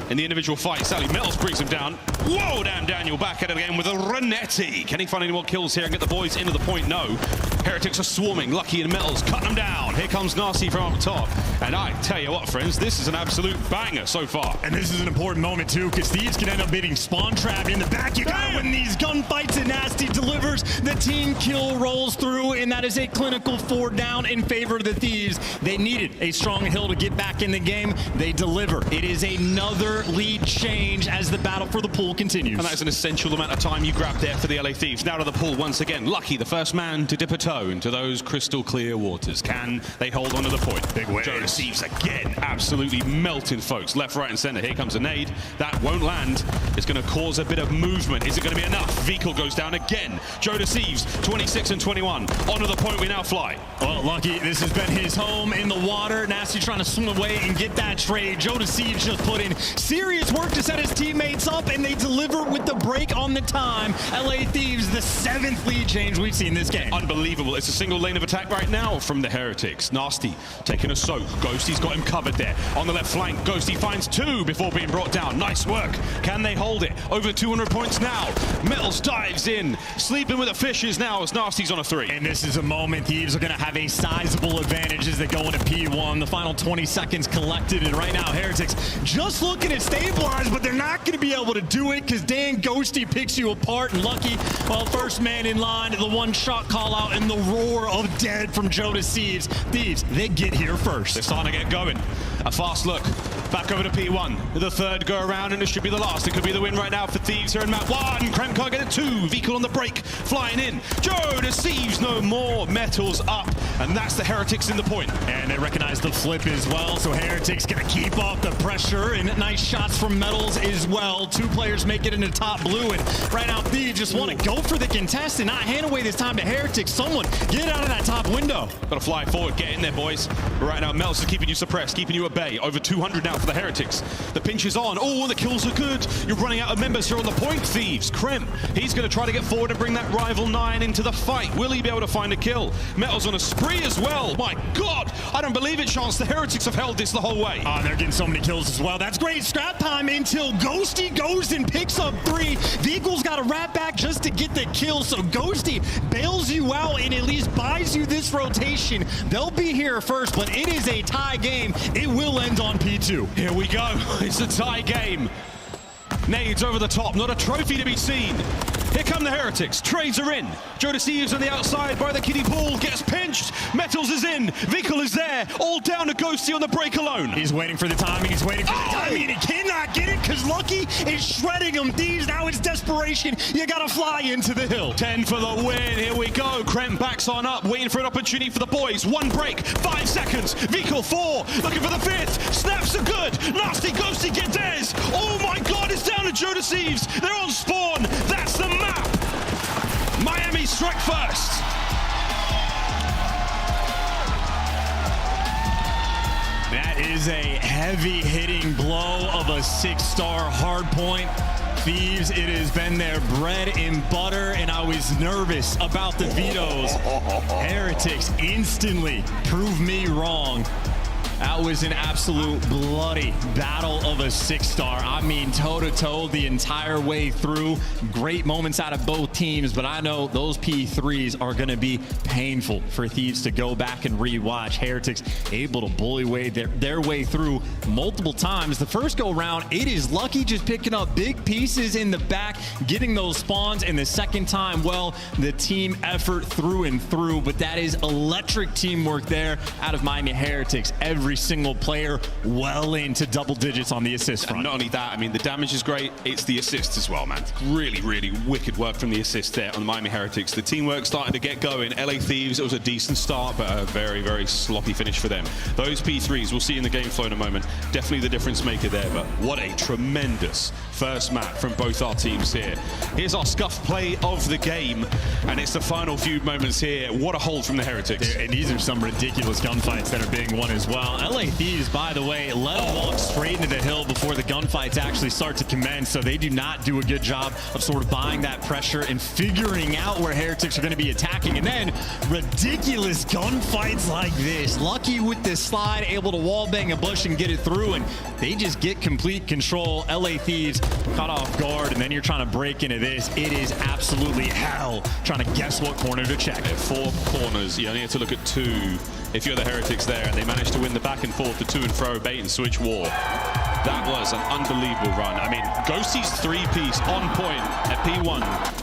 in the individual fight. Sally Metals brings him down. Whoa, damn Daniel back at it again with a Renetti. Can he find any more kills here and get the boys into the point? No. Heretics are swarming. Lucky and Metals cutting them down. Here comes Nasty from up top. And I tell you what, friends, this is an absolute banger so far. And this is an important moment, too, because Thieves can end up beating Spawn Trap in the back. You gotta win these gunfights, and Nasty delivers. The team kill rolls through, and that is a clinical 4 down in favor of the Thieves. They needed a strong hill to get back in the game. They deliver. It is another lead change as the battle for the pool continues. And that is an essential amount of time you grab there for the LA Thieves. Now to the pool once again. Lucky, the first man to dip a toe. go into those crystal clear waters. Can they hold on to the point? Big wave. Joe Deceives again, absolutely melting folks. Left, right, and center. Here comes a nade. That won't land. It's going to cause a bit of movement. Is it going to be enough? Vehicle goes down again. Joe Deceives, 26 and 21. Onto the point we now fly. Well, Lucky, this has been his home in the water. Nasty trying to swim away and get that trade. Joe Deceives just put in serious work to set his teammates up, and they deliver with the break on the time. LA Thieves, the 7th lead change we've seen this game. Unbelievable. It's a single lane of attack right now from the Heretics. Nasty taking a soak. Ghosty's got him covered there. On the left flank, Ghosty finds 2 before being brought down. Nice work. Can they hold it? Over 200 points now. Metals dives in. Sleeping with the fishes now as Nasty's on a 3. And this is a moment Thieves are going to have a sizable advantage as they go into P1. The final 20 seconds collected, and right now Heretics just looking to stabilize, but they're not going to be able to do it because Dan Ghosty picks you apart. And Lucky, well, first man in line, the one shot call out and the roar of dead from Joe Deceives. Thieves, they get here first. They're starting to get going. A fast look. Back over to P1. The third go around, and it should be the last. It could be the win right now for Thieves here in map 1. Krem can't get it 2. Vehicle on the break. Flying in. Joe Deceives no more. Metals up. And that's the Heretics in the point. And they recognize the flip as well. So Heretics going to keep off the pressure. And nice shots from Metals as well. 2 players make it into top blue. And right now Thieves just want to go for the contest and not hand away this time to Heretics. Someone get out of that top window. Got to fly forward. Get in there, boys. But right now Metals is keeping you suppressed. Keeping you at bay. Over 200 now for the Heretics. The pinch is on. Oh, the kills are good. You're running out of members here on the point, Thieves. Krem, he's going to try to get forward and bring that rival 9 into the fight. Will he be able to find a kill? Metals on a spree as well. My God, I don't believe it, Chance. The Heretics have held this the whole way. Oh, they're getting so many kills as well. That's great scrap time until Ghosty goes and picks up 3. Vehicle's got to wrap back just to get the kill. So Ghosty bails you out and at least buys you this rotation. They'll be here first, but it is a tie game. It will end on P2. Here we go. It's a tie game. Nades over the top. Not a trophy to be seen. Here come the Heretics. Trades are in. Joe Deceives on the outside by the kiddie pool. Gets pinched. Metals is in. Vehicle is there. All down to Ghosty on the break alone. He's waiting for the timing. He's waiting for the timing. He cannot get it because Lucky is shredding him. Thieves, now it's desperation. You got to fly into the hill. 10 for the win. Here we go. Krem backs on up. Waiting for an opportunity for the boys. 1 break. 5 seconds. Vehicle 4. Looking for the 5th. Snaps are good. Nasty Ghosty get theirs. Oh my God. It's down to Joe Deceives. They're on spawn. That's the map. Miami struck first. That is a heavy hitting blow of a 6-star hard point. Thieves, it has been their bread and butter, and I was nervous about the vetoes. Heretics instantly prove me wrong. That was an absolute bloody battle of a 6-star. I mean, toe-to-toe the entire way through. Great moments out of both teams, but I know those P3s are going to be painful for Thieves to go back and rewatch. Heretics able to bully their way through multiple times. The first go-round, it is Lucky just picking up big pieces in the back, getting those spawns, and the second time, well, the team effort through and through, but that is electric teamwork there out of Miami Heretics. Every single player well into double digits on the assist front. And not only that, I mean, the damage is great. It's the assists as well, man. Really, really wicked work from the assists there on the Miami Heretics. The teamwork starting to get going. LA Thieves, it was a decent start, but a very, very sloppy finish for them. Those P3s, we'll see in the game flow in a moment, definitely the difference maker there, but what a tremendous first map from both our teams here. Here's our scuff play of the game, and it's the final few moments here. What a hold from the Heretics. And these are some ridiculous gunfights that are being won as well. LA Thieves, by the way, let them walk straight into the hill before the gunfights actually start to commence, so they do not do a good job of sort of buying that pressure and figuring out where Heretics are going to be attacking. And then ridiculous gunfights like this. Lucky with this slide, able to wallbang a bush and get it through, and they just get complete control. LA Thieves caught off guard, and then you're trying to break into this. It is absolutely hell trying to guess what corner to check. 4 corners. You only have to look at 2 if you're the Heretics there, and they managed to win the back and forth, the to and fro bait and switch war. That was an unbelievable run. I mean, Ghosty's 3-piece on point at P1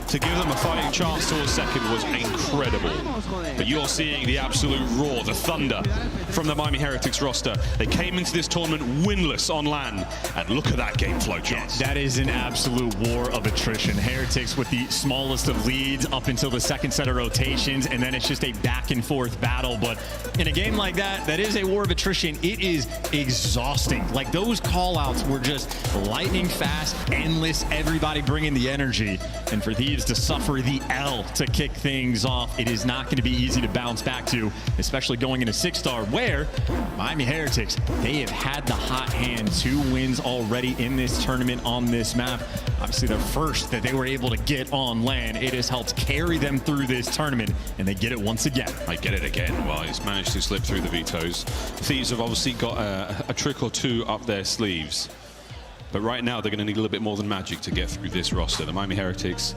to give them a fighting chance towards second was incredible. But you're seeing the absolute roar, the thunder from the Miami Heretics roster. They came into this tournament winless on LAN, and look at that game flow, Chance. That is an absolute war of attrition. Heretics with the smallest of leads up until the second set of rotations, and then it's just a back and forth battle. But in a game like that, that is a war of attrition. It is exhausting. Like, those call-outs were just lightning fast, endless, everybody bringing the energy. And for Thieves to suffer the L to kick things off, it is not going to be easy to bounce back to, especially going into 6-star, where Miami Heretics, they have had the hot hand. 2 wins already in this tournament on this map. Obviously, the first that they were able to get on LAN. It has helped carry them through this tournament, and they get it once again. I get it again. Well, he's managed to slip through the vetoes. Thieves have obviously got a trick or two up their sleeves. But right now, they're going to need a little bit more than magic to get through this roster. The Miami Heretics,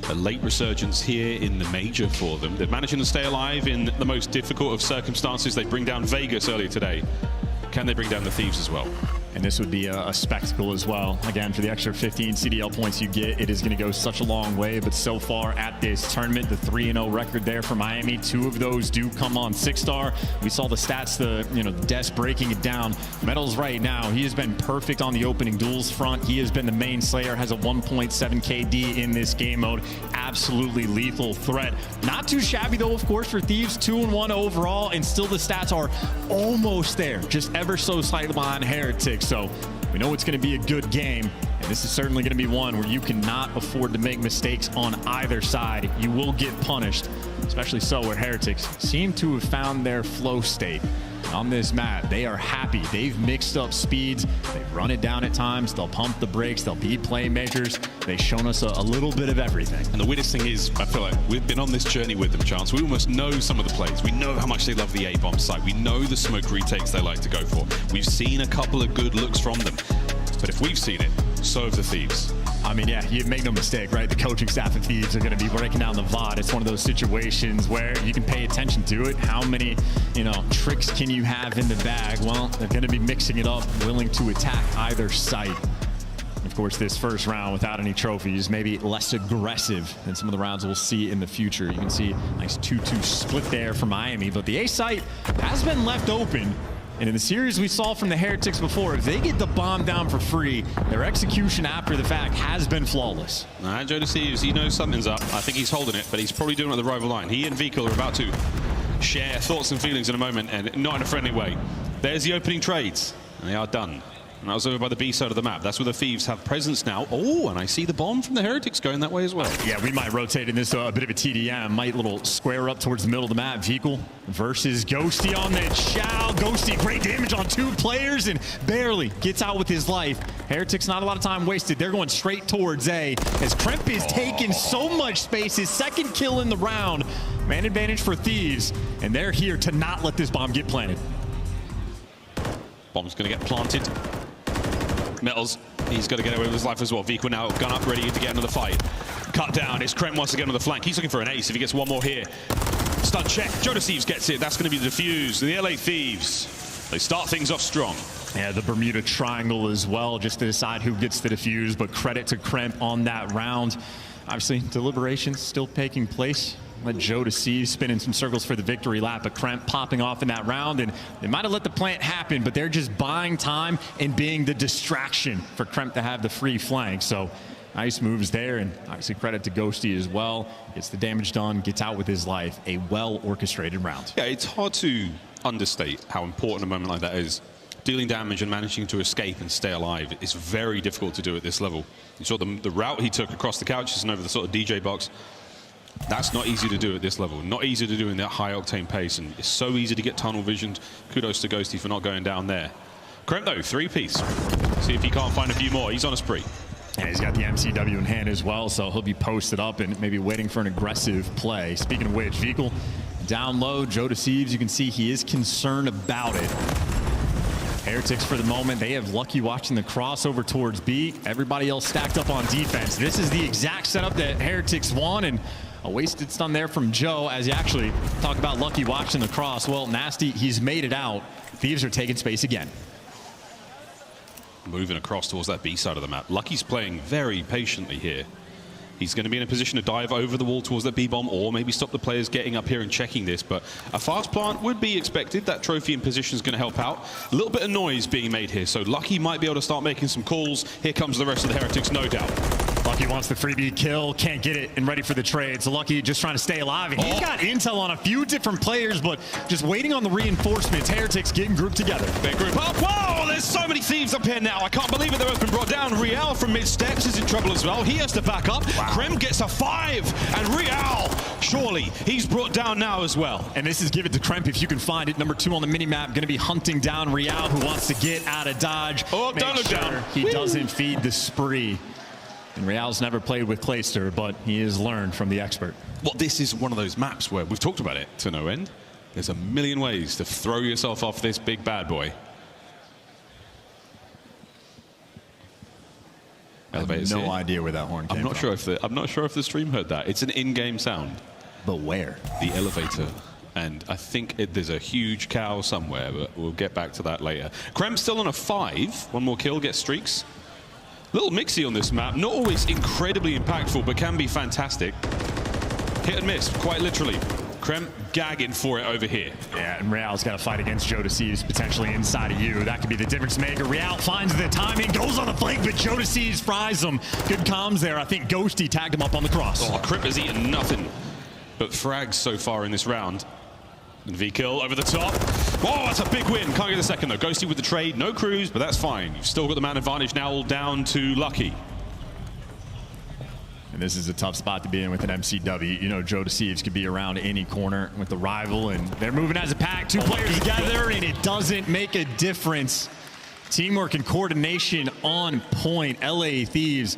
a late resurgence here in the major for them. They're managing to stay alive in the most difficult of circumstances. They bring down Vegas earlier today. Can they bring down the Thieves as well? And this would be a spectacle as well. Again, for the extra 15 CDL points you get, it is going to go such a long way. But so far at this tournament, the 3-0 record there for Miami, 2 of those do come on 6-star. We saw the stats, Des breaking it down. Metals right now, he has been perfect on the opening duels front. He has been the main slayer, has a 1.7 KD in this game mode. Absolutely lethal threat. Not too shabby though, of course, for Thieves, 2-1 overall, and still the stats are almost there, just ever so slightly behind Heretics. So we know it's going to be a good game, and this is certainly going to be one where you cannot afford to make mistakes on either side. You will get punished, especially so where Heretics seem to have found their flow state. On this map, they are happy. They've mixed up speeds. They've run it down at times. They'll pump the brakes. They'll be play measures. They've shown us a little bit of everything. And the weirdest thing is, I feel like we've been on this journey with them, Chance. We almost know some of the plays. We know how much they love the A-bomb site. We know the smoke retakes they like to go for. We've seen a couple of good looks from them. But if we've seen it, so have the Thieves. I mean, yeah, you make no mistake, right? The coaching staff of Thieves are going to be breaking down the VOD. It's one of those situations where you can pay attention to it. How many, tricks can you have in the bag? Well, they're going to be mixing it up, willing to attack either site. Of course, this first round without any trophies, maybe less aggressive than some of the rounds we'll see in the future. You can see a nice 2-2 split there for Miami, but the A site has been left open. And in the series we saw from the Heretics before, if they get the bomb down for free, their execution after the fact has been flawless. Joe Deceives, he knows something's up. I think he's holding it, but he's probably doing it at the rival line. He and Vikal are about to share thoughts and feelings in a moment, and not in a friendly way. There's the opening trades, and they are done. And that was over by the B side of the map. That's where the Thieves have presence now. Oh, and I see the bomb from the Heretics going that way as well. Yeah, we might rotate in this a bit of a TDM. Might little square up towards the middle of the map. Vikal versus Ghosty on the Chow. Ghosty, great damage on 2 players and barely gets out with his life. Heretics, not a lot of time wasted. They're going straight towards A as Kremp is taking so much space. His second kill in the round. Man advantage for Thieves, and they're here to not let this bomb get planted. Bomb's going to get planted. Metals, he's got to get away with his life as well. Vikal now gun up, ready to get into the fight. Cut down, it's Kremp once again on the flank. He's looking for an ace if he gets one more here. Stun check, Joe Deceives gets it. That's going to be the defuse. The LA Thieves, they start things off strong. Yeah, the Bermuda Triangle as well, just to decide who gets the defuse, but credit to Kremp on that round. Obviously, deliberations still taking place. Let Joe Deceives spin in some circles for the victory lap, but Kremp popping off in that round, and they might have let the plant happen, but they're just buying time and being the distraction for Kremp to have the free flank. So nice moves there, and obviously credit to Ghosty as well. Gets the damage done, gets out with his life. A well-orchestrated round. Yeah, it's hard to understate how important a moment like that is. Dealing damage and managing to escape and stay alive is very difficult to do at this level. You saw the route he took across the couches and over the sort of DJ box. That's not easy to do at this level. Not easy to do in that high-octane pace, and it's so easy to get tunnel-visioned. Kudos to Ghosty for not going down there. Kremp, though, 3-piece. See if he can't find a few more. He's on a spree. Yeah, he's got the MCW in hand as well, so he'll be posted up and maybe waiting for an aggressive play. Speaking of which, Vikal down low. Joe Deceives, you can see he is concerned about it. Heretics for the moment, they have Lucky watching the crossover towards B. Everybody else stacked up on defense. This is the exact setup that Heretics want, and a wasted stun there from Joe as he actually talked about Lucky watching the cross. Well, Nasty, he's made it out. Thieves are taking space again. Moving across towards that B side of the map. Lucky's playing very patiently here. He's going to be in a position to dive over the wall towards that B-bomb, or maybe stop the players getting up here and checking this. But a fast plant would be expected. That trophy in position is going to help out. A little bit of noise being made here, so Lucky might be able to start making some calls. Here comes the rest of the Heretics, no doubt. Lucky wants the freebie kill, can't get it, and ready for the trade. So Lucky just trying to stay alive. And he's got intel on a few different players, but just waiting on the reinforcements. Heretics getting grouped together. Big group up. Whoa, there's so many thieves up here now. I can't believe it. They've both been brought down. Real from mid-steps is in trouble as well. He has to back up. Wow. Krim gets a 5, and Real, surely, he's brought down now as well. And this is give it to Kremp if you can find it. Number 2 on the minimap, going to be hunting down Real, who wants to get out of dodge. Oh, don't look down. He doesn't feed the spree. And Real's never played with Clayster, but he has learned from the expert. Well, this is one of those maps where we've talked about it to no end. There's a million ways to throw yourself off this big bad boy. I have no idea where that horn came from. I'm not sure if the stream heard that. It's an in-game sound. But where? The elevator. And I think there's a huge cow somewhere, but we'll get back to that later. Krem's still on a 5. One more kill, gets streaks. Little mixy on this map. Not always incredibly impactful, but can be fantastic. Hit and miss, quite literally. Krem gagging for it over here. Yeah, and Real's got to fight against Jodeci's potentially inside of you. That could be the difference maker. Real finds the timing, goes on the flank, but Jodeci's fries him. Good comms there. I think Ghosty tagged him up on the cross. Oh, Krip has eaten nothing but frags so far in this round. And V-kill over the top. Oh, that's a big win. Can't get the second, though. Ghosty with the trade. No crews, but that's fine. You've still got the man advantage now, all down to Lucky. And this is a tough spot to be in with an MCW. You know, Jodeci's could be around any corner with the rival, and they're moving as a pack. 2 players together, and it doesn't make a difference. Teamwork and coordination on point. LA Thieves,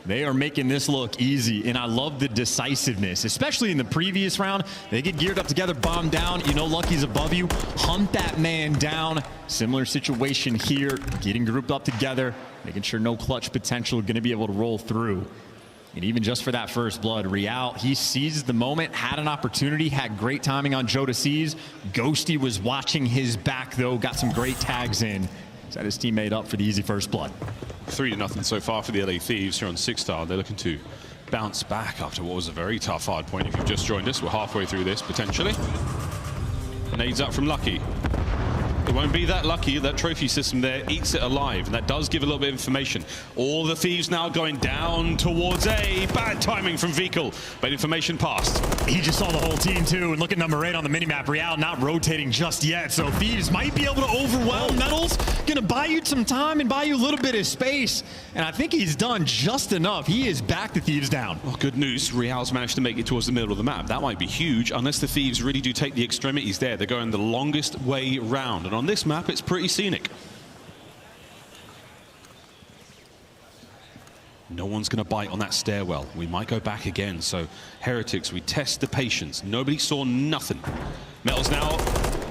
they are making this look easy, and I love the decisiveness, especially in the previous round. They get geared up together, bomb down. You know Lucky's above you. Hunt that man down. Similar situation here, getting grouped up together, making sure no clutch potential, going to be able to roll through. And even just for that first blood, Real, he seized the moment, had an opportunity, had great timing on Jodeci's. Ghosty was watching his back, though, got some great tags in. Set his teammate up for the easy first blood. 3-0 so far for the LA Thieves here on 6-star. They're looking to bounce back after what was a very tough hard point. If you've just joined us, we're halfway through this, potentially. Nades up from Lucky. It won't be that lucky. That trophy system there eats it alive, and that does give a little bit of information. All the Thieves now going down towards A. Bad timing from Vehicle, but information passed. He just saw the whole team, too, and look at number 8 on the minimap. Real not rotating just yet, so Thieves might be able to overwhelm Metals. Gonna buy you some time and buy you a little bit of space, and I think he's done just enough. He is back the Thieves down. Well, good news. Real's managed to make it towards the middle of the map. That might be huge, unless the Thieves really do take the extremities there. They're going the longest way round, and on this map, it's pretty scenic. No one's going to bite on that stairwell. We might go back again. So, Heretics, we test the patience. Nobody saw nothing. Metals now,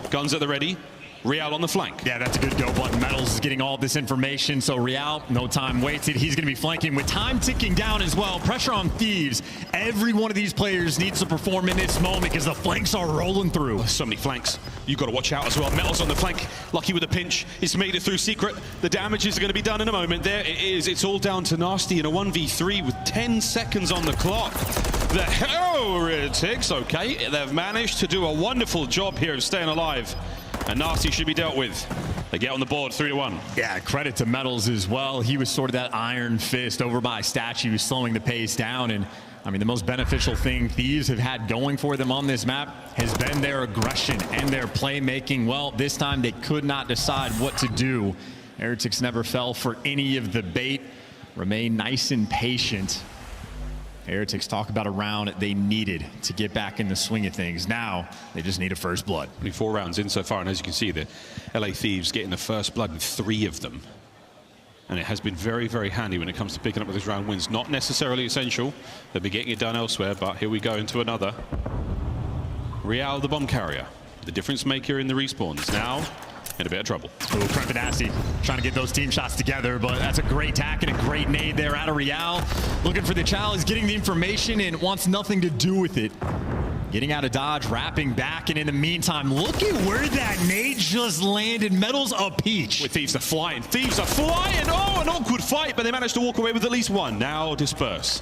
guns at the ready. Real on the flank. Yeah, that's a good go button. Metals is getting all this information, so Real, no time wasted. He's going to be flanking with time ticking down as well. Pressure on Thieves. Every one of these players needs to perform in this moment because the flanks are rolling through. So many flanks. You've got to watch out as well. Metals on the flank. Lucky with a pinch. He's made it through secret. The damages are going to be done in a moment. There it is. It's all down to Nasty in a 1v3 with 10 seconds on the clock. The Heretics, okay, they've managed to do a wonderful job here of staying alive. And Nasty should be dealt with. They get on the board 3-1. Yeah, credit to Metals as well. He was sort of that iron fist over by Statue, slowing the pace down. And I mean, the most beneficial thing Thieves have had going for them on this map has been their aggression and their playmaking. Well, this time they could not decide what to do. Heretics never fell for any of the bait. Remain nice and patient. Heretics talk about a round they needed to get back in the swing of things. Now, they just need a first blood. 4 rounds in so far, and as you can see, the LA Thieves getting the first blood in 3 of them. And it has been very, very handy when it comes to picking up those round wins. Not necessarily essential. They'll be getting it done elsewhere, but here we go into another. Real, the bomb carrier. The difference maker in the respawns. Now, in a bit of trouble. Ooh, Kremp nasty. Trying to get those team shots together, but that's a great tack and a great nade there out of Real. Looking for the child. He's getting the information and wants nothing to do with it. Getting out of dodge, wrapping back, and in the meantime, look at where that nade just landed. Metals a peach. With Thieves are flying. Thieves are flying. Oh, an awkward fight, but they managed to walk away with at least one. Now disperse.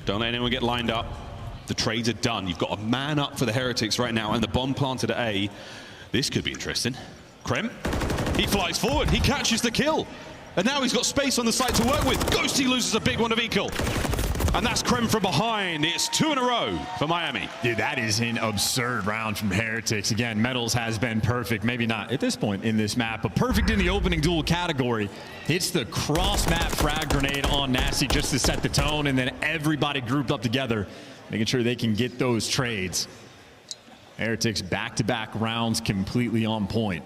Don't let anyone get lined up. The trades are done. You've got a man up for the Heretics right now, and the bomb planted at A. This could be interesting. Krem, he flies forward. He catches the kill. And now he's got space on the site to work with. Ghosty loses a big one to Eagle. And that's Krem from behind. It's 2 in a row for Miami. Dude, that is an absurd round from Heretics. Again, Metals has been perfect. Maybe not at this point in this map, but perfect in the opening duel category. Hits the cross-map frag grenade on Nasty just to set the tone, and then everybody grouped up together, making sure they can get those trades. Heretics back-to-back rounds completely on point.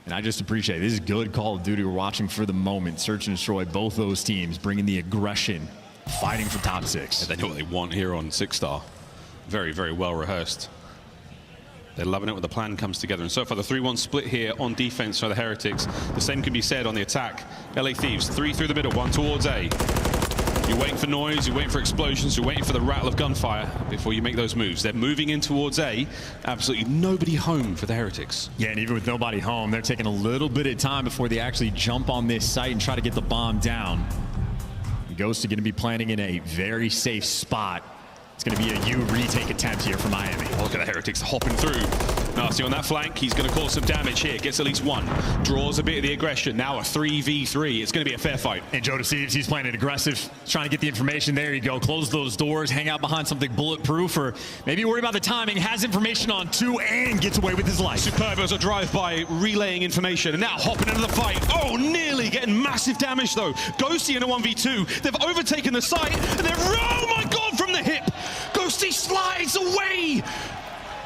And I just appreciate it. This is good Call of Duty we're watching for the moment. Search and destroy both those teams, bringing the aggression, fighting for top 6. Yeah, they know what they want here on 6-star. Very, very well rehearsed. They're loving it when the plan comes together. And so far, the 3-1 split here on defense for the Heretics. The same can be said on the attack. LA Thieves, 3 through the middle, 1 towards A. You're waiting for noise, you're waiting for explosions, you're waiting for the rattle of gunfire before you make those moves. They're moving in towards A. Absolutely nobody home for the Heretics. Yeah, and even with nobody home, they're taking a little bit of time before they actually jump on this site and try to get the bomb down. Ghost are going to be planning in a very safe spot. It's going to be a U retake attempt here for Miami. Look at the Heretics hopping through. Nasty on that flank. He's going to cause some damage here. Gets at least 1. Draws a bit of the aggression. Now a 3v3. It's going to be a fair fight. And Joe Deceives, he's playing it aggressive. He's trying to get the information. There you go. Close those doors. Hang out behind something bulletproof, or maybe worry about the timing. Has information on 2 and gets away with his life. Superb as a drive-by, relaying information. And now hopping into the fight. Oh, nearly getting massive damage, though. Ghosty in a 1v2. They've overtaken the site. And they're, oh my God, from the hip. Ghosty slides away.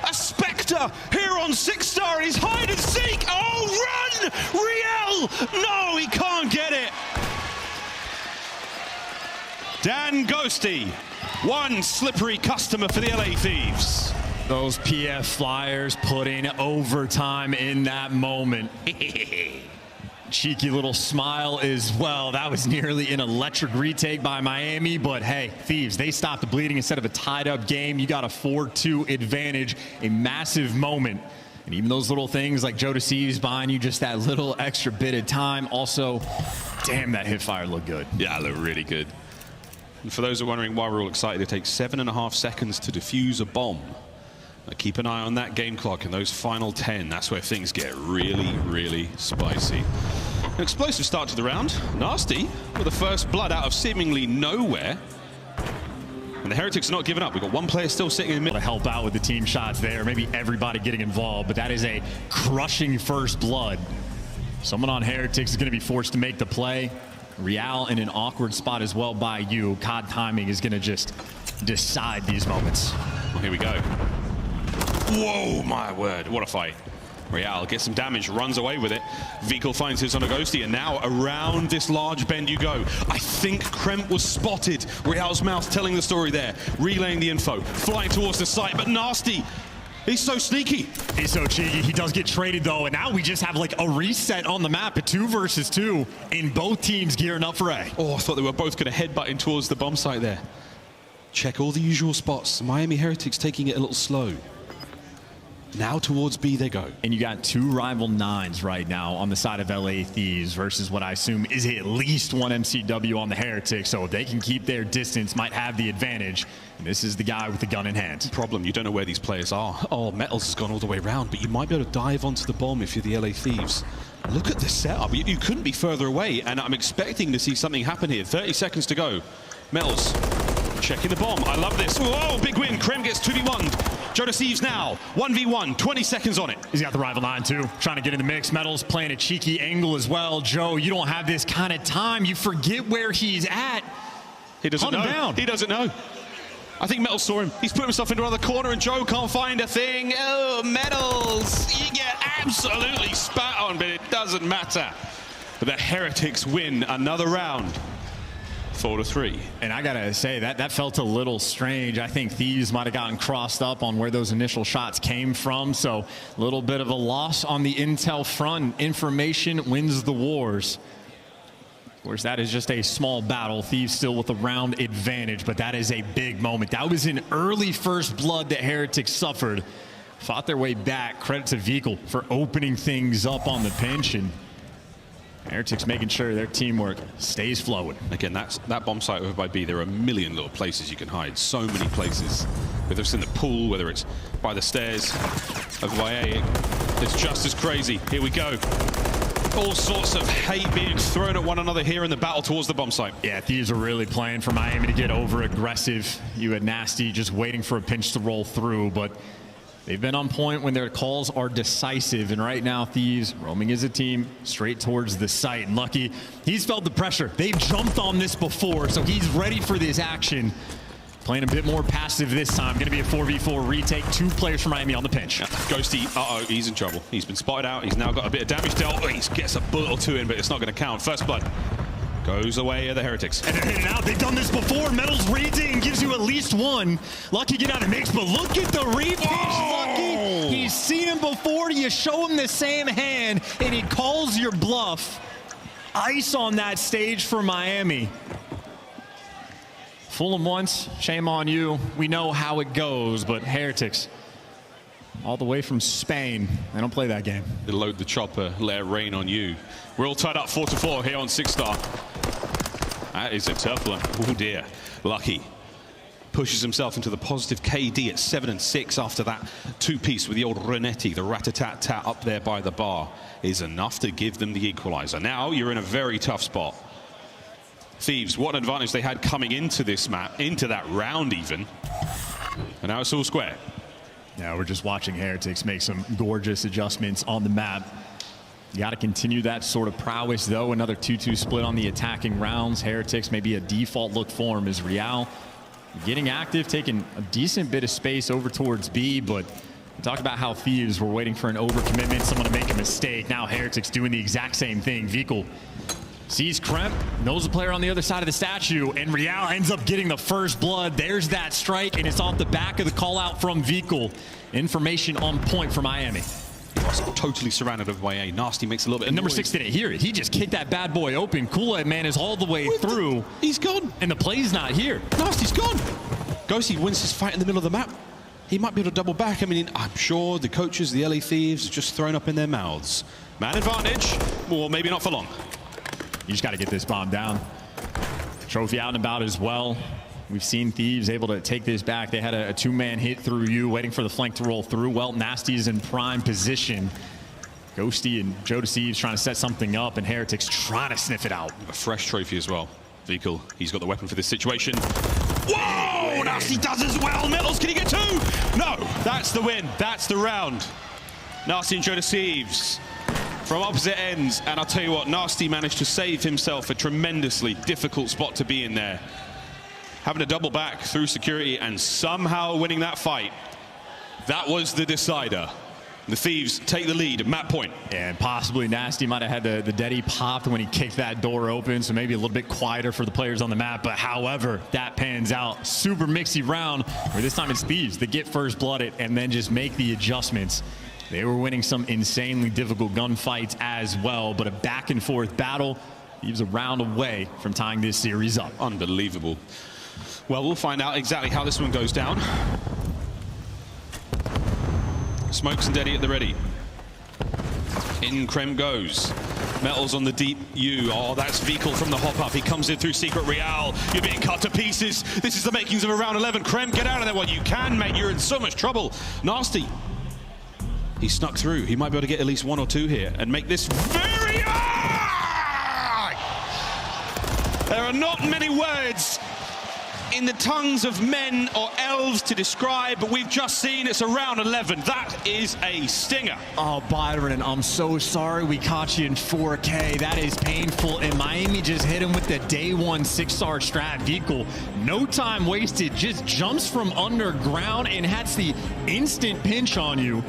A Spectre here on 6-star. He's hide and seek. Oh, run! Riel! No, he can't get it. Dan Ghosty, one slippery customer for the LA Thieves. Those PF Flyers putting overtime in that moment. Cheeky little smile as well. That was nearly an electric retake by Miami, but hey, Thieves, they stopped the bleeding instead of a tied-up game. You got a 4-2 advantage, a massive moment. And even those little things like Joe Deceives buying you just that little extra bit of time. Also, damn, that hip fire looked good. Yeah, it looked really good. And for those who are wondering why we're all excited, it takes 7.5 seconds to defuse a bomb. Now keep an eye on that game clock and those final 10. That's where things get really, really spicy. An explosive start to the round. Nasty with the first blood out of seemingly nowhere. And the Heretics are not giving up. We've got 1 player still sitting in the middle. To help out with the team shots there. Maybe everybody getting involved, but that is a crushing first blood. Someone on Heretics is going to be forced to make the play. Rial in an awkward spot as well by you. COD timing is going to just decide these moments. Well, here we go. Whoa, my word. What a fight. Rial gets some damage, runs away with it. Vehicle finds his on a Ghosty, and now around this large bend you go. I think Krem was spotted. Rial's mouth telling the story there, relaying the info, flying towards the site, but Nasty, he's so sneaky. He's so cheeky. He does get traded, though, and now we just have like a reset on the map, a 2 versus 2, and both teams gearing up for A. Oh, I thought they were both going to headbutt in towards the bomb site there. Check all the usual spots. Miami Heretics taking it a little slow. Now towards B they go. And you got 2 rival 9s right now on the side of LA Thieves versus what I assume is at least 1 MCW on the Heretics. So if they can keep their distance, might have the advantage. And this is the guy with the gun in hand. Problem, you don't know where these players are. Oh, Metals has gone all the way around, but you might be able to dive onto the bomb if you're the LA Thieves. Look at this setup. You couldn't be further away, and I'm expecting to see something happen here. 30 seconds to go. Metals checking the bomb. I love this. Whoa, big win. Krem gets 2v1'd. Joe Deceives now, 1v1, 20 seconds on it. He's got the rival 9 too, trying to get in the mix. Metals playing a cheeky angle as well. Joe, you don't have this kind of time. You forget where he's at. He doesn't know. Down. He doesn't know. I think Metals saw him. He's put himself into another corner and Joe can't find a thing. Oh, Metals, you get absolutely spat on, but it doesn't matter. But the Heretics win another round. 4-3. And I gotta say, that felt a little strange. I think Thieves might have gotten crossed up on where those initial shots came from. So a little bit of a loss on the intel front. Information wins the wars. Of course, that is just a small battle. Thieves still with a round advantage, but that is a big moment. That was an early first blood that Heretics suffered. Fought their way back. Credit to Vehicle for opening things up on the pinch. And Heretics making sure their teamwork stays flowing. Again, that bomb site over by B, there are a million little places you can hide. So many places. Whether it's in the pool, whether it's by the stairs of YA, it's just as crazy. Here we go. All sorts of hate being thrown at one another here in the battle towards the bomb site. Yeah, Thieves are really playing for Miami to get over aggressive. You had Nasty just waiting for a pinch to roll through, but they've been on point when their calls are decisive. And right now, Thieves roaming as a team straight towards the site. And Lucky, he's felt the pressure. They've jumped on this before, so he's ready for this action. Playing a bit more passive this time. Going to be a 4v4 retake. 2 players from Miami on the pinch. Ghosty, he's in trouble. He's been spotted out. He's now got a bit of damage dealt. He gets a bullet or 2 in, but it's not going to count. First blood goes away at the Heretics. And they're hitting out. They've done this before. Metals reads it and gives you at least 1. Lucky get out of the mix, but look at the repitch. Lucky, he's seen him before. You show him the same hand, and he calls your bluff. Ice on that stage for Miami. Fool him once, shame on you. We know how it goes, but Heretics, all the way from Spain, they don't play that game. They load the chopper, let it rain on you. We're all tied up 4-4 here on 6-star. That is a tough one. Oh dear. Lucky pushes himself into the positive KD at 7-6 after that 2-piece with the old Renetti. The rat-a-tat-tat up there by the bar is enough to give them the equalizer. Now you're in a very tough spot. Thieves, what an advantage they had coming into this map, into that round even. And now it's all square. Yeah, we're just watching Heretics make some gorgeous adjustments on the map. You got to continue that sort of prowess, though. Another 2-2 split on the attacking rounds. Heretics maybe a default look for him as Real getting active, taking a decent bit of space over towards B, but we talked about how Thieves were waiting for an overcommitment, someone to make a mistake. Now Heretics doing the exact same thing. Vikul sees Kremp, knows the player on the other side of the statue, and Real ends up getting the first blood. There's that strike, and it's off the back of the call out from Vikul. Information on point for Miami. Totally surrounded of YA. Nasty makes a little bit of number noise. 6 didn't hear it. He just kicked that bad boy open. Kool-Aid Man is all the way through. He's gone. And the play's not here. Nasty's gone. Ghosty wins his fight in the middle of the map. He might be able to double back. I mean, I'm sure the coaches, the LA Thieves, just thrown up in their mouths. Man advantage. Well, maybe not for long. You just got to get this bomb down. Trophy out and about as well. We've seen Thieves able to take this back. They had a 2-man hit through you, waiting for the flank to roll through. Well, Nasty's in prime position. Ghosty and Joe Deceives trying to set something up, and Heretics trying to sniff it out. A fresh trophy as well. Vikul, he's got the weapon for this situation. Whoa! Nasty does as well. Metals, can he get 2? No, that's the win. That's the round. Nasty and Joe Deceives from opposite ends, and I'll tell you what, Nasty managed to save himself a tremendously difficult spot to be in there. Having to double back through security and somehow winning that fight. That was the decider. The Thieves take the lead, map point. And possibly Nasty might have had the Deddy popped when he kicked that door open, so maybe a little bit quieter for the players on the map. But however, that pans out. Super mixy round, where this time it's Thieves that get first blooded and then just make the adjustments. They were winning some insanely difficult gunfights as well, but a back and forth battle. Thieves a round away from tying this series up. Unbelievable. Well, we'll find out exactly how this one goes down. Smokes and Deddy at the ready. In Krem goes. Metals on the deep U. Oh, that's Vikul from the hop up. He comes in through Secret Real. You're being cut to pieces. This is the makings of a round 11. Krem, get out of there while you can, mate. You're in so much trouble. Nasty. He snuck through. He might be able to get at least 1 or 2 here and make this very... There are not many words in the tongues of men or elves to describe, but we've just seen it's a round 11. That is a stinger. Oh, Byron, I'm so sorry we caught you in 4K. That is painful, and Miami just hit him with the day 1 6-star strat. Vikul, no time wasted, just jumps from underground and has the instant pinch on you.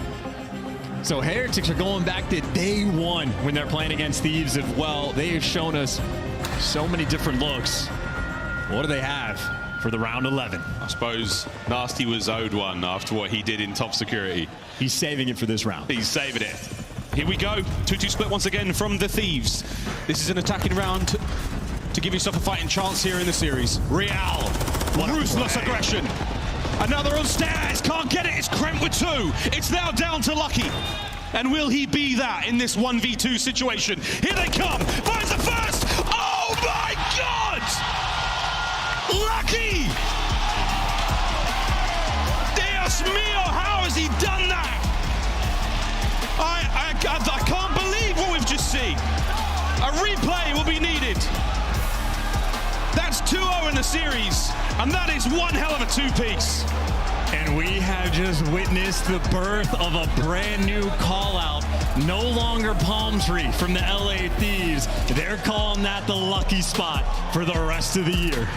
So Heretics are going back to day 1 when they're playing against Thieves as well. They have shown us so many different looks. What do they have for the round 11? I suppose Nasty was owed one after what he did in top security. He's saving it for this round. He's saving it. Here we go. 2-2 split once again from the Thieves. This is an attacking round to give yourself a fighting chance here in the series. Real. Ruthless aggression. Another on stairs. Can't get it. It's Kremp with 2. It's now down to Lucky. And will he be that in this 1v2 situation? Here they come. Finds the first. Oh my God! Lucky! Dios mío, how has he done that? I can't believe what we've just seen. A replay will be needed. That's 2-0 in the series, and that is one hell of a two-piece. And we have just witnessed the birth of a brand new call-out. No longer Palm Tree from the LA Thieves. They're calling that the lucky spot for the rest of the year.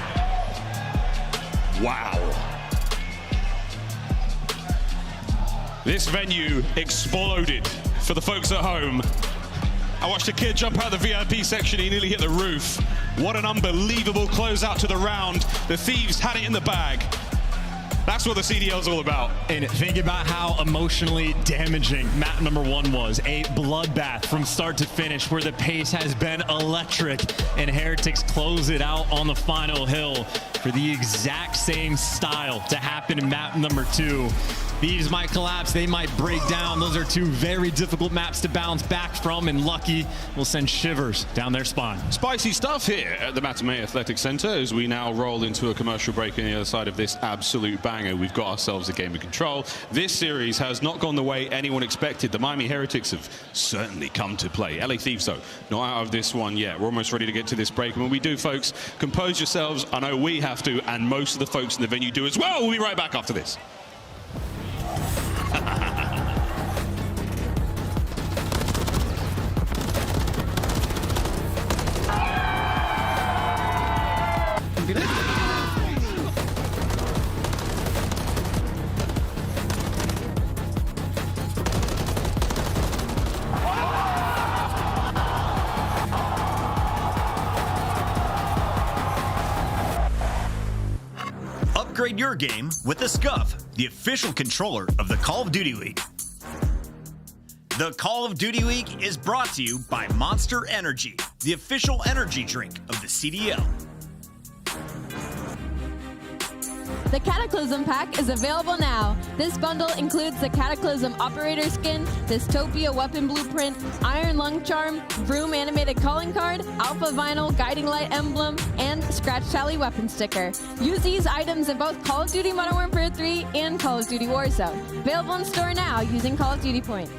Wow. This venue exploded for the folks at home. I watched a kid jump out of the VIP section. He nearly hit the roof. What an unbelievable closeout to the round. The Thieves had it in the bag. That's what the CDL is all about. And think about how emotionally damaging map number 1 was. A bloodbath from start to finish where the pace has been electric, and Heretics close it out on the final hill for the exact same style to happen in map number 2. These might collapse, they might break down. Those are 2 very difficult maps to bounce back from, and Lucky will send shivers down their spine. Spicy stuff here at the Matamei Athletic Center as we now roll into a commercial break on the other side of this absolute banger. We've got ourselves a game of control. This series has not gone the way anyone expected. The Miami Heretics have certainly come to play. LA Thieves, though, not out of this one yet. We're almost ready to get to this break. And when we do, folks, compose yourselves. I know we have to, and most of the folks in the venue do as well. We'll be right back after this. Upgrade your game with the Scuff, the official controller of the Call of Duty League. The Call of Duty League is brought to you by Monster Energy, the official energy drink of the CDL. The Cataclysm Pack is available now. This bundle includes the Cataclysm Operator Skin, Dystopia Weapon Blueprint, Iron Lung Charm, Vroom Animated Calling Card, Alpha Vinyl Guiding Light Emblem, and Scratch Tally Weapon Sticker. Use these items in both Call of Duty Modern Warfare 3 and Call of Duty Warzone. Available in store now using Call of Duty points.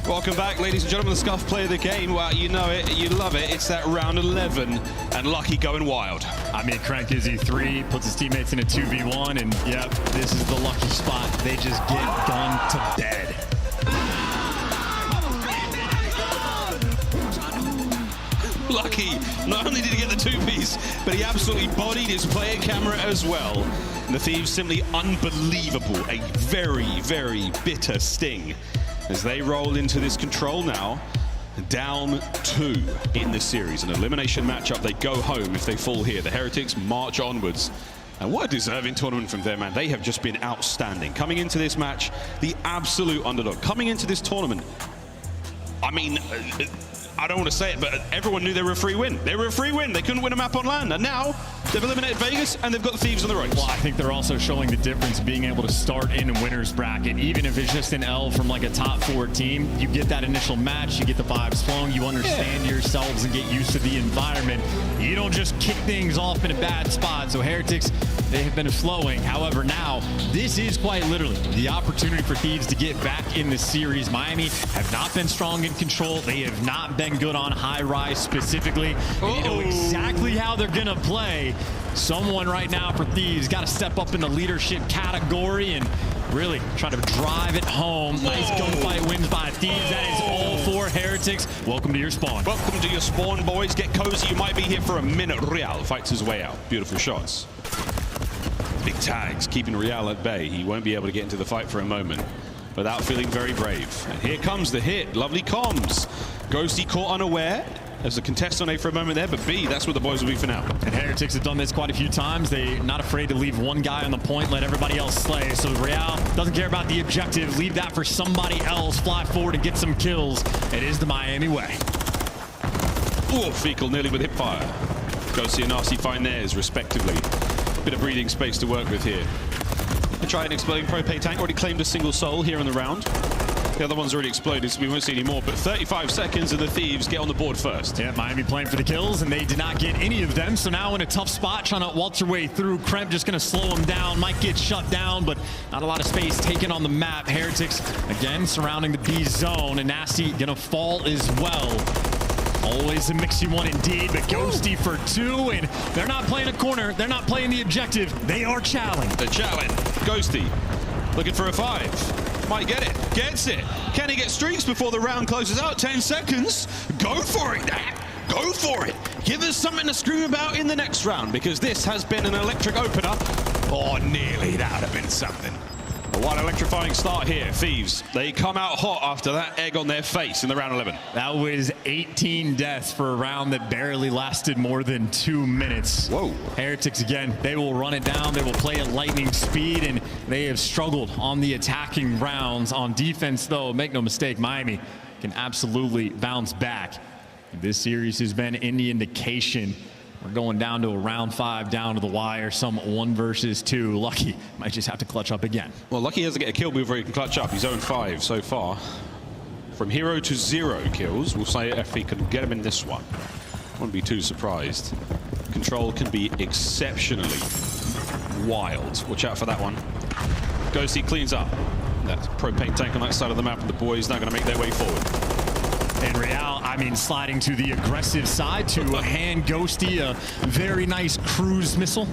Welcome back, ladies and gentlemen, the Scuff play of the game. Well, you know it, you love it. It's that round 11, and Lucky going wild. I mean, Crank gives you 3, puts his teammates in a 2v1, and yep, this is the Lucky spot. They just get done to bed. Lucky, not only did he get the 2-piece, but he absolutely bodied his player camera as well. And the Thieves simply unbelievable. A very, very bitter sting as they roll into this control now. Down 2 in the series. An elimination matchup. They go home if they fall here. The Heretics march onwards. And what a deserving tournament from them, man. They have just been outstanding. Coming into this match, the absolute underdog. Coming into this tournament, I mean, I don't want to say it, but everyone knew they were a free win. They were a free win. They couldn't win a map on land. And now they've eliminated Vegas and they've got the Thieves on the ropes. Well, I think they're also showing the difference being able to start in a winner's bracket. Even if it's just an L from like a top 4 team, you get that initial match, you get the vibes flowing, you understand yourselves and get used to the environment. You don't just kick things off in a bad spot. So Heretics, they have been flowing. However, now this is quite literally the opportunity for Thieves to get back in the series. Miami have not been strong in control. They have not been good on high rise specifically. They know exactly how they're gonna play. Someone right now for Thieves got to step up in the leadership category and really try to drive it home. Nice gunfight wins by Thieves. That is all for Heretics. Welcome to your spawn. Welcome to your spawn, boys. Get cozy. You might be here for a minute. Real fights his way out. Beautiful shots. Big tags, keeping Real at bay. He won't be able to get into the fight for a moment without feeling very brave. And here comes the hit. Lovely comms. Ghosty caught unaware. There's a contest on A for a moment there, but B, that's where the boys will be for now. And Heretics have done this quite a few times. They're not afraid to leave one guy on the point, let everybody else slay. So Real doesn't care about the objective. Leave that for somebody else. Fly forward and get some kills. It is the Miami way. Oh, Fecal nearly with hip fire. Ghosty and nasty find theirs, respectively. Bit of breathing space to work with here. They try an exploding propane tank. Already claimed a single soul here in the round. The other one's already exploded, so we won't see any more. But 35 seconds and the Thieves get on the board first. Yeah, Miami playing for the kills, and they did not get any of them. So now in a tough spot, trying to waltz their way through. Kremp just going to slow him down. Might get shut down, but not a lot of space taken on the map. Heretics, again, surrounding the B zone. And Nasty going to fall as well. Always a mixy one indeed, but Ghosty for 2, and they're not playing a corner. They're not playing the objective. They are challenged. The challenge. Ghosty looking for a 5. Might get it. Gets it. Can he get streaks before the round closes out? 10 seconds. Go for it, Dad. Go for it. Give us something to scream about in the next round, because this has been an electric opener. Oh, nearly. That would have been something. What an electrifying start here. Thieves, they come out hot after that egg on their face in the round 11. That was 18 deaths for a round that barely lasted more than 2 minutes. Whoa. Heretics, again, they will run it down. They will play at lightning speed, and they have struggled on the attacking rounds. On defense, though, make no mistake, Miami can absolutely bounce back. This series has been any indication. We're going down to a round 5, down to the wire, some 1 versus 2. Lucky might just have to clutch up again. Well, Lucky has to get a kill before he can clutch up. He's 0-5 so far. From hero to 0 kills. We'll say if he can get him in this one. Wouldn't be too surprised. Control can be exceptionally wild. Watch out for that one. Ghosty cleans up. That propane tank on that side of the map, and the boys now going to make their way forward. And Real, I mean, sliding to the aggressive side to hand Ghosty a very nice cruise missile.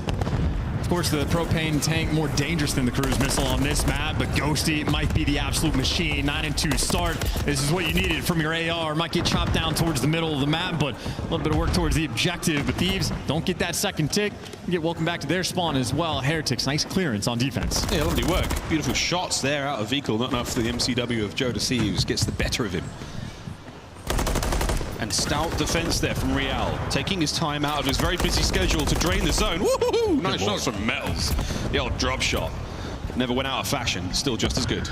Of course, the propane tank more dangerous than the cruise missile on this map, but Ghosty might be the absolute machine. 9-2 start. This is what you needed from your AR. Might get chopped down towards the middle of the map, but a little bit of work towards the objective. But Thieves don't get that second tick. Get welcome back to their spawn as well. Heretics, nice clearance on defense. Yeah, lovely work. Beautiful shots there out of vehicle. Not enough for the MCW of Joe Thieves. Gets the better of him. And stout defense there from Real, taking his time out of his very busy schedule to drain the zone. Woohoo! Nice shots from Metals. The old drop shot. Never went out of fashion. Still just as good.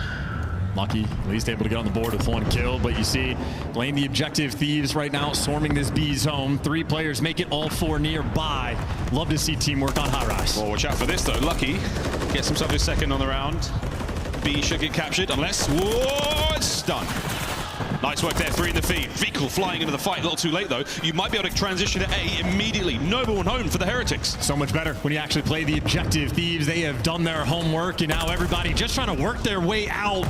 Lucky, at least able to get on the board with 1 kill, but you see, playing the objective Thieves right now, swarming this B zone. 3 players make it, all 4 nearby. Love to see teamwork on high rise. Well, watch out for this though. Lucky gets himself his second on the round. B should get captured unless, whoa, it's done. Nice work there, 3 in the feed. Vehicle flying into the fight, a little too late though. You might be able to transition to A immediately. Noble and home for the Heretics. So much better when you actually play the objective Thieves. They have done their homework, and now everybody just trying to work their way out.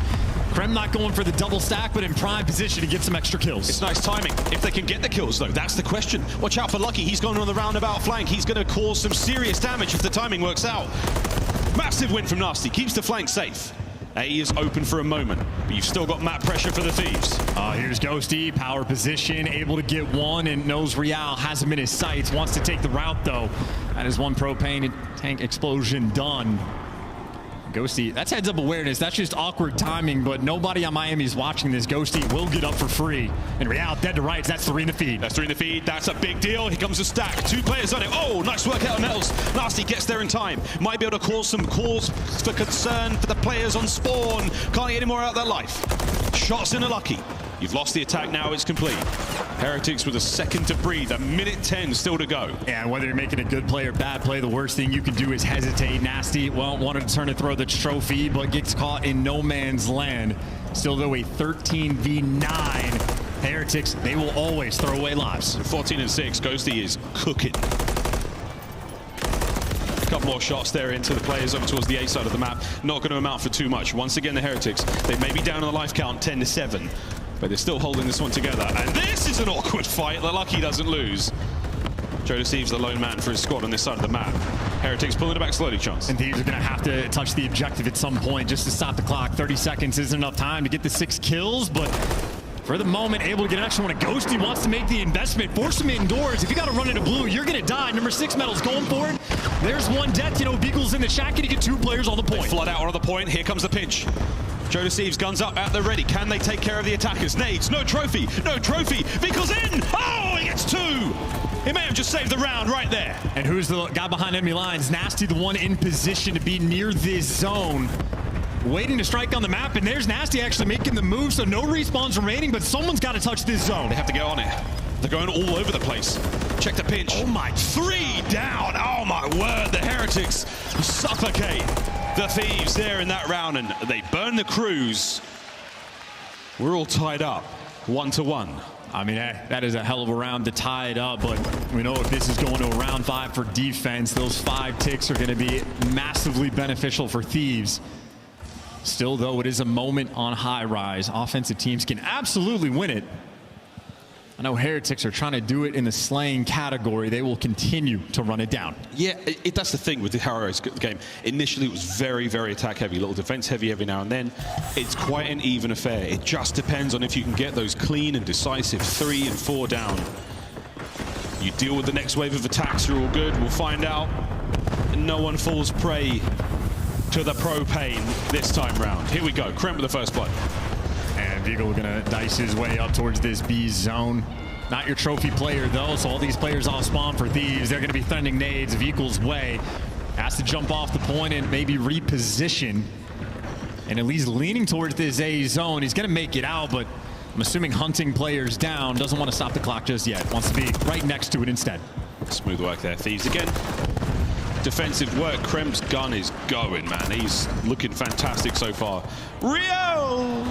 Krem not going for the double stack, but in prime position to get some extra kills. It's nice timing. If they can get the kills, though, that's the question. Watch out for Lucky. He's going on the roundabout flank. He's going to cause some serious damage if the timing works out. Massive win from Nasty. Keeps the flank safe. A is open for a moment, but you've still got map pressure for the Thieves. Here's Ghosty, power position, able to get 1, and knows Real has him in his sights. Wants to take the route, though. That is 1 propane tank explosion done. Ghosty, that's heads-up awareness. That's just awkward timing, but nobody on Miami is watching this. Ghosty will get up for free. And Real dead to rights. That's 3 in the feed. That's 3 in the feed. That's a big deal. Here comes the stack. 2 players on it. Oh, nice work out of Metals. Nasty gets there in time. Might be able to cause some cause for concern for the players on spawn. Can't get any more out of their life. Shots in a Lucky. You've lost the attack now. It's complete. Heretics with a second to breathe. 1:10 still to go. Yeah, whether you're making a good play or bad play, the worst thing you can do is hesitate. Nasty, well, wanted to turn and throw the trophy, but gets caught in no man's land. Still, though, a 13v9. Heretics, they will always throw away lives. 14-6. Ghosty is cooking. A couple more shots there into the players over towards the A side of the map. Not going to amount for too much. Once again, the Heretics, they may be down on the life count 10-7. But they're still holding this one together. And this is an awkward fight that Lucky doesn't lose. Joe Thieves the lone man for his squad on this side of the map. Heretics pulling it back slowly, Chance. And Thieves are going to have to touch the objective at some point just to stop the clock. 30 seconds isn't enough time to get the 6 kills, but for the moment, able to get an extra one. Ghosty wants to make the investment, force him indoors. If you got to run into blue, you're going to die. Number 6 Metal's going for it. There's 1 death. You know, Beagle's in the shack, and you get 2 players on the point. They flood out on the point. Here comes the pinch. Joe Thieves guns up at the ready. Can they take care of the attackers? Nades, no trophy, no trophy. Vehicle's in. Oh, he gets 2. He may have just saved the round right there. And who's the guy behind enemy lines? Nasty, the one in position to be near this zone. Waiting to strike on the map, and there's Nasty actually making the move, so no respawns remaining, but someone's got to touch this zone. They have to get on it. They're going all over the place. Check the pinch. Oh my. 3 down. Oh my word. The Heretics suffocate the Thieves there in that round, and they burn the cruise. We're all tied up 1-1. I mean, that is a hell of a round to tie it up, but we know if this is going to a round 5 for defense, those 5 ticks are going to be massively beneficial for Thieves. Still, though, it is a moment on high rise. Offensive teams can absolutely win it. I know Heretics are trying to do it in the slaying category. They will continue to run it down. Yeah, that's the thing with the Harrow's game. Initially, it was very, very attack heavy, a little defense heavy every now and then. It's quite an even affair. It just depends on if you can get those clean and decisive 3 and 4 down. You deal with the next wave of attacks, you're all good. We'll find out. No one falls prey to the propane this time round. Here we go. Krem with the first blood. And Beagle gonna dice his way up towards this B zone. Not your trophy player though, so all these players off spawn for Thieves. They're gonna be sending nades of Equal's way. Has to jump off the point and maybe reposition. And at least leaning towards this A zone. He's gonna make it out, but I'm assuming hunting players down. Doesn't want to stop the clock just yet. Wants to be right next to it instead. Smooth work there. Thieves again. Defensive work. Krem's gun is going, man. He's looking fantastic so far. Rio!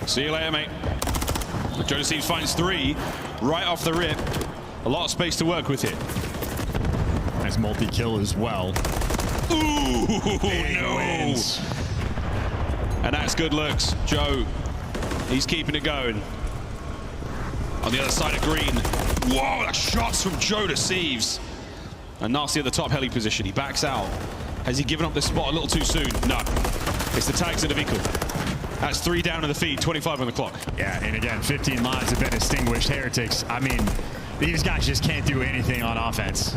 See you later, mate. Joe Thieves finds 3 right off the rip. A lot of space to work with here. Nice multi-kill as well. Ooh, no! Wins. And that's good looks. Joe, he's keeping it going. On the other side of green. Whoa, that's shots from Joe Thieves. And Nasty at the top heli position. He backs out. Has he given up this spot a little too soon? No. It's the tags in the vehicle. That's 3 down in the feed, 25 on the clock. Yeah, and again, 15 lives have been extinguished. Heretics, I mean, these guys just can't do anything on offense.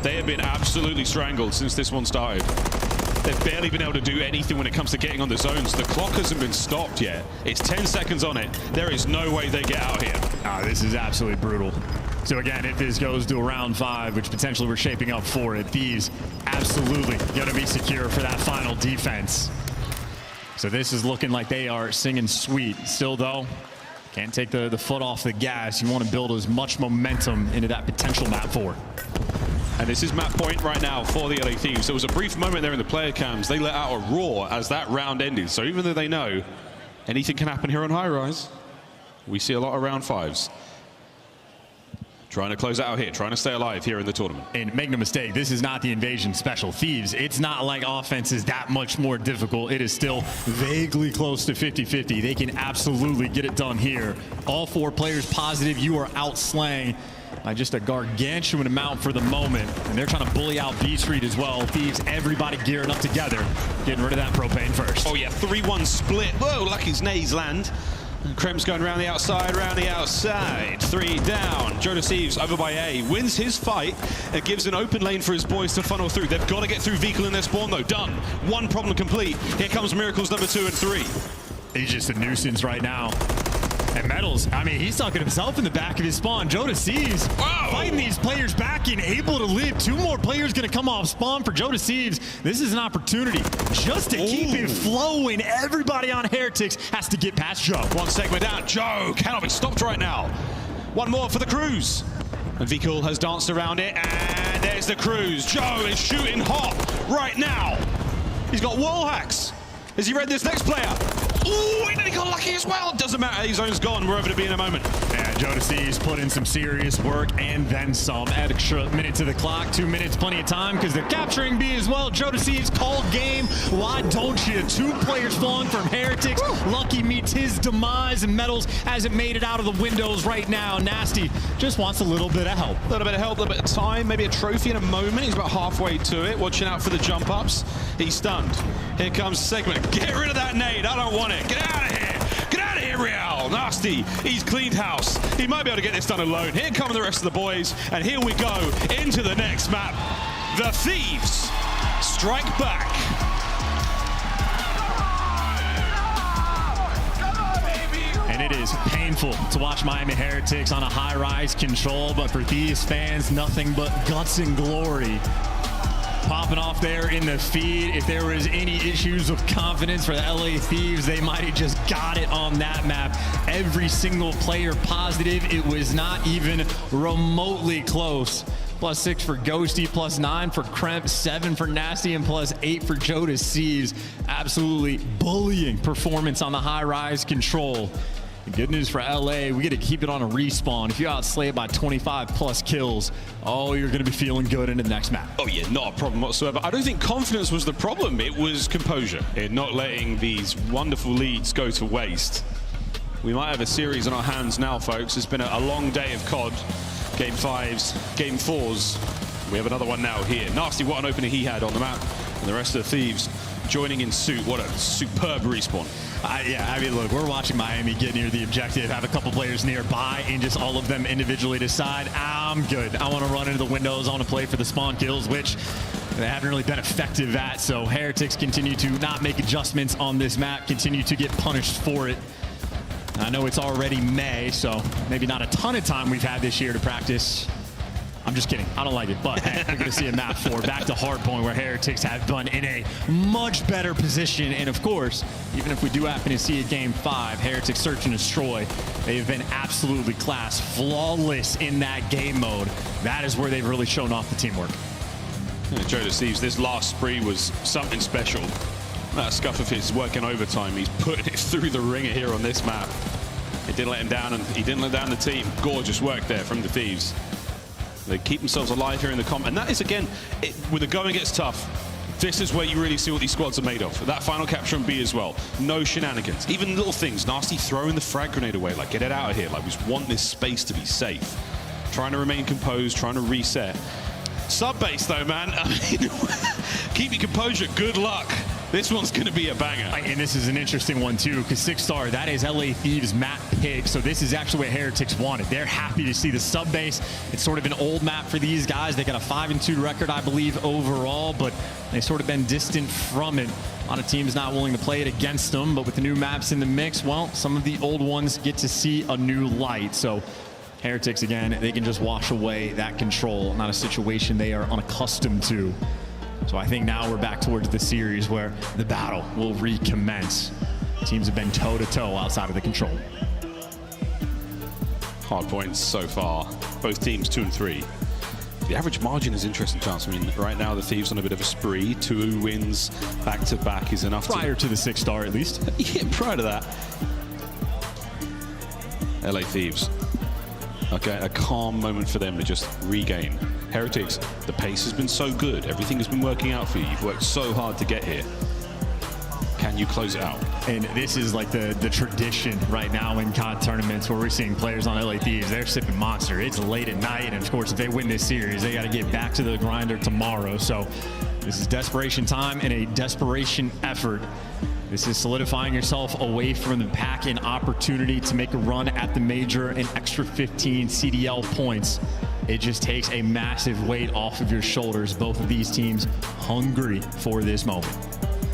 They have been absolutely strangled since this one started. They've barely been able to do anything when it comes to getting on the zones. The clock hasn't been stopped yet. It's 10 seconds on it. There is no way they get out here. This is absolutely brutal. So again, if this goes to a round 5, which potentially we're shaping up for it, Thieves absolutely going to be secure for that final defense. So this is looking like they are singing sweet. Still though, can't take the foot off the gas. You want to build as much momentum into that potential map 4. And this is map point right now for the LA Thieves. There was a brief moment there in the player cams. They let out a roar as that round ended. So even though they know anything can happen here on high rise, we see a lot of round 5s. Trying to close it out here, trying to stay alive here in the tournament. And make no mistake, this is not the invasion special. Thieves, it's not like offense is that much more difficult. It is still vaguely close to 50-50. They can absolutely get it done here. All 4 players positive. You are outslaying by just a gargantuan amount for the moment. And they're trying to bully out B Street as well. Thieves, everybody gearing up together, getting rid of that propane first. Oh yeah, 3-1 split. Whoa, Lucky's nays land. Krem's going around the outside, 3 down. Jonas Thieves over by A, wins his fight and gives an open lane for his boys to funnel through. They've got to get through vehicle in their spawn though. Done. 1 problem complete. Here comes Miracles number 2 and 3. He's just a nuisance right now. And Metals, I mean, he's stuck himself in the back of his spawn. Jonas Thieves fighting these players back and able to live. 2 more players going to come off spawn for Jonas Thieves. This is an opportunity just to keep it flowing. Everybody on Heretics has to get past Joe. 1 segment down. Joe cannot be stopped right now. 1 more for the Cruise. And Vikul has danced around it, and there's the Cruise. Joe is shooting hot right now. He's got wall hacks. Has he read this next player? Ooh, and then he got lucky as well. Doesn't matter, his zone's gone. We're over to be in a moment. Yeah, Jonas Thieves put in some serious work and then some. Extra minute to the clock, 2 minutes, plenty of time because they're capturing B as well. Jonas Thieves called game. Why don't you? 2 players falling from Heretics. Lucky meets his demise, and Metals hasn't made it out of the windows right now. Nasty just wants a little bit of help. A little bit of help, a little bit of time, maybe a trophy in a moment. He's about halfway to it, watching out for the jump ups. He's stunned. Here comes Segment. Get rid of that nade. I don't want it. Get out of here. Get out of here, Real. Nasty. He's cleaned house. He might be able to get this done alone. Here come the rest of the boys. And here we go into the next map. The Thieves strike back. And it is painful to watch Miami Heretics on a high-rise control, but for Thieves fans, nothing but guts and glory. Popping off there in the feed. If there was any issues of confidence for the LA Thieves, they might have just got it on that map. Every single player positive. It was not even remotely close. +6 for Ghosty, +9 for Kremp, 7 for Nasty, and +8 for Jonas Thieves. Absolutely bullying performance on the high-rise control. The good news for LA, we get to keep it on a respawn. If you outslay it by 25+ kills, oh, you're going to be feeling good into the next map. Oh yeah, not a problem whatsoever. I don't think confidence was the problem. It was composure in not letting these wonderful leads go to waste. We might have a series on our hands now, folks. It's been a long day of COD. Game 5s, Game 4s. We have another one now here. Nasty, what an opening he had on the map. And the rest of the Thieves joining in suit. What a superb respawn. Yeah, I mean, look, we're watching Miami get near the objective, have a couple players nearby, and just all of them individually decide, I'm good. I want to run into the windows. I want to play for the spawn kills, which they haven't really been effective at. So Heretics continue to not make adjustments on this map, continue to get punished for it. I know it's already May, so maybe not a ton of time we've had this year to practice. I'm just kidding. I don't like it. But hey, we're going to see a map 4 back to Hardpoint, where Heretics have been in a much better position. And of course, even if we do happen to see a Game 5, Heretics Search and Destroy, they have been absolutely class, flawless in that game mode. That is where they've really shown off the teamwork. Jonas Thieves, this last spree was something special. That scuff of his working overtime. He's putting it through the ringer here on this map. It didn't let him down, and he didn't let down the team. Gorgeous work there from the Thieves. They keep themselves alive here in the comp. And that is, again, when the going gets tough, this is where you really see what these squads are made of. That final capture on B as well. No shenanigans. Even little things. Nasty throwing the frag grenade away. Like, get it out of here. Like, we just want this space to be safe. Trying to remain composed, trying to reset. Sub base though, man. I mean, keep your composure. Good luck. This one's going to be a banger. And this is an interesting one too, because 6-star, that is LA Thieves map pick. So this is actually what Heretics wanted. They're happy to see the sub base. It's sort of an old map for these guys. They got a 5-2 record, I believe, overall, but they've sort of been distant from it. A lot of teams not willing to play it against them, but with the new maps in the mix, well, some of the old ones get to see a new light. So Heretics, again, they can just wash away that control. Not a situation they are unaccustomed to. So I think now we're back towards the series where the battle will recommence. Teams have been toe-to-toe outside of the control. Hard points so far. Both teams 2 and 3. The average margin is interesting, Chance. I mean, right now the Thieves on a bit of a spree. 2 wins back-to-back is enough. Prior to the 6-star, at least. Yeah, prior to that. LA Thieves. Okay, a calm moment for them to just regain. Heretics, the pace has been so good. Everything has been working out for you. You've worked so hard to get here. Can you close it out? And this is like the tradition right now in COD tournaments where we're seeing players on LA Thieves. They're sipping Monster. It's late at night, and of course, if they win this series, they got to get back to the grinder tomorrow. So this is desperation time and a desperation effort. This is solidifying yourself away from the pack, an opportunity to make a run at the major, an extra 15 CDL points. It just takes a massive weight off of your shoulders. Both of these teams hungry for this moment.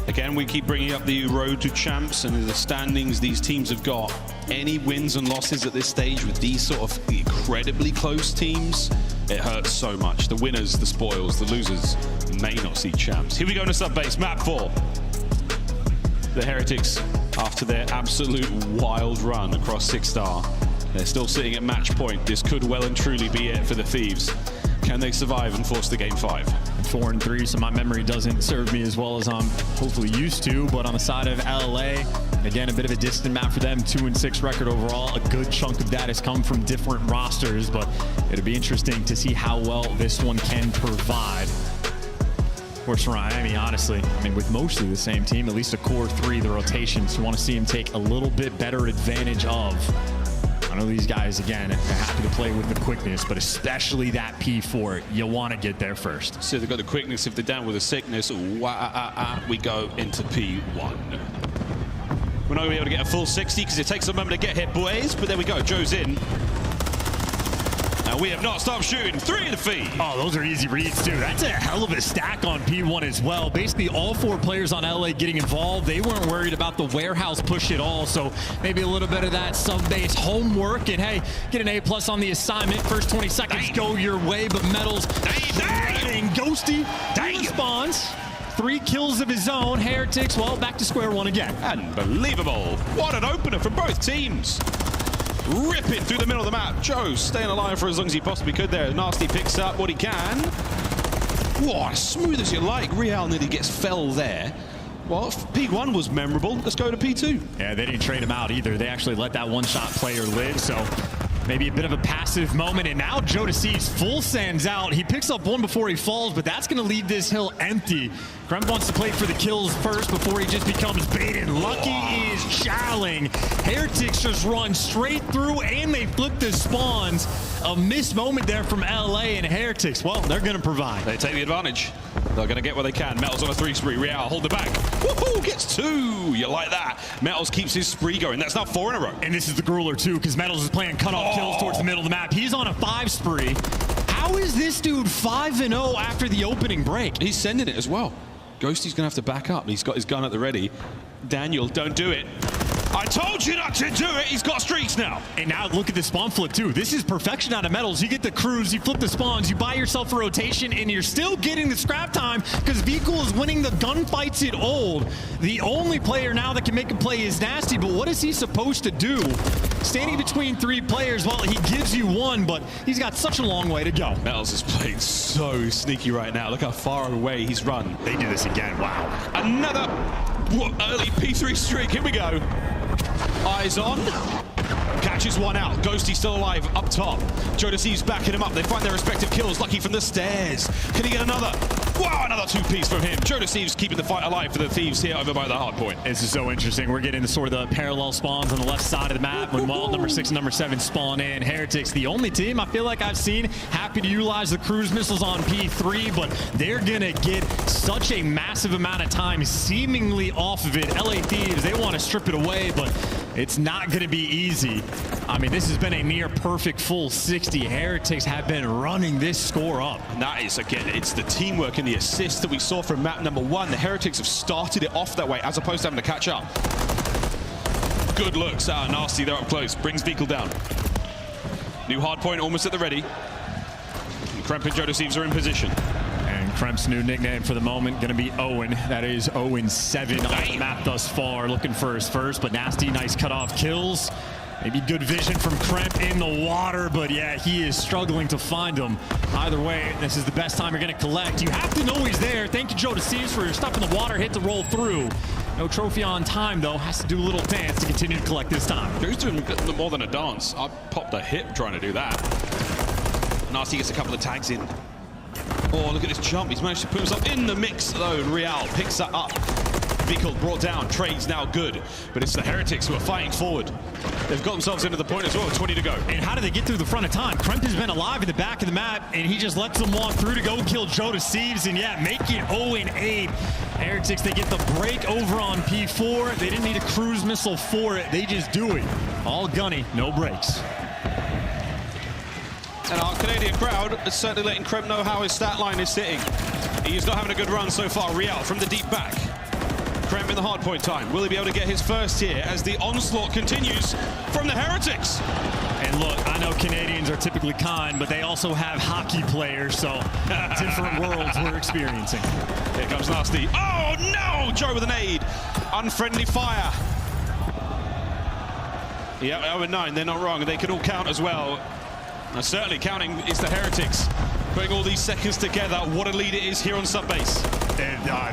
Again, we keep bringing up the road to champs and the standings these teams have got. Any wins and losses at this stage with these sort of incredibly close teams, it hurts so much. The winners, the spoils, the losers may not see champs. Here we go to sub base, map 4. The Heretics, after their absolute wild run across 6-star, they're still sitting at match point. This could well and truly be it for the Thieves. Can they survive and force the game 5? 4 and 3, so my memory doesn't serve me as well as I'm hopefully used to, but on the side of LA, again, a bit of a distant map for them, 2 and 6 record overall. A good chunk of that has come from different rosters, but it'll be interesting to see how well this one can provide. Of course, Miami, honestly, I mean, with mostly the same team, at least a core 3, the rotations, you want to see him take a little bit better advantage of. I know these guys, again, are happy to play with the quickness, but especially that P4, you want to get there first. So they've got the quickness. If they're down with the sickness, we go into P1. We're not going to be able to get a full 60 because it takes a moment to get hit, boys, but there we go. Joe's in. We have not stopped shooting. 3 to the feed. Oh, those are easy reads, too. That's a hell of a stack on P1 as well. Basically, all 4 players on LA getting involved. They weren't worried about the warehouse push at all, so maybe a little bit of that sub-base homework. And, hey, get an A+ on the assignment. First 20 seconds go your way, but Metals and Ghosty responds. 3 kills of his own. Heretics, well, back to square one again. Unbelievable. What an opener for both teams. Ripping through the middle of the map. Joe staying alive for as long as he possibly could there. Nasty picks up what he can. Whoa, as smooth as you like. Real nearly gets fell there. Well, P1 was memorable. Let's go to P2. Yeah, they didn't trade him out either. They actually let that one-shot player live, so maybe a bit of a passive moment. And now Joe DeCease full sands out. He picks up one before he falls, but that's going to leave this hill empty. Kremp wants to play for the kills first before he just becomes baited. Lucky is chowing. Heretics just run straight through, and they flip the spawns. A missed moment there from LA, and Heretics, well, they're going to provide. They take the advantage. They're going to get what they can. Metals on a 3 spree. Real, hold the back. Woohoo, gets 2. You like that. Metals keeps his spree going. That's now 4 in a row. And this is the grueler, too, because Metals is playing cutoff kills towards the middle of the map. He's on a 5 spree. How is this dude 5-0 after the opening break? He's sending it as well. Ghosty's going to have to back up. He's got his gun at the ready. Daniel, don't do it. I told you not to do it. He's got streaks now. And now look at the spawn flip, too. This is perfection out of Metals. You get the cruise, you flip the spawns, you buy yourself a rotation, and you're still getting the scrap time because Vikul is winning the gunfights at old. The only player now that can make a play is Nasty, but what is he supposed to do? Standing between 3 players, well, he gives you 1, but he's got such a long way to go. Metals is playing so sneaky right now. Look how far away he's run. They do this again. Wow. Another early P3 streak. Here we go. Eyes on. Catches one out. Ghosty still alive up top. Joe DeCease backing him up. They find their respective kills. Lucky from the stairs. Can he get another? Wow, another two-piece from him. Joe Thieves keeping the fight alive for the Thieves here over by the hard point. This is so interesting. We're getting the sort of the parallel spawns on the left side of the map when Wild number 6 and number 7 spawn in. Heretics, the only team I feel like I've seen happy to utilize the cruise missiles on P3, but they're gonna get such a massive amount of time seemingly off of it. LA Thieves, they want to strip it away, but it's not gonna be easy. I mean, this has been a near perfect full 60. Heretics have been running this score up. And that is, again, it's the teamwork and the assist that we saw from map number 1. The Heretics have started it off that way as opposed to having to catch up. Good looks out of Nasty there up close. Brings Vehicle down. New hard point almost at the ready. And Kremp and Joe Thieves are in position. And Kremp's new nickname for the moment going to be Owen. That is 0-7 on the map thus far. Looking for his first, but Nasty, nice cutoff kills. Maybe good vision from Kremp in the water, but yeah, he is struggling to find him. Either way, this is the best time you're going to collect. You have to know he's there. Thank you, Joe Thieves, for your stuff in the water hit to roll through. No trophy on time, though. Has to do a little dance to continue to collect this time. Joe's doing more than a dance. I popped a hip trying to do that. Nasty gets a couple of tags in. Oh, look at this jump. He's managed to put himself in the mix, though. Real picks that up. Vehicle brought down. Trade's now good. But it's the Heretics who are fighting forward. They've got themselves into the point as well, 20 to go. And how do they get through the front of time? Kremp has been alive in the back of the map, and he just lets them walk through to go kill Joe Thieves, and yeah, make it 0-8. Heretics, they get the break over on P4. They didn't need a cruise missile for it. They just do it. All gunny, no breaks. And our Canadian crowd is certainly letting Kremp know how his stat line is sitting. He is not having a good run so far. Real from the deep back. Kremp in the hard point time. Will he be able to get his first here as the onslaught continues from the Heretics? And look, I know Canadians are typically kind, but they also have hockey players, so different worlds we're experiencing. Here comes Nasty. Oh no! Joe with an aid. Unfriendly fire. Yeah, 0-9, they're not wrong. They can all count as well. Now, certainly counting is the Heretics. Putting all these seconds together, what a lead it is here on Subbase.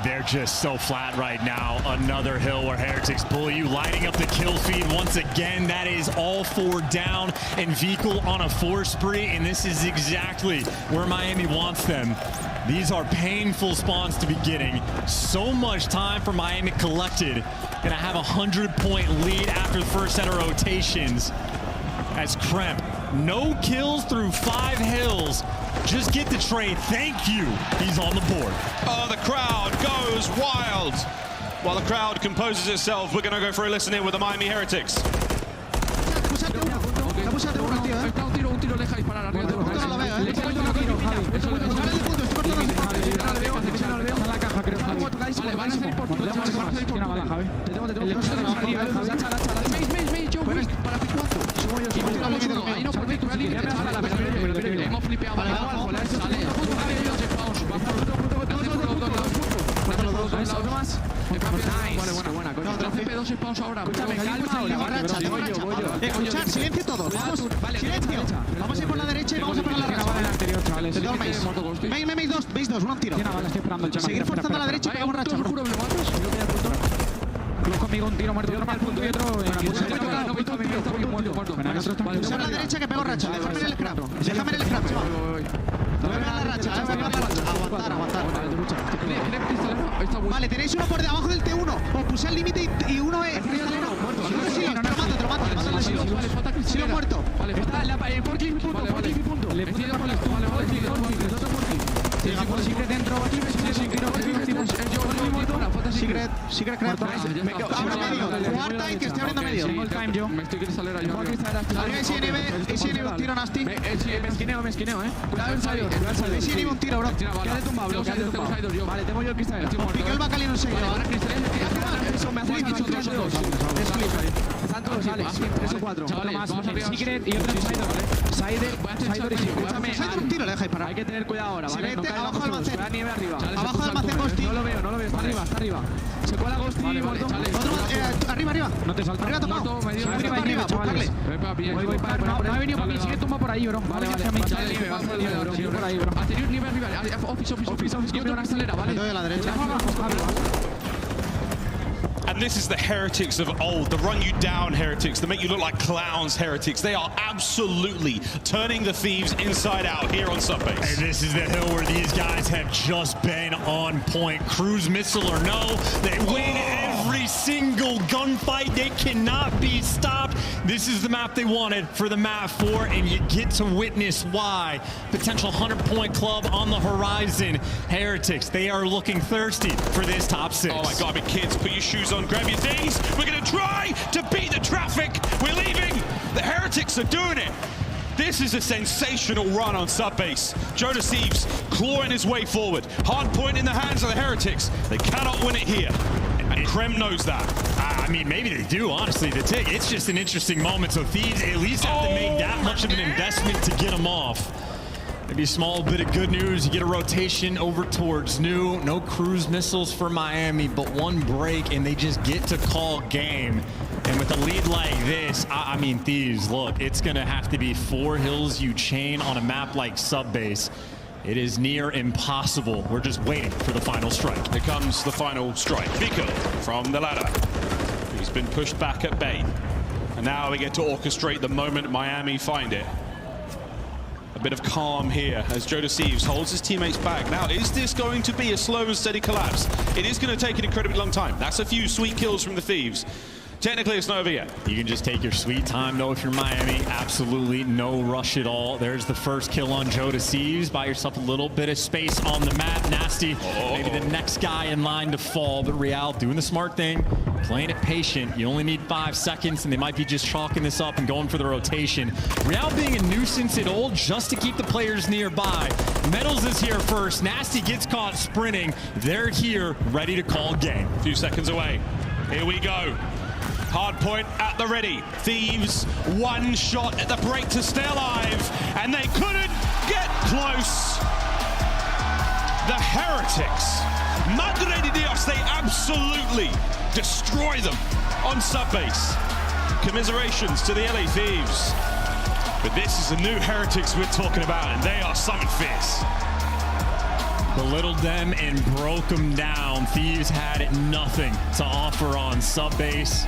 They're just so flat right now. Another hill where Heretics bully you, lighting up the kill feed once again. That is all 4 down and Vehicle on a 4 spree, and this is exactly where Miami wants them. These are painful spawns to be getting. So much time for Miami collected. Gonna have a 100-point lead after the first set of rotations. As Kremp, no kills through 5 hills. Just get the trade. Thank you. He's on the board. Oh, the crowd goes wild. While the crowd composes itself, we're going to go for a listen in with the Miami Heretics. Escuchad, silencio todos. Vamos, silencio. Vamos a ir por la derecha y vamos a poner la racha. Veis dos, uno un tiro. Seguir forzando a la derecha y pegamos racha, bro. Conmigo un tiro muerto, otro mal punto y otro. Usar la derecha que pego racha. Déjame en el scrap. Déjame en el scrap, chaval. Voy a pegar la racha, Aguantar. Vale, tenéis uno por debajo del T1. Os puse al límite y uno es cristalero. Te lo mato. Sí, lo muerto. Vale, está por clip punto. Le puse por el Secret dentro, Secret crack. Cuarta y que estoy abriendo medio. Me estoy cristalera yo. SNB, un tiro nasty. Me esquineo, Cuidado el side. SNB un tiro, bro. Quédate tumbado, Vale, tengo yo el cristalera. Pica el bacalín un seguido. Eso me hace dos. Están todos Alex, 3 o 4. Otro más, Secret y otro Sider y Sider un tiro, le dejáis parar. Hay que tener cuidado ahora, ¿vale? Abajo del almacén. Nieve arriba. Abajo del almacén, Ghosti. No lo veo, está arriba. Se cuela Ghosti, muerto. Arriba. No te salta. Arriba tocado. Arriba, chavales. Voy para no ha venido para mí, sigue tumba por ahí, bro. Vale. Va por nieve, bro. Sigue por ahí, bro. Ha tenido nieve arriba. Office. Yo tengo una escalera, ¿vale? Me doy a la derecha. And this is the heretics of old, the run you down heretics, the make you look like clowns heretics. They are absolutely turning the thieves inside out here on Subbase. And this is the hill where these guys have just been on point. Cruise missile or no, they win every single gunfight. They cannot be stopped. This is the map they wanted for the map 4, and you get to witness why. Potential 100-point club on the horizon. Heretics, they are looking thirsty for this top 6. Oh my God, but kids, put your shoes on, grab your things. We're gonna try to beat the traffic. We're leaving. The heretics are doing it. This is a sensational run on Subbase. Jonas Thieves clawing his way forward. Hard point in the hands of the heretics. They cannot win it here. And Krem knows that. I mean, maybe they do, honestly. It's just an interesting moment. So Thieves at least have to make that much of an investment to get them off. Maybe a small bit of good news. You get a rotation over towards New. No cruise missiles for Miami, but one break, and they just get to call game. And with a lead like this, I mean, Thieves, look, it's going to have to be 4 hills you chain on a map like Subbase. It is near impossible. We're just waiting for the final strike. Here comes the final strike. Vico from the ladder. He's been pushed back at bay. And now we get to orchestrate the moment Miami find it. A bit of calm here as Jonas Thieves holds his teammates back. Now, is this going to be a slow and steady collapse? It is going to take an incredibly long time. That's a few sweet kills from the Thieves. Technically, it's not over yet. You can just take your sweet time, though, if you're Miami. Absolutely no rush at all. There's the first kill on Jonas Thieves. Buy yourself a little bit of space on the map. Nasty. Maybe the next guy in line to fall, but Real doing the smart thing, playing it patient. You only need 5 seconds, and they might be just chalking this up and going for the rotation. Real being a nuisance at all just to keep the players nearby. Metals is here first. Nasty gets caught sprinting. They're here, ready to call game. A few seconds away. Here we go. Hard point at the ready. Thieves, one shot at the break to stay alive, and they couldn't get close. The heretics, Madre de Dios, they absolutely destroy them on Subbase. Commiserations to the LA Thieves. But this is the new heretics we're talking about, and they are something fierce. Belittled them and broke them down. Thieves had nothing to offer on Subbase.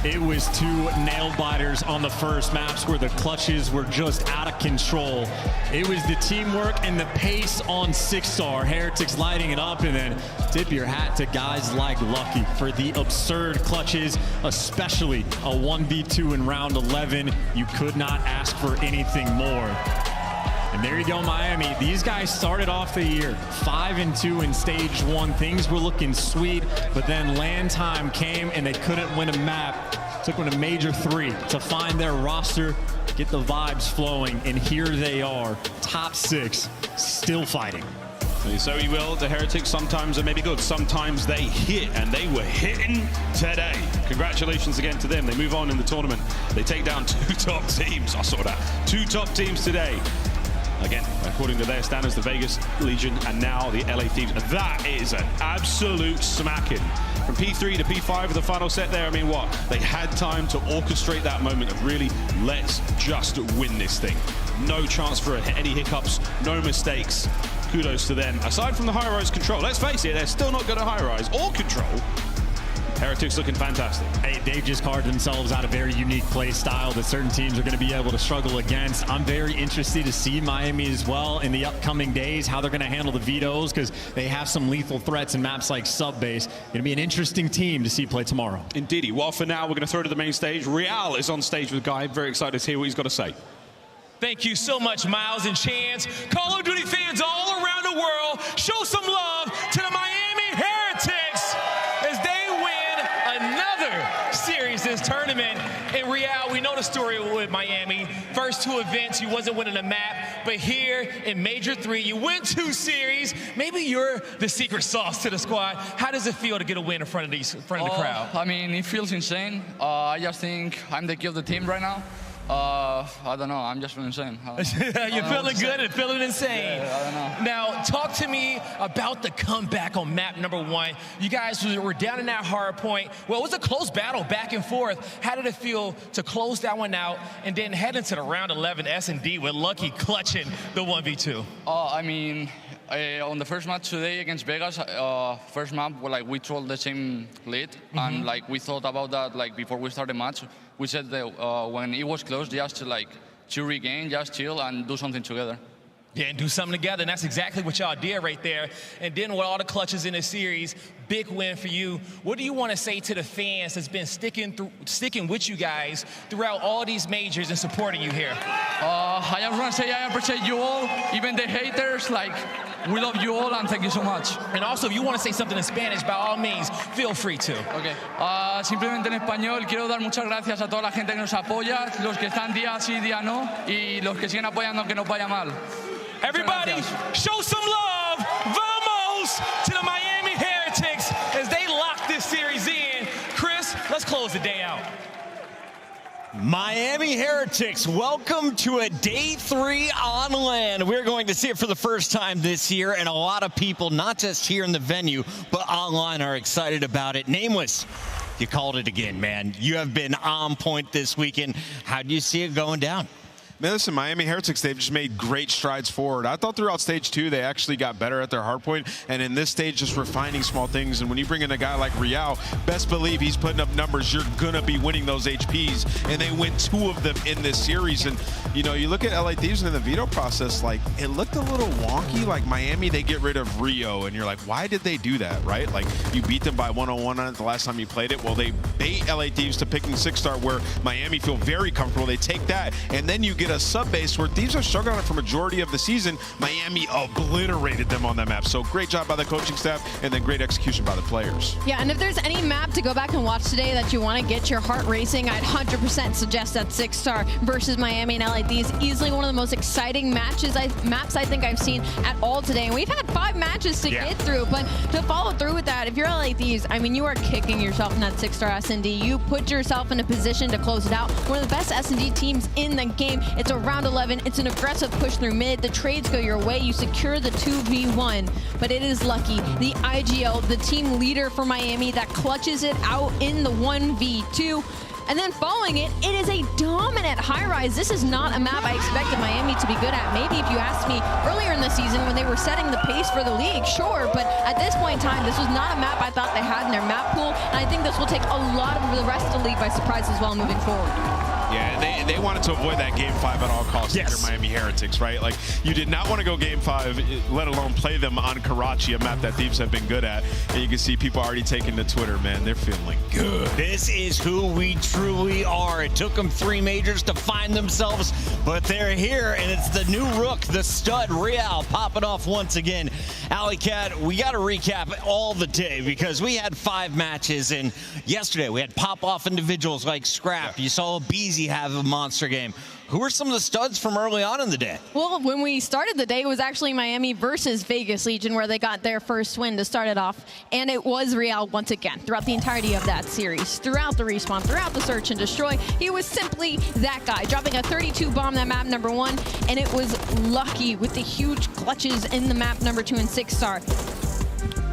It was 2 nail biters on the first maps where the clutches were just out of control. It was the teamwork and the pace on 6-star. Heretics lighting it up, and then tip your hat to guys like Lucky for the absurd clutches, especially a 1v2 in round 11. You could not ask for anything more. And there you go, Miami. These guys started off the year 5-2 in stage 1. Things were looking sweet, but then land time came and they couldn't win a map. Took them a major 3 to find their roster, get the vibes flowing, and here they are, top 6, still fighting. So you will, the heretics sometimes are maybe good, sometimes they hit, and they were hitting today. Congratulations again to them. They move on in the tournament. They take down 2 top teams. I saw that. 2 top teams today. Again, according to their standards, the Vegas Legion and now the LA Thieves. That is an absolute smacking. From P3 to P5 with the final set there, I mean, what? They had time to orchestrate that moment of really, let's just win this thing. No chance for any hiccups, no mistakes. Kudos to them. Aside from the high-rise control, let's face it, they're still not going to high-rise or control. Heretics looking fantastic. Hey, they've just carved themselves out a very unique play style that certain teams are going to be able to struggle against. I'm very interested to see Miami as well in the upcoming days, how they're going to handle the vetoes, because they have some lethal threats in maps like Subbase. Going to be an interesting team to see play tomorrow. Indeedy. Well, for now, we're going to throw to the main stage. Real is on stage with Guy. Very excited to hear what he's got to say. Thank you so much, Miles and Chance. Call of Duty fans all around the world, show some love to the Miami Heretics as they win another series this tournament. In Real, we know the story with Miami. First 2 events, you wasn't winning a map, but here in Major 3, you win 2 series. Maybe you're the secret sauce to the squad. How does it feel to get a win in front of the crowd? I mean, it feels insane. I just think I'm the key of the team right now. I don't know. I'm just feeling insane. You're feeling good and feeling insane. Yeah, I don't know. Now, talk to me about the comeback on map number 1. You guys were down in that hard point. Well, it was a close battle back and forth. How did it feel to close that one out and then head into the round 11 S&D with Lucky clutching the 1v2? I mean, On the first match today against Vegas, first map, we trolled the same lead, and we thought about that before we started the match. We said that when it was close, just to regain, just chill and do something together. Yeah, and do something together, and that's exactly what y'all did right there. And then with all the clutches in the series, big win for you. What do you want to say to the fans that's been sticking with you guys throughout all these majors and supporting you here? I just want to say I appreciate you all, even the haters. We love you all, and thank you so much. And also, if you want to say something in Spanish, by all means, feel free to. Okay. Simplemente en español, quiero dar muchas gracias a toda la gente que nos apoya, los que están día sí, día no, y los que siguen apoyando aunque nos vaya mal. Everybody, show some love, vamos, to the Miami Heretics as they lock this series in. Chris, let's close the day out. Miami Heretics, welcome to a day 3 on land. We're going to see it for the first time this year, and a lot of people, not just here in the venue, but online, are excited about it. Nameless, you called it again, man. You have been on point this weekend. How do you see it going down? Man, listen, Miami Heretics, they've just made great strides forward. I thought throughout stage 2, they actually got better at their hard point, and in this stage, just refining small things. And when you bring in a guy like Real, best believe he's putting up numbers. You're going to be winning those HPs, and they win 2 of them in this series. And, you know, you look at LA Thieves in the veto process, it looked a little wonky. Like Miami, they get rid of Rio, and you're like, why did they do that, right? You beat them by 101 on it the last time you played it. Well, they bait LA Thieves to picking 6-star, where Miami feel very comfortable. They take that, and then you get a sub-base where Thieves are struggling on it for majority of the season. Miami obliterated them on that map. So great job by the coaching staff, and then great execution by the players. Yeah, and if there's any map to go back and watch today that you want to get your heart racing, I'd 100% suggest that 6-star versus Miami and LA Thieves. Easily one of the most exciting maps I think I've seen at all today. And we've had 5 matches to get through, but to follow through with that, if you're LA Thieves, I mean, you are kicking yourself in that 6-star S&D. You put yourself in a position to close it out. One of the best S&D teams in the game. It's a round 11. It's an aggressive push through mid. The trades go your way. You secure the 2v1, but it is lucky. The IGL, the team leader for Miami, that clutches it out in the 1v2. And then following it, it is a dominant high-rise. This is not a map I expected Miami to be good at. Maybe if you asked me earlier in the season when they were setting the pace for the league, sure. But at this point in time, this was not a map I thought they had in their map pool. And I think this will take a lot of the rest of the league by surprise as well moving forward. Yeah, they wanted to avoid that Game 5 at all costs. Yes. If you're Miami Heretics, right? You did not want to go Game 5, let alone play them on Karachi, a map that Thieves have been good at. And you can see people already taking to Twitter, man. They're feeling good. This is who we truly are. It took them 3 majors to find themselves, but they're here, and it's the new rook, the stud, Real, popping off once again. Alley Cat, we got to recap all the day because we had 5 matches, and yesterday we had pop-off individuals like Scrap. Yeah. You saw Beezy have a monster game. Who are some of the studs from early on in the day? Well, when we started the day, it was actually Miami versus Vegas Legion where they got their first win to start it off. And it was Real once again throughout the entirety of that series, throughout the respawn, throughout the search and destroy. He was simply that guy, dropping a 32 bomb that map number 1. And it was lucky with the huge clutches in the map number 2 and 6-star.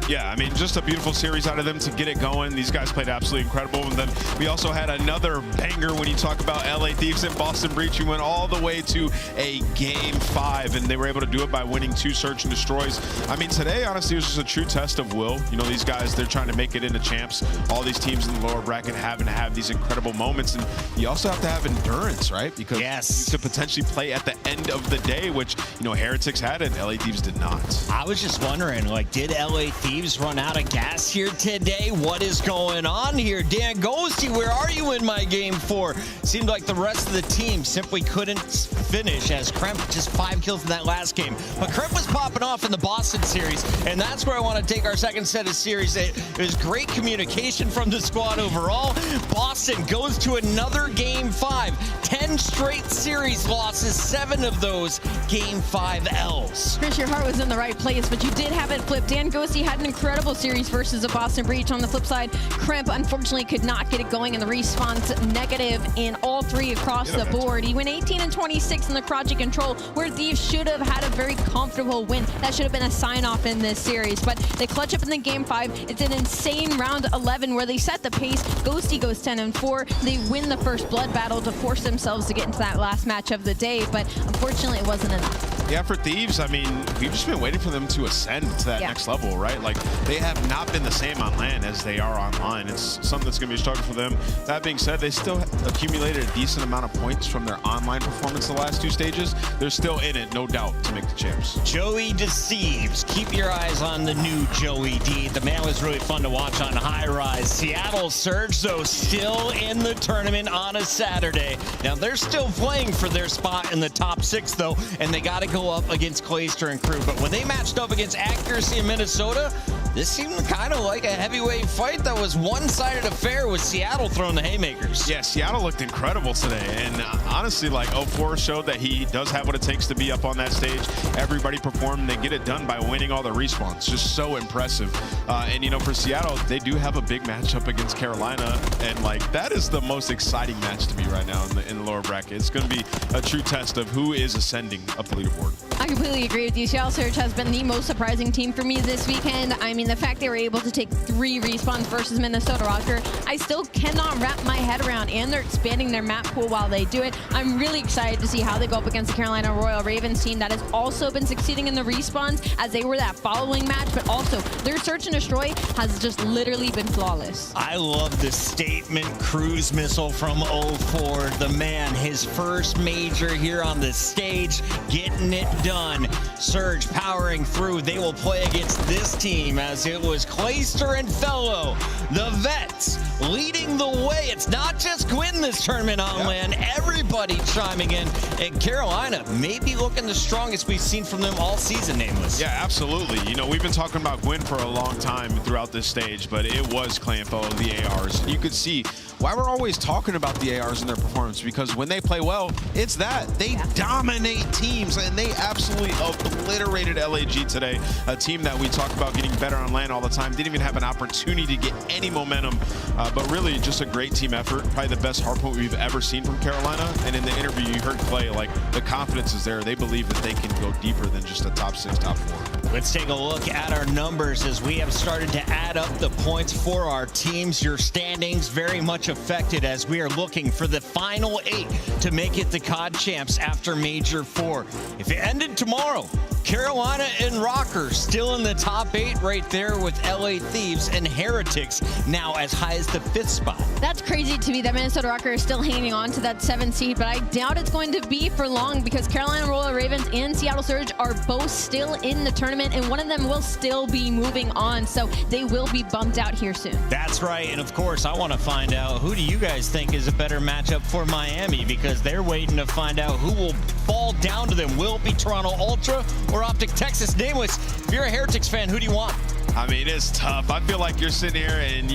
Yeah, I mean, just a beautiful series out of them to get it going. These guys played absolutely incredible. And then we also had another banger when you talk about LA Thieves and Boston Breach. You went all the way to a Game 5, and they were able to do it by winning 2 search and destroys. I mean, today, honestly, was just a true test of will. You know, these guys, they're trying to make it into champs. All these teams in the lower bracket having to have these incredible moments. And you also have to have endurance, right? Because you could potentially play at the end of the day, which, you know, Heretics had and LA Thieves did not. I was just wondering, did LA Thieves run out of gas here today? What is going on here? Dan Ghosty, where are you in my Game 4? Seemed like the rest of the team simply couldn't finish as Kremp just 5 kills in that last game. But Kremp was popping off in the Boston series, and that's where I want to take our second set of series. It was great communication from the squad overall. Boston goes to another Game 5. 10 straight series losses, 7 of those Game 5 L's. Chris, your heart was in the right place, but you did have it flipped. Dan Ghosty had an incredible series versus a Boston Breach. On the flip side, Kremp unfortunately could not get it going in the respawns, negative in all 3 across the board. He went 18 and 26 in the Karachi control, where Thieves should have had a very comfortable win. That should have been a sign-off in this series, but they clutch up in the Game 5. It's an insane round 11 where they set the pace. Ghosty goes 10 and 4. They win the first blood battle to force themselves to get into that last match of the day, but unfortunately it wasn't enough. Yeah, for Thieves, I mean, we've just been waiting for them to ascend to that next level, right? Like, they have not been the same on LAN as they are online. It's something that's going to be a struggle for them. That being said, they still accumulated a decent amount of points from their online performance the last 2 stages. They're still in it, no doubt, to make the champs. Joey deceives. Keep your eyes on the new Joey D. The man was really fun to watch on High Rise. Seattle Surge, though, still in the tournament on a Saturday. Now, they're still playing for their spot in the top 6, though, and they got to go up against Clayster and crew. But when they matched up against Accuracy in Minnesota, this seemed kind of like a heavyweight fight that was one-sided affair with Seattle throwing the haymakers. Yeah, Seattle looked incredible today. And honestly, like 04 showed that he does have what it takes to be up on that stage. Everybody performed, and they get it done by winning all the respawns. Just so impressive. And, you know, for Seattle, they do have a big matchup against Carolina. And, like, that is the most exciting match to me right now in the lower bracket. It's going to be a true test of who is ascending up the leaderboard. I completely agree with you. Seattle Surge has been the most surprising team for me this weekend. I mean, the fact they were able to take 3 respawns versus Minnesota Rocker, I still cannot wrap my head around, and they're expanding their map pool while they do it. I'm really excited to see how they go up against the Carolina Royal Ravens team that has also been succeeding in the respawns as they were that following match, but also their search and destroy has just literally been flawless. I love the statement cruise missile from 04. The man, his first major here on the stage, getting it done. Surge powering through. They will play against this team as it was Clayster and Fellow, the vets, leading the way. It's not just Gwyn this tournament on LAN. Everybody chiming in. And Carolina may be looking the strongest we've seen from them all season, Nameless. Yeah, absolutely. You know, we've been talking about Gwyn for a long time throughout this stage, but it was Clay and Fellow, the ARs. You could see why we're always talking about the ARs and their performance, because when they play well, it's that. They dominate teams, and they absolutely obliterated LAG today, a team that we talk about getting better on LAN all the time. Didn't even have an opportunity to get any momentum, but really just a great team effort. Probably the best hardpoint we've ever seen from Carolina. And in the interview, you heard Clay, like, the confidence is there. They believe that they can go deeper than just a top 6, top 4. Let's take a look at our numbers as we have started to add up the points for our teams. Your standings very much affected as we are looking for the final 8 to make it the COD champs after Major 4. If it ended tomorrow, Carolina and Rocker still in the top 8 right there with LA Thieves and Heretics now as high as the 5th spot. That's crazy to me that Minnesota Rocker is still hanging on to that 7th seed, but I doubt it's going to be for long because Carolina Royal Ravens and Seattle Surge are both still in the tournament, and one of them will still be moving on, so they will be bumped out here soon. That's right, and of course, I want to find out, who do you guys think is a better matchup for Miami? Because they're waiting to find out who will fall down to them. Will it be Toronto Ultra or Optic Texas? Nameless, if you're a Heretics fan, who do you want? I mean, it's tough. I feel like you're sitting here and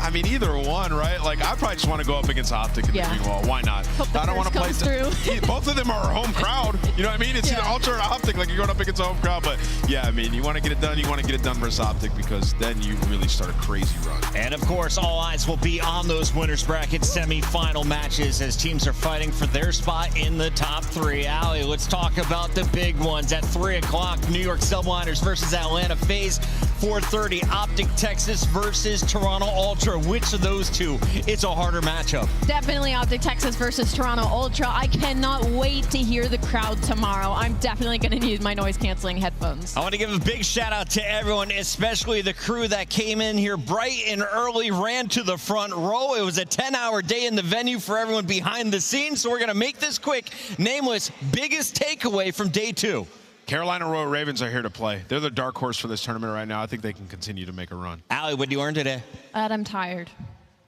I mean, either one, right? Like, I probably just want to go up against Optic in the green wall. Why not? I don't want to play through. Both of them are our home crowd. You know what I mean? It's either Ultra or Optic. Like, you're going up against a home crowd. But yeah, I mean, you want to get it done. You want to get it done versus Optic because then you really start a crazy run. And of course, all eyes will be on those winners bracket semi-final matches as teams are fighting for their spot in the top 3. Allie, let's talk about the big ones at 3 o'clock. New York Subliners versus Atlanta FaZe. 4:30, Optic Texas versus Toronto Ultra. Which of those two? It's a harder matchup. Definitely Optic Texas versus Toronto Ultra. I cannot wait to hear the crowd tomorrow. I'm definitely going to need my noise-canceling headphones. I want to give a big shout-out to everyone, especially the crew that came in here bright and early, ran to the front row. It was a 10-hour day in the venue for everyone behind the scenes, so we're going to make this quick. Nameless, biggest takeaway from day 2. Carolina Royal Ravens are here to play. They're the dark horse for this tournament right now. I think they can continue to make a run. Allie, what did you earn today? I'm tired.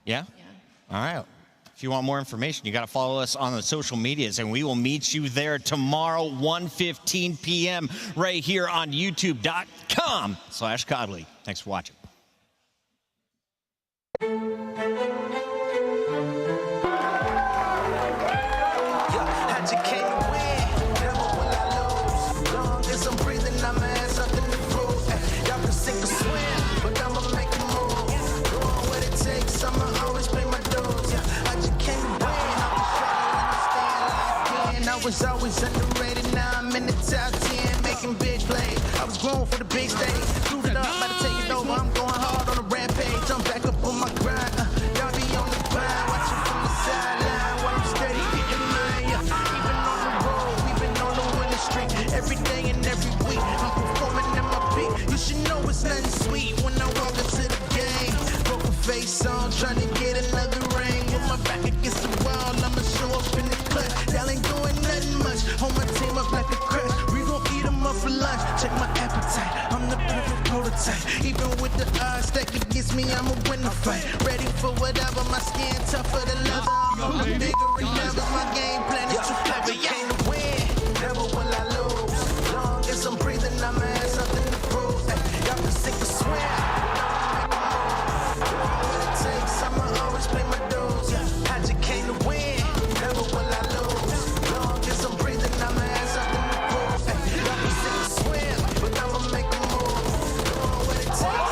Yeah? All right. If you want more information, you got to follow us on the social medias, and we will meet you there tomorrow, 1:15 p.m. right here on youtube.com/Godly. Thanks for watching. I was always underrated, now I'm in the top 10, making big plays. I was grown for the big stage, screwed it up, about to take it over. I'm going hard on a rampage, I'm back up on my grind. Y'all be on the grind, watching from the sideline while I'm steady getting mine. Even on the road, we've been on the winning streak every day. tougher than leather. I'm bigger than ever. My game plan is too clever. Came to win, never will I lose. Long as I'm breathing, I'm ass up in the proof. Y'all can sink or swim. What it takes, I'ma always play my dues. Patrick came to win, never will I lose. Long as I'm breathing, I'm ass up in the proof. Y'all can sink or swim, but I'ma make a move. What it takes,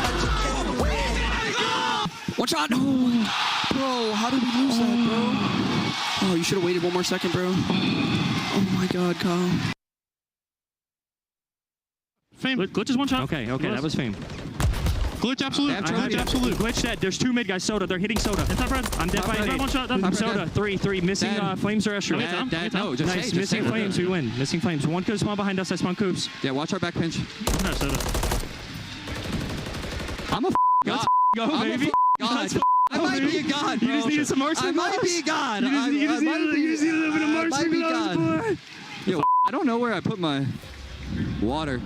Patrick came to win. One shot. Oh, bro, how did we lose that, bro? Oh, you should have waited one more second, bro. Oh my God, Kyle. Fame. Glitch is one shot. Okay, that was Fame. Glitch absolute. Glitch absolute. Glitch dead. There's two mid guys. Soda. They're hitting Soda. It's not Fred. I'm dead by Fred. One shot. I'm Soda. Three. Missing Flames or Escher. No, just nice. say, Missing Flames. We win. Missing Flames. One could spawn behind us. I spawn Coops. Yeah, watch our back pinch. Soda. I'm a god. Go, baby. God. I might be a god, bro. You just needed some marksman. I might be a god. You just need a little bit of marksman. Yo, I don't know where I put my water.